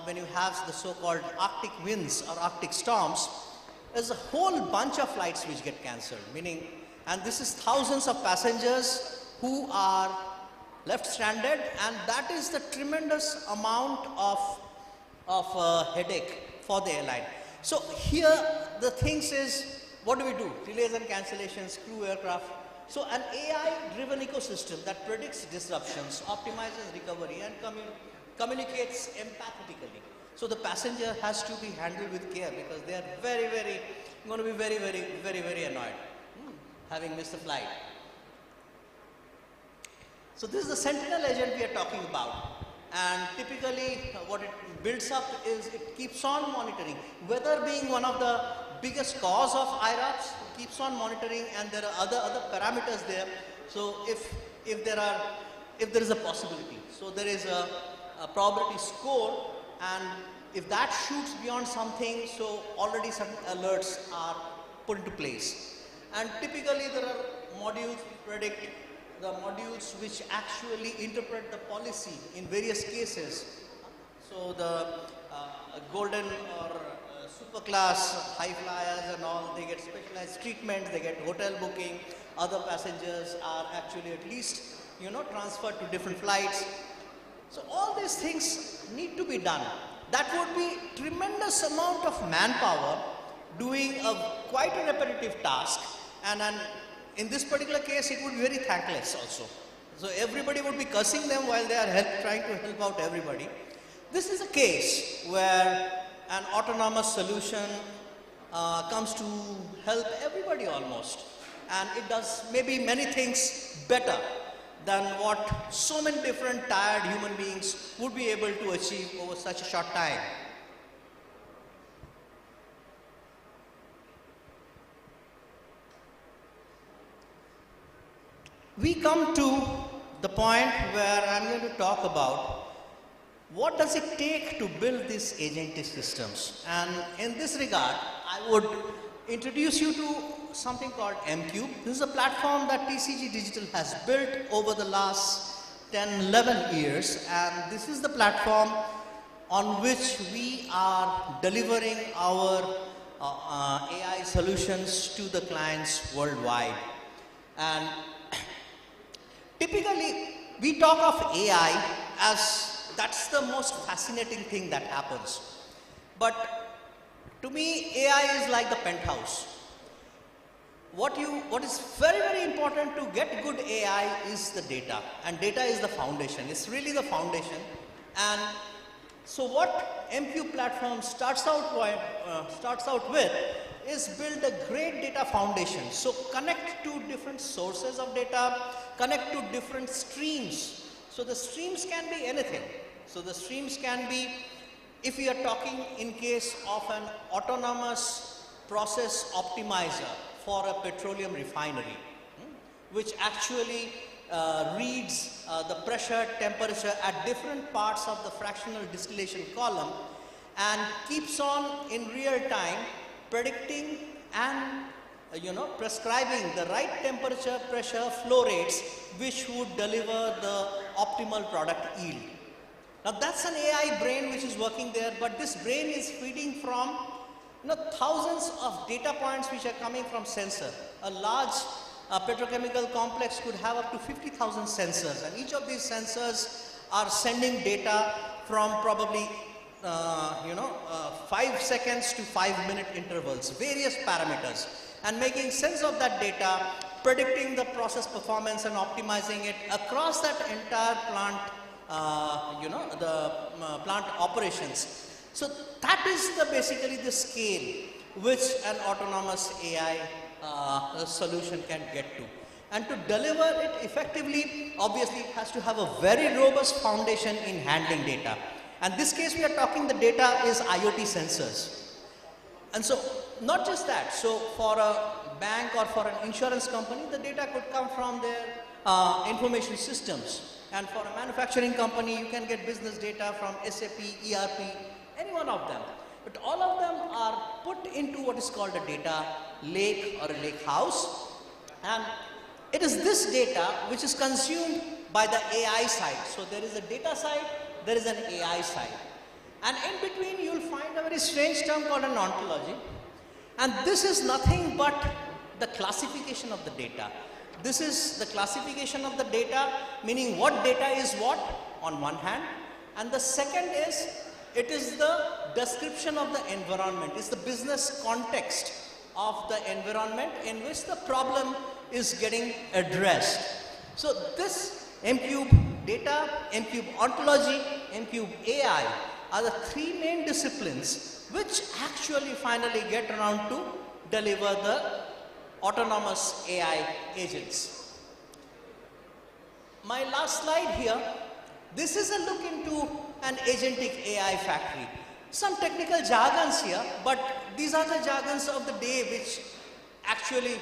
when you have the so-called Arctic winds or Arctic storms, there's a whole bunch of flights which get cancelled, meaning, and this is thousands of passengers who are left stranded, and that is the tremendous amount of headache for the airline. So here the things is, what do we do? Delays and cancellations, crew aircraft. So an AI-driven ecosystem that predicts disruptions, optimizes recovery, and communicates empathetically. So the passenger has to be handled with care, because they are going to be very annoyed having missed the flight. So this is the sentinel agent we are talking about. And typically what it builds up is, it keeps on monitoring. Weather being one of the biggest cause of IROPS, it keeps on monitoring, and there are other parameters there. So if there is a possibility, so there is a probability score, and if that shoots beyond something, so already certain alerts are put into place. And typically there are modules which predict, the modules which actually interpret the policy in various cases. So the golden or super class high flyers and all, they get specialized treatment, they get hotel booking. Other passengers are actually at least, transferred to different flights. So all these things need to be done. That would be tremendous amount of manpower doing quite a repetitive task, and in this particular case, it would be very thankless also. So everybody would be cursing them while they are trying to help out everybody. This is a case where an autonomous solution comes to help everybody almost. And it does maybe many things better than what so many different tired human beings would be able to achieve over such a short time. We come to the point where I'm going to talk about what does it take to build these agentic systems? And in this regard, I would introduce you to something called MCube. This is a platform that TCG Digital has built over the last 10, 11 years, and this is the platform on which we are delivering our AI solutions to the clients worldwide. And typically, we talk of AI as that's the most fascinating thing that happens. But to me, AI is like the penthouse. What is very, very important to get good AI is the data, and data is the foundation. It's really the foundation. And so what MQ platform starts out with is build a great data foundation. So connect to different sources of data, connect to different streams. So the streams can be anything. So the streams can be, if we are talking in case of an autonomous process optimizer for a petroleum refinery, which actually reads the pressure, temperature at different parts of the fractional distillation column and keeps on in real time predicting and prescribing the right temperature, pressure, flow rates which would deliver the optimal product yield. Now that's an AI brain which is working there, but this brain is feeding from thousands of data points which are coming from sensor. A large petrochemical complex could have up to 50,000 sensors, and each of these sensors are sending data from probably 5 seconds to 5-minute intervals, various parameters, and making sense of that data, predicting the process performance and optimizing it across that entire plant, plant operations. So that is basically the scale which an autonomous AI solution can get to. And to deliver it effectively, obviously it has to have a very robust foundation in handling data. And this case we are talking the data is IoT sensors. And so not just that, so for a bank or for an insurance company, the data could come from their information systems. And for a manufacturing company, you can get business data from SAP, ERP, any one of them. But all of them are put into what is called a data lake or a lake house. And it is this data which is consumed by the AI side. So there is a data side, there is an AI side. And in between you'll find a very strange term called an ontology. And this is nothing but the classification of the data. This is the classification of the data, meaning what data is what on one hand. And the second is, it is the description of the environment. It's the business context of the environment in which the problem is getting addressed. So this MCube data, MCube ontology, MCube AI are the three main disciplines which actually finally get around to deliver the autonomous AI agents. My last slide here, this is a look into an agentic AI factory. Some technical jargons here, but these are the jargons of the day which actually,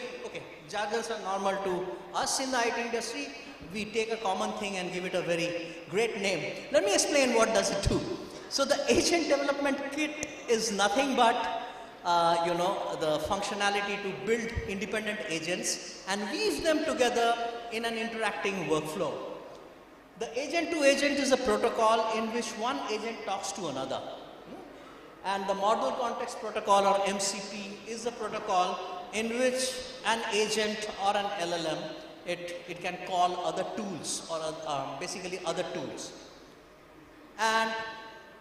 jargons are normal to us in the IT industry. We take a common thing and give it a very great name. Let me explain what does it do. So the agent development kit is nothing but the functionality to build independent agents and weave them together in an interacting workflow. The agent to agent is a protocol in which one agent talks to another. And the model context protocol, or MCP, is a protocol in which an agent or an LLM, it can call other tools or basically other tools. And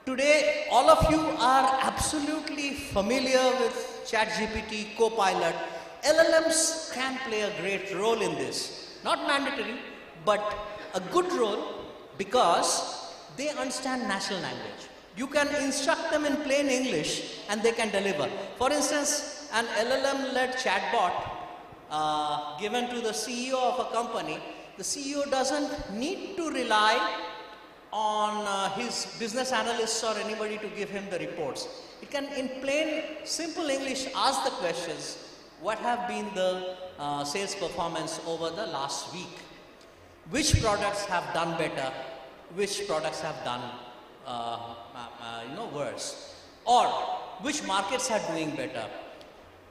today, all of you are absolutely familiar with ChatGPT, Copilot. LLMs can play a great role in this. Not mandatory, but a good role because they understand natural language. You can instruct them in plain English and they can deliver. For instance, an LLM-led chatbot given to the CEO of a company, the CEO doesn't need to rely on his business analysts or anybody to give him the reports. It can, in plain, simple English, ask the questions, what have been the sales performance over the last week? Which products have done better? Which products have done worse, or which markets are doing better,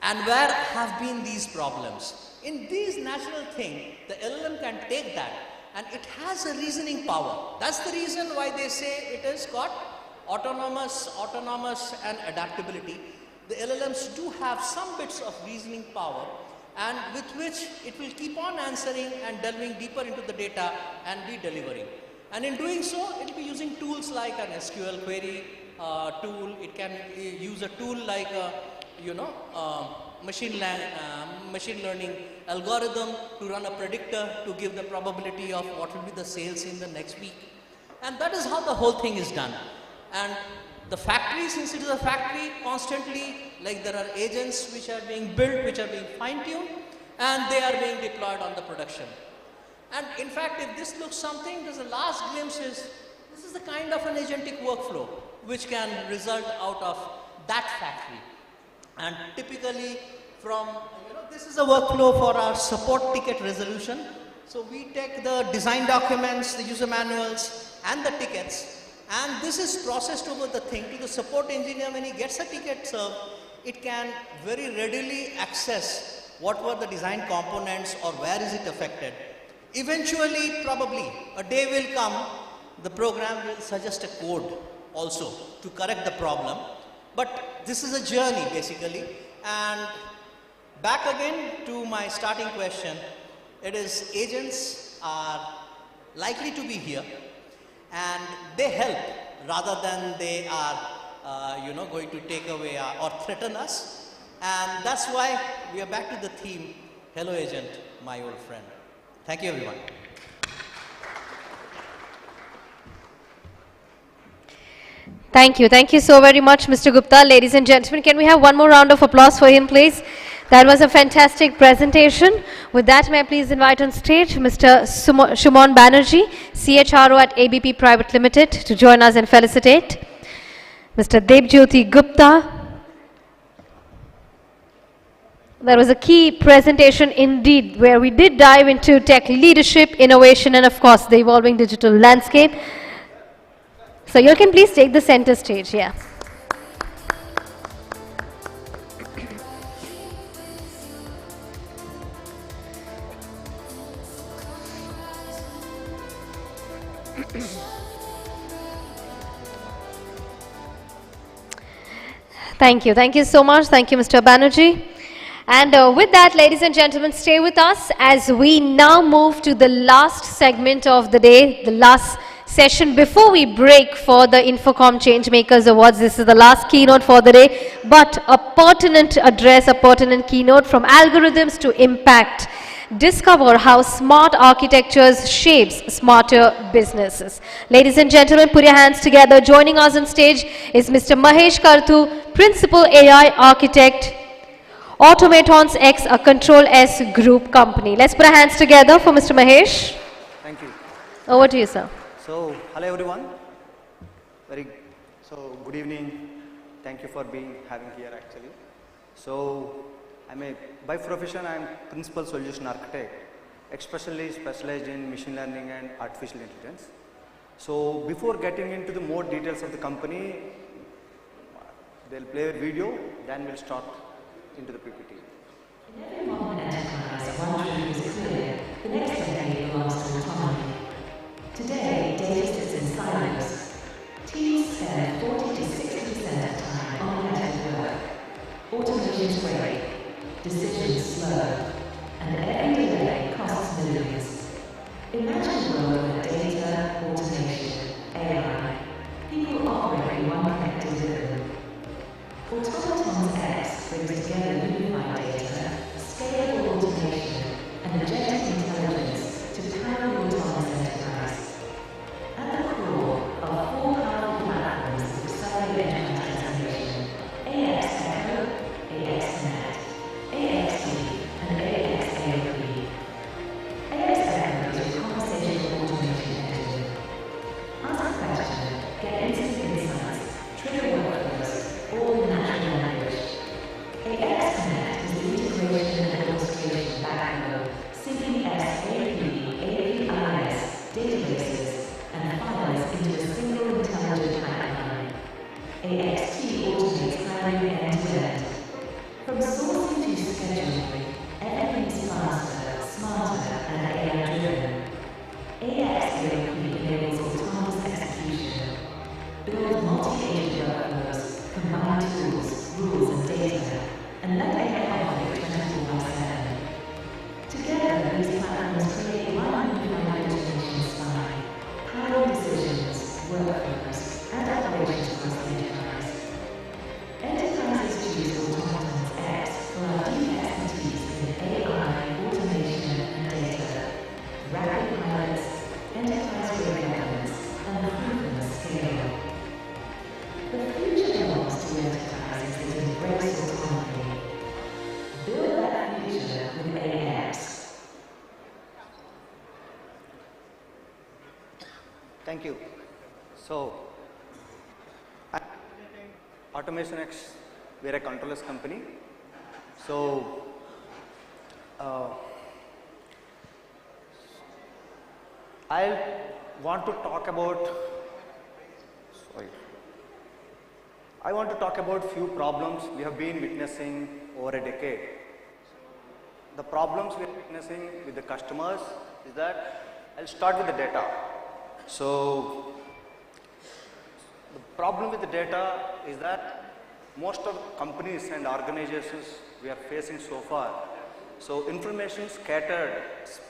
and where have been these problems. In these natural things, the LLM can take that, and it has a reasoning power. That's the reason why they say it has got autonomous and adaptability. The LLMs do have some bits of reasoning power, and with which it will keep on answering and delving deeper into the data and be delivering. And in doing so, it will be using tools like an SQL query tool. It can use a tool like machine learning algorithm to run a predictor to give the probability of what will be the sales in the next week. And that is how the whole thing is done. And the factory, since it is a factory, constantly, like there are agents which are being built, which are being fine-tuned, and they are being deployed on the production. And in fact, if this looks something, there's a last glimpse is, this is the kind of an agentic workflow which can result out of that factory. And typically from, this is a workflow for our support ticket resolution. So we take the design documents, the user manuals, and the tickets, and this is processed over the thing to the support engineer. When he gets a ticket served, it can very readily access what were the design components or where is it affected. Eventually, probably, a day will come, the program will suggest a code also to correct the problem. But this is a journey basically. And back again to my starting question, it is agents are likely to be here and they help rather than they are going to take away or threaten us. And that's why we are back to the theme, hello agent, my old friend. Thank you everyone. Thank you. Thank you so very much, Mr. Gupta. Ladies and gentlemen, can we have one more round of applause for him, please? That was a fantastic presentation. With that, may I please invite on stage Mr. Shumon Banerjee, CHRO at ABP Private Limited, to join us and felicitate. Mr. Debjyoti Gupta. That was a key presentation indeed, where we did dive into tech leadership, innovation, and of course, the evolving digital landscape. So you can please take the center stage, yeah. Thank you. Thank you so much. Thank you, Mr. Banerjee. And with that, ladies and gentlemen, stay with us as we now move to the last segment of the day, the last session before we break for the INFOCOM Changemakers Awards. This is the last keynote for the day, but a pertinent address, a pertinent keynote from algorithms to impact. Discover how smart architectures shapes smarter businesses. Ladies and gentlemen, put your hands together. Joining us on stage is Mr. Mahesh Karthu, Principal AI Architect, Automatons X, a Control S Group company. Let's put our hands together for Mr. Mahesh. Thank you. Over to you, sir. So, hello everyone. Good evening. Thank you for having here actually. So, by profession, I am Principal Solution Architect, especially specialized in machine learning and artificial intelligence. So, before getting into the more details of the company, they'll play a video, then we'll start into the PPT. The next decade belongs to autonomy. Today, data sits in silos. Teams spend 40 to 60% of time on repetitive work. Automation's great, decisions slow, and every delay costs millions. Imagine a world where data, automation, AI, people operate in one connected rhythm. Automatons X brings together unified data, scalable automation, and agentic intelligence to AXT automates planning end-to-end. From sourcing to scheduling, everything is faster, smarter, and AI-driven. AXT enables autonomous execution. Build multi-agent workflows, combine tools, rules, and data, and let AI operate 24/7. Together, these platforms create one unified automation spine, powering decisions, workflows, and operations across the enterprise. Enterprises choose Autonomous X for our deep expertise in AI, automation, and data, rapid pilots, enterprise-grade governance, and proven scale. The future belongs to enterprises that embrace autonomy. Build that future with AX. Thank you. So, Automation X, we're a controllers company. So, I want to talk about few problems we have been witnessing over a decade. The problems we are witnessing with the customers is that, I'll start with the data. So, the problem with the data is that most of companies and organizations we are facing so far. So, information scattered,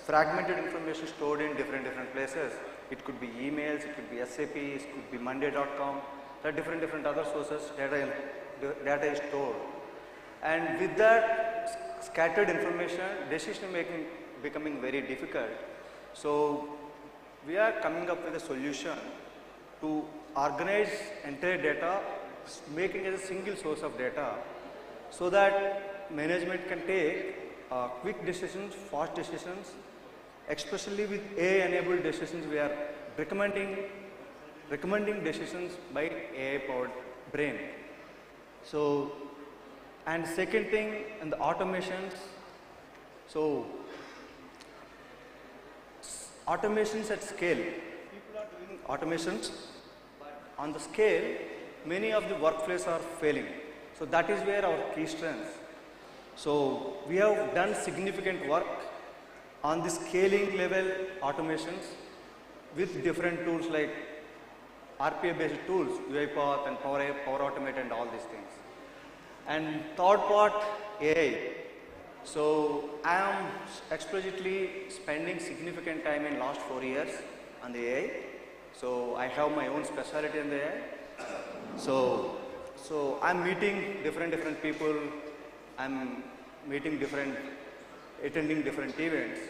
fragmented information stored in different places. It could be emails, it could be SAP, it could be Monday.com. There are different other sources data is stored. And with that scattered information, decision making becoming very difficult. So, we are coming up with a solution to organize entire data, making it a single source of data, so that management can take quick decisions, fast decisions, especially with AI-enabled decisions. We are recommending decisions by AI-powered brain. So, and second thing, in the automations, so automations at scale. People are doing automations, but on the scale, many of the workflows are failing. So that is where our key strength. So we have done significant work on the scaling level automations with different tools like RPA based tools, UiPath and Power Automate and all these things. And third part, AI. So I am explicitly spending significant time in last 4 years on the AI. So I have my own specialty in the AI. So I'm meeting different people. I'm attending different events.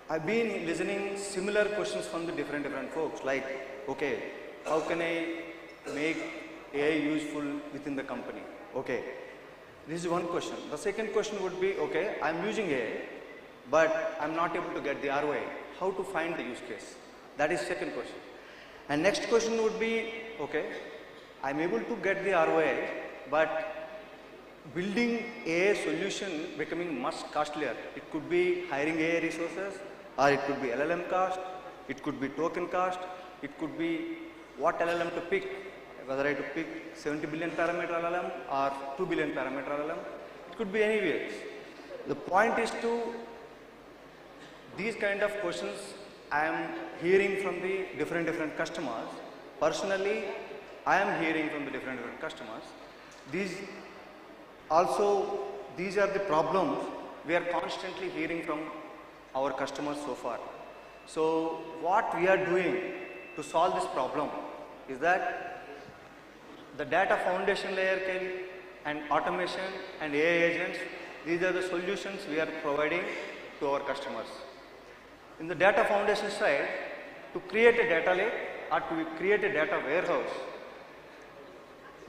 I've been listening similar questions from the different folks like, okay, how can I make AI useful within the company? Okay, this is one question. The second question would be, okay, I'm using AI, but I'm not able to get the ROI. How to find the use case? That is second question. And next question would be, okay, I'm able to get the ROI, but building AI solution becoming much costlier. It could be hiring AI resources, or it could be LLM cost, it could be token cost, it could be what LLM to pick, whether I to pick 70 billion parameter LLM or 2 billion parameter LLM. It could be anywhere. The point is to, these kind of questions I am hearing from the different customers. Personally, I am hearing from the different customers. These are the problems we are constantly hearing from our customers so far. So what we are doing to solve this problem is that the data foundation layer and automation and AI agents, these are the solutions we are providing to our customers. In the data foundation side, to create a data lake or to create a data warehouse,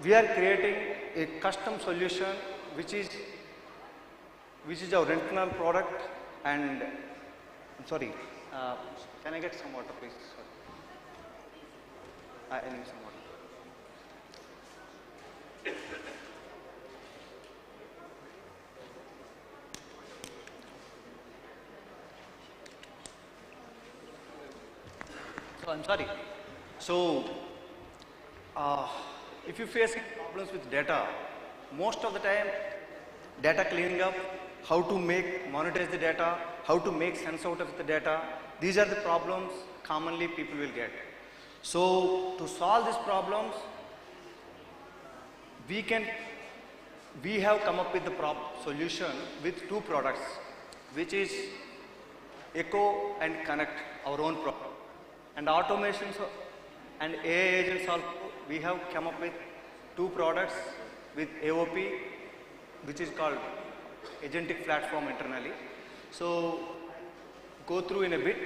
we are creating a custom solution which is our internal product. And I'm sorry, can I get some water please? Sorry. I need some water. So I'm sorry. So if you face problems with data, most of the time, data cleaning up, how to monetize the data, how to make sense out of the data, these are the problems commonly people will get. So to solve these problems, we have come up with the solution with two products, which is Echo and Connect, our own product. And automations and AI agents also, we have come up with two products with AOP, which is called agentic platform internally. So go through in a bit.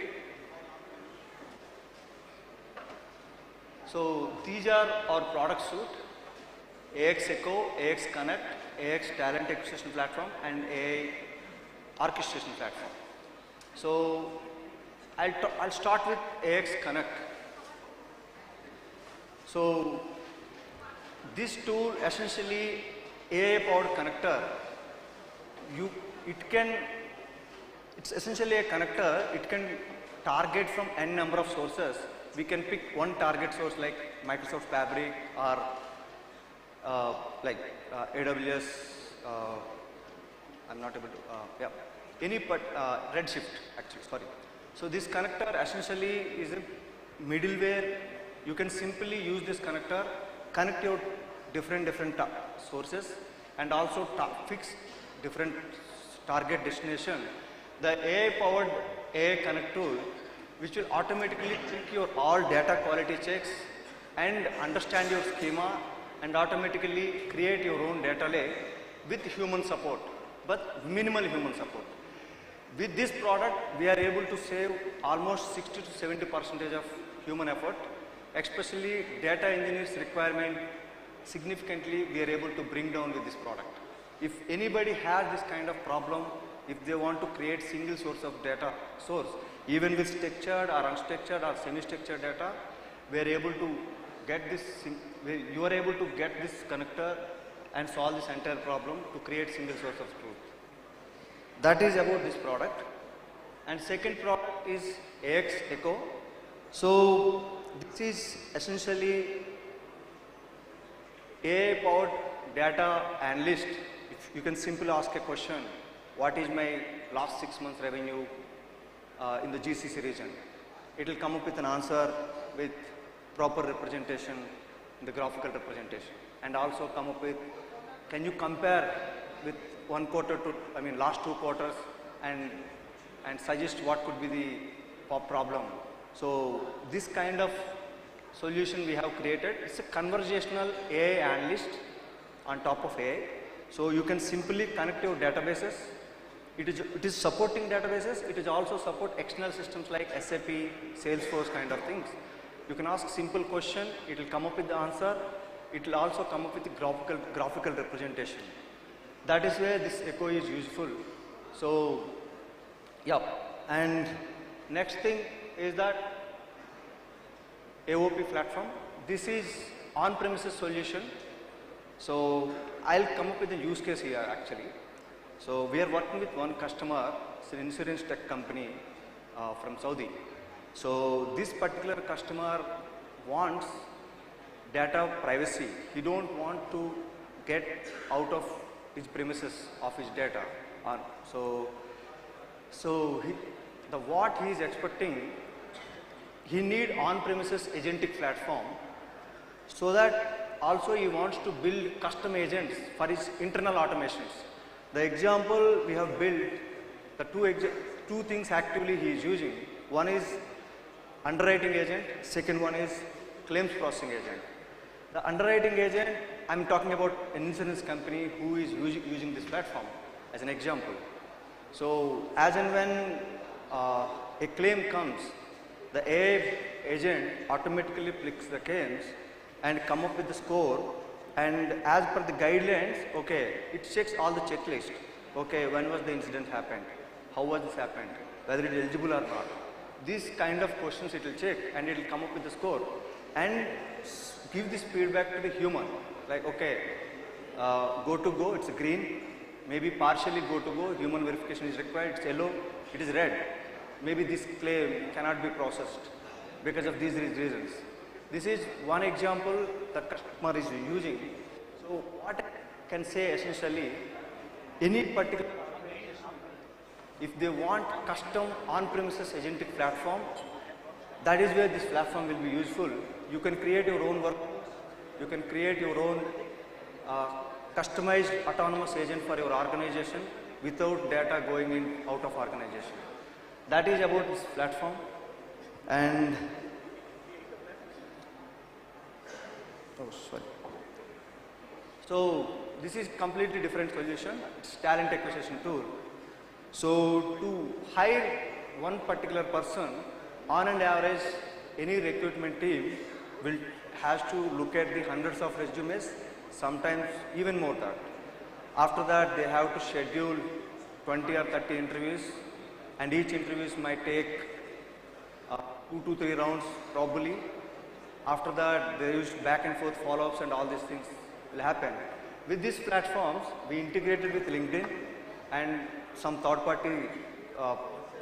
So these are our product suite: AX Echo, AX Connect, AX Talent Acquisition Platform, and AI Orchestration Platform. So I'll start with AX Connect. So this tool, essentially AI-powered connector, it's essentially a connector. It can target from n number of sources. We can pick one target source like Microsoft Fabric or AWS. I'm not able to. Any Redshift actually. Sorry. So this connector essentially is a middleware. You can simply use this connector, connect your different sources, and also fix different target destination. The AI-powered AI Connect tool, which will automatically check your all data quality checks and understand your schema and automatically create your own data lake with human support, but minimal human support. With this product, we are able to save almost 60 to 70% of human effort, especially data engineers requirement significantly we are able to bring down with this product. If anybody has this kind of problem, if they want to create single source of data source, even with structured or unstructured or semi-structured data, we are able to get this, you are able to get this connector and solve this entire problem to create single source of truth. That is about this product. And second product is AX Echo. So this is essentially AI-powered data analyst. If you can simply ask a question, what is my last 6 months revenue in the GCC region? It will come up with an answer with proper representation, the graphical representation, and also come up with, can you compare with one quarter to, last 2 quarters and suggest what could be the problem. So this kind of solution we have created. It's a conversational AI analyst on top of AI. So you can simply connect your databases. It is supporting databases. It is also support external systems like SAP, Salesforce kind of things. You can ask simple question. It will come up with the answer. It will also come up with the graphical representation. That is where this Echo is useful. So yeah. And next thing is that AOP platform. This is on-premises solution. So I'll come up with a use case here actually. So we are working with one customer, it's an insurance tech company from Saudi. So this particular customer wants data privacy. He don't want to get out of his premises of his data. What he is expecting, he need on-premises agentic platform, so that also he wants to build custom agents for his internal automations. The example we have built, the two things actively he is using. One is underwriting agent, second one is claims processing agent. The underwriting agent, I'm talking about an insurance company who is using this platform as an example. So as and when a claim comes, the AI agent automatically picks the claims and come up with the score, and as per the guidelines, okay, it checks all the checklist. Okay, when was the incident happened? How was this happened? Whether it is eligible or not. These kind of questions it will check and it will come up with the score and give this feedback to the human. Like, okay, go to go, it's green. Maybe partially go to go, human verification is required, it's yellow, it is red. Maybe this claim cannot be processed because of these reasons. This is one example that customer is using. So what I can say essentially, any particular organization, if they want custom on-premises agentic platform, that is where this platform will be useful. You can create your own workflows, you can create your own customized autonomous agent for your organization without data going in out of organization. That is about this platform. And so this is completely different solution. It's talent acquisition tool. So to hire one particular person, on an average, any recruitment team has to look at the hundreds of resumes, sometimes even more that. After that, they have to schedule 20 or 30 interviews, and each interviews might take 2 to 3 rounds probably. After that, they use back and forth follow-ups and all these things will happen. With these platforms, we integrated with LinkedIn and some third-party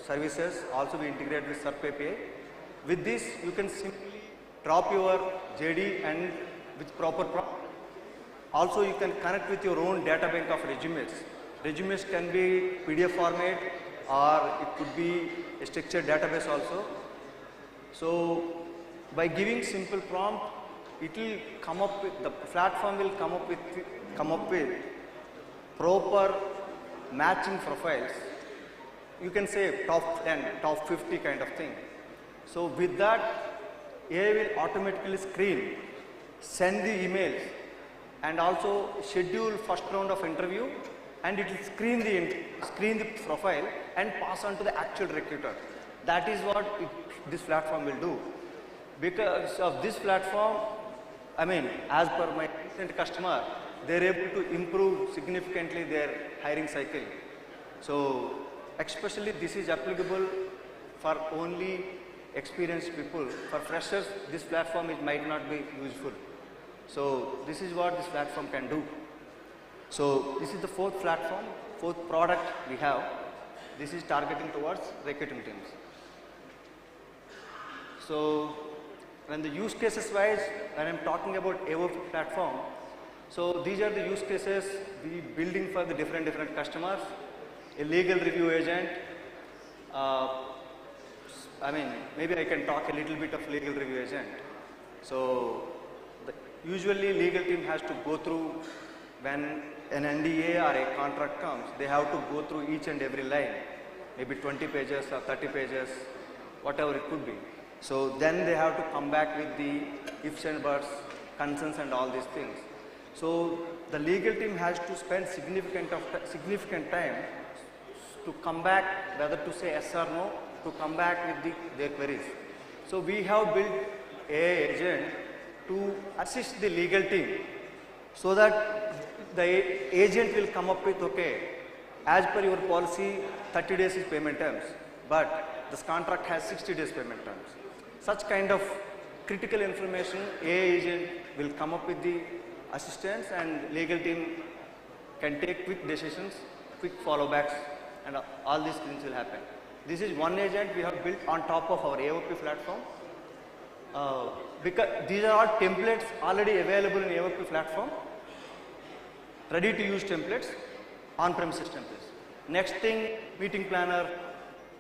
services. Also, we integrate with SERP API. With this, you can simply drop your JD and with proper prompt. Also, you can connect with your own data bank of resumes. Resumes can be PDF format or it could be a structured database also. So, by giving simple prompt, it will come up with, the platform will come up with proper matching profiles. You can say top 10, top 50 kind of thing. So with that, AI will automatically screen, send the emails, and also schedule first round of interview, and it will screen the profile and pass on to the actual recruiter. That is what this platform will do. Because of this platform, I mean, as per my recent customer, they're able to improve significantly their hiring cycle. So, especially this is applicable for only experienced people. For freshers, this platform might not be useful. So, this is what this platform can do. So, this is the fourth platform, fourth product we have. This is targeting towards recruiting teams. So, when the use cases wise, when I'm talking about AOP platform, so these are the use cases we building for the different customers. A legal review agent. I mean, maybe I can talk a little bit of legal review agent. So, usually legal team has to go through when an NDA or a contract comes, they have to go through each and every line, maybe 20 pages or 30 pages, whatever it could be. So then they have to come back with the ifs and buts, concerns and all these things. So the legal team has to spend significant time to come back, whether to say yes or no, to come back with their queries. So we have built AI agent to assist the legal team so that the agent will come up with, okay, as per your policy, 30 days is payment terms, but this contract has 60 days payment terms. Such kind of critical information, AI agent will come up with the assistance and legal team can take quick decisions, quick follow-backs, and all these things will happen. This is one agent we have built on top of our AOP platform. Because these are all templates already available in AOP platform, ready to use templates, on-premises templates. Next thing, meeting planner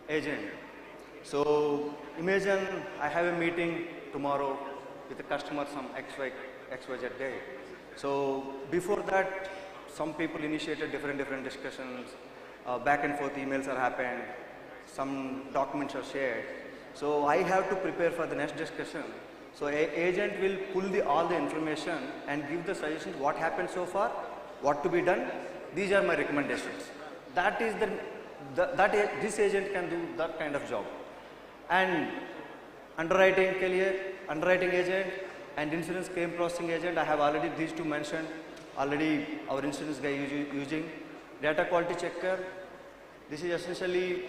agent. So imagine I have a meeting tomorrow with a customer some XYZ day. So before that, some people initiated different discussions, back and forth emails are happened, some documents are shared. So I have to prepare for the next discussion. So agent will pull all the information and give the suggestions, what happened so far, what to be done. These are my recommendations. That is this agent can do that kind of job. And underwriting agent and insurance claim processing agent, I have already these two mentioned. Already our insurance guy using data quality checker. This is essentially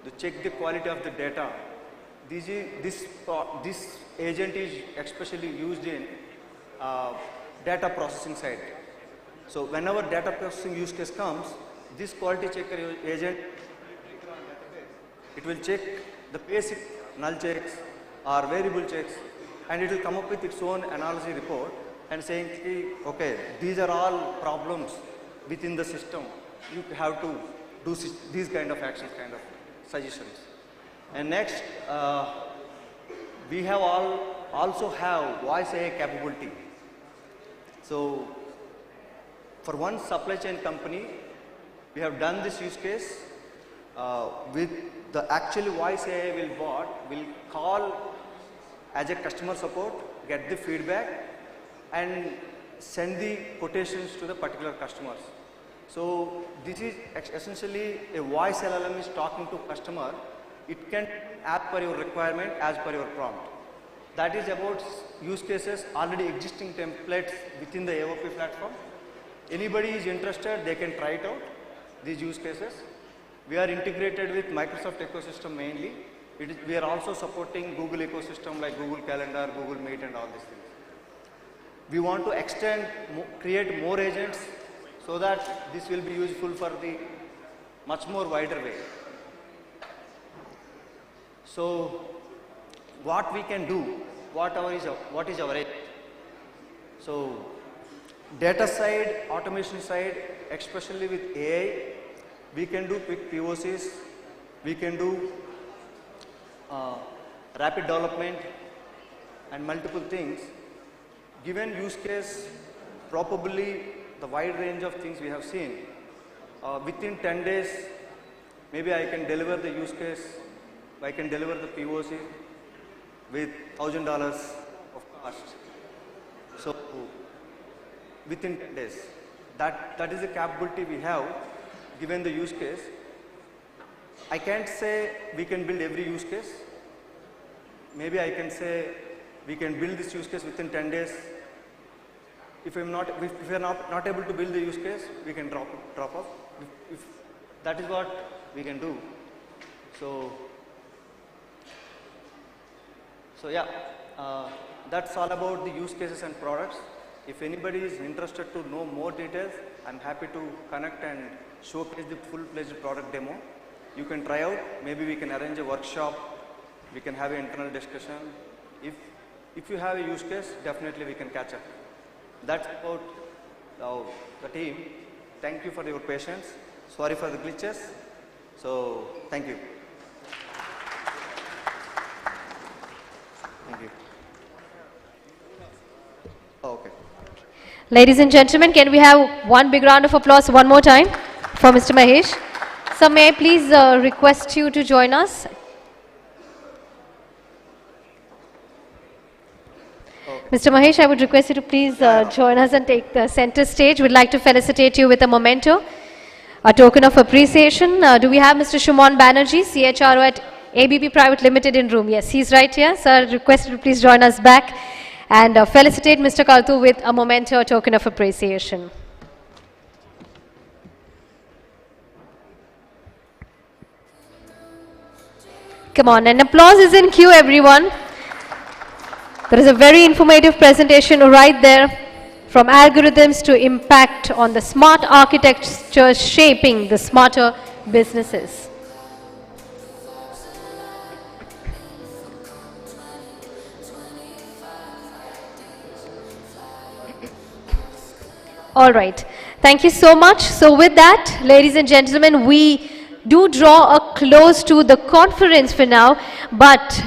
to check the quality of the data. This agent is especially used in data processing side. So whenever data processing use case comes, this quality checker agent, it will check the basic null checks or variable checks and it will come up with its own analysis report and saying, okay, these are all problems within the system. You have to do these kind of actions, kind of suggestions. And next, we have also have voice AI capability. So for one supply chain company, we have done this use case with the actually voice AI will call as a customer support, get the feedback and send the quotations to the particular customers. So this is essentially a voice LLM is talking to customer. It can as per your requirement, as per your prompt. That is about use cases, already existing templates within the AOP platform. Anybody is interested, they can try it out, these use cases. We are integrated with Microsoft ecosystem mainly. We are also supporting Google ecosystem like Google Calendar, Google Meet and all these things. We want to extend, create more agents so that this will be useful for the much more wider way. So what we can do, what is our edge? So data side, automation side, especially with AI, we can do quick POCs, we can do rapid development and multiple things. Given use case, probably the wide range of things we have seen, within 10 days, maybe I can deliver the use case, I can deliver the POC with $1,000 of cost. So within 10 days, that is the capability we have given the use case. I can't say we can build every use case. Maybe I can say we can build this use case within 10 days. If we are not able to build the use case, we can drop off. If that is what we can do. So yeah, that's all about the use cases and products. If anybody is interested to know more details, I'm happy to connect and showcase the full-fledged product demo. You can try out, maybe we can arrange a workshop, we can have an internal discussion. If you have a use case, definitely we can catch up. That's about the team. Thank you for your patience. Sorry for the glitches. So, thank you. Thank you. Okay. Ladies and gentlemen, can we have one big round of applause one more time for Mr. Mahesh? So may I please request you to join us? Mr. Mahesh, I would request you to please join us and take the center stage. We'd like to felicitate you with a memento, a token of appreciation. Do we have Mr. Shumon Banerjee, CHRO at ABB Private Limited in room? Yes, he's right here. Sir, I request you to please join us back and felicitate Mr. Kaltu with a memento, a token of appreciation. Come on, an applause is in queue, everyone. There is a very informative presentation right there, from algorithms to impact on the smart architecture shaping the smarter businesses. All right, thank you so much. So with that, ladies and gentlemen, we do draw a close to the conference for now, but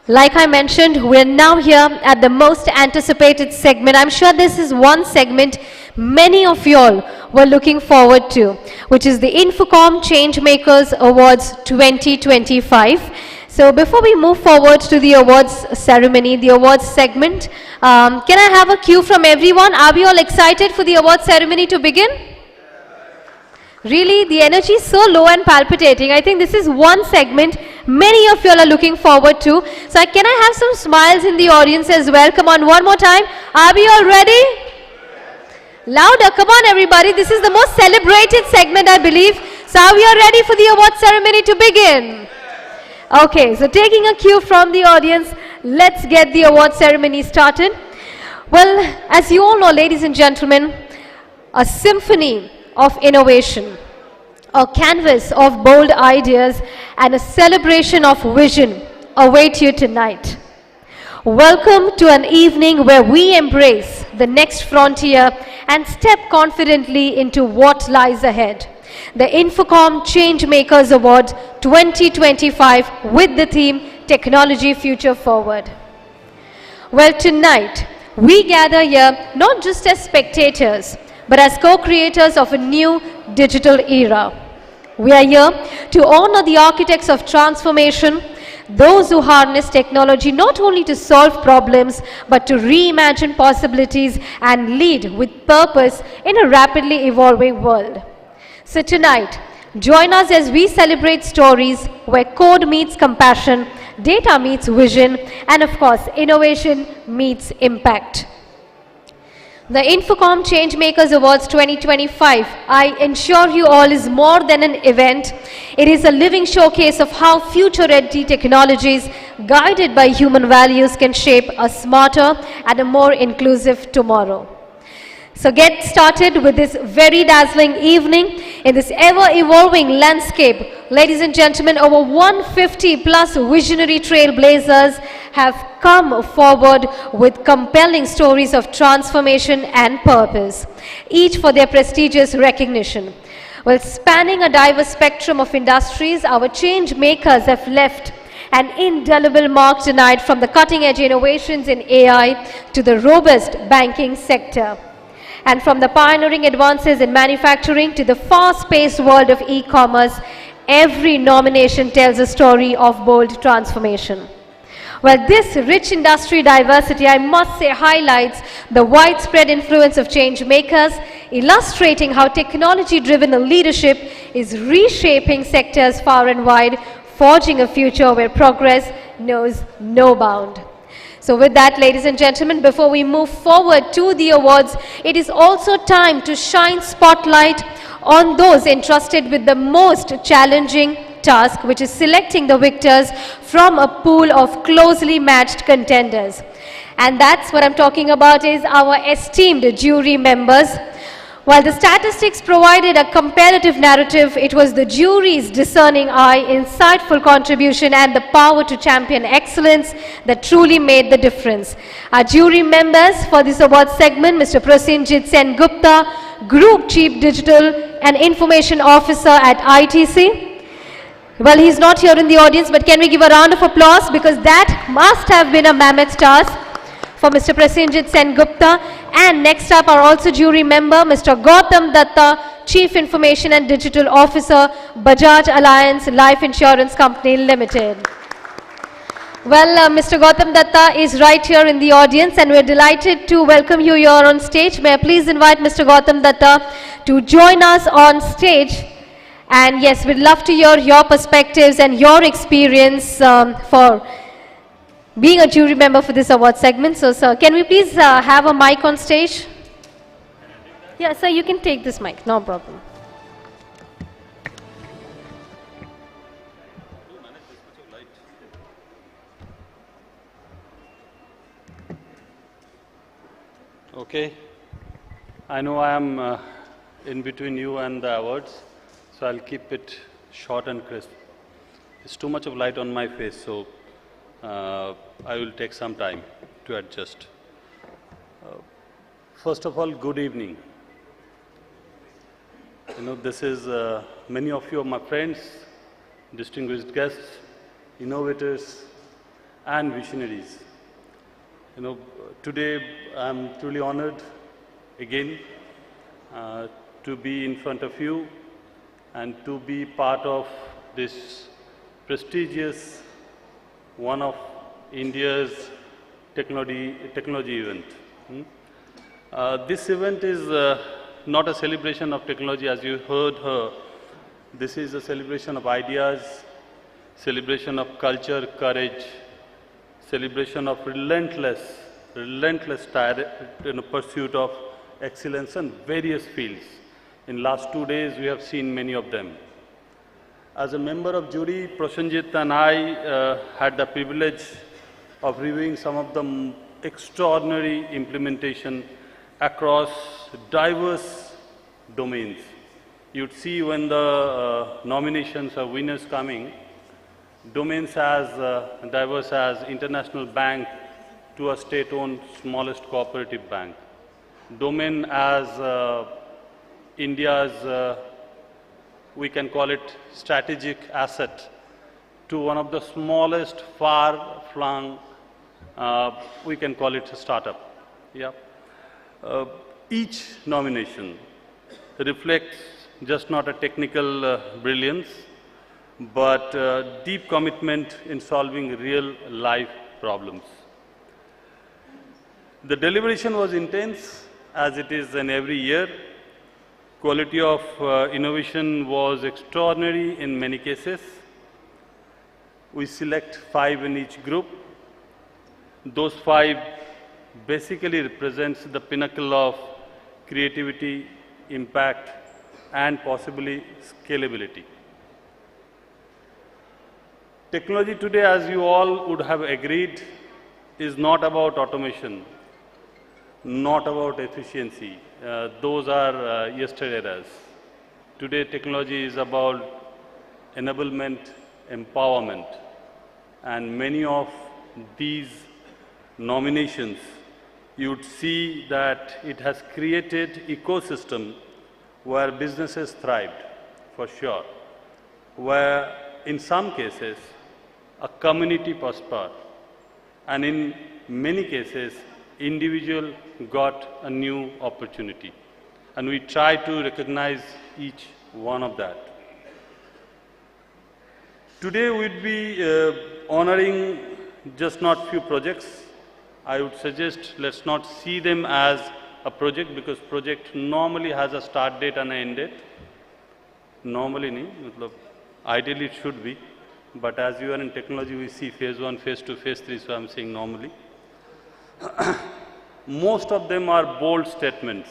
like I mentioned, we're now here at the most anticipated segment. I'm sure this is one segment many of you all were looking forward to, which is the INFOCOM Changemakers Awards 2025. So before we move forward to the awards ceremony, the awards segment, can I have a cue from everyone? Are we all excited for the awards ceremony to begin? Really, the energy is so low and palpitating. I think this is one segment many of you all are looking forward to. So can I have some smiles in the audience as well? Come on, one more time. Are we all ready? Louder, come on everybody. This is the most celebrated segment, I believe. So are we all ready for the award ceremony to begin? Okay, so taking a cue from the audience, let's get the award ceremony started. Well, as you all know, ladies and gentlemen, a symphony of innovation, a canvas of bold ideas, and a celebration of vision await you tonight. Welcome to an evening where we embrace the next frontier and step confidently into what lies ahead. The INFOCOM Changemakers Award 2025 with the theme Technology Future Forward. Well, tonight we gather here not just as spectators, but as co-creators of a new digital era. We are here to honor the architects of transformation, those who harness technology not only to solve problems, but to reimagine possibilities and lead with purpose in a rapidly evolving world. So tonight, join us as we celebrate stories where code meets compassion, data meets vision, and of course, innovation meets impact. The INFOCOM Changemakers Awards 2025, I ensure you all, is more than an event. It is a living showcase of how future-ready technologies guided by human values can shape a smarter and a more inclusive tomorrow. So get started with this very dazzling evening in this ever-evolving landscape. Ladies and gentlemen, over 150 plus visionary trailblazers have come forward with compelling stories of transformation and purpose, each for their prestigious recognition. Well, spanning a diverse spectrum of industries, our change makers have left an indelible mark tonight, from the cutting-edge innovations in AI to the robust banking sector. And from the pioneering advances in manufacturing to the fast-paced world of e-commerce, every nomination tells a story of bold transformation. Well, this rich industry diversity, I must say, highlights the widespread influence of change makers, illustrating how technology-driven leadership is reshaping sectors far and wide, forging a future where progress knows no bound. So with that, ladies and gentlemen, before we move forward to the awards, it is also time to shine spotlight on those entrusted with the most challenging task, which is selecting the victors from a pool of closely matched contenders. And that's what I'm talking about, is our esteemed jury members. While the statistics provided a comparative narrative, it was the jury's discerning eye, insightful contribution, and the power to champion excellence that truly made the difference. Our jury members for this award segment, Mr. Prasenjit Sen Gupta, Group Chief Digital and Information Officer at ITC. Well, he's not here in the audience, but can we give a round of applause, because that must have been a mammoth task for Mr. Prasenjit Sen Gupta. And next up are also jury member Mr. Gautam Datta, Chief Information and Digital Officer, Bajaj Alliance Life Insurance Company Limited. Well, Mr. Gautam Datta is right here in the audience, and we're delighted to welcome you here on stage. May I please invite Mr. Gautam Datta to join us on stage. And yes, we'd love to hear your perspectives and your experience for being a jury member for this award segment. So, sir, can we please have a mic on stage? Yeah, sir, you can take this mic, no problem. Okay. I know I am in between you and the awards, so I'll keep it short and crisp. There's too much of light on my face, so I will take some time to adjust. First of all, good evening. You know, this is many of you are my friends, distinguished guests, innovators, and visionaries. You know, today I'm truly honored again to be in front of you and to be part of this prestigious, one of India's technology event. This event is not a celebration of technology, as you heard her. This is a celebration of ideas, celebration of culture, courage, celebration of relentless pursuit of excellence in various fields. In last 2 days, we have seen many of them. As a member of jury, Prasenjit and I had the privilege of reviewing some of the extraordinary implementation across diverse domains. You'd see when the nominations of winners coming, domains as diverse as international bank, to a state-owned smallest cooperative bank. Domain as India's, we can call it strategic asset, to one of the smallest far-flung, we can call it a startup. Yeah. Each nomination reflects just not a technical brilliance, but deep commitment in solving real life problems. The deliberation was intense, as it is in every year. Quality of innovation was extraordinary in many cases. We select 5 in each group. Those 5 basically represents the pinnacle of creativity, impact, and possibly scalability. Technology today, as you all would have agreed, is not about automation, not about efficiency. Those are yesterday's eras. Today, technology is about enablement, empowerment, and many of these nominations, you would see that it has created ecosystem where businesses thrived, for sure, where in some cases a community prospered, and in many cases individual got a new opportunity. And we try to recognize each one of that. Today we'd be honoring just not few projects. I would suggest let's not see them as a project, because project normally has a start date and an end date. Normally, ideally it should be, but as you are in technology, we see phase 1, phase 2, phase 3, so I'm saying normally. Most of them are bold statements.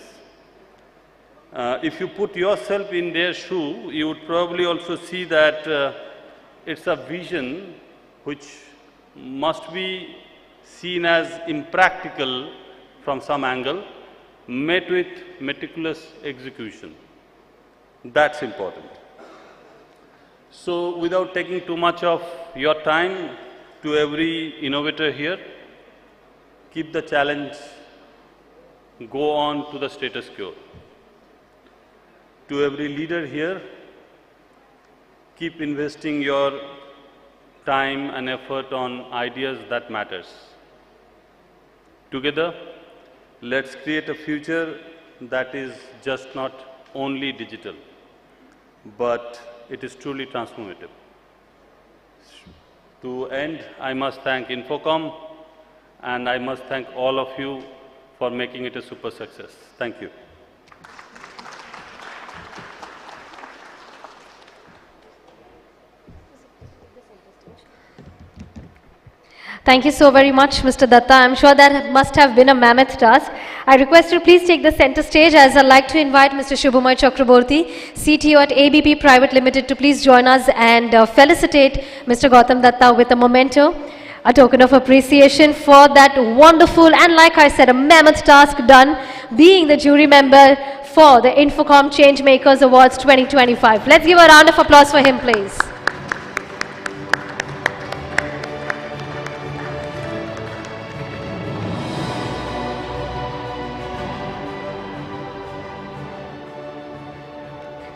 If you put yourself in their shoe, you would probably also see that it's a vision which must be seen as impractical from some angle, met with meticulous execution. That's important. So without taking too much of your time, to every innovator here, keep the challenge, go on to the status quo. To every leader here, keep investing your time and effort on ideas that matters. Together, let's create a future that is just not only digital, but it is truly transformative. To end, I must thank INFOCOM, and I must thank all of you for making it a super success. Thank you. Thank you so very much, Mr. Datta. I'm sure that must have been a mammoth task. I request you to please take the center stage, as I'd like to invite Mr. Shubhamay Chakraborty, CTO at ABP Private Limited, to please join us and felicitate Mr. Gautam Datta with a memento, a token of appreciation for that wonderful and, like I said, a mammoth task done, being the jury member for the INFOCOM Changemakers Awards 2025. Let's give a round of applause for him, please.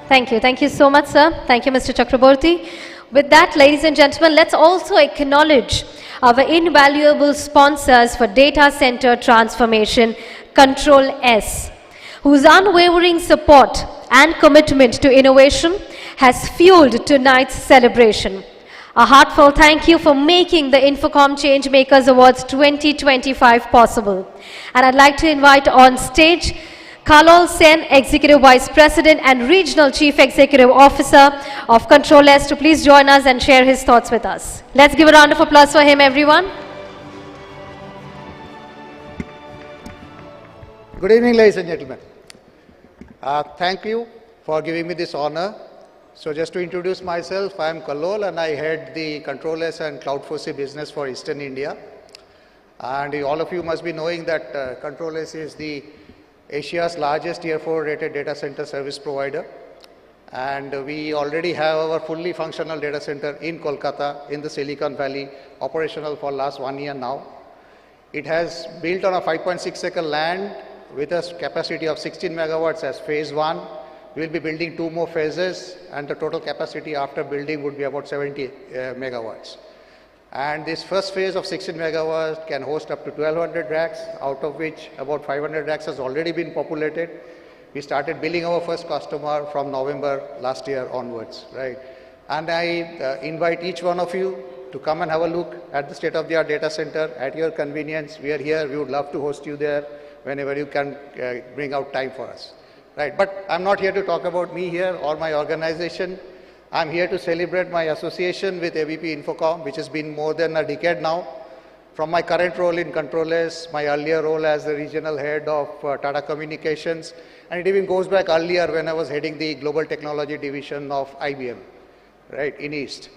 Thank you. Thank you so much, sir. Thank you, Mr. Chakraborty. With that, ladies and gentlemen, let's also acknowledge our invaluable sponsors for data center transformation, Control S, whose unwavering support and commitment to innovation has fueled tonight's celebration. A heartfelt thank you for making the INFOCOM Changemakers Awards 2025 possible. And I'd like to invite on stage Kalol Sen, Executive Vice President and Regional Chief Executive Officer of Control S, to please join us and share his thoughts with us. Let's give a round of applause for him, everyone. Good evening, ladies and gentlemen. Thank you for giving me this honor. So just to introduce myself, I am Kalol and I head the Control S and Cloud4C business for Eastern India. And all of you must be knowing that Control S is the Asia's largest Tier 4 rated data center service provider. And we already have our fully functional data center in Kolkata, in the Silicon Valley, operational for last 1 year now. It has built on a 5.6 acre land with a capacity of 16 megawatts as phase 1. We will be building 2 more phases, and the total capacity after building would be about 70 megawatts. And this first phase of 16 megawatts can host up to 1200 racks, out of which about 500 racks has already been populated. We started billing our first customer from November last year onwards, right? And I invite each one of you to come and have a look at the state-of-the-art data center at your convenience. We are here. We would love to host you there whenever you can bring out time for us. Right, but I'm not here to talk about me here or my organization. I'm here to celebrate my association with ABP INFOCOM, which has been more than a decade now. From my current role in Control S, my earlier role as the regional head of Tata Communications, and it even goes back earlier when I was heading the global technology division of IBM, right, in East.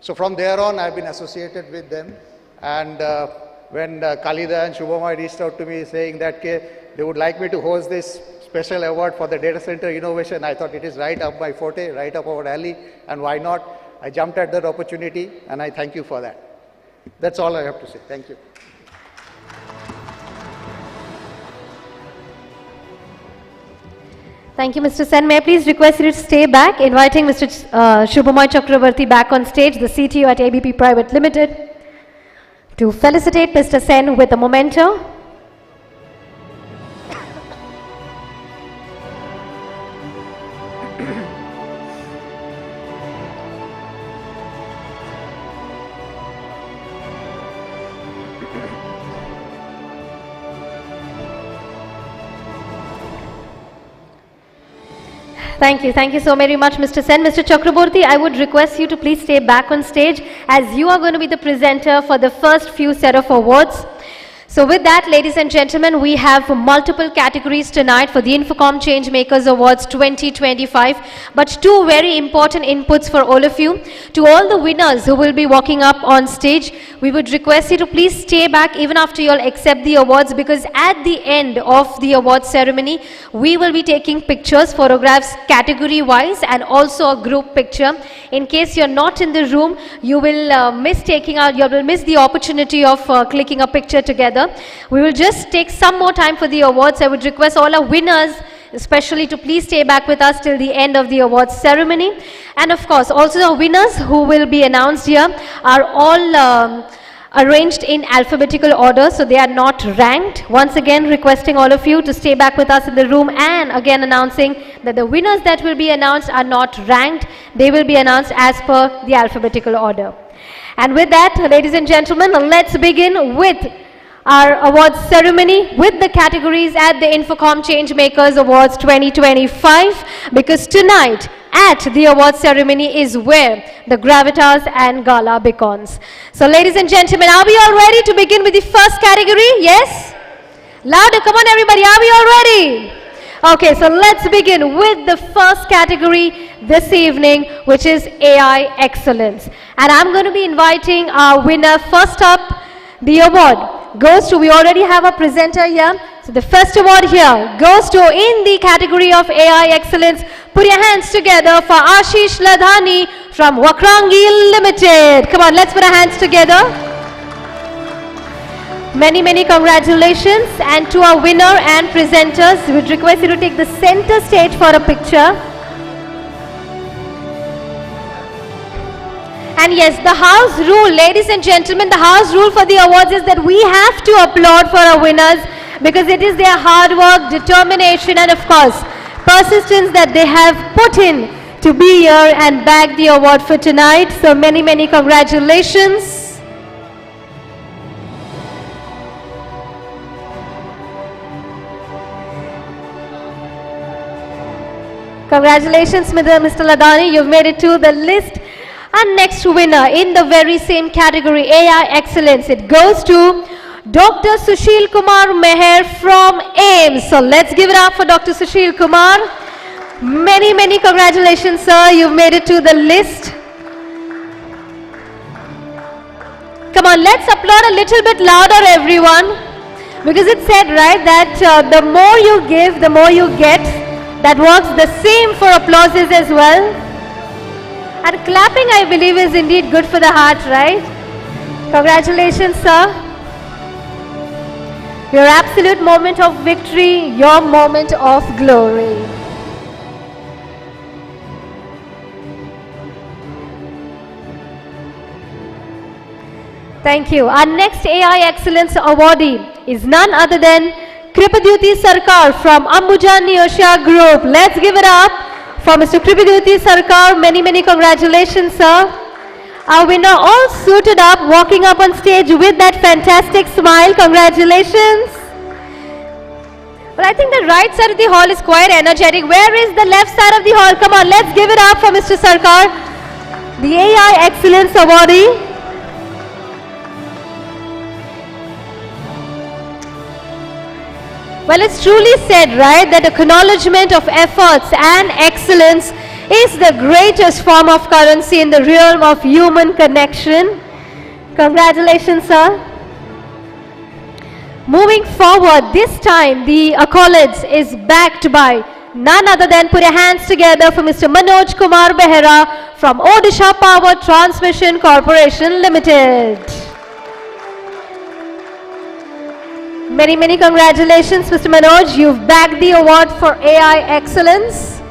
So from there on, I've been associated with them. And when Khalida and Shubhamai reached out to me saying that they would like me to host this special award for the data center innovation, I thought it is right up my forte, right up our alley, and why not? I jumped at that opportunity, and I thank you for that. That's all I have to say. Thank you. Thank you, Mr. Sen. May I please request you to stay back, inviting Mr. Shubhamay Chakravarti back on stage, the CTO at ABP Private Limited, to felicitate Mr. Sen with a memento. Thank you so very much, Mr. Sen. Mr. Chakraborty, I would request you to please stay back on stage as you are going to be the presenter for the first few set of awards. So with that, ladies and gentlemen, we have multiple categories tonight for the INFOCOM Changemakers Awards 2025, but 2 very important inputs for all of you. To all the winners who will be walking up on stage, we would request you to please stay back even after you all accept the awards, because at the end of the award ceremony, we will be taking pictures, photographs category-wise, and also a group picture. In case you're not in the room, you will miss the opportunity of clicking a picture together. We will just take some more time for the awards. I would request all our winners especially to please stay back with us till the end of the awards ceremony. And of course, also the winners who will be announced here are all arranged in alphabetical order, so they are not ranked. Once again, requesting all of you to stay back with us in the room, and again announcing that the winners that will be announced are not ranked. They will be announced as per the alphabetical order. And with that, ladies and gentlemen, let's begin with our awards ceremony with the categories at the INFOCOM Changemakers Awards 2025, because tonight at the awards ceremony is where the gravitas and gala beacons. So ladies and gentlemen, are we all ready to begin with the first category? Yes? Louder, come on everybody, are we all ready? Okay, so let's begin with the first category this evening, which is AI Excellence. And I'm going to be inviting our winner. First up, the award goes to, we already have a presenter here. So the first award here goes to, in the category of AI Excellence, put your hands together for Ashish Ladhani from Wakrangi Limited. Come on, let's put our hands together. Many, many congratulations. And to our winner and presenters, we would request you to take the center stage for a picture. And yes, the house rule, ladies and gentlemen, the house rule for the awards is that we have to applaud for our winners, because it is their hard work, determination, and of course, persistence that they have put in to be here and bag the award for tonight. So many, many congratulations. Congratulations, Mr. Ladhani, you've made it to the list. And next winner in the very same category, AI Excellence, it goes to Dr. Sushil Kumar Meher from AIMS. So let's give it up for Dr. Sushil Kumar. Many, many congratulations, sir. You've made it to the list. Come on, let's applaud a little bit louder, everyone. Because it's said, right, that the more you give, the more you get. That works the same for applauses as well. And clapping, I believe, is indeed good for the heart, right? Congratulations, sir. your absolute moment of victory, your moment of glory. Thank you. Our next AI Excellence awardee is none other than Kripaduti Sarkar from Ambuja Neosha Group. Let's give it up for Mr. Kripaduti Sarkar. Many, many congratulations, sir. Our winner all suited up, walking up on stage with that fantastic smile. Congratulations. But I think the right side of the hall is quite energetic. Where is the left side of the hall? Come on, let's give it up for Mr. Sarkar, the AI Excellence awardee. Well, it's truly said, right, that acknowledgement of efforts and excellence is the greatest form of currency in the realm of human connection. Congratulations, sir. Moving forward, this time the accolades is backed by none other than, put your hands together for Mr. Manoj Kumar Behera from Odisha Power Transmission Corporation Limited. Many, many congratulations, Mr. Manoj. You've bagged the award for AI Excellence.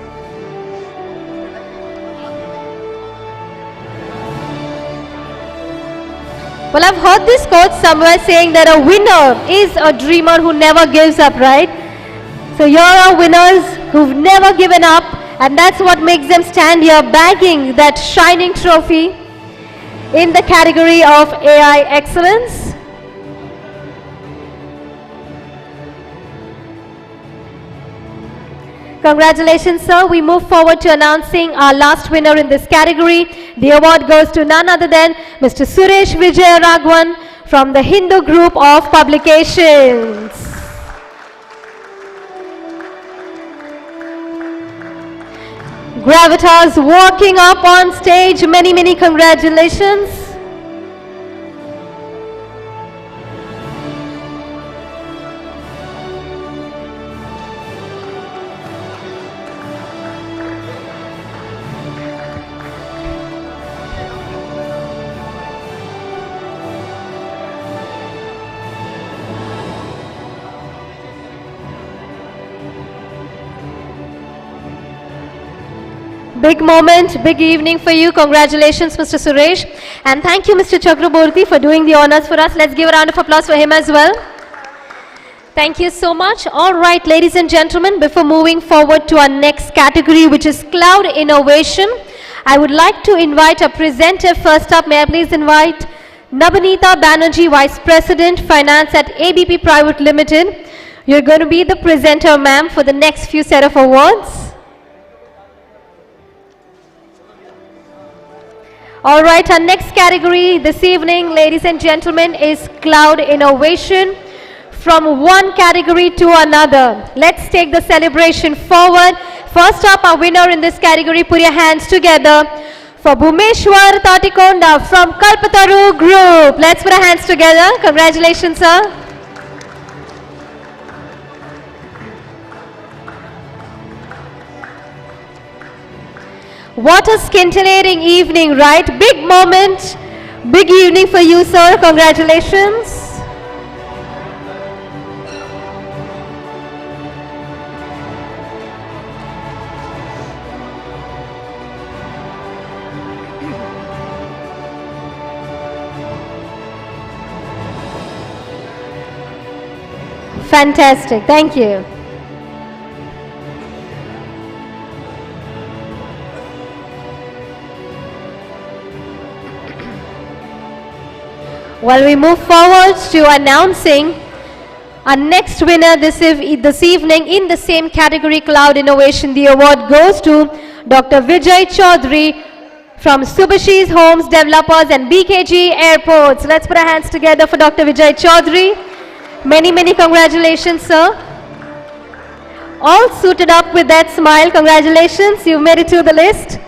Well, I've heard this quote somewhere saying that a winner is a dreamer who never gives up, right? So here are winners who've never given up, and that's what makes them stand here bagging that shining trophy in the category of AI Excellence. Congratulations, sir. We move forward to announcing our last winner in this category. The award goes to none other than Mr. Suresh Vijay Raghavan from the Hindu Group of Publications. Gravitas walking up on stage. Many, many congratulations. Big moment, big evening for you. Congratulations, Mr. Suresh. And thank you, Mr. Chakraborty, for doing the honors for us. Let's give a round of applause for him as well. Thank you so much. All right, ladies and gentlemen, before moving forward to our next category, which is Cloud Innovation, I would like to invite a presenter first up. May I please invite Nabanita Banerjee, Vice President, Finance at ABP Private Limited. You're going to be the presenter, ma'am, for the next few set of awards. All right, our next category this evening, ladies and gentlemen, is Cloud Innovation. From one category to another, let's take the celebration forward. First up, our winner in this category, put your hands together for Bhumeshwar Tatikonda from Kalpataru Group. Let's put our hands together. Congratulations, sir. What a scintillating evening, right? Big moment, big evening for you, sir. Congratulations. Fantastic. Thank you. Well, we move forward to announcing our next winner this evening in the same category, Cloud Innovation. The award goes to Dr. Vijay Chaudhary from Subhashi's Homes Developers and BKG Airports. Let's put our hands together for Dr. Vijay Chaudhary. Many, many congratulations, sir. All suited up with that smile. Congratulations, you've made it to the list.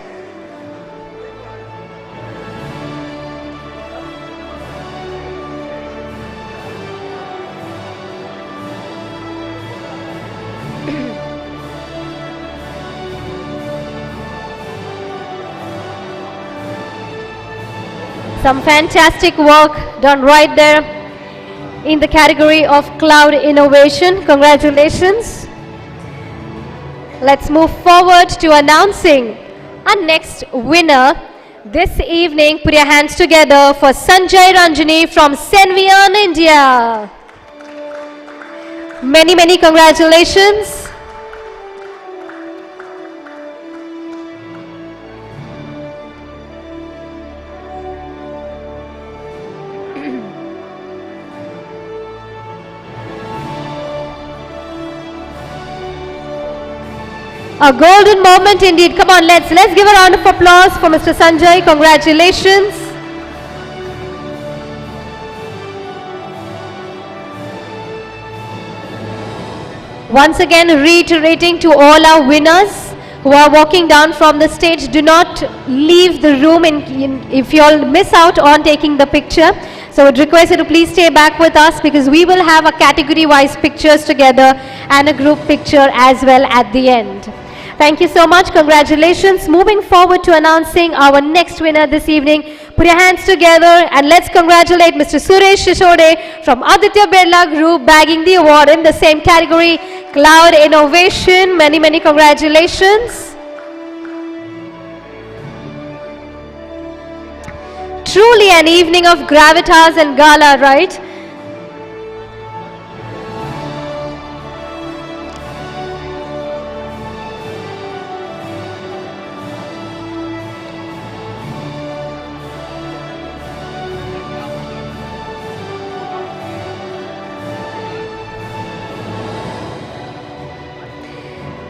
Some fantastic work done right there in the category of Cloud Innovation. Congratulations. Let's move forward to announcing our next winner this evening. Put your hands together for Sanjay Ranjani from Senvion, India. Many, many congratulations. A golden moment indeed. Come on, let's give a round of applause for Mr. Sanjay. Congratulations. Once again, reiterating to all our winners who are walking down from the stage, do not leave the room if you all miss out on taking the picture. So I would request you to please stay back with us, because we will have a category-wise pictures together and a group picture as well at the end. Thank you so much. Congratulations. Moving forward to announcing our next winner this evening. Put your hands together and let's congratulate Mr. Suresh Shishode from Aditya Birla Group, bagging the award in the same category, Cloud Innovation. Many, many congratulations. Truly an evening of gravitas and gala, right?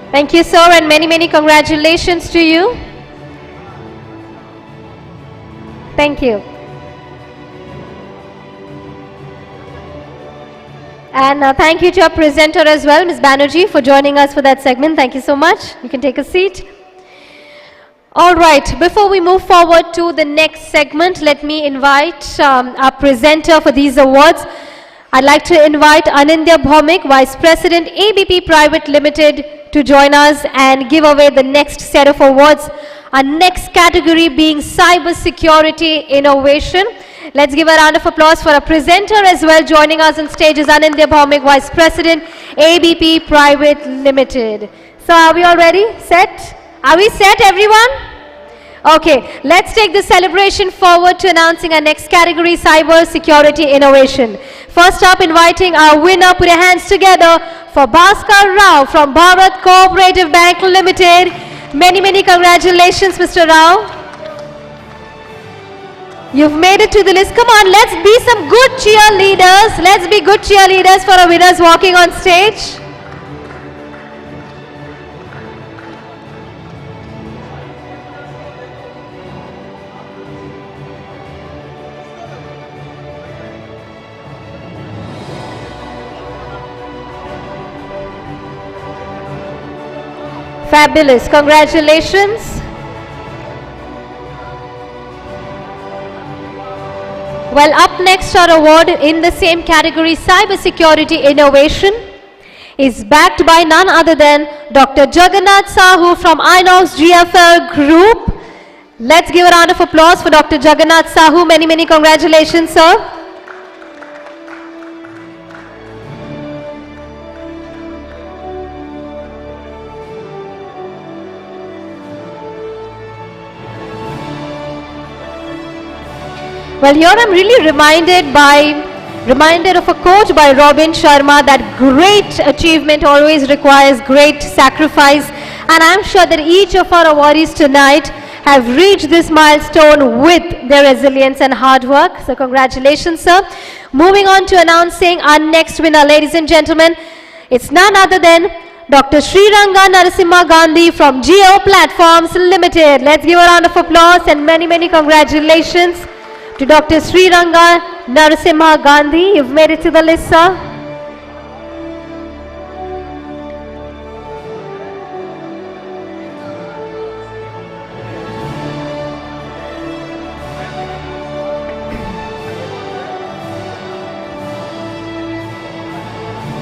Thank you, sir, and many, many congratulations to you. Thank you. And thank you to our presenter as well, Ms. Banerjee, for joining us for that segment. Thank you so much. You can take a seat. All right, before we move forward to the next segment, let me invite our presenter for these awards. I'd like to invite Anindya Bhaumik, Vice President, ABP Private Limited, to join us and give away the next set of awards. Our next category being Cyber Security Innovation. Let's give a round of applause for a presenter as well. Joining us on stage is Anindya Bhaumik, Vice President, ABP Private Limited. So are we all ready? Set? Are we set, everyone? Okay, let's take this celebration forward to announcing our next category, Cyber Security Innovation. First up, inviting our winner. Put your hands together for Bhaskar Rao from Bharat Cooperative Bank Limited. Many, many congratulations, Mr. Rao. You've made it to the list. Come on, let's be some good cheerleaders. Let's be good cheerleaders for our winners walking on stage. Fabulous. Congratulations. Well, up next, our award in the same category, Cyber Security Innovation, is backed by none other than Dr. Jagannath Sahu from Inox GFL Group. Let's give a round of applause for Dr. Jagannath Sahu. Many, many congratulations, sir. Well, here I'm really reminded of a quote by Robin Sharma that great achievement always requires great sacrifice, and I'm sure that each of our awardees tonight have reached this milestone with their resilience and hard work. So congratulations, sir. Moving on to announcing our next winner, ladies and gentlemen. It's none other than Dr. Sriranga Narasimha Gandhi from Geo Platforms Limited. Let's give a round of applause and many, many congratulations to Dr. Sriranga Narasimha Gandhi. You've made it to the list, sir.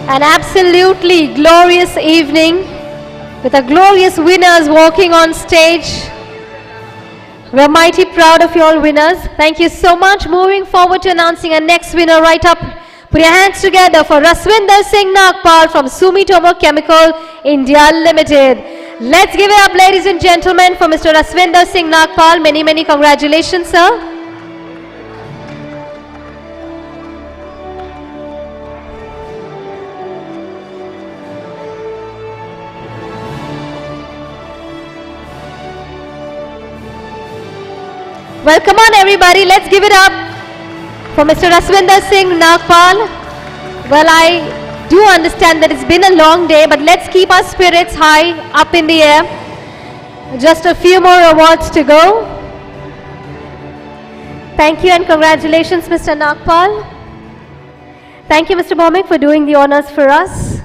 An absolutely glorious evening with our glorious winners walking on stage. We're mighty proud of you all winners. Thank you so much. Moving forward to announcing our next winner right up. Put Put your hands together for Raswinder Singh Nagpal from Sumitomo Chemical India Limited. Let's give it up, ladies and gentlemen, for Mr. Raswinder Singh Nagpal. Many, many congratulations, sir. Well, come on everybody, let's give it up for Mr. Raswinder Singh Nagpal. Well, I do understand that it's been a long day, but let's keep our spirits high, up in the air. Just a few more awards to go. Thank you and congratulations, Mr. Nagpal. Thank you, Mr. Bhomik, for doing the honors for us.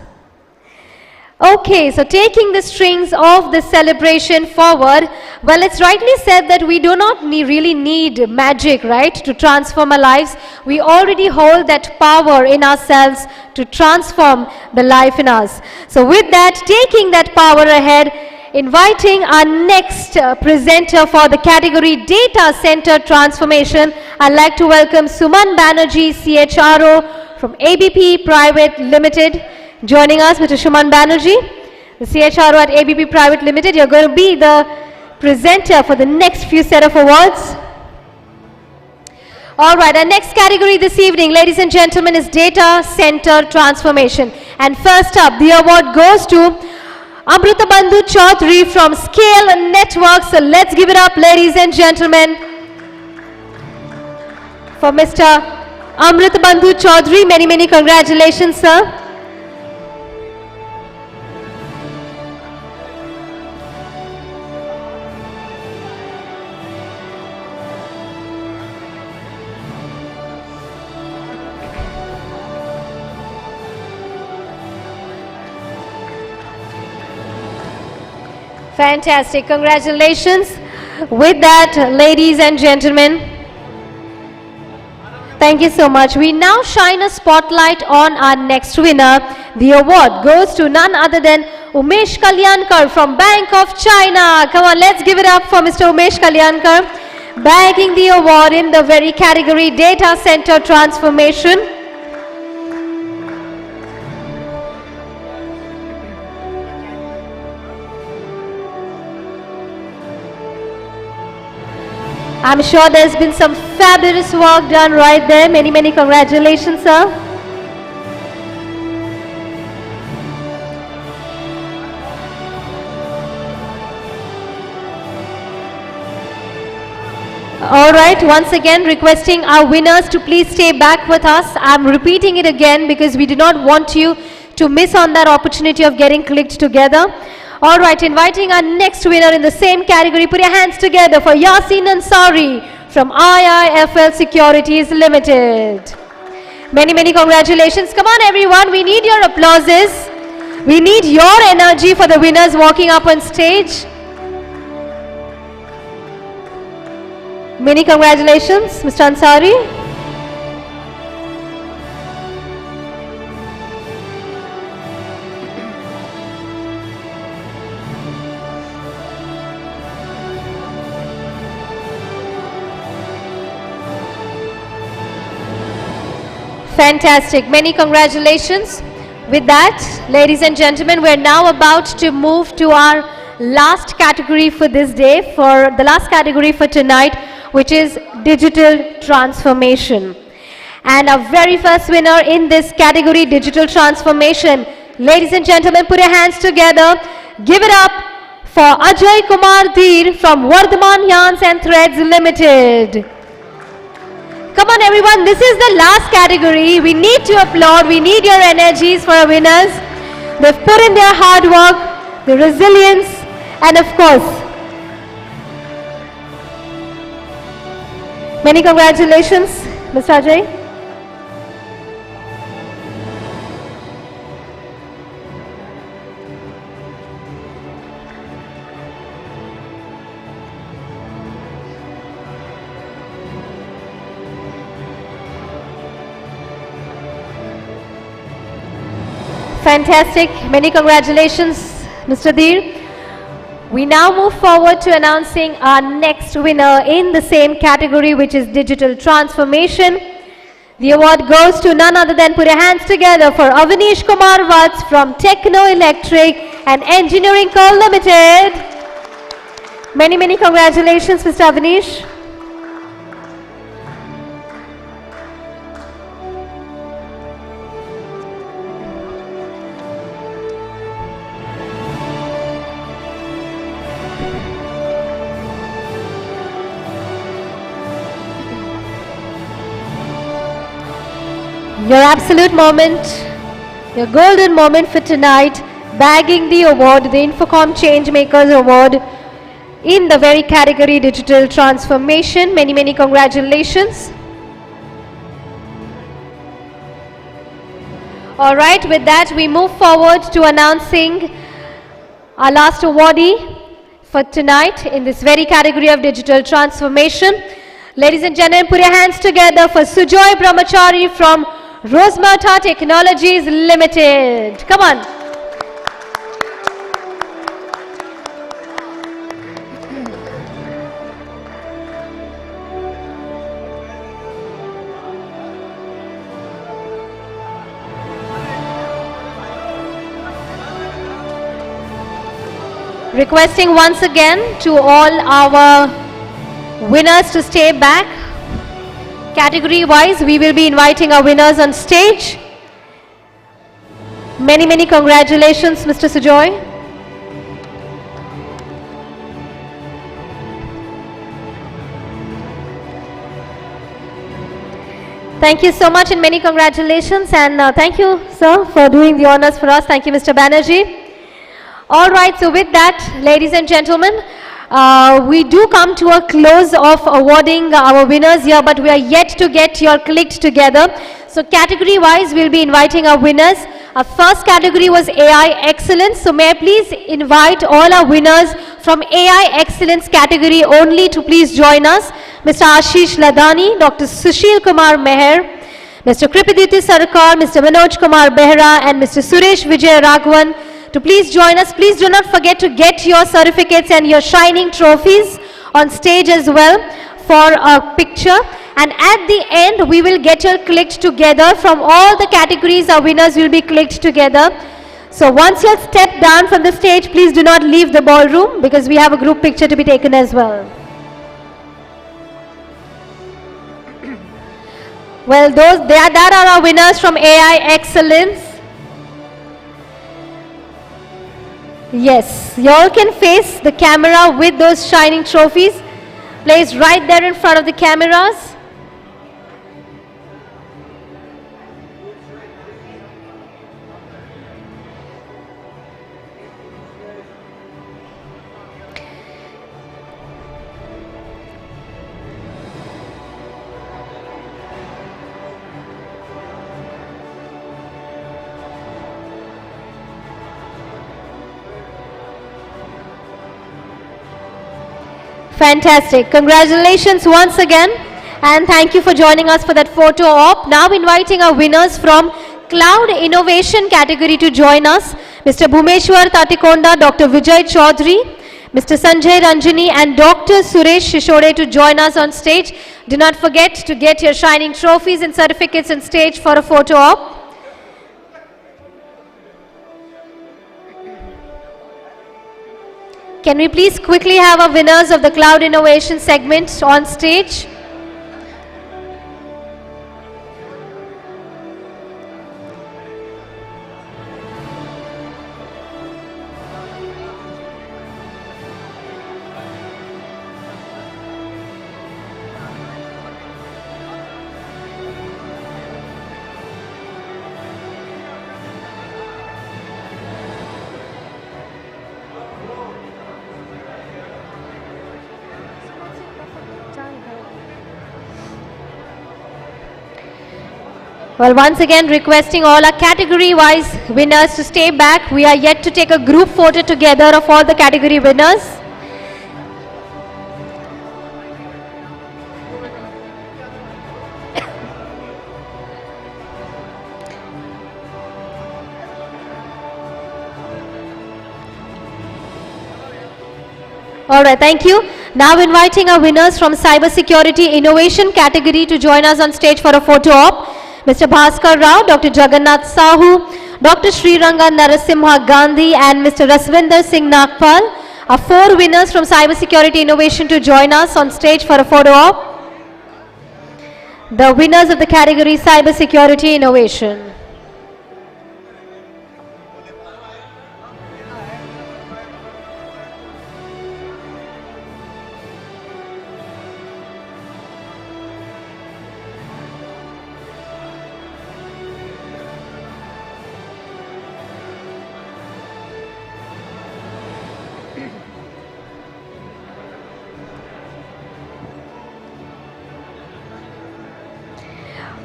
Okay, so taking the strings of the celebration forward, well, it's rightly said that we do not really need magic, right, to transform our lives. We already hold that power in ourselves to transform the life in us. So with that, taking that power ahead, inviting our next presenter for the category Data Center Transformation, I'd like to welcome Suman Banerjee, CHRO from ABP Private Limited. Joining us, Mr. Shuman Banerjee, the CHRO at ABP Private Limited. You're going to be the presenter for the next few set of awards. All right, our next category this evening, ladies and gentlemen, is Data Center Transformation. And first up, the award goes to Amrita Bandhu Chaudhary from Scale Networks. So let's give it up, ladies and gentlemen, for Mr. Amrita Bandhu Chaudhary. Many, many congratulations, sir. Fantastic. Congratulations. With that, ladies and gentlemen, thank you so much. We now shine a spotlight on our next winner. The award goes to none other than Umesh Kalyankar from Bank of China. Come on, let's give it up for Mr. Umesh Kalyankar, bagging the award in the very category Data Center Transformation. I'm sure there's been some fabulous work done right there. Many, many congratulations, sir. All right, once again requesting our winners to please stay back with us. I'm repeating it again because we do not want you to miss on that opportunity of getting clicked together. All right, inviting our next winner in the same category. Put your hands together for Yasin Ansari from IIFL Securities Limited. Many, many congratulations. Come on, everyone. We need your applauses. We need your energy for the winners walking up on stage. Many congratulations, Mr. Ansari. Fantastic. Many congratulations. With that, ladies and gentlemen, we're now about to move to our last category for this day, for the last category for tonight, which is digital transformation. And our very first winner in this category, digital transformation, ladies and gentlemen, put your hands together. Give it up for Ajay Kumar Dheer from Vardhaman Yarns and Threads Limited. Come on everyone, this is the last category. We need to applaud, we need your energies for our winners. They've put in their hard work, the resilience, and of course, many congratulations, Mr. Ajay. Fantastic. Many congratulations, Mr. Dheer. We now move forward to announcing our next winner in the same category, which is digital transformation. The award goes to none other than, put your hands together for Avanish Kumar Vats from Techno Electric and Engineering Co. Limited. Many, many congratulations, Mr. Avanish. Your absolute moment, your golden moment for tonight, bagging the award, the INFOCOM Changemakers Award in the very category Digital Transformation. Many, many congratulations. All right, with that we move forward to announcing our last awardee for tonight in this very category of Digital Transformation. Ladies and gentlemen, put your hands together for Sujoy Brahmachari from Rosmata Technologies Limited. Come on. Requesting once again to all our winners to stay back. Category wise, we will be inviting our winners on stage. Many, many congratulations, Mr. Sujoy. Thank you so much and many congratulations, and thank you, sir, for doing the honors for us. Thank you, Mr. Banerjee. All right, so with that, ladies and gentlemen, we do come to a close of awarding our winners here, but we are yet to get your clicked together. So category wise, we'll be inviting our winners. Our first category was AI Excellence. So may I please invite all our winners from AI Excellence category only to please join us. Mr. Ashish Ladani, Dr. Sushil Kumar Meher, Mr. Kripiditi Sarkar, Mr. Manoj Kumar Behra, and Mr. Suresh Vijay Raghavan to please join us. Please do not forget to get your certificates and your shining trophies on stage as well for a picture. And at the end, we will get your clicked together. From all the categories, our winners will be clicked together. So once you step down from the stage, please do not leave the ballroom because we have a group picture to be taken as well. Well, that are our winners from AI Excellence. Yes, you all can face the camera with those shining trophies placed right there in front of the cameras. Fantastic. Congratulations once again, and thank you for joining us for that photo op. Now inviting our winners from Cloud Innovation category to join us. Mr. Bhumeshwar Tatikonda, Dr. Vijay Chaudhary, Mr. Sanjay Ranjani, and Dr. Suresh Shishore to join us on stage. Do not forget to get your shining trophies and certificates on stage for a photo op. Can we please quickly have our winners of the Cloud Innovation segment on stage? Well, once again, requesting all our category-wise winners to stay back. We are yet to take a group photo together of all the category winners. All right, thank you. Now inviting our winners from Cybersecurity Innovation category to join us on stage for a photo op. Mr. Bhaskar Rao, Dr. Jagannath Sahu, Dr. Sriranga Narasimha Gandhi and Mr. Rasvinder Singh Nagpal are 4 winners from Cybersecurity Innovation to join us on stage for a photo op. The winners of the category Cybersecurity Innovation.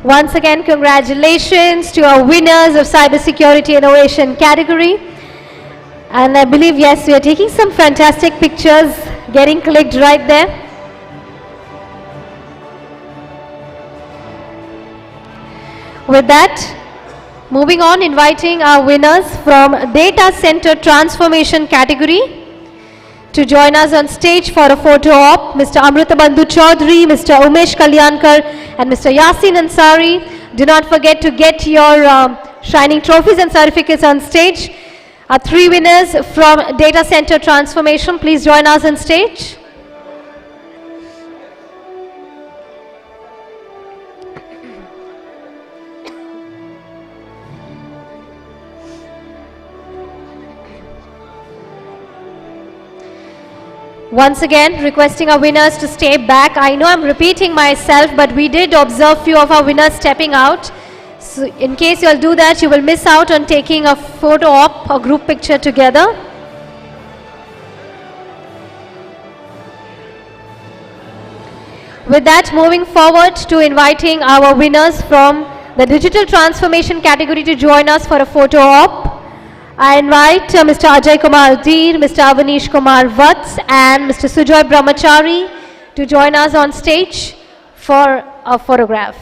Once again, congratulations to our winners of Cybersecurity Innovation category. And I believe, yes, we are taking some fantastic pictures, getting clicked right there. With that, moving on, inviting our winners from Data Center Transformation category to join us on stage for a photo op. Mr. Amritabandhu Chaudhary, Mr. Umesh Kalyankar and Mr. Yasin Ansari. Do not forget to get your shining trophies and certificates on stage. Our 3 winners from Data Center Transformation, please join us on stage. Once again, requesting our winners to stay back. I know I'm repeating myself, but we did observe few of our winners stepping out. So in case you'll do that, you will miss out on taking a photo op or group picture together. With that, moving forward to inviting our winners from the Digital Transformation category to join us for a photo op. I invite Mr. Ajay Kumar Dheer, Mr. Avanish Kumar Vats and Mr. Sujoy Brahmachari to join us on stage for a photograph.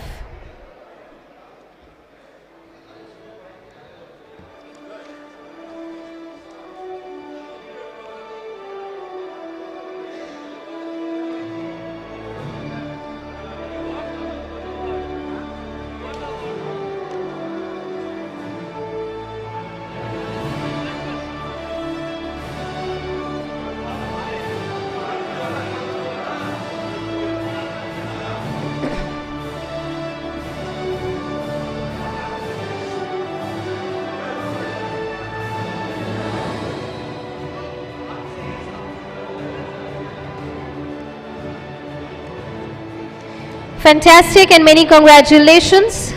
Fantastic and many congratulations.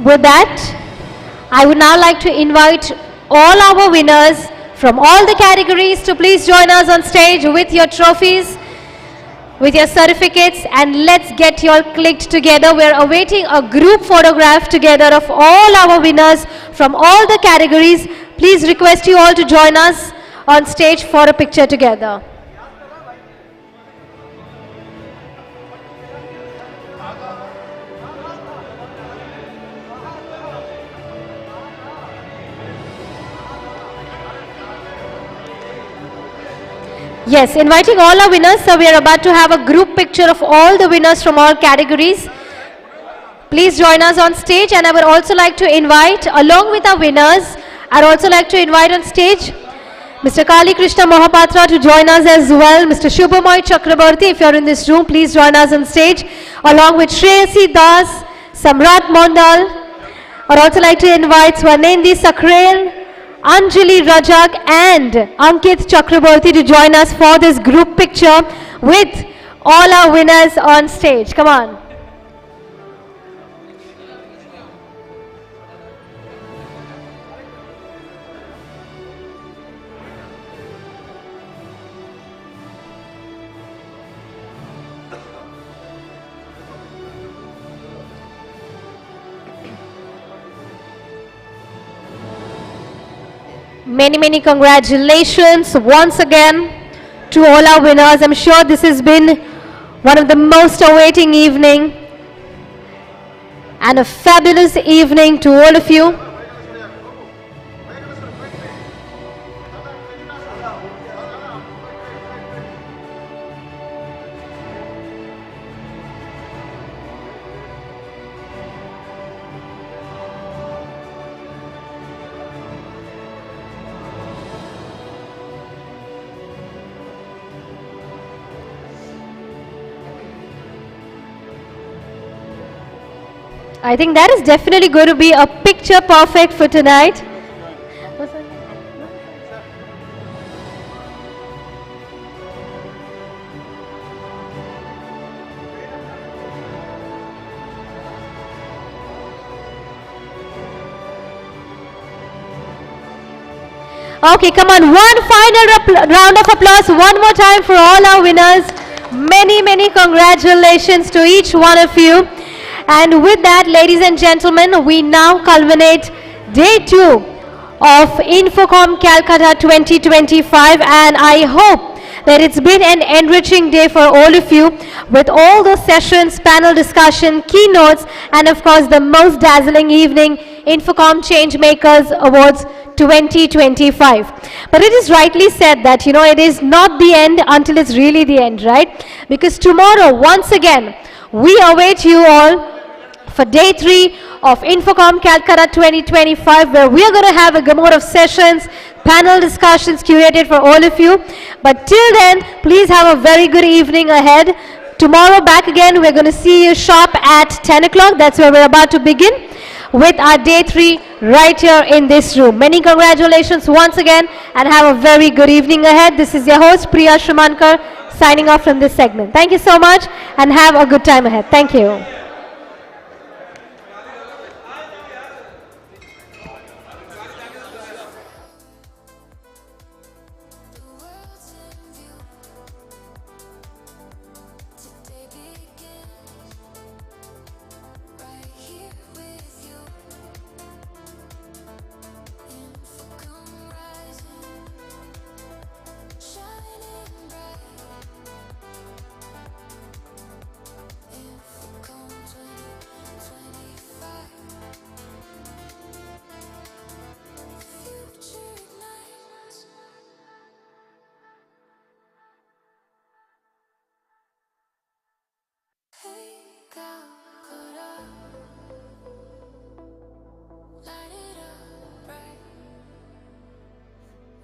With that, I would now like to invite all our winners from all the categories to please join us on stage with your trophies, with your certificates, and let's get you all clicked together. We're awaiting a group photograph together of all our winners from all the categories. Please request you all to join us on stage for a picture together. Yes, inviting all our winners. So we are about to have a group picture of all the winners from all categories. Please join us on stage, and I would also like to invite, along with our winners, I'd also like to invite on stage Mr. Kali Krishna Mohapatra to join us as well. Mr. Shubhamoy Chakrabarti, if you're in this room, please join us on stage, along with Shreyasi Das, Samrat Mondal. I'd also like to invite Swarnendi Sakrel, Anjali Rajak and Ankit Chakraborty to join us for this group picture with all our winners on stage. Come on. Many, many congratulations once again to all our winners. I'm sure this has been one of the most awaiting evening and a fabulous evening to all of you. I think that is definitely going to be a picture perfect for tonight. Okay, come on. One final round of applause one more time for all our winners. Many congratulations to each one of you. And with that, ladies and gentlemen, we now culminate day 2 of INFOCOM Calcutta 2025, and I hope that it's been an enriching day for all of you with all the sessions, panel discussion, keynotes, and of course the most dazzling evening, INFOCOM Changemakers Awards 2025. But it is rightly said that, it is not the end until it's really the end, right? Because tomorrow, once again, we await you all for day 3 of INFOCOM Calcutta 2025, where we are going to have a gamut of sessions, panel discussions curated for all of you. But till then, please have a very good evening ahead. Tomorrow back again, we're going to see you sharp at 10 o'clock. That's where we're about to begin with our day 3 right here in this room. Many congratulations once again, and have a very good evening ahead. This is your host, Priya Shumankar, signing off from this segment. Thank you so much, and have a good time ahead. Thank you.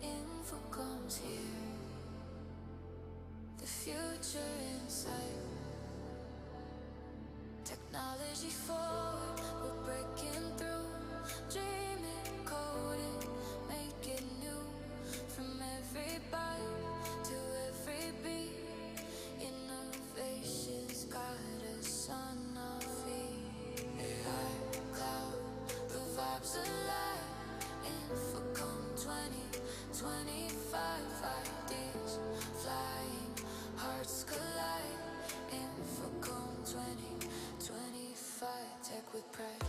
INFOCOM's here, the future in sight. Technology forward, we're breaking through, dreaming, coding, make it new. From every bite to every beat, innovation's got us on our feet. AI, cloud, the vibes alive. INFOCOM 2025, ideas flying, hearts collide. INFOCOM 2025, tech with pride.